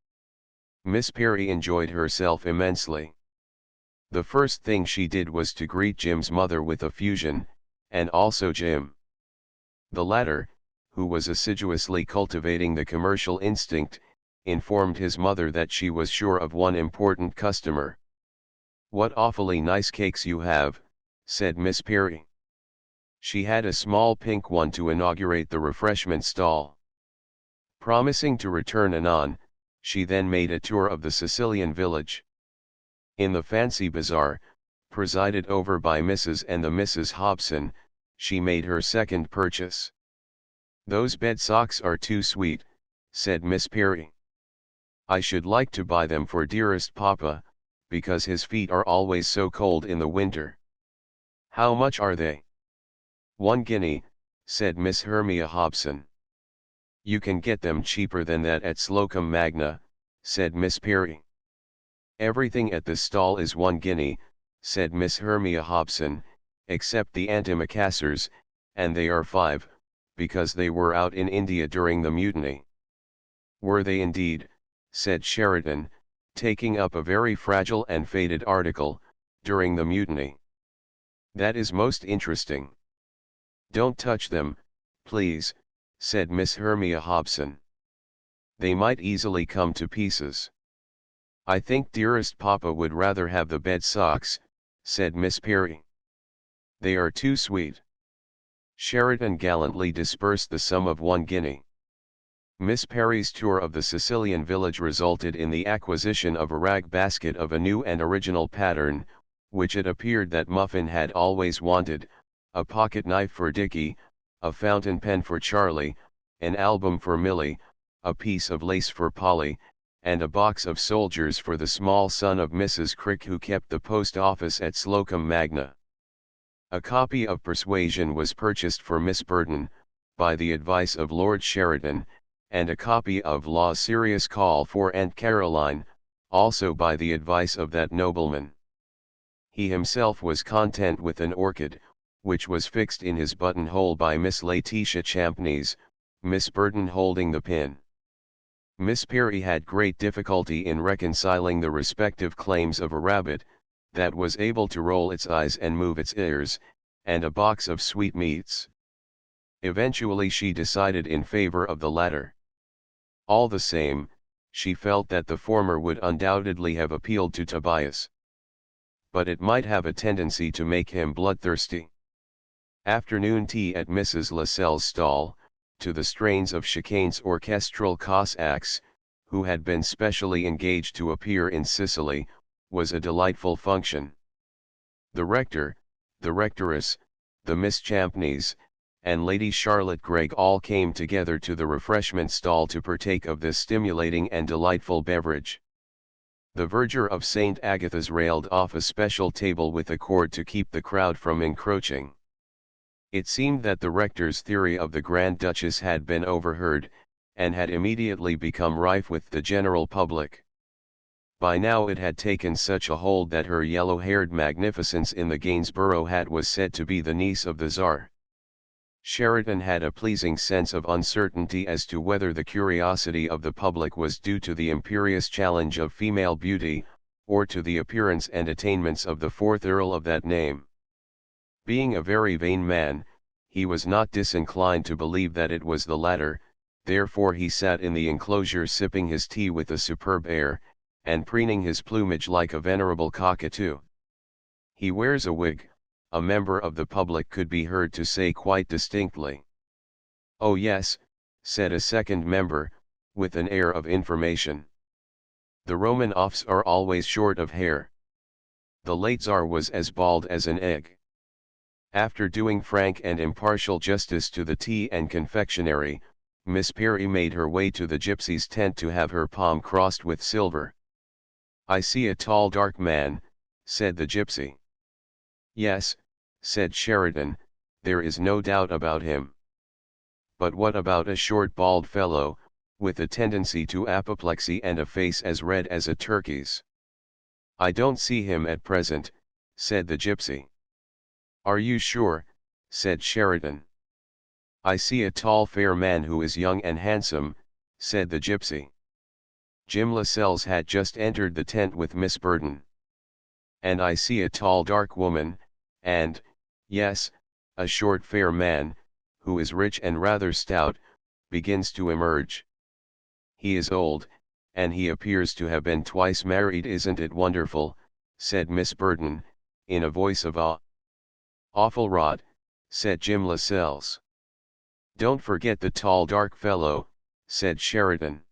Miss Perry enjoyed herself immensely. The first thing she did was to greet Jim's mother with effusion, and also Jim. The latter, who was assiduously cultivating the commercial instinct, informed his mother that she was sure of one important customer. "What awfully nice cakes you have," said Miss Perry. She had a small pink one to inaugurate the refreshment stall. Promising to return anon, she then made a tour of the Sicilian village. In the fancy bazaar, presided over by Mrs. and the Mrs. Hobson, she made her second purchase. "Those bed socks are too sweet," said Miss Perry. "I should like to buy them for dearest papa, because his feet are always so cold in the winter." "How much are they?" "1 guinea, said Miss Hermia Hobson. "You can get them cheaper than that at Slocum Magna," said Miss Perry. "Everything at the stall is 1 guinea, said Miss Hermia Hobson, "except the antimacassars, and they are 5, because they were out in India during the mutiny." "Were they indeed?" said Sheridan, taking up a very fragile and faded article, "during the mutiny? That is most interesting." "Don't touch them, please," said Miss Hermia Hobson. "They might easily come to pieces." "I think dearest papa would rather have the bed socks," said Miss Perry. "They are too sweet." Sheridan gallantly disbursed the sum of 1 guinea. Miss Perry's tour of the Sicilian village resulted in the acquisition of a rag basket of a new and original pattern, which it appeared that Muffin had always wanted, a pocket knife for Dickie, a fountain pen for Charlie, an album for Millie, a piece of lace for Polly, and a box of soldiers for the small son of Mrs. Crick who kept the post office at Slocum Magna. A copy of Persuasion was purchased for Miss Burton, by the advice of Lord Sheridan, and a copy of Law's Serious Call for Aunt Caroline, also by the advice of that nobleman. He himself was content with an orchid, which was fixed in his buttonhole by Miss Laetitia Champneys, Miss Burton holding the pin. Miss Perry had great difficulty in reconciling the respective claims of a rabbit, that was able to roll its eyes and move its ears, and a box of sweetmeats. Eventually she decided in favor of the latter. All the same, she felt that the former would undoubtedly have appealed to Tobias. But it might have a tendency to make him bloodthirsty. Afternoon tea at Mrs. Lascelles' stall, to the strains of Chicane's orchestral Cossacks, who had been specially engaged to appear in Sicily, was a delightful function. The rector, the rectoress, the Miss Champneys, and Lady Charlotte Gregg all came together to the refreshment stall to partake of this stimulating and delightful beverage. The verger of St. Agatha's railed off a special table with a cord to keep the crowd from encroaching. It seemed that the rector's theory of the Grand Duchess had been overheard, and had immediately become rife with the general public. By now it had taken such a hold that her yellow-haired magnificence in the Gainsborough hat was said to be the niece of the Tsar. Sheridan had a pleasing sense of uncertainty as to whether the curiosity of the public was due to the imperious challenge of female beauty, or to the appearance and attainments of the fourth Earl of that name. Being a very vain man, he was not disinclined to believe that it was the latter, therefore he sat in the enclosure sipping his tea with a superb air, and preening his plumage like a venerable cockatoo. "He wears a wig," a member of the public could be heard to say quite distinctly. "Oh yes," said a second member, with an air of information. "The Romanoffs are always short of hair. The late Tsar was as bald as an egg." After doing frank and impartial justice to the tea and confectionery, Miss Perry made her way to the gypsy's tent to have her palm crossed with silver. "I see a tall dark man," said the gypsy. "Yes," said Sheridan, "there is no doubt about him. But what about a short bald fellow, with a tendency to apoplexy and a face as red as a turkey's?" "I don't see him at present," said the gypsy. "Are you sure?" said Sheridan. "I see a tall fair man who is young and handsome," said the gypsy. Jim Lascelles had just entered the tent with Miss Burton. "And I see a tall dark woman, and, yes, a short fair man, who is rich and rather stout, begins to emerge. He is old, and he appears to have been twice married. Isn't it wonderful?" said Miss Burton, in a voice of awe. "Awful rot," said Jim Lascelles. "Don't forget the tall dark fellow," said Sheridan.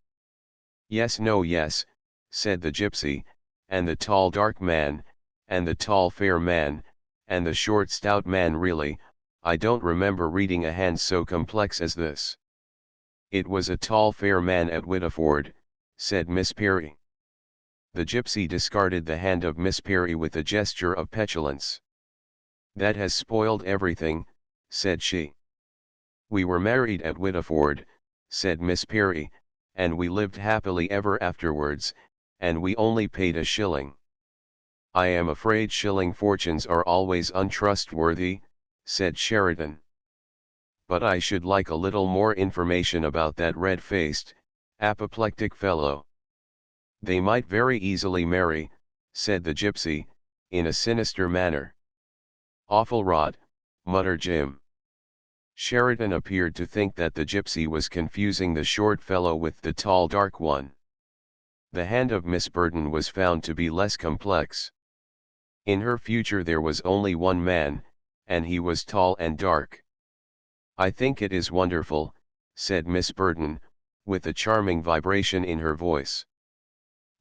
"Yes, no, yes," said the gypsy, "and the tall dark man, and the tall fair man, and the short stout man. Really, I don't remember reading a hand so complex as this. It was a tall fair man at Whittleford, said Miss Perry. The gypsy discarded the hand of Miss Perry with a gesture of petulance. That has spoiled everything, said she. We were married at Whittleford, said Miss Perry, and we lived happily ever afterwards, and we only paid a shilling. I am afraid shilling fortunes are always untrustworthy, said Sheridan. But I should like a little more information about that red-faced, apoplectic fellow. They might very easily marry, said the gypsy, in a sinister manner. Awful rot, muttered Jim. Sheridan appeared to think that the gypsy was confusing the short fellow with the tall dark one. The hand of Miss Burton was found to be less complex. In her future there was only one man, and he was tall and dark. I think it is wonderful, said Miss Burton, with a charming vibration in her voice.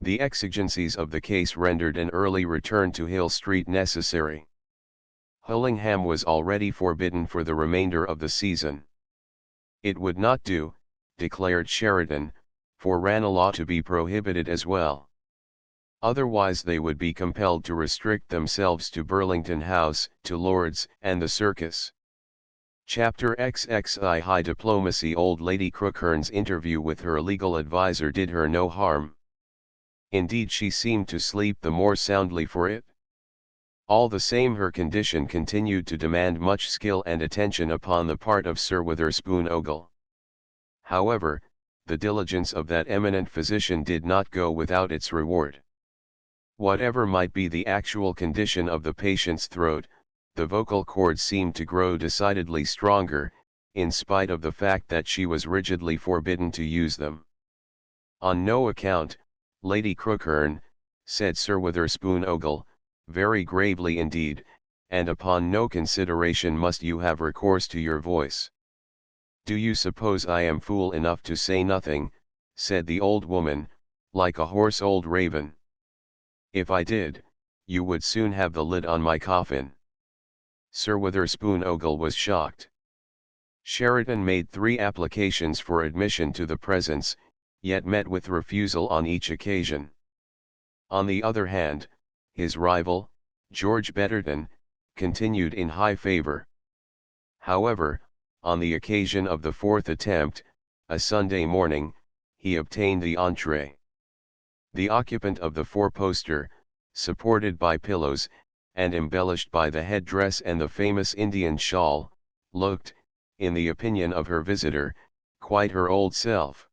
The exigencies of the case rendered an early return to Hill Street necessary. Hullingham was already forbidden for the remainder of the season. It would not do, declared Sheridan, for Ranelagh to be prohibited as well. Otherwise they would be compelled to restrict themselves to Burlington House, to Lord's, and the circus. Chapter XXI High Diplomacy. Old Lady Crookhorn's interview with her legal adviser did her no harm. Indeed, she seemed to sleep the more soundly for it. All the same, her condition continued to demand much skill and attention upon the part of Sir Witherspoon Ogle. However, the diligence of that eminent physician did not go without its reward. Whatever might be the actual condition of the patient's throat, the vocal cords seemed to grow decidedly stronger, in spite of the fact that she was rigidly forbidden to use them. On no account, Lady Crookhorn, said Sir Witherspoon Ogle, very gravely indeed, and upon no consideration must you have recourse to your voice. Do you suppose I am fool enough to say nothing, said the old woman, like a hoarse old raven. If I did, you would soon have the lid on my coffin. Sir Witherspoon Ogle was shocked. Sheridan made 3 applications for admission to the presence, yet met with refusal on each occasion. On the other hand, his rival, George Betterton, continued in high favor. However, on the occasion of the 4th attempt, a Sunday morning, he obtained the entree. The occupant of the 4-poster, supported by pillows, and embellished by the headdress and the famous Indian shawl, looked, in the opinion of her visitor, quite her old self.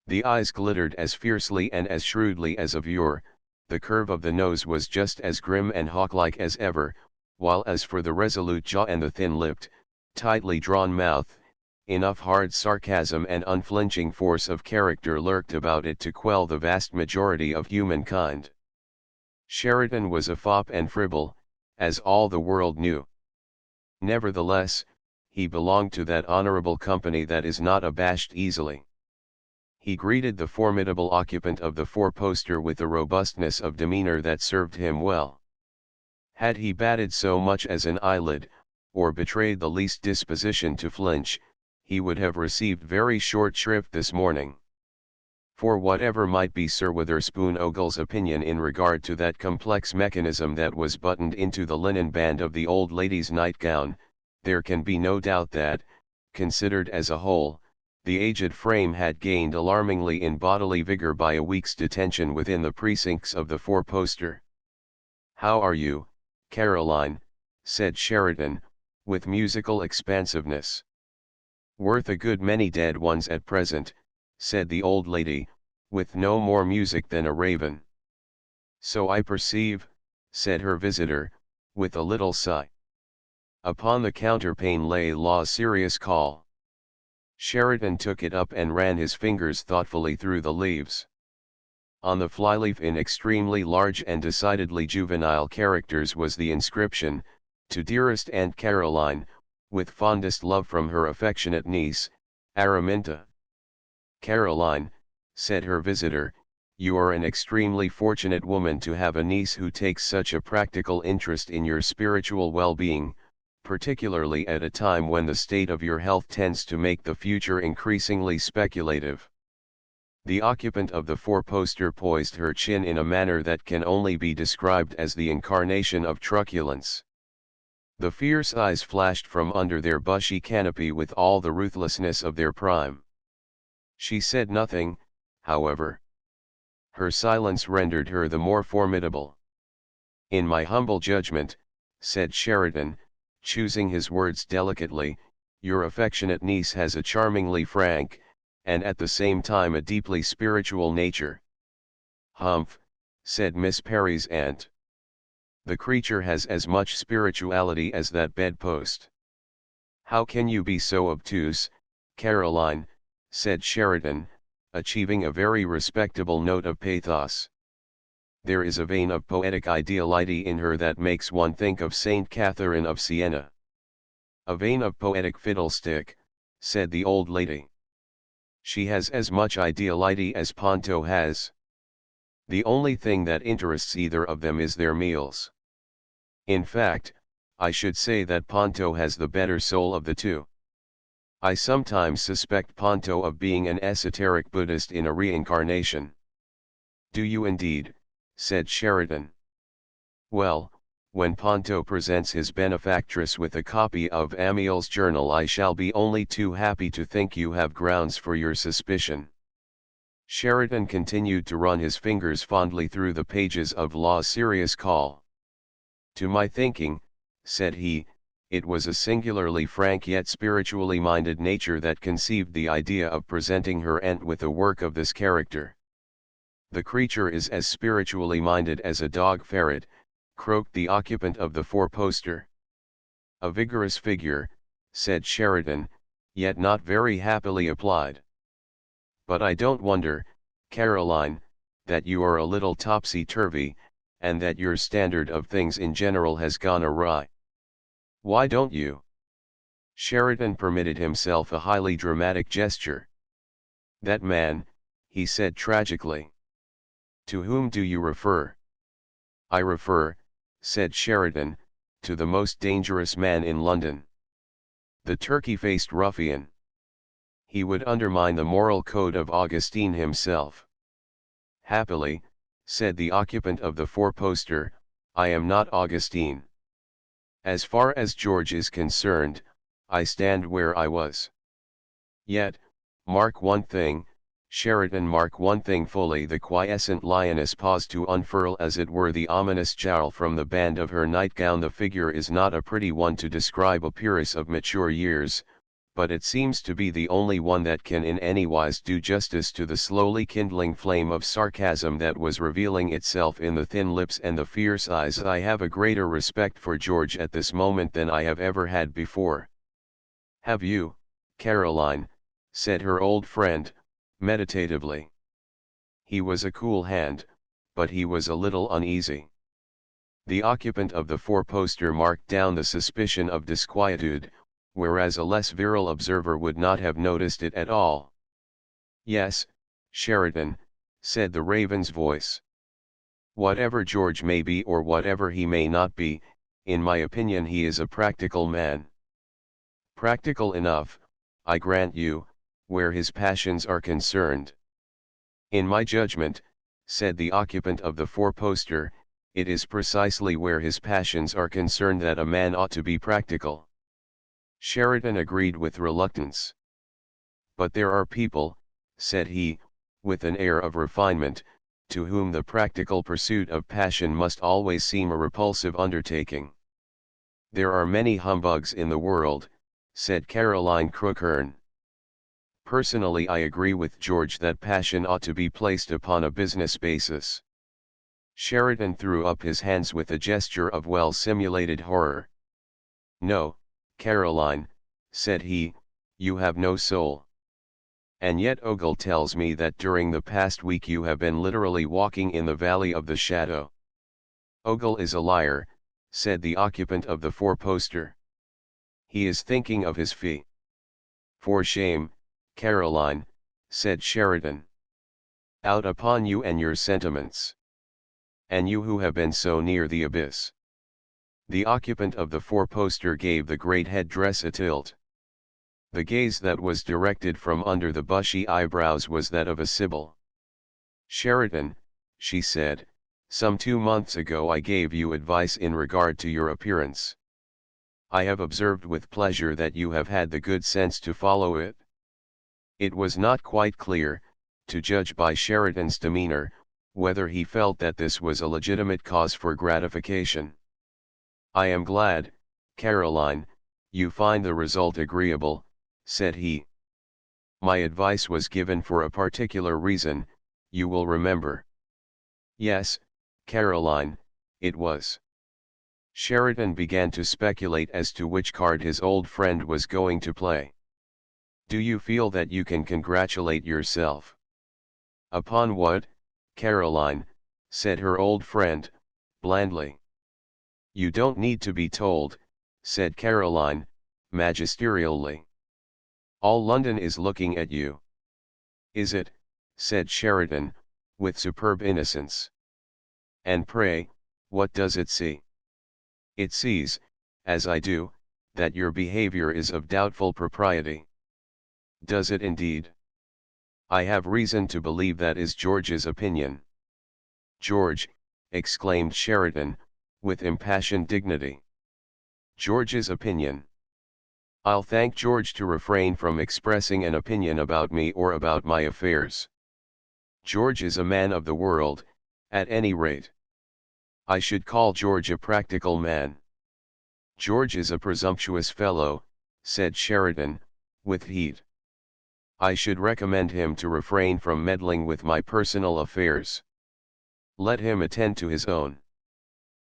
The eyes glittered as fiercely and as shrewdly as of yore, the curve of the nose was just as grim and hawk-like as ever, while as for the resolute jaw and the thin-lipped, tightly drawn mouth, enough hard sarcasm and unflinching force of character lurked about it to quell the vast majority of humankind. Sheridan was a fop and fribble, as all the world knew. Nevertheless, he belonged to that honorable company that is not abashed easily. He greeted the formidable occupant of the 4-poster with a robustness of demeanor that served him well. Had he batted so much as an eyelid, or betrayed the least disposition to flinch, he would have received very short shrift this morning. For whatever might be Sir Witherspoon Ogle's opinion in regard to that complex mechanism that was buttoned into the linen band of the old lady's nightgown, there can be no doubt that, considered as a whole, the aged frame had gained alarmingly in bodily vigor by a week's detention within the precincts of the 4-poster. "How are you, Caroline?" said Sheridan, with musical expansiveness. "Worth a good many dead ones at present," said the old lady, with no more music than a raven. "So I perceive," said her visitor, with a little sigh. Upon the counterpane lay Law's serious call. Sheridan took it up and ran his fingers thoughtfully through the leaves. On the flyleaf in extremely large and decidedly juvenile characters was the inscription, "To dearest Aunt Caroline, with fondest love from her affectionate niece, Araminta." "Caroline," said her visitor, You are an extremely fortunate woman to have a niece who takes such a practical interest in your spiritual well-being, particularly at a time when the state of your health tends to make the future increasingly speculative. The occupant of the four-poster poised her chin in a manner that can only be described as the incarnation of truculence. The fierce eyes flashed from under their bushy canopy with all the ruthlessness of their prime. She said nothing, however. Her silence rendered her the more formidable. "In my humble judgment," said Sheridan, choosing his words delicately, "your affectionate niece has a charmingly frank, and at the same time a deeply spiritual nature." "Humph," said Miss Perry's aunt. "The creature has as much spirituality as that bedpost." "How can you be so obtuse, Caroline?" said Sheridan, achieving a very respectable note of pathos. "There is a vein of poetic ideality in her that makes one think of Saint Catherine of Siena." "A vein of poetic fiddlestick," said the old lady. "She has as much ideality as Ponto has. The only thing that interests either of them is their meals. In fact, I should say that Ponto has the better soul of the two. I sometimes suspect Ponto of being an esoteric Buddhist in a reincarnation." "Do you indeed?" said Sheridan. "Well, when Ponto presents his benefactress with a copy of Amiel's journal, I shall be only too happy to think you have grounds for your suspicion." Sheridan continued to run his fingers fondly through the pages of Law's serious call. "To my thinking," said he, "it was a singularly frank yet spiritually minded nature that conceived the idea of presenting her aunt with a work of this character." "The creature is as spiritually minded as a dog ferret," croaked the occupant of the four-poster. "A vigorous figure," said Sheridan, "yet not very happily applied. But I don't wonder, Caroline, that you are a little topsy-turvy, and that your standard of things in general has gone awry. Why don't you?" Sheridan permitted himself a highly dramatic gesture. "That man," he said tragically. "To whom do you refer?" "I refer," said Sheridan, "to the most dangerous man in London. The turkey-faced ruffian. He would undermine the moral code of Augustine himself." "Happily," said the occupant of the four-poster, "I am not Augustine. As far as George is concerned, I stand where I was. Yet, mark one thing, Sheridan, mark one thing fully." The quiescent lioness paused to unfurl as it were the ominous jowl from the band of her nightgown. "The figure is not a pretty one to describe a peeress of mature years, but it seems to be the only one that can in any wise do justice to the slowly kindling flame of sarcasm that was revealing itself in the thin lips and the fierce eyes. I have a greater respect for George at this moment than I have ever had before." "Have you, Caroline?" said her old friend, meditatively. He was a cool hand, but he was a little uneasy. The occupant of the four-poster marked down the suspicion of disquietude, whereas a less virile observer would not have noticed it at all. "Yes, Sheridan," said the Raven's voice. "Whatever George may be or whatever he may not be, in my opinion he is a practical man. Practical enough, I grant you, where his passions are concerned. In my judgment," said the occupant of the four-poster, "it is precisely where his passions are concerned that a man ought to be practical." Sheridan agreed with reluctance. "But there are people," said he, with an air of refinement, "to whom the practical pursuit of passion must always seem a repulsive undertaking." "There are many humbugs in the world," said Caroline Crookhern. "Personally I agree with George that passion ought to be placed upon a business basis." Sheridan threw up his hands with a gesture of well-simulated horror. "No, Caroline," said he, "you have no soul. And yet Ogle tells me that during the past week you have been literally walking in the valley of the shadow." "Ogle is a liar," said the occupant of the four-poster. "He is thinking of his fee." "For shame, Caroline," said Sheridan. Out upon you and your sentiments. And you who have been so near the abyss. The occupant of the four-poster gave the great headdress a tilt. The gaze that was directed from under the bushy eyebrows was that of a sibyl. Sheridan, she said, some 2 months ago I gave you advice in regard to your appearance. I have observed with pleasure that you have had the good sense to follow it. It was not quite clear, to judge by Sheridan's demeanor, whether he felt that this was a legitimate cause for gratification. I am glad, Caroline, you find the result agreeable, said he. My advice was given for a particular reason, you will remember. Yes, Caroline, it was. Sheridan began to speculate as to which card his old friend was going to play. Do you feel that you can congratulate yourself? Upon what, Caroline, said her old friend, blandly. You don't need to be told, said Caroline, magisterially. All London is looking at you. Is it, said Sheridan, with superb innocence. And pray, what does it see? It sees, as I do, that your behavior is of doubtful propriety. Does it indeed? I have reason to believe that is George's opinion. George, exclaimed Sheridan, with impassioned dignity. George's opinion. I'll thank George to refrain from expressing an opinion about me or about my affairs. George is a man of the world, at any rate. I should call George a practical man. George is a presumptuous fellow, said Sheridan, with heat. I should recommend him to refrain from meddling with my personal affairs. Let him attend to his own.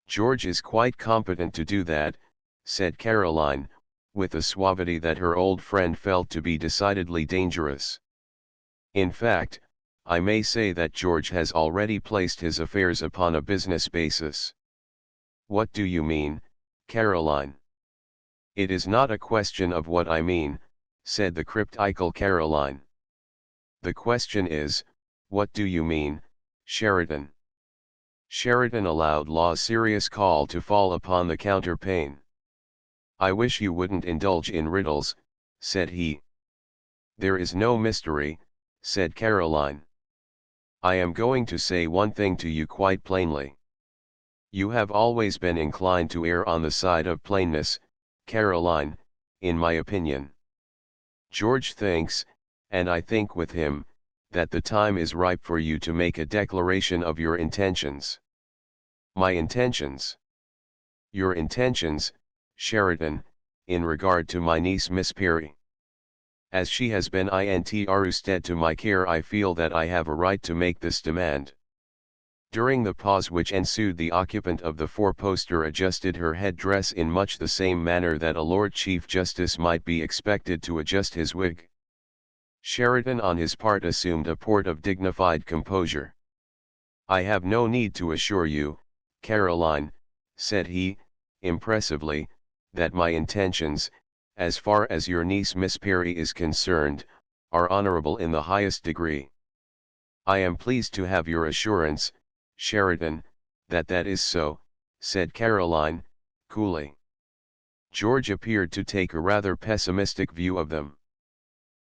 George is quite competent to do that, said Caroline, with a suavity that her old friend felt to be decidedly dangerous. In fact, I may say that George has already placed his affairs upon a business basis. What do you mean, Caroline? It is not a question of what I mean, said the cryptical Caroline. The question is, what do you mean, Sheridan? Sheridan allowed Law's serious call to fall upon the counterpane. I wish you wouldn't indulge in riddles, said he. There is no mystery, said Caroline. I am going to say one thing to you quite plainly. You have always been inclined to err on the side of plainness, Caroline, in my opinion. George thinks, and I think with him, that the time is ripe for you to make a declaration of your intentions. My intentions? Your intentions, Sheridan, in regard to my niece Miss Perry. As she has been intrusted to my care, I feel that I have a right to make this demand. During the pause which ensued, the occupant of the four-poster adjusted her head-dress in much the same manner that a Lord Chief Justice might be expected to adjust his wig. Sheridan on his part assumed a port of dignified composure. I have no need to assure you, Caroline, said he, impressively, that my intentions, as far as your niece Miss Perry is concerned, are honorable in the highest degree. I am pleased to have your assurance, Sheridan, that that is so, said Caroline, coolly. George appeared to take a rather pessimistic view of them.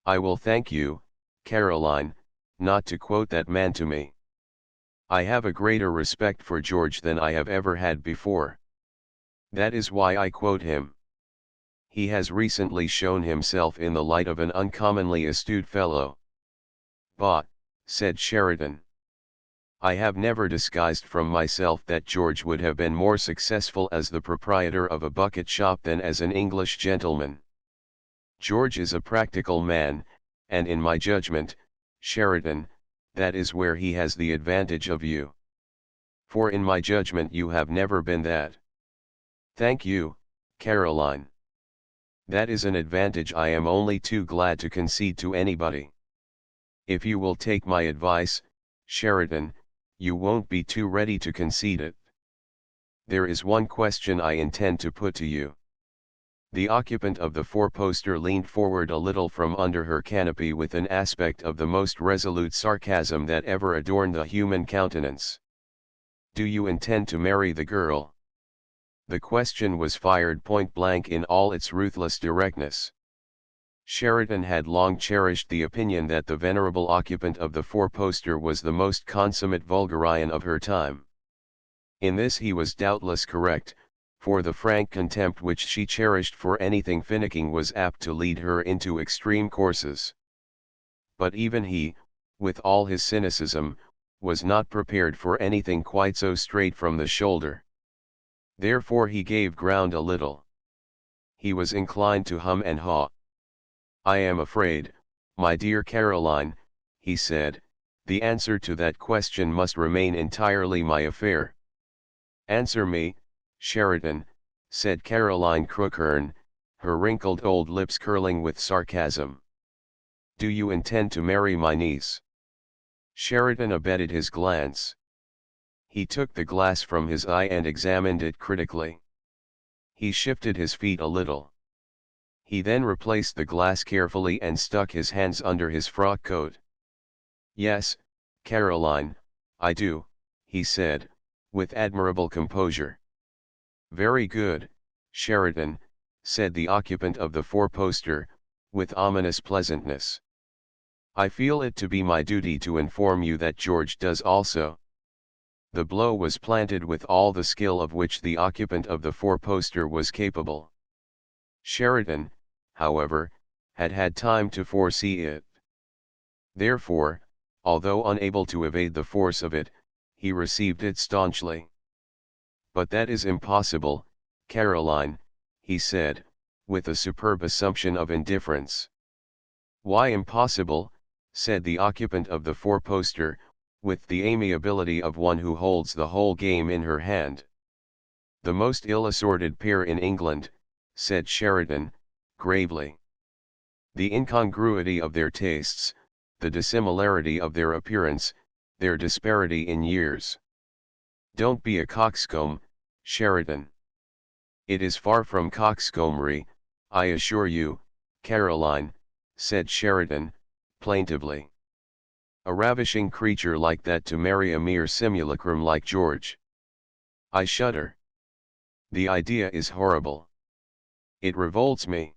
I will thank you, Caroline, not to quote that man to me. I have a greater respect for George than I have ever had before. That is why I quote him. He has recently shown himself in the light of an uncommonly astute fellow. Bah, said Sheridan. I have never disguised from myself that George would have been more successful as the proprietor of a bucket shop than as an English gentleman. George is a practical man, and in my judgment, Sheridan, that is where he has the advantage of you. For in my judgment you have never been that. Thank you, Caroline. That is an advantage I am only too glad to concede to anybody. If you will take my advice, Sheridan, you won't be too ready to concede it. There is one question I intend to put to you. The occupant of the four-poster leaned forward a little from under her canopy with an aspect of the most resolute sarcasm that ever adorned the human countenance. "Do you intend to marry the girl?" The question was fired point-blank in all its ruthless directness. Sheridan had long cherished the opinion that the venerable occupant of the four-poster was the most consummate vulgarian of her time. In this he was doubtless correct, for the frank contempt which she cherished for anything finicking was apt to lead her into extreme courses. But even he, with all his cynicism, was not prepared for anything quite so straight from the shoulder. Therefore he gave ground a little. He was inclined to hum and haw. "I am afraid, my dear Caroline," he said, "the answer to that question must remain entirely my affair." "Answer me, Sheridan," said Caroline Crookhern, her wrinkled old lips curling with sarcasm. "Do you intend to marry my niece?" Sheridan abated his glance. He took the glass from his eye and examined it critically. He shifted his feet a little. He then replaced the glass carefully and stuck his hands under his frock coat. "Yes, Caroline, I do," he said, with admirable composure. "Very good, Sheridan," said the occupant of the four-poster, with ominous pleasantness. "I feel it to be my duty to inform you that George does also." The blow was planted with all the skill of which the occupant of the four-poster was capable. Sheridan, however, had had time to foresee it. Therefore, although unable to evade the force of it, he received it staunchly. "But that is impossible, Caroline," he said, with a superb assumption of indifference. "Why impossible?" said the occupant of the four-poster, with the amiability of one who holds the whole game in her hand. "The most ill-assorted pair in England," said Sheridan, gravely. "The incongruity of their tastes, the dissimilarity of their appearance, their disparity in years." "Don't be a coxcomb, Sheridan." "It is far from coxcombry, I assure you, Caroline," said Sheridan, plaintively. "A ravishing creature like that to marry a mere simulacrum like George. I shudder. The idea is horrible. It revolts me.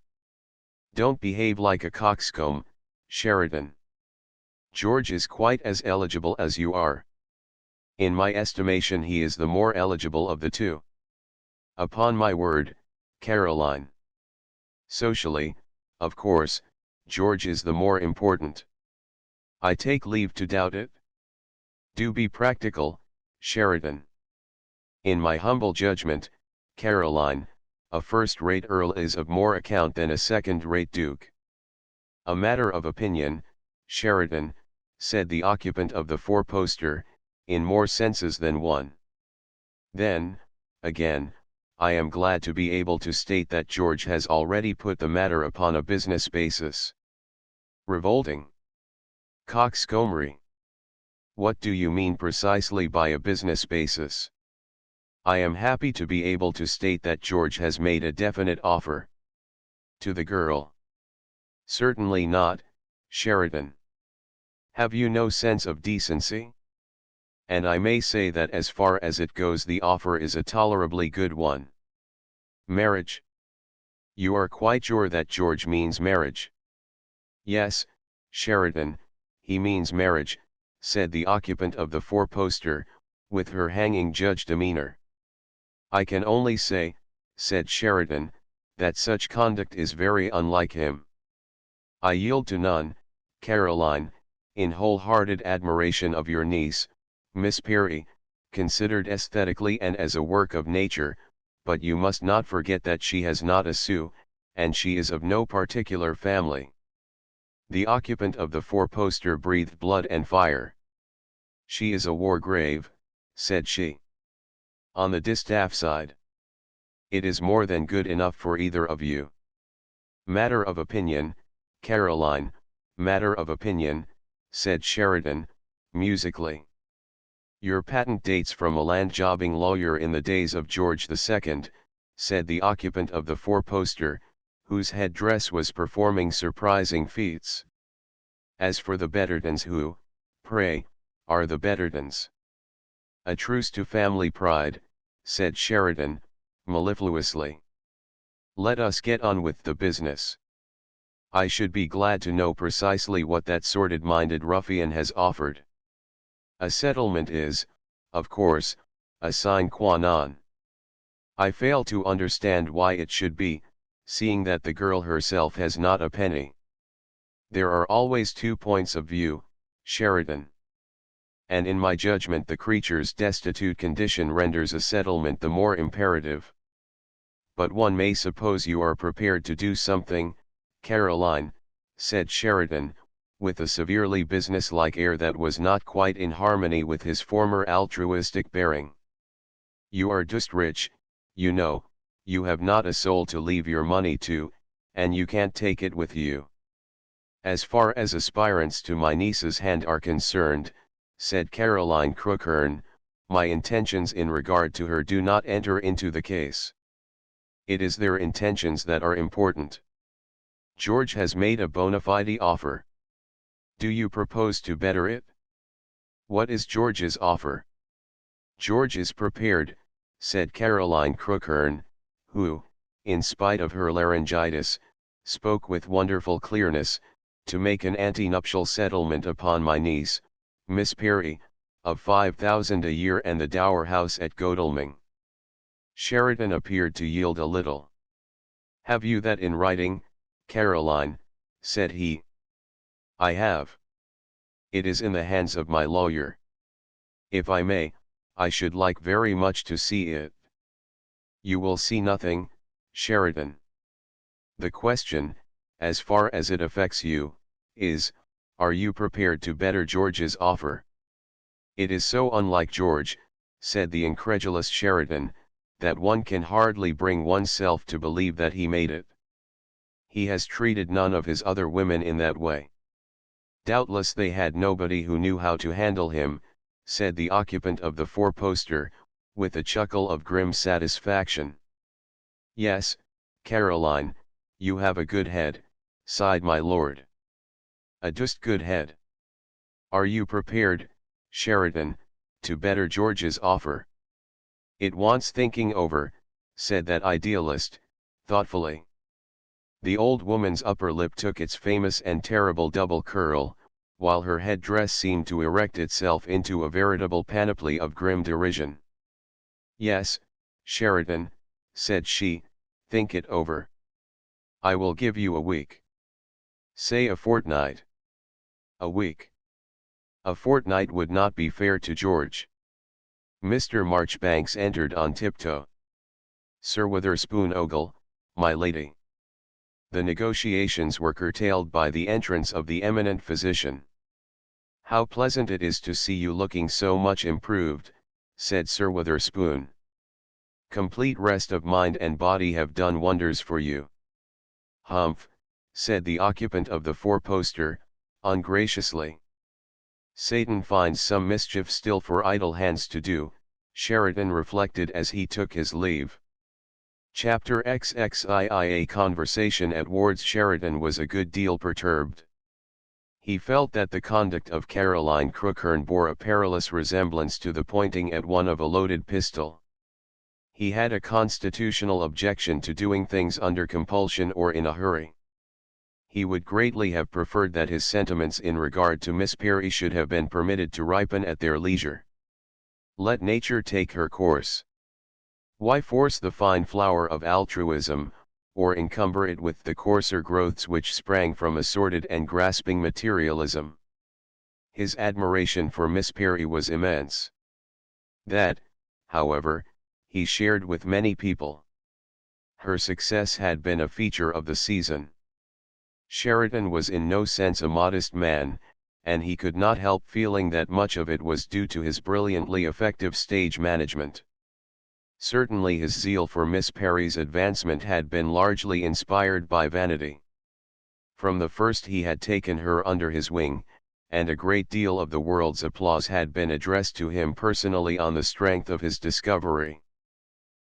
Don't behave like a coxcomb, Sheridan. George is quite as eligible as you are. In my estimation he is the more eligible of the two. Upon my word, Caroline. Socially, of course, George is the more important. I take leave to doubt it. Do be practical, Sheridan. In my humble judgment, Caroline, a first-rate earl is of more account than a second-rate duke." "A matter of opinion, Sheridan," said the occupant of the four-poster, "in more senses than one. Then, again, I am glad to be able to state that George has already put the matter upon a business basis." "Revolting. Coxcombry. What do you mean precisely by a business basis?" "I am happy to be able to state that George has made a definite offer." "To the girl?" "Certainly not, Sheridan. Have you no sense of decency? And I may say that as far as it goes the offer is a tolerably good one." "Marriage? You are quite sure that George means marriage?" "Yes, Sheridan, he means marriage," said the occupant of the four-poster, with her hanging judge demeanor. "I can only say," said Sheridan, "that such conduct is very unlike him. I yield to none, Caroline, in wholehearted admiration of your niece, Miss Perry, considered aesthetically and as a work of nature, but you must not forget that she has not a sou, and she is of no particular family." The occupant of the four-poster breathed blood and fire. "She is a war grave," said she. "On the distaff side. It is more than good enough for either of you." "Matter of opinion, Caroline, matter of opinion," said Sheridan, musically. "Your patent dates from a land-jobbing lawyer in the days of George II, said the occupant of the four-poster, whose headdress was performing surprising feats. As for the Bettertons, who, pray, are the Bettertons? A truce to family pride, said Sheridan, mellifluously. Let us get on with the business. I should be glad to know precisely what that sordid-minded ruffian has offered. A settlement is, of course, a sine qua non. I fail to understand why it should be, seeing that the girl herself has not a penny. There are always 2 points of view, Sheridan. And in my judgment the creature's destitute condition renders a settlement the more imperative. But one may suppose you are prepared to do something, Caroline, said Sheridan, with a severely business-like air that was not quite in harmony with his former altruistic bearing. You are just rich, you know, you have not a soul to leave your money to, and you can't take it with you. As far as aspirants to my niece's hand are concerned, said Caroline Crookhern, my intentions in regard to her do not enter into the case. It is their intentions that are important. George has made a bona fide offer. Do you propose to better it? What is George's offer? George is prepared, said Caroline Crookhern, who, in spite of her laryngitis, spoke with wonderful clearness, to make an antenuptial settlement upon my niece, Miss Perry, of 5,000 a year and the dower house at Godalming. Sheridan appeared to yield a little. Have you that in writing, Caroline? Said he. I have. It is in the hands of my lawyer. If I may, I should like very much to see it. You will see nothing, Sheridan. The question, as far as it affects you, is, are you prepared to better George's offer? It is so unlike George, said the incredulous Sheridan, that one can hardly bring oneself to believe that he made it. He has treated none of his other women in that way. Doubtless they had nobody who knew how to handle him, said the occupant of the four-poster, with a chuckle of grim satisfaction. Yes, Caroline, you have a good head, sighed my lord. A deuced good head. Are you prepared, Sheridan, to better George's offer? It wants thinking over, said that idealist, thoughtfully. The old woman's upper lip took its famous and terrible double curl, while her headdress seemed to erect itself into a veritable panoply of grim derision. Yes, Sheridan, said she, think it over. I will give you a week. Say a fortnight. A week. A fortnight would not be fair to George. Mr. Marchbanks entered on tiptoe. Sir Witherspoon Ogle, my lady. The negotiations were curtailed by the entrance of the eminent physician. How pleasant it is to see you looking so much improved, said Sir Witherspoon. Complete rest of mind and body have done wonders for you. Humph, said the occupant of the four-poster, ungraciously. Satan finds some mischief still for idle hands to do, Sheridan reflected as he took his leave. Chapter XXII. A conversation at Ward's. Sheridan was a good deal perturbed. He felt that the conduct of Caroline Crookhern bore a perilous resemblance to the pointing at one of a loaded pistol. He had a constitutional objection to doing things under compulsion or in a hurry. He would greatly have preferred that his sentiments in regard to Miss Perry should have been permitted to ripen at their leisure. Let nature take her course. Why force the fine flower of altruism, or encumber it with the coarser growths which sprang from a sordid and grasping materialism? His admiration for Miss Perry was immense. That, however, he shared with many people. Her success had been a feature of the season. Sheridan was in no sense a modest man, and he could not help feeling that much of it was due to his brilliantly effective stage management. Certainly his zeal for Miss Perry's advancement had been largely inspired by vanity. From the first he had taken her under his wing, and a great deal of the world's applause had been addressed to him personally on the strength of his discovery.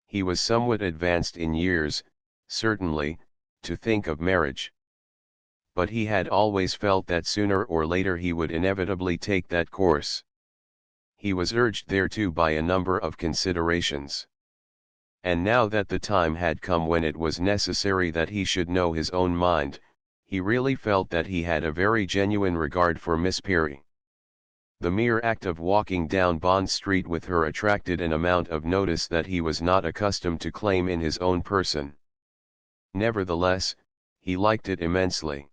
He was somewhat advanced in years, certainly, to think of marriage. But he had always felt that sooner or later he would inevitably take that course. He was urged thereto by a number of considerations. And now that the time had come when it was necessary that he should know his own mind, he really felt that he had a very genuine regard for Miss Perry. The mere act of walking down Bond Street with her attracted an amount of notice that he was not accustomed to claim in his own person. Nevertheless, he liked it immensely.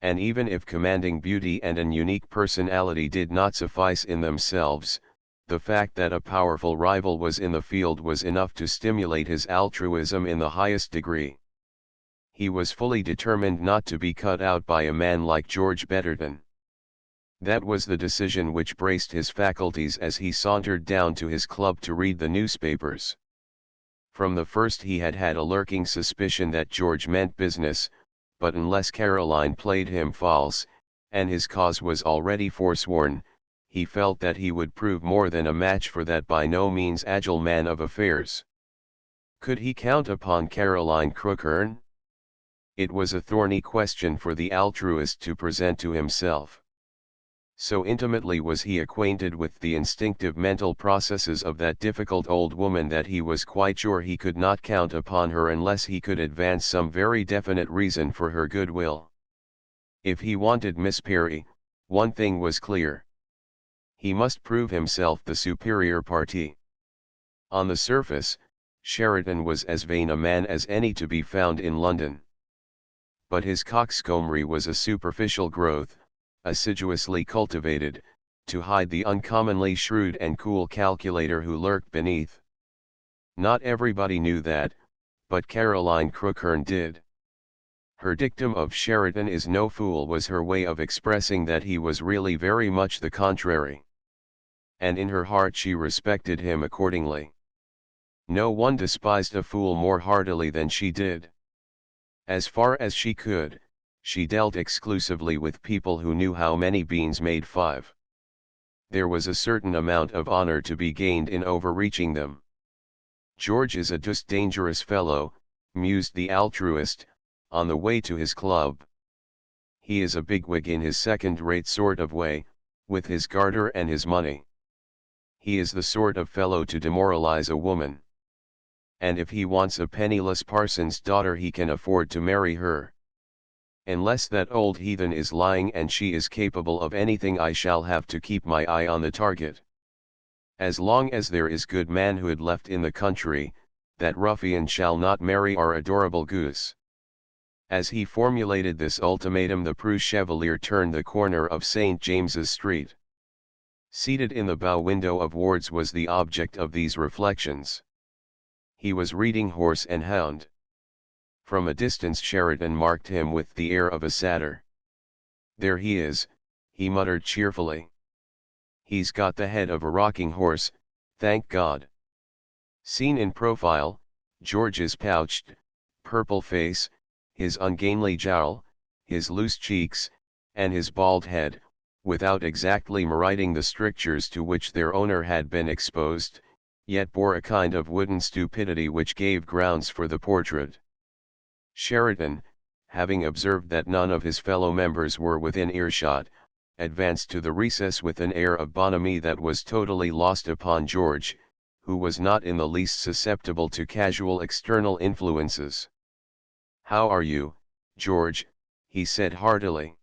And even if commanding beauty and an unique personality did not suffice in themselves, the fact that a powerful rival was in the field was enough to stimulate his altruism in the highest degree. He was fully determined not to be cut out by a man like George Betterton. That was the decision which braced his faculties as he sauntered down to his club to read the newspapers. From the first he had had a lurking suspicion that George meant business, but unless Caroline played him false, and his cause was already forsworn, he felt that he would prove more than a match for that by no means agile man of affairs. Could he count upon Caroline Crookhern? It was a thorny question for the altruist to present to himself. So intimately was he acquainted with the instinctive mental processes of that difficult old woman that he was quite sure he could not count upon her unless he could advance some very definite reason for her goodwill. If he wanted Miss Perry, one thing was clear. He must prove himself the superior party. On the surface, Sheridan was as vain a man as any to be found in London. But his coxcombry was a superficial growth, assiduously cultivated, to hide the uncommonly shrewd and cool calculator who lurked beneath. Not everybody knew that, but Caroline Crookhern did. Her dictum of Sheridan is no fool was her way of expressing that he was really very much the contrary. And in her heart she respected him accordingly. No one despised a fool more heartily than she did. As far as she could, she dealt exclusively with people who knew how many beans made 5. There was a certain amount of honor to be gained in overreaching them. George is a deuced dangerous fellow, mused the altruist, on the way to his club. He is a bigwig in his second-rate sort of way, with his garter and his money. He is the sort of fellow to demoralize a woman. And if he wants a penniless parson's daughter he can afford to marry her. Unless that old heathen is lying and she is capable of anything, I shall have to keep my eye on the target. As long as there is good manhood left in the country, that ruffian shall not marry our adorable goose. As he formulated this ultimatum, the Preux Chevalier turned the corner of St. James's Street. Seated in the bow window of Ward's was the object of these reflections. He was reading Horse and Hound. From a distance Sheridan marked him with the air of a satyr. "There he is," he muttered cheerfully. "He's got the head of a rocking horse, thank God." Seen in profile, George's pouched, purple face, his ungainly jowl, his loose cheeks, and his bald head, without exactly meriting the strictures to which their owner had been exposed, yet bore a kind of wooden stupidity which gave grounds for the portrait. Sheridan, having observed that none of his fellow members were within earshot, advanced to the recess with an air of bonhomie that was totally lost upon George, who was not in the least susceptible to casual external influences. "How are you, George?" he said heartily.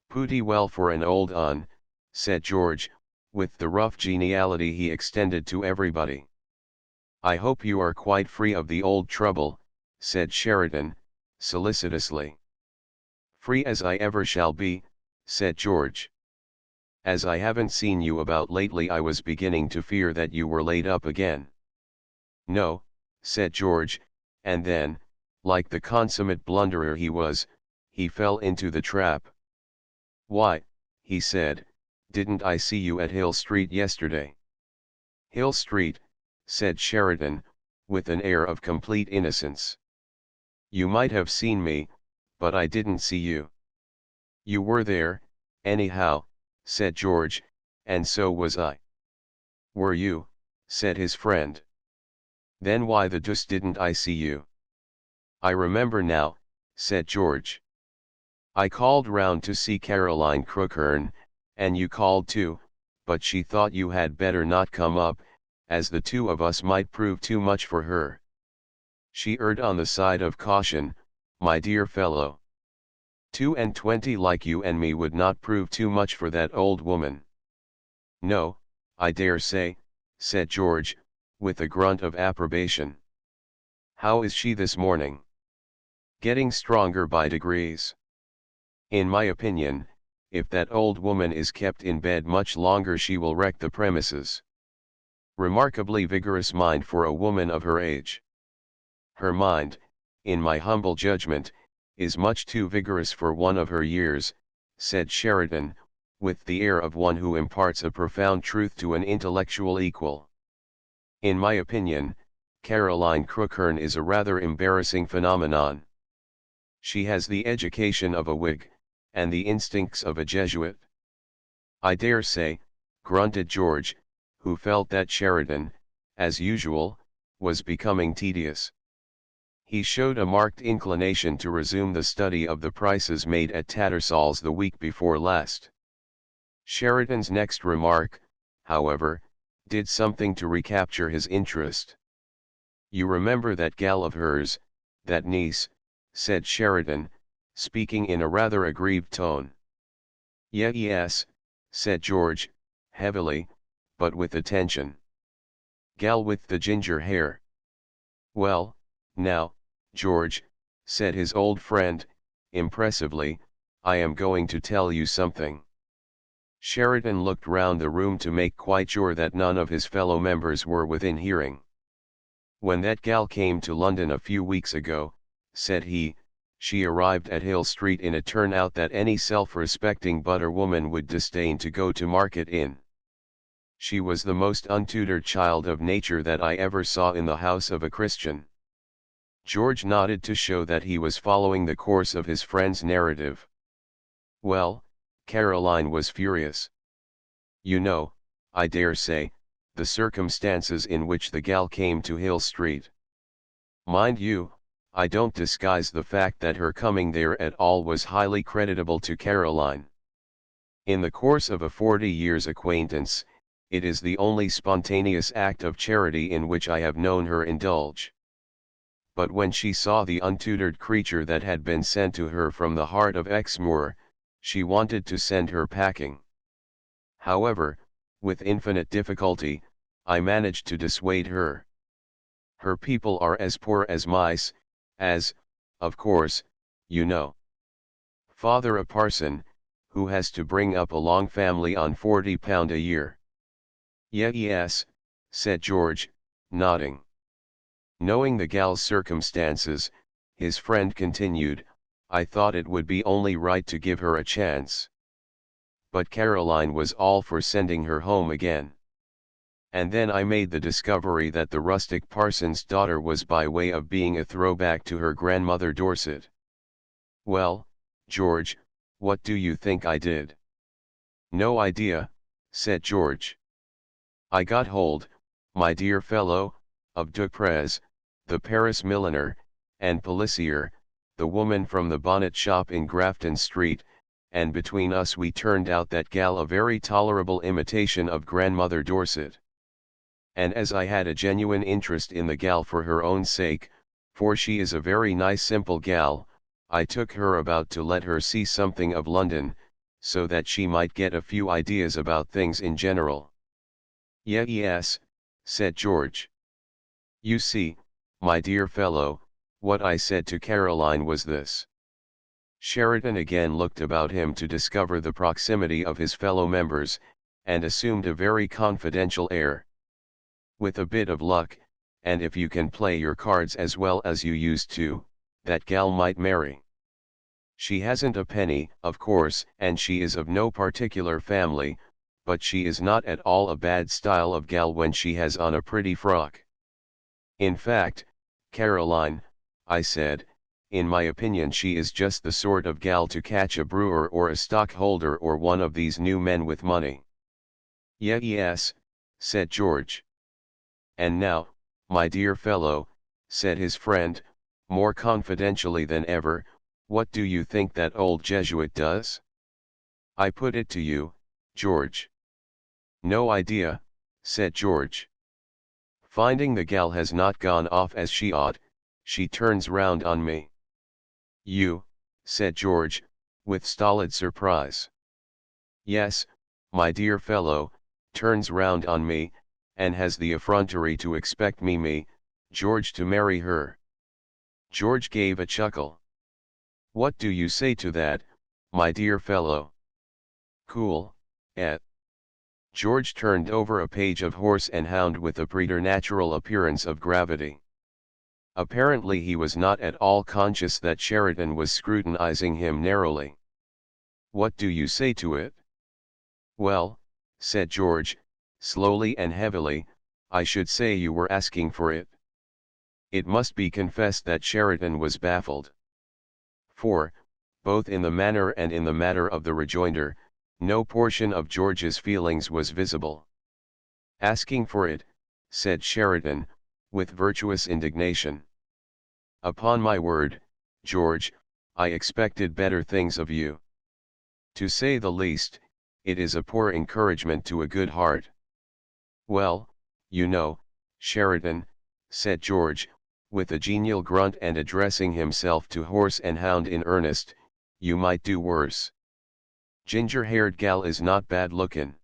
"Pooty well for an old un," said George, with the rough geniality he extended to everybody. "I hope you are quite free of the old trouble," said Sheridan, solicitously. "Free as I ever shall be," said George. "As I haven't seen you about lately, I was beginning to fear that you were laid up again." "No," said George, and then, like the consummate blunderer he was, he fell into the trap. "Why," he said, "didn't I see you at Hill Street yesterday?" "Hill Street," said Sheridan, with an air of complete innocence. "You might have seen me, but I didn't see you." "You were there, anyhow," said George, "and so was I." "Were you?" said his friend. "Then why the deuce didn't I see you?" I remember now, said George. I called round to see Caroline Crookhern, and you called too, but she thought you had better not come up, as the two of us might prove too much for her. She erred on the side of caution, my dear fellow. 22 like you and me would not prove too much for that old woman. No, I dare say, said George, with a grunt of approbation. How is she this morning? Getting stronger by degrees. In my opinion, if that old woman is kept in bed much longer she will wreck the premises. Remarkably vigorous mind for a woman of her age. Her mind, in my humble judgment, is much too vigorous for one of her years, said Sheridan, with the air of one who imparts a profound truth to an intellectual equal. In my opinion, Caroline Crookhern is a rather embarrassing phenomenon. She has the education of a Whig, and the instincts of a Jesuit. I dare say, grunted George, who felt that Sheridan, as usual, was becoming tedious. He showed a marked inclination to resume the study of the prices made at Tattersall's the week before last. Sheridan's next remark, however, did something to recapture his interest. You remember that gal of hers, that niece, said Sheridan, speaking in a rather aggrieved tone. Yes, said George, heavily, but with attention. Gal with the ginger hair. Well, now, George, said his old friend, impressively, I am going to tell you something. Sheridan looked round the room to make quite sure that none of his fellow members were within hearing. When that gal came to London a few weeks ago, said he, she arrived at Hill Street in a turnout that any self-respecting butter woman would disdain to go to market in. She was the most untutored child of nature that I ever saw in the house of a Christian. George nodded to show that he was following the course of his friend's narrative. Well, Caroline was furious. You know, I dare say, the circumstances in which the gal came to Hill Street. Mind you, I don't disguise the fact that her coming there at all was highly creditable to Caroline. In the course of a 40 years' acquaintance, it is the only spontaneous act of charity in which I have known her indulge. But when she saw the untutored creature that had been sent to her from the heart of Exmoor, she wanted to send her packing. However, with infinite difficulty, I managed to dissuade her. Her people are as poor as mice, as, of course, you know. Father a parson, who has to bring up a long family on £40 a year. Yes, said George, nodding. Knowing the gal's circumstances, his friend continued, I thought it would be only right to give her a chance. But Caroline was all for sending her home again. And then I made the discovery that the rustic parson's daughter was by way of being a throwback to her grandmother Dorset. Well, George, what do you think I did? No idea, said George. I got hold, my dear fellow, of Duprez, the Paris milliner, and Pelissier, the woman from the bonnet shop in Grafton Street, and between us we turned out that gal a very tolerable imitation of Grandmother Dorset. And as I had a genuine interest in the gal for her own sake, for she is a very nice simple gal, I took her about to let her see something of London, so that she might get a few ideas about things in general. Yes, said George. You see, my dear fellow, what I said to Caroline was this. Sheridan again looked about him to discover the proximity of his fellow members, and assumed a very confidential air. With a bit of luck, and if you can play your cards as well as you used to, that gal might marry. She hasn't a penny, of course, and she is of no particular family, but she is not at all a bad style of gal when she has on a pretty frock. In fact, Caroline, I said, in my opinion she is just the sort of gal to catch a brewer or a stockholder or one of these new men with money. Yes, said George. And now, my dear fellow, said his friend, more confidentially than ever, what do you think that old Jesuit does? I put it to you, George. No idea, said George. Finding the gal has not gone off as she ought, she turns round on me. You, said George, with stolid surprise. Yes, my dear fellow, turns round on me, and has the effrontery to expect me, George, to marry her. George gave a chuckle. What do you say to that, my dear fellow? Cool, eh? George turned over a page of Horse and Hound with a preternatural appearance of gravity. Apparently he was not at all conscious that Sheridan was scrutinizing him narrowly. What do you say to it? Well, said George, slowly and heavily, I should say you were asking for it. It must be confessed that Sheridan was baffled. For, both in the manner and in the matter of the rejoinder, no portion of George's feelings was visible. Asking for it, said Sheridan, with virtuous indignation. Upon my word, George, I expected better things of you. To say the least, it is a poor encouragement to a good heart. Well, you know, Sheridan, said George, with a genial grunt and addressing himself to Horse and Hound in earnest, you might do worse. Ginger-haired gal is not bad lookin'.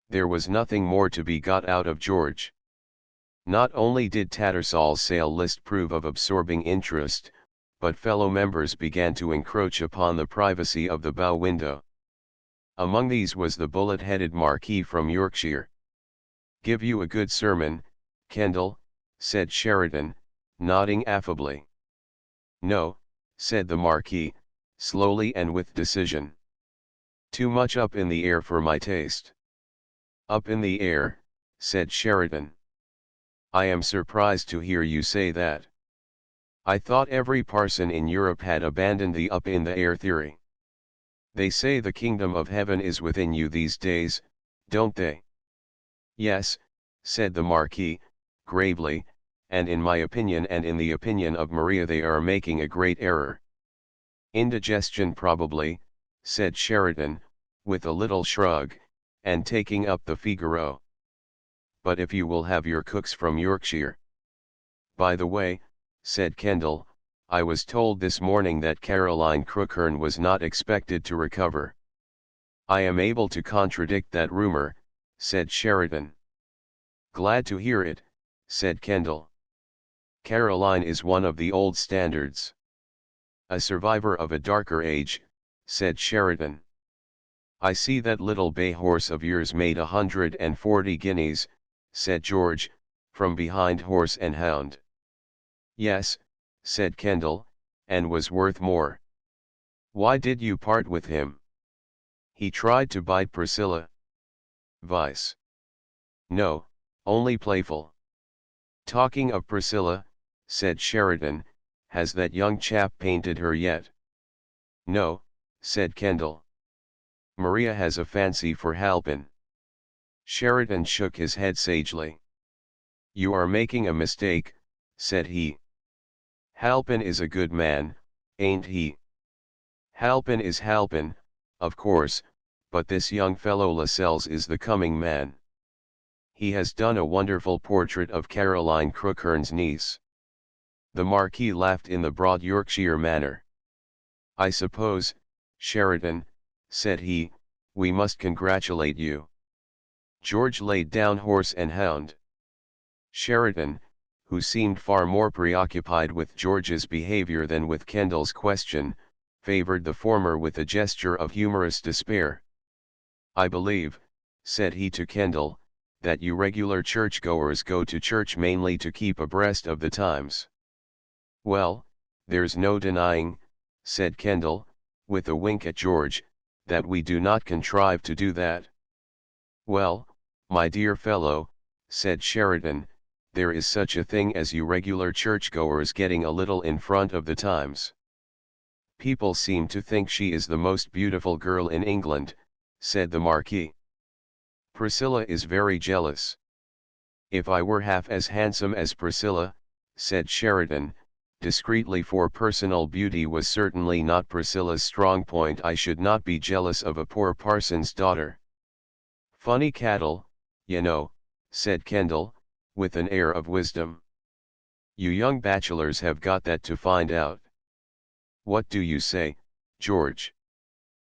There was nothing more to be got out of George. Not only did Tattersall's sale list prove of absorbing interest, but fellow members began to encroach upon the privacy of the bow window. Among these was the bullet-headed Marquis from Yorkshire. Give you a good sermon, Kendall, said Sheridan, nodding affably. No, said the Marquis, slowly and with decision. Too much up in the air for my taste. Up in the air, said Sheridan. I am surprised to hear you say that. I thought every parson in Europe had abandoned the up in the air theory. They say the kingdom of heaven is within you these days, don't they? Yes, said the Marquis, gravely, and in my opinion and in the opinion of Maria they are making a great error. Indigestion probably, said Sheridan, with a little shrug, and taking up the Figaro. But if you will have your cooks from Yorkshire. By the way, said Kendall, I was told this morning that Caroline Crookhern was not expected to recover. I am able to contradict that rumor, said Sheridan. Glad to hear it, said Kendall. Caroline is one of the old standards. A survivor of a darker age, said Sheridan. I see that little bay horse of yours made 140 guineas, said George, from behind Horse and Hound. Yes, said Kendall, and was worth more. Why did you part with him? He tried to bite Priscilla. Vice. No, only playful. Talking of Priscilla, said Sheridan, has that young chap painted her yet? No, said Kendall. Maria has a fancy for Halpin. Sheridan shook his head sagely. You are making a mistake, said he. Halpin is a good man, ain't he? Halpin is Halpin, of course, but this young fellow Lascelles is the coming man. He has done a wonderful portrait of Caroline Crookhern's niece. The Marquis laughed in the broad Yorkshire manner. I suppose, Sheridan, said he, we must congratulate you. George laid down Horse and Hound. Sheridan, who seemed far more preoccupied with George's behavior than with Kendall's question, favored the former with a gesture of humorous despair. I believe, said he to Kendall, that you regular churchgoers go to church mainly to keep abreast of the times. Well, there's no denying, said Kendall, with a wink at George, that we do not contrive to do that. Well, my dear fellow, said Sheridan, there is such a thing as you regular churchgoers getting a little in front of the times. People seem to think she is the most beautiful girl in England, said the Marquis. Priscilla is very jealous. If I were half as handsome as Priscilla, said Sheridan, discreetly, for personal beauty was certainly not Priscilla's strong point. I should not be jealous of a poor parson's daughter. Funny cattle, you know, said Kendall, with an air of wisdom. You young bachelors have got that to find out. What do you say, George?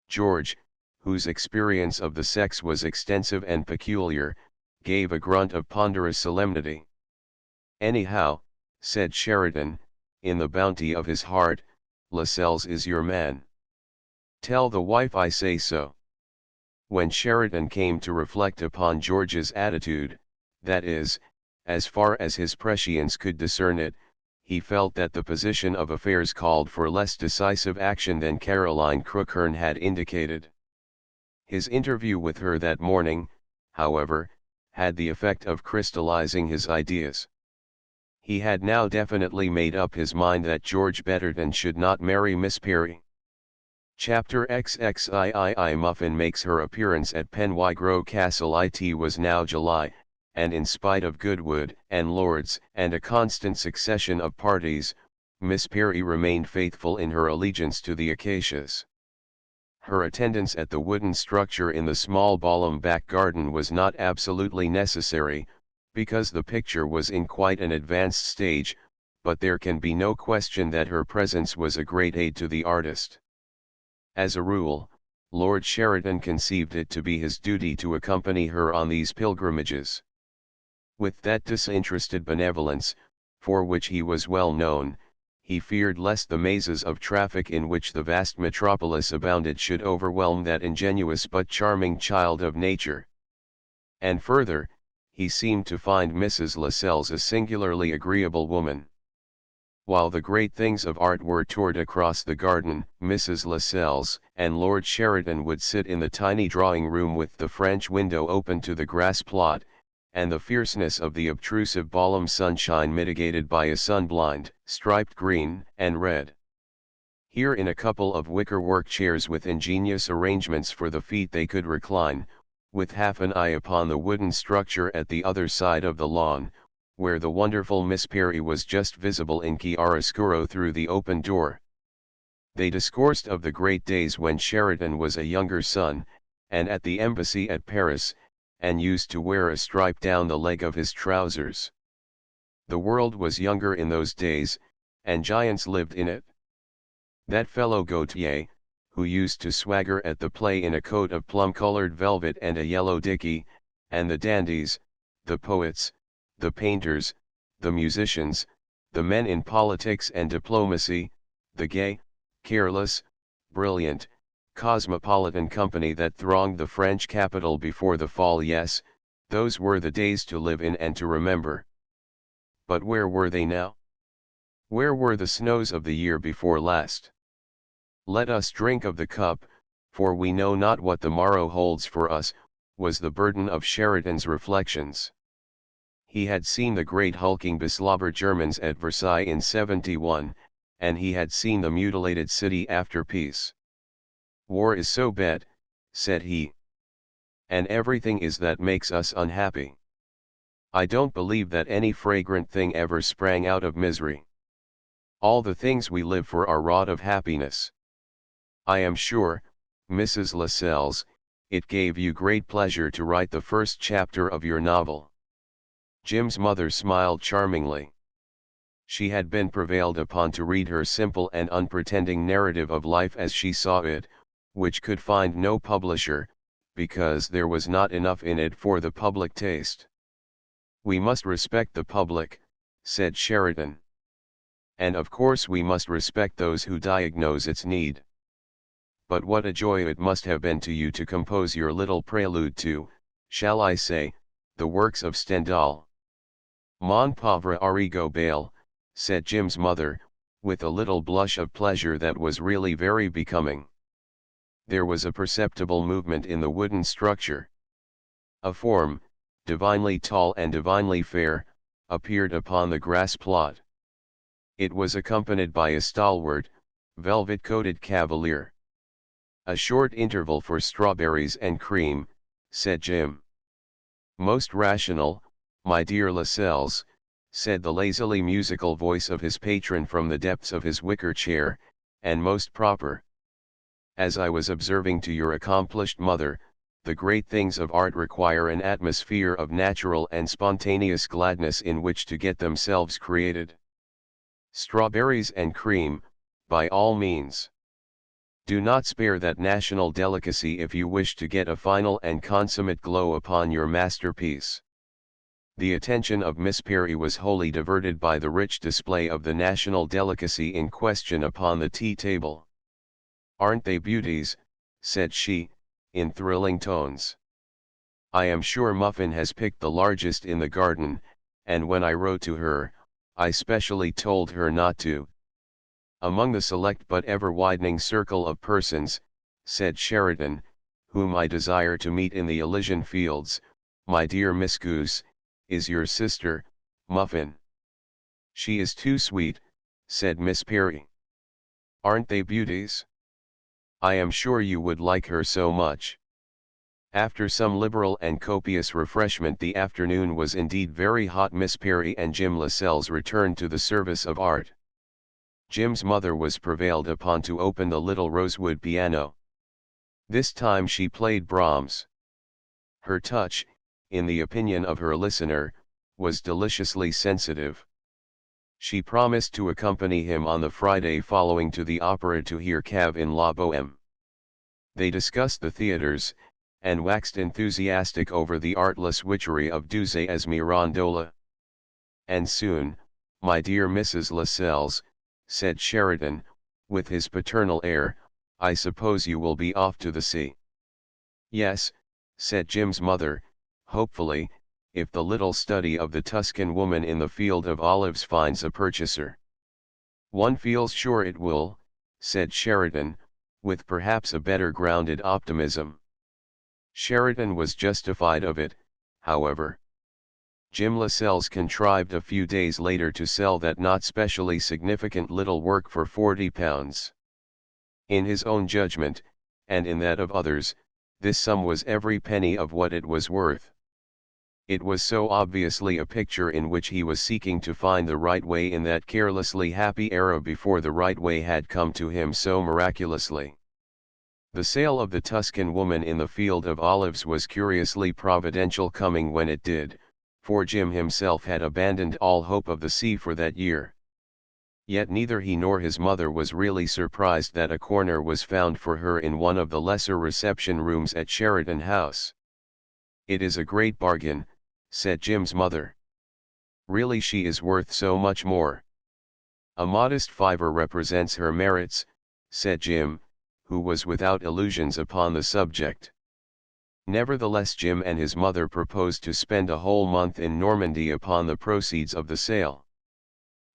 George, whose experience of the sex was extensive and peculiar, gave a grunt of ponderous solemnity. Anyhow, said Sheridan, in the bounty of his heart, Lascelles is your man. Tell the wife I say so. When Sheridan came to reflect upon George's attitude, that is, as far as his prescience could discern it, he felt that the position of affairs called for less decisive action than Caroline Crookhorn had indicated. His interview with her that morning, however, had the effect of crystallizing his ideas. He had now definitely made up his mind that George Betterton should not marry Miss Perry. Chapter XXIII. Muffin makes her appearance at Penwygrove Castle. It was now July, and in spite of Goodwood and Lords and a constant succession of parties, Miss Perry remained faithful in her allegiance to the acacias. Her attendance at the wooden structure in the small ballroom back garden was not absolutely necessary, because the picture was in quite an advanced stage, but there can be no question that her presence was a great aid to the artist. As a rule, Lord Sheridan conceived it to be his duty to accompany her on these pilgrimages. With that disinterested benevolence, for which he was well known, he feared lest the mazes of traffic in which the vast metropolis abounded should overwhelm that ingenuous but charming child of nature. And further, he seemed to find Mrs. Lascelles a singularly agreeable woman. While the great things of art were toured across the garden, Mrs. Lascelles and Lord Sheridan would sit in the tiny drawing-room with the French window open to the grass plot, and the fierceness of the obtrusive balm sunshine mitigated by a sunblind, striped green and red. Here in a couple of wickerwork chairs with ingenious arrangements for the feet they could recline, with half an eye upon the wooden structure at the other side of the lawn, where the wonderful Miss Perry was just visible in chiaroscuro through the open door. They discoursed of the great days when Sheridan was a younger son, and at the embassy at Paris, and used to wear a stripe down the leg of his trousers. The world was younger in those days, and giants lived in it. That fellow Gautier, who used to swagger at the play in a coat of plum-colored velvet and a yellow dicky, and the dandies, the poets, the painters, the musicians, the men in politics and diplomacy, the gay, careless, brilliant, cosmopolitan company that thronged the French capital before the fall. Yes, those were the days to live in and to remember. But where were they now? Where were the snows of the year before last? Let us drink of the cup, for we know not what the morrow holds for us, was the burden of Sheridan's reflections. He had seen the great hulking beslobber Germans at Versailles in '71, and he had seen the mutilated city after peace. War is so bad, said he. And everything is that makes us unhappy. I don't believe that any fragrant thing ever sprang out of misery. All the things we live for are wrought of happiness. I am sure, Mrs. Lascelles, it gave you great pleasure to write the first chapter of your novel. Jim's mother smiled charmingly. She had been prevailed upon to read her simple and unpretending narrative of life as she saw it, which could find no publisher, because there was not enough in it for the public taste. We must respect the public, said Sheridan. And of course we must respect those who diagnose its need. But what a joy it must have been to you to compose your little prelude to, shall I say, the works of Stendhal. Mon pauvre Arrigo Bale, said Jim's mother, with a little blush of pleasure that was really very becoming. There was a perceptible movement in the wooden structure. A form, divinely tall and divinely fair, appeared upon the grass plot. It was accompanied by a stalwart, velvet-coated cavalier. A short interval for strawberries and cream, said Jim. Most rational, my dear Lascelles, said the lazily musical voice of his patron from the depths of his wicker chair, "and most proper. As I was observing to your accomplished mother, the great things of art require an atmosphere of natural and spontaneous gladness in which to get themselves created. Strawberries and cream, by all means. Do not spare that national delicacy if you wish to get a final and consummate glow upon your masterpiece." The attention of Miss Perry was wholly diverted by the rich display of the national delicacy in question upon the tea table. "Aren't they beauties?" said she, in thrilling tones. "I am sure Muffin has picked the largest in the garden, and when I wrote to her, I specially told her not to." "Among the select but ever-widening circle of persons," said Sheridan, "whom I desire to meet in the Elysian fields, my dear Miss Goose, is your sister, Muffin." "She is too sweet," said Miss Perry. "Aren't they beauties? I am sure you would like her so much." After some liberal and copious refreshment, the afternoon was indeed very hot. Miss Perry and Jim Lascelles returned to the service of art. Jim's mother was prevailed upon to open the little rosewood piano. This time she played Brahms. Her touch, in the opinion of her listener, was deliciously sensitive. She promised to accompany him on the Friday following to the opera to hear Cave in la Bohème. They discussed the theatres, and waxed enthusiastic over the artless witchery of Duzé's Mirandola. "And soon, my dear Mrs. Lascelles," said Sheridan, with his paternal air, "I suppose you will be off to the sea." "Yes," said Jim's mother, hopefully, "if the little study of the Tuscan woman in the field of olives finds a purchaser." "One feels sure it will," said Sheridan, with perhaps a better grounded optimism. Sheridan was justified of it, however. Jim Lascelles contrived a few days later to sell that not specially significant little work for £40. In his own judgment, and in that of others, this sum was every penny of what it was worth. It was so obviously a picture in which he was seeking to find the right way in that carelessly happy era before the right way had come to him so miraculously. The sale of the Tuscan woman in the field of olives was curiously providential coming when it did, for Jim himself had abandoned all hope of the sea for that year. Yet neither he nor his mother was really surprised that a corner was found for her in one of the lesser reception rooms at Sheridan House. "It is a great bargain," said Jim's mother. "Really she is worth so much more." "A modest fiver represents her merits," said Jim, who was without illusions upon the subject. Nevertheless, Jim and his mother proposed to spend a whole month in Normandy upon the proceeds of the sale.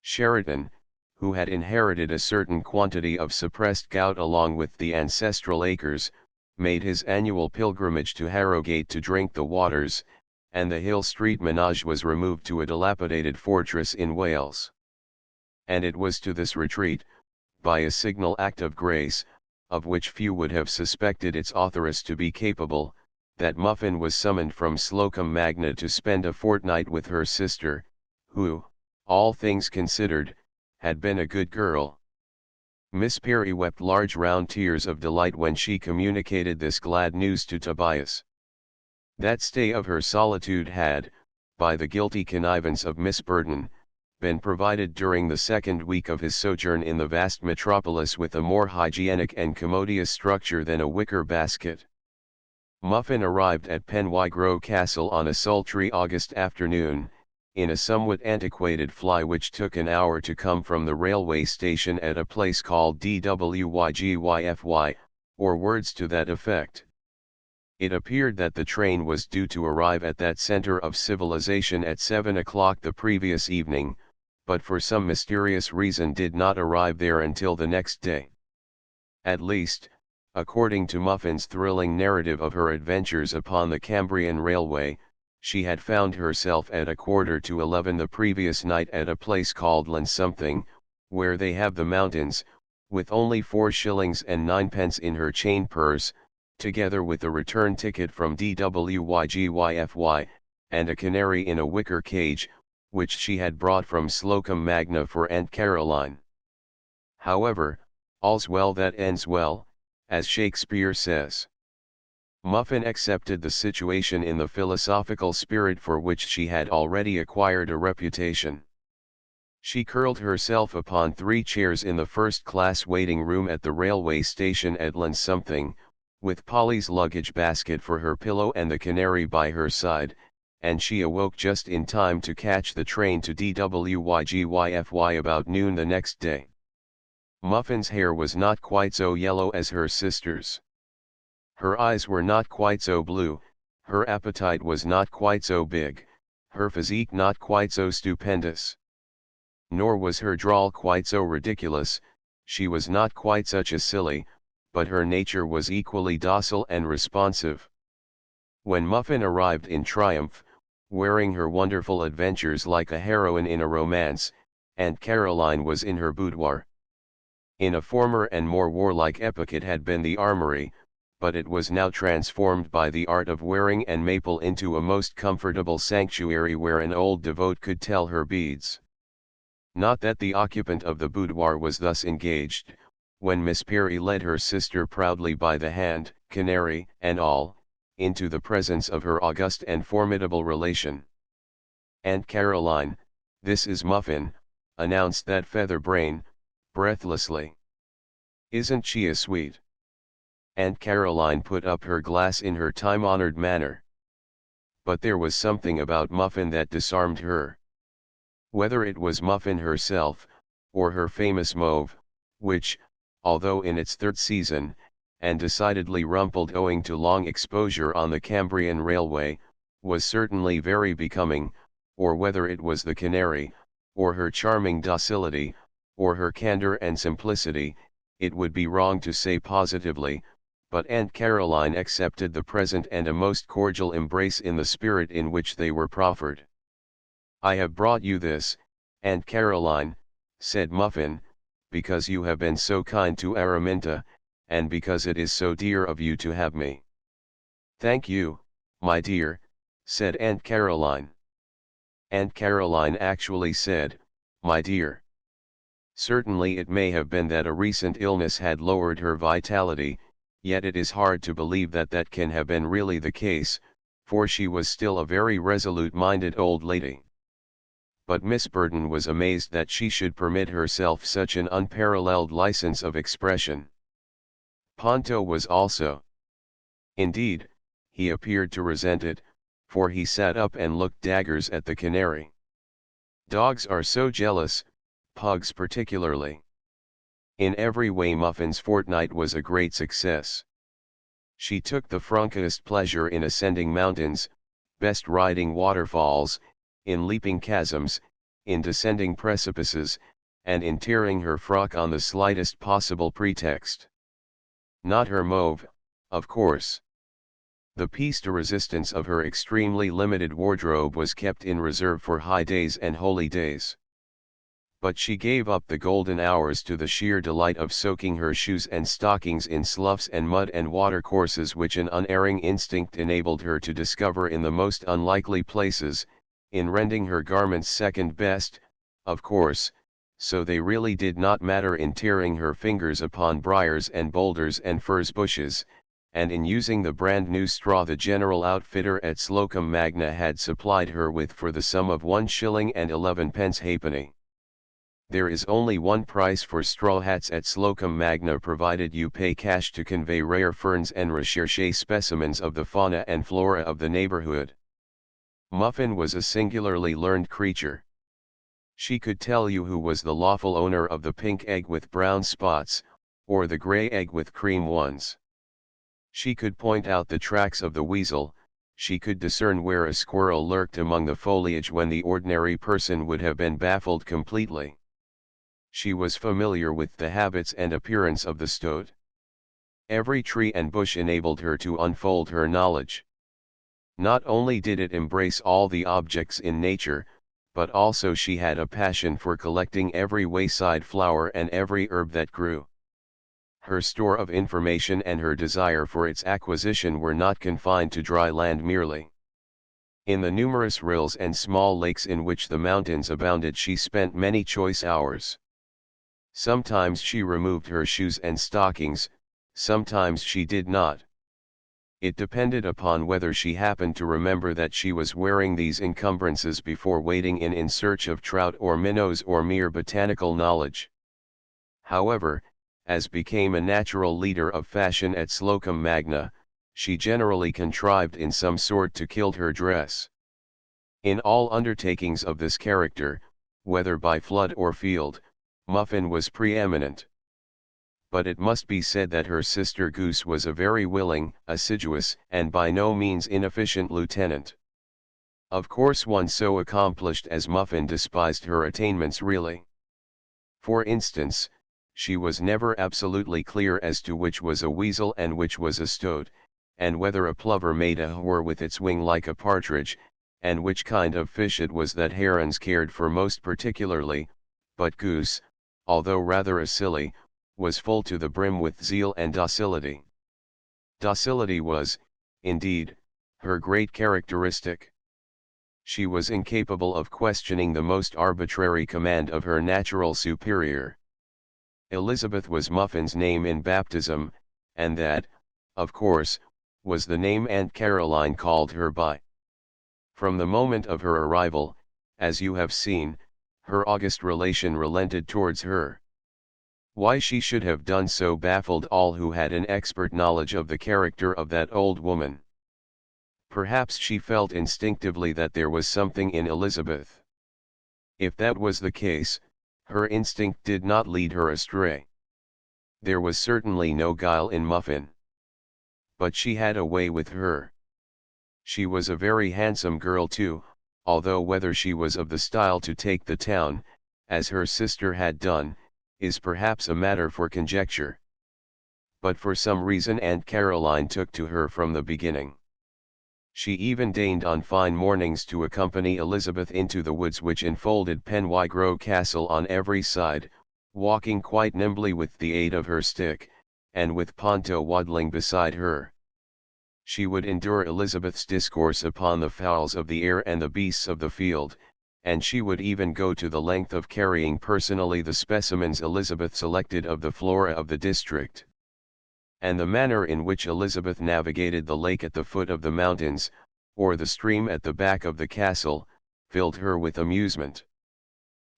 Sheridan, who had inherited a certain quantity of suppressed gout along with the ancestral acres, made his annual pilgrimage to Harrogate to drink the waters, and the Hill Street menage was removed to a dilapidated fortress in Wales. And it was to this retreat, by a signal act of grace, of which few would have suspected its authoress to be capable, that Muffin was summoned from Slocum Magna to spend a fortnight with her sister, who, all things considered, had been a good girl. Miss Perry wept large round tears of delight when she communicated this glad news to Tobias. That stay of her solitude had, by the guilty connivance of Miss Burton, been provided during the second week of his sojourn in the vast metropolis with a more hygienic and commodious structure than a wicker basket. Muffin arrived at Penwygrove Castle on a sultry August afternoon, in a somewhat antiquated fly which took an hour to come from the railway station at a place called Dwygfy, or words to that effect. It appeared that the train was due to arrive at that center of civilization at 7 o'clock the previous evening, but for some mysterious reason did not arrive there until the next day. At least, according to Muffin's thrilling narrative of her adventures upon the Cambrian Railway, she had found herself at 11:15 the previous night at a place called Llan something, where they have the mountains, with only 4 shillings and 9 pence in her chain purse, together with a return ticket from Dwygfy, and a canary in a wicker cage, which she had brought from Slocum Magna for Aunt Caroline. However, all's well that ends well, as Shakespeare says. Muffin accepted the situation in the philosophical spirit for which she had already acquired a reputation. She curled herself upon 3 chairs in the first-class waiting room at the railway station at Something, with Polly's luggage basket for her pillow and the canary by her side, and she awoke just in time to catch the train to DWYGYFY about noon the next day. Muffin's hair was not quite so yellow as her sister's. Her eyes were not quite so blue, her appetite was not quite so big, her physique not quite so stupendous. Nor was her drawl quite so ridiculous, she was not quite such a silly, but her nature was equally docile and responsive. When Muffin arrived in triumph, wearing her wonderful adventures like a heroine in a romance, Aunt Caroline was in her boudoir. In a former and more warlike epoch it had been the armory, but it was now transformed by the art of wearing and maple into a most comfortable sanctuary where an old devote could tell her beads. Not that the occupant of the boudoir was thus engaged, when Miss Perry led her sister proudly by the hand, canary and all, into the presence of her august and formidable relation. Aunt Caroline, this is Muffin, announced that feather-brain, breathlessly. Isn't she a sweet? Aunt Caroline put up her glass in her time-honored manner. But there was something about Muffin that disarmed her. Whether it was Muffin herself, or her famous mauve, which, although in its 3rd season, and decidedly rumpled owing to long exposure on the Cambrian Railway, was certainly very becoming, or whether it was the canary, or her charming docility, or her candor and simplicity, it would be wrong to say positively, but Aunt Caroline accepted the present and a most cordial embrace in the spirit in which they were proffered. I have brought you this, Aunt Caroline, said Muffin, because you have been so kind to Araminta, and because it is so dear of you to have me. Thank you, my dear, said Aunt Caroline. Aunt Caroline actually said, my dear. Certainly it may have been that a recent illness had lowered her vitality, yet it is hard to believe that that can have been really the case, for she was still a very resolute-minded old lady. But Miss Burton was amazed that she should permit herself such an unparalleled license of expression. Ponto was also. Indeed, he appeared to resent it, for he sat up and looked daggers at the canary. Dogs are so jealous, pugs particularly. In every way Muffin's fortnight was a great success. She took the frankest pleasure in ascending mountains, best riding waterfalls, in leaping chasms, in descending precipices, and in tearing her frock on the slightest possible pretext. Not her mauve, of course. The piece de resistance of her extremely limited wardrobe was kept in reserve for high days and holy days. But she gave up the golden hours to the sheer delight of soaking her shoes and stockings in sloughs and mud and watercourses which an unerring instinct enabled her to discover in the most unlikely places, in rending her garments second best, of course, so they really did not matter, in tearing her fingers upon briars and boulders and furze bushes, and in using the brand new straw the general outfitter at Slocum Magna had supplied her with for the sum of 1 shilling and 11 halfpenny. There is only one price for straw hats at Slocum Magna, provided you pay cash to convey rare ferns and recherche specimens of the fauna and flora of the neighborhood. Muffin was a singularly learned creature. She could tell you who was the lawful owner of the pink egg with brown spots, or the gray egg with cream ones. She could point out the tracks of the weasel, she could discern where a squirrel lurked among the foliage when the ordinary person would have been baffled completely. She was familiar with the habits and appearance of the stoat. Every tree and bush enabled her to unfold her knowledge. Not only did it embrace all the objects in nature, but also she had a passion for collecting every wayside flower and every herb that grew. Her store of information and her desire for its acquisition were not confined to dry land merely. In the numerous rills and small lakes in which the mountains abounded she spent many choice hours. Sometimes she removed her shoes and stockings, sometimes she did not. It depended upon whether she happened to remember that she was wearing these encumbrances before wading in search of trout or minnows or mere botanical knowledge. However, as became a natural leader of fashion at Slocum Magna, she generally contrived in some sort to kilt her dress. In all undertakings of this character, whether by flood or field, Muffin was preeminent. But it must be said that her sister Goose was a very willing, assiduous, and by no means inefficient lieutenant. Of course one so accomplished as Muffin despised her attainments really. For instance, she was never absolutely clear as to which was a weasel and which was a stoat, and whether a plover made a whir with its wing like a partridge, and which kind of fish it was that herons cared for most particularly, but Goose, although rather a silly, was full to the brim with zeal and docility. Docility was, indeed, her great characteristic. She was incapable of questioning the most arbitrary command of her natural superior. Elizabeth was Muffin's name in baptism, and that, of course, was the name Aunt Caroline called her by. From the moment of her arrival, as you have seen, her august relation relented towards her. Why she should have done so baffled all who had an expert knowledge of the character of that old woman. Perhaps she felt instinctively that there was something in Elizabeth. If that was the case, her instinct did not lead her astray. There was certainly no guile in Muffin. But she had a way with her. She was a very handsome girl too, although whether she was of the style to take the town, as her sister had done, is perhaps a matter for conjecture. But for some reason Aunt Caroline took to her from the beginning. She even deigned on fine mornings to accompany Elizabeth into the woods which enfolded Penwygrove Castle on every side, walking quite nimbly with the aid of her stick, and with Ponto waddling beside her. She would endure Elizabeth's discourse upon the fowls of the air and the beasts of the field, and she would even go to the length of carrying personally the specimens Elizabeth selected of the flora of the district. And the manner in which Elizabeth navigated the lake at the foot of the mountains, or the stream at the back of the castle, filled her with amusement.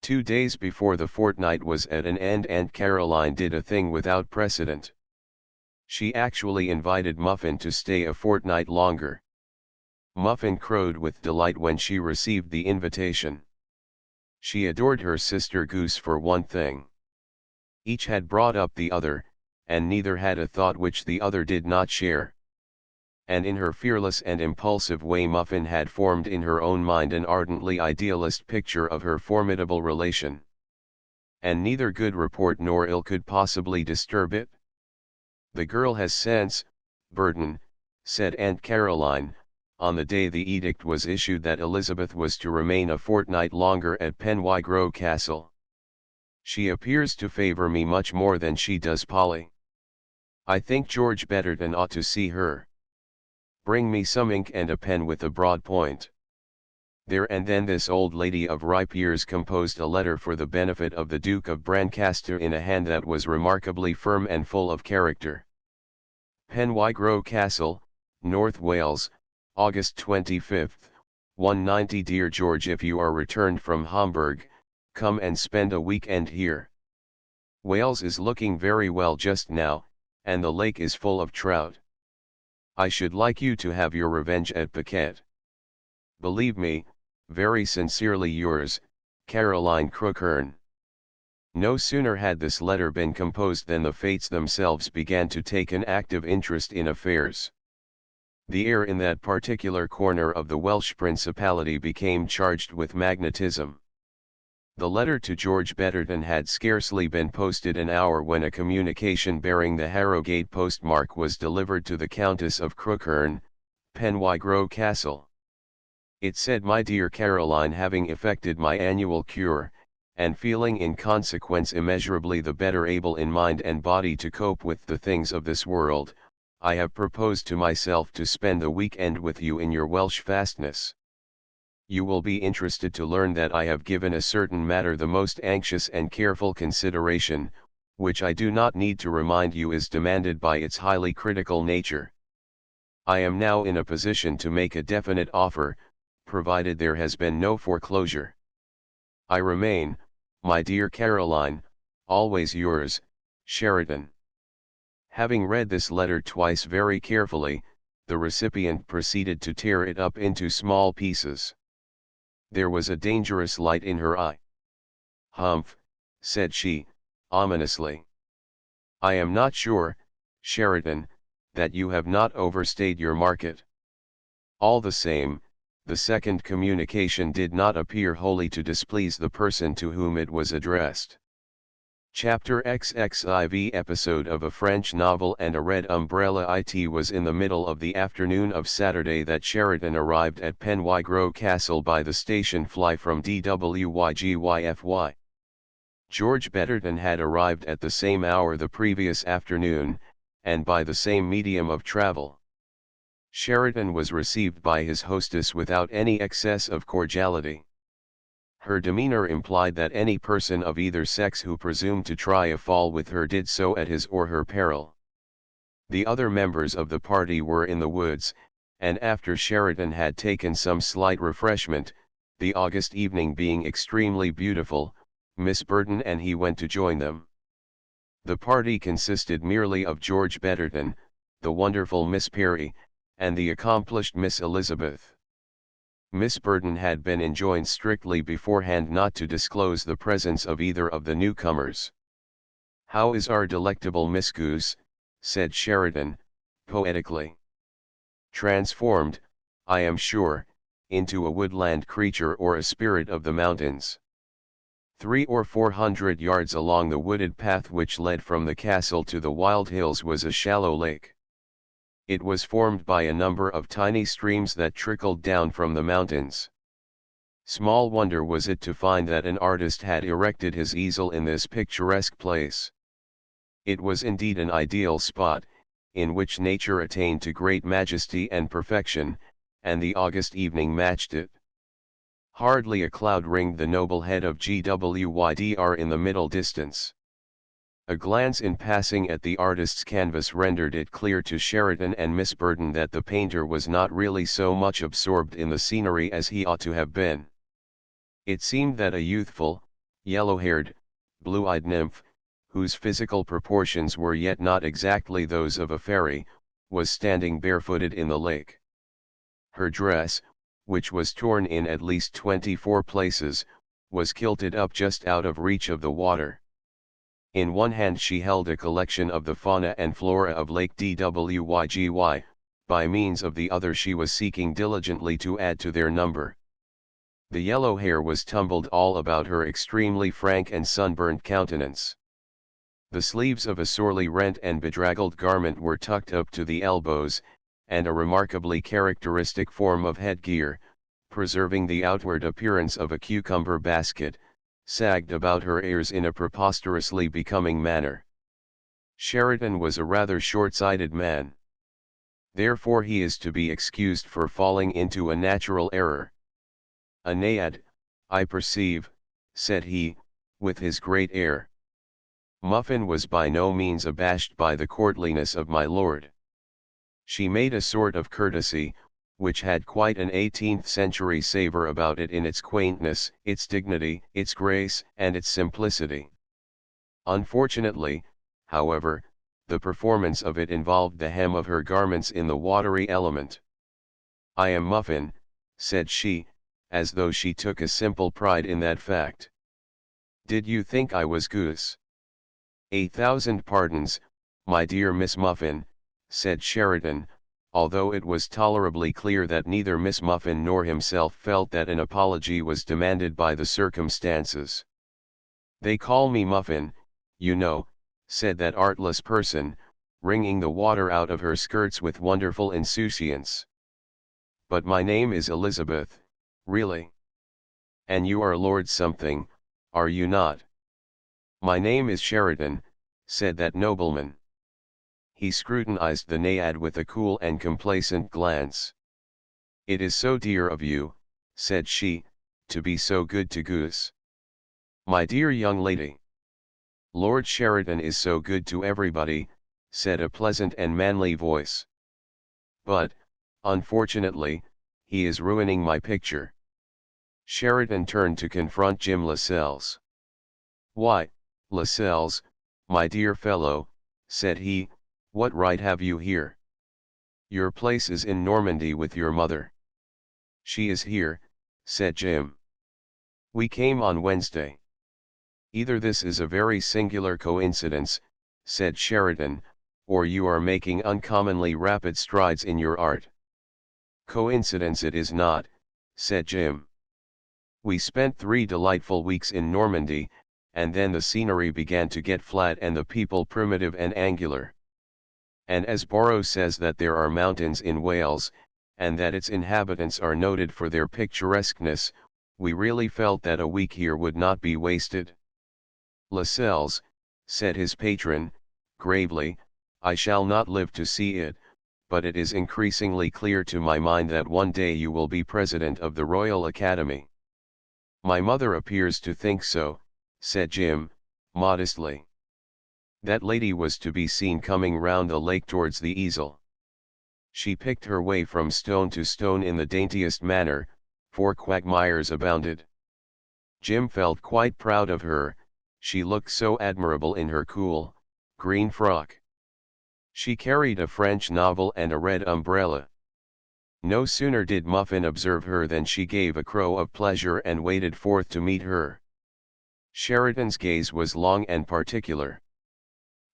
2 days before the fortnight was at an end Aunt Caroline did a thing without precedent. She actually invited Muffin to stay a fortnight longer. Muffin crowed with delight when she received the invitation. She adored her sister Goose for one thing. Each had brought up the other, and neither had a thought which the other did not share. And in her fearless and impulsive way Muffin had formed in her own mind an ardently idealist picture of her formidable relation. And neither good report nor ill could possibly disturb it. "The girl has sense, Burton," said Aunt Caroline, on the day the edict was issued that Elizabeth was to remain a fortnight longer at Penwygrove Castle. "She appears to favour me much more than she does Polly. I think George Betterton ought to see her. Bring me some ink and a pen with a broad point." There and then this old lady of ripe years composed a letter for the benefit of the Duke of Brancaster in a hand that was remarkably firm and full of character. Penwygrove Castle, North Wales, August 25, 190. Dear George, if you are returned from Hamburg, come and spend a week-end here. Wales is looking very well just now, and the lake is full of trout. I should like you to have your revenge at piquet. Believe me, very sincerely yours, Caroline Crookhern. No sooner had this letter been composed than the fates themselves began to take an active interest in affairs. The air in that particular corner of the Welsh Principality became charged with magnetism. The letter to George Betterton had scarcely been posted an hour when a communication bearing the Harrogate postmark was delivered to the Countess of Crookhern, Penwygrove Castle. It said, "My dear Caroline, having effected my annual cure, and feeling in consequence immeasurably the better able in mind and body to cope with the things of this world, I have proposed to myself to spend the week-end with you in your Welsh fastness. you will be interested to learn that I have given a certain matter the most anxious and careful consideration, which I do not need to remind you is demanded by its highly critical nature. I am now in a position to make a definite offer, provided there has been no foreclosure. I remain, my dear Caroline, always yours, Sheridan. Having read this letter twice very carefully, the recipient proceeded to tear it up into small pieces. There was a dangerous light in her eye. "Humph," said she, ominously. "I am not sure, Sheridan, that you have not overstayed your market." All the same, the second communication did not appear wholly to displease the person to whom it was addressed. Chapter XXIV episode of a French novel and a red umbrella. It was in the middle of the afternoon of Saturday that Sheridan arrived at Penwygro Castle by the station fly from DWYGYFY. George Betterton had arrived at the same hour the previous afternoon, and by the same medium of travel. Sheridan was received by his hostess without any excess of cordiality. Her demeanor implied that any person of either sex who presumed to try a fall with her did so at his or her peril. The other members of the party were in the woods, and after Sheridan had taken some slight refreshment, the August evening being extremely beautiful, Miss Burton and he went to join them. The party consisted merely of George Betterton, the wonderful Miss Perry, and the accomplished Miss Elizabeth. Miss Burton had been enjoined strictly beforehand not to disclose the presence of either of the newcomers. "How is our delectable Miss Goose?" said Sheridan, poetically. "Transformed, I am sure, into a woodland creature or a spirit of the mountains." 300 or 400 yards along the wooded path which led from the castle to the wild hills was a shallow lake. It was formed by a number of tiny streams that trickled down from the mountains. Small wonder was it to find that an artist had erected his easel in this picturesque place. It was indeed an ideal spot, in which nature attained to great majesty and perfection, and the August evening matched it. Hardly a cloud ringed the noble head of Gwydr in the middle distance. A glance in passing at the artist's canvas rendered it clear to Sheridan and Miss Burton that the painter was not really so much absorbed in the scenery as he ought to have been. It seemed that a youthful, yellow-haired, blue-eyed nymph, whose physical proportions were yet not exactly those of a fairy, was standing barefooted in the lake. Her dress, which was torn in at least 24 places, was kilted up just out of reach of the water. In one hand she held a collection of the fauna and flora of Lake Dwygy, by means of the other she was seeking diligently to add to their number. The yellow hair was tumbled all about her extremely frank and sunburnt countenance. The sleeves of a sorely rent and bedraggled garment were tucked up to the elbows, and a remarkably characteristic form of headgear, preserving the outward appearance of a cucumber basket, sagged about her ears in a preposterously becoming manner. Sheridan was a rather short-sighted man. Therefore he is to be excused for falling into a natural error. "A naiad, I perceive," said he, with his great air. Muffin was by no means abashed by the courtliness of my lord. She made a sort of courtesy, which had quite an 18th-century savor about it in its quaintness, its dignity, its grace, and its simplicity. Unfortunately, however, the performance of it involved the hem of her garments in the watery element. "I am Muffin," said she, as though she took a simple pride in that fact. "Did you think I was Goose?" "1,000 pardons, my dear Miss Muffin," said Sheridan, although it was tolerably clear that neither Miss Muffin nor himself felt that an apology was demanded by the circumstances. "They call me Muffin, you know," said that artless person, wringing the water out of her skirts with wonderful insouciance. "But my name is Elizabeth, really. And you are Lord something, are you not?" "My name is Sheridan," said that nobleman. He scrutinized the naiad with a cool and complacent glance. "It is so dear of you," said she, to be so good to Goose. My dear young lady. Lord Sheridan is so good to everybody, said a pleasant and manly voice. But, unfortunately, he is ruining my picture. Sheridan turned to confront Jim Lascelles. Why, Lascelles, my dear fellow, said he, what right have you here? Your place is in Normandy with your mother. She is here, said Jim. We came on Wednesday. Either this is a very singular coincidence, said Sheridan, or you are making uncommonly rapid strides in your art. Coincidence it is not, said Jim. We spent 3 delightful weeks in Normandy, and then the scenery began to get flat and the people primitive and angular. And as Borrow says that there are mountains in Wales, and that its inhabitants are noted for their picturesqueness, we really felt that a week here would not be wasted. Lascelles, said his patron, gravely, I shall not live to see it, but it is increasingly clear to my mind that one day you will be president of the Royal Academy. My mother appears to think so, said Jim, modestly. That lady was to be seen coming round the lake towards the easel. She picked her way from stone to stone in the daintiest manner, for quagmires abounded. Jim felt quite proud of her, she looked so admirable in her cool, green frock. She carried a French novel and a red umbrella. No sooner did Muffin observe her than she gave a crow of pleasure and waded forth to meet her. Sheridan's gaze was long and particular.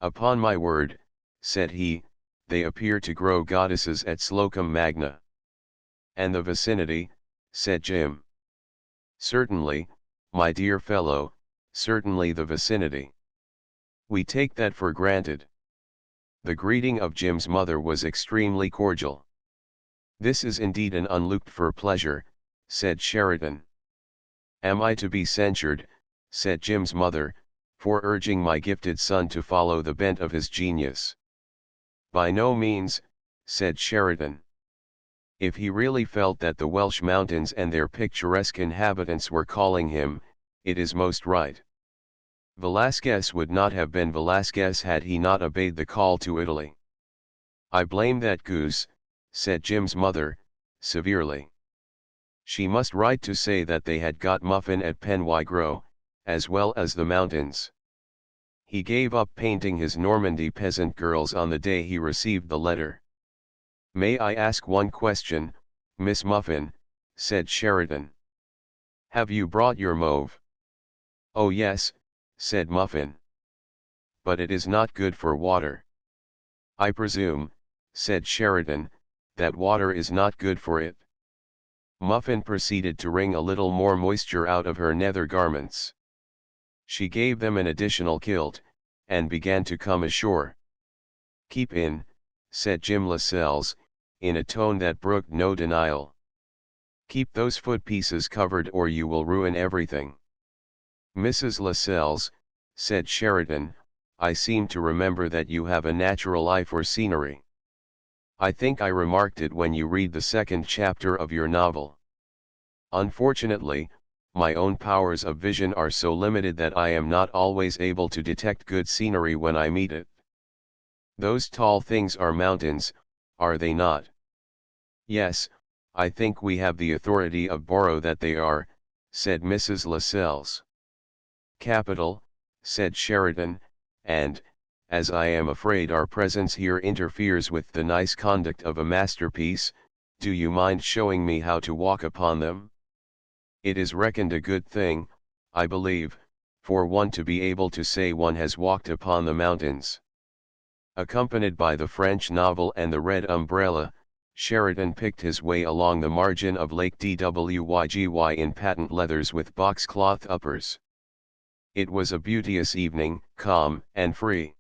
Upon my word, said he, they appear to grow goddesses at Slocum Magna. And the vicinity, said Jim. Certainly, my dear fellow, certainly the vicinity. We take that for granted. The greeting of Jim's mother was extremely cordial. This is indeed an unlooked-for pleasure, said Sheridan. Am I to be censured, said Jim's mother, for urging my gifted son to follow the bent of his genius? By no means, said Sheridan. If he really felt that the Welsh mountains and their picturesque inhabitants were calling him, it is most right. Velasquez would not have been Velasquez had he not obeyed the call to Italy. I blame that goose, said Jim's mother, severely. She must write to say that they had got Muffin at Penwygro, as well as the mountains. He gave up painting his Normandy peasant girls on the day he received the letter. May I ask one question, Miss Muffin, said Sheridan. Have you brought your mauve? Oh yes, said Muffin. But it is not good for water. I presume, said Sheridan, that water is not good for it. Muffin proceeded to wring a little more moisture out of her nether garments. She gave them an additional kilt, and began to come ashore. Keep in, said Jim Lascelles, in a tone that brooked no denial. Keep those foot pieces covered or you will ruin everything. Mrs. Lascelles, said Sheridan, I seem to remember that you have a natural eye for scenery. I think I remarked it when you read the 2nd chapter of your novel. Unfortunately, my own powers of vision are so limited that I am not always able to detect good scenery when I meet it. Those tall things are mountains, are they not? Yes, I think we have the authority of Borrow that they are, said Mrs. Lascelles. Capital, said Sheridan, and, as I am afraid our presence here interferes with the nice conduct of a masterpiece, do you mind showing me how to walk upon them? It is reckoned a good thing, I believe, for one to be able to say one has walked upon the mountains. Accompanied by the French novel and the red umbrella, Sheridan picked his way along the margin of Lake Dwigy in patent leathers with boxcloth uppers. It was a beauteous evening, calm and free.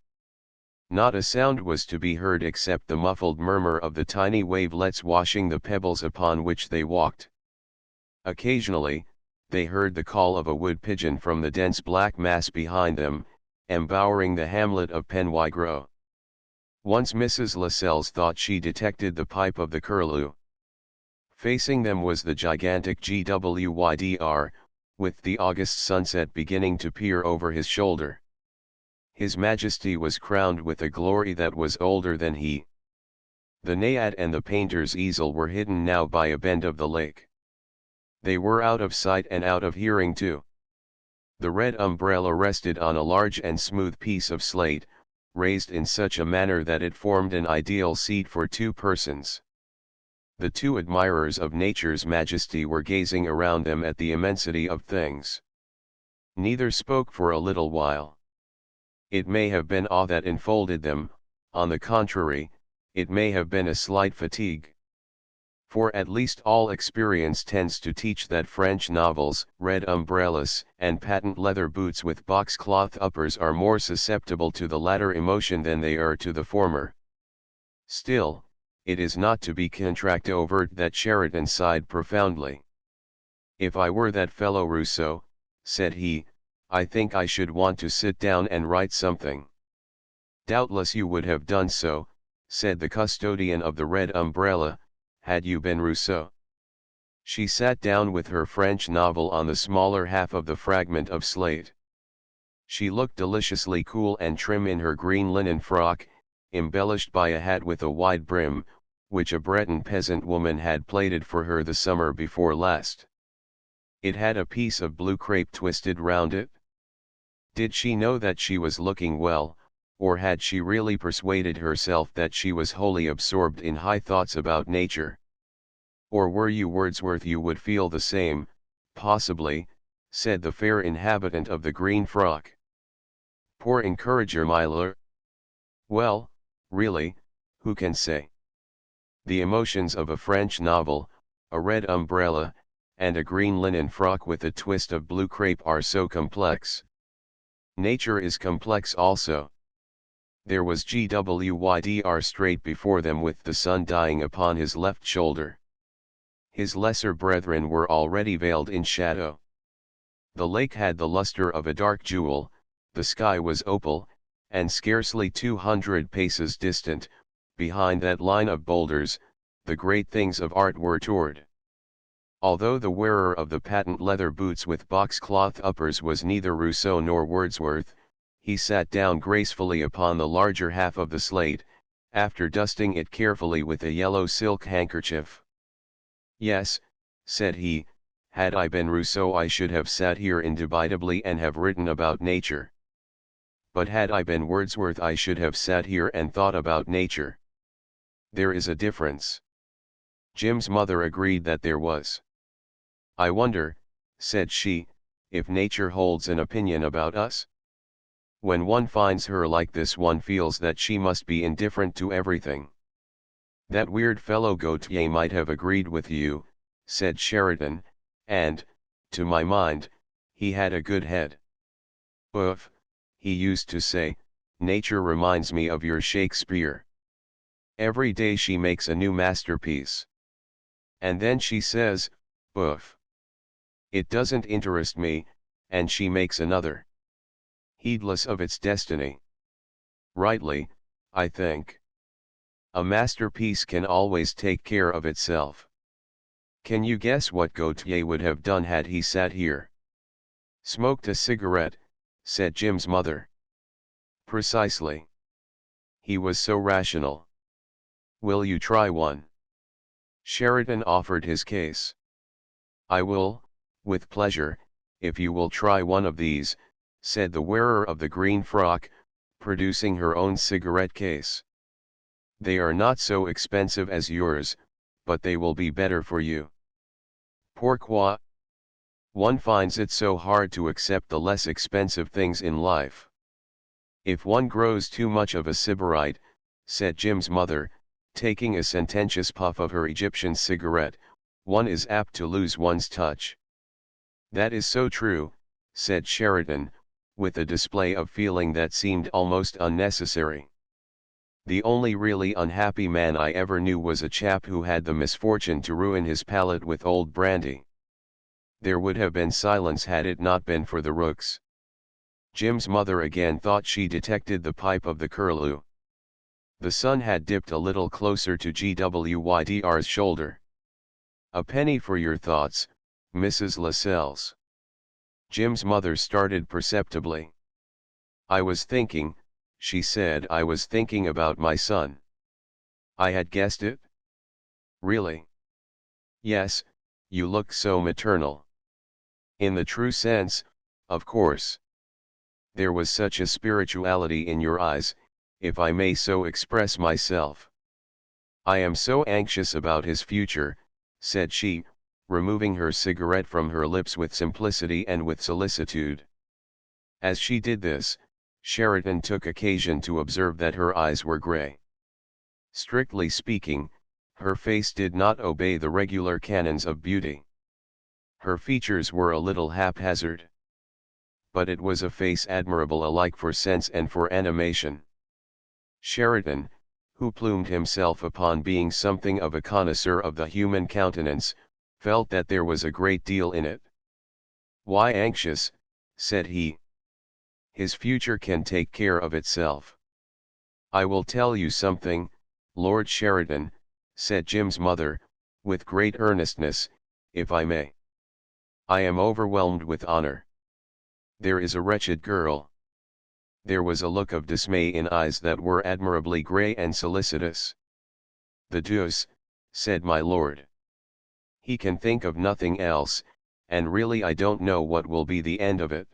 Not a sound was to be heard except the muffled murmur of the tiny wavelets washing the pebbles upon which they walked. Occasionally, they heard the call of a wood pigeon from the dense black mass behind them, embowering the hamlet of Penwygro. Once Mrs. Lascelles thought she detected the pipe of the curlew. Facing them was the gigantic GWYDR, with the August sunset beginning to peer over his shoulder. His Majesty was crowned with a glory that was older than he. The Naiad and the painter's easel were hidden now by a bend of the lake. They were out of sight and out of hearing too. The red umbrella rested on a large and smooth piece of slate, raised in such a manner that it formed an ideal seat for two persons. The two admirers of nature's majesty were gazing around them at the immensity of things. Neither spoke for a little while. It may have been awe that enfolded them, on the contrary, it may have been a slight fatigue. For at least all experience tends to teach that French novels, red umbrellas, and patent leather boots with boxcloth uppers are more susceptible to the latter emotion than they are to the former. Still, it is not to be contracted overt that Sheridan sighed profoundly. "If I were that fellow Rousseau," said he, "I think I should want to sit down and write something." "Doubtless you would have done so," said the custodian of the red umbrella, "had you been Rousseau." She sat down with her French novel on the smaller half of the fragment of slate. She looked deliciously cool and trim in her green linen frock, embellished by a hat with a wide brim, which a Breton peasant woman had plaited for her the summer before last. It had a piece of blue crape twisted round it. Did she know that she was looking well, or had she really persuaded herself that she was wholly absorbed in high thoughts about nature? "Or were you Wordsworth you would feel the same, possibly," said the fair inhabitant of the green frock. "Poor encourager, my lord." "Well, really, who can say? The emotions of a French novel, a red umbrella, and a green linen frock with a twist of blue crape are so complex. Nature is complex also." There was GWYDR straight before them with the sun dying upon his left shoulder. His lesser brethren were already veiled in shadow. The lake had the luster of a dark jewel, the sky was opal, and scarcely 200 paces distant, behind that line of boulders, the great things of art were toward. Although the wearer of the patent leather boots with boxcloth uppers was neither Rousseau nor Wordsworth, he sat down gracefully upon the larger half of the slate, after dusting it carefully with a yellow silk handkerchief. "Yes," said he, "had I been Rousseau I should have sat here indubitably and have written about nature. But had I been Wordsworth I should have sat here and thought about nature. There is a difference." Jim's mother agreed that there was. "I wonder," said she, "if nature holds an opinion about us? When one finds her like this one feels that she must be indifferent to everything." "That weird fellow Gautier might have agreed with you," said Sheridan, "and, to my mind, he had a good head. Oof, he used to say, nature reminds me of your Shakespeare. Every day she makes a new masterpiece. And then she says, oof. It doesn't interest me, and she makes another. Heedless of its destiny. Rightly, I think. A masterpiece can always take care of itself. Can you guess what Gautier would have done had he sat here?" "Smoked a cigarette," said Jim's mother. "Precisely. He was so rational. Will you try one?" Sheridan offered his case. "I will, with pleasure, if you will try one of these," said the wearer of the green frock, producing her own cigarette case. "They are not so expensive as yours, but they will be better for you." "Pourquoi? One finds it so hard to accept the less expensive things in life." "If one grows too much of a sybarite," said Jim's mother, taking a sententious puff of her Egyptian cigarette, "one is apt to lose one's touch." "That is so true," said Sheridan, with a display of feeling that seemed almost unnecessary. "The only really unhappy man I ever knew was a chap who had the misfortune to ruin his palate with old brandy." There would have been silence had it not been for the rooks. Jim's mother again thought she detected the pipe of the curlew. The sun had dipped a little closer to GWYDR's shoulder. A penny for your thoughts, Mrs. Lascelles. Jim's mother started perceptibly. I was thinking, she said. I was thinking about my son. I had guessed it? Really? Yes, you look so maternal. In the true sense, of course. There was such a spirituality in your eyes, if I may so express myself. I am so anxious about his future, said she, removing her cigarette from her lips with simplicity and with solicitude. As she did this, Sheridan took occasion to observe that her eyes were grey. Strictly speaking, her face did not obey the regular canons of beauty. Her features were a little haphazard. But it was a face admirable alike for sense and for animation. Sheridan, who plumed himself upon being something of a connoisseur of the human countenance, felt that there was a great deal in it. Why anxious, said he. His future can take care of itself. I will tell you something, Lord Sheridan, said Jim's mother, with great earnestness, if I may. I am overwhelmed with honor. There is a wretched girl. There was a look of dismay in eyes that were admirably grey and solicitous. The deuce, said my lord. He can think of nothing else, and really I don't know what will be the end of it.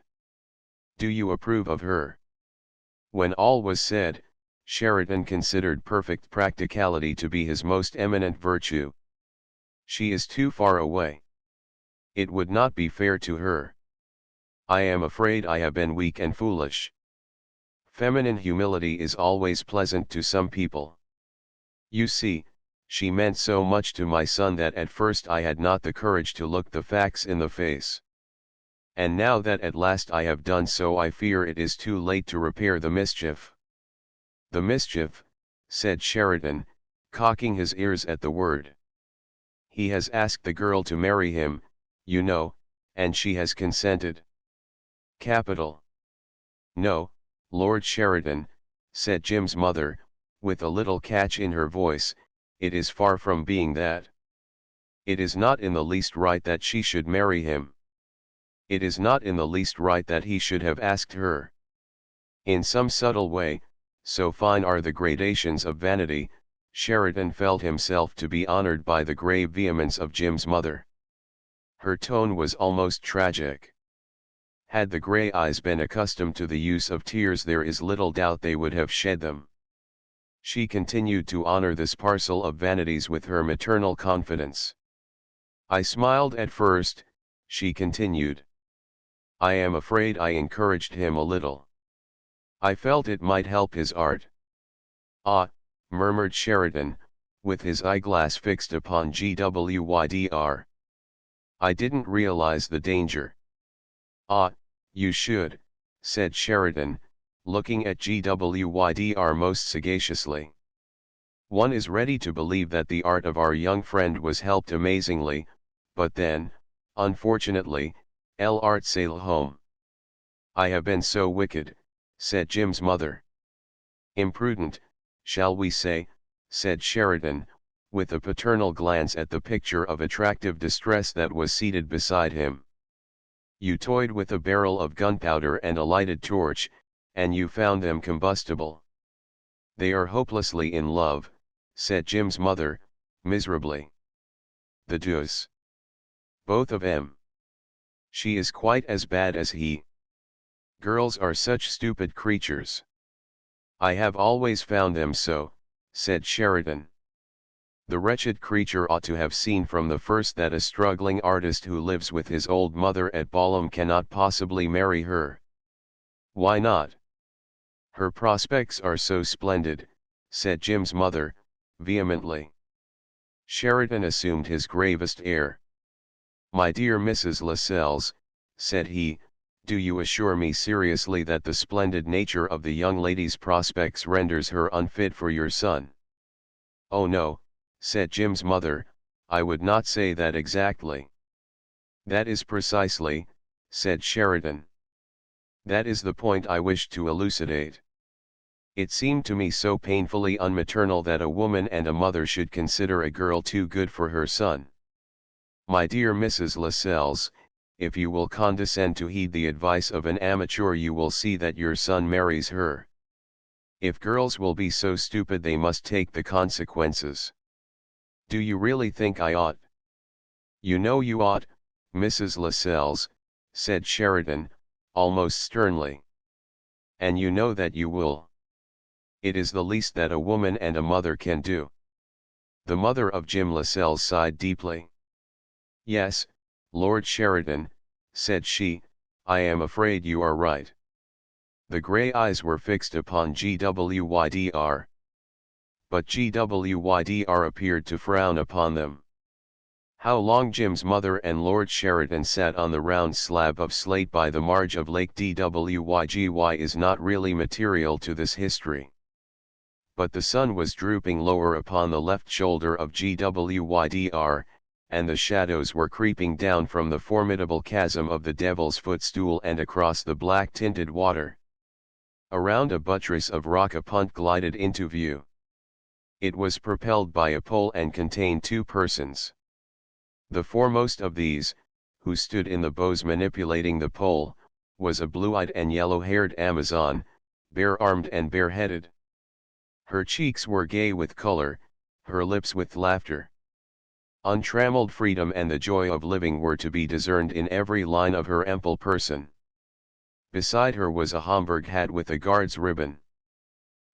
Do you approve of her? When all was said, Sheridan considered perfect practicality to be his most eminent virtue. She is too far away. It would not be fair to her. I am afraid I have been weak and foolish. Feminine humility is always pleasant to some people. You see, she meant so much to my son that at first I had not the courage to look the facts in the face. And now that at last I have done so, I fear it is too late to repair the mischief. The mischief, said Sheridan, cocking his ears at the word. He has asked the girl to marry him, you know, and she has consented. Capital. No, Lord Sheridan, said Jim's mother, with a little catch in her voice, it is far from being that. It is not in the least right that she should marry him. It is not in the least right that he should have asked her. In some subtle way, so fine are the gradations of vanity, Sheridan felt himself to be honored by the grave vehemence of Jim's mother. Her tone was almost tragic. Had the grey eyes been accustomed to the use of tears, there is little doubt they would have shed them. She continued to honor this parcel of vanities with her maternal confidence. I smiled at first, she continued. I am afraid I encouraged him a little. I felt it might help his art. Ah, murmured Sheridan, with his eyeglass fixed upon GWYDR. I didn't realize the danger. Ah, you should, said Sheridan, looking at GWYDR most sagaciously. One is ready to believe that the art of our young friend was helped amazingly, but then, unfortunately, l'art c'est le home. I have been so wicked, said Jim's mother. Imprudent, shall we say, said Sheridan, with a paternal glance at the picture of attractive distress that was seated beside him. You toyed with a barrel of gunpowder and a lighted torch, and you found them combustible. They are hopelessly in love, said Jim's mother, miserably. The deuce. Both of them. She is quite as bad as he. Girls are such stupid creatures. I have always found them so, said Sheridan. The wretched creature ought to have seen from the first that a struggling artist who lives with his old mother at Balham cannot possibly marry her. Why not? Her prospects are so splendid, said Jim's mother, vehemently. Sheridan assumed his gravest air. My dear Mrs. Lascelles, said he, do you assure me seriously that the splendid nature of the young lady's prospects renders her unfit for your son? Oh no, said Jim's mother, I would not say that exactly. That is precisely, said Sheridan. That is the point I wished to elucidate. It seemed to me so painfully unmaternal that a woman and a mother should consider a girl too good for her son. My dear Mrs. Lascelles, if you will condescend to heed the advice of an amateur, you will see that your son marries her. If girls will be so stupid, they must take the consequences. Do you really think I ought? You know you ought, Mrs. Lascelles, said Sheridan, almost sternly. And you know that you will. It is the least that a woman and a mother can do. The mother of Jim Lascelles sighed deeply. Yes, Lord Sheridan, said she, I am afraid you are right. The grey eyes were fixed upon GWYDR. But GWYDR appeared to frown upon them. How long Jim's mother and Lord Sheridan sat on the round slab of slate by the marge of Lake Dwygy is not really material to this history. But the sun was drooping lower upon the left shoulder of GWYDR, and the shadows were creeping down from the formidable chasm of the Devil's Footstool and across the black-tinted water. Around a buttress of rock a punt glided into view. It was propelled by a pole and contained 2 persons. The foremost of these, who stood in the bows manipulating the pole, was a blue-eyed and yellow-haired Amazon, bare-armed and bare-headed. Her cheeks were gay with color, her lips with laughter. Untrammeled freedom and the joy of living were to be discerned in every line of her ample person. Beside her was a Homburg hat with a guard's ribbon.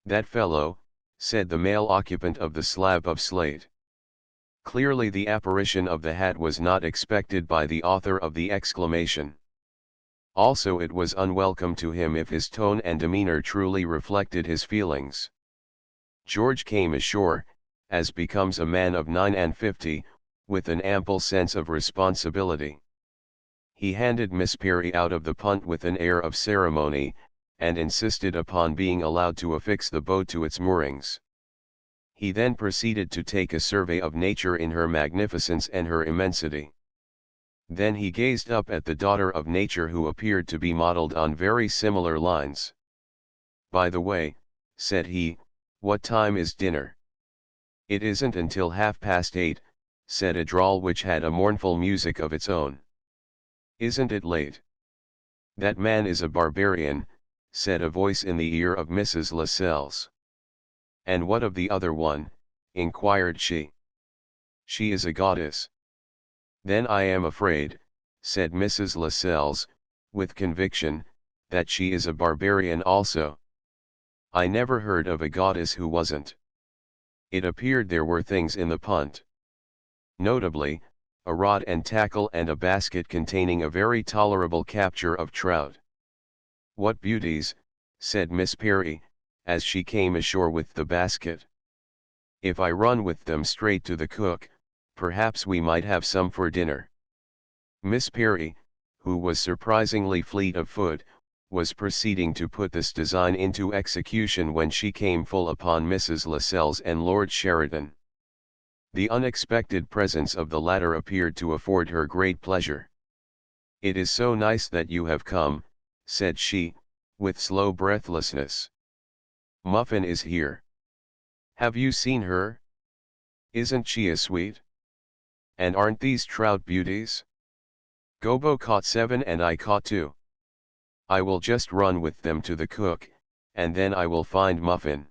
That fellow, said the male occupant of the slab of slate. Clearly the apparition of the hat was not expected by the author of the exclamation. Also it was unwelcome to him if his tone and demeanor truly reflected his feelings. George came ashore, as becomes a man of 59, with an ample sense of responsibility. He handed Miss Perry out of the punt with an air of ceremony, and insisted upon being allowed to affix the boat to its moorings. He then proceeded to take a survey of nature in her magnificence and her immensity. Then he gazed up at the daughter of nature, who appeared to be modeled on very similar lines. By the way, said he, what time is dinner? It isn't until 8:30, said a drawl which had a mournful music of its own. Isn't it late? That man is a barbarian, said a voice in the ear of Mrs. Lascelles. And what of the other one? Inquired she. She is a goddess. Then I am afraid, said Mrs. Lascelles, with conviction, that she is a barbarian also. I never heard of a goddess who wasn't. It appeared there were things in the punt. Notably, a rod and tackle and a basket containing a very tolerable capture of trout. What beauties, said Miss Perry, as she came ashore with the basket. If I run with them straight to the cook, perhaps we might have some for dinner. Miss Perry, who was surprisingly fleet of foot, was proceeding to put this design into execution when she came full upon Mrs. Lascelles and Lord Sheridan. The unexpected presence of the latter appeared to afford her great pleasure. It is so nice that you have come, said she, with slow breathlessness. Muffin is here. Have you seen her? Isn't she a sweet? And aren't these trout beauties? Gobo caught 7 and I caught 2. I will just run with them to the cook, and then I will find Muffin.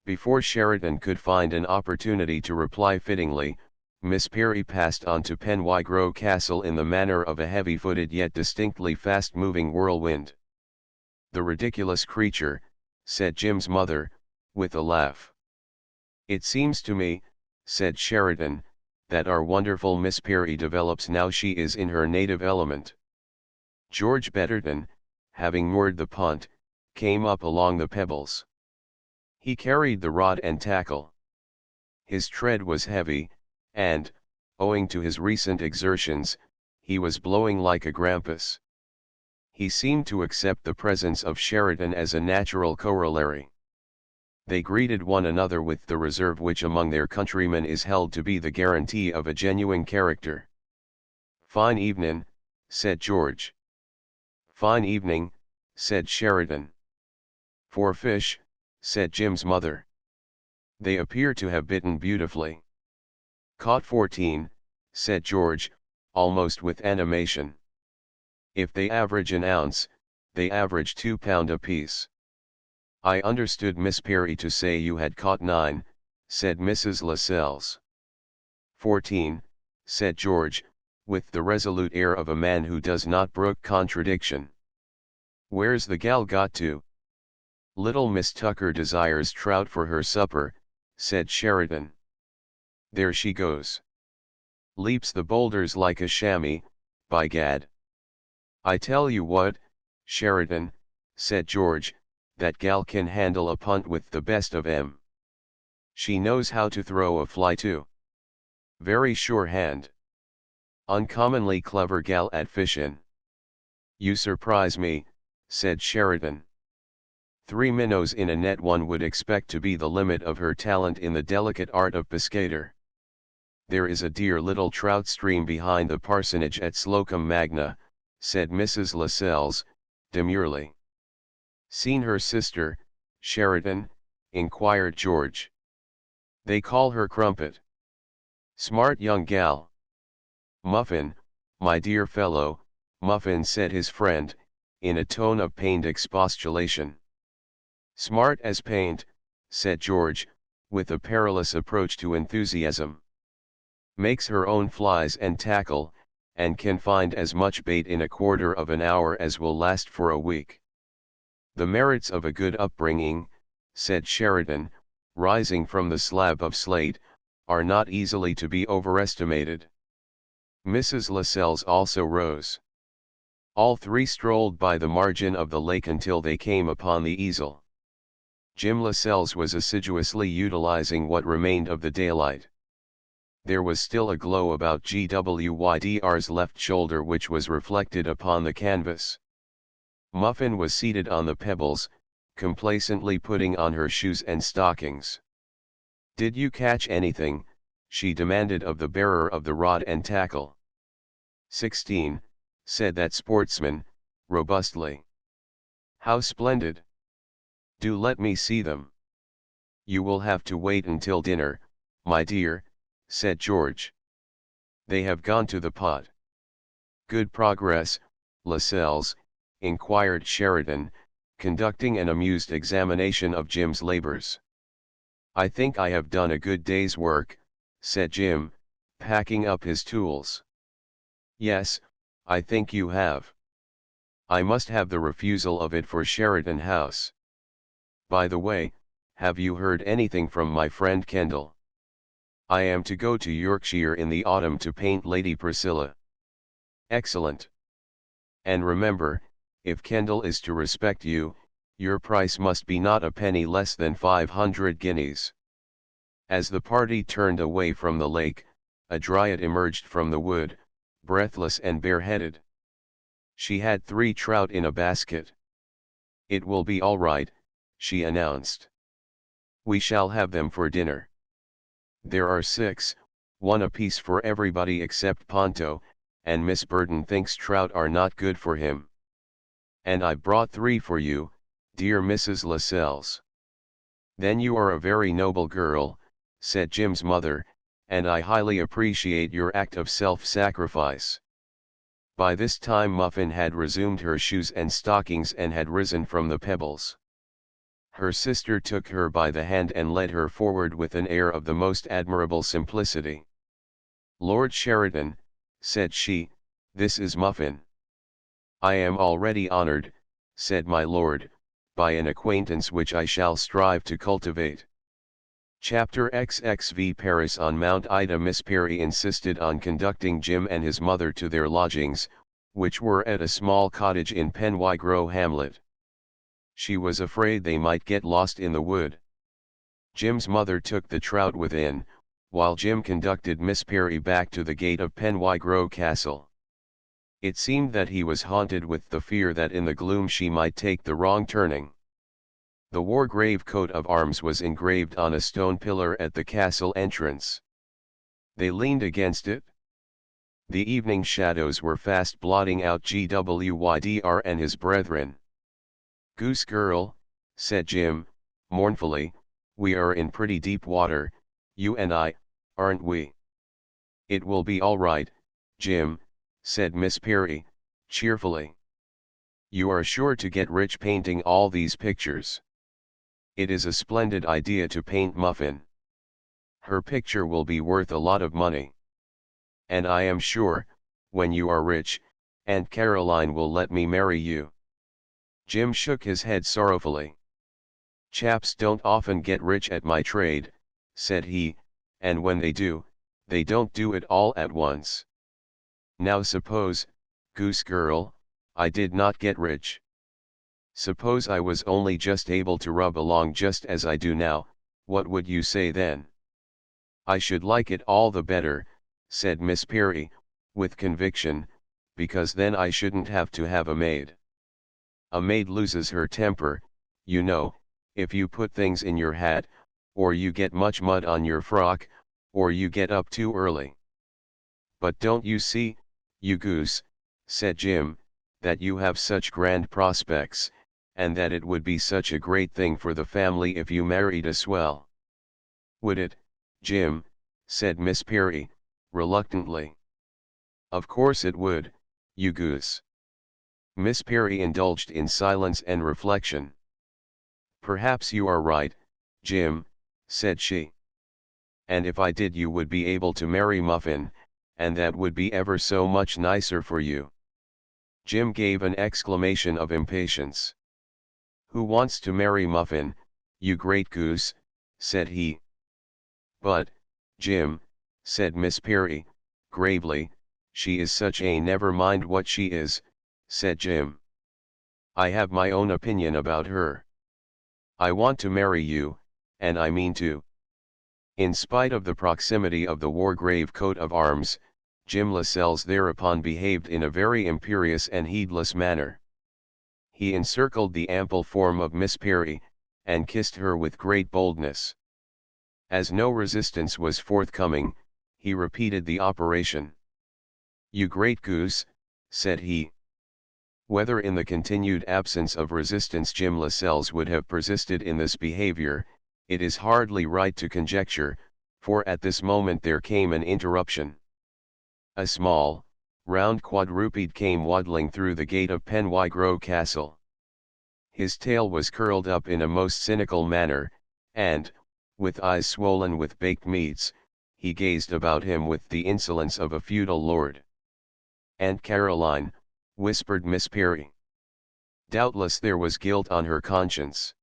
Before Sheridan could find an opportunity to reply fittingly, Miss Perry passed on to Penwygrove Castle in the manner of a heavy-footed yet distinctly fast-moving whirlwind. The ridiculous creature, said Jim's mother, with a laugh. It seems to me, said Sheridan, that our wonderful Miss Perry develops now she is in her native element. George Betterton, having moored the punt, came up along the pebbles. He carried the rod and tackle. His tread was heavy, and, owing to his recent exertions, he was blowing like a grampus. He seemed to accept the presence of Sheridan as a natural corollary. They greeted one another with the reserve which among their countrymen is held to be the guarantee of a genuine character. Fine evening, said George. Fine evening, said Sheridan. 4 fish, said Jim's mother. They appear to have bitten beautifully. Caught 14, said George, almost with animation. If they average an ounce, they average £2 apiece. I understood Miss Perry to say you had caught 9, said Mrs. Lascelles. 14, said George, with the resolute air of a man who does not brook contradiction. Where's the gal got to? Little Miss Tucker desires trout for her supper, said Sheridan. There she goes. Leaps the boulders like a chamois, by gad. I tell you what, Sheridan, said George, that gal can handle a punt with the best of 'em. She knows how to throw a fly too. Very sure hand. Uncommonly clever gal at fishin'. You surprise me, said Sheridan. 3 minnows in a net one would expect to be the limit of her talent in the delicate art of pescator. There is a dear little trout stream behind the parsonage at Slocum Magna, said Mrs. Lascelles, demurely. Seen her sister, Sheridan? Inquired George. They call her Crumpet. Smart young gal. Muffin, my dear fellow, Muffin, said his friend, in a tone of pained expostulation. Smart as paint, said George, with a perilous approach to enthusiasm. Makes her own flies and tackle, and can find as much bait in a quarter of an hour as will last for a week. The merits of a good upbringing, said Sheridan, rising from the slab of slate, are not easily to be overestimated. Mrs. Lascelles also rose. All three strolled by the margin of the lake until they came upon the easel. Jim Lascelles was assiduously utilizing what remained of the daylight. There was still a glow about GWYDR's left shoulder which was reflected upon the canvas. Muffin was seated on the pebbles, complacently putting on her shoes and stockings. Did you catch anything? She demanded of the bearer of the rod and tackle. 16, said that sportsman, robustly. How splendid! Do let me see them. You will have to wait until dinner, my dear, said George. They have gone to the pot. Good progress, Lascelles, inquired Sheridan, conducting an amused examination of Jim's labors. I think I have done a good day's work, said Jim, packing up his tools. Yes, I think you have. I must have the refusal of it for Sheridan House. By the way, have you heard anything from my friend Kendall? I am to go to Yorkshire in the autumn to paint Lady Priscilla. Excellent. And remember, if Kendall is to respect you, your price must be not a penny less than 500 guineas. As the party turned away from the lake, a dryad emerged from the wood, breathless and bareheaded. She had 3 trout in a basket. It will be all right, she announced. We shall have them for dinner. There are 6, 1 apiece for everybody except Ponto, and Miss Burden thinks trout are not good for him. And I brought 3 for you, dear Mrs. Lascelles. Then you are a very noble girl, said Jim's mother, and I highly appreciate your act of self-sacrifice. By this time Muffin had resumed her shoes and stockings and had risen from the pebbles. Her sister took her by the hand and led her forward with an air of the most admirable simplicity. Lord Sheridan, said she, this is Muffin. I am already honored, said my lord, by an acquaintance which I shall strive to cultivate. Chapter XXV Paris on Mount Ida. Miss Perry insisted on conducting Jim and his mother to their lodgings, which were at a small cottage in Penwygrove hamlet. She was afraid they might get lost in the wood. Jim's mother took the trout within, while Jim conducted Miss Perry back to the gate of Penwygrove Castle. It seemed that he was haunted with the fear that in the gloom she might take the wrong turning. The Wargrave coat of arms was engraved on a stone pillar at the castle entrance. They leaned against it. The evening shadows were fast blotting out Gwydr and his brethren. Goose girl, said Jim, mournfully, we are in pretty deep water, you and I, aren't we? "It will be all right, Jim," said Miss Perry, cheerfully. "You are sure to get rich painting all these pictures. It is a splendid idea to paint Muffin. Her picture will be worth a lot of money. And I am sure, when you are rich, Aunt Caroline will let me marry you." Jim shook his head sorrowfully. "Chaps don't often get rich at my trade," said he, "and when they don't do it all at once. Now suppose, Goose Girl, I did not get rich. Suppose I was only just able to rub along just as I do now, what would you say then?" "I should like it all the better," said Miss Perry, with conviction, "because then I shouldn't have to have a maid. A maid loses her temper, you know, if you put things in your hat, or you get much mud on your frock, or you get up too early. But don't you see, you goose," said Jim, "that you have such grand prospects, and that it would be such a great thing for the family if you married a swell?" "Would it, Jim?" said Miss Perry, reluctantly. "Of course it would, you goose." Miss Perry indulged in silence and reflection. "Perhaps you are right, Jim," said she. "And if I did you would be able to marry Muffin, and that would be ever so much nicer for you." Jim gave an exclamation of impatience. "Who wants to marry Muffin, you great goose?" said he. "But, Jim," said Miss Perry, gravely, "she is such a—" "Never mind what she is," said Jim. "I have my own opinion about her. I want to marry you, and I mean to." In spite of the proximity of the Wargrave coat of arms, Jim Lascelles thereupon behaved in a very imperious and heedless manner. He encircled the ample form of Miss Perry, and kissed her with great boldness. As no resistance was forthcoming, he repeated the operation. "You great goose," said he. Whether in the continued absence of resistance Jim Lascelles would have persisted in this behavior, it is hardly right to conjecture, for at this moment there came an interruption. A small, round quadruped came waddling through the gate of Penwygrove Castle. His tail was curled up in a most cynical manner, and, with eyes swollen with baked meats, he gazed about him with the insolence of a feudal lord. "Aunt Caroline," whispered Miss Perry. Doubtless there was guilt on her conscience.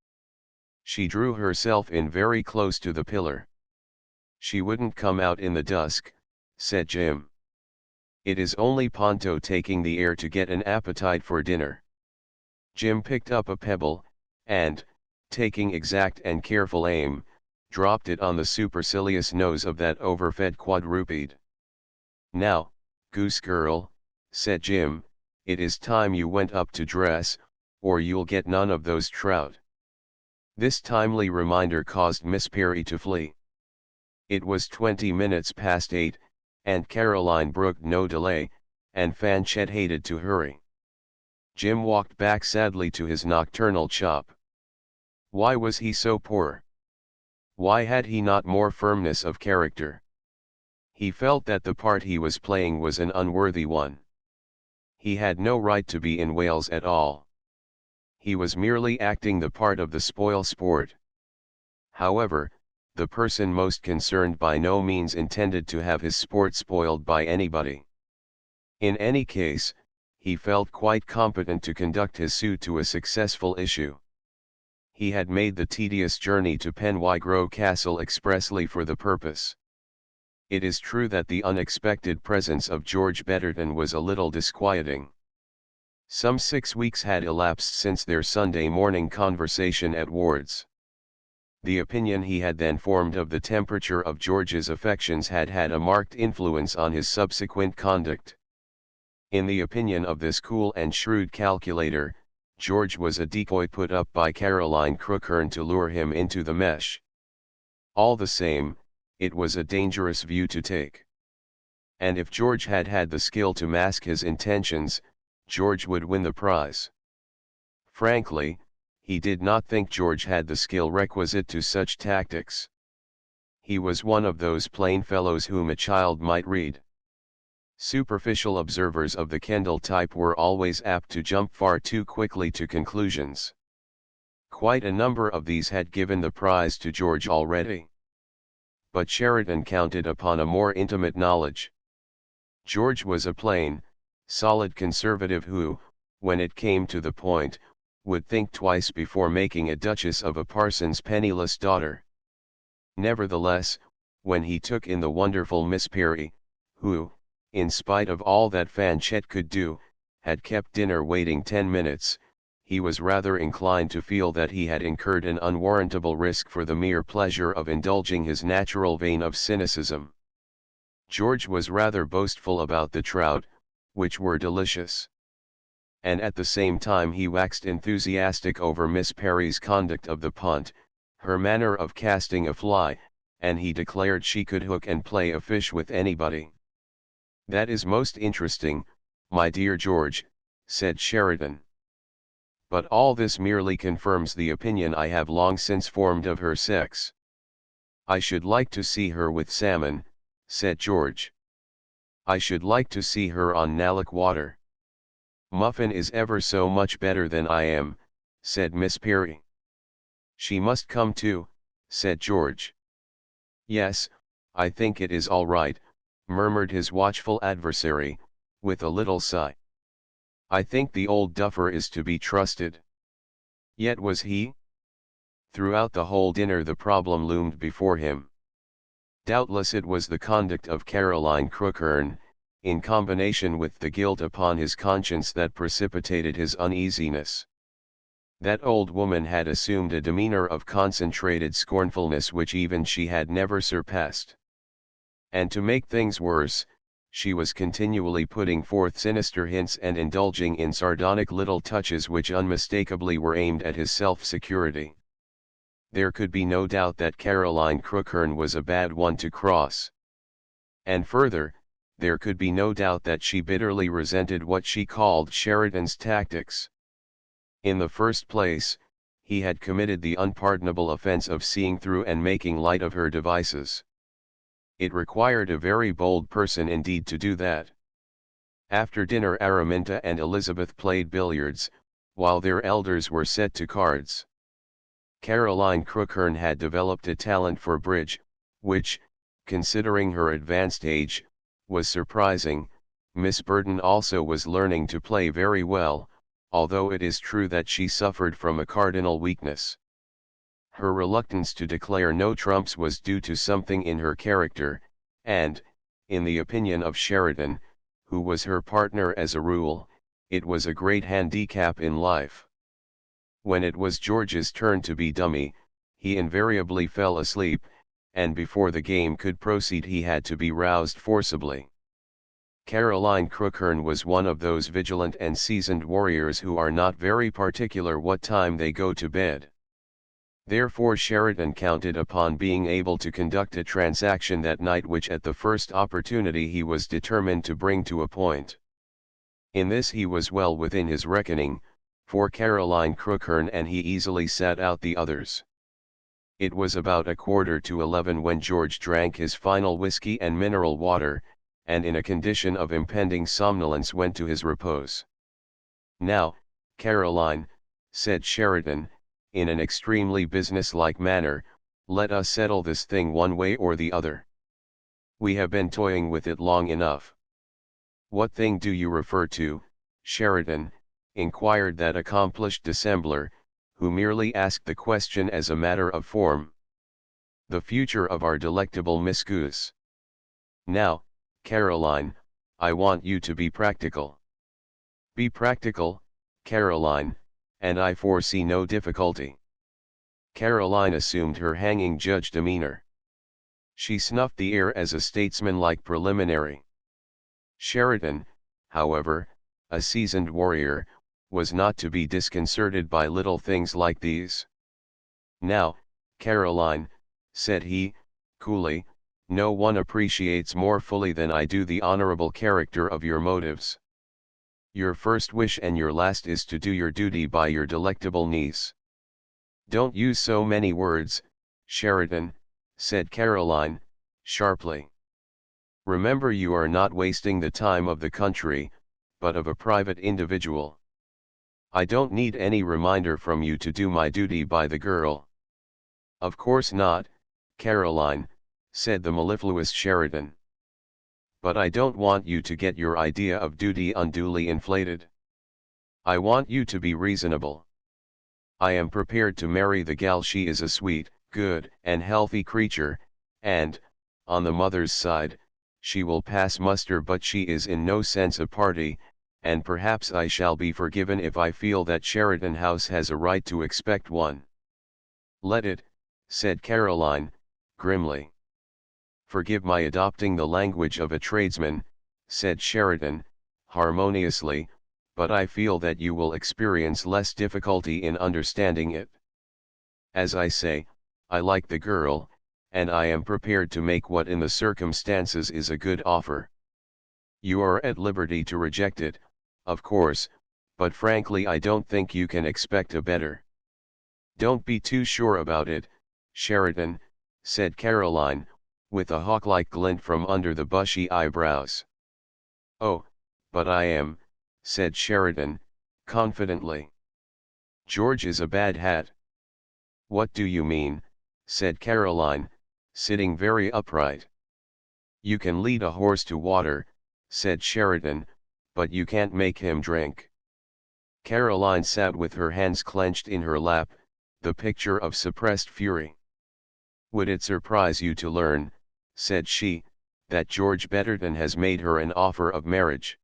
She drew herself in very close to the pillar. "She wouldn't come out in the dusk," said Jim. "It is only Ponto taking the air to get an appetite for dinner." Jim picked up a pebble, and, taking exact and careful aim, dropped it on the supercilious nose of that overfed quadruped. "Now, Goose Girl," said Jim, "it is time you went up to dress, or you'll get none of those trout." This timely reminder caused Miss Perry to flee. It was 20 minutes past 8, and Caroline brooked no delay, and Fanchette hated to hurry. Jim walked back sadly to his nocturnal chop. Why was he so poor? Why had he not more firmness of character? He felt that the part he was playing was an unworthy one. He had no right to be in Wales at all. He was merely acting the part of the spoil sport. However, the person most concerned by no means intended to have his sport spoiled by anybody. In any case, he felt quite competent to conduct his suit to a successful issue. He had made the tedious journey to Penwygrove Castle expressly for the purpose. It is true that the unexpected presence of George Betterton was a little disquieting. Some 6 weeks had elapsed since their Sunday morning conversation at Ward's. The opinion he had then formed of the temperature of George's affections had had a marked influence on his subsequent conduct. In the opinion of this cool and shrewd calculator, George was a decoy put up by Caroline Crookhern to lure him into the mesh. All the same, it was a dangerous view to take. And if George had had the skill to mask his intentions, George would win the prize. Frankly, he did not think George had the skill requisite to such tactics. he was one of those plain fellows whom a child might read. Superficial observers of the Kendall type were always apt to jump far too quickly to conclusions. Quite a number of these had given the prize to George already. But Sheridan counted upon a more intimate knowledge. George was a plain, solid conservative who, when it came to the point, would think twice before making a duchess of a parson's penniless daughter. Nevertheless, when he took in the wonderful Miss Perry, who, in spite of all that Fanchette could do, had kept dinner waiting 10 minutes, he was rather inclined to feel that he had incurred an unwarrantable risk for the mere pleasure of indulging his natural vein of cynicism. George was rather boastful about the trout, which were delicious. And at the same time he waxed enthusiastic over Miss Perry's conduct of the punt, her manner of casting a fly, and he declared she could hook and play a fish with anybody. "That is most interesting, my dear George," said Sheridan. "But all this merely confirms the opinion I have long since formed of her sex." "I should like to see her with salmon," said George. "I should like to see her on Nalloc water." "Muffin is ever so much better than I am," said Miss Perry. "She must come too," said George. "Yes, I think it is all right," murmured his watchful adversary, with a little sigh. "I think the old duffer is to be trusted." Yet was he? Throughout the whole dinner the problem loomed before him. Doubtless it was the conduct of Caroline Crookhern, in combination with the guilt upon his conscience, that precipitated his uneasiness. That old woman had assumed a demeanor of concentrated scornfulness which even she had never surpassed. And to make things worse, she was continually putting forth sinister hints and indulging in sardonic little touches which unmistakably were aimed at his self-security. There could be no doubt that Caroline Crookhern was a bad one to cross. And further, there could be no doubt that she bitterly resented what she called Sheridan's tactics. In the first place, he had committed the unpardonable offense of seeing through and making light of her devices. It required a very bold person indeed to do that. After dinner Araminta and Elizabeth played billiards, while their elders were set to cards. Caroline Crookhern had developed a talent for bridge, which, considering her advanced age, was surprising. Miss Burton also was learning to play very well, although it is true that she suffered from a cardinal weakness. Her reluctance to declare no trumps was due to something in her character, and, in the opinion of Sheridan, who was her partner as a rule, it was a great handicap in life. When it was George's turn to be dummy, he invariably fell asleep, and before the game could proceed he had to be roused forcibly. Caroline Crookhern was one of those vigilant and seasoned warriors who are not very particular what time they go to bed. Therefore Sheridan counted upon being able to conduct a transaction that night which at the first opportunity he was determined to bring to a point. In this he was well within his reckoning, for Caroline Crookhern and he easily sat out the others. It was about 11:15 when George drank his final whiskey and mineral water, and in a condition of impending somnolence went to his repose. "Now, Caroline," said Sheridan, in an extremely business-like manner, "let us settle this thing one way or the other. We have been toying with it long enough." "What thing do you refer to, Sheridan?" inquired that accomplished dissembler, who merely asked the question as a matter of form. "The future of our delectable Miss Goose. Now, Caroline, I want you to be practical." "Be practical, Caroline, and I foresee no difficulty." Caroline assumed her hanging judge demeanor. She snuffed the air as a statesmanlike preliminary. Sheridan, however, a seasoned warrior, was not to be disconcerted by little things like these. "Now, Caroline," said he, coolly, "no one appreciates more fully than I do the honorable character of your motives. Your first wish and your last is to do your duty by your delectable niece." "Don't use so many words, Sheridan," said Caroline, sharply. Remember, you are not wasting the time of the country, but of a private individual. I don't need any reminder from you to do my duty by the girl. Of course not, Caroline, said the mellifluous Sheridan. But I don't want you to get your idea of duty unduly inflated. I want you to be reasonable. I am prepared to marry the gal. She is a sweet, good, and healthy creature, and, on the mother's side, she will pass muster, but she is in no sense a party, and perhaps I shall be forgiven if I feel that Sheridan House has a right to expect one. Let it, said Caroline, grimly. Forgive my adopting the language of a tradesman, said Sheridan, harmoniously, but I feel that you will experience less difficulty in understanding it. As I say, I like the girl, and I am prepared to make what in the circumstances is a good offer. You are at liberty to reject it, of course, but frankly I don't think you can expect a better. Don't be too sure about it, Sheridan, said Caroline, with a hawk-like glint from under the bushy eyebrows. Oh, but I am, said Sheridan, confidently. George is a bad hat. What do you mean, said Caroline, sitting very upright. You can lead a horse to water, said Sheridan, but you can't make him drink. Caroline sat with her hands clenched in her lap, the picture of suppressed fury. Would it surprise you to learn, said she, that George Betterton has made her an offer of marriage?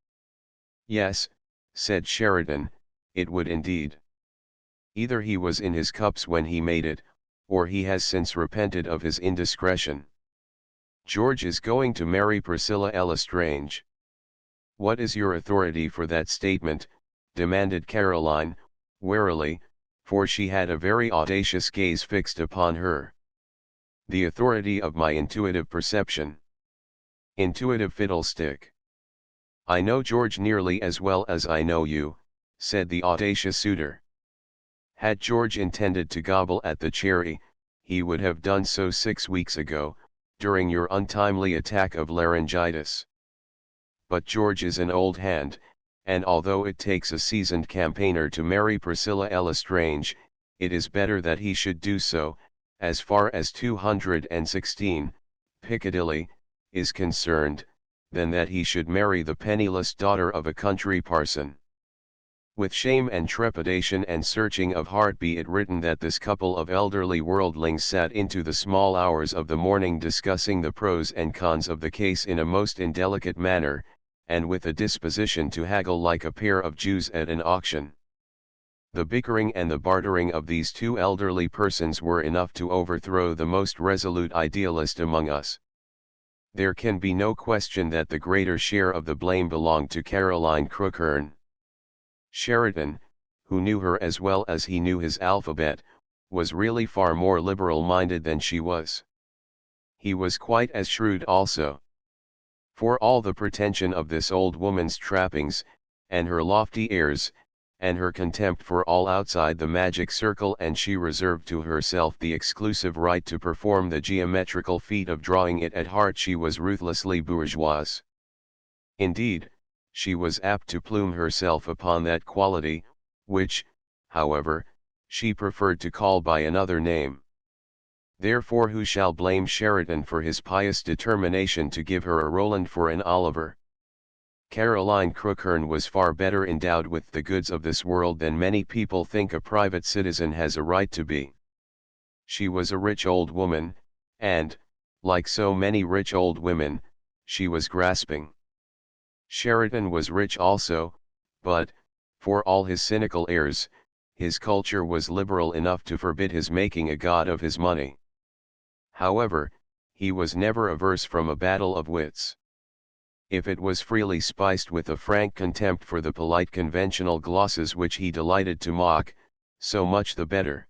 Yes, said Sheridan, it would indeed. Either he was in his cups when he made it, or he has since repented of his indiscretion. George is going to marry Priscilla Lestrange. What is your authority for that statement? Demanded Caroline, warily, for she had a very audacious gaze fixed upon her. The authority of my intuitive perception. Intuitive fiddlestick. I know George nearly as well as I know you, said the audacious suitor. Had George intended to gobble at the cherry, he would have done so 6 weeks ago, during your untimely attack of laryngitis. But George is an old hand, and although it takes a seasoned campaigner to marry Priscilla Lestrange, it is better that he should do so, as far as 216, Piccadilly, is concerned, than that he should marry the penniless daughter of a country parson. With shame and trepidation and searching of heart be it written that this couple of elderly worldlings sat into the small hours of the morning discussing the pros and cons of the case in a most indelicate manner, and with a disposition to haggle like a pair of Jews at an auction. The bickering and the bartering of these two elderly persons were enough to overthrow the most resolute idealist among us. There can be no question that the greater share of the blame belonged to Caroline Crookhern. Sheridan, who knew her as well as he knew his alphabet, was really far more liberal-minded than she was. He was quite as shrewd also. For all the pretension of this old woman's trappings, and her lofty airs, and her contempt for all outside the magic circle, and she reserved to herself the exclusive right to perform the geometrical feat of drawing it, at heart she was ruthlessly bourgeoise. Indeed, she was apt to plume herself upon that quality, which, however, she preferred to call by another name. Therefore who shall blame Sheridan for his pious determination to give her a Roland for an Oliver? Caroline Crookhern was far better endowed with the goods of this world than many people think a private citizen has a right to be. She was a rich old woman, and, like so many rich old women, she was grasping. Sheridan was rich also, but, for all his cynical airs, his culture was liberal enough to forbid his making a god of his money. However, he was never averse from a battle of wits. If it was freely spiced with a frank contempt for the polite conventional glosses which he delighted to mock, so much the better.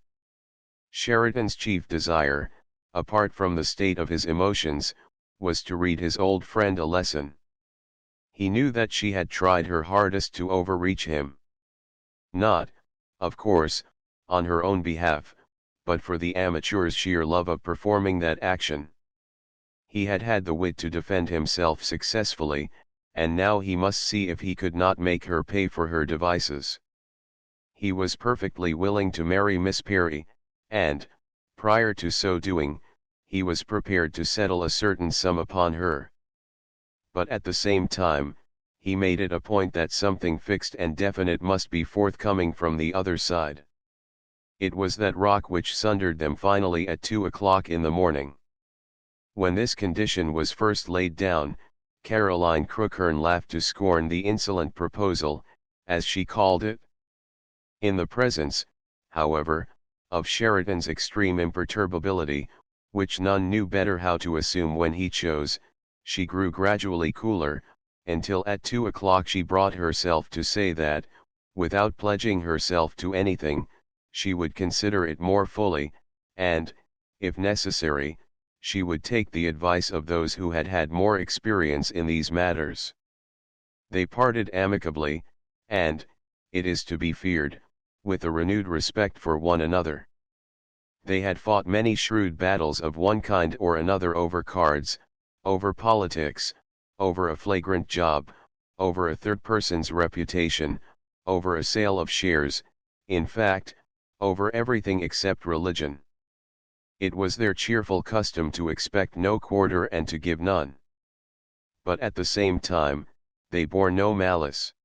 Sheridan's chief desire, apart from the state of his emotions, was to read his old friend a lesson. He knew that she had tried her hardest to overreach him. Not, of course, on her own behalf, but for the amateur's sheer love of performing that action. He had had the wit to defend himself successfully, and now he must see if he could not make her pay for her devices. He was perfectly willing to marry Miss Perry, and, prior to so doing, he was prepared to settle a certain sum upon her. But at the same time, he made it a point that something fixed and definite must be forthcoming from the other side. It was that rock which sundered them finally at 2 o'clock in the morning. When this condition was first laid down, Caroline Crookhern laughed to scorn the insolent proposal, as she called it. In the presence, however, of Sheridan's extreme imperturbability, which none knew better how to assume when he chose, she grew gradually cooler, until at 2 o'clock she brought herself to say that, without pledging herself to anything, she would consider it more fully, and, if necessary, she would take the advice of those who had had more experience in these matters. They parted amicably, and, it is to be feared, with a renewed respect for one another. They had fought many shrewd battles of one kind or another over cards, over politics, over a flagrant job, over a third person's reputation, over a sale of shares, in fact, over everything except religion. It was their cheerful custom to expect no quarter and to give none. But at the same time, they bore no malice.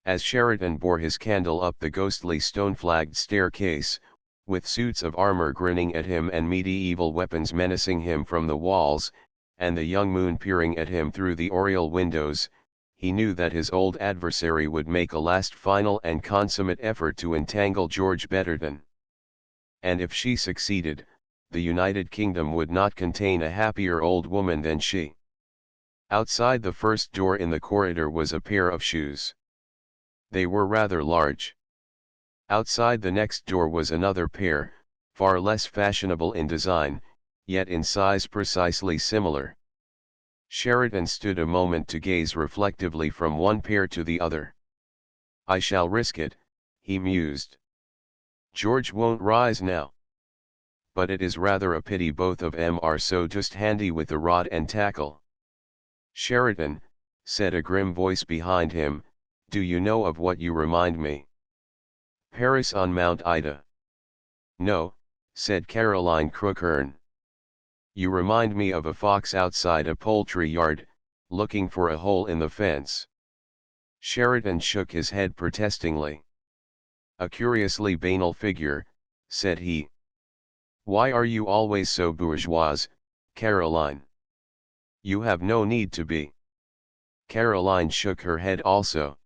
As Sheridan bore his candle up the ghostly stone-flagged staircase, with suits of armor grinning at him and medieval weapons menacing him from the walls, and the young moon peering at him through the oriel windows, he knew that his old adversary would make a last final and consummate effort to entangle George Betterton. And if she succeeded, the United Kingdom would not contain a happier old woman than she. Outside the first door in the corridor was a pair of shoes. They were rather large. Outside the next door was another pair, far less fashionable in design, yet in size precisely similar. Sheridan stood a moment to gaze reflectively from one pair to the other. "I shall risk it," he mused. "George won't rise now. But it is rather a pity both of 'em are so just handy with the rod and tackle." "Sheridan," said a grim voice behind him, "do you know of what you remind me?" "Paris on Mount Ida." "No," said Caroline Crookhern. "You remind me of a fox outside a poultry yard, looking for a hole in the fence." Sheridan shook his head protestingly. "A curiously banal figure," said he. "Why are you always so bourgeoise, Caroline? You have no need to be." Caroline shook her head also.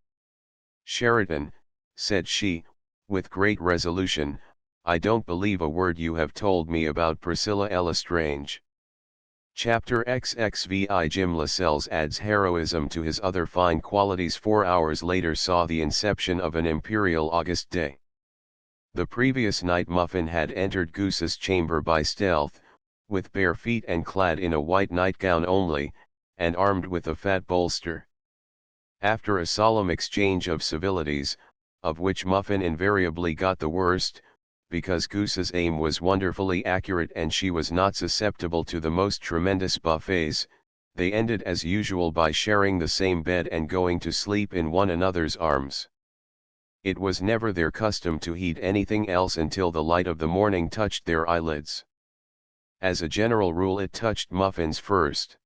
"Sheridan," said she, with great resolution, "I don't believe a word you have told me about Priscilla L'Estrange." Chapter XXVI. Jim Lascelles adds heroism to his other fine qualities. 4 hours later saw the inception of an imperial August day. The previous night Muffin had entered Goose's chamber by stealth, with bare feet and clad in a white nightgown only, and armed with a fat bolster. After a solemn exchange of civilities, of which Muffin invariably got the worst, because Goose's aim was wonderfully accurate and she was not susceptible to the most tremendous buffets, they ended as usual by sharing the same bed and going to sleep in one another's arms. It was never their custom to heed anything else until the light of the morning touched their eyelids. As a general rule it touched Muffin's first.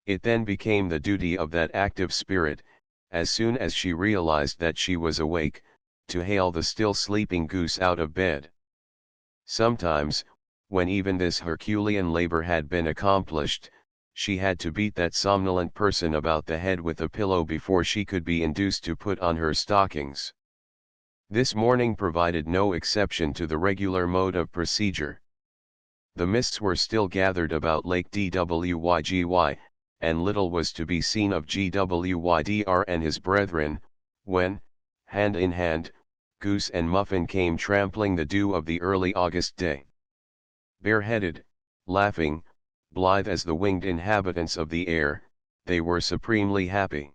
It then became the duty of that active spirit, as soon as she realized that she was awake, to hail the still sleeping Goose out of bed. Sometimes, when even this Herculean labor had been accomplished, she had to beat that somnolent person about the head with a pillow before she could be induced to put on her stockings. This morning provided no exception to the regular mode of procedure. The mists were still gathered about Lake Dwygy, and little was to be seen of Gwydr and his brethren, when, hand in hand, Goose and Muffin came trampling the dew of the early August day. Bareheaded, laughing, blithe as the winged inhabitants of the air, they were supremely happy.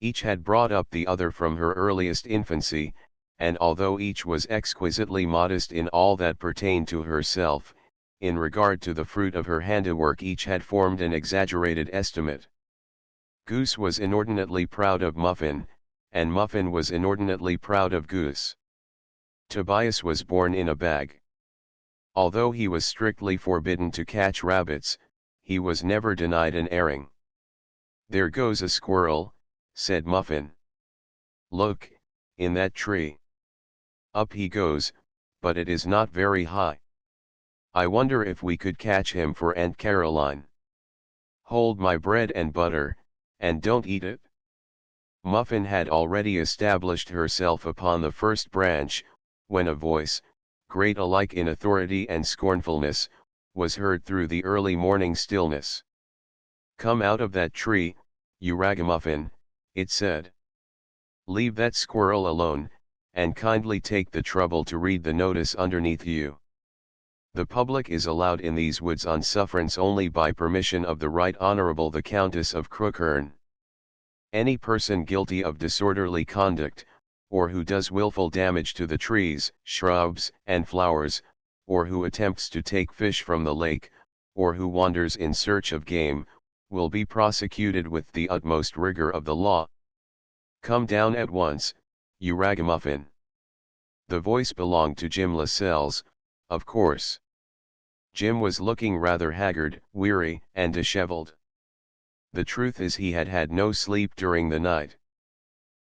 Each had brought up the other from her earliest infancy, and although each was exquisitely modest in all that pertained to herself, in regard to the fruit of her handiwork each had formed an exaggerated estimate. Goose was inordinately proud of Muffin, and Muffin was inordinately proud of Goose. Tobias was born in a bag. Although he was strictly forbidden to catch rabbits, he was never denied an airing. "There goes a squirrel," said Muffin. "Look, in that tree. Up he goes, but it is not very high. I wonder if we could catch him for Aunt Caroline. Hold my bread and butter, and don't eat it." Muffin had already established herself upon the first branch, when a voice, great alike in authority and scornfulness, was heard through the early morning stillness. "Come out of that tree, you ragamuffin," it said. "Leave that squirrel alone, and kindly take the trouble to read the notice underneath you. The public is allowed in these woods on sufferance only by permission of the Right Honourable the Countess of Crookherne. Any person guilty of disorderly conduct, or who does wilful damage to the trees, shrubs, and flowers, or who attempts to take fish from the lake, or who wanders in search of game, will be prosecuted with the utmost rigor of the law. Come down at once, you ragamuffin." The voice belonged to Jim Lascelles, of course. Jim was looking rather haggard, weary, and dishevelled. The truth is he had had no sleep during the night.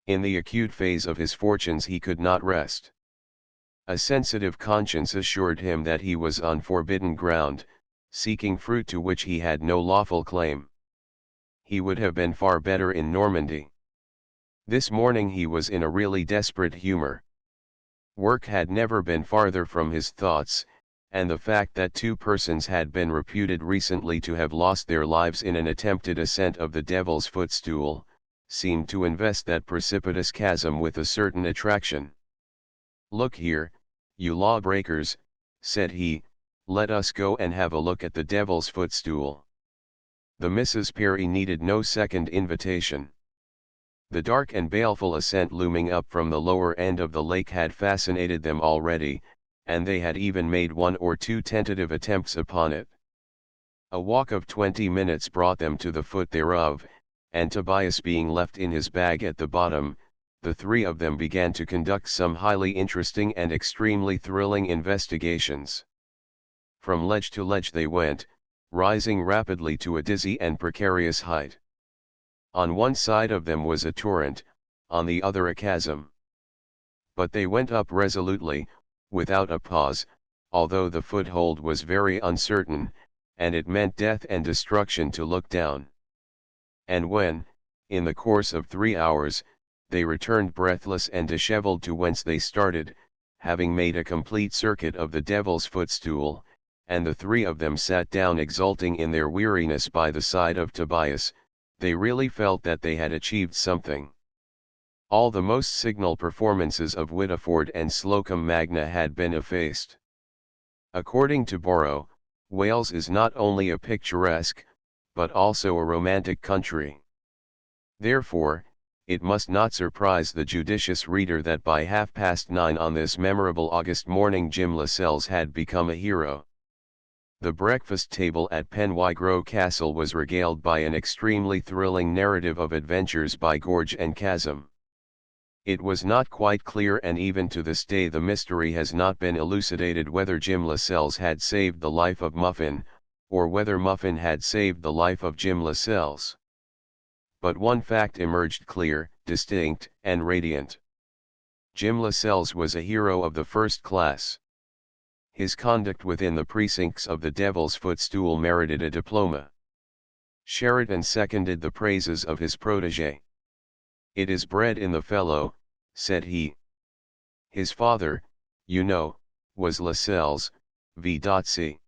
In the acute phase of his fortunes he could not rest. A sensitive conscience assured him that he was on forbidden ground, seeking fruit to which he had no lawful claim. He would have been far better in Normandy. This morning he was in a really desperate humor. Work had never been farther from his thoughts, and the fact that two persons had been reputed recently to have lost their lives in an attempted ascent of the Devil's Footstool, seemed to invest that precipitous chasm with a certain attraction. "Look here, you lawbreakers," said he, "let us go and have a look at the Devil's Footstool." The Misses Perry needed no second invitation. The dark and baleful ascent looming up from the lower end of the lake had fascinated them already, and they had even made one or two tentative attempts upon it. A walk of 20 minutes brought them to the foot thereof, and Tobias being left in his bag at the bottom, the three of them began to conduct some highly interesting and extremely thrilling investigations. From ledge to ledge they went, rising rapidly to a dizzy and precarious height. On one side of them was a torrent, on the other a chasm. But they went up resolutely, without a pause, although the foothold was very uncertain, and it meant death and destruction to look down. And when, in the course of 3 hours, they returned breathless and dishevelled to whence they started, having made a complete circuit of the Devil's Footstool, and the three of them sat down exulting in their weariness by the side of Tobias, they really felt that they had achieved something. All the most signal performances of Whittiford and Slocum Magna had been effaced. According to Borrow, Wales is not only a picturesque, but also a romantic country. Therefore, it must not surprise the judicious reader that by 9:30 on this memorable August morning Jim Lascelles had become a hero. The breakfast table at Penwygrove Castle was regaled by an extremely thrilling narrative of adventures by gorge and chasm. It was not quite clear, and even to this day the mystery has not been elucidated, whether Jim Lascelles had saved the life of Muffin, or whether Muffin had saved the life of Jim Lascelles. But one fact emerged clear, distinct, and radiant. Jim Lascelles was a hero of the first class. His conduct within the precincts of the Devil's Footstool merited a diploma. Sheridan seconded the praises of his protégé. "It is bred in the fellow," said he. "His father, you know, was Lascelles, v.c.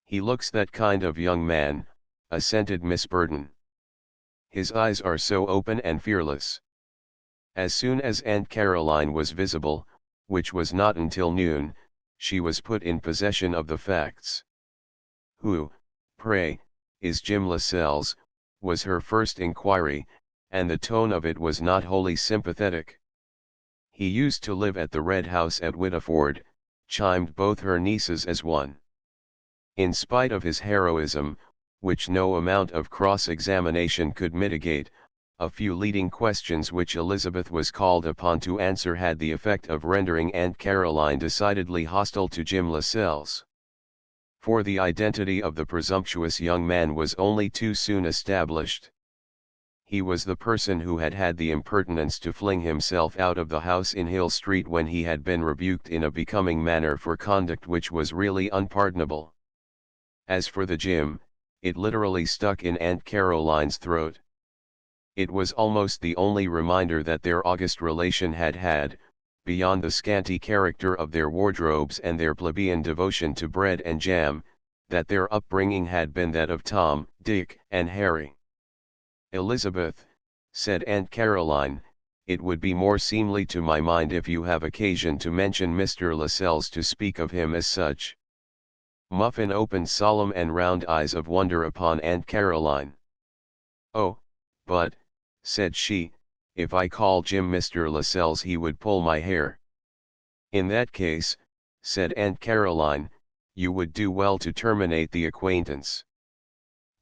"He looks that kind of young man," assented Miss Burton. "His eyes are so open and fearless." As soon as Aunt Caroline was visible, which was not until noon, she was put in possession of the facts. "Who, pray, is Jim Lascelles?" was her first inquiry, and the tone of it was not wholly sympathetic. He used to live at the Red House at Whittleford, chimed both her nieces as one. In spite of his heroism, which no amount of cross-examination could mitigate, a few leading questions which Elizabeth was called upon to answer had the effect of rendering Aunt Caroline decidedly hostile to Jim Lascelles. For the identity of the presumptuous young man was only too soon established. He was the person who had had the impertinence to fling himself out of the house in Hill Street when he had been rebuked in a becoming manner for conduct which was really unpardonable. As for the Jim, it literally stuck in Aunt Caroline's throat. It was almost the only reminder that their august relation had had, beyond the scanty character of their wardrobes and their plebeian devotion to bread and jam, that their upbringing had been that of Tom, Dick, and Harry. "Elizabeth," said Aunt Caroline, "it would be more seemly to my mind if you have occasion to mention Mr. Lascelles to speak of him as such." Muffin opened solemn and round eyes of wonder upon Aunt Caroline. "Oh, but," said she, "if I call Jim Mr. Lascelles he would pull my hair." "In that case," said Aunt Caroline, "you would do well to terminate the acquaintance."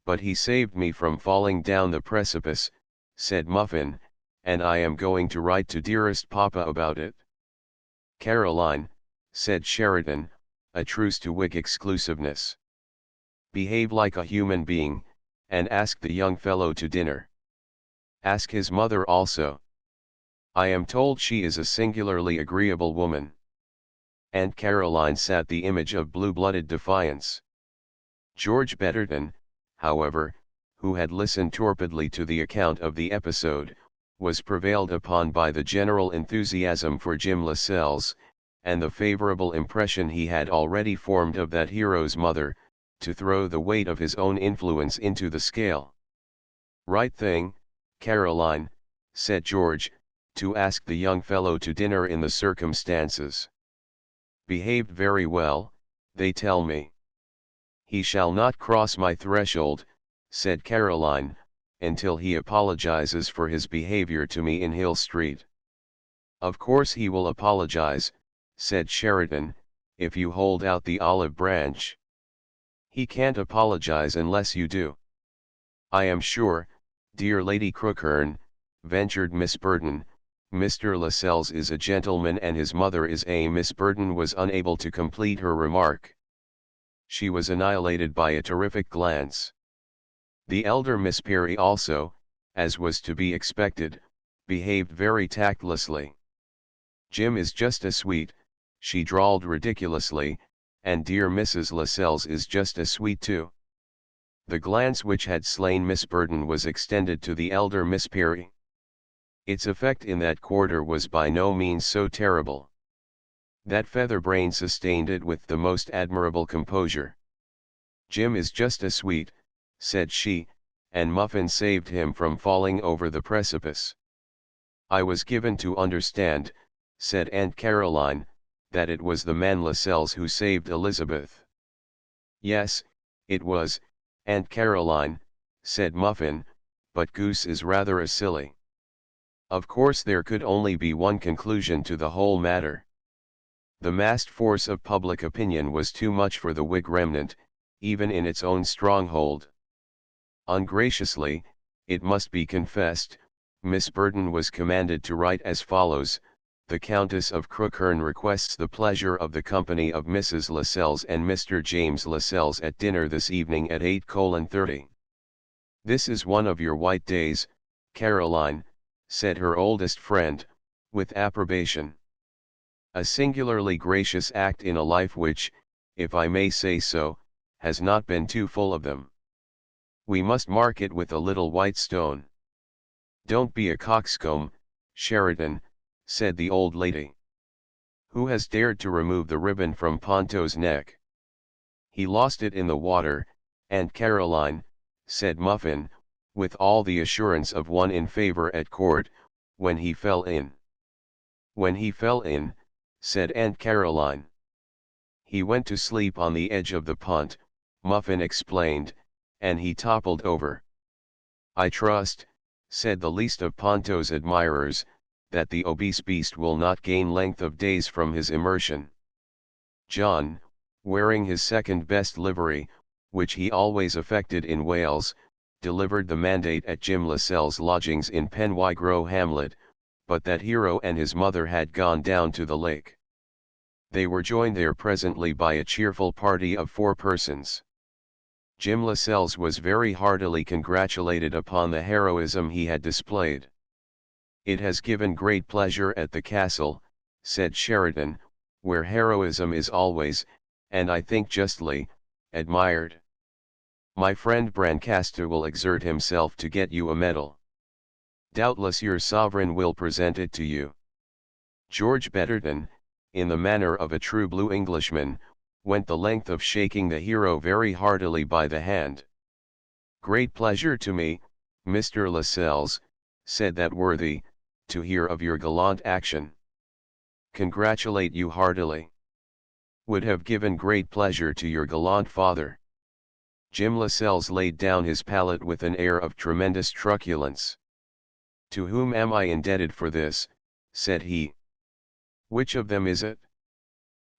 "But he saved me from falling down the precipice," said Muffin, "and I am going to write to dearest papa about it." "Caroline," said Sheridan, "a truce to Whig exclusiveness. Behave like a human being, and ask the young fellow to dinner. Ask his mother also. I am told she is a singularly agreeable woman." Aunt Caroline sat the image of blue-blooded defiance. George Betterton, however, who had listened torpidly to the account of the episode, was prevailed upon by the general enthusiasm for Jim Lascelles, and the favourable impression he had already formed of that hero's mother, to throw the weight of his own influence into the scale. "Right thing, Caroline," said George, "to ask the young fellow to dinner in the circumstances. Behaved very well, they tell me." "He shall not cross my threshold," said Caroline, "until he apologizes for his behavior to me in Hill Street." "Of course he will apologize," said Sheridan, "if you hold out the olive branch." "He can't apologize unless you do." "I am sure, dear Lady Crookherne," ventured Miss Burden, "Mr. Lascelles is a gentleman and his mother is a—" Miss Burden was unable to complete her remark. She was annihilated by a terrific glance. The elder Miss Perry also, as was to be expected, behaved very tactlessly. "Jim is just as sweet," she drawled ridiculously, "and dear Mrs. Lascelles is just as sweet too." The glance which had slain Miss Burden was extended to the elder Miss Perry. Its effect in that quarter was by no means so terrible. That feather-brain sustained it with the most admirable composure. "Jim is just as sweet," said she, "and Muffin saved him from falling over the precipice." "I was given to understand," said Aunt Caroline, "that it was the man Lascelles who saved Elizabeth." "Yes, it was, Aunt Caroline," said Muffin, "but goose is rather a silly." Of course there could only be one conclusion to the whole matter. The massed force of public opinion was too much for the Whig remnant, even in its own stronghold. Ungraciously, it must be confessed, Miss Burden was commanded to write as follows: "The Countess of Crookherne requests the pleasure of the company of Mrs. Lascelles and Mr. James Lascelles at dinner this evening at 8:30. This is one of your white days, Caroline," said her oldest friend, with approbation. "A singularly gracious act in a life which, if I may say so, has not been too full of them. We must mark it with a little white stone." "Don't be a coxcomb, Sheridan," said the old lady. "Who has dared to remove the ribbon from Ponto's neck?" "He lost it in the water, Aunt Caroline," said Muffin, with all the assurance of one in favor at court, "when he fell in." "When he fell in," said Aunt Caroline. "He went to sleep on the edge of the pont," Muffin explained, "and he toppled over." "I trust," said the least of Ponto's admirers, that the obese beast will not gain length of days from his immersion. John, wearing his second best livery, which he always affected in Wales, delivered the mandate at Jim Lascelles' lodgings in Penwygrove hamlet, but that hero and his mother had gone down to the lake. They were joined there presently by a cheerful party of 4 persons. Jim Lascelles was very heartily congratulated upon the heroism he had displayed. "It has given great pleasure at the castle," said Sheridan, "where heroism is always, and I think justly, admired. My friend Brancaster will exert himself to get you a medal. Doubtless your sovereign will present it to you." George Betterton, in the manner of a true blue Englishman, went the length of shaking the hero very heartily by the hand. "Great pleasure to me, Mr. Lascelles," said that worthy, "to hear of your gallant action. Congratulate you heartily. Would have given great pleasure to your gallant father." Jim Lascelles laid down his palette with an air of tremendous truculence. "To whom am I indebted for this?" said he. "Which of them is it?"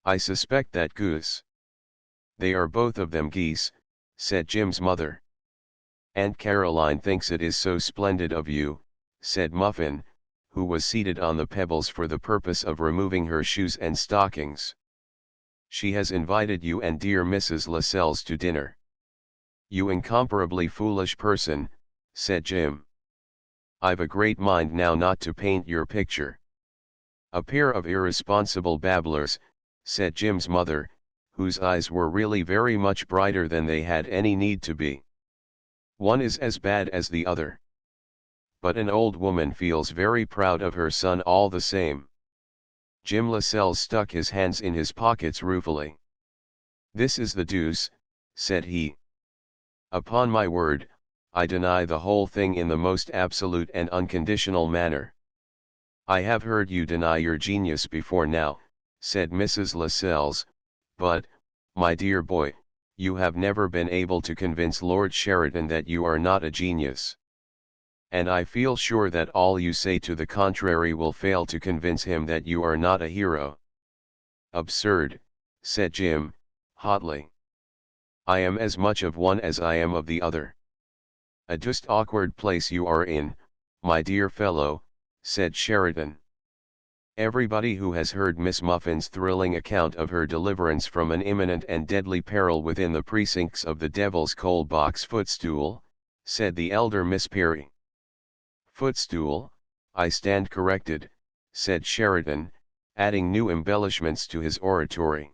"I suspect that goose." "They are both of them geese," said Jim's mother. "Aunt Caroline thinks it is so splendid of you," said Muffin, who was seated on the pebbles for the purpose of removing her shoes and stockings. "She has invited you and dear Mrs. Lascelles to dinner." "You incomparably foolish person," said Jim. "I've a great mind now not to paint your picture." "A pair of irresponsible babblers," said Jim's mother, whose eyes were really very much brighter than they had any need to be. "One is as bad as the other. But an old woman feels very proud of her son all the same." Jim Lascelles stuck his hands in his pockets ruefully. "This is the deuce," said he. "Upon my word, I deny the whole thing in the most absolute and unconditional manner." "I have heard you deny your genius before now," said Mrs. Lascelles, "but, my dear boy, you have never been able to convince Lord Sheridan that you are not a genius. And I feel sure that all you say to the contrary will fail to convince him that you are not a hero." "Absurd," said Jim, hotly. "I am as much of one as I am of the other." "A deuced awkward place you are in, my dear fellow," said Sheridan. "Everybody who has heard Miss Muffin's thrilling account of her deliverance from an imminent and deadly peril within the precincts of the Devil's Coal Box footstool," said the elder Miss Peary. "Footstool, I stand corrected," said Sheridan, adding new embellishments to his oratory.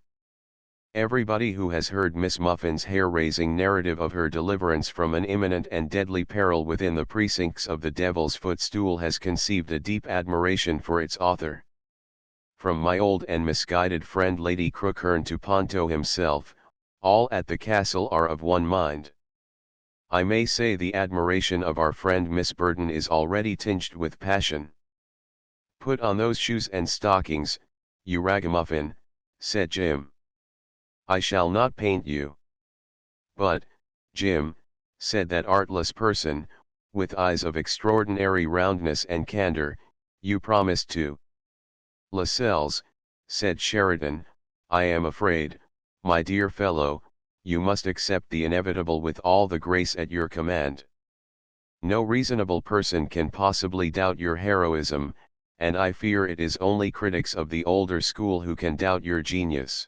"Everybody who has heard Miss Muffin's hair-raising narrative of her deliverance from an imminent and deadly peril within the precincts of the Devil's Footstool has conceived a deep admiration for its author. From my old and misguided friend Lady Crookherne to Ponto himself, all at the castle are of one mind. I may say the admiration of our friend Miss Burton is already tinged with passion." "Put on those shoes and stockings, you ragamuffin," said Jim. "I shall not paint you." "But, Jim," said that artless person, with eyes of extraordinary roundness and candor, "you promised to." "Lascelles," said Sheridan, "I am afraid, my dear fellow, you must accept the inevitable with all the grace at your command. No reasonable person can possibly doubt your heroism, and I fear it is only critics of the older school who can doubt your genius.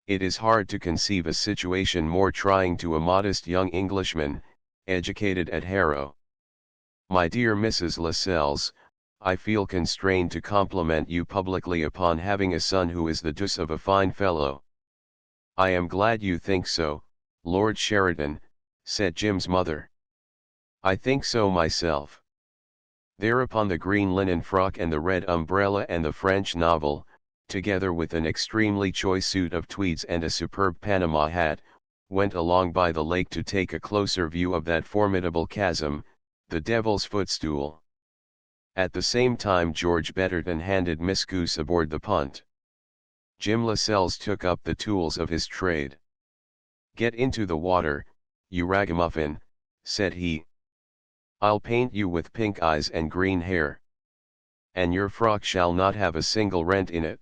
It is hard to conceive a situation more trying to a modest young Englishman, educated at Harrow. My dear Mrs. Lascelles, I feel constrained to compliment you publicly upon having a son who is the deuce of a fine fellow." "I am glad you think so, Lord Sheridan," said Jim's mother. "I think so myself." Thereupon the green linen frock and the red umbrella and the French novel, together with an extremely choice suit of tweeds and a superb Panama hat, went along by the lake to take a closer view of that formidable chasm, the Devil's Footstool. At the same time George Betterton handed Miss Goose aboard the punt. Jim Lascelles took up the tools of his trade. "Get into the water, you ragamuffin," said he. "I'll paint you with pink eyes and green hair." and your frock shall not have a single rent in it.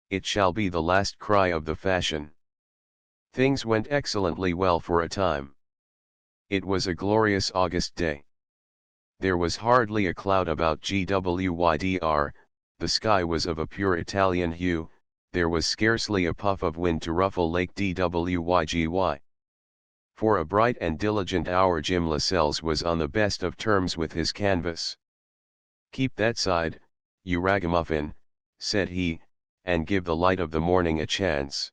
It shall be the last cry of the fashion. Things went excellently well for a time. It was a glorious August day. There was hardly a cloud about GWYDR, the sky was of a pure Italian hue, there was scarcely a puff of wind to ruffle Lake DWYGY. For a bright and diligent hour Jim Lascelles was on the best of terms with his canvas. "Keep that side, you ragamuffin," said he, "and give the light of the morning a chance.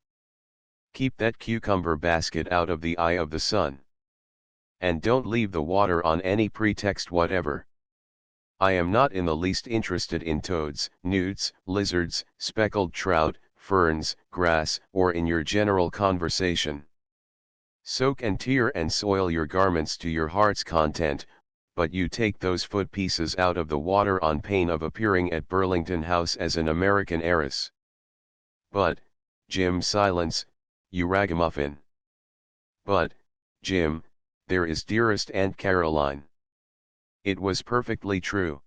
Keep that cucumber basket out of the eye of the sun. And don't leave the water on any pretext whatever. I am not in the least interested in toads, newts, lizards, speckled trout, ferns, grass, or in your general conversation. Soak and tear and soil your garments to your heart's content, but you take those foot pieces out of the water on pain of appearing at Burlington House as an American heiress. But, Jim, silence, you ragamuffin. But, Jim, there is dearest Aunt Caroline." It was perfectly true.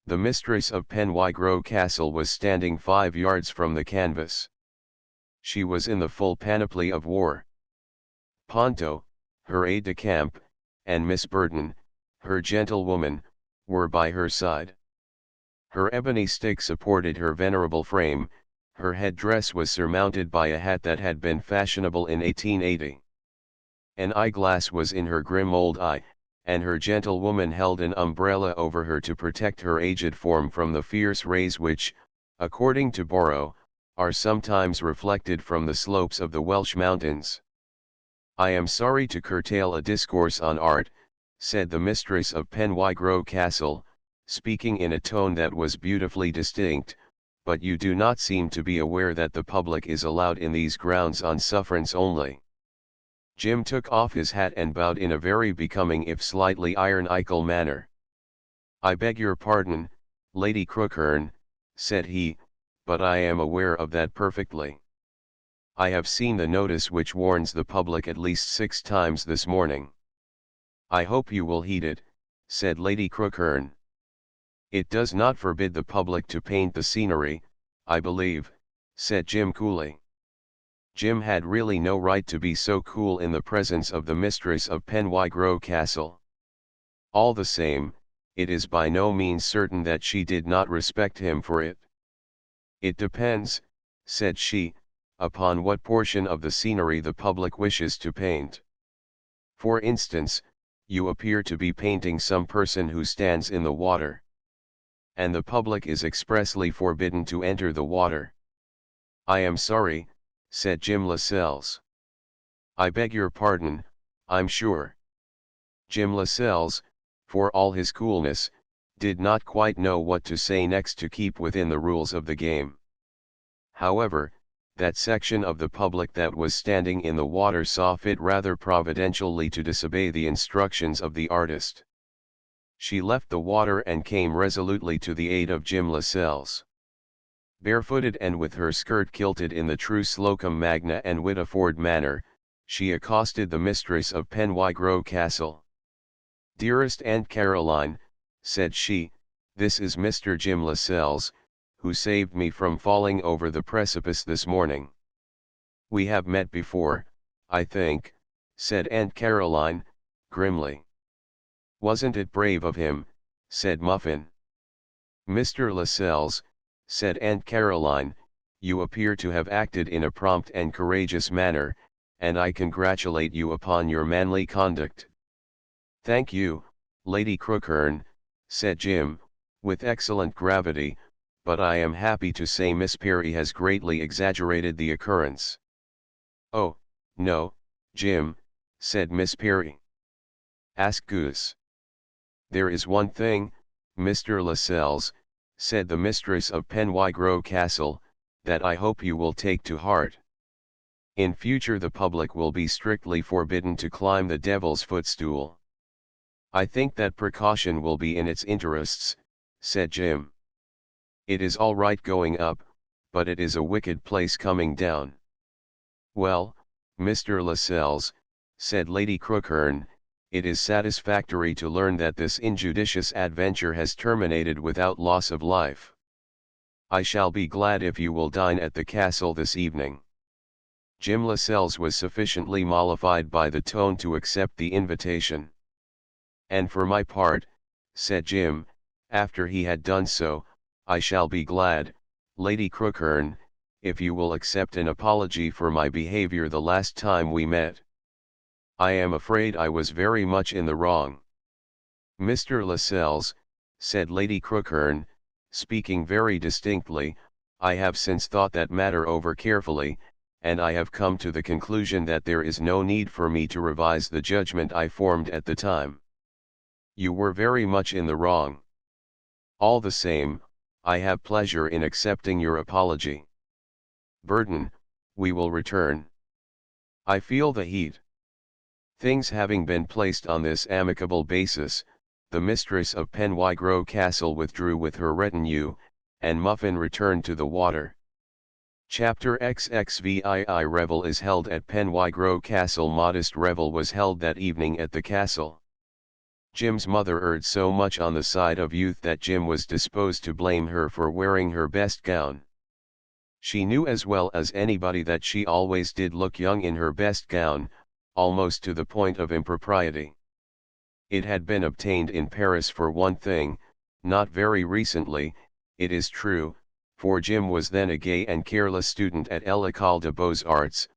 The mistress of Penwygrove Castle was standing 5 yards from the canvas. She was in the full panoply of war. Ponto, her aide-de-camp, and Miss Burton, her gentlewoman, were by her side. Her ebony stick supported her venerable frame, her head-dress was surmounted by a hat that had been fashionable in 1880. An eyeglass was in her grim old eye, and her gentlewoman held an umbrella over her to protect her aged form from the fierce rays which, according to Borrow, are sometimes reflected from the slopes of the Welsh mountains. "I am sorry to curtail a discourse on art," said the mistress of Penwygrove Castle, speaking in a tone that was beautifully distinct, "but you do not seem to be aware that the public is allowed in these grounds on sufferance only." Jim took off his hat and bowed in a very becoming if slightly ironical manner. "I beg your pardon, Lady Crookherne," said he, "but I am aware of that perfectly. I have seen the notice which warns the public at least 6 times this morning." "I hope you will heed it," said Lady Crookherne. "It does not forbid the public to paint the scenery, I believe," said Jim coolly. Jim had really no right to be so cool in the presence of the mistress of Penwygrove Castle. All the same, it is by no means certain that she did not respect him for it. "It depends," said she, "upon what portion of the scenery the public wishes to paint. For instance, you appear to be painting some person who stands in the water. And the public is expressly forbidden to enter the water." "I am sorry," said Jim Lascelles. "I beg your pardon, I'm sure." Jim Lascelles, for all his coolness, did not quite know what to say next to keep within the rules of the game. However, that section of the public that was standing in the water saw fit rather providentially to disobey the instructions of the artist. She left the water and came resolutely to the aid of Jim Lascelles. Barefooted and with her skirt kilted in the true Slocum Magna and Whittiford manner, she accosted the mistress of Penwygrove Castle. "Dearest Aunt Caroline," said she, "this is Mr. Jim Lascelles, who saved me from falling over the precipice this morning." "We have met before, I think," said Aunt Caroline, grimly. "Wasn't it brave of him?" said Muffin. "Mr. Lascelles," said Aunt Caroline, "you appear to have acted in a prompt and courageous manner, and I congratulate you upon your manly conduct." "Thank you, Lady Crookherne," said Jim, with excellent gravity, "but I am happy to say Miss Perry has greatly exaggerated the occurrence." "Oh, no, Jim," said Miss Perry. "Ask Goose." "There is one thing, Mr. Lascelles," said the mistress of Penwygrove Castle, "that I hope you will take to heart. In future the public will be strictly forbidden to climb the Devil's Footstool." "I think that precaution will be in its interests," said Jim. "It is all right going up, but it is a wicked place coming down." "Well, Mr. Lascelles," said Lady Crookherne, it is satisfactory to learn that this injudicious adventure has terminated without loss of life. I shall be glad if you will dine at the castle this evening. Jim Lascelles was sufficiently mollified by the tone to accept the invitation. And for my part, said Jim, after he had done so, I shall be glad, Lady Crookhern, if you will accept an apology for my behavior the last time we met. I am afraid I was very much in the wrong. Mr. Lascelles, said Lady Crookhern, speaking very distinctly, I have since thought that matter over carefully, and I have come to the conclusion that there is no need for me to revise the judgment I formed at the time. You were very much in the wrong. All the same, I have pleasure in accepting your apology. Burden, we will return. I feel the heat. Things having been placed on this amicable basis, the mistress of Penwygro Castle withdrew with her retinue, and Muffin returned to the water. Chapter XXVII Revel is held at Penwygro Castle. Modest revel was held that evening at the castle. Jim's mother erred so much on the side of youth that Jim was disposed to blame her for wearing her best gown. She knew as well as anybody that she always did look young in her best gown, almost to the point of impropriety. It had been obtained in Paris for one thing, not very recently, it is true, for Jim was then a gay and careless student at l'École des Beaux-Arts,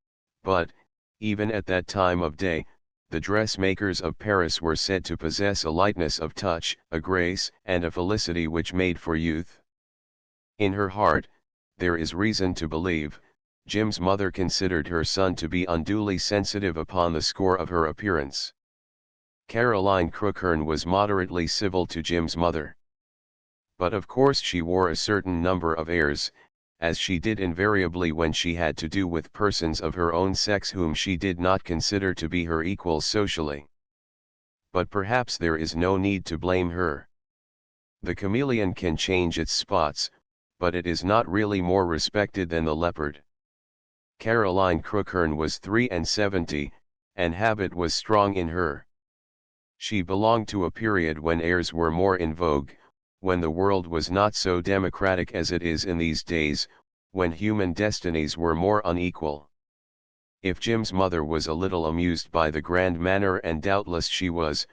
but, even at that time of day, the dressmakers of Paris were said to possess a lightness of touch, a grace and a felicity which made for youth. In her heart, there is reason to believe, Jim's mother considered her son to be unduly sensitive upon the score of her appearance. Caroline Crookhern was moderately civil to Jim's mother. But of course she wore a certain number of airs, as she did invariably when she had to do with persons of her own sex whom she did not consider to be her equals socially. But perhaps there is no need to blame her. The chameleon can change its spots, but it is not really more respected than the leopard. Caroline Crookhern was 73, and habit was strong in her. She belonged to a period when airs were more in vogue, when the world was not so democratic as it is in these days, when human destinies were more unequal. If Jim's mother was a little amused by the grand manner, and doubtless she was,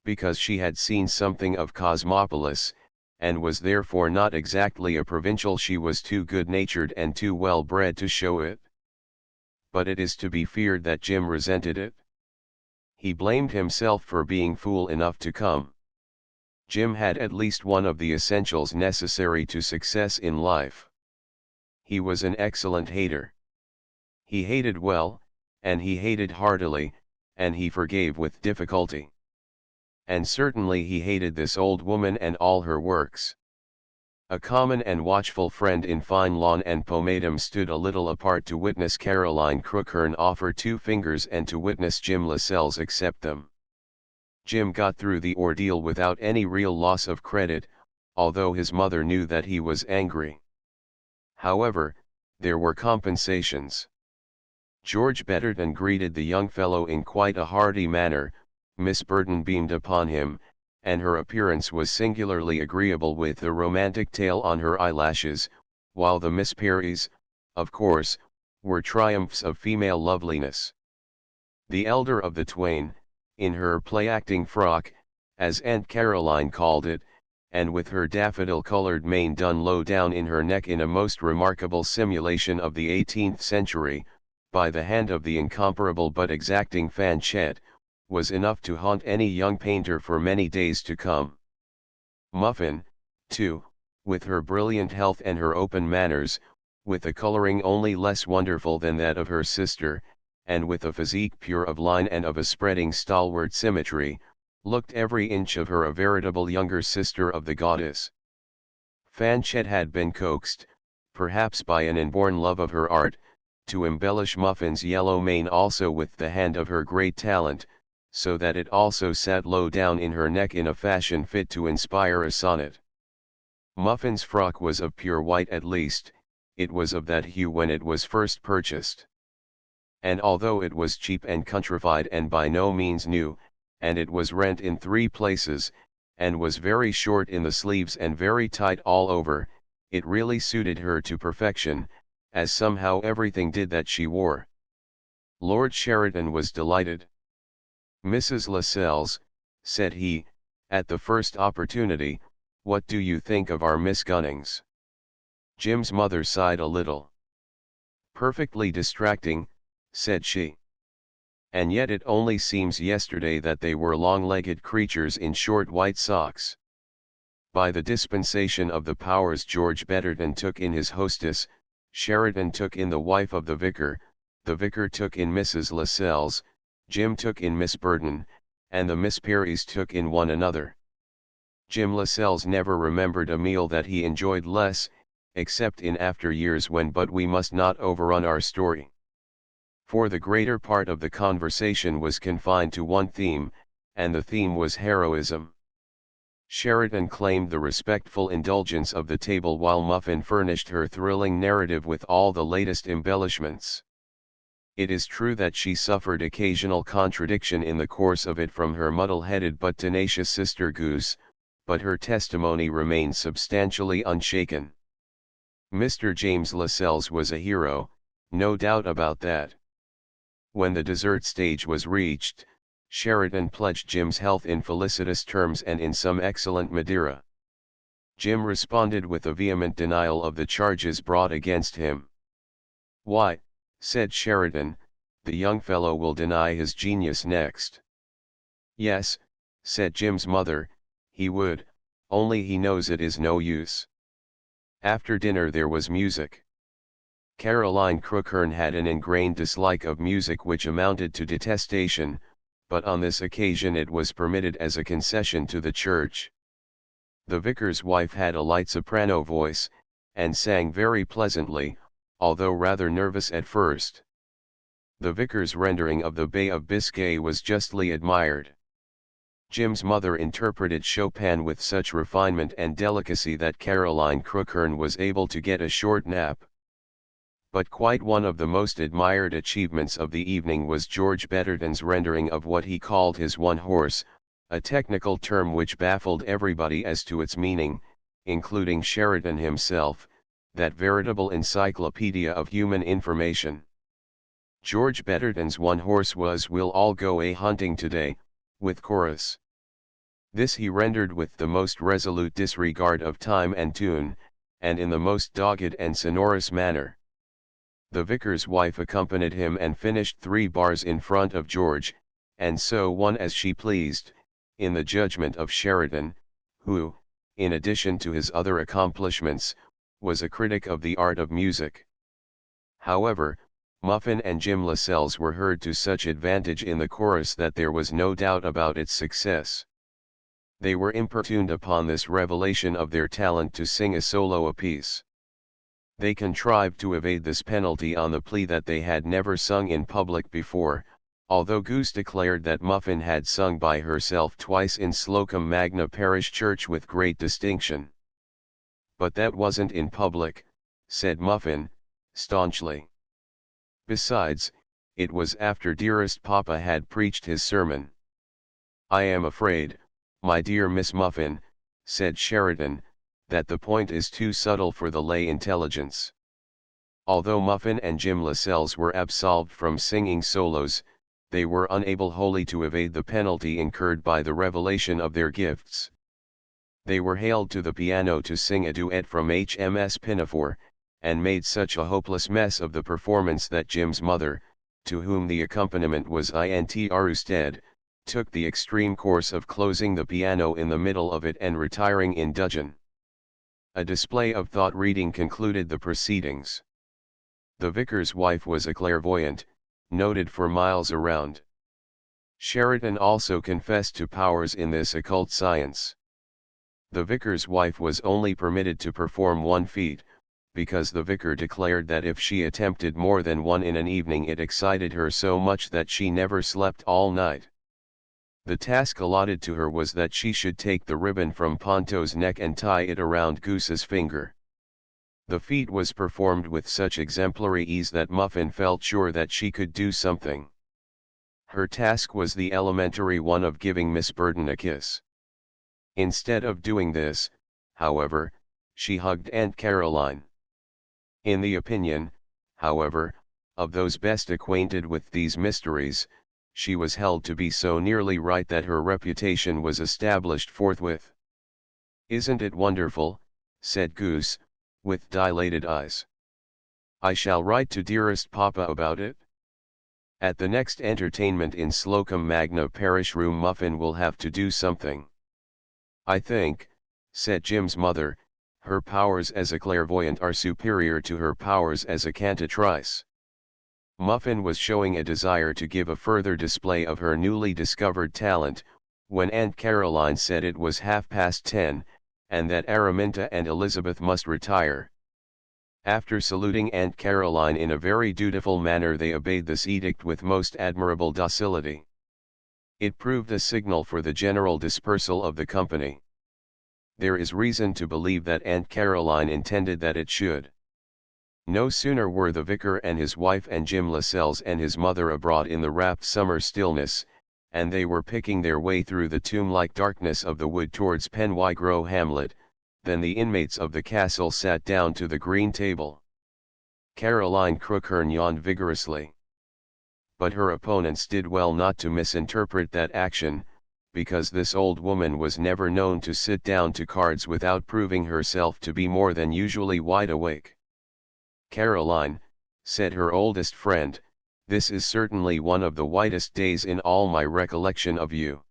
because she had seen something of Cosmopolis, and was therefore not exactly a provincial, she was too good-natured and too well-bred to show it. But it is to be feared that Jim resented it. He blamed himself for being fool enough to come. Jim had at least one of the essentials necessary to success in life. He was an excellent hater. He hated well, and he hated heartily, and he forgave with difficulty. And certainly he hated this old woman and all her works. A common and watchful friend in fine lawn and pomatum stood a little apart to witness Caroline Crookhern offer 2 fingers and to witness Jim Lascelles accept them. Jim got through the ordeal without any real loss of credit, although his mother knew that he was angry. However, there were compensations. George Betterton greeted the young fellow in quite a hearty manner, Miss Burton beamed upon him, and her appearance was singularly agreeable with the romantic tail on her eyelashes, while the Miss Perrys, of course, were triumphs of female loveliness. The elder of the twain, in her play-acting frock, as Aunt Caroline called it, and with her daffodil-colored mane done low down in her neck in a most remarkable simulation of the 18th century, by the hand of the incomparable but exacting Fanchette, was enough to haunt any young painter for many days to come. Muffin, too, with her brilliant health and her open manners, with a coloring only less wonderful than that of her sister, and with a physique pure of line and of a spreading stalwart symmetry, looked every inch of her a veritable younger sister of the goddess. Fanchette had been coaxed, perhaps by an inborn love of her art, to embellish Muffin's yellow mane also with the hand of her great talent, so that it also sat low down in her neck in a fashion fit to inspire a sonnet. Muffin's frock was of pure white, at least, it was of that hue when it was first purchased. And although it was cheap and countrified and by no means new, and it was rent in 3 places, and was very short in the sleeves and very tight all over. It really suited her to perfection, as somehow everything did that she wore. Lord Sheridan was delighted. "Mrs. Lascelles," said he, at the first opportunity, "what do you think of our Miss Gunnings?" Jim's mother sighed a little. "Perfectly distracting," said she. "And yet it only seems yesterday that they were long-legged creatures in short white socks." By the dispensation of the powers George Betterton took in his hostess, Sheridan took in the wife of the vicar took in Mrs. Lascelles, Jim took in Miss Burden, and the Miss Perrys took in one another. Jim Lascelles never remembered a meal that he enjoyed less, except in after years when, but we must not overrun our story. For the greater part of the conversation was confined to one theme, and the theme was heroism. Sheridan claimed the respectful indulgence of the table while Muffin furnished her thrilling narrative with all the latest embellishments. It is true that she suffered occasional contradiction in the course of it from her muddle-headed but tenacious sister Goose, but her testimony remained substantially unshaken. Mr. James Lascelles was a hero, no doubt about that. When the dessert stage was reached, Sheridan pledged Jim's health in felicitous terms and in some excellent Madeira. Jim responded with a vehement denial of the charges brought against him. "Why," said Sheridan, "the young fellow will deny his genius next." "Yes," said Jim's mother, "he would, only he knows it is no use." After dinner there was music. Caroline Crookhern had an ingrained dislike of music which amounted to detestation, but on this occasion it was permitted as a concession to the church. The vicar's wife had a light soprano voice, and sang very pleasantly, although rather nervous at first. The vicar's rendering of the Bay of Biscay was justly admired. Jim's mother interpreted Chopin with such refinement and delicacy that Caroline Crookhern was able to get a short nap. But quite one of the most admired achievements of the evening was George Betterton's rendering of what he called his one horse, a technical term which baffled everybody as to its meaning, including Sheridan himself, that veritable encyclopedia of human information. George Betterton's one horse was "We'll all go a-hunting today," with chorus. This he rendered with the most resolute disregard of time and tune, and in the most dogged and sonorous manner. The vicar's wife accompanied him and finished 3 bars in front of George, and so won as she pleased, in the judgment of Sheridan, who, in addition to his other accomplishments, was a critic of the art of music. However, Muffin and Jim Lascelles were heard to such advantage in the chorus that there was no doubt about its success. They were importuned upon this revelation of their talent to sing a solo apiece. They contrived to evade this penalty on the plea that they had never sung in public before, although Goose declared that Muffin had sung by herself twice in Slocum Magna Parish Church with great distinction. "But that wasn't in public," said Muffin, staunchly. "Besides, it was after dearest Papa had preached his sermon." "I am afraid, my dear Miss Muffin," said Sheridan, "that the point is too subtle for the lay intelligence." Although Muffin and Jim Lascelles were absolved from singing solos, they were unable wholly to evade the penalty incurred by the revelation of their gifts. They were hailed to the piano to sing a duet from HMS Pinafore, and made such a hopeless mess of the performance that Jim's mother, to whom the accompaniment was intrusted, took the extreme course of closing the piano in the middle of it and retiring in dudgeon. A display of thought-reading concluded the proceedings. The vicar's wife was a clairvoyant, noted for miles around. Sheridan also confessed to powers in this occult science. The vicar's wife was only permitted to perform 1 feat, because the vicar declared that if she attempted more than 1 in an evening it excited her so much that she never slept all night. The task allotted to her was that she should take the ribbon from Ponto's neck and tie it around Goose's finger. The feat was performed with such exemplary ease that Muffin felt sure that she could do something. Her task was the elementary one of giving Miss Burden a kiss. Instead of doing this, however, she hugged Aunt Caroline. In the opinion, however, of those best acquainted with these mysteries, she was held to be so nearly right that her reputation was established forthwith. "Isn't it wonderful?" said Goose, with dilated eyes. "I shall write to dearest Papa about it. At the next entertainment in Slocum Magna Parish Room Muffin will have to do something." "I think," said Jim's mother, "her powers as a clairvoyant are superior to her powers as a cantatrice." Muffin was showing a desire to give a further display of her newly discovered talent, when Aunt Caroline said it was 10:30, and that Araminta and Elizabeth must retire. After saluting Aunt Caroline in a very dutiful manner, they obeyed this edict with most admirable docility. It proved a signal for the general dispersal of the company. There is reason to believe that Aunt Caroline intended that it should. No sooner were the vicar and his wife and Jim Lascelles and his mother abroad in the rapt summer stillness, and they were picking their way through the tomb-like darkness of the wood towards Penwygrove hamlet, than the inmates of the castle sat down to the green table. Caroline Crookhern yawned vigorously. But her opponents did well not to misinterpret that action, because this old woman was never known to sit down to cards without proving herself to be more than usually wide awake. "Caroline," said her oldest friend, "this is certainly one of the whitest days in all my recollection of you.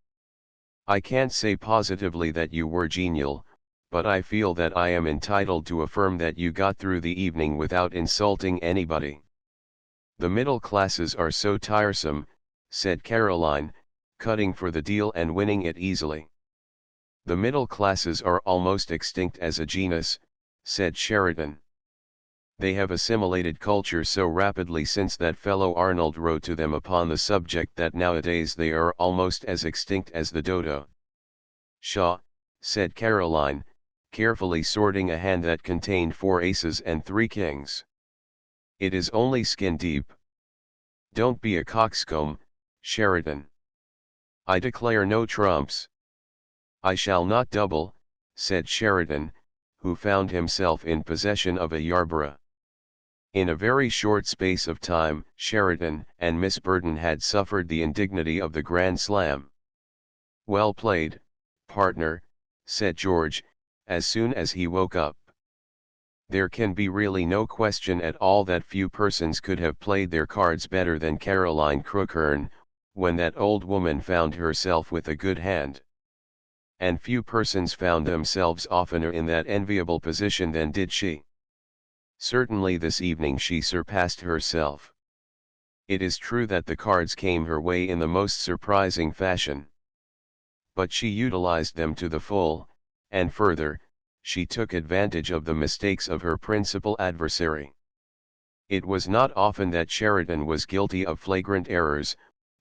I can't say positively that you were genial, but I feel that I am entitled to affirm that you got through the evening without insulting anybody." "The middle classes are so tiresome," said Caroline, cutting for the deal and winning it easily. "The middle classes are almost extinct as a genus," said Sheridan. "They have assimilated culture so rapidly since that fellow Arnold wrote to them upon the subject that nowadays they are almost as extinct as the dodo." "Pshaw," said Caroline, carefully sorting a hand that contained 4 aces and 3 kings. "It is only skin deep. Don't be a coxcomb, Sheridan. I declare no trumps." "I shall not double," said Sheridan, who found himself in possession of a Yarborough. In a very short space of time, Sheridan and Miss Burden had suffered the indignity of the Grand Slam. "Well played, partner," said George, as soon as he woke up. There can be really no question at all that few persons could have played their cards better than Caroline Crookhern, when that old woman found herself with a good hand. And few persons found themselves oftener in that enviable position than did she. Certainly this evening she surpassed herself. It is true that the cards came her way in the most surprising fashion. But she utilized them to the full, and further, she took advantage of the mistakes of her principal adversary. It was not often that Sheridan was guilty of flagrant errors,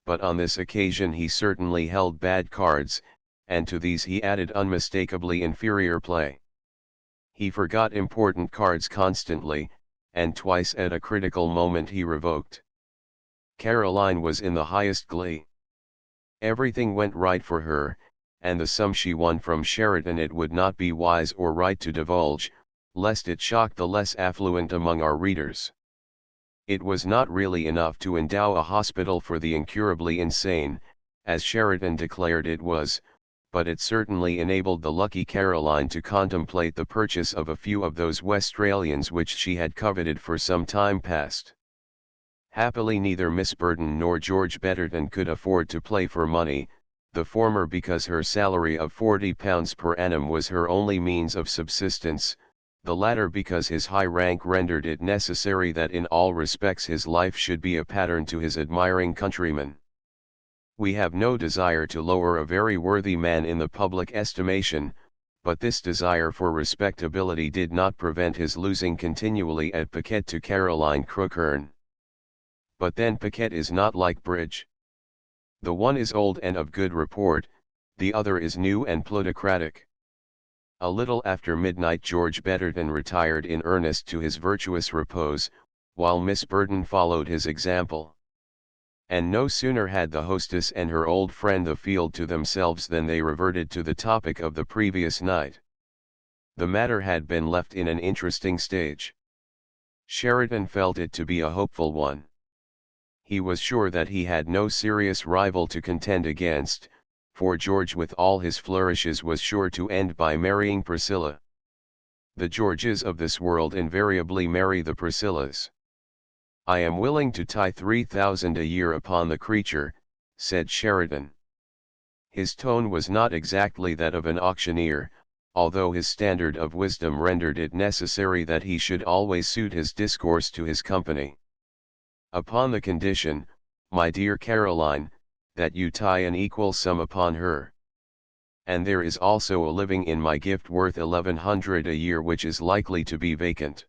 but on this occasion he certainly held bad cards, and to these he added unmistakably inferior play. He forgot important cards constantly, and twice at a critical moment he revoked. Caroline was in the highest glee. Everything went right for her, and the sum she won from Sheridan it would not be wise or right to divulge, lest it shock the less affluent among our readers. It was not really enough to endow a hospital for the incurably insane, as Sheridan declared it was, but it certainly enabled the lucky Caroline to contemplate the purchase of a few of those Westralians which she had coveted for some time past. Happily neither Miss Burden nor George Betterton could afford to play for money, the former because her salary of £40 per annum was her only means of subsistence, the latter because his high rank rendered it necessary that in all respects his life should be a pattern to his admiring countrymen. We have no desire to lower a very worthy man in the public estimation, but this desire for respectability did not prevent his losing continually at piquet to Caroline Crookhern. But then piquet is not like bridge. The one is old and of good report, the other is new and plutocratic. A little after midnight George Betterton retired in earnest to his virtuous repose, while Miss Burden followed his example. And no sooner had the hostess and her old friend the field to themselves than they reverted to the topic of the previous night. The matter had been left in an interesting stage. Sheridan felt it to be a hopeful one. He was sure that he had no serious rival to contend against, for George with all his flourishes was sure to end by marrying Priscilla. The Georges of this world invariably marry the Priscillas. "I am willing to tie 3,000 a year upon the creature," said Sheridan. His tone was not exactly that of an auctioneer, although his standard of wisdom rendered it necessary that he should always suit his discourse to his company. "Upon the condition, my dear Caroline, that you tie an equal sum upon her. And there is also a living in my gift worth 1,100 a year which is likely to be vacant.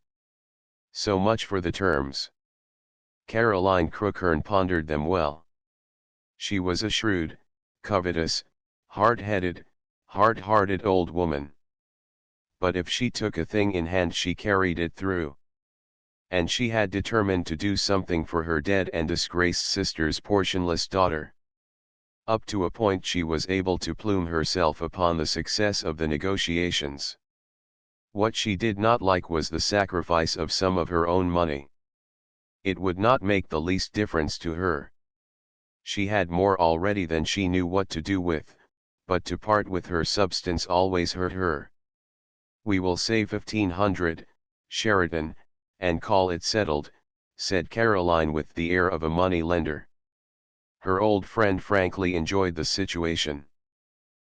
So much for the terms." Caroline Crookhern pondered them well. She was a shrewd, covetous, hard-headed, hard-hearted old woman. But if she took a thing in hand she carried it through. And she had determined to do something for her dead and disgraced sister's portionless daughter. Up to a point she was able to plume herself upon the success of the negotiations. What she did not like was the sacrifice of some of her own money. It would not make the least difference to her. She had more already than she knew what to do with, but to part with her substance always hurt her. "We will say 1,500, Sheridan, and call it settled," said Caroline with the air of a money lender. Her old friend frankly enjoyed the situation.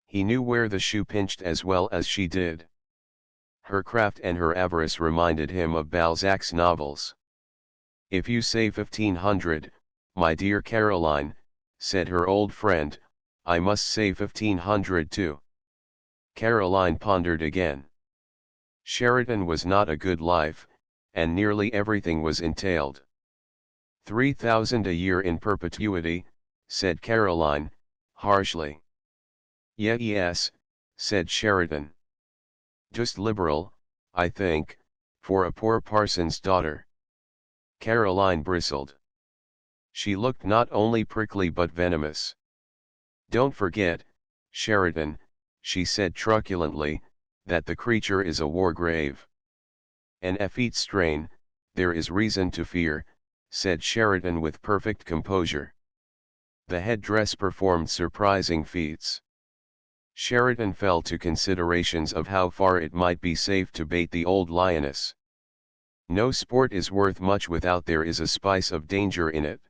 He knew where the shoe pinched as well as she did. Her craft and her avarice reminded him of Balzac's novels. "If you say 1,500, my dear Caroline," said her old friend, "I must say 1,500 too." Caroline pondered again. Sheridan was not a good life, and nearly everything was entailed. 3,000 a year in perpetuity," said Caroline, harshly. Yes," said Sheridan. "Just liberal, I think, for a poor parson's daughter." Caroline bristled. She looked not only prickly but venomous. "Don't forget, Sheridan," she said truculently, "that the creature is a war grave." "An effete strain, there is reason to fear," said Sheridan with perfect composure. The headdress performed surprising feats. Sheridan fell to considerations of how far it might be safe to bait the old lioness. No sport is worth much without there is a spice of danger in it.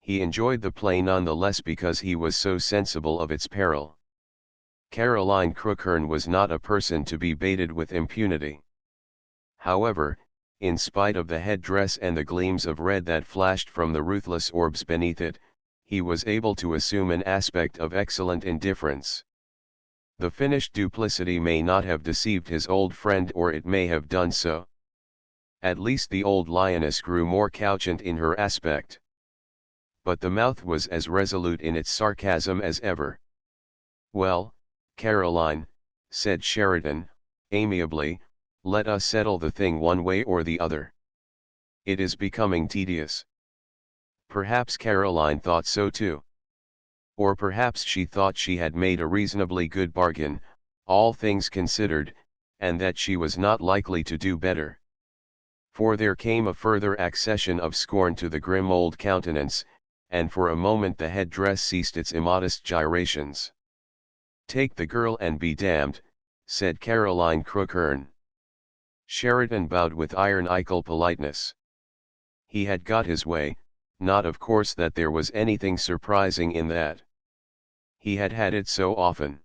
He enjoyed the play none the less because he was so sensible of its peril. Caroline Crookhern was not a person to be baited with impunity. However, in spite of the headdress and the gleams of red that flashed from the ruthless orbs beneath it, he was able to assume an aspect of excellent indifference. The finished duplicity may not have deceived his old friend, or it may have done so. At least the old lioness grew more couchant in her aspect. But the mouth was as resolute in its sarcasm as ever. "Well, Caroline," said Sheridan, amiably, "let us settle the thing one way or the other. It is becoming tedious." Perhaps Caroline thought so too. Or perhaps she thought she had made a reasonably good bargain, all things considered, and that she was not likely to do better. For there came a further accession of scorn to the grim old countenance, and for a moment the headdress ceased its immodest gyrations. "Take the girl and be damned," said Caroline Crookhern. Sheridan bowed with ironical politeness. He had got his way, not of course that there was anything surprising in that. He had had it so often.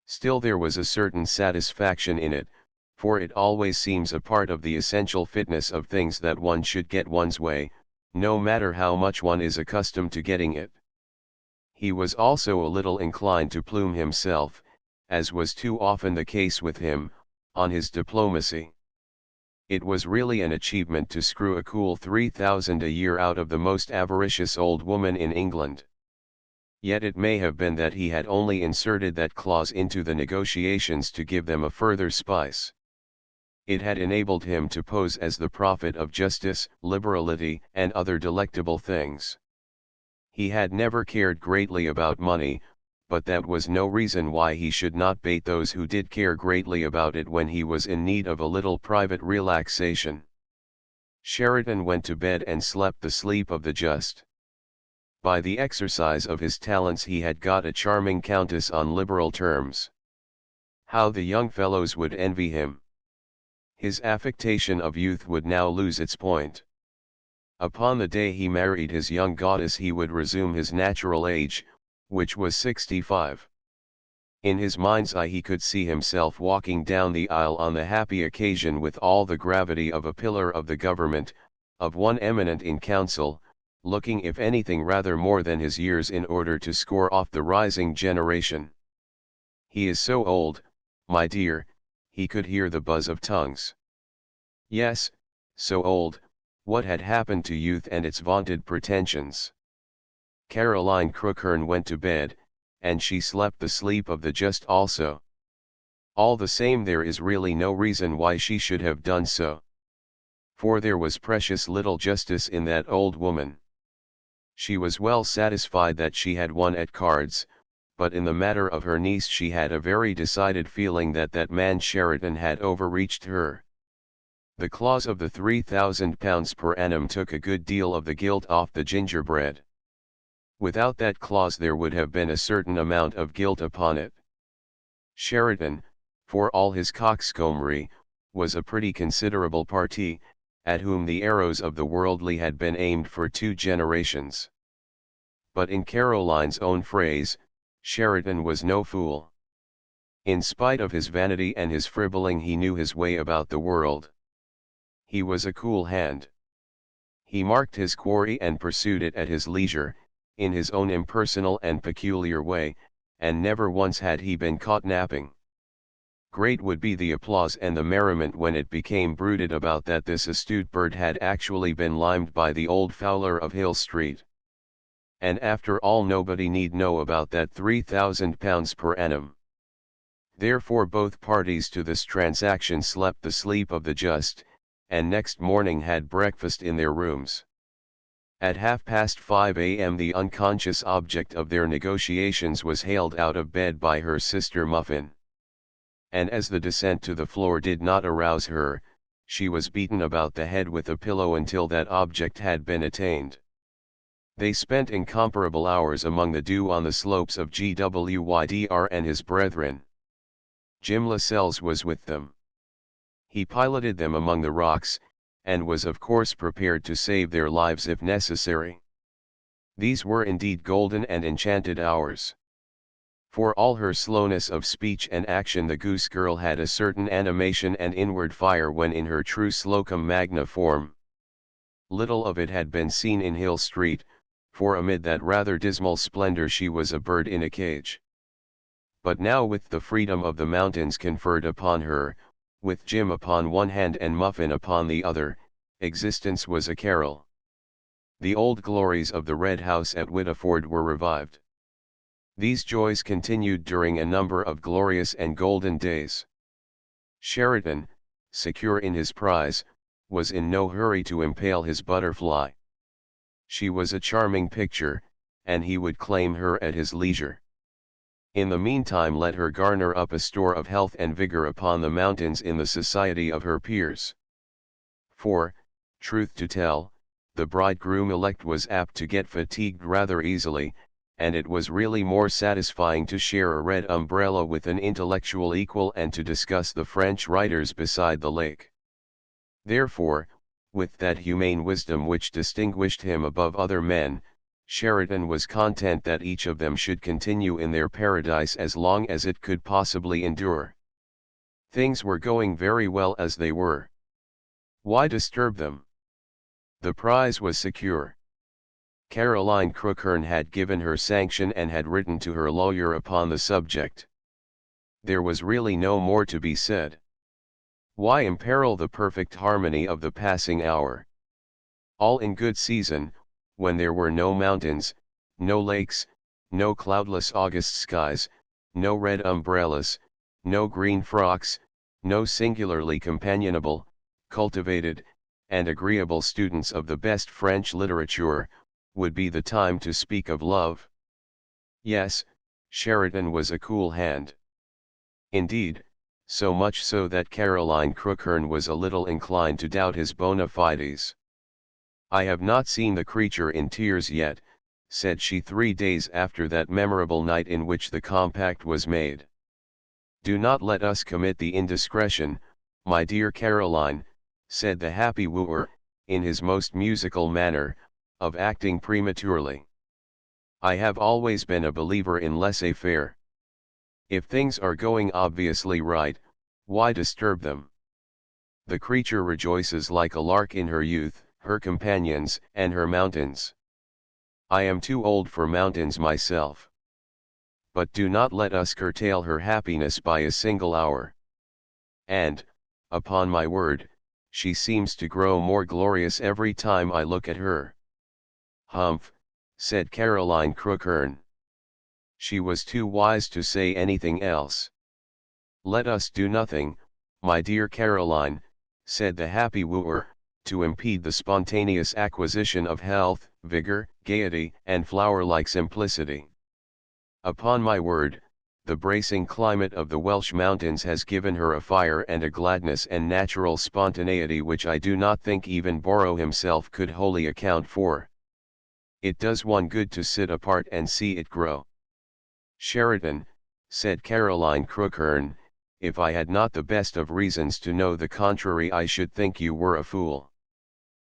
Still there was a certain satisfaction in it, for it always seems a part of the essential fitness of things that one should get one's way, no matter how much one is accustomed to getting it. He was also a little inclined to plume himself, as was too often the case with him, on his diplomacy. It was really an achievement to screw a cool 3,000 a year out of the most avaricious old woman in England. Yet it may have been that he had only inserted that clause into the negotiations to give them a further spice. It had enabled him to pose as the prophet of justice, liberality, and other delectable things. He had never cared greatly about money, but that was no reason why he should not bait those who did care greatly about it when he was in need of a little private relaxation. Sheridan went to bed and slept the sleep of the just. By the exercise of his talents he had got a charming countess on liberal terms. How the young fellows would envy him! His affectation of youth would now lose its point. Upon the day he married his young goddess he would resume his natural age, which was 65. In his mind's eye he could see himself walking down the aisle on the happy occasion with all the gravity of a pillar of the government, of one eminent in council, looking if anything rather more than his years in order to score off the rising generation. He is so old, my dear, he could hear the buzz of tongues. Yes, so old, what had happened to youth and its vaunted pretensions? Caroline Crookhern went to bed, and she slept the sleep of the just also. All the same there is really no reason why she should have done so. For there was precious little justice in that old woman. She was well satisfied that she had won at cards, but in the matter of her niece she had a very decided feeling that that man Sheridan had overreached her. The clause of the £3,000 per annum took a good deal of the gilt off the gingerbread. Without that clause there would have been a certain amount of gilt upon it. Sheridan, for all his coxcombry, was a pretty considerable parti, at whom the arrows of the worldly had been aimed for 2 generations. But in Caroline's own phrase, Sheridan was no fool. In spite of his vanity and his fribbling he knew his way about the world. He was a cool hand. He marked his quarry and pursued it at his leisure, in his own impersonal and peculiar way, and never once had he been caught napping. Great would be the applause and the merriment when it became bruited about that this astute bird had actually been limed by the old fowler of Hill Street. And after all nobody need know about that £3,000 per annum. Therefore both parties to this transaction slept the sleep of the just, and next morning had breakfast in their rooms. At 5:30 a.m. the unconscious object of their negotiations was hailed out of bed by her sister Muffin. And as the descent to the floor did not arouse her, she was beaten about the head with a pillow until that object had been attained. They spent incomparable hours among the dew on the slopes of Gwydr and his brethren. Jim Lascelles was with them. He piloted them among the rocks, and was of course prepared to save their lives if necessary. These were indeed golden and enchanted hours. For all her slowness of speech and action the goose girl had a certain animation and inward fire when in her true Slocum Magna form. Little of it had been seen in Hill Street, for amid that rather dismal splendor she was a bird in a cage. But now with the freedom of the mountains conferred upon her, with Jim upon one hand and Muffin upon the other, existence was a carol. The old glories of the Red House at Whittleford were revived. These joys continued during a number of glorious and golden days. Sheridan, secure in his prize, was in no hurry to impale his butterfly. She was a charming picture, and he would claim her at his leisure. In the meantime let her garner up a store of health and vigor upon the mountains in the society of her peers. For, truth to tell, the bridegroom-elect was apt to get fatigued rather easily, and it was really more satisfying to share a red umbrella with an intellectual equal and to discuss the French writers beside the lake. Therefore, with that humane wisdom which distinguished him above other men, Sheridan was content that each of them should continue in their paradise as long as it could possibly endure. Things were going very well as they were. Why disturb them? The prize was secure. Caroline Crookhern had given her sanction and had written to her lawyer upon the subject. There was really no more to be said. Why imperil the perfect harmony of the passing hour? All in good season, when there were no mountains, no lakes, no cloudless August skies, no red umbrellas, no green frocks, no singularly companionable, cultivated, and agreeable students of the best French literature, would be the time to speak of love. Yes, Sheridan was a cool hand. Indeed, so much so that Caroline Crookhern was a little inclined to doubt his bona fides. "I have not seen the creature in tears yet," said she 3 days after that memorable night in which the compact was made. "Do not let us commit the indiscretion, my dear Caroline," said the happy wooer, in his most musical manner, "of acting prematurely. I have always been a believer in laissez-faire. If things are going obviously right, why disturb them? The creature rejoices like a lark in her youth, her companions, and her mountains. I am too old for mountains myself. But do not let us curtail her happiness by a single hour. And, upon my word, she seems to grow more glorious every time I look at her." "Humph," said Caroline Crookhern. She was too wise to say anything else. "Let us do nothing, my dear Caroline," said the happy wooer, "to impede the spontaneous acquisition of health, vigor, gaiety, and flower-like simplicity. Upon my word, the bracing climate of the Welsh mountains has given her a fire and a gladness and natural spontaneity which I do not think even Borrow himself could wholly account for. It does one good to sit apart and see it grow." "Sheridan," said Caroline Crookhern, "if I had not the best of reasons to know the contrary, I should think you were a fool."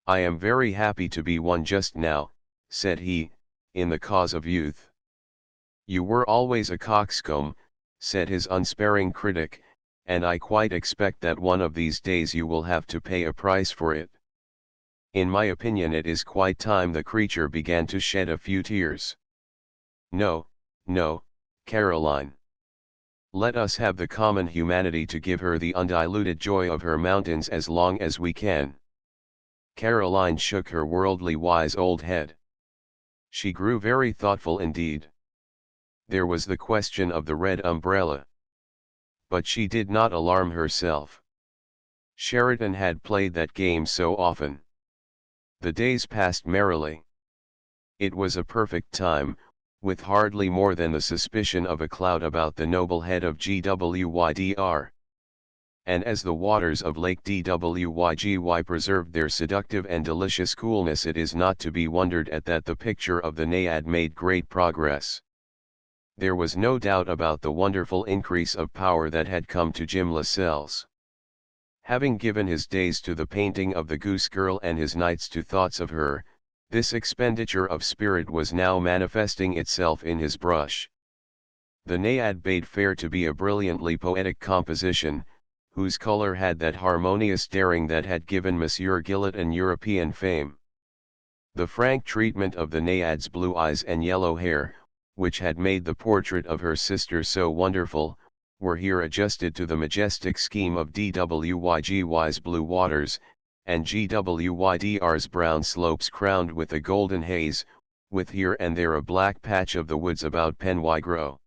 "I am very happy to be one just now," said he, "in the cause of youth." "You were always a coxcomb," said his unsparing critic, "and I quite expect that one of these days you will have to pay a price for it. In my opinion it is quite time the creature began to shed a few tears. No, no, Caroline. Let us have the common humanity to give her the undiluted joy of her mountains as long as we can." Caroline shook her worldly wise old head. She grew very thoughtful indeed. There was the question of the red umbrella. But she did not alarm herself. Sheridan had played that game so often. The days passed merrily. It was a perfect time, with hardly more than the suspicion of a cloud about the noble head of Gwydr. And as the waters of Lake Dwygwy preserved their seductive and delicious coolness, it is not to be wondered at that the picture of the Naiad made great progress. There was no doubt about the wonderful increase of power that had come to Jim Lascelles. Having given his days to the painting of the goose girl and his nights to thoughts of her, this expenditure of spirit was now manifesting itself in his brush. The Naiad bade fair to be a brilliantly poetic composition, whose color had that harmonious daring that had given Monsieur Gillett an European fame. The frank treatment of the Naiad's blue eyes and yellow hair, which had made the portrait of her sister so wonderful, were here adjusted to the majestic scheme of Dwygwy's blue waters, and Gwydr's brown slopes crowned with a golden haze, with here and there a black patch of the woods about Penwygro.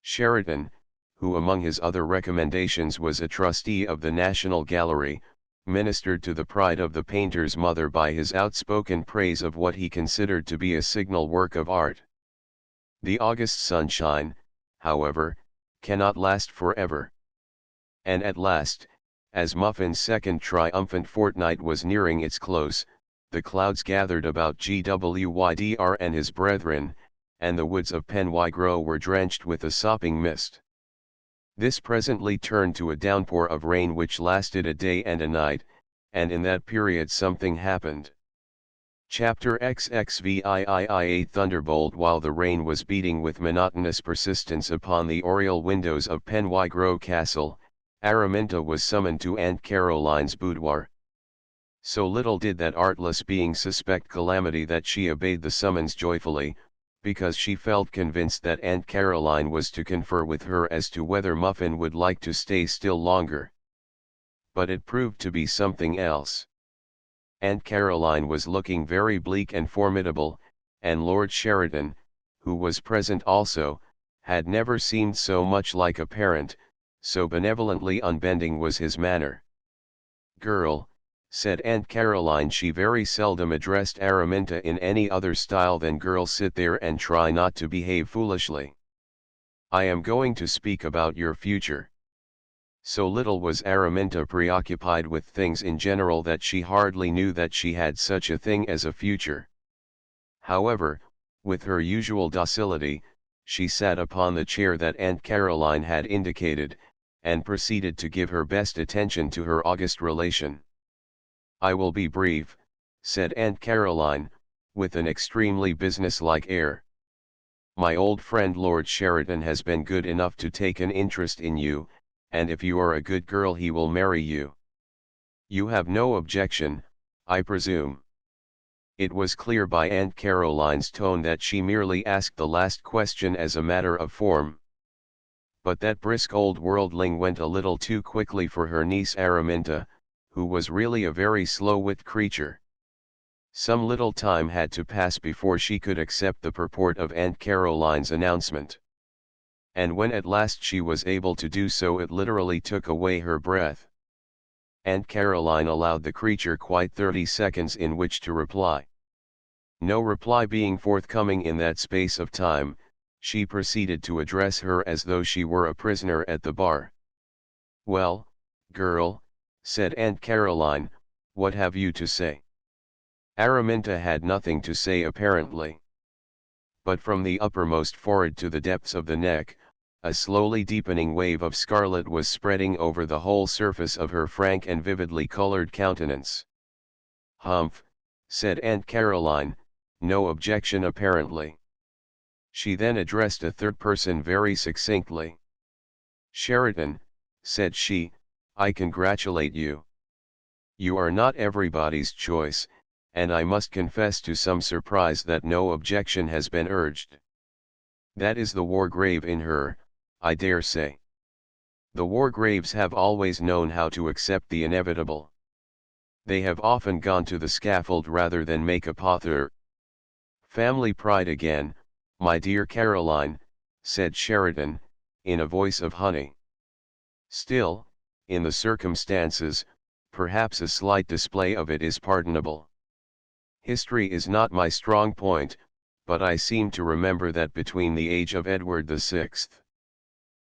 Sheridan, who among his other recommendations was a trustee of the National Gallery, ministered to the pride of the painter's mother by his outspoken praise of what he considered to be a signal work of art. The August sunshine, however, cannot last forever. And at last, as Muffin's second triumphant fortnight was nearing its close, the clouds gathered about Gwydr and his brethren, and the woods of Penwygro were drenched with a sopping mist. This presently turned to a downpour of rain which lasted a day and a night, and in that period something happened. Chapter XXVIII. A thunderbolt. While the rain was beating with monotonous persistence upon the oriel windows of Penwygro Castle, Araminta was summoned to Aunt Caroline's boudoir. So little did that artless being suspect calamity that she obeyed the summons joyfully, because she felt convinced that Aunt Caroline was to confer with her as to whether Muffin would like to stay still longer. But it proved to be something else. Aunt Caroline was looking very bleak and formidable, and Lord Sheridan, who was present also, had never seemed so much like a parent, so benevolently unbending was his manner. "Girl," said Aunt Caroline. She very seldom addressed Araminta in any other style than "Girl, sit there and try not to behave foolishly. I am going to speak about your future." So little was Araminta preoccupied with things in general that she hardly knew that she had such a thing as a future. However, with her usual docility, she sat upon the chair that Aunt Caroline had indicated, and proceeded to give her best attention to her august relation. "I will be brief," said Aunt Caroline, with an extremely businesslike air. "My old friend Lord Sheridan has been good enough to take an interest in you, and if you are a good girl he will marry you. You have no objection, I presume?" It was clear by Aunt Caroline's tone that she merely asked the last question as a matter of form. But that brisk old worldling went a little too quickly for her niece Araminta, who was really a very slow-witted creature. Some little time had to pass before she could accept the purport of Aunt Caroline's announcement. And when at last she was able to do so, it literally took away her breath. Aunt Caroline allowed the creature quite 30 seconds in which to reply. No reply being forthcoming in that space of time, she proceeded to address her as though she were a prisoner at the bar. "Well, girl," said Aunt Caroline, "what have you to say?" Araminta had nothing to say apparently. But from the uppermost forehead to the depths of the neck, a slowly deepening wave of scarlet was spreading over the whole surface of her frank and vividly colored countenance. "Humph," said Aunt Caroline, "no objection apparently." She then addressed a third person very succinctly. "Sheridan," said she, "I congratulate you. You are not everybody's choice, and I must confess to some surprise that no objection has been urged. That is the Wargrave in her, I dare say. The Wargraves have always known how to accept the inevitable. They have often gone to the scaffold rather than make a pother." "Family pride again, my dear Caroline," said Sheridan, in a voice of honey. "Still, in the circumstances, perhaps a slight display of it is pardonable. History is not my strong point, but I seem to remember that between the age of Edward VI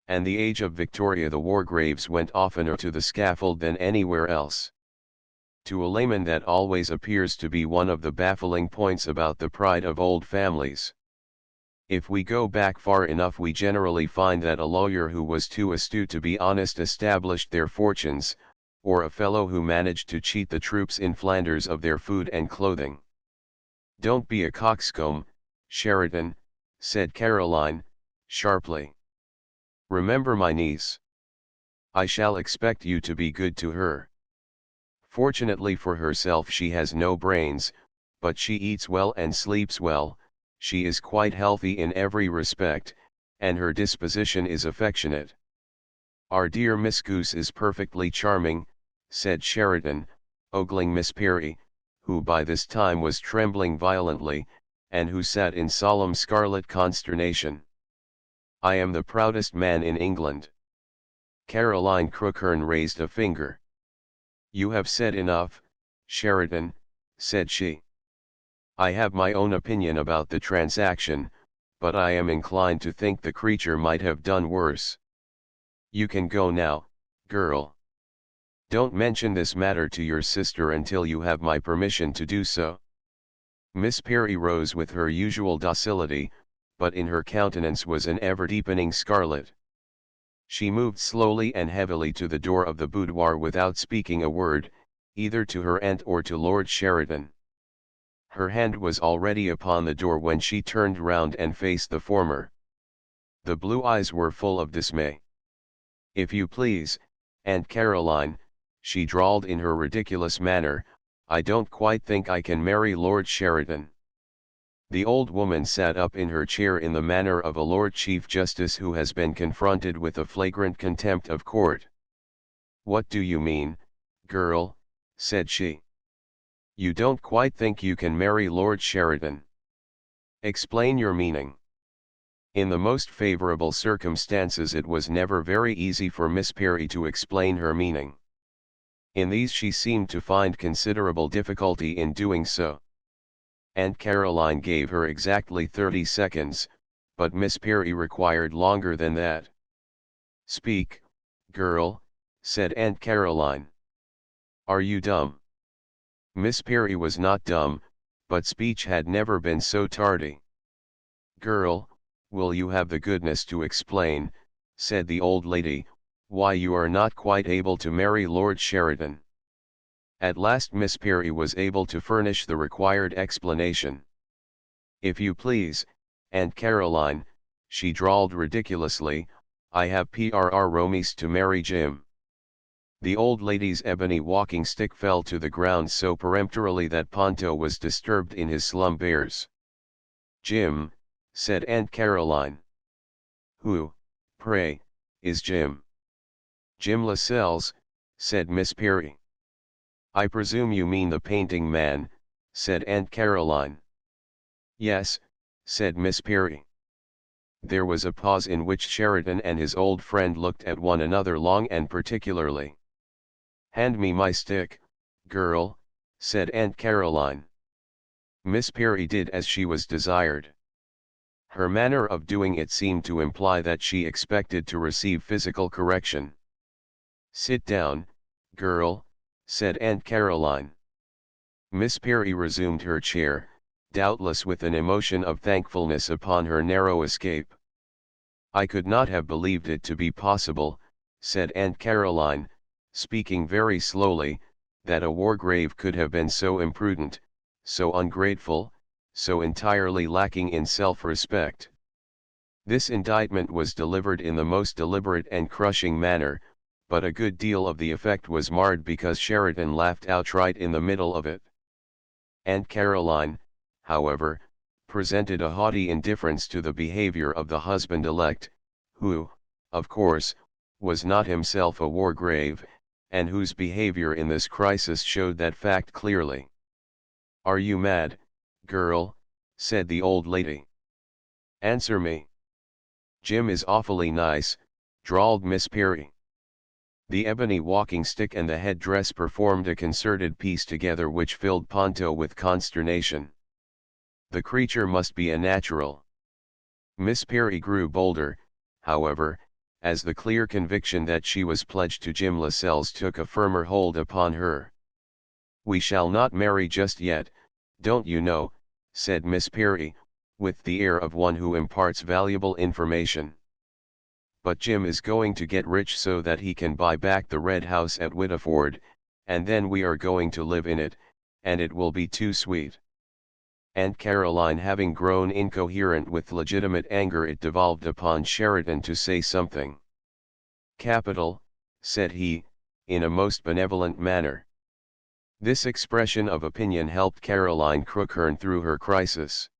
and the age of Victoria the Wargraves went oftener to the scaffold than anywhere else. To a layman that always appears to be one of the baffling points about the pride of old families. If we go back far enough we generally find that a lawyer who was too astute to be honest established their fortunes, or a fellow who managed to cheat the troops in Flanders of their food and clothing." "Don't be a coxcomb, Sheridan," said Caroline, sharply. "Remember my niece. I shall expect you to be good to her. Fortunately for herself she has no brains, but she eats well and sleeps well, she is quite healthy in every respect, and her disposition is affectionate." "Our dear Miss Goose is perfectly charming," said Sheridan, ogling Miss Perry, who by this time was trembling violently, and who sat in solemn scarlet consternation. "I am the proudest man in England." Caroline Crookhern raised a finger. "You have said enough, Sheridan," said she. "I have my own opinion about the transaction, but I am inclined to think the creature might have done worse. You can go now, girl. Don't mention this matter to your sister until you have my permission to do so." Miss Perry rose with her usual docility, but in her countenance was an ever-deepening scarlet. She moved slowly and heavily to the door of the boudoir without speaking a word, either to her aunt or to Lord Sheridan. Her hand was already upon the door when she turned round and faced the former. The blue eyes were full of dismay. "If you please, Aunt Caroline," she drawled in her ridiculous manner, "I don't quite think I can marry Lord Sheridan." The old woman sat up in her chair in the manner of a Lord Chief Justice who has been confronted with a flagrant contempt of court. "What do you mean, girl?" said she. "You don't quite think you can marry Lord Sheridan? Explain your meaning." In the most favorable circumstances it was never very easy for Miss Perry to explain her meaning. In these she seemed to find considerable difficulty in doing so. Aunt Caroline gave her exactly 30 seconds, but Miss Perry required longer than that. "Speak, girl," said Aunt Caroline. "Are you dumb?" Miss Perry was not dumb, but speech had never been so tardy. "Girl, will you have the goodness to explain," said the old lady, "why you are not quite able to marry Lord Sheridan?" At last Miss Perry was able to furnish the required explanation. "If you please, Aunt Caroline," she drawled ridiculously, "I have promised to marry Jim." The old lady's ebony walking stick fell to the ground so peremptorily that Ponto was disturbed in his slumbers. "Jim," said Aunt Caroline. "Who, pray, is Jim?" "Jim Lascelles," said Miss Perry. "I presume you mean the painting man," said Aunt Caroline. "Yes," said Miss Perry. There was a pause in which Sheridan and his old friend looked at one another long and particularly. "Hand me my stick, girl," said Aunt Caroline. Miss Perry did as she was desired. Her manner of doing it seemed to imply that she expected to receive physical correction. "Sit down, girl," said Aunt Caroline. Miss Perry resumed her chair, doubtless with an emotion of thankfulness upon her narrow escape. "I could not have believed it to be possible," said Aunt Caroline, speaking very slowly, "that a Wargrave could have been so imprudent, so ungrateful, so entirely lacking in self-respect." This indictment was delivered in the most deliberate and crushing manner, but a good deal of the effect was marred because Sheridan laughed outright in the middle of it. Aunt Caroline, however, presented a haughty indifference to the behavior of the husband-elect, who, of course, was not himself a Wargrave, and whose behavior in this crisis showed that fact clearly. "Are you mad, girl?" said the old lady. "Answer me." "Jim is awfully nice," drawled Miss Perry. The ebony walking stick and the head-dress performed a concerted piece together which filled Ponto with consternation. The creature must be a natural. Miss Perry grew bolder, however, as the clear conviction that she was pledged to Jim Lascelles took a firmer hold upon her. "We shall not marry just yet, don't you know," said Miss Perry, with the air of one who imparts valuable information. "But Jim is going to get rich so that he can buy back the red house at Whittleford, and then we are going to live in it, and it will be too sweet." Aunt Caroline having grown incoherent with legitimate anger, it devolved upon Sheridan to say something. "Capital," said he, in a most benevolent manner. This expression of opinion helped Caroline Crookhern through her crisis.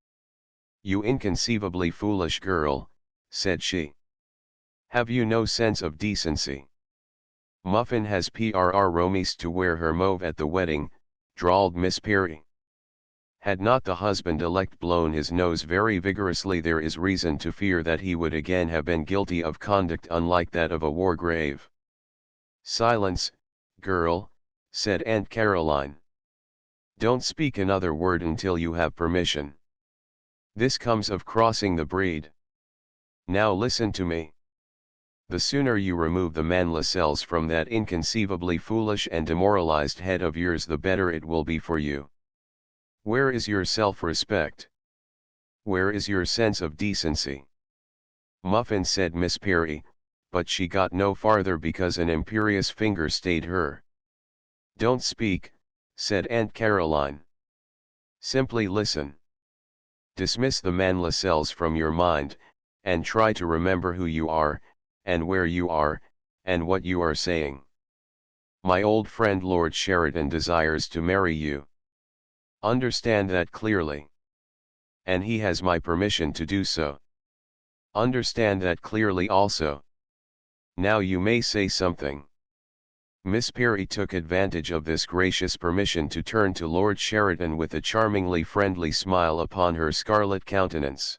"You inconceivably foolish girl," said she. "Have you no sense of decency?" "Muffin has promised to wear her mauve at the wedding," drawled Miss Perry. Had not the husband-elect blown his nose very vigorously, there is reason to fear that he would again have been guilty of conduct unlike that of a Wargrave. "Silence, girl," said Aunt Caroline. "Don't speak another word until you have permission. This comes of crossing the breed. Now listen to me. The sooner you remove the man Lascelles from that inconceivably foolish and demoralized head of yours, the better it will be for you. Where is your self-respect? Where is your sense of decency?" "Muffin," said Miss Perry, but she got no farther because an imperious finger stayed her. "Don't speak," said Aunt Caroline. "Simply listen. Dismiss the man Lascelles from your mind, and try to remember who you are, and where you are, and what you are saying. My old friend Lord Sheridan desires to marry you. Understand that clearly. And he has my permission to do so. Understand that clearly also. Now you may say something." Miss Perry took advantage of this gracious permission to turn to Lord Sheridan with a charmingly friendly smile upon her scarlet countenance.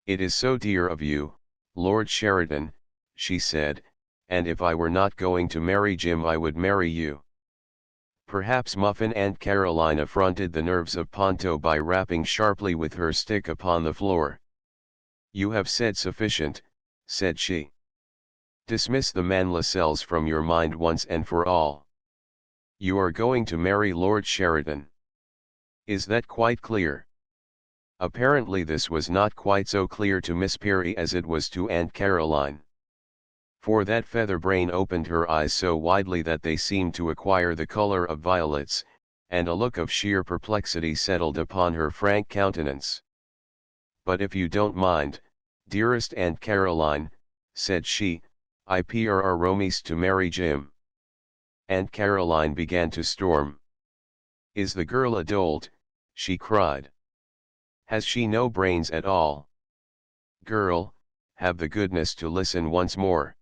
"It is so dear of you, Lord Sheridan," she said, "and if I were not going to marry Jim I would marry you. Perhaps Muffin Aunt Caroline affronted the nerves of Ponto by rapping sharply with her stick upon the floor. "You have said sufficient," said she. "Dismiss the man Lascelles from your mind once and for all. You are going to marry Lord Sheridan. Is that quite clear?" Apparently this was not quite so clear to Miss Perry as it was to Aunt Caroline. For that featherbrain opened her eyes so widely that they seemed to acquire the color of violets, and a look of sheer perplexity settled upon her frank countenance. "But if you don't mind, dearest Aunt Caroline," said she, "I PRR Romies to marry Jim." Aunt Caroline began to storm. "Is the girl a dolt?" she cried. "Has she no brains at all? Girl, have the goodness to listen once more.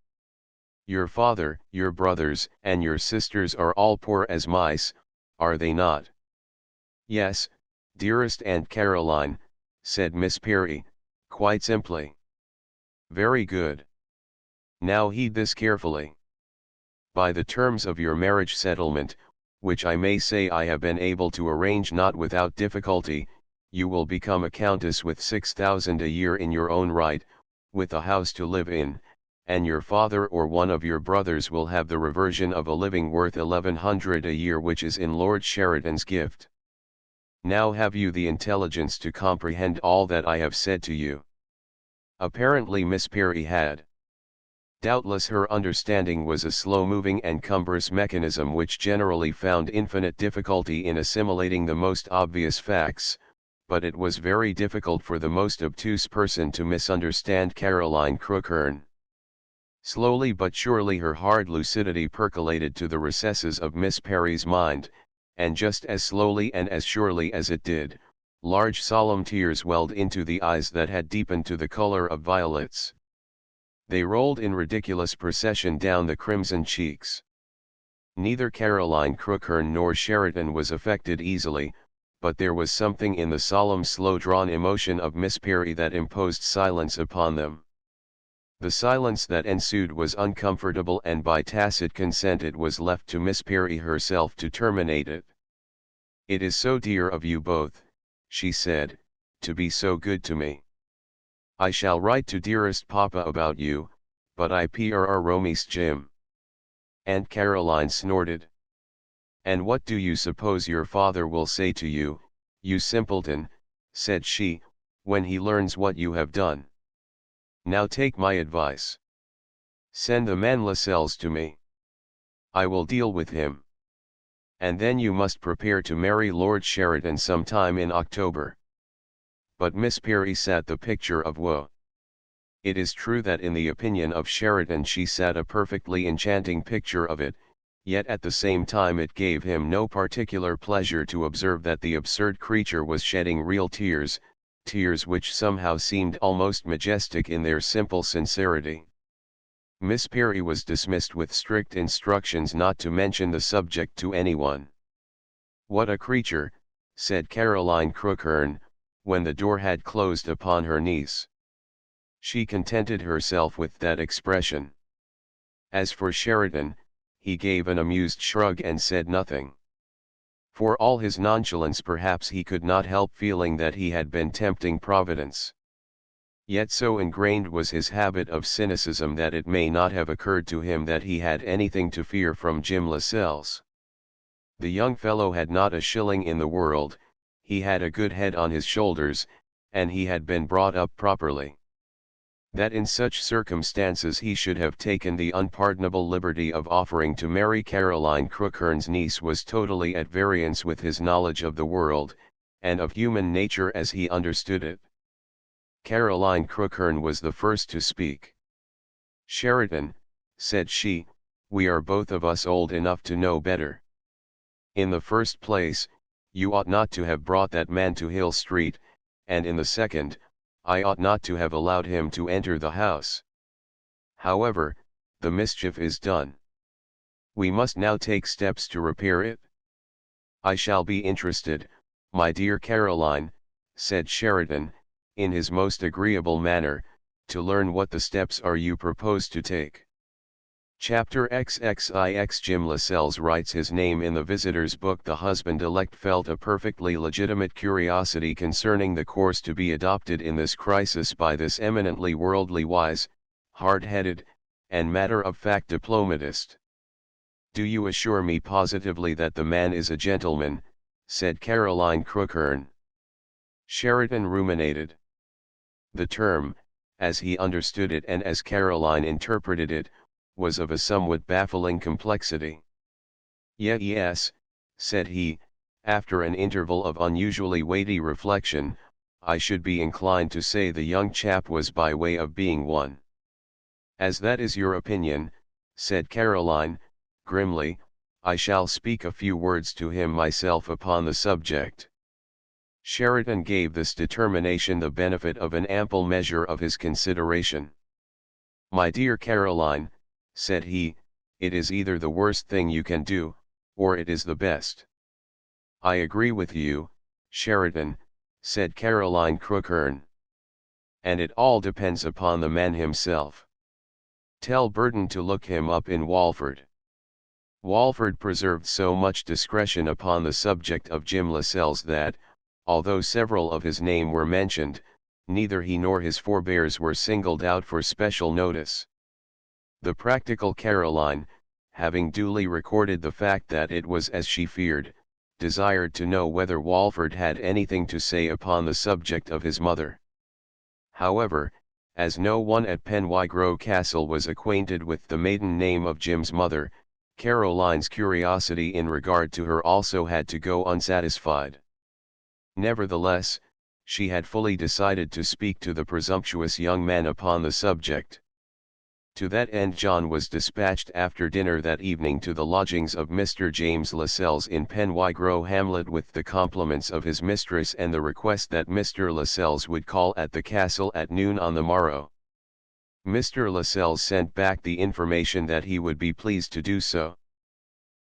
Your father, your brothers, and your sisters are all poor as mice, are they not?" "Yes, dearest Aunt Caroline," said Miss Perry, quite simply. "Very good. Now heed this carefully. By the terms of your marriage settlement, which I may say I have been able to arrange not without difficulty, you will become a countess with 6,000 a year in your own right, with a house to live in, and your father or one of your brothers will have the reversion of a living worth 1,100 a year, which is in Lord Sheridan's gift. Now have you the intelligence to comprehend all that I have said to you?" Apparently Miss Perry had. Doubtless her understanding was a slow-moving and cumbrous mechanism which generally found infinite difficulty in assimilating the most obvious facts, but it was very difficult for the most obtuse person to misunderstand Caroline Crookhern. Slowly but surely her hard lucidity percolated to the recesses of Miss Perry's mind, and just as slowly and as surely as it did, large solemn tears welled into the eyes that had deepened to the color of violets. They rolled in ridiculous procession down the crimson cheeks. Neither Caroline Crookhern nor Sheridan was affected easily, but there was something in the solemn slow-drawn emotion of Miss Perry that imposed silence upon them. The silence that ensued was uncomfortable, and by tacit consent it was left to Miss Perry herself to terminate it. "It is so dear of you both," she said, "to be so good to me. I shall write to dearest Papa about you, but I PRR Romies Jim." Aunt Caroline snorted. "And what do you suppose your father will say to you, you simpleton," said she, "when he learns what you have done? Now take my advice. Send the man Lascelles to me. I will deal with him. And then you must prepare to marry Lord Sheridan sometime in October." But Miss Perry sat the picture of woe. It is true that in the opinion of Sheridan she sat a perfectly enchanting picture of it, yet at the same time it gave him no particular pleasure to observe that the absurd creature was shedding real tears, tears which somehow seemed almost majestic in their simple sincerity. Miss Perry was dismissed with strict instructions not to mention the subject to anyone. "What a creature," said Caroline Crookhern, when the door had closed upon her niece. She contented herself with that expression. As for Sheridan, he gave an amused shrug and said nothing. For all his nonchalance, perhaps he could not help feeling that he had been tempting Providence. Yet so ingrained was his habit of cynicism that it may not have occurred to him that he had anything to fear from Jim Lascelles. The young fellow had not a shilling in the world, he had a good head on his shoulders, and he had been brought up properly. That in such circumstances he should have taken the unpardonable liberty of offering to marry Caroline Crookhern's niece was totally at variance with his knowledge of the world, and of human nature as he understood it. Caroline Crookhern was the first to speak. "Sheridan," said she, "we are both of us old enough to know better. In the first place, you ought not to have brought that man to Hill Street, and in the second, I ought not to have allowed him to enter the house. However, the mischief is done. We must now take steps to repair it." "I shall be interested, my dear Caroline," said Sheridan, in his most agreeable manner, "to learn what the steps are you propose to take." Chapter XXIX Jim Lascelles writes his name in the visitor's book. The husband-elect felt a perfectly legitimate curiosity concerning the course to be adopted in this crisis by this eminently worldly wise, hard-headed, and matter-of-fact diplomatist. "Do you assure me positively that the man is a gentleman?" said Caroline Crookhern. Sheridan ruminated. The term, as he understood it and as Caroline interpreted it, was of a somewhat baffling complexity. Yes," said he, after an interval of unusually weighty reflection, "I should be inclined to say the young chap was by way of being one." "As that is your opinion," said Caroline, grimly, "I shall speak a few words to him myself upon the subject." Sheridan gave this determination the benefit of an ample measure of his consideration. "My dear Caroline," said he, "it is either the worst thing you can do, or it is the best." "I agree with you, Sheridan," said Caroline Crookhern. "And it all depends upon the man himself. Tell Burton to look him up in Walford." Walford preserved so much discretion upon the subject of Jim Lascelles that, although several of his name were mentioned, neither he nor his forebears were singled out for special notice. The practical Caroline, having duly recorded the fact that it was as she feared, desired to know whether Walford had anything to say upon the subject of his mother. However, as no one at Penwygro Castle was acquainted with the maiden name of Jim's mother, Caroline's curiosity in regard to her also had to go unsatisfied. Nevertheless, she had fully decided to speak to the presumptuous young man upon the subject. To that end John was dispatched after dinner that evening to the lodgings of Mr. James Lascelles in Penwygro hamlet with the compliments of his mistress and the request that Mr. Lascelles would call at the castle at noon on the morrow. Mr. Lascelles sent back the information that he would be pleased to do so.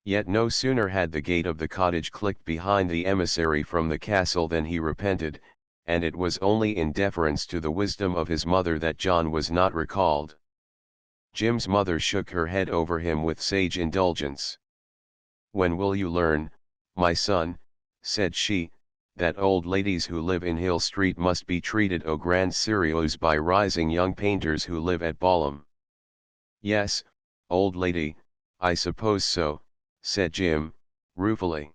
Yet no sooner had the gate of the cottage clicked behind the emissary from the castle than he repented, and it was only in deference to the wisdom of his mother that John was not recalled. Jim's mother shook her head over him with sage indulgence. "When will you learn, my son," said she, "that old ladies who live in Hill Street must be treated au grand sérieux by rising young painters who live at Balham?" "Yes, old lady, I suppose so," said Jim, ruefully.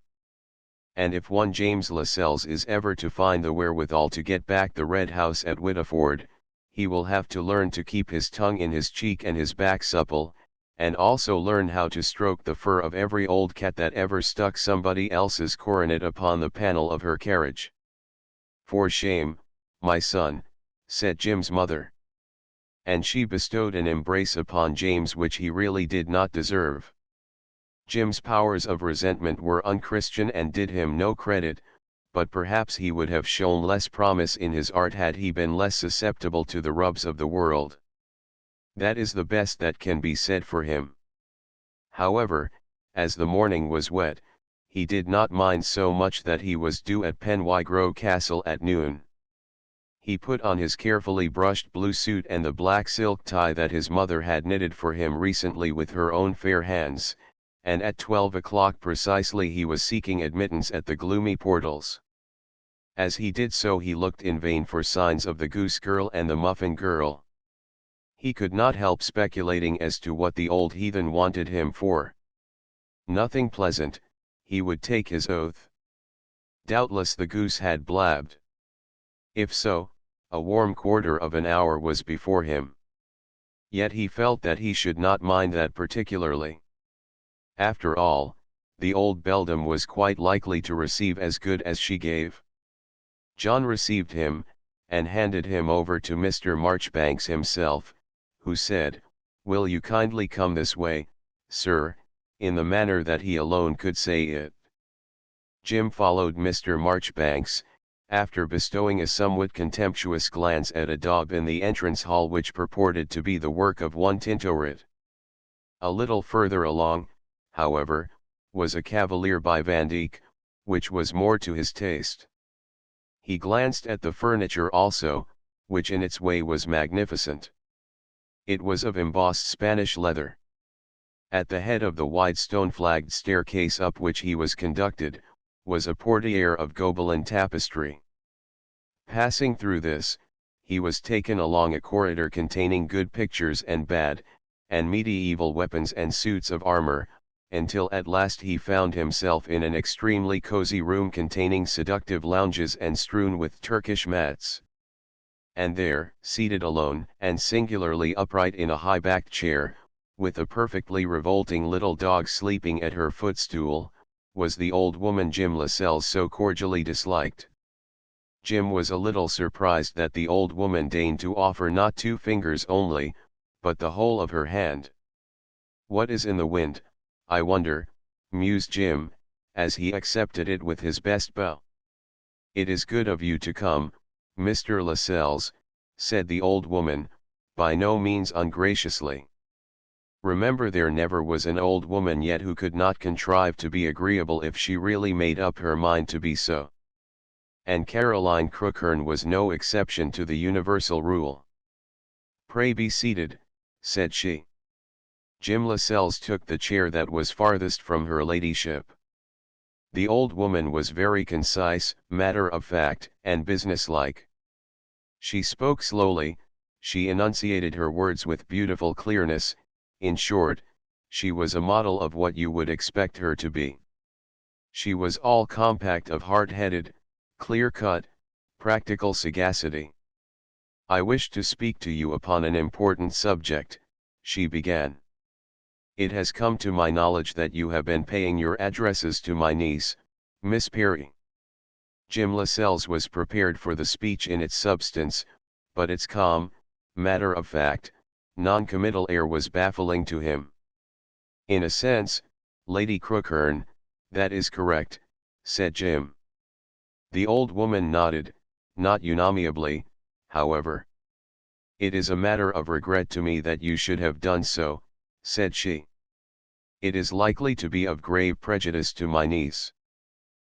"And if one James Lascelles is ever to find the wherewithal to get back the Red House at Whittleford, he will have to learn to keep his tongue in his cheek and his back supple, and also learn how to stroke the fur of every old cat that ever stuck somebody else's coronet upon the panel of her carriage." "For shame, my son," said Jim's mother. And she bestowed an embrace upon James which he really did not deserve. Jim's powers of resentment were unchristian and did him no credit, but perhaps he would have shown less promise in his art had he been less susceptible to the rubs of the world. That is the best that can be said for him. However, as the morning was wet, he did not mind so much that he was due at Penwygro Castle at noon. He put on his carefully brushed blue suit and the black silk tie that his mother had knitted for him recently with her own fair hands, and at 12 o'clock precisely he was seeking admittance at the gloomy portals. As he did so he looked in vain for signs of the goose girl and the muffin girl. He could not help speculating as to what the old heathen wanted him for. Nothing pleasant, he would take his oath. Doubtless the goose had blabbed. If so, a warm quarter of an hour was before him. Yet he felt that he should not mind that particularly. After all, the old beldam was quite likely to receive as good as she gave. John received him, and handed him over to Mr. Marchbanks himself, who said, "Will you kindly come this way, sir," in the manner that he alone could say it. Jim followed Mr. Marchbanks, after bestowing a somewhat contemptuous glance at a daub in the entrance hall which purported to be the work of one Tintoret. A little further along, however, was a Cavalier by Van Dyck, which was more to his taste. He glanced at the furniture also, which in its way was magnificent. It was of embossed Spanish leather. At the head of the wide stone-flagged staircase up which he was conducted, was a portière of Gobelin tapestry. Passing through this, he was taken along a corridor containing good pictures and bad, and medieval weapons and suits of armor, until at last he found himself in an extremely cozy room containing seductive lounges and strewn with Turkish mats. And there, seated alone and singularly upright in a high-backed chair, with a perfectly revolting little dog sleeping at her footstool, was the old woman Jim Lascelles so cordially disliked. Jim was a little surprised that the old woman deigned to offer not 2 fingers only, but the whole of her hand. "What is in the wind, I wonder," mused Jim, as he accepted it with his best bow. "It is good of you to come, Mr. Lascelles," said the old woman, by no means ungraciously. Remember, there never was an old woman yet who could not contrive to be agreeable if she really made up her mind to be so. And Caroline Crookhern was no exception to the universal rule. "Pray be seated," said she. Jim Lascelles took the chair that was farthest from her ladyship. The old woman was very concise, matter-of-fact, and businesslike. She spoke slowly, she enunciated her words with beautiful clearness. In short, she was a model of what you would expect her to be. She was all compact of hard-headed, clear-cut, practical sagacity. "I wish to speak to you upon an important subject," she began. "It has come to my knowledge that you have been paying your addresses to my niece, Miss Perry." Jim Lascelles was prepared for the speech in its substance, but its calm, matter-of-fact, non-committal air was baffling to him. "In a sense, Lady Crookhern, that is correct," said Jim. The old woman nodded, not unamiably, however. "It is a matter of regret to me that you should have done so," said she. "It is likely to be of grave prejudice to my niece."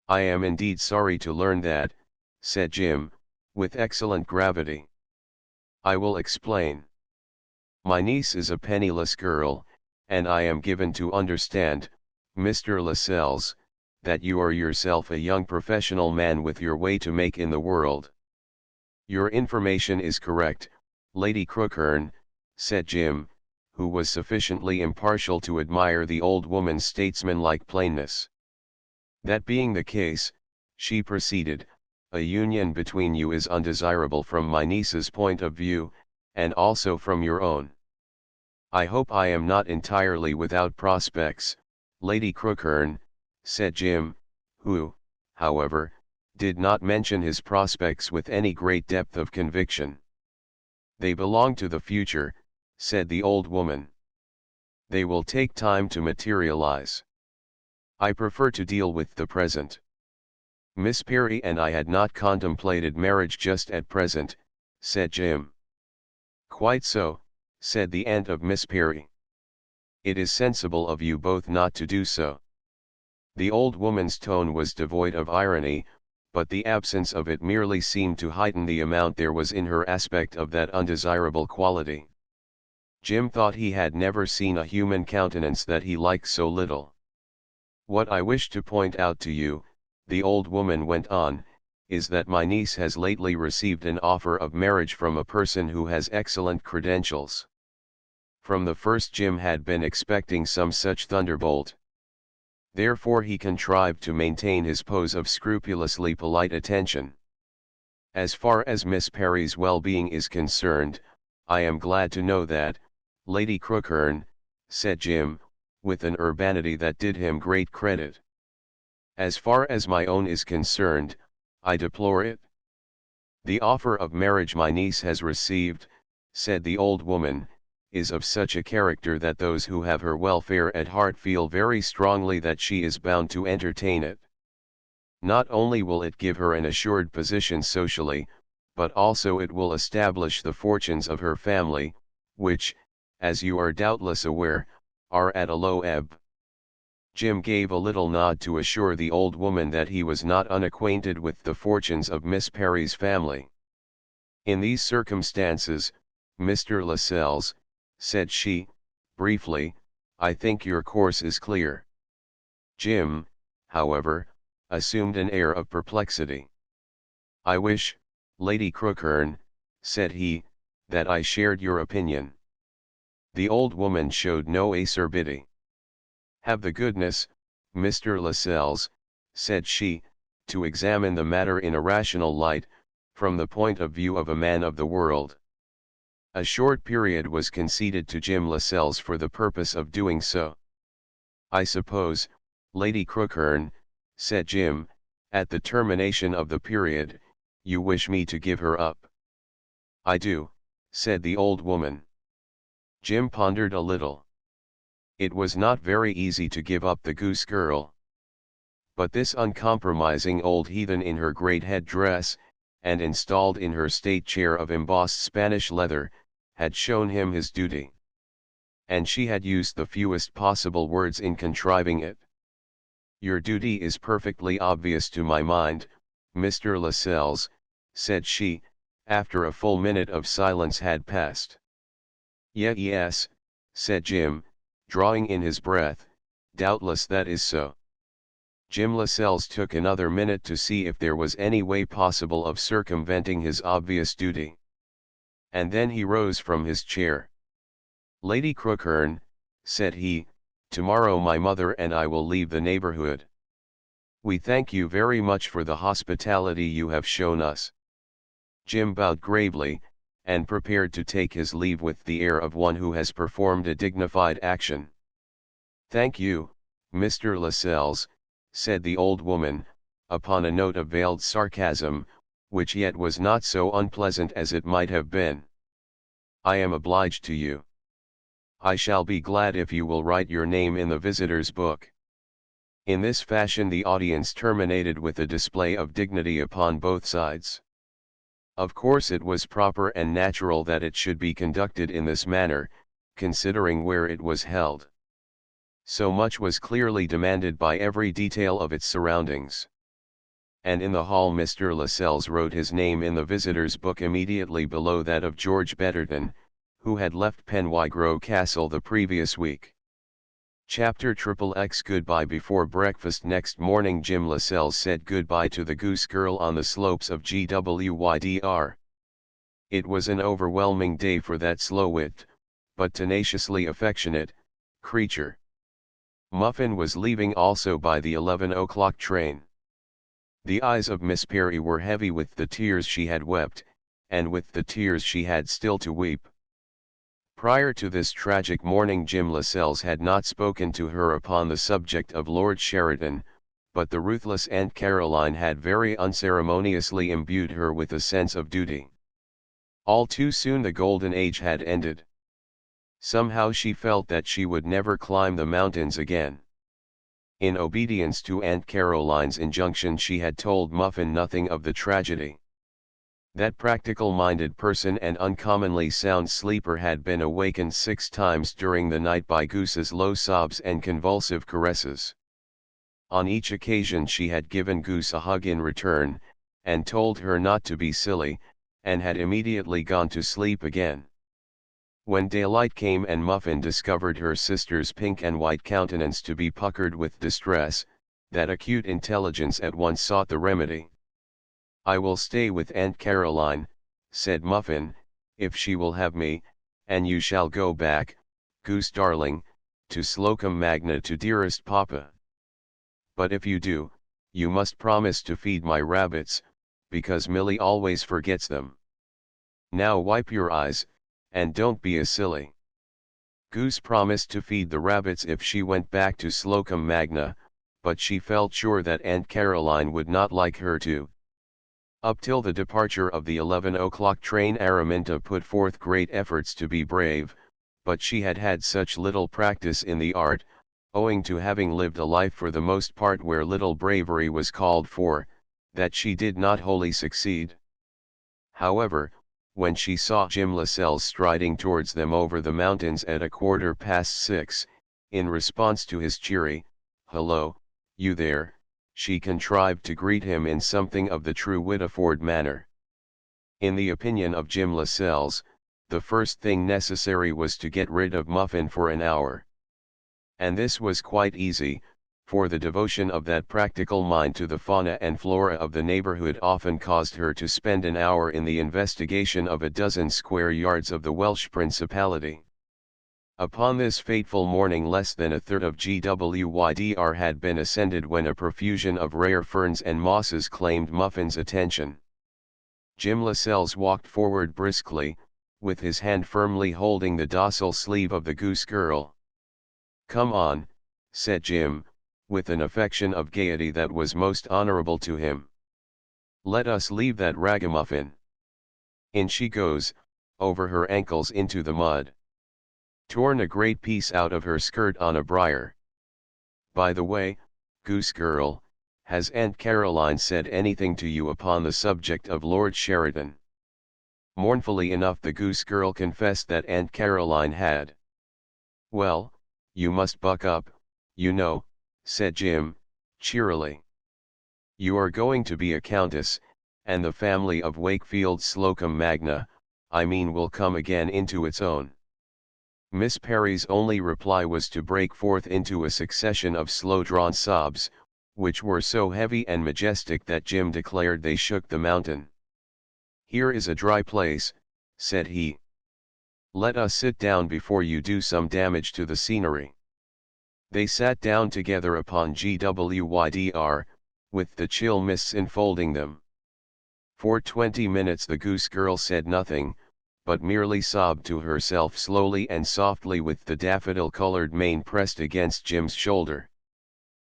"I am indeed sorry to learn that," said Jim, with excellent gravity. "I will explain. My niece is a penniless girl, and I am given to understand, Mr. Lascelles, that you are yourself a young professional man with your way to make in the world." "Your information is correct, Lady Crookhern," said Jim, who was sufficiently impartial to admire the old woman's statesmanlike plainness. "That being the case," she proceeded, "a union between you is undesirable from my niece's point of view, and also from your own. I hope I am not entirely without prospects, Lady Crookhern," said Jim, who, however, did not mention his prospects with any great depth of conviction. "They belong to the future," said the old woman. "They will take time to materialize. I prefer to deal with the present. Miss Perry and I had not contemplated marriage just at present," said Jim. "Quite so," said the aunt of Miss Perry. "It is sensible of you both not to do so." The old woman's tone was devoid of irony, but the absence of it merely seemed to heighten the amount there was in her aspect of that undesirable quality. Jim thought he had never seen a human countenance that he liked so little. "What I wish to point out to you," the old woman went on, "is that my niece has lately received an offer of marriage from a person who has excellent credentials." From the first Jim had been expecting some such thunderbolt. Therefore he contrived to maintain his pose of scrupulously polite attention. "As far as Miss Perry's well-being is concerned, I am glad to know that, Lady Crookhern," said Jim, with an urbanity that did him great credit. "As far as my own is concerned, I deplore it. The offer of marriage my niece has received," said the old woman, "is of such a character that those who have her welfare at heart feel very strongly that she is bound to entertain it. Not only will it give her an assured position socially, but also it will establish the fortunes of her family, which, as you are doubtless aware, are at a low ebb." Jim gave a little nod to assure the old woman that he was not unacquainted with the fortunes of Miss Perry's family. "In these circumstances, Mr. Lascelles," said she, briefly, I think your course is clear. Jim, however, assumed an air of perplexity. I wish, Lady Crookhern, said he, that I shared your opinion. The old woman showed no acerbity. Have the goodness, Mr. Lascelles, said she, to examine the matter in a rational light, from the point of view of a man of the world. A short period was conceded to Jim Lascelles for the purpose of doing so. I suppose, Lady Crookhern, said Jim, at the termination of the period, you wish me to give her up. I do, said the old woman. Jim pondered a little. It was not very easy to give up the goose girl. But this uncompromising old heathen in her great head-dress, and installed in her state chair of embossed Spanish leather, had shown him his duty. And she had used the fewest possible words in contriving it. Your duty is perfectly obvious to my mind, Mr. Lascelles, said she, after a full minute of silence had passed. Yes, said Jim, drawing in his breath, doubtless that is so. Jim Lascelles took another minute to see if there was any way possible of circumventing his obvious duty. And then he rose from his chair. Lady Crookhern, said he, tomorrow my mother and I will leave the neighborhood. We thank you very much for the hospitality you have shown us. Jim bowed gravely, and prepared to take his leave with the air of one who has performed a dignified action. Thank you, Mr. Lascelles, said the old woman, upon a note of veiled sarcasm, which yet was not so unpleasant as it might have been. I am obliged to you. I shall be glad if you will write your name in the visitor's book. In this fashion the audience terminated with a display of dignity upon both sides. Of course it was proper and natural that it should be conducted in this manner, considering where it was held. So much was clearly demanded by every detail of its surroundings. And in the hall Mr. Lascelles wrote his name in the visitor's book immediately below that of George Betterton, who had left Penwygrove Castle the previous week. Chapter XXX Goodbye. Before breakfast next morning Jim Lascelles said goodbye to the goose girl on the slopes of Gwydr. It was an overwhelming day for that slow-witted, but tenaciously affectionate, creature. Muffin was leaving also by the 11 o'clock train. The eyes of Miss Perry were heavy with the tears she had wept, and with the tears she had still to weep. Prior to this tragic morning Jim Lascelles had not spoken to her upon the subject of Lord Sheridan, but the ruthless Aunt Caroline had very unceremoniously imbued her with a sense of duty. All too soon the golden age had ended. Somehow she felt that she would never climb the mountains again. In obedience to Aunt Caroline's injunction she had told Muffin nothing of the tragedy. That practical-minded person and uncommonly sound sleeper had been awakened 6 times during the night by Goose's low sobs and convulsive caresses. On each occasion she had given Goose a hug in return, and told her not to be silly, and had immediately gone to sleep again. When daylight came and Muffin discovered her sister's pink and white countenance to be puckered with distress, that acute intelligence at once sought the remedy. I will stay with Aunt Caroline, said Muffin, if she will have me, and you shall go back, Goose darling, to Slocum Magna to dearest papa. But if you do, you must promise to feed my rabbits, because Milly always forgets them. Now wipe your eyes, and don't be a silly. Goose promised to feed the rabbits if she went back to Slocum Magna, but she felt sure that Aunt Caroline would not like her to. Up till the departure of the 11 o'clock train Araminta put forth great efforts to be brave, but she had had such little practice in the art, owing to having lived a life for the most part where little bravery was called for, that she did not wholly succeed. However, when she saw Jim Lascelles striding towards them over the mountains at 6:15, in response to his cheery, "Hello, you there," she contrived to greet him in something of the true Whittiford manner. In the opinion of Jim Lascelles, the first thing necessary was to get rid of Muffin for an hour. And this was quite easy, for the devotion of that practical mind to the fauna and flora of the neighborhood often caused her to spend an hour in the investigation of a dozen square yards of the Welsh principality. Upon this fateful morning less than a third of GWYDR had been ascended when a profusion of rare ferns and mosses claimed Muffin's attention. Jim Lascelles walked forward briskly, with his hand firmly holding the docile sleeve of the goose girl. "Come on," said Jim, with an affection of gaiety that was most honorable to him. "Let us leave that ragamuffin. In she goes, over her ankles into the mud. Torn a great piece out of her skirt on a briar. By the way, goose girl, has Aunt Caroline said anything to you upon the subject of Lord Sheridan?" Mournfully enough the goose girl confessed that Aunt Caroline had. "Well, you must buck up, you know," said Jim, cheerily. "You are going to be a countess, and the family of Wakefield Slocum Magna, I mean, will come again into its own." Miss Perry's only reply was to break forth into a succession of slow-drawn sobs, which were so heavy and majestic that Jim declared they shook the mountain. "Here is a dry place," said he. "Let us sit down before you do some damage to the scenery." They sat down together upon GWYDR, with the chill mists enfolding them. For 20 minutes the goose girl said nothing, but merely sobbed to herself slowly and softly with the daffodil-colored mane pressed against Jim's shoulder.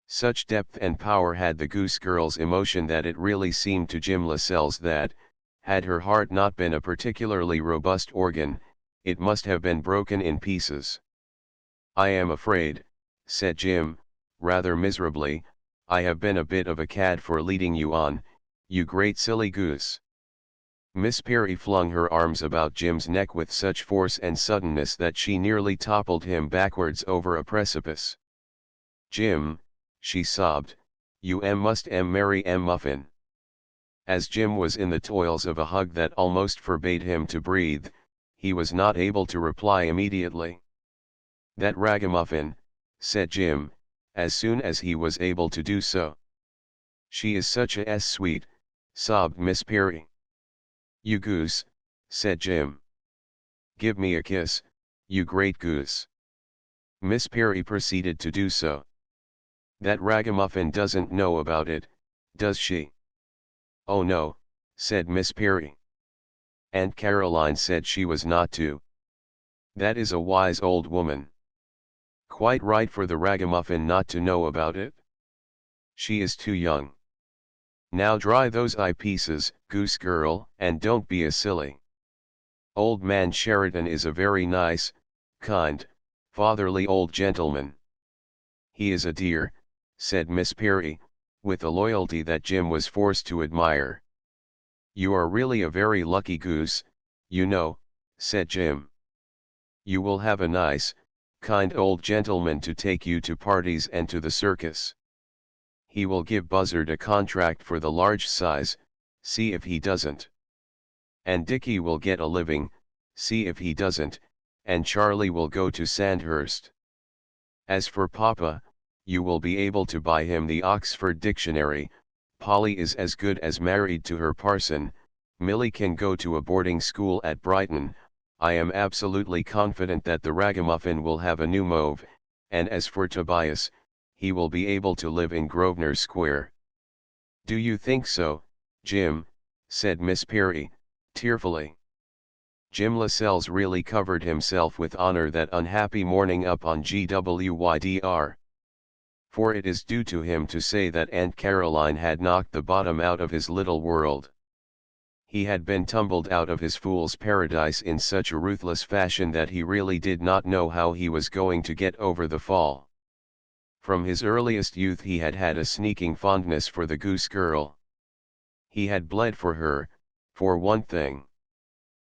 Such depth and power had the goose girl's emotion that it really seemed to Jim Lascelles that, had her heart not been a particularly robust organ, it must have been broken in pieces. "I am afraid," said Jim, rather miserably, "I have been a bit of a cad for leading you on, you great silly goose." Miss Perry flung her arms about Jim's neck with such force and suddenness that she nearly toppled him backwards over a precipice. "Jim," she sobbed, "you must marry Muffin." As Jim was in the toils of a hug that almost forbade him to breathe, he was not able to reply immediately. "That ragamuffin," said Jim, as soon as he was able to do so. "She is such a sweet," sobbed Miss Perry. "You goose," said Jim. "Give me a kiss, you great goose." Miss Perry proceeded to do so. "That ragamuffin doesn't know about it, does she?" "Oh no," said Miss Perry. "Aunt Caroline said she was not to." "That is a wise old woman. Quite right for the ragamuffin not to know about it. She is too young. Now dry those eyepieces, goose girl, and don't be a silly. Old man Sheridan is a very nice, kind, fatherly old gentleman." "He is a dear," said Miss Perry, with a loyalty that Jim was forced to admire. "You are really a very lucky goose, you know," said Jim. "You will have a nice, kind old gentleman to take you to parties and to the circus. He will give Buzzard a contract for the large size, see if he doesn't. And Dickie will get a living, see if he doesn't, and Charlie will go to Sandhurst. As for Papa, you will be able to buy him the Oxford Dictionary, Polly is as good as married to her parson, Millie can go to a boarding school at Brighton. I am absolutely confident that the ragamuffin will have a new mauve, and as for Tobias, he will be able to live in Grosvenor Square." "Do you think so, Jim?" said Miss Perry, tearfully. Jim Lascelles really covered himself with honor that unhappy morning up on GWYDR. For it is due to him to say that Aunt Caroline had knocked the bottom out of his little world. He had been tumbled out of his fool's paradise in such a ruthless fashion that he really did not know how he was going to get over the fall. From his earliest youth he had had a sneaking fondness for the goose girl. He had bled for her, for one thing.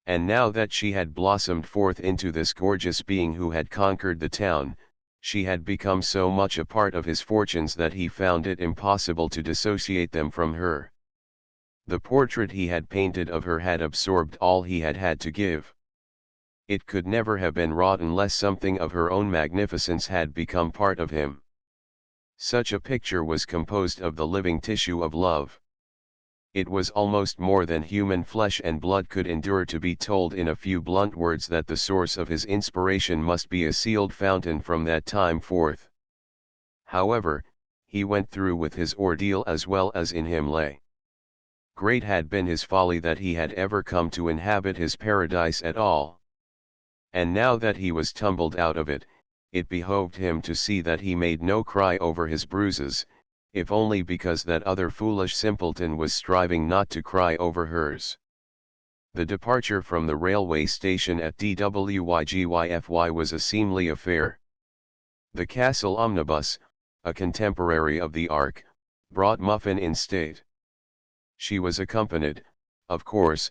And now that she had blossomed forth into this gorgeous being who had conquered the town, she had become so much a part of his fortunes that he found it impossible to dissociate them from her. The portrait he had painted of her had absorbed all he had had to give. It could never have been wrought unless something of her own magnificence had become part of him. Such a picture was composed of the living tissue of love. It was almost more than human flesh and blood could endure to be told in a few blunt words that the source of his inspiration must be a sealed fountain from that time forth. However, he went through with his ordeal as well as in him lay. Great had been his folly that he had ever come to inhabit his paradise at all. And now that he was tumbled out of it, it behoved him to see that he made no cry over his bruises, if only because that other foolish simpleton was striving not to cry over hers. The departure from the railway station at Dwygyfy was a seemly affair. The Castle omnibus, a contemporary of the Ark, brought Muffin in state. She was accompanied, of course,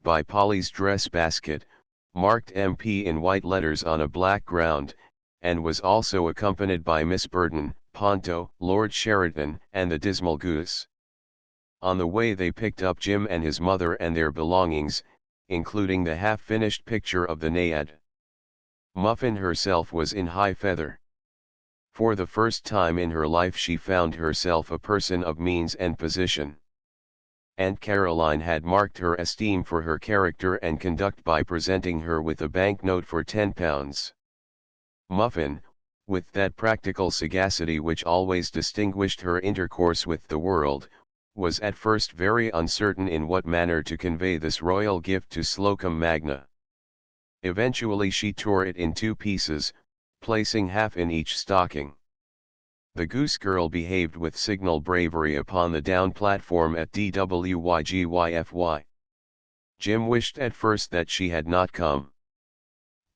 by Polly's dress basket, marked MP in white letters on a black ground, and was also accompanied by Miss Burton, Ponto, Lord Sheridan, and the Dismal Goose. On the way they picked up Jim and his mother and their belongings, including the half-finished picture of the Naiad. Muffin herself was in high feather. For the first time in her life she found herself a person of means and position. Aunt Caroline had marked her esteem for her character and conduct by presenting her with a banknote for £10. Muffin, with that practical sagacity which always distinguished her intercourse with the world, was at first very uncertain in what manner to convey this royal gift to Slocum Magna. Eventually she tore it in two pieces, placing half in each stocking. The goose girl behaved with signal bravery upon the down platform at Dwygyfy. Jim wished at first that she had not come.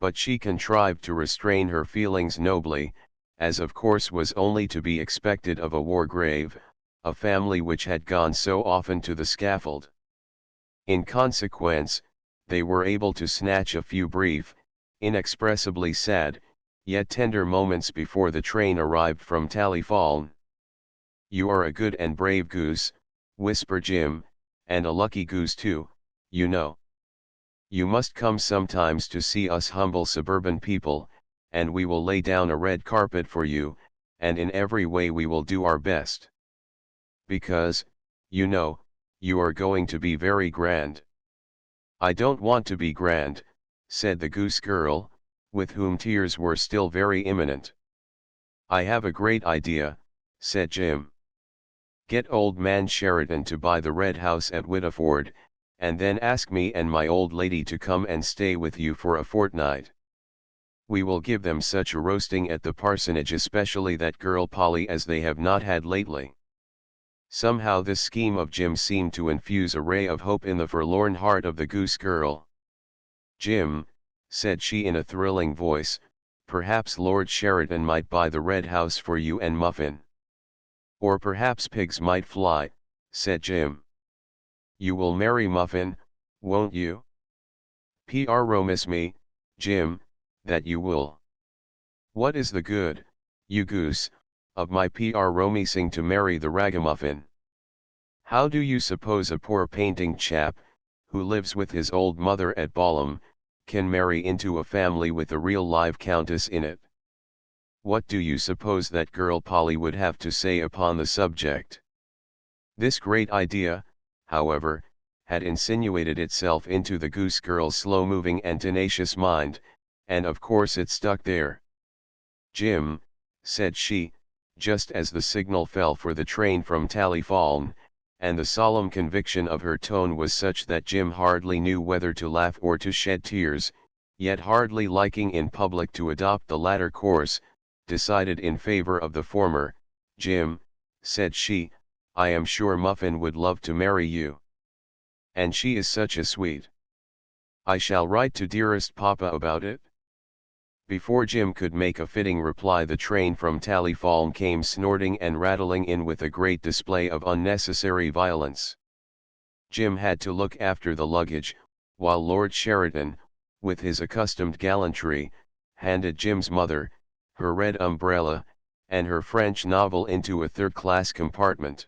But she contrived to restrain her feelings nobly, as of course was only to be expected of a Wargrave, a family which had gone so often to the scaffold. In consequence, they were able to snatch a few brief, inexpressibly sad, yet tender moments before the train arrived from Tallyfaln. "You are a good and brave goose," whispered Jim, "and a lucky goose too, you know. You must come sometimes to see us humble suburban people, and we will lay down a red carpet for you, and in every way we will do our best. Because, you know, you are going to be very grand." "I don't want to be grand," said the goose girl, with whom tears were still very imminent. "I have a great idea," said Jim. "Get old man Sheridan to buy the red house at Whittleford, and then ask me and my old lady to come and stay with you for a fortnight. We will give them such a roasting at the parsonage, especially that girl Polly, as they have not had lately." Somehow this scheme of Jim seemed to infuse a ray of hope in the forlorn heart of the goose girl. "Jim," said she in a thrilling voice, "perhaps Lord Sheridan might buy the red house for you and Muffin." "Or perhaps pigs might fly," said Jim. "You will marry Muffin, won't you?" "Promise me, Jim, that you will." "What is the good, you goose, of my promising to marry the ragamuffin? How do you suppose a poor painting chap, who lives with his old mother at Balham, can marry into a family with a real live countess in it? What do you suppose that girl Polly would have to say upon the subject?" This great idea, however, had insinuated itself into the goose girl's slow-moving and tenacious mind, and of course it stuck there. "Jim," said she, just as the signal fell for the train from Tallyfaln, and the solemn conviction of her tone was such that Jim hardly knew whether to laugh or to shed tears, yet hardly liking in public to adopt the latter course, decided in favor of the former. "Jim," said she, "I am sure Muffin would love to marry you. And she is such a sweet. I shall write to dearest papa about it." Before Jim could make a fitting reply, the train from Tallyfaln came snorting and rattling in with a great display of unnecessary violence. Jim had to look after the luggage, while Lord Sheridan, with his accustomed gallantry, handed Jim's mother, her red umbrella, and her French novel into a third-class compartment.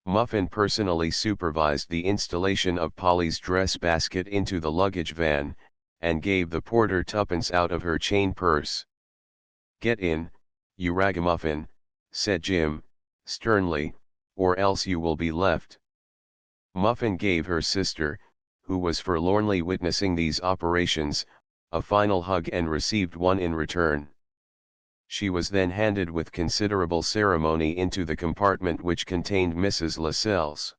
Muffin personally supervised the installation of Polly's dress basket into the luggage van, and gave the porter twopence out of her chain purse. "Get in, you ragamuffin," said Jim, sternly, "or else you will be left." Muffin gave her sister, who was forlornly witnessing these operations, a final hug and received one in return. She was then handed with considerable ceremony into the compartment which contained Mrs. Lascelles.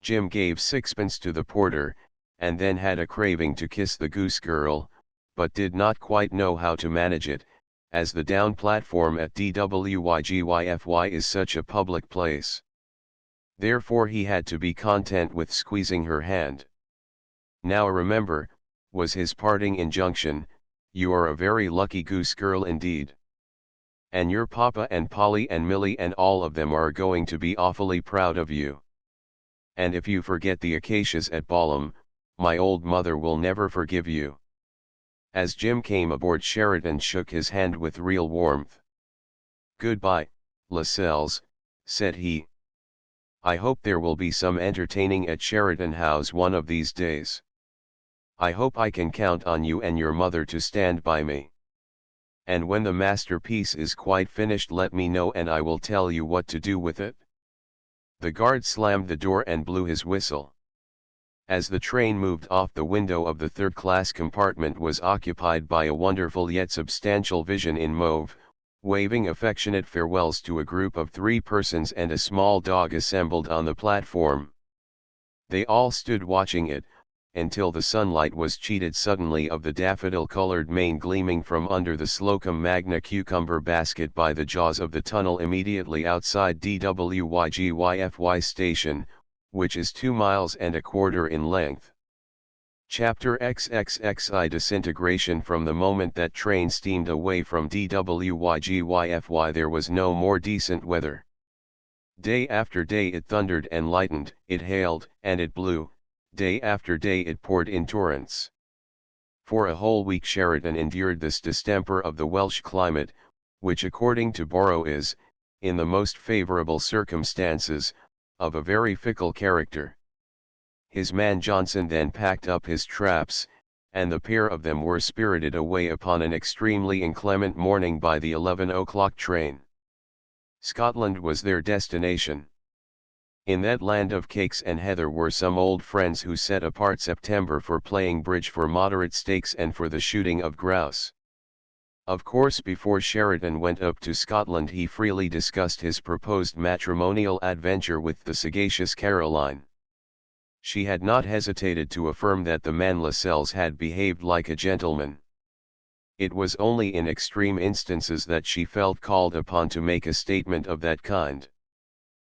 Jim gave sixpence to the porter, and then had a craving to kiss the goose girl, but did not quite know how to manage it, as the down platform at DWYGYFY is such a public place. Therefore he had to be content with squeezing her hand. "Now remember," was his parting injunction, "you are a very lucky goose girl indeed. And your papa and Polly and Millie and all of them are going to be awfully proud of you. And if you forget the acacias at Balham, my old mother will never forgive you." As Jim came aboard, Sheridan shook his hand with real warmth. "Goodbye, Lascelles," said he. "I hope there will be some entertaining at Sheridan House one of these days. I hope I can count on you and your mother to stand by me. And when the masterpiece is quite finished, let me know and I will tell you what to do with it." The guard slammed the door and blew his whistle. As the train moved off, the window of the third-class compartment was occupied by a wonderful yet substantial vision in mauve, waving affectionate farewells to a group of 3 persons and a small dog assembled on the platform. They all stood watching it, until the sunlight was cheated suddenly of the daffodil-colored mane gleaming from under the Slocum Magna cucumber basket by the jaws of the tunnel immediately outside DWYGYFY station, which is 2 miles and a quarter in length. Chapter XXXI Disintegration. From the moment that train steamed away from DWYGYFY, there was no more decent weather. Day after day it thundered and lightened, it hailed, and it blew. Day after day it poured in torrents. For a whole week Sheridan endured this distemper of the Welsh climate, which according to Borrow is, in the most favourable circumstances, of a very fickle character. His man Johnson then packed up his traps, and the pair of them were spirited away upon an extremely inclement morning by the 11 o'clock train. Scotland was their destination. In that land of cakes and heather were some old friends who set apart September for playing bridge for moderate stakes and for the shooting of grouse. Of course, before Sheridan went up to Scotland he freely discussed his proposed matrimonial adventure with the sagacious Caroline. She had not hesitated to affirm that the man Lascelles had behaved like a gentleman. It was only in extreme instances that she felt called upon to make a statement of that kind.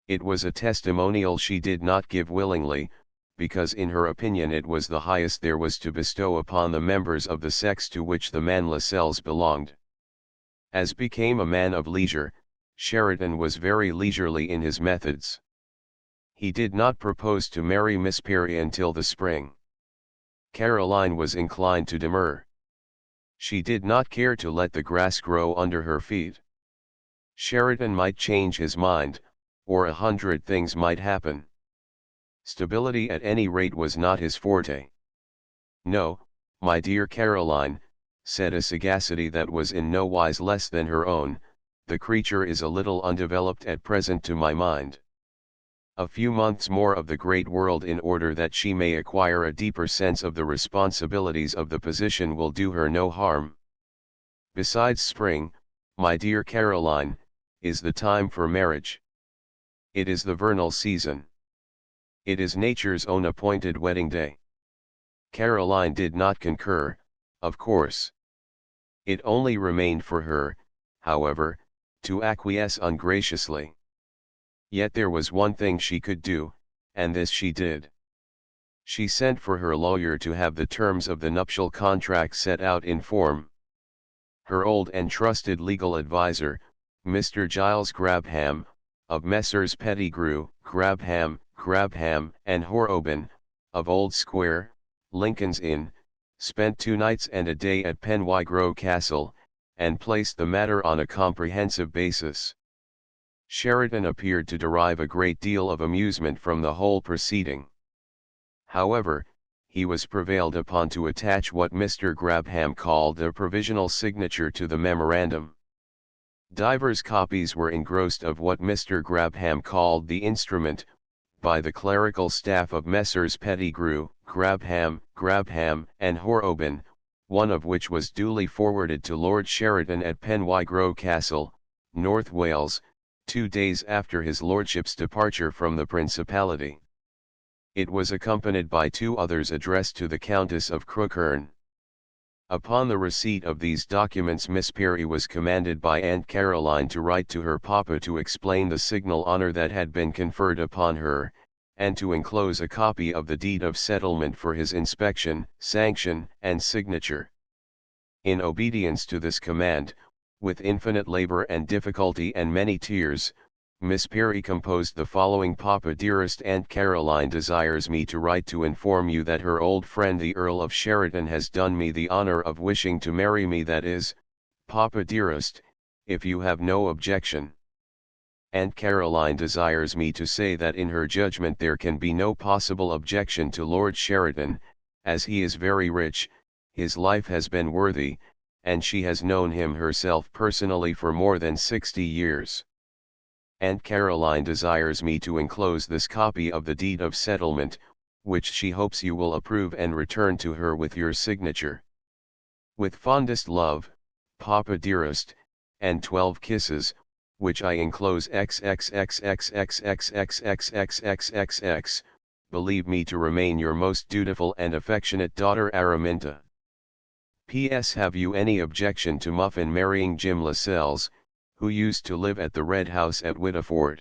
It was a testimonial she did not give willingly, because in her opinion it was the highest there was to bestow upon the members of the sex to which the man Lascelles belonged. As became a man of leisure, Sheridan was very leisurely in his methods. He did not propose to marry Miss Perry until the spring. Caroline was inclined to demur. She did not care to let the grass grow under her feet. Sheridan might change his mind, or 100 things might happen. Stability at any rate was not his forte. "No, my dear Caroline," said a sagacity that was in no wise less than her own, "the creature is a little undeveloped at present to my mind. A few months more of the great world in order that she may acquire a deeper sense of the responsibilities of the position will do her no harm. Besides, spring, my dear Caroline, is the time for marriage. It is the vernal season. It is nature's own appointed wedding day." Caroline did not concur, of course. It only remained for her, however, to acquiesce ungraciously. Yet there was one thing she could do, and this she did. She sent for her lawyer to have the terms of the nuptial contract set out in form. Her old and trusted legal adviser, Mr. Giles Grabham, of Messrs. Pettigrew, Grabham, and Horobin, of Old Square, Lincoln's Inn, spent 2 nights and a day at Penwygrove Castle, and placed the matter on a comprehensive basis. Sheridan appeared to derive a great deal of amusement from the whole proceeding. However, he was prevailed upon to attach what Mr. Grabham called a provisional signature to the memorandum. Divers copies were engrossed of what Mr. Grabham called the instrument, by the clerical staff of Messrs. Pettigrew, Grabham, and Horobin, one of which was duly forwarded to Lord Sheridan at Penwygrove Castle, North Wales, 2 days after his lordship's departure from the Principality. It was accompanied by 2 others addressed to the Countess of Crookherne. Upon the receipt of these documents Miss Perry was commanded by Aunt Caroline to write to her papa to explain the signal honour that had been conferred upon her, and to enclose a copy of the deed of settlement for his inspection, sanction, and signature. In obedience to this command, with infinite labour and difficulty and many tears, Miss Perry composed the following: Papa dearest, Aunt Caroline desires me to write to inform you that her old friend the Earl of Sheridan has done me the honour of wishing to marry me, that is, Papa dearest, if you have no objection. Aunt Caroline desires me to say that in her judgment there can be no possible objection to Lord Sheridan, as he is very rich, his life has been worthy, and she has known him herself personally for more than 60 years. Aunt Caroline desires me to enclose this copy of the deed of settlement, which she hopes you will approve and return to her with your signature. With fondest love, Papa dearest, and 12 kisses, which I enclose XXXXXXXXXXXXX, believe me to remain your most dutiful and affectionate daughter Araminta. P.S. Have you any objection to Muffin marrying Jim Lascelles, who used to live at the Red House at Whittiford?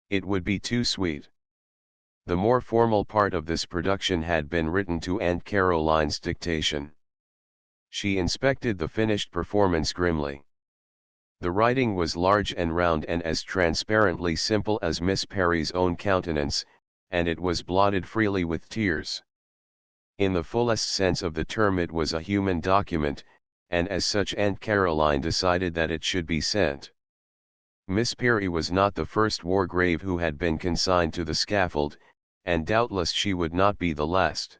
It would be too sweet. The more formal part of this production had been written to Aunt Caroline's dictation. She inspected the finished performance grimly. The writing was large and round and as transparently simple as Miss Perry's own countenance, and it was blotted freely with tears. In the fullest sense of the term it was a human document, and as such Aunt Caroline decided that it should be sent. Miss Perry was not the first Wargrave who had been consigned to the scaffold, and doubtless she would not be the last.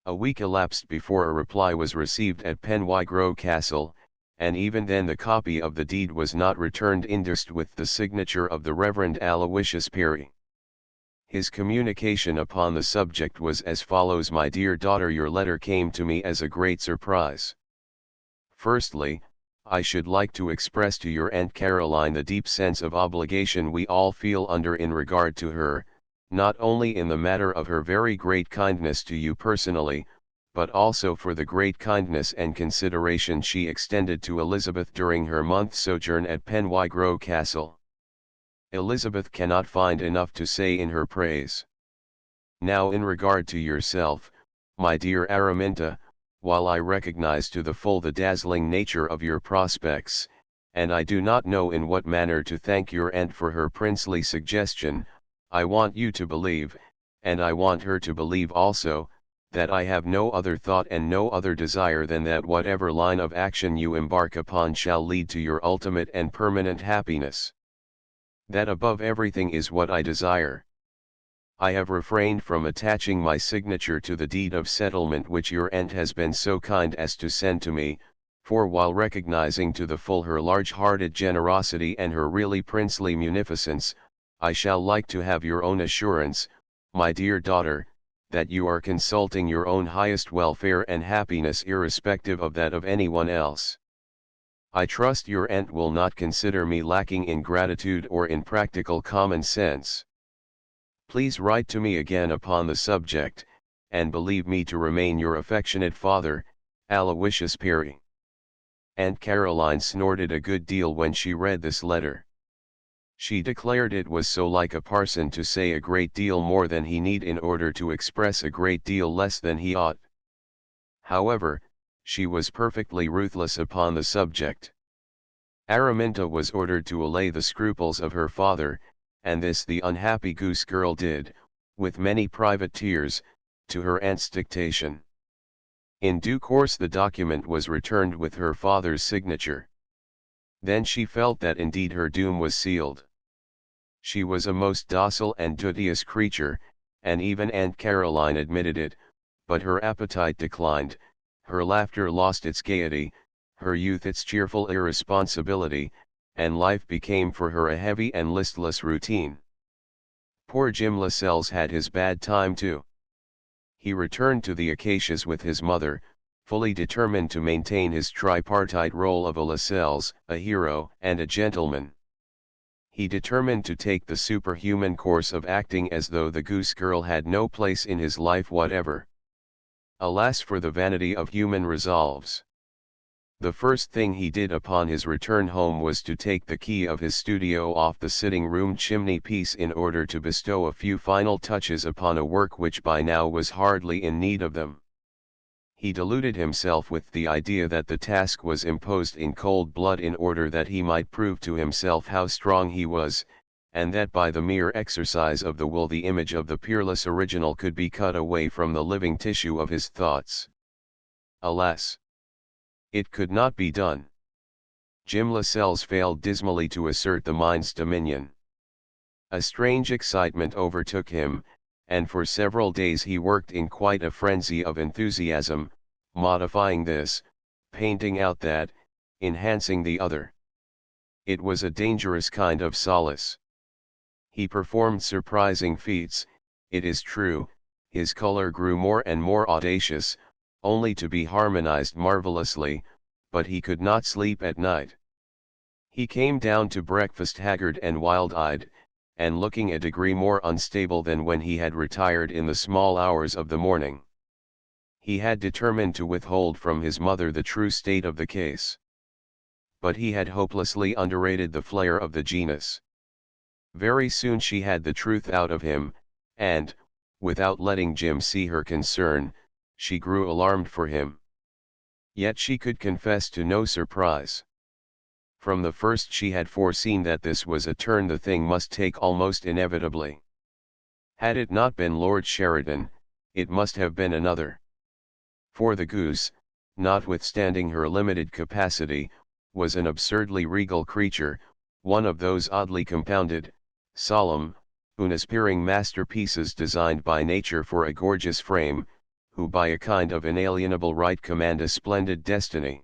A week elapsed before a reply was received at Penwygrove Castle, and even then the copy of the deed was not returned endorsed with the signature of the Reverend Aloysius Perry. His communication upon the subject was as follows: My dear daughter, your letter came to me as a great surprise. Firstly, I should like to express to your Aunt Caroline the deep sense of obligation we all feel under in regard to her, not only in the matter of her very great kindness to you personally, but also for the great kindness and consideration she extended to Elizabeth during her month's sojourn at Penwygrove Castle. Elizabeth cannot find enough to say in her praise. Now in regard to yourself, my dear Araminta, while I recognize to the full the dazzling nature of your prospects, and I do not know in what manner to thank your aunt for her princely suggestion, I want you to believe, and I want her to believe also, that I have no other thought and no other desire than that whatever line of action you embark upon shall lead to your ultimate and permanent happiness. That above everything is what I desire. I have refrained from attaching my signature to the deed of settlement which your aunt has been so kind as to send to me, for while recognizing to the full her large-hearted generosity and her really princely munificence, I shall like to have your own assurance, my dear daughter, that you are consulting your own highest welfare and happiness irrespective of that of anyone else. I trust your aunt will not consider me lacking in gratitude or in practical common sense. Please write to me again upon the subject, and believe me to remain your affectionate father, Aloysius Perry. Aunt Caroline snorted a good deal when she read this letter. She declared it was so like a parson to say a great deal more than he need in order to express a great deal less than he ought. However, she was perfectly ruthless upon the subject. Araminta was ordered to allay the scruples of her father, and this the unhappy goose girl did, with many private tears, to her aunt's dictation. In due course the document was returned with her father's signature. Then she felt that indeed her doom was sealed. She was a most docile and duteous creature, and even Aunt Caroline admitted it, but her appetite declined, her laughter lost its gaiety, her youth its cheerful irresponsibility, and life became for her a heavy and listless routine. Poor Jim Lascelles had his bad time too. He returned to the Acacias with his mother, fully determined to maintain his tripartite role of a Lascelles, a hero, and a gentleman. He determined to take the superhuman course of acting as though the goose girl had no place in his life whatever. Alas for the vanity of human resolves! The first thing he did upon his return home was to take the key of his studio off the sitting-room chimney-piece in order to bestow a few final touches upon a work which by now was hardly in need of them. He deluded himself with the idea that the task was imposed in cold blood in order that he might prove to himself how strong he was, and that by the mere exercise of the will the image of the peerless original could be cut away from the living tissue of his thoughts. Alas! It could not be done. Jim Lascelles failed dismally to assert the mind's dominion. A strange excitement overtook him, and for several days he worked in quite a frenzy of enthusiasm, modifying this, painting out that, enhancing the other. It was a dangerous kind of solace. He performed surprising feats, it is true, his color grew more and more audacious, only to be harmonized marvelously, but he could not sleep at night. He came down to breakfast haggard and wild-eyed, and looking a degree more unstable than when he had retired in the small hours of the morning. He had determined to withhold from his mother the true state of the case. But he had hopelessly underrated the flair of the genus. Very soon she had the truth out of him, and, without letting Jim see her concern, she grew alarmed for him. Yet she could confess to no surprise. From the first she had foreseen that this was a turn the thing must take almost inevitably. Had it not been Lord Sheridan, it must have been another. For the goose, notwithstanding her limited capacity, was an absurdly regal creature, one of those oddly compounded, solemn, unaspiring masterpieces designed by nature for a gorgeous frame, who by a kind of inalienable right command a splendid destiny.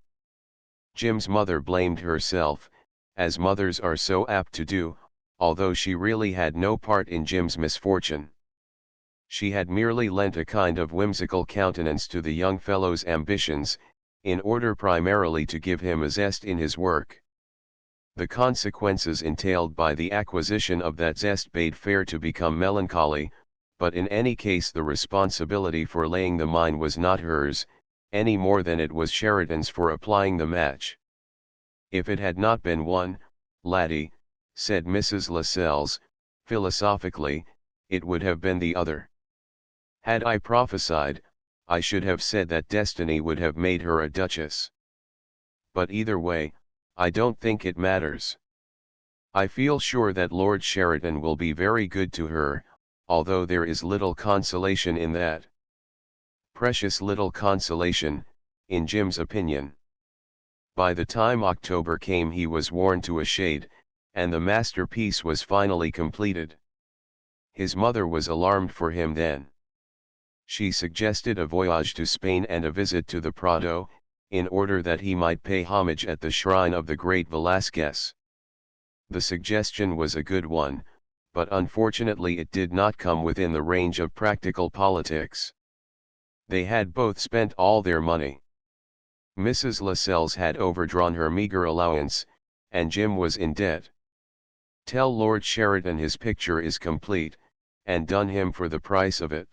Jim's mother blamed herself, as mothers are so apt to do, although she really had no part in Jim's misfortune. She had merely lent a kind of whimsical countenance to the young fellow's ambitions, in order primarily to give him a zest in his work. The consequences entailed by the acquisition of that zest bade fair to become melancholy, but in any case the responsibility for laying the mine was not hers, any more than it was Sheridan's for applying the match. If it had not been one, laddie, said Mrs. Lascelles, philosophically, it would have been the other. Had I prophesied, I should have said that destiny would have made her a duchess. But either way, I don't think it matters. I feel sure that Lord Sheridan will be very good to her, although there is little consolation in that. Precious little consolation, in Jim's opinion. By the time October came he was worn to a shade, and the masterpiece was finally completed. His mother was alarmed for him then. She suggested a voyage to Spain and a visit to the Prado, in order that he might pay homage at the shrine of the great Velázquez. The suggestion was a good one, but unfortunately it did not come within the range of practical politics. They had both spent all their money. Mrs. Lascelles had overdrawn her meager allowance, and Jim was in debt. Tell Lord Sheridan his picture is complete, and done him for the price of it.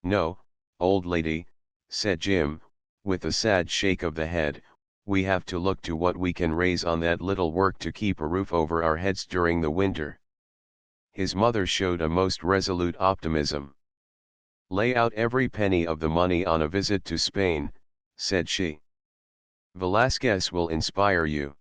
No, old lady, said Jim, with a sad shake of the head, we have to look to what we can raise on that little work to keep a roof over our heads during the winter. His mother showed a most resolute optimism. Lay out every penny of the money on a visit to Spain, said she. Velázquez will inspire you.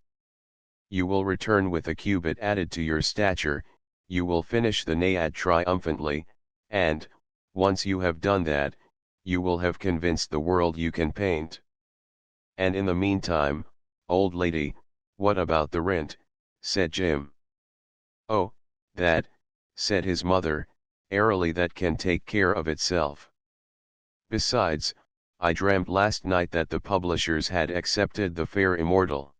You will return with a cubit added to your stature, you will finish the Naiad triumphantly, and, once you have done that, you will have convinced the world you can paint. And in the meantime, old lady, what about the rent, said Jim. Oh, that, said his mother, airily that can take care of itself. Besides, I dreamt last night that the publishers had accepted the fair immortal.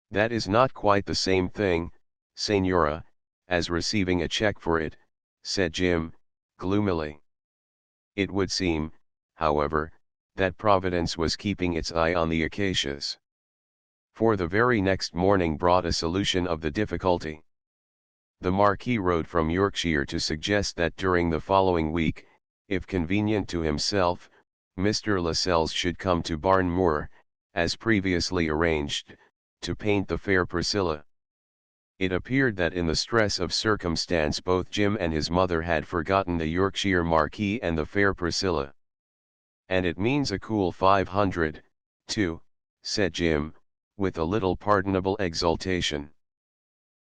That is not quite the same thing, Senora, as receiving a check for it, said Jim, gloomily. It would seem, however, that Providence was keeping its eye on the acacias. For the very next morning brought a solution of the difficulty. The Marquis wrote from Yorkshire to suggest that during the following week, if convenient to himself, Mr. Lascelles should come to Barnmoor, as previously arranged, to paint the fair Priscilla. It appeared that in the stress of circumstance both Jim and his mother had forgotten the Yorkshire Marquis and the fair Priscilla. And it means a cool 500, too, said Jim, with a little pardonable exultation.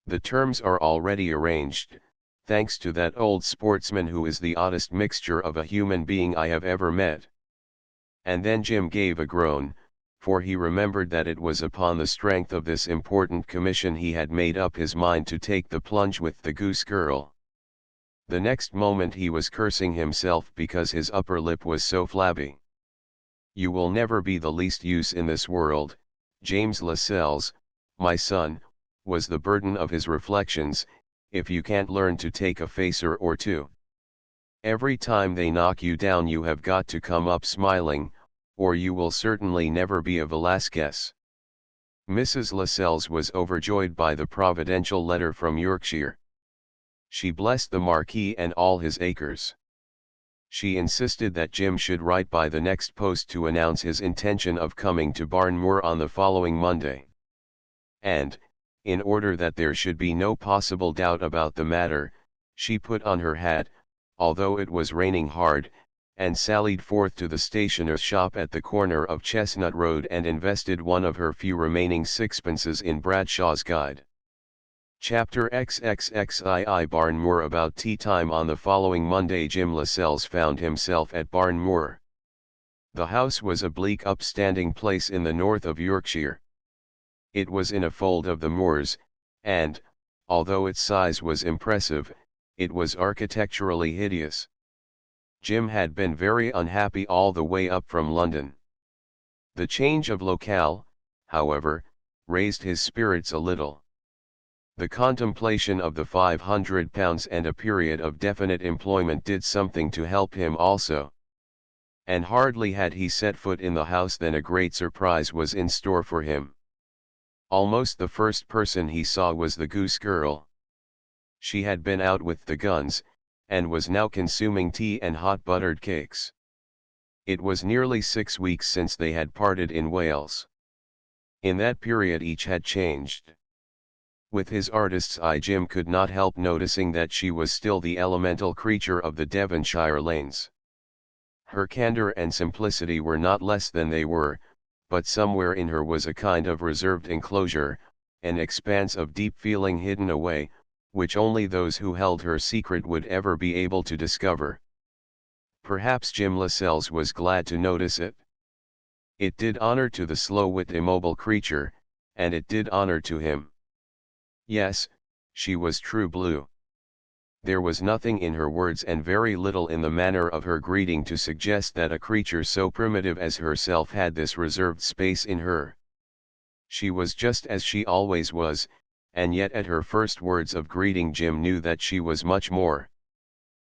The terms are already arranged, thanks to that old sportsman who is the oddest mixture of a human being I have ever met. And then Jim gave a groan, for he remembered that it was upon the strength of this important commission he had made up his mind to take the plunge with the goose girl. The next moment he was cursing himself because his upper lip was so flabby. You will never be the least use in this world, James Lascelles, my son, was the burden of his reflections, if you can't learn to take a facer or two. Every time they knock you down you have got to come up smiling, or you will certainly never be a Velasquez. Mrs. Lascelles was overjoyed by the providential letter from Yorkshire. She blessed the Marquis and all his acres. She insisted that Jim should write by the next post to announce his intention of coming to Barnmoor on the following Monday. And, in order that there should be no possible doubt about the matter, she put on her hat, although it was raining hard, and sallied forth to the stationer's shop at the corner of Chestnut Road and invested one of her few remaining sixpences in Bradshaw's Guide. Chapter XXXII Barnmoor. About tea time on the following Monday Jim Lascelles found himself at Barnmoor. The house was a bleak upstanding place in the north of Yorkshire. It was in a fold of the moors, and, although its size was impressive, it was architecturally hideous. Jim had been very unhappy all the way up from London. The change of locale, however, raised his spirits a little. The contemplation of the £500 and a period of definite employment did something to help him also. And hardly had he set foot in the house than a great surprise was in store for him. Almost the first person he saw was the goose girl. She had been out with the guns, and was now consuming tea and hot buttered cakes. It was nearly 6 weeks since they had parted in Wales. In that period each had changed. With his artist's eye Jim could not help noticing that she was still the elemental creature of the Devonshire lanes. Her candour and simplicity were not less than they were, but somewhere in her was a kind of reserved enclosure, an expanse of deep feeling hidden away, which only those who held her secret would ever be able to discover. Perhaps Jim Lascelles was glad to notice it. It did honour to the slow-wit immobile creature, and it did honour to him. Yes, she was true blue. There was nothing in her words and very little in the manner of her greeting to suggest that a creature so primitive as herself had this reserved space in her. She was just as she always was, and yet at her first words of greeting Jim knew that she was much more.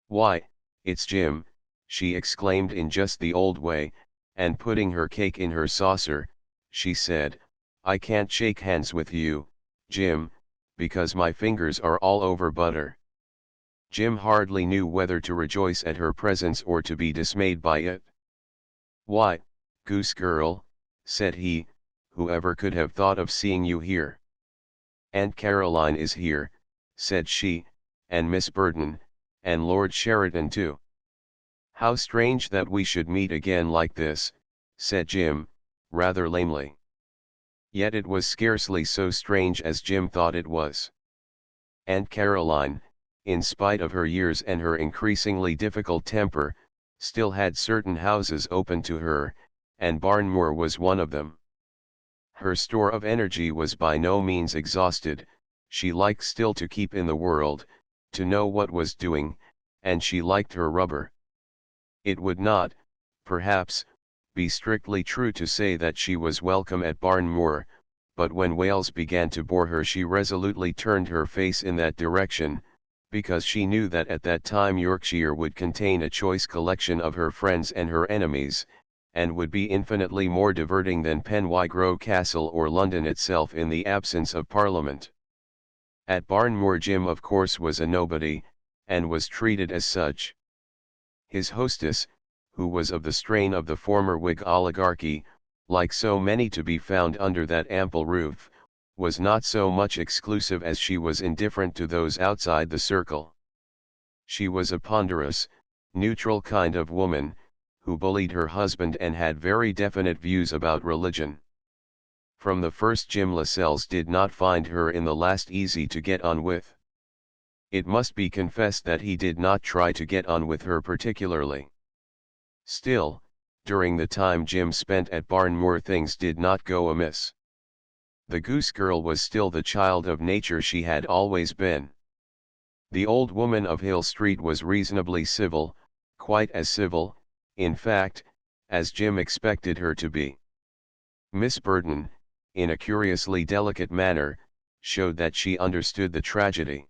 "Why, it's Jim," she exclaimed in just the old way, and putting her cake in her saucer, she said, "I can't shake hands with you, Jim, because my fingers are all over butter." Jim hardly knew whether to rejoice at her presence or to be dismayed by it. "Why, goose girl," said he, "whoever could have thought of seeing you here?" "Aunt Caroline is here," said she, "and Miss Burden, and Lord Sheridan too." "How strange that we should meet again like this," said Jim, rather lamely. Yet it was scarcely so strange as Jim thought it was. Aunt Caroline, in spite of her years and her increasingly difficult temper, still had certain houses open to her, and Barnmoor was one of them. Her store of energy was by no means exhausted, she liked still to keep in the world, to know what was doing, and she liked her rubber. It would not, perhaps, be strictly true to say that she was welcome at Barnmoor, but when Wales began to bore her she resolutely turned her face in that direction, because she knew that at that time Yorkshire would contain a choice collection of her friends and her enemies, and would be infinitely more diverting than Penwygrove Castle or London itself in the absence of Parliament. At Barnmoor Jim of course was a nobody, and was treated as such. His hostess, who was of the strain of the former Whig oligarchy, like so many to be found under that ample roof, was not so much exclusive as she was indifferent to those outside the circle. She was a ponderous, neutral kind of woman, who bullied her husband and had very definite views about religion. From the first Jim Lascelles did not find her in the last easy to get on with. It must be confessed that he did not try to get on with her particularly. Still, during the time Jim spent at Barnmoor things did not go amiss. The goose girl was still the child of nature she had always been. The old woman of Hill Street was reasonably civil, quite as civil, in fact, as Jim expected her to be. Miss Burton, in a curiously delicate manner, showed that she understood the tragedy.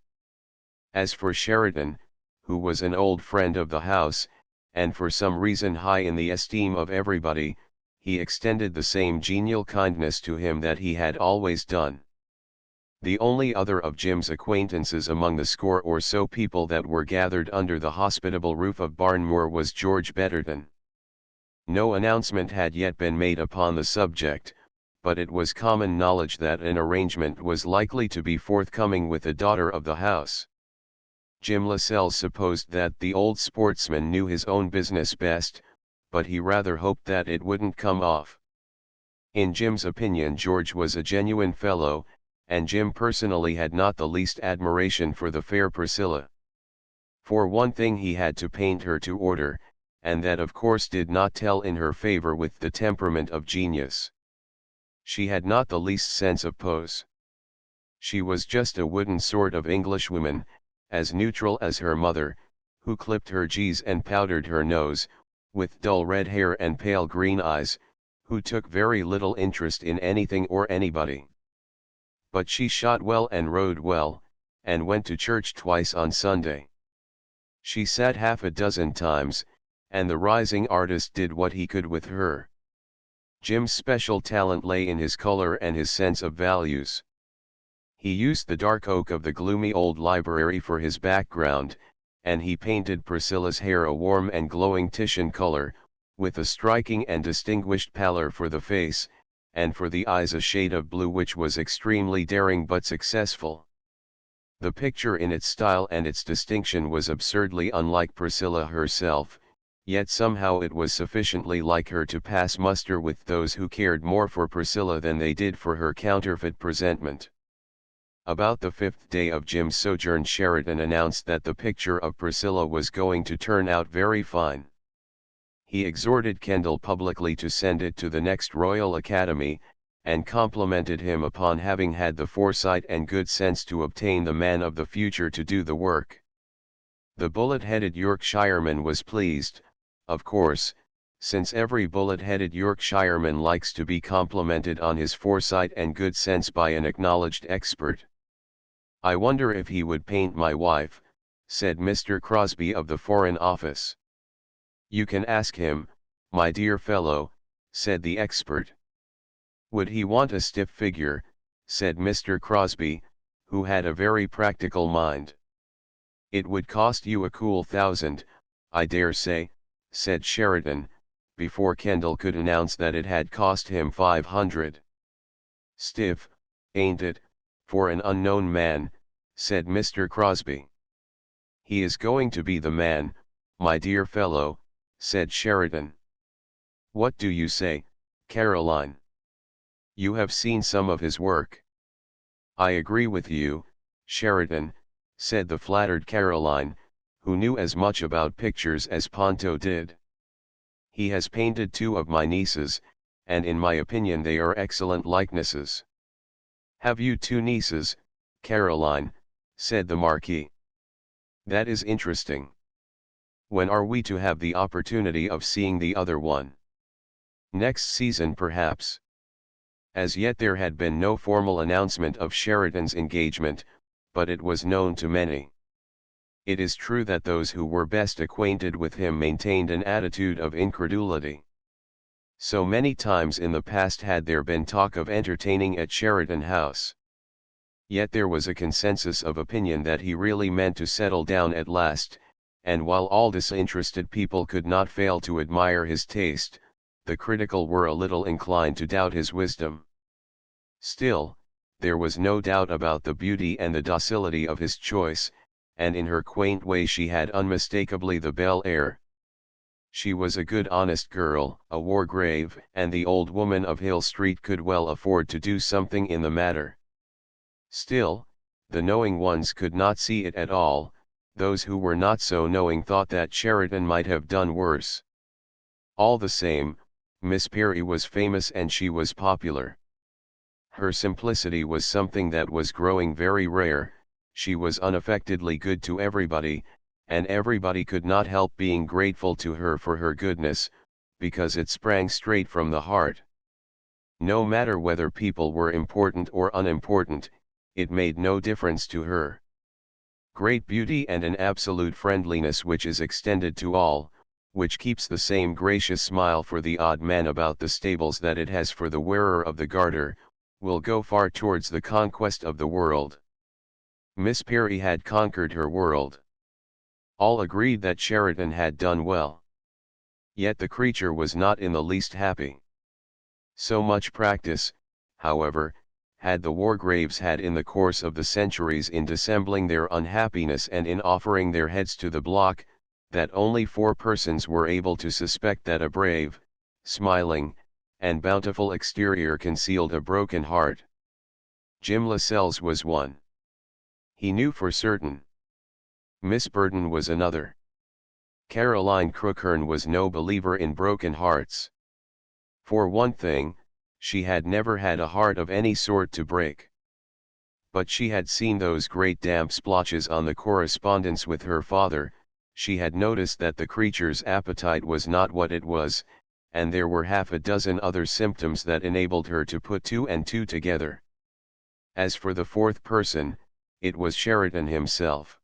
As for Sheridan, who was an old friend of the house, and for some reason high in the esteem of everybody, he extended the same genial kindness to him that he had always done. The only other of Jim's acquaintances among the score or so people that were gathered under the hospitable roof of Barnmoor was George Betterton. No announcement had yet been made upon the subject, but it was common knowledge that an arrangement was likely to be forthcoming with a daughter of the house. Jim Lascelles supposed that the old sportsman knew his own business best, but he rather hoped that it wouldn't come off. In Jim's opinion George was a genuine fellow, and Jim personally had not the least admiration for the fair Priscilla. For one thing he had to paint her to order, and that of course did not tell in her favor with the temperament of genius. She had not the least sense of pose. She was just a wooden sort of Englishwoman, as neutral as her mother, who clipped her G's and powdered her nose, with dull red hair and pale green eyes, who took very little interest in anything or anybody. But she shot well and rode well, and went to church twice on Sunday. She sat half a dozen times, and the rising artist did what he could with her. Jim's special talent lay in his color and his sense of values. He used the dark oak of the gloomy old library for his background, and he painted Priscilla's hair a warm and glowing Titian color, with a striking and distinguished pallor for the face, and for the eyes a shade of blue which was extremely daring but successful. The picture in its style and its distinction was absurdly unlike Priscilla herself, yet somehow it was sufficiently like her to pass muster with those who cared more for Priscilla than they did for her counterfeit presentment. About the 5th day of Jim's sojourn Sheridan announced that the picture of Priscilla was going to turn out very fine. He exhorted Kendall publicly to send it to the next Royal Academy, and complimented him upon having had the foresight and good sense to obtain the man of the future to do the work. The bullet-headed Yorkshireman was pleased, of course, since every bullet-headed Yorkshireman likes to be complimented on his foresight and good sense by an acknowledged expert. "I wonder if he would paint my wife," said Mr. Crosby of the Foreign Office. "You can ask him, my dear fellow," said the expert. "Would he want a stiff figure?" said Mr. Crosby, who had a very practical mind. "It would cost you a cool 1,000, I dare say," said Sheridan, before Kendall could announce that it had cost him 500. "Stiff, ain't it, for an unknown man," said Mr. Crosby. "He is going to be the man, my dear fellow," said Sheridan. "What do you say, Caroline? You have seen some of his work." "I agree with you, Sheridan," said the flattered Caroline, who knew as much about pictures as Ponto did. "He has painted 2 of my nieces, and in my opinion they are excellent likenesses." "Have you 2 nieces, Caroline?" said the Marquis. "That is interesting. When are we to have the opportunity of seeing the other one? Next season perhaps. As yet there had been no formal announcement of Sheridan's engagement, but it was known to many. It is true that those who were best acquainted with him maintained an attitude of incredulity. So many times in the past had there been talk of entertaining at Sheridan House. Yet there was a consensus of opinion that he really meant to settle down at last, and while all disinterested people could not fail to admire his taste, the critical were a little inclined to doubt his wisdom. Still, there was no doubt about the beauty and the docility of his choice, and in her quaint way she had unmistakably the belle air. She was a good honest girl, a Wargrave, and the old woman of Hill Street could well afford to do something in the matter. Still, the knowing ones could not see it at all, those who were not so knowing thought that Sheridan might have done worse. All the same, Miss Perry was famous and she was popular. Her simplicity was something that was growing very rare, she was unaffectedly good to everybody, and everybody could not help being grateful to her for her goodness, because it sprang straight from the heart. No matter whether people were important or unimportant, it made no difference to her. Great beauty and an absolute friendliness which is extended to all, which keeps the same gracious smile for the odd man about the stables that it has for the wearer of the garter, will go far towards the conquest of the world. Miss Perry had conquered her world. All agreed that Sheridan had done well. Yet the creature was not in the least happy. So much practice, however, had the Wargraves had in the course of the centuries in dissembling their unhappiness and in offering their heads to the block, that only 4 persons were able to suspect that a brave, smiling, and bountiful exterior concealed a broken heart. Jim Lascelles was one. He knew for certain. Miss Burton was another. Caroline Crookhern was no believer in broken hearts. For one thing, she had never had a heart of any sort to break. But she had seen those great damp splotches on the correspondence with her father, she had noticed that the creature's appetite was not what it was, and there were half a dozen other symptoms that enabled her to put 2 and 2 together. As for the 4th person, it was Sheridan himself.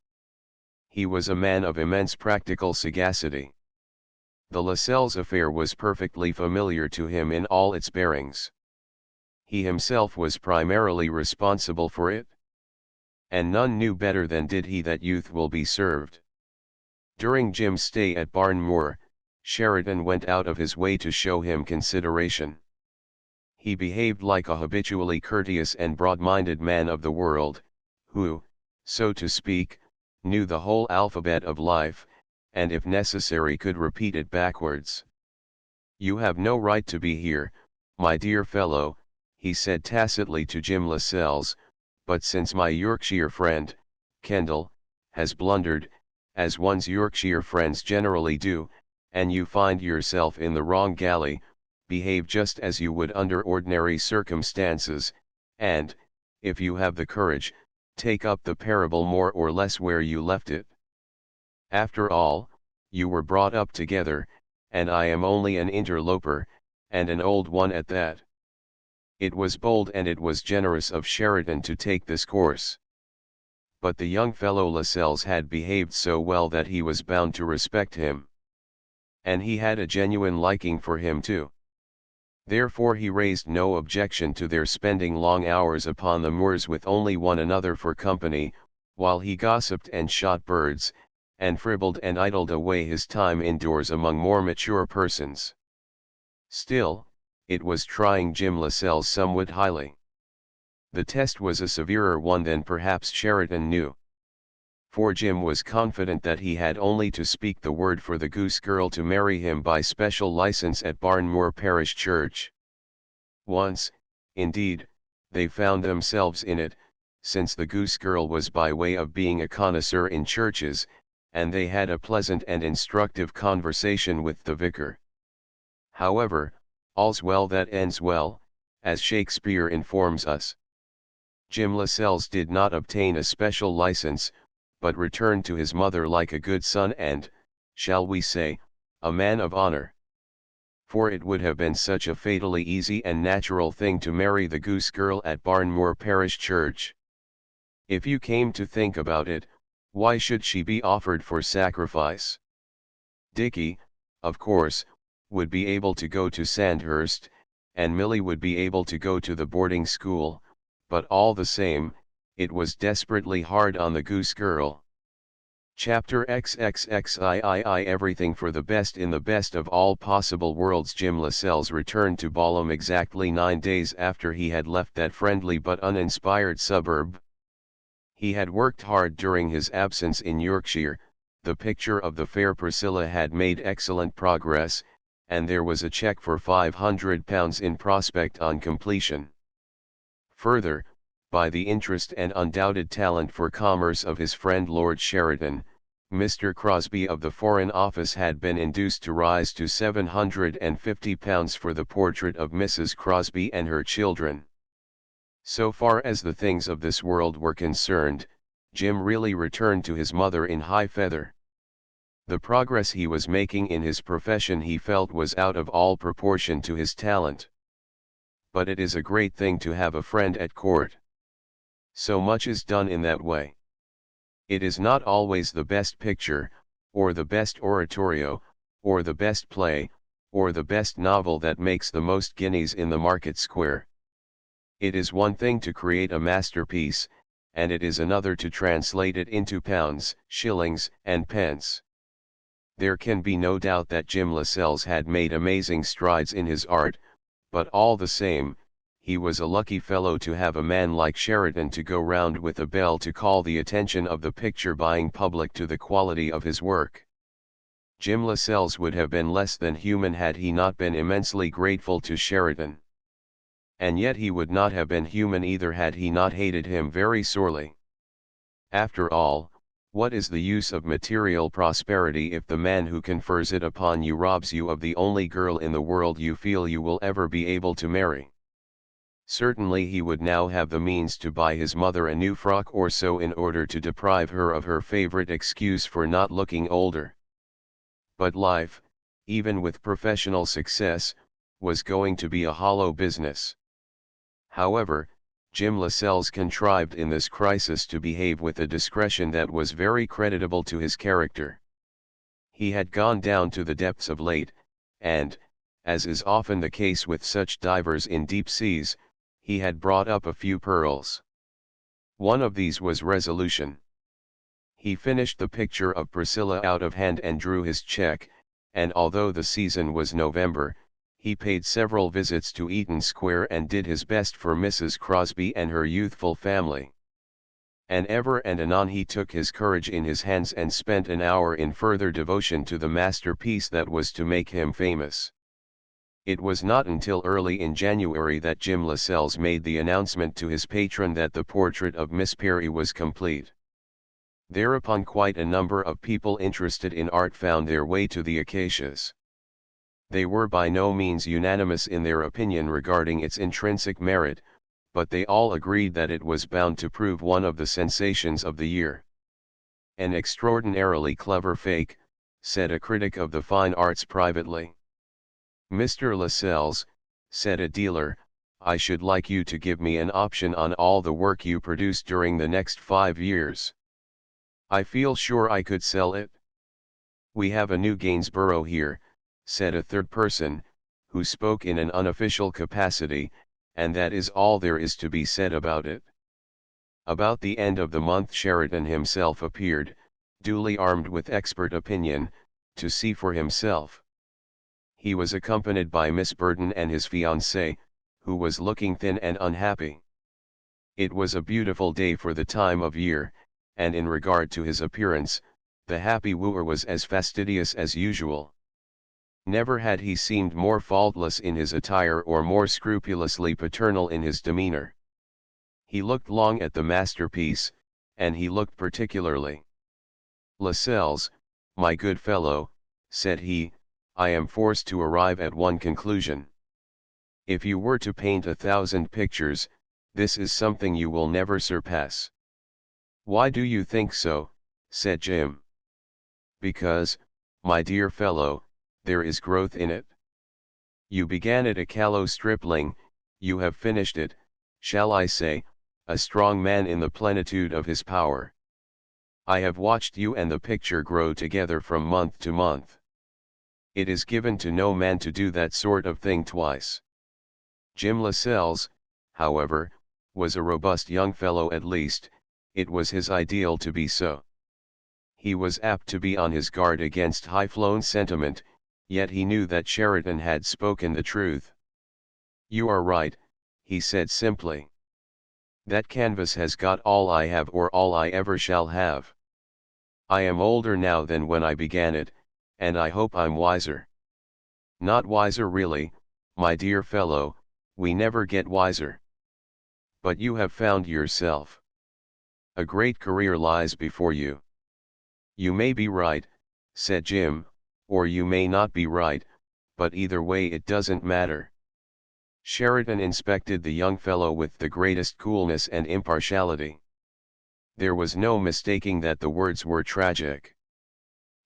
He was a man of immense practical sagacity. The Lascelles affair was perfectly familiar to him in all its bearings. He himself was primarily responsible for it. And none knew better than did he that youth will be served. During Jim's stay at Barnmoor, Sheridan went out of his way to show him consideration. He behaved like a habitually courteous and broad-minded man of the world, who, so to speak, knew the whole alphabet of life, and if necessary could repeat it backwards. "You have no right to be here, my dear fellow," he said tacitly to Jim Lascelles, "but since my Yorkshire friend, Kendall, has blundered, as one's Yorkshire friends generally do, and you find yourself in the wrong galley, behave just as you would under ordinary circumstances, and, if you have the courage, take up the parable more or less where you left it. After all, you were brought up together, and I am only an interloper, and an old one at that." It was bold and it was generous of Sheridan to take this course. But the young fellow Lascelles had behaved so well that he was bound to respect him. And he had a genuine liking for him too. Therefore he raised no objection to their spending long hours upon the moors with only one another for company, while he gossiped and shot birds, and fribbled and idled away his time indoors among more mature persons. Still, it was trying Jim Lascelles somewhat highly. The test was a severer one than perhaps Sheridan knew. For Jim was confident that he had only to speak the word for the goose girl to marry him by special license at Barnmoor Parish Church. Once, indeed, they found themselves in it, since the goose girl was by way of being a connoisseur in churches, and they had a pleasant and instructive conversation with the vicar. However, all's well that ends well, as Shakespeare informs us. Jim Lascelles did not obtain a special license, but returned to his mother like a good son and, shall we say, a man of honor. For it would have been such a fatally easy and natural thing to marry the goose girl at Barnmoor Parish Church. If you came to think about it, why should she be offered for sacrifice? Dickie, of course, would be able to go to Sandhurst, and Millie would be able to go to the boarding school, but all the same, it was desperately hard on the goose girl. Chapter XXXIII Everything for the best in the best of all possible worlds. Jim Lascelles returned to Balham exactly 9 days after he had left that friendly but uninspired suburb. He had worked hard during his absence in Yorkshire, the picture of the fair Priscilla had made excellent progress, and there was a cheque for £500 in prospect on completion. Further, by the interest and undoubted talent for commerce of his friend Lord Sheridan, Mr. Crosby of the Foreign Office had been induced to rise to £750 for the portrait of Mrs. Crosby and her children. So far as the things of this world were concerned, Jim really returned to his mother in high feather. The progress he was making in his profession he felt was out of all proportion to his talent. But it is a great thing to have a friend at court. So much is done in that way. It is not always the best picture, or the best oratorio, or the best play, or the best novel that makes the most guineas in the market square. It is one thing to create a masterpiece, and it is another to translate it into pounds, shillings, and pence. There can be no doubt that Jim Lascelles had made amazing strides in his art, but all the same, he was a lucky fellow to have a man like Sheridan to go round with a bell to call the attention of the picture-buying public to the quality of his work. Jim Lascelles would have been less than human had he not been immensely grateful to Sheridan. And yet he would not have been human either had he not hated him very sorely. After all, what is the use of material prosperity if the man who confers it upon you robs you of the only girl in the world you feel you will ever be able to marry? Certainly he would now have the means to buy his mother a new frock or so in order to deprive her of her favorite excuse for not looking older. But life, even with professional success, was going to be a hollow business. However, Jim Lascelles contrived in this crisis to behave with a discretion that was very creditable to his character. He had gone down to the depths of late, and, as is often the case with such divers in deep seas, he had brought up a few pearls. One of these was resolution. He finished the picture of Priscilla out of hand and drew his cheque, and although the season was November, he paid several visits to Eaton Square and did his best for Mrs. Crosby and her youthful family. And ever and anon he took his courage in his hands and spent an hour in further devotion to the masterpiece that was to make him famous. It was not until early in January that Jim Lascelles made the announcement to his patron that the portrait of Miss Perry was complete. Thereupon quite a number of people interested in art found their way to the acacias. They were by no means unanimous in their opinion regarding its intrinsic merit, but they all agreed that it was bound to prove one of the sensations of the year. An extraordinarily clever fake, said a critic of the fine arts privately. Mr. Lascelles, said a dealer, I should like you to give me an option on all the work you produce during the next 5 years. I feel sure I could sell it. We have a new Gainsborough here, said a third person, who spoke in an unofficial capacity, and that is all there is to be said about it. About the end of the month Sheridan himself appeared, duly armed with expert opinion, to see for himself. He was accompanied by Miss Burton and his fiancée, who was looking thin and unhappy. It was a beautiful day for the time of year, and in regard to his appearance, the happy wooer was as fastidious as usual. Never had he seemed more faultless in his attire or more scrupulously paternal in his demeanor. He looked long at the masterpiece, and he looked particularly. Lascelles, my good fellow, said he, I am forced to arrive at one conclusion. If you were to paint 1,000 pictures, this is something you will never surpass. Why do you think so? Said Jim. Because, my dear fellow, there is growth in it. You began it a callow stripling, you have finished it, shall I say, a strong man in the plenitude of his power. I have watched you and the picture grow together from month to month. It is given to no man to do that sort of thing twice. Jim Lascelles, however, was a robust young fellow, at least, it was his ideal to be so. He was apt to be on his guard against high-flown sentiment, yet he knew that Sheridan had spoken the truth. "You are right," he said simply. "That canvas has got all I have or all I ever shall have. I am older now than when I began it, and I hope I'm wiser. Not wiser really, my dear fellow, we never get wiser. But you have found yourself. A great career lies before you." "You may be right," said Jim, "or you may not be right, but either way it doesn't matter." Sheridan inspected the young fellow with the greatest coolness and impartiality. There was no mistaking that the words were tragic.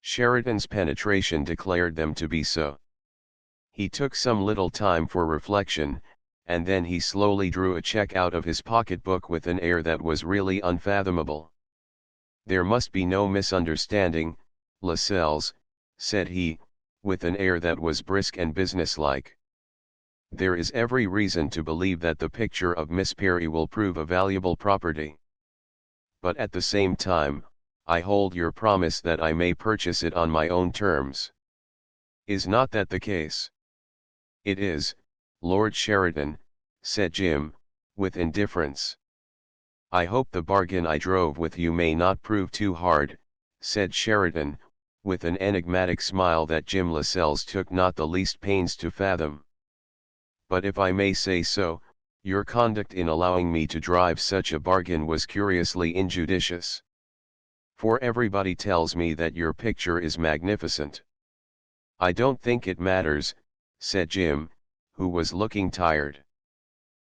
Sheridan's penetration declared them to be so. He took some little time for reflection, and then he slowly drew a check out of his pocketbook with an air that was really unfathomable. "There must be no misunderstanding, Lascelles," said he, with an air that was brisk and businesslike. "There is every reason to believe that the picture of Miss Perry will prove a valuable property. But at the same time, I hold your promise that I may purchase it on my own terms. Is not that the case?" "It is, Lord Sheridan," said Jim, with indifference. "I hope the bargain I drove with you may not prove too hard," said Sheridan, with an enigmatic smile that Jim Lascelles took not the least pains to fathom. "But if I may say so, your conduct in allowing me to drive such a bargain was curiously injudicious. For everybody tells me that your picture is magnificent." "I don't think it matters," said Jim, who was looking tired.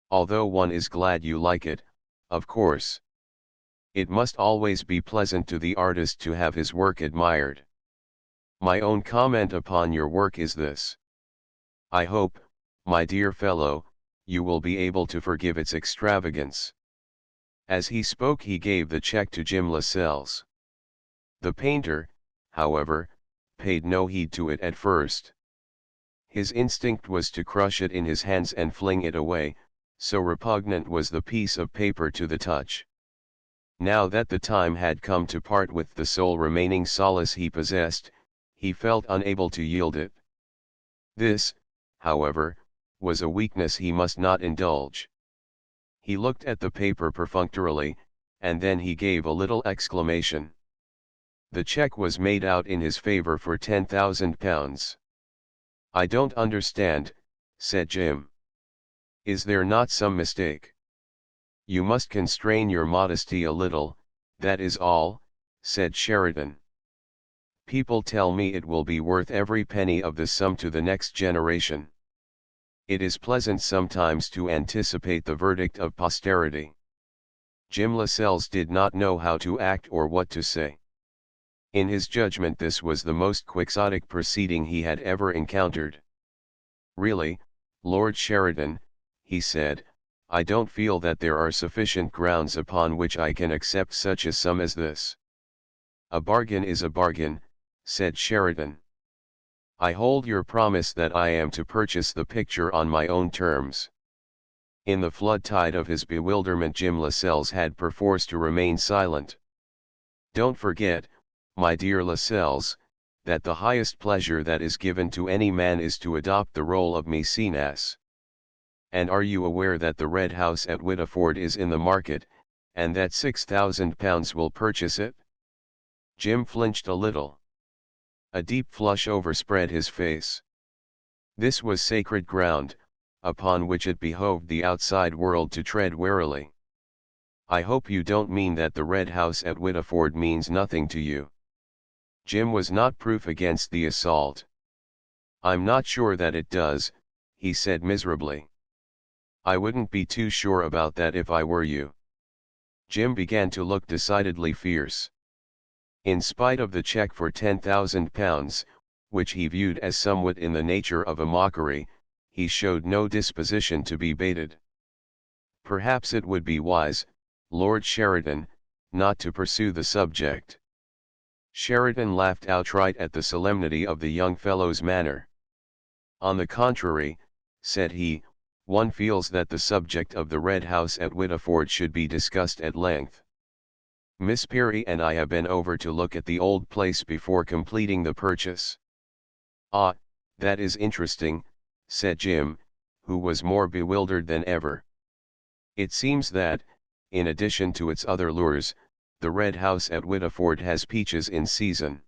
"Although one is glad you like it, of course. It must always be pleasant to the artist to have his work admired. My own comment upon your work is this. I hope, my dear fellow, you will be able to forgive its extravagance." As he spoke he gave the check to Jim Lascelles. The painter, however, paid no heed to it at first. His instinct was to crush it in his hands and fling it away, so repugnant was the piece of paper to the touch. Now that the time had come to part with the sole remaining solace he possessed, he felt unable to yield it. This, however, was a weakness he must not indulge. He looked at the paper perfunctorily, and then he gave a little exclamation. The check was made out in his favor for £10,000. "I don't understand," said Jim. "Is there not some mistake?" "You must constrain your modesty a little, that is all," said Sheridan. "People tell me it will be worth every penny of the sum to the next generation. It is pleasant sometimes to anticipate the verdict of posterity." Jim Lascelles did not know how to act or what to say. In his judgment this was the most quixotic proceeding he had ever encountered. "Really, Lord Sheridan," he said, "I don't feel that there are sufficient grounds upon which I can accept such a sum as this." "A bargain is a bargain," said Sheridan. "I hold your promise that I am to purchase the picture on my own terms." In the flood tide of his bewilderment Jim Lascelles had perforce to remain silent. "Don't forget, my dear Lascelles, that the highest pleasure that is given to any man is to adopt the role of Mecenas. And are you aware that the Red House at Whittiford is in the market, and that £6,000 will purchase it?" Jim flinched a little. A deep flush overspread his face. This was sacred ground, upon which it behoved the outside world to tread warily. "I hope you don't mean that the Red House at Whittiford means nothing to you." Jim was not proof against the assault. "I'm not sure that it does," he said miserably. "I wouldn't be too sure about that if I were you." Jim began to look decidedly fierce. In spite of the check for £10,000, which he viewed as somewhat in the nature of a mockery, he showed no disposition to be baited. Perhaps it would be wise, Lord Sheridan, not to pursue the subject. Sheridan laughed outright at the solemnity of the young fellow's manner. On the contrary, said he, one feels that the subject of the Red House at Whittleford should be discussed at length. Miss Perry and I have been over to look at the old place before completing the purchase. Ah, that is interesting, said Jim, who was more bewildered than ever. It seems that, in addition to its other lures, the Red House at Whittleford has peaches in season.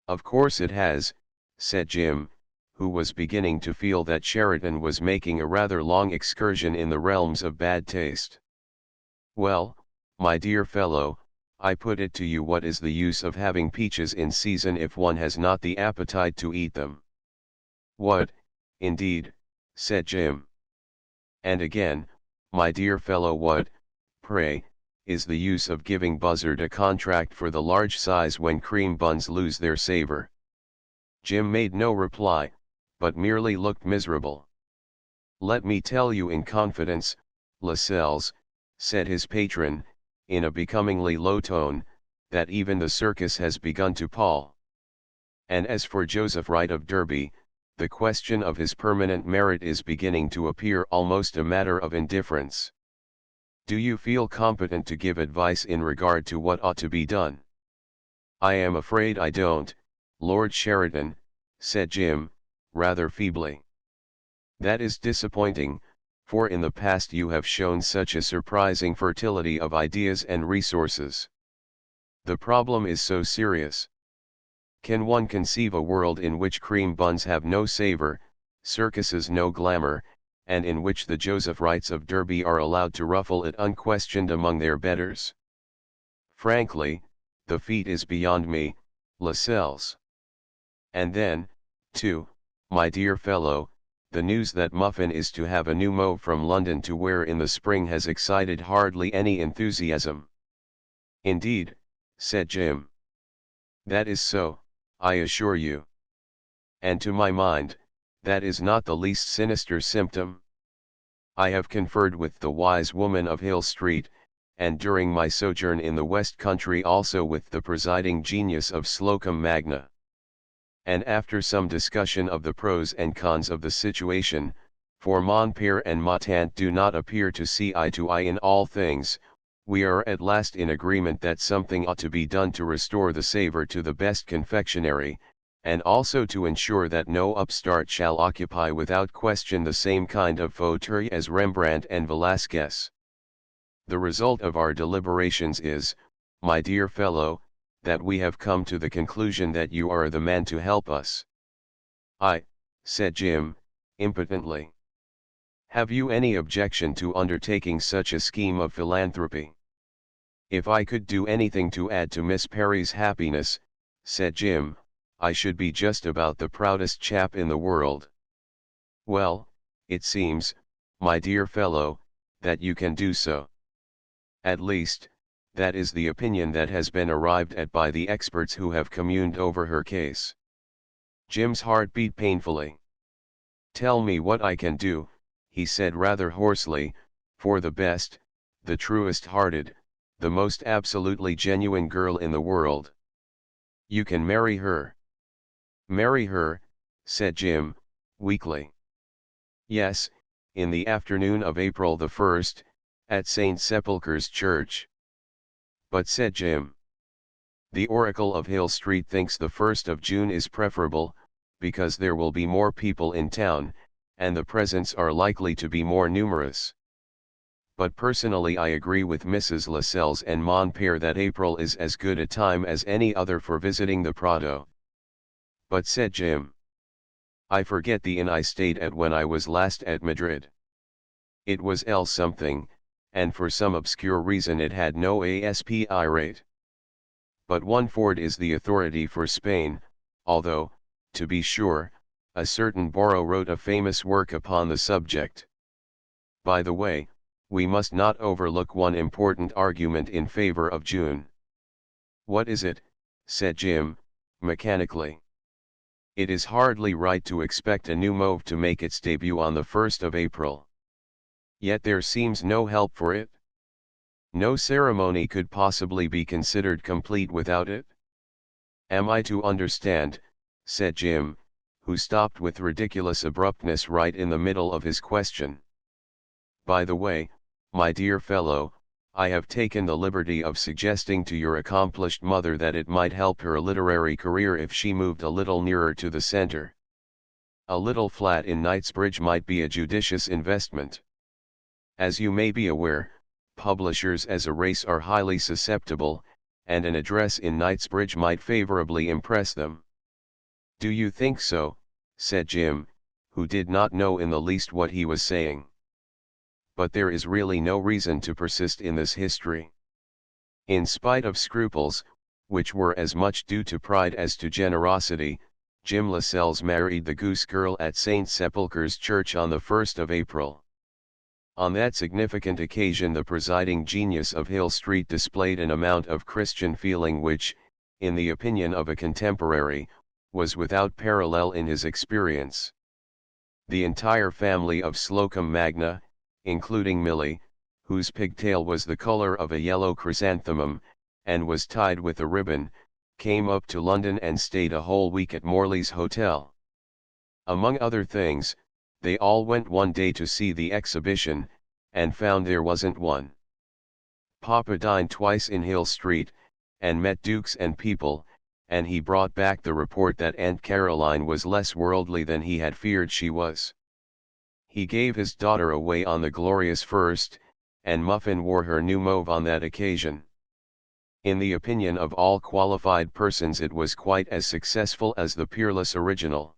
Of course it has, said Jim, who was beginning to feel that Sheridan was making a rather long excursion in the realms of bad taste. Well, my dear fellow, I put it to you, what is the use of having peaches in season if one has not the appetite to eat them? What, indeed, said Jim. And again, my dear fellow, what, pray, is the use of giving Buzzard a contract for the large size when cream buns lose their savor? Jim made no reply, but merely looked miserable. Let me tell you in confidence, Lascelles, said his patron, in a becomingly low tone, that even the circus has begun to pall. And as for Joseph Wright of Derby, the question of his permanent merit is beginning to appear almost a matter of indifference. Do you feel competent to give advice in regard to what ought to be done? I am afraid I don't, Lord Sheridan, said Jim, rather feebly. That is disappointing, for in the past you have shown such a surprising fertility of ideas and resources. The problem is so serious. Can one conceive a world in which cream buns have no savor, circuses no glamour, and in which the Joseph Wrights of Derby are allowed to ruffle it unquestioned among their betters? Frankly, the feat is beyond me, Lascelles. And then, too, my dear fellow, the news that Muffin is to have a new mauve from London to wear in the spring has excited hardly any enthusiasm. Indeed, said Jim. That is so, I assure you. And to my mind, that is not the least sinister symptom. I have conferred with the wise woman of Hill Street, and during my sojourn in the West Country also with the presiding genius of Slocum Magna. And after some discussion of the pros and cons of the situation, for mon pere and ma tante do not appear to see eye to eye in all things, we are at last in agreement that something ought to be done to restore the savor to the best confectionery, and also to ensure that no upstart shall occupy without question the same kind of fauteuil as Rembrandt and Velasquez. The result of our deliberations is, my dear fellow, that we have come to the conclusion that you are the man to help us. Said Jim, impotently. Have you any objection to undertaking such a scheme of philanthropy? If I could do anything to add to Miss Perry's happiness, said Jim, I should be just about the proudest chap in the world. Well, it seems, my dear fellow, that you can do so. At least, that is the opinion that has been arrived at by the experts who have communed over her case. Jim's heart beat painfully. Tell me what I can do, he said rather hoarsely, for the best, the truest-hearted, the most absolutely genuine girl in the world. You can marry her. Marry her, said Jim, weakly. Yes, in the afternoon of April the 1st, at St. Sepulchre's Church. But said Jim, the Oracle of Hill Street thinks the 1st of June is preferable, because there will be more people in town, and the presents are likely to be more numerous. But personally I agree with Mrs. Lascelles and mon pere that April is as good a time as any other for visiting the Prado. But said Jim, I forget the inn I stayed at when I was last at Madrid. It was L something, and for some obscure reason it had no ASPI rate. But one Ford is the authority for Spain, although, to be sure, a certain Borrow wrote a famous work upon the subject. By the way, we must not overlook one important argument in favor of June. What is it? Said Jim, mechanically. It is hardly right to expect a new move to make its debut on the 1st of April. Yet there seems no help for it. No ceremony could possibly be considered complete without it. Am I to understand, said Jim, who stopped with ridiculous abruptness right in the middle of his question. By the way, my dear fellow, I have taken the liberty of suggesting to your accomplished mother that it might help her literary career if she moved a little nearer to the center. A little flat in Knightsbridge might be a judicious investment. As you may be aware, publishers as a race are highly susceptible, and an address in Knightsbridge might favorably impress them. Do you think so? Said Jim, who did not know in the least what he was saying. But there is really no reason to persist in this history. In spite of scruples, which were as much due to pride as to generosity, Jim Lascelles married the Goose Girl at St. Sepulchre's Church on the 1st of April. On that significant occasion the presiding genius of Hill Street displayed an amount of Christian feeling which, in the opinion of a contemporary, was without parallel in his experience. The entire family of Slocum Magna, including Millie, whose pigtail was the color of a yellow chrysanthemum, and was tied with a ribbon, came up to London and stayed a whole week at Morley's Hotel. Among other things, they all went one day to see the exhibition, and found there wasn't one. Papa dined twice in Hill Street, and met dukes and people, and he brought back the report that Aunt Caroline was less worldly than he had feared she was. He gave his daughter away on the glorious 1st, and Muffin wore her new mauve on that occasion. In the opinion of all qualified persons it was quite as successful as the peerless original.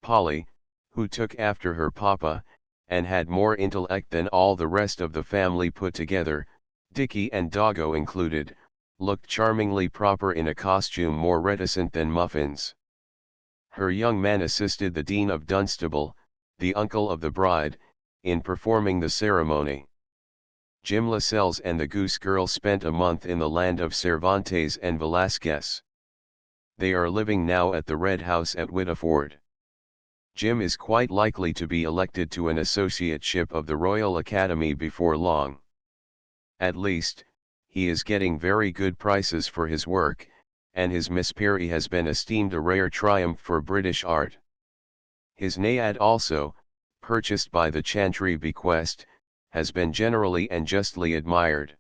Polly, who took after her papa, and had more intellect than all the rest of the family put together, Dickie and Doggo included, looked charmingly proper in a costume more reticent than Muffin's. Her young man assisted the Dean of Dunstable, the uncle of the bride, in performing the ceremony. Jim Lascelles and the Goose Girl spent a month in the land of Cervantes and Velasquez. They are living now at the Red House at Whittiford. Jim is quite likely to be elected to an associateship of the Royal Academy before long. At least, he is getting very good prices for his work, and his Miss Perry has been esteemed a rare triumph for British art. His Naiad also, purchased by the Chantry bequest, has been generally and justly admired.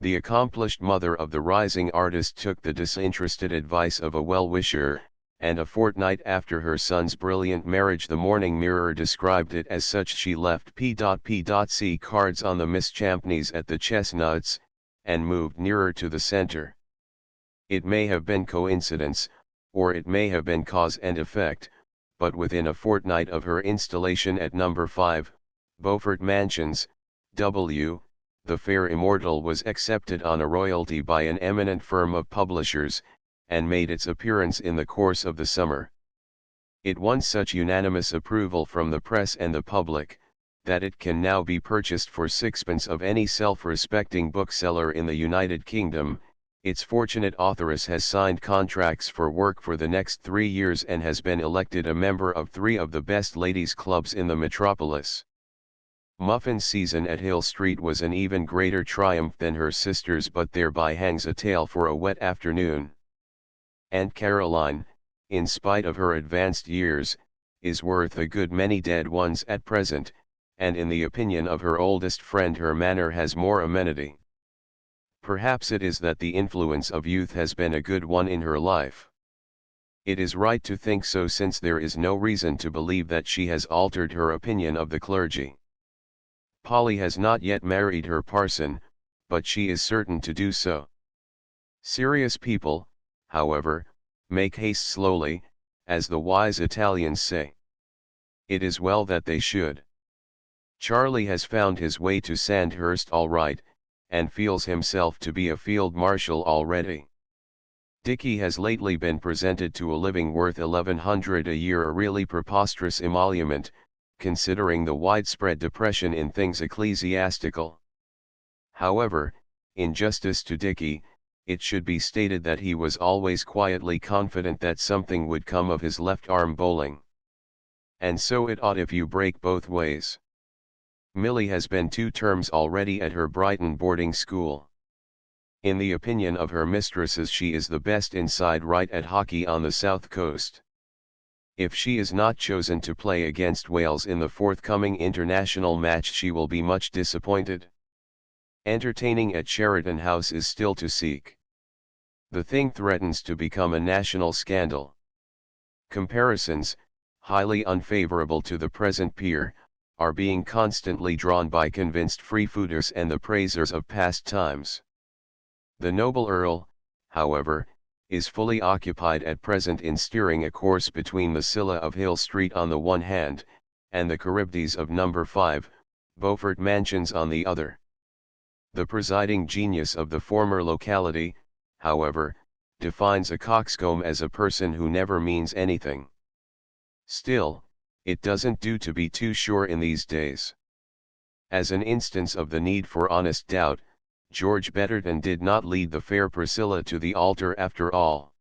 The accomplished mother of the rising artist took the disinterested advice of a well-wisher, and a fortnight after her son's brilliant marriage the Morning Mirror described it as such she left P.C. cards on the Miss Champneys at the Chestnuts, and moved nearer to the center. It may have been coincidence, or it may have been cause and effect, but within a fortnight of her installation at No. 5, Beaufort Mansions, W., the fair immortal was accepted on a royalty by an eminent firm of publishers, and made its appearance in the course of the summer. It won such unanimous approval from the press and the public, that it can now be purchased for sixpence of any self-respecting bookseller in the United Kingdom. Its fortunate authoress has signed contracts for work for the next 3 years and has been elected a member of 3 of the best ladies' clubs in the metropolis. Muffin's season at Hill Street was an even greater triumph than her sister's, but thereby hangs a tale for a wet afternoon. Aunt Caroline, in spite of her advanced years, is worth a good many dead ones at present, and in the opinion of her oldest friend her manner has more amenity. Perhaps it is that the influence of youth has been a good one in her life. It is right to think so, since there is no reason to believe that she has altered her opinion of the clergy. Polly has not yet married her parson, but she is certain to do so. Serious people, however, make haste slowly, as the wise Italians say. It is well that they should. Charlie has found his way to Sandhurst all right, and feels himself to be a field marshal already. Dickie has lately been presented to a living worth £1,100 a year, a really preposterous emolument, considering the widespread depression in things ecclesiastical. However, in justice to Dickie, it should be stated that he was always quietly confident that something would come of his left-arm bowling. And so it ought if you break both ways. Millie has been 2 terms already at her Brighton boarding school. In the opinion of her mistresses, she is the best inside right at hockey on the south coast. If she is not chosen to play against Wales in the forthcoming international match, she will be much disappointed. Entertaining at Sheraton House is still to seek. The thing threatens to become a national scandal. Comparisons, highly unfavorable to the present peer, are being constantly drawn by convinced freefooters and the praisers of past times. The noble Earl, however, is fully occupied at present in steering a course between the Scylla of Hill Street on the one hand, and the Charybdis of No. 5, Beaufort Mansions on the other. The presiding genius of the former locality, however, defines a coxcomb as a person who never means anything. Still, it doesn't do to be too sure in these days. As an instance of the need for honest doubt, George Betterton did not lead the fair Priscilla to the altar after all.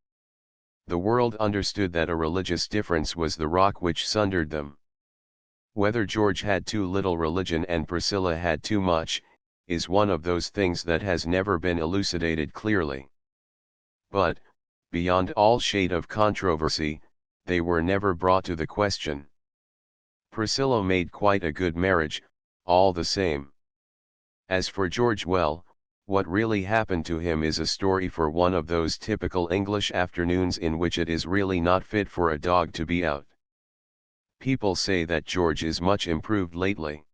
The world understood that a religious difference was the rock which sundered them. Whether George had too little religion and Priscilla had too much, is one of those things that has never been elucidated clearly. But, beyond all shade of controversy, they were never brought to the question. Priscilla made quite a good marriage, all the same. As for George, well, what really happened to him is a story for one of those typical English afternoons in which it is really not fit for a dog to be out. People say that George is much improved lately.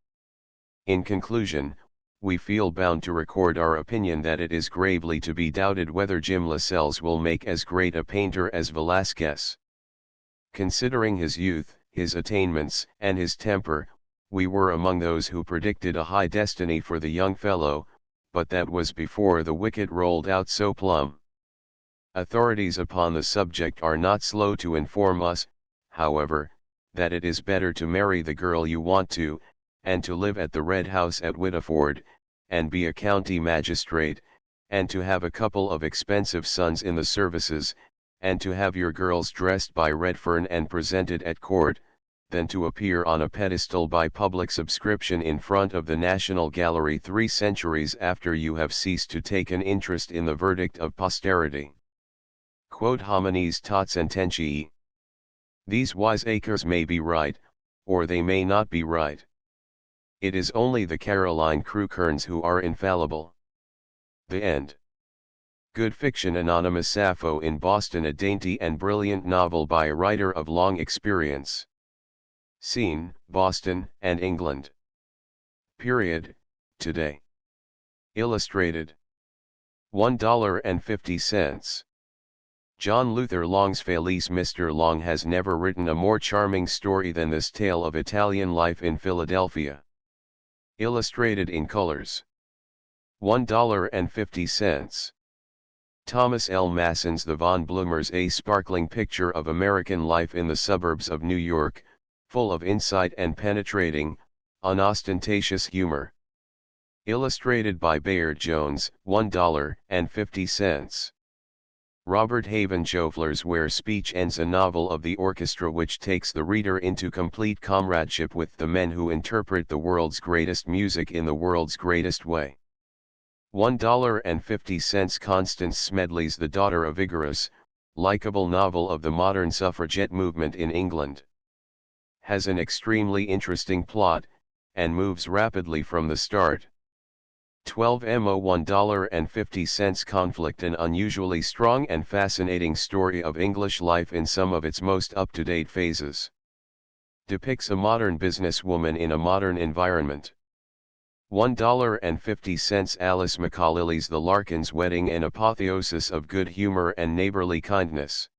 In conclusion, we feel bound to record our opinion that it is gravely to be doubted whether Jim Lascelles will make as great a painter as Velázquez. Considering his youth, his attainments, and his temper, we were among those who predicted a high destiny for the young fellow, but that was before the wicket rolled out so plumb. Authorities upon the subject are not slow to inform us, however, that it is better to marry the girl you want to, and to live at the Red House at Whittiford, and be a county magistrate, and to have a couple of expensive sons in the services, and to have your girls dressed by Redfern and presented at court, than to appear on a pedestal by public subscription in front of the National Gallery 3 centuries after you have ceased to take an interest in the verdict of posterity. Quod homines tot sententiae. These wiseacres may be right, or they may not be right. It is only the Caroline Crewkerns who are infallible. The end. Good fiction. Anonymous Sappho in Boston, a dainty and brilliant novel by a writer of long experience. Scene, Boston and England. Period, today. Illustrated. $1.50. John Luther Long's Felice. Mr. Long has never written a more charming story than this tale of Italian life in Philadelphia. Illustrated in colors. $1.50. Thomas L. Masson's The Von Bloomers, a sparkling picture of American life in the suburbs of New York, full of insight and penetrating, unostentatious humor. Illustrated by Bayard Jones, $1.50. Robert Haven Jofler's Where Speech Ends, a novel of the orchestra which takes the reader into complete comradeship with the men who interpret the world's greatest music in the world's greatest way. $1.50. Constance Smedley's The Daughter of Vigorous, likable novel of the modern suffragette movement in England. Has an extremely interesting plot, and moves rapidly from the start. 12mo. $1.50. Conflict, an unusually strong and fascinating story of English life in some of its most up-to-date phases. Depicts a modern businesswoman in a modern environment. $1.50. Alice McAllily's The Larkins' Wedding, an apotheosis of good humor and neighborly kindness.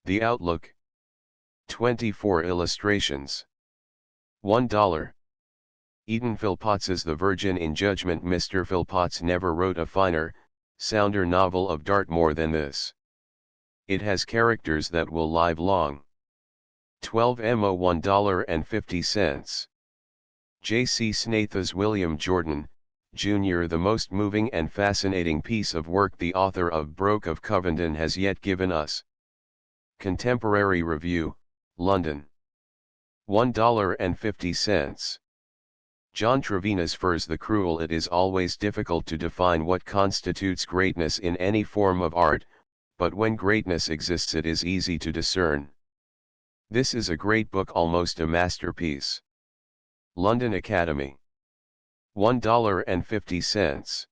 The Outlook. 24 illustrations. $1. Eden Philpotts's The Virgin in Judgment. Mr. Philpotts never wrote a finer, sounder novel of Dartmoor than this. It has characters that will live long. 12mo. $1.50. J.C. Snaith's William Jordan, Jr. The most moving and fascinating piece of work the author of Broke of Covenden has yet given us. Contemporary Review, London. $1.50. John Trevinas Furs the Cruel. It is always difficult to define what constitutes greatness in any form of art, but when greatness exists it is easy to discern. This is a great book, almost a masterpiece. London Academy. $1.50.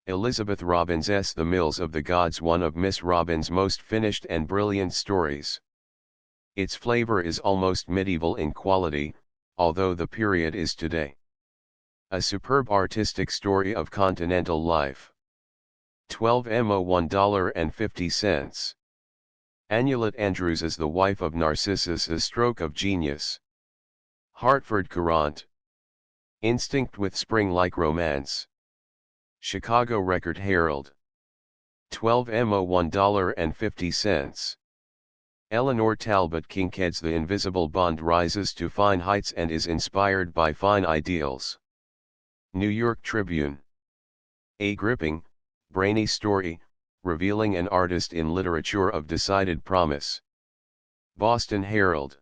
Elizabeth Robbins' The Mills of the Gods, one of Miss Robbins' most finished and brilliant stories. Its flavor is almost medieval in quality, although the period is today. A superb artistic story of continental life. 12mo $1.50. Annulet Andrews as the wife of Narcissus, a stroke of genius. Hartford Courant. Instinct with spring-like romance. Chicago Record Herald. 12mo $1.50. Eleanor Talbot Kincaid's The Invisible Bond rises to fine heights and is inspired by fine ideals. New York Tribune. A gripping, brainy story, revealing an artist in literature of decided promise. Boston Herald.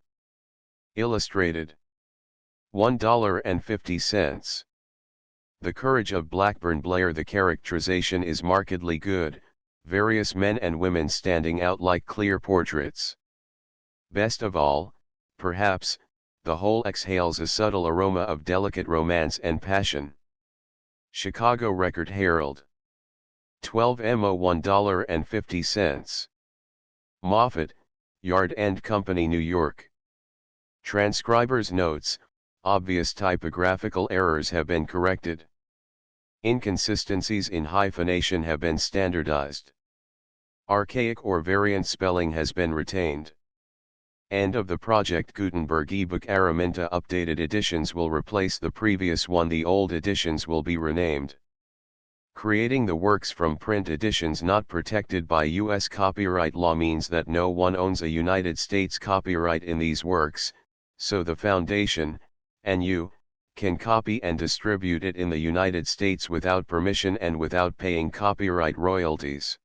Illustrated. $1.50. The Courage of Blackburn Blair. The characterization is markedly good, various men and women standing out like clear portraits. Best of all, perhaps, the whole exhales a subtle aroma of delicate romance and passion. Chicago Record Herald. 12mo $1.50. Moffat, Yard and Company, New York. Transcriber's notes: obvious typographical errors have been corrected. Inconsistencies in hyphenation have been standardized. Archaic or variant spelling has been retained. End of the Project Gutenberg ebook. Araminta updated editions will replace the previous one. The old editions will be renamed. Creating the works from print editions not protected by U.S. copyright law means that no one owns a United States copyright in these works, so the Foundation, and you, can copy and distribute it in the United States without permission and without paying copyright royalties.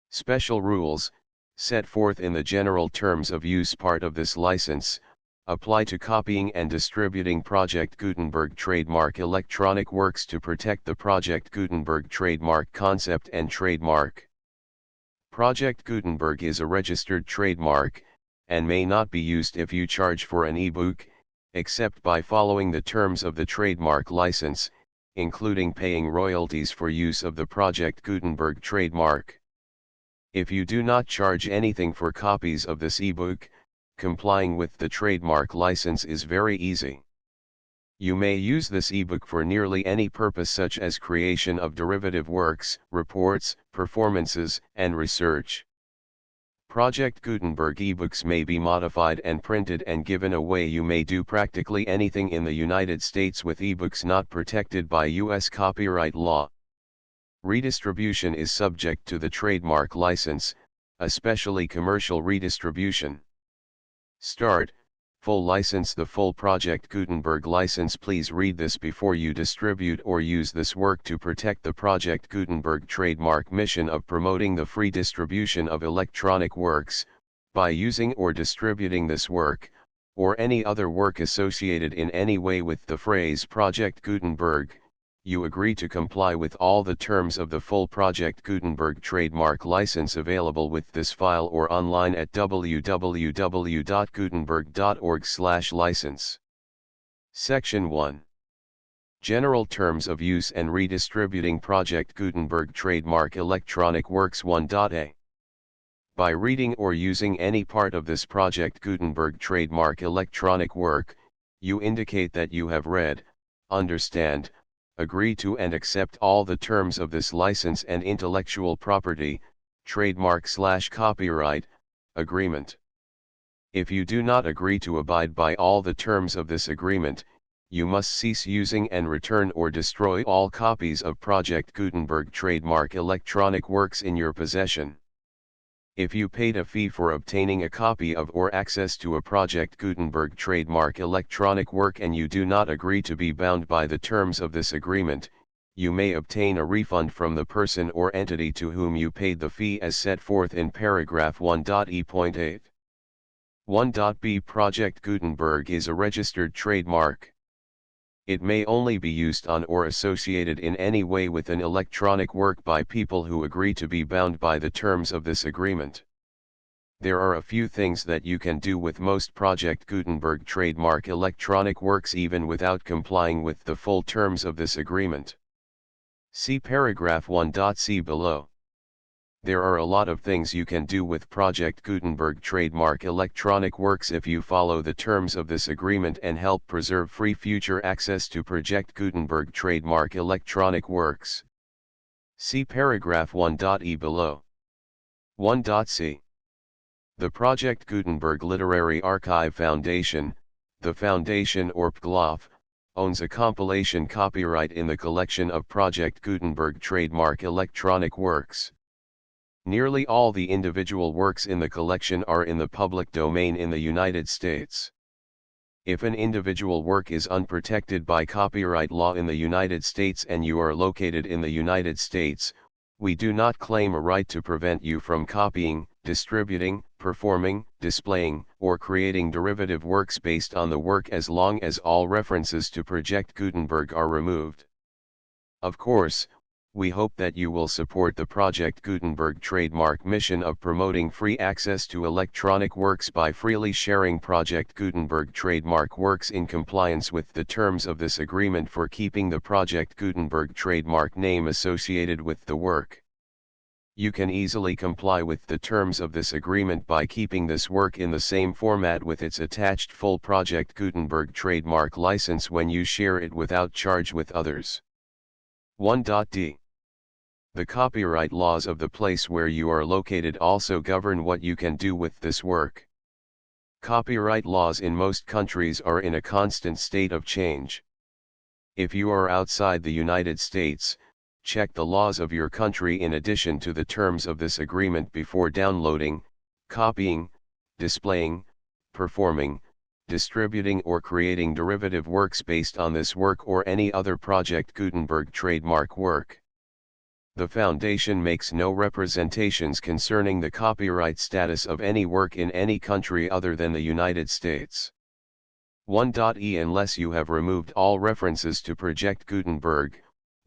Special rules, set forth in the general terms of use part of this license, apply to copying and distributing Project Gutenberg trademark electronic works to protect the Project Gutenberg trademark concept and trademark. Project Gutenberg is a registered trademark, and may not be used if you charge for an ebook, except by following the terms of the trademark license, including paying royalties for use of the Project Gutenberg trademark. If you do not charge anything for copies of this ebook, complying with the trademark license is very easy. You may use this ebook for nearly any purpose, such as creation of derivative works, reports, performances, and research. Project Gutenberg ebooks may be modified and printed and given away. You may do practically anything in the United States with ebooks not protected by U.S. copyright law. Redistribution is subject to the trademark license, especially commercial redistribution. Start, full license. The full Project Gutenberg license. Please read this before you distribute or use this work to protect the Project Gutenberg trademark mission of promoting the free distribution of electronic works. By using or distributing this work, or any other work associated in any way with the phrase Project Gutenberg, you agree to comply with all the terms of the full Project Gutenberg trademark license available with this file or online at www.gutenberg.org/license. Section 1. General Terms of Use and Redistributing Project Gutenberg Trademark Electronic Works 1.a. By reading or using any part of this Project Gutenberg trademark electronic work, you indicate that you have read, understand, agree to and accept all the terms of this license and intellectual property, trademark/copyright, agreement. If you do not agree to abide by all the terms of this agreement, you must cease using and return or destroy all copies of Project Gutenberg trademark electronic works in your possession. If you paid a fee for obtaining a copy of or access to a Project Gutenberg trademark electronic work and you do not agree to be bound by the terms of this agreement, you may obtain a refund from the person or entity to whom you paid the fee as set forth in paragraph 1.e.8. 1.b Project Gutenberg is a registered trademark. It may only be used on or associated in any way with an electronic work by people who agree to be bound by the terms of this agreement. There are a few things that you can do with most Project Gutenberg trademark electronic works even without complying with the full terms of this agreement. See paragraph 1.c below. There are a lot of things you can do with Project Gutenberg trademark electronic works if you follow the terms of this agreement and help preserve free future access to Project Gutenberg trademark electronic works. See paragraph 1.e below. 1.c. The Project Gutenberg Literary Archive Foundation, the Foundation or PGLOF, owns a compilation copyright in the collection of Project Gutenberg trademark electronic works. Nearly all the individual works in the collection are in the public domain in the United States. If an individual work is unprotected by copyright law in the United States and you are located in the United States, we do not claim a right to prevent you from copying, distributing, performing, displaying, or creating derivative works based on the work as long as all references to Project Gutenberg are removed. Of course, we hope that you will support the Project Gutenberg trademark mission of promoting free access to electronic works by freely sharing Project Gutenberg trademark works in compliance with the terms of this agreement for keeping the Project Gutenberg trademark name associated with the work. You can easily comply with the terms of this agreement by keeping this work in the same format with its attached full Project Gutenberg trademark license when you share it without charge with others. 1.d. The copyright laws of the place where you are located also govern what you can do with this work. Copyright laws in most countries are in a constant state of change. If you are outside the United States, check the laws of your country in addition to the terms of this agreement before downloading, copying, displaying, performing, distributing or creating derivative works based on this work or any other Project Gutenberg trademark work. The Foundation makes no representations concerning the copyright status of any work in any country other than the United States. 1.e Unless you have removed all references to Project Gutenberg,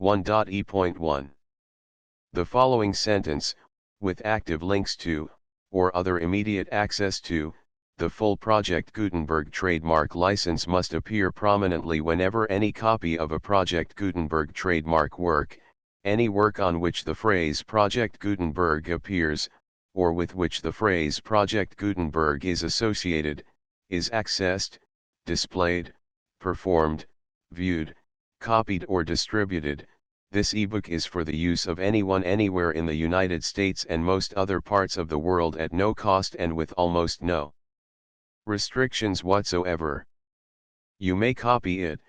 1.e.1. The following sentence, with active links to, or other immediate access to, the full Project Gutenberg trademark license must appear prominently whenever any copy of a Project Gutenberg trademark work, any work on which the phrase Project Gutenberg appears, or with which the phrase Project Gutenberg is associated, is accessed, displayed, performed, viewed, copied or distributed. This ebook is for the use of anyone anywhere in the United States and most other parts of the world at no cost and with almost no restrictions whatsoever. You may copy it,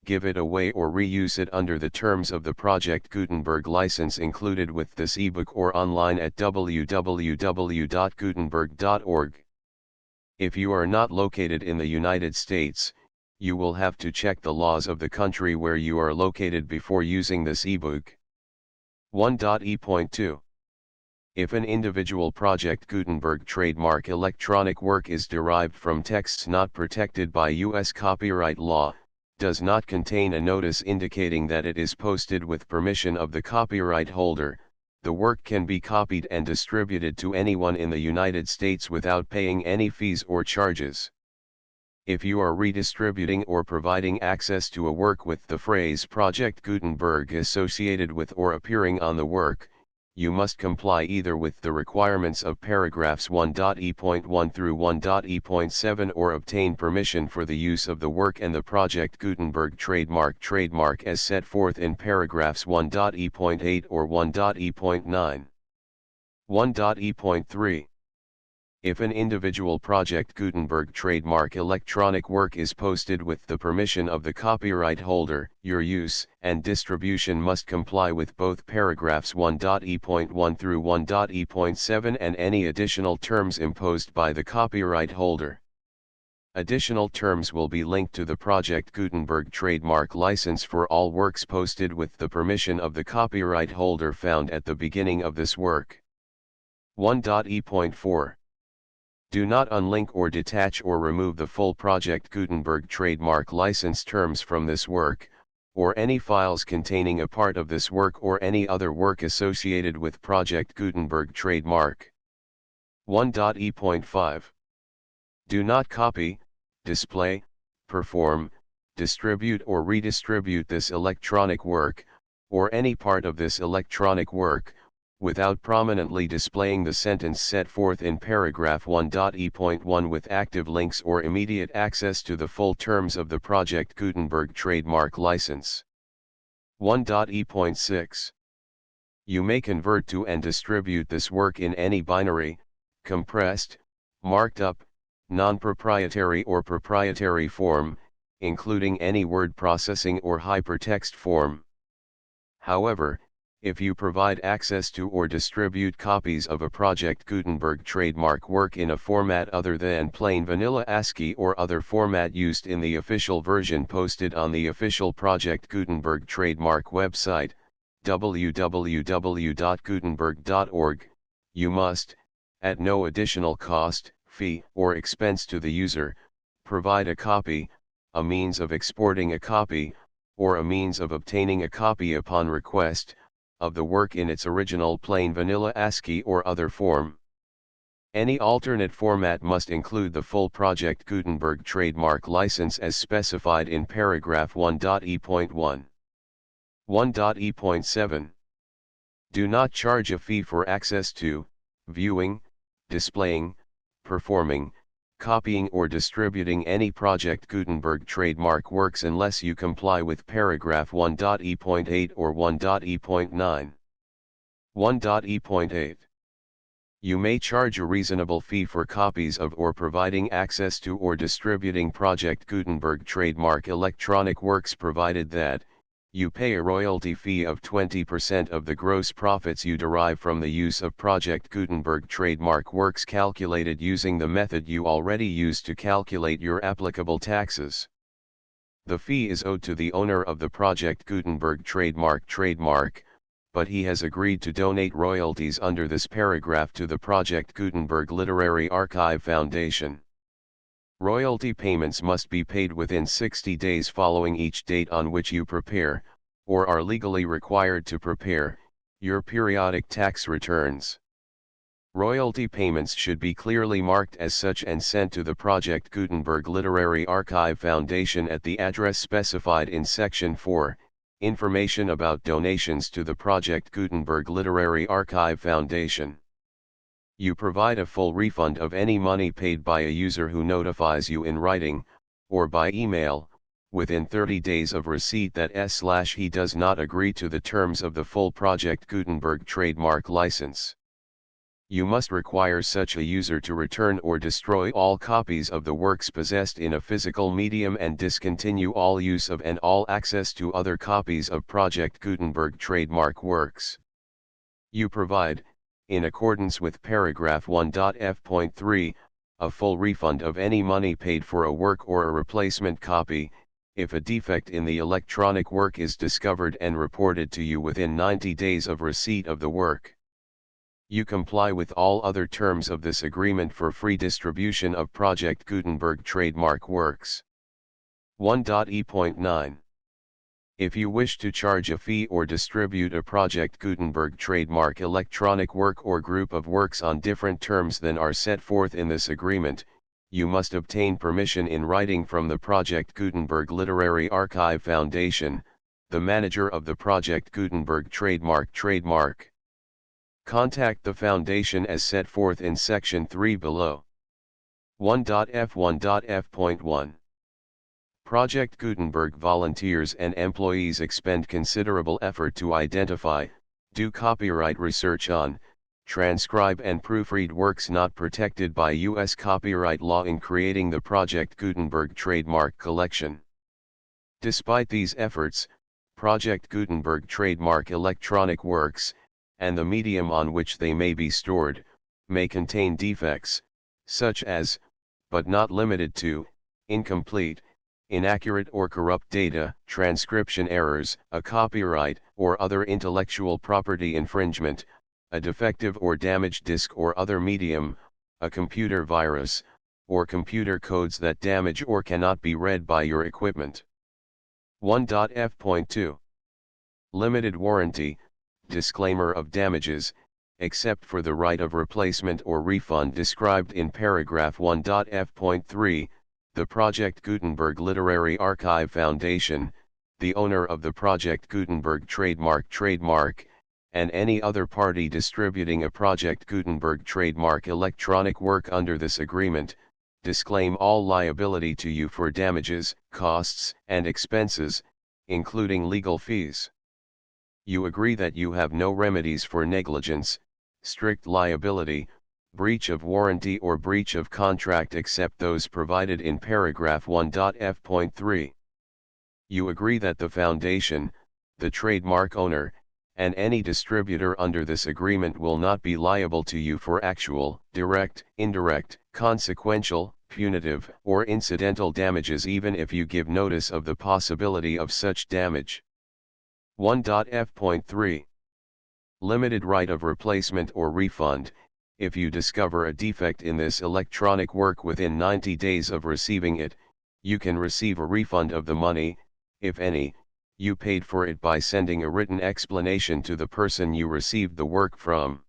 give it away or reuse it under the terms of the Project Gutenberg license included with this ebook or online at www.gutenberg.org. If you are not located in the United States, you will have to check the laws of the country where you are located before using this ebook. 1.e.2. If an individual Project Gutenberg trademark electronic work is derived from texts not protected by U.S. copyright law, does not contain a notice indicating that it is posted with permission of the copyright holder, the work can be copied and distributed to anyone in the United States without paying any fees or charges. If you are redistributing or providing access to a work with the phrase Project Gutenberg associated with or appearing on the work, you must comply either with the requirements of paragraphs 1.e.1 through 1.e.7 or obtain permission for the use of the work and the Project Gutenberg trademark as set forth in paragraphs 1.e.8 or 1.e.9. 1.e.3. If an individual Project Gutenberg trademark electronic work is posted with the permission of the copyright holder, your use and distribution must comply with both paragraphs 1.e.1 through 1.e.7 and any additional terms imposed by the copyright holder. Additional terms will be linked to the Project Gutenberg trademark license for all works posted with the permission of the copyright holder found at the beginning of this work. 1.e.4 Do not unlink or detach or remove the full Project Gutenberg trademark license terms from this work, or any files containing a part of this work or any other work associated with Project Gutenberg trademark. 1.e.5 Do not copy, display, perform, distribute or redistribute this electronic work, or any part of this electronic work, without prominently displaying the sentence set forth in paragraph 1.e.1 with active links or immediate access to the full terms of the Project Gutenberg trademark license. 1.e.6 You may convert to and distribute this work in any binary, compressed, marked up, non-proprietary or proprietary form, including any word processing or hypertext form. However, if you provide access to or distribute copies of a Project Gutenberg trademark work in a format other than plain vanilla ASCII or other format used in the official version posted on the official Project Gutenberg trademark website, www.gutenberg.org, you must, at no additional cost, fee, or expense to the user, provide a copy, a means of exporting a copy, or a means of obtaining a copy upon request, of the work in its original plain vanilla ASCII or other form. Any alternate format must include the full Project Gutenberg trademark license as specified in paragraph 1.e.1. 1.e.7 Do not charge a fee for access to, viewing, displaying, performing, copying or distributing any Project Gutenberg trademark works unless you comply with paragraph 1.e.8 or 1.e.9. 1.e.8 You may charge a reasonable fee for copies of or providing access to or distributing Project Gutenberg trademark electronic works provided that, you pay a royalty fee of 20% of the gross profits you derive from the use of Project Gutenberg trademark works calculated using the method you already use to calculate your applicable taxes. The fee is owed to the owner of the Project Gutenberg trademark, but he has agreed to donate royalties under this paragraph to the Project Gutenberg Literary Archive Foundation. Royalty payments must be paid within 60 days following each date on which you prepare, or are legally required to prepare, your periodic tax returns. Royalty payments should be clearly marked as such and sent to the Project Gutenberg Literary Archive Foundation at the address specified in Section 4, Information about donations to the Project Gutenberg Literary Archive Foundation. You provide a full refund of any money paid by a user who notifies you in writing, or by email, within 30 days of receipt that he does not agree to the terms of the full Project Gutenberg trademark license. You must require such a user to return or destroy all copies of the works possessed in a physical medium and discontinue all use of and all access to other copies of Project Gutenberg trademark works. You provide, in accordance with paragraph 1.f.3, a full refund of any money paid for a work or a replacement copy, if a defect in the electronic work is discovered and reported to you within 90 days of receipt of the work. You comply with all other terms of this agreement for free distribution of Project Gutenberg trademark works. 1.e.9 If you wish to charge a fee or distribute a Project Gutenberg trademark electronic work or group of works on different terms than are set forth in this agreement, you must obtain permission in writing from the Project Gutenberg Literary Archive Foundation, the manager of the Project Gutenberg trademark. Contact the Foundation as set forth in Section 3 below. 1.f.1.f.1 Project Gutenberg volunteers and employees expend considerable effort to identify, do copyright research on, transcribe and proofread works not protected by U.S. copyright law in creating the Project Gutenberg trademark collection. Despite these efforts, Project Gutenberg trademark electronic works, and the medium on which they may be stored, may contain defects, such as, but not limited to, incomplete, inaccurate or corrupt data, transcription errors, a copyright or other intellectual property infringement, a defective or damaged disk or other medium, a computer virus, or computer codes that damage or cannot be read by your equipment. 1.f.2 Limited warranty, disclaimer of damages, except for the right of replacement or refund described in paragraph 1.f.3, the Project Gutenberg Literary Archive Foundation, the owner of the Project Gutenberg trademark, and any other party distributing a Project Gutenberg trademark electronic work under this agreement, disclaim all liability to you for damages, costs, and expenses, including legal fees. You agree that you have no remedies for negligence, strict liability, breach of warranty or breach of contract except those provided in paragraph 1.f.3. You agree that the foundation, the trademark owner, and any distributor under this agreement will not be liable to you for actual, direct, indirect, consequential, punitive, or incidental damages even if you give notice of the possibility of such damage. 1.f.3 Limited right of replacement or refund. If you discover a defect in this electronic work within 90 days of receiving it, you can receive a refund of the money, if any, you paid for it by sending a written explanation to the person you received the work from.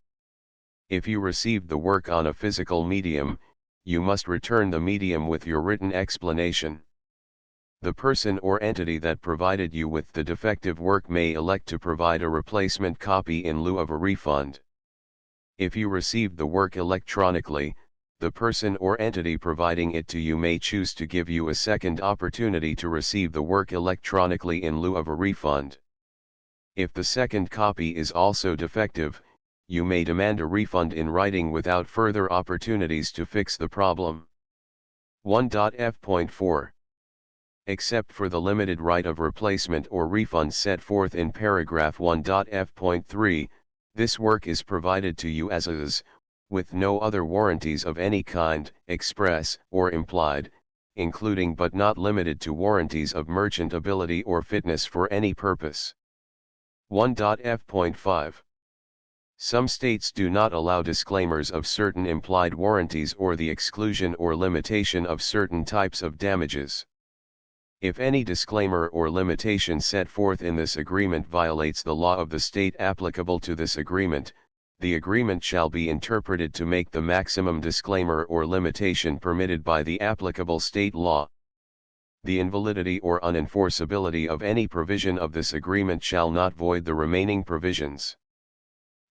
If you received the work on a physical medium, you must return the medium with your written explanation. The person or entity that provided you with the defective work may elect to provide a replacement copy in lieu of a refund. If you received the work electronically, the person or entity providing it to you may choose to give you a second opportunity to receive the work electronically in lieu of a refund. If the second copy is also defective, you may demand a refund in writing without further opportunities to fix the problem. 1.f.4 Except for the limited right of replacement or refund set forth in paragraph 1.f.3, this work is provided to you as is, with no other warranties of any kind, express or implied, including but not limited to warranties of merchantability or fitness for any purpose. 1.f.5 Some states do not allow disclaimers of certain implied warranties or the exclusion or limitation of certain types of damages. If any disclaimer or limitation set forth in this agreement violates the law of the state applicable to this agreement, the agreement shall be interpreted to make the maximum disclaimer or limitation permitted by the applicable state law. The invalidity or unenforceability of any provision of this agreement shall not void the remaining provisions.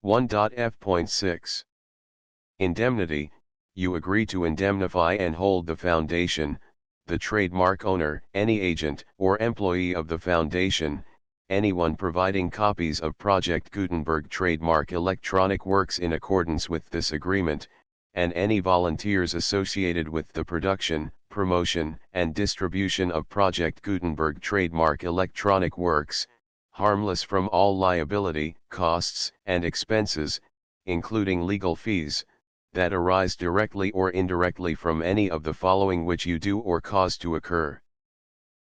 1.f.6 Indemnity. You agree to indemnify and hold the foundation, the trademark owner, any agent or employee of the foundation, anyone providing copies of Project Gutenberg trademark electronic works in accordance with this agreement, and any volunteers associated with the production, promotion, and distribution of Project Gutenberg trademark electronic works, harmless from all liability, costs, and expenses, including legal fees, that arise directly or indirectly from any of the following which you do or cause to occur.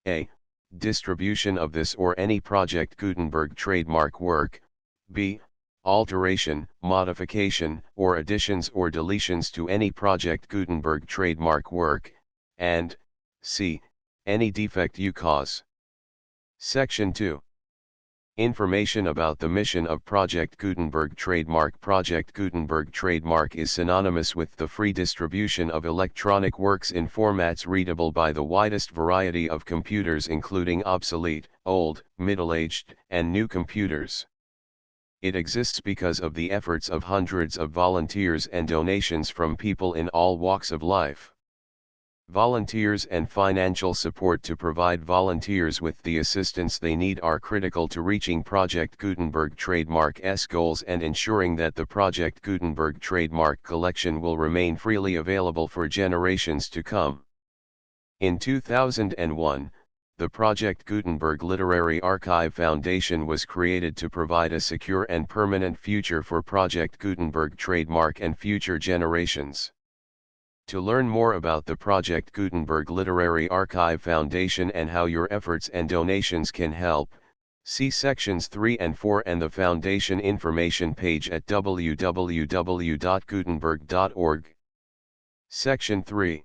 A. Distribution of this or any Project Gutenberg trademark work. B. Alteration, modification, or additions or deletions to any Project Gutenberg trademark work, and C. Any defect you cause. Section 2. Information about the mission of Project Gutenberg trademark. Project Gutenberg trademark is synonymous with the free distribution of electronic works in formats readable by the widest variety of computers including obsolete, old, middle-aged, and new computers. It exists because of the efforts of hundreds of volunteers and donations from people in all walks of life. Volunteers and financial support to provide volunteers with the assistance they need are critical to reaching Project Gutenberg trademark's goals and ensuring that the Project Gutenberg trademark collection will remain freely available for generations to come. In 2001, the Project Gutenberg Literary Archive Foundation was created to provide a secure and permanent future for Project Gutenberg trademark and future generations. To learn more about the Project Gutenberg Literary Archive Foundation and how your efforts and donations can help, see sections 3 and 4 and the Foundation information page at www.gutenberg.org. Section 3.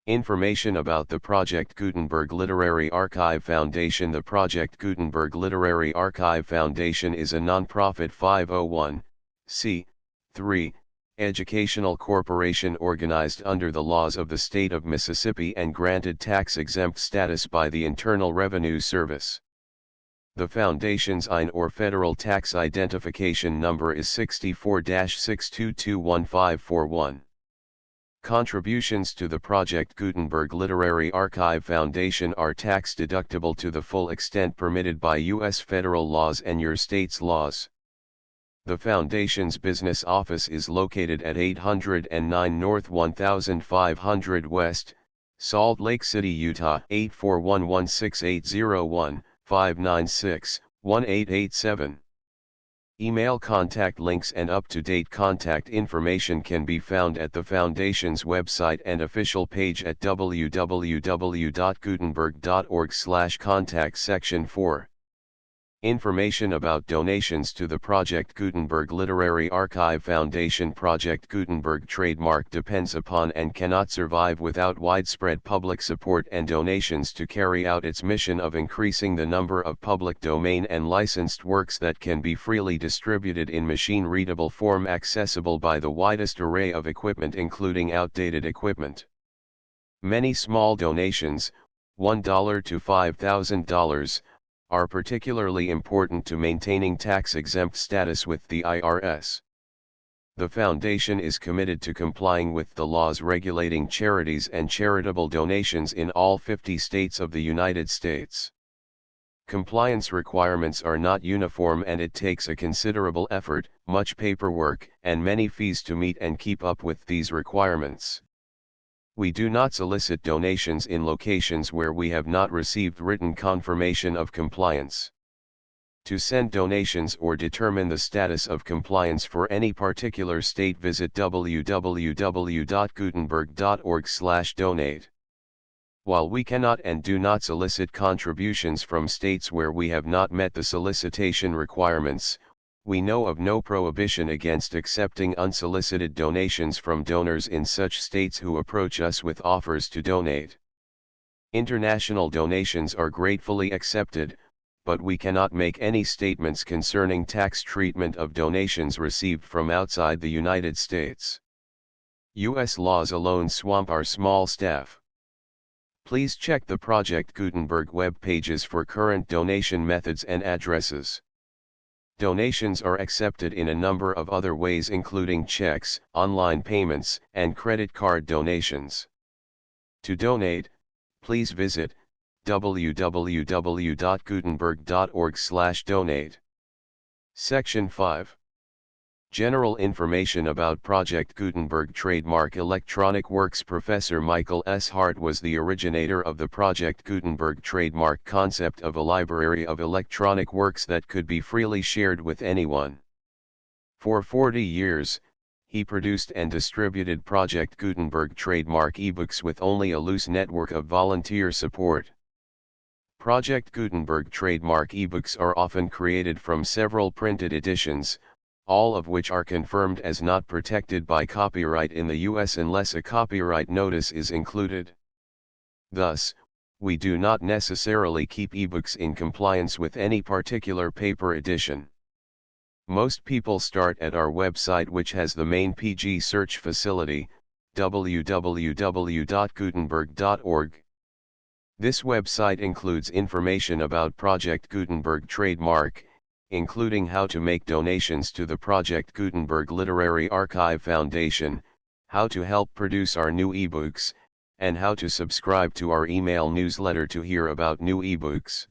Information about the Project Gutenberg Literary Archive Foundation. The Project Gutenberg Literary Archive Foundation is a non-profit 501(c)(3) educational corporation organized under the laws of the state of Mississippi and granted tax-exempt status by the Internal Revenue Service. The Foundation's IN or Federal Tax Identification Number is 64-6221541. Contributions to the Project Gutenberg Literary Archive Foundation are tax-deductible to the full extent permitted by U.S. federal laws and your state's laws. The Foundation's business office is located at 809 North 1500 West, Salt Lake City, Utah 841-16801-596-1887. Email contact links and up-to-date contact information can be found at the Foundation's website and official page at www.gutenberg.org/contact section 4. Information about donations to the Project Gutenberg Literary Archive Foundation. Project Gutenberg trademark depends upon and cannot survive without widespread public support and donations to carry out its mission of increasing the number of public domain and licensed works that can be freely distributed in machine-readable form accessible by the widest array of equipment including outdated equipment. Many small donations, $1 to $5,000, are particularly important to maintaining tax-exempt status with the IRS. The Foundation is committed to complying with the laws regulating charities and charitable donations in all 50 states of the United States. Compliance requirements are not uniform and it takes a considerable effort, much paperwork, and many fees to meet and keep up with these requirements. We do not solicit donations in locations where we have not received written confirmation of compliance. To send donations or determine the status of compliance for any particular state, visit www.gutenberg.org/donate. While we cannot and do not solicit contributions from states where we have not met the solicitation requirements, we know of no prohibition against accepting unsolicited donations from donors in such states who approach us with offers to donate. International donations are gratefully accepted, but we cannot make any statements concerning tax treatment of donations received from outside the United States. U.S. laws alone swamp our small staff. Please check the Project Gutenberg web pages for current donation methods and addresses. Donations are accepted in a number of other ways including checks, online payments, and credit card donations. To donate, please visit www.gutenberg.org/donate. Section 5. General information about Project Gutenberg trademark electronic works. Professor Michael S. Hart was the originator of the Project Gutenberg trademark concept of a library of electronic works that could be freely shared with anyone. For 40 years, he produced and distributed Project Gutenberg trademark ebooks with only a loose network of volunteer support. Project Gutenberg trademark ebooks are often created from several printed editions, all of which are confirmed as not protected by copyright in the U.S. unless a copyright notice is included. Thus, we do not necessarily keep ebooks in compliance with any particular paper edition. Most people start at our website, which has the main PG search facility, www.gutenberg.org. This website includes information about Project Gutenberg trademark, including how to make donations to the Project Gutenberg Literary Archive Foundation, how to help produce our new ebooks, and how to subscribe to our email newsletter to hear about new ebooks.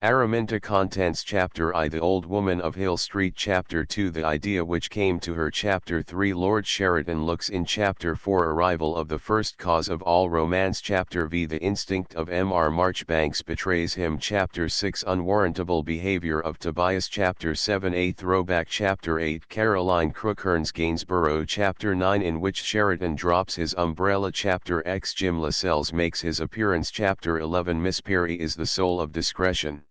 Araminta Contents Chapter I The Old Woman of Hill Street Chapter 2 The Idea Which Came to Her Chapter 3 Lord Sheridan Looks in Chapter 4 Arrival of the First Cause of All Romance Chapter V The Instinct of M.R. Marchbanks Betrays Him Chapter 6 Unwarrantable Behavior of Tobias Chapter 7 A Throwback Chapter 8 Caroline Crookhorns Gainsborough Chapter 9 In which Sheridan drops his umbrella Chapter X Jim Lascelles makes his appearance Chapter 11 Miss Perry is the soul of discretion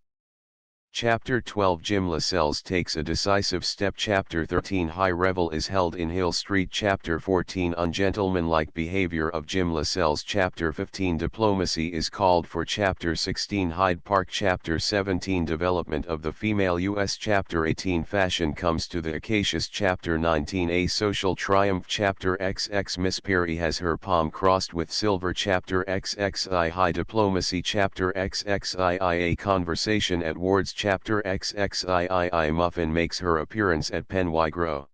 Chapter 12 Jim Lascelles takes a decisive step Chapter 13 High revel is held in Hill Street Chapter 14 Ungentlemanlike behavior of Jim Lascelles Chapter 15 Diplomacy is called for Chapter 16 Hyde Park Chapter 17 Development of the female U.S. Chapter 18 Fashion comes to the Acacias Chapter 19 A social triumph Chapter XX Miss Perry has her palm crossed with silver Chapter XXI High diplomacy Chapter XXII A conversation at Ward's Chapter XXII Muffin makes her appearance at Penwygro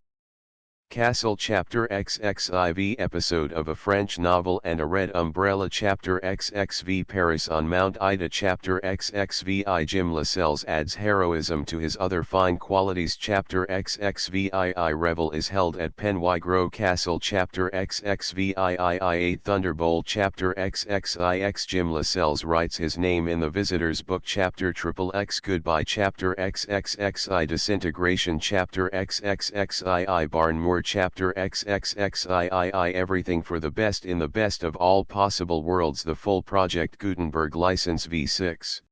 Castle Chapter XXIV Episode of a French novel and a red umbrella Chapter XXV Paris on Mount Ida Chapter XXVI Jim Lascelles adds heroism to his other fine qualities Chapter XXVII Revel is held at Penwygro Castle Chapter XXVII A Thunderbolt Chapter XXIX Jim Lascelles writes his name in the Visitor's Book Chapter XXX Goodbye Chapter XXXI Disintegration Chapter XXXII Barnmoor Chapter XXXII Everything for the best in the best of all possible worlds The full Project Gutenberg License V6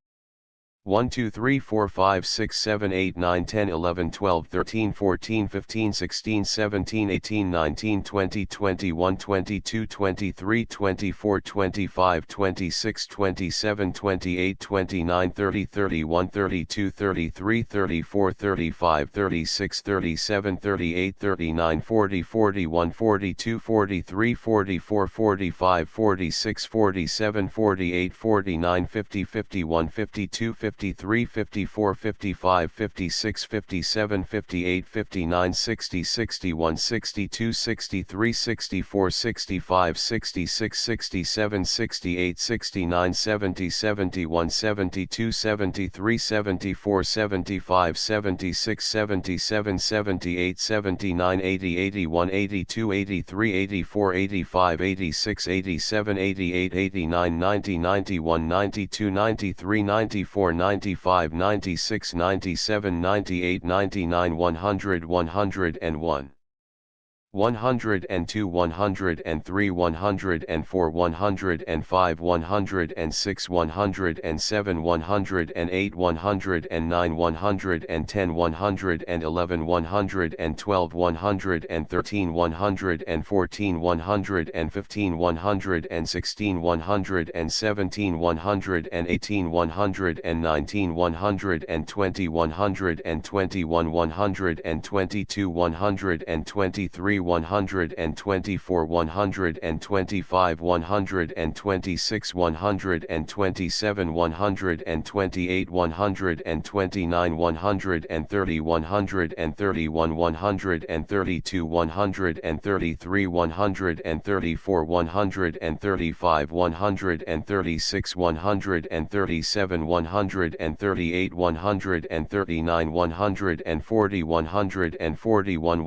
1 2 3 4 5 6 7 8 9 10 11 12 13 14 15 16 17 18 19 20 21 22 23 24 25 26 27 28 29 30 31 32 33 34 35 36 37 38 39 40 41 42 43 44 45 46 47 48 49 50 51 52 53 54 55 56 57 58 59 60 61 62 63 64 65 66 67 68 69 70 71 72 73 74 75 76 77 78 79 80 81 82 83 84 85 86 87 88 89 90 91 92 93 94 95 96 97 98 99 100 101 102 103 104 105 106 107 108 109 110 111 112 113 114 115 116 117 118 119 120 121 122 123 124 125 126 127 128 129 130 131 132 133 134 135 136 137 138 139 140 141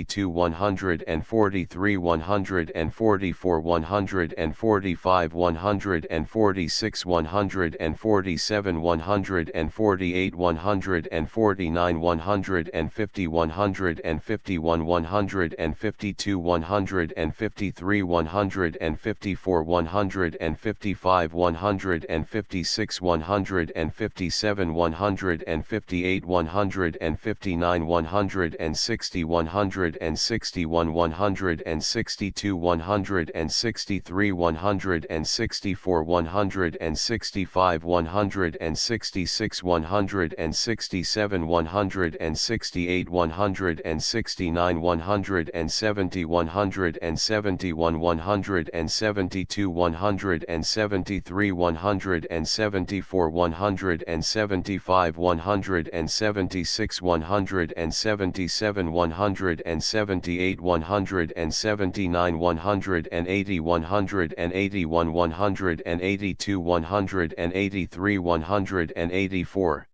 142 143 144 145 146 147 148 149 150 151 152 153 154 155 156 157 158 159 160 161 162 163 164 165 166 167 168 169 170 171 172 173 174 175 176 177 178 178 179 180 181 182 183 184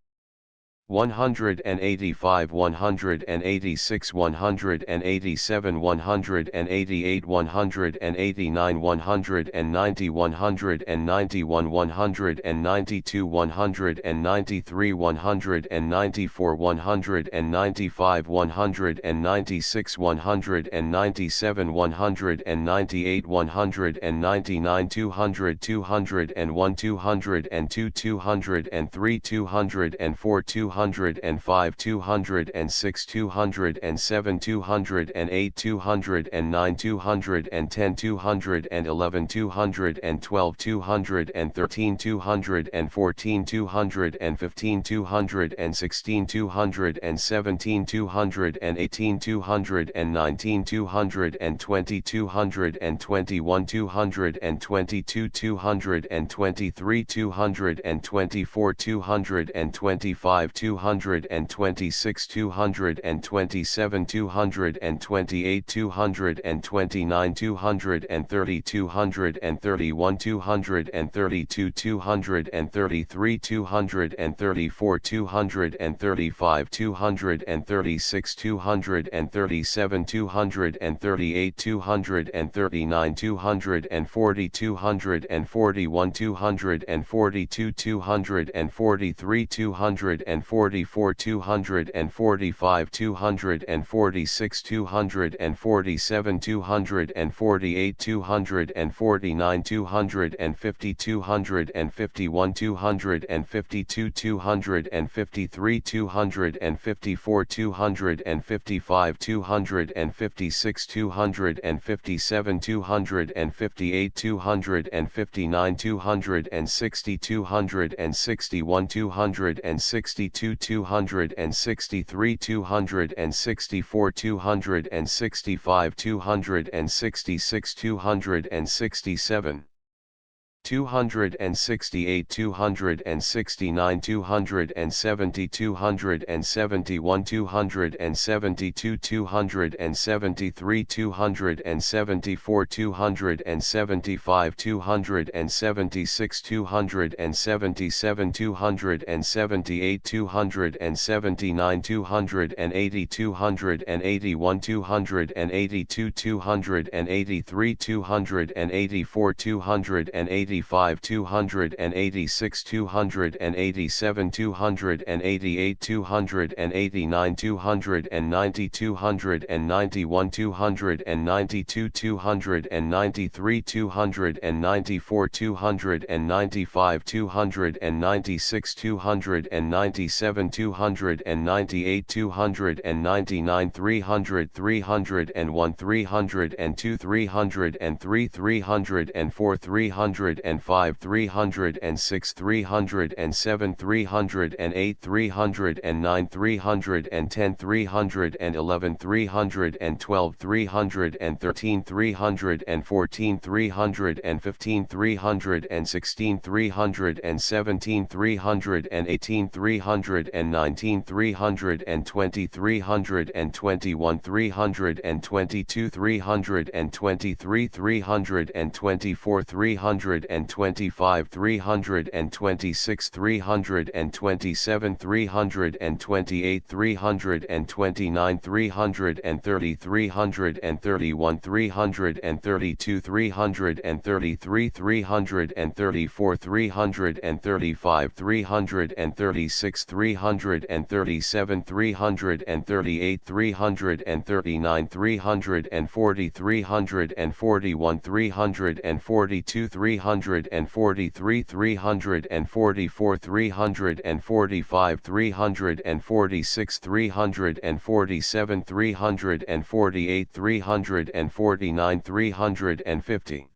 185 186 187 188 189 190 191 192 193 194 195 196 197 198 199 200 201 202 203 204 205 206 207 208 209 210 211 212 213 214 215 216 217 218 219 220 221 222 223 224 225 226 227 228 229 230 231 232 233 234 235 236 237 238 239 240 241 242 243 244 245 246 247 248 249 250 251 252 253 254 255 256 257 258 259 260 261 262 263 264 265 266 267 268 269 270 271 272 273 274 275 276 277 278 279 280 281 282 283 284 285 286 287 288 289 290 291 292 293 294 295 296 297 298 299 300 301 302 303 304 305 306 307 308 309 310 311 312 313 314 315 316 317 318 319 320 321 322 323 324 325 326 327 328 329 330 331 332 333 334 335 336 337 338 339 340 341 342 343 344 345 346 347 348 349 350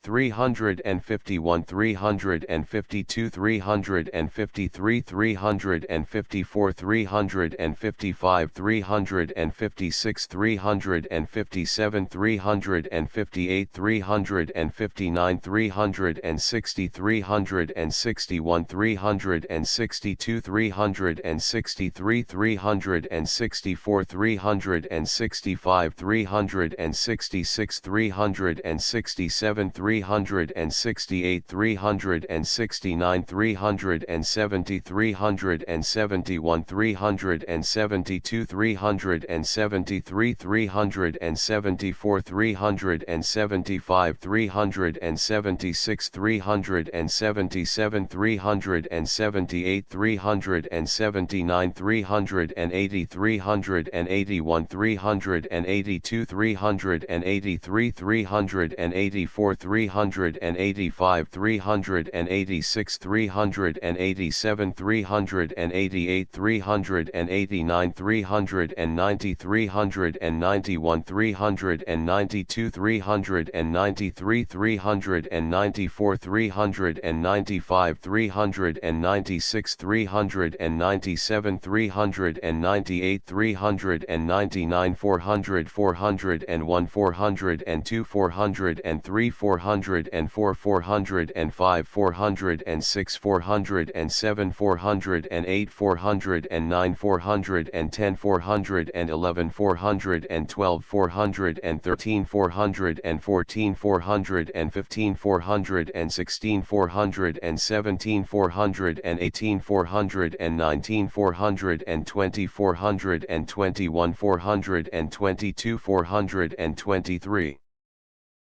351, 352, 353, 354, 355, 356, 357, 358, 359, 360, 361, 362, 363, 364, 365, 366, 367, 368, 369, 370, 371, 372, 373, 374, 375, 376, 377, 378, 379, 380, 381, 382, 383, 384, 385, 386, 387, 388, 389, 390, 391, 392, 393, 394, 395, 396, 397, 398, 399, 400, 401, 402, 403, 404, 405, 406, 407, 408, 409, 410, 411, 412, 413, 414, 415, 416, 417, 418, 419, 420, 421, 422, 423.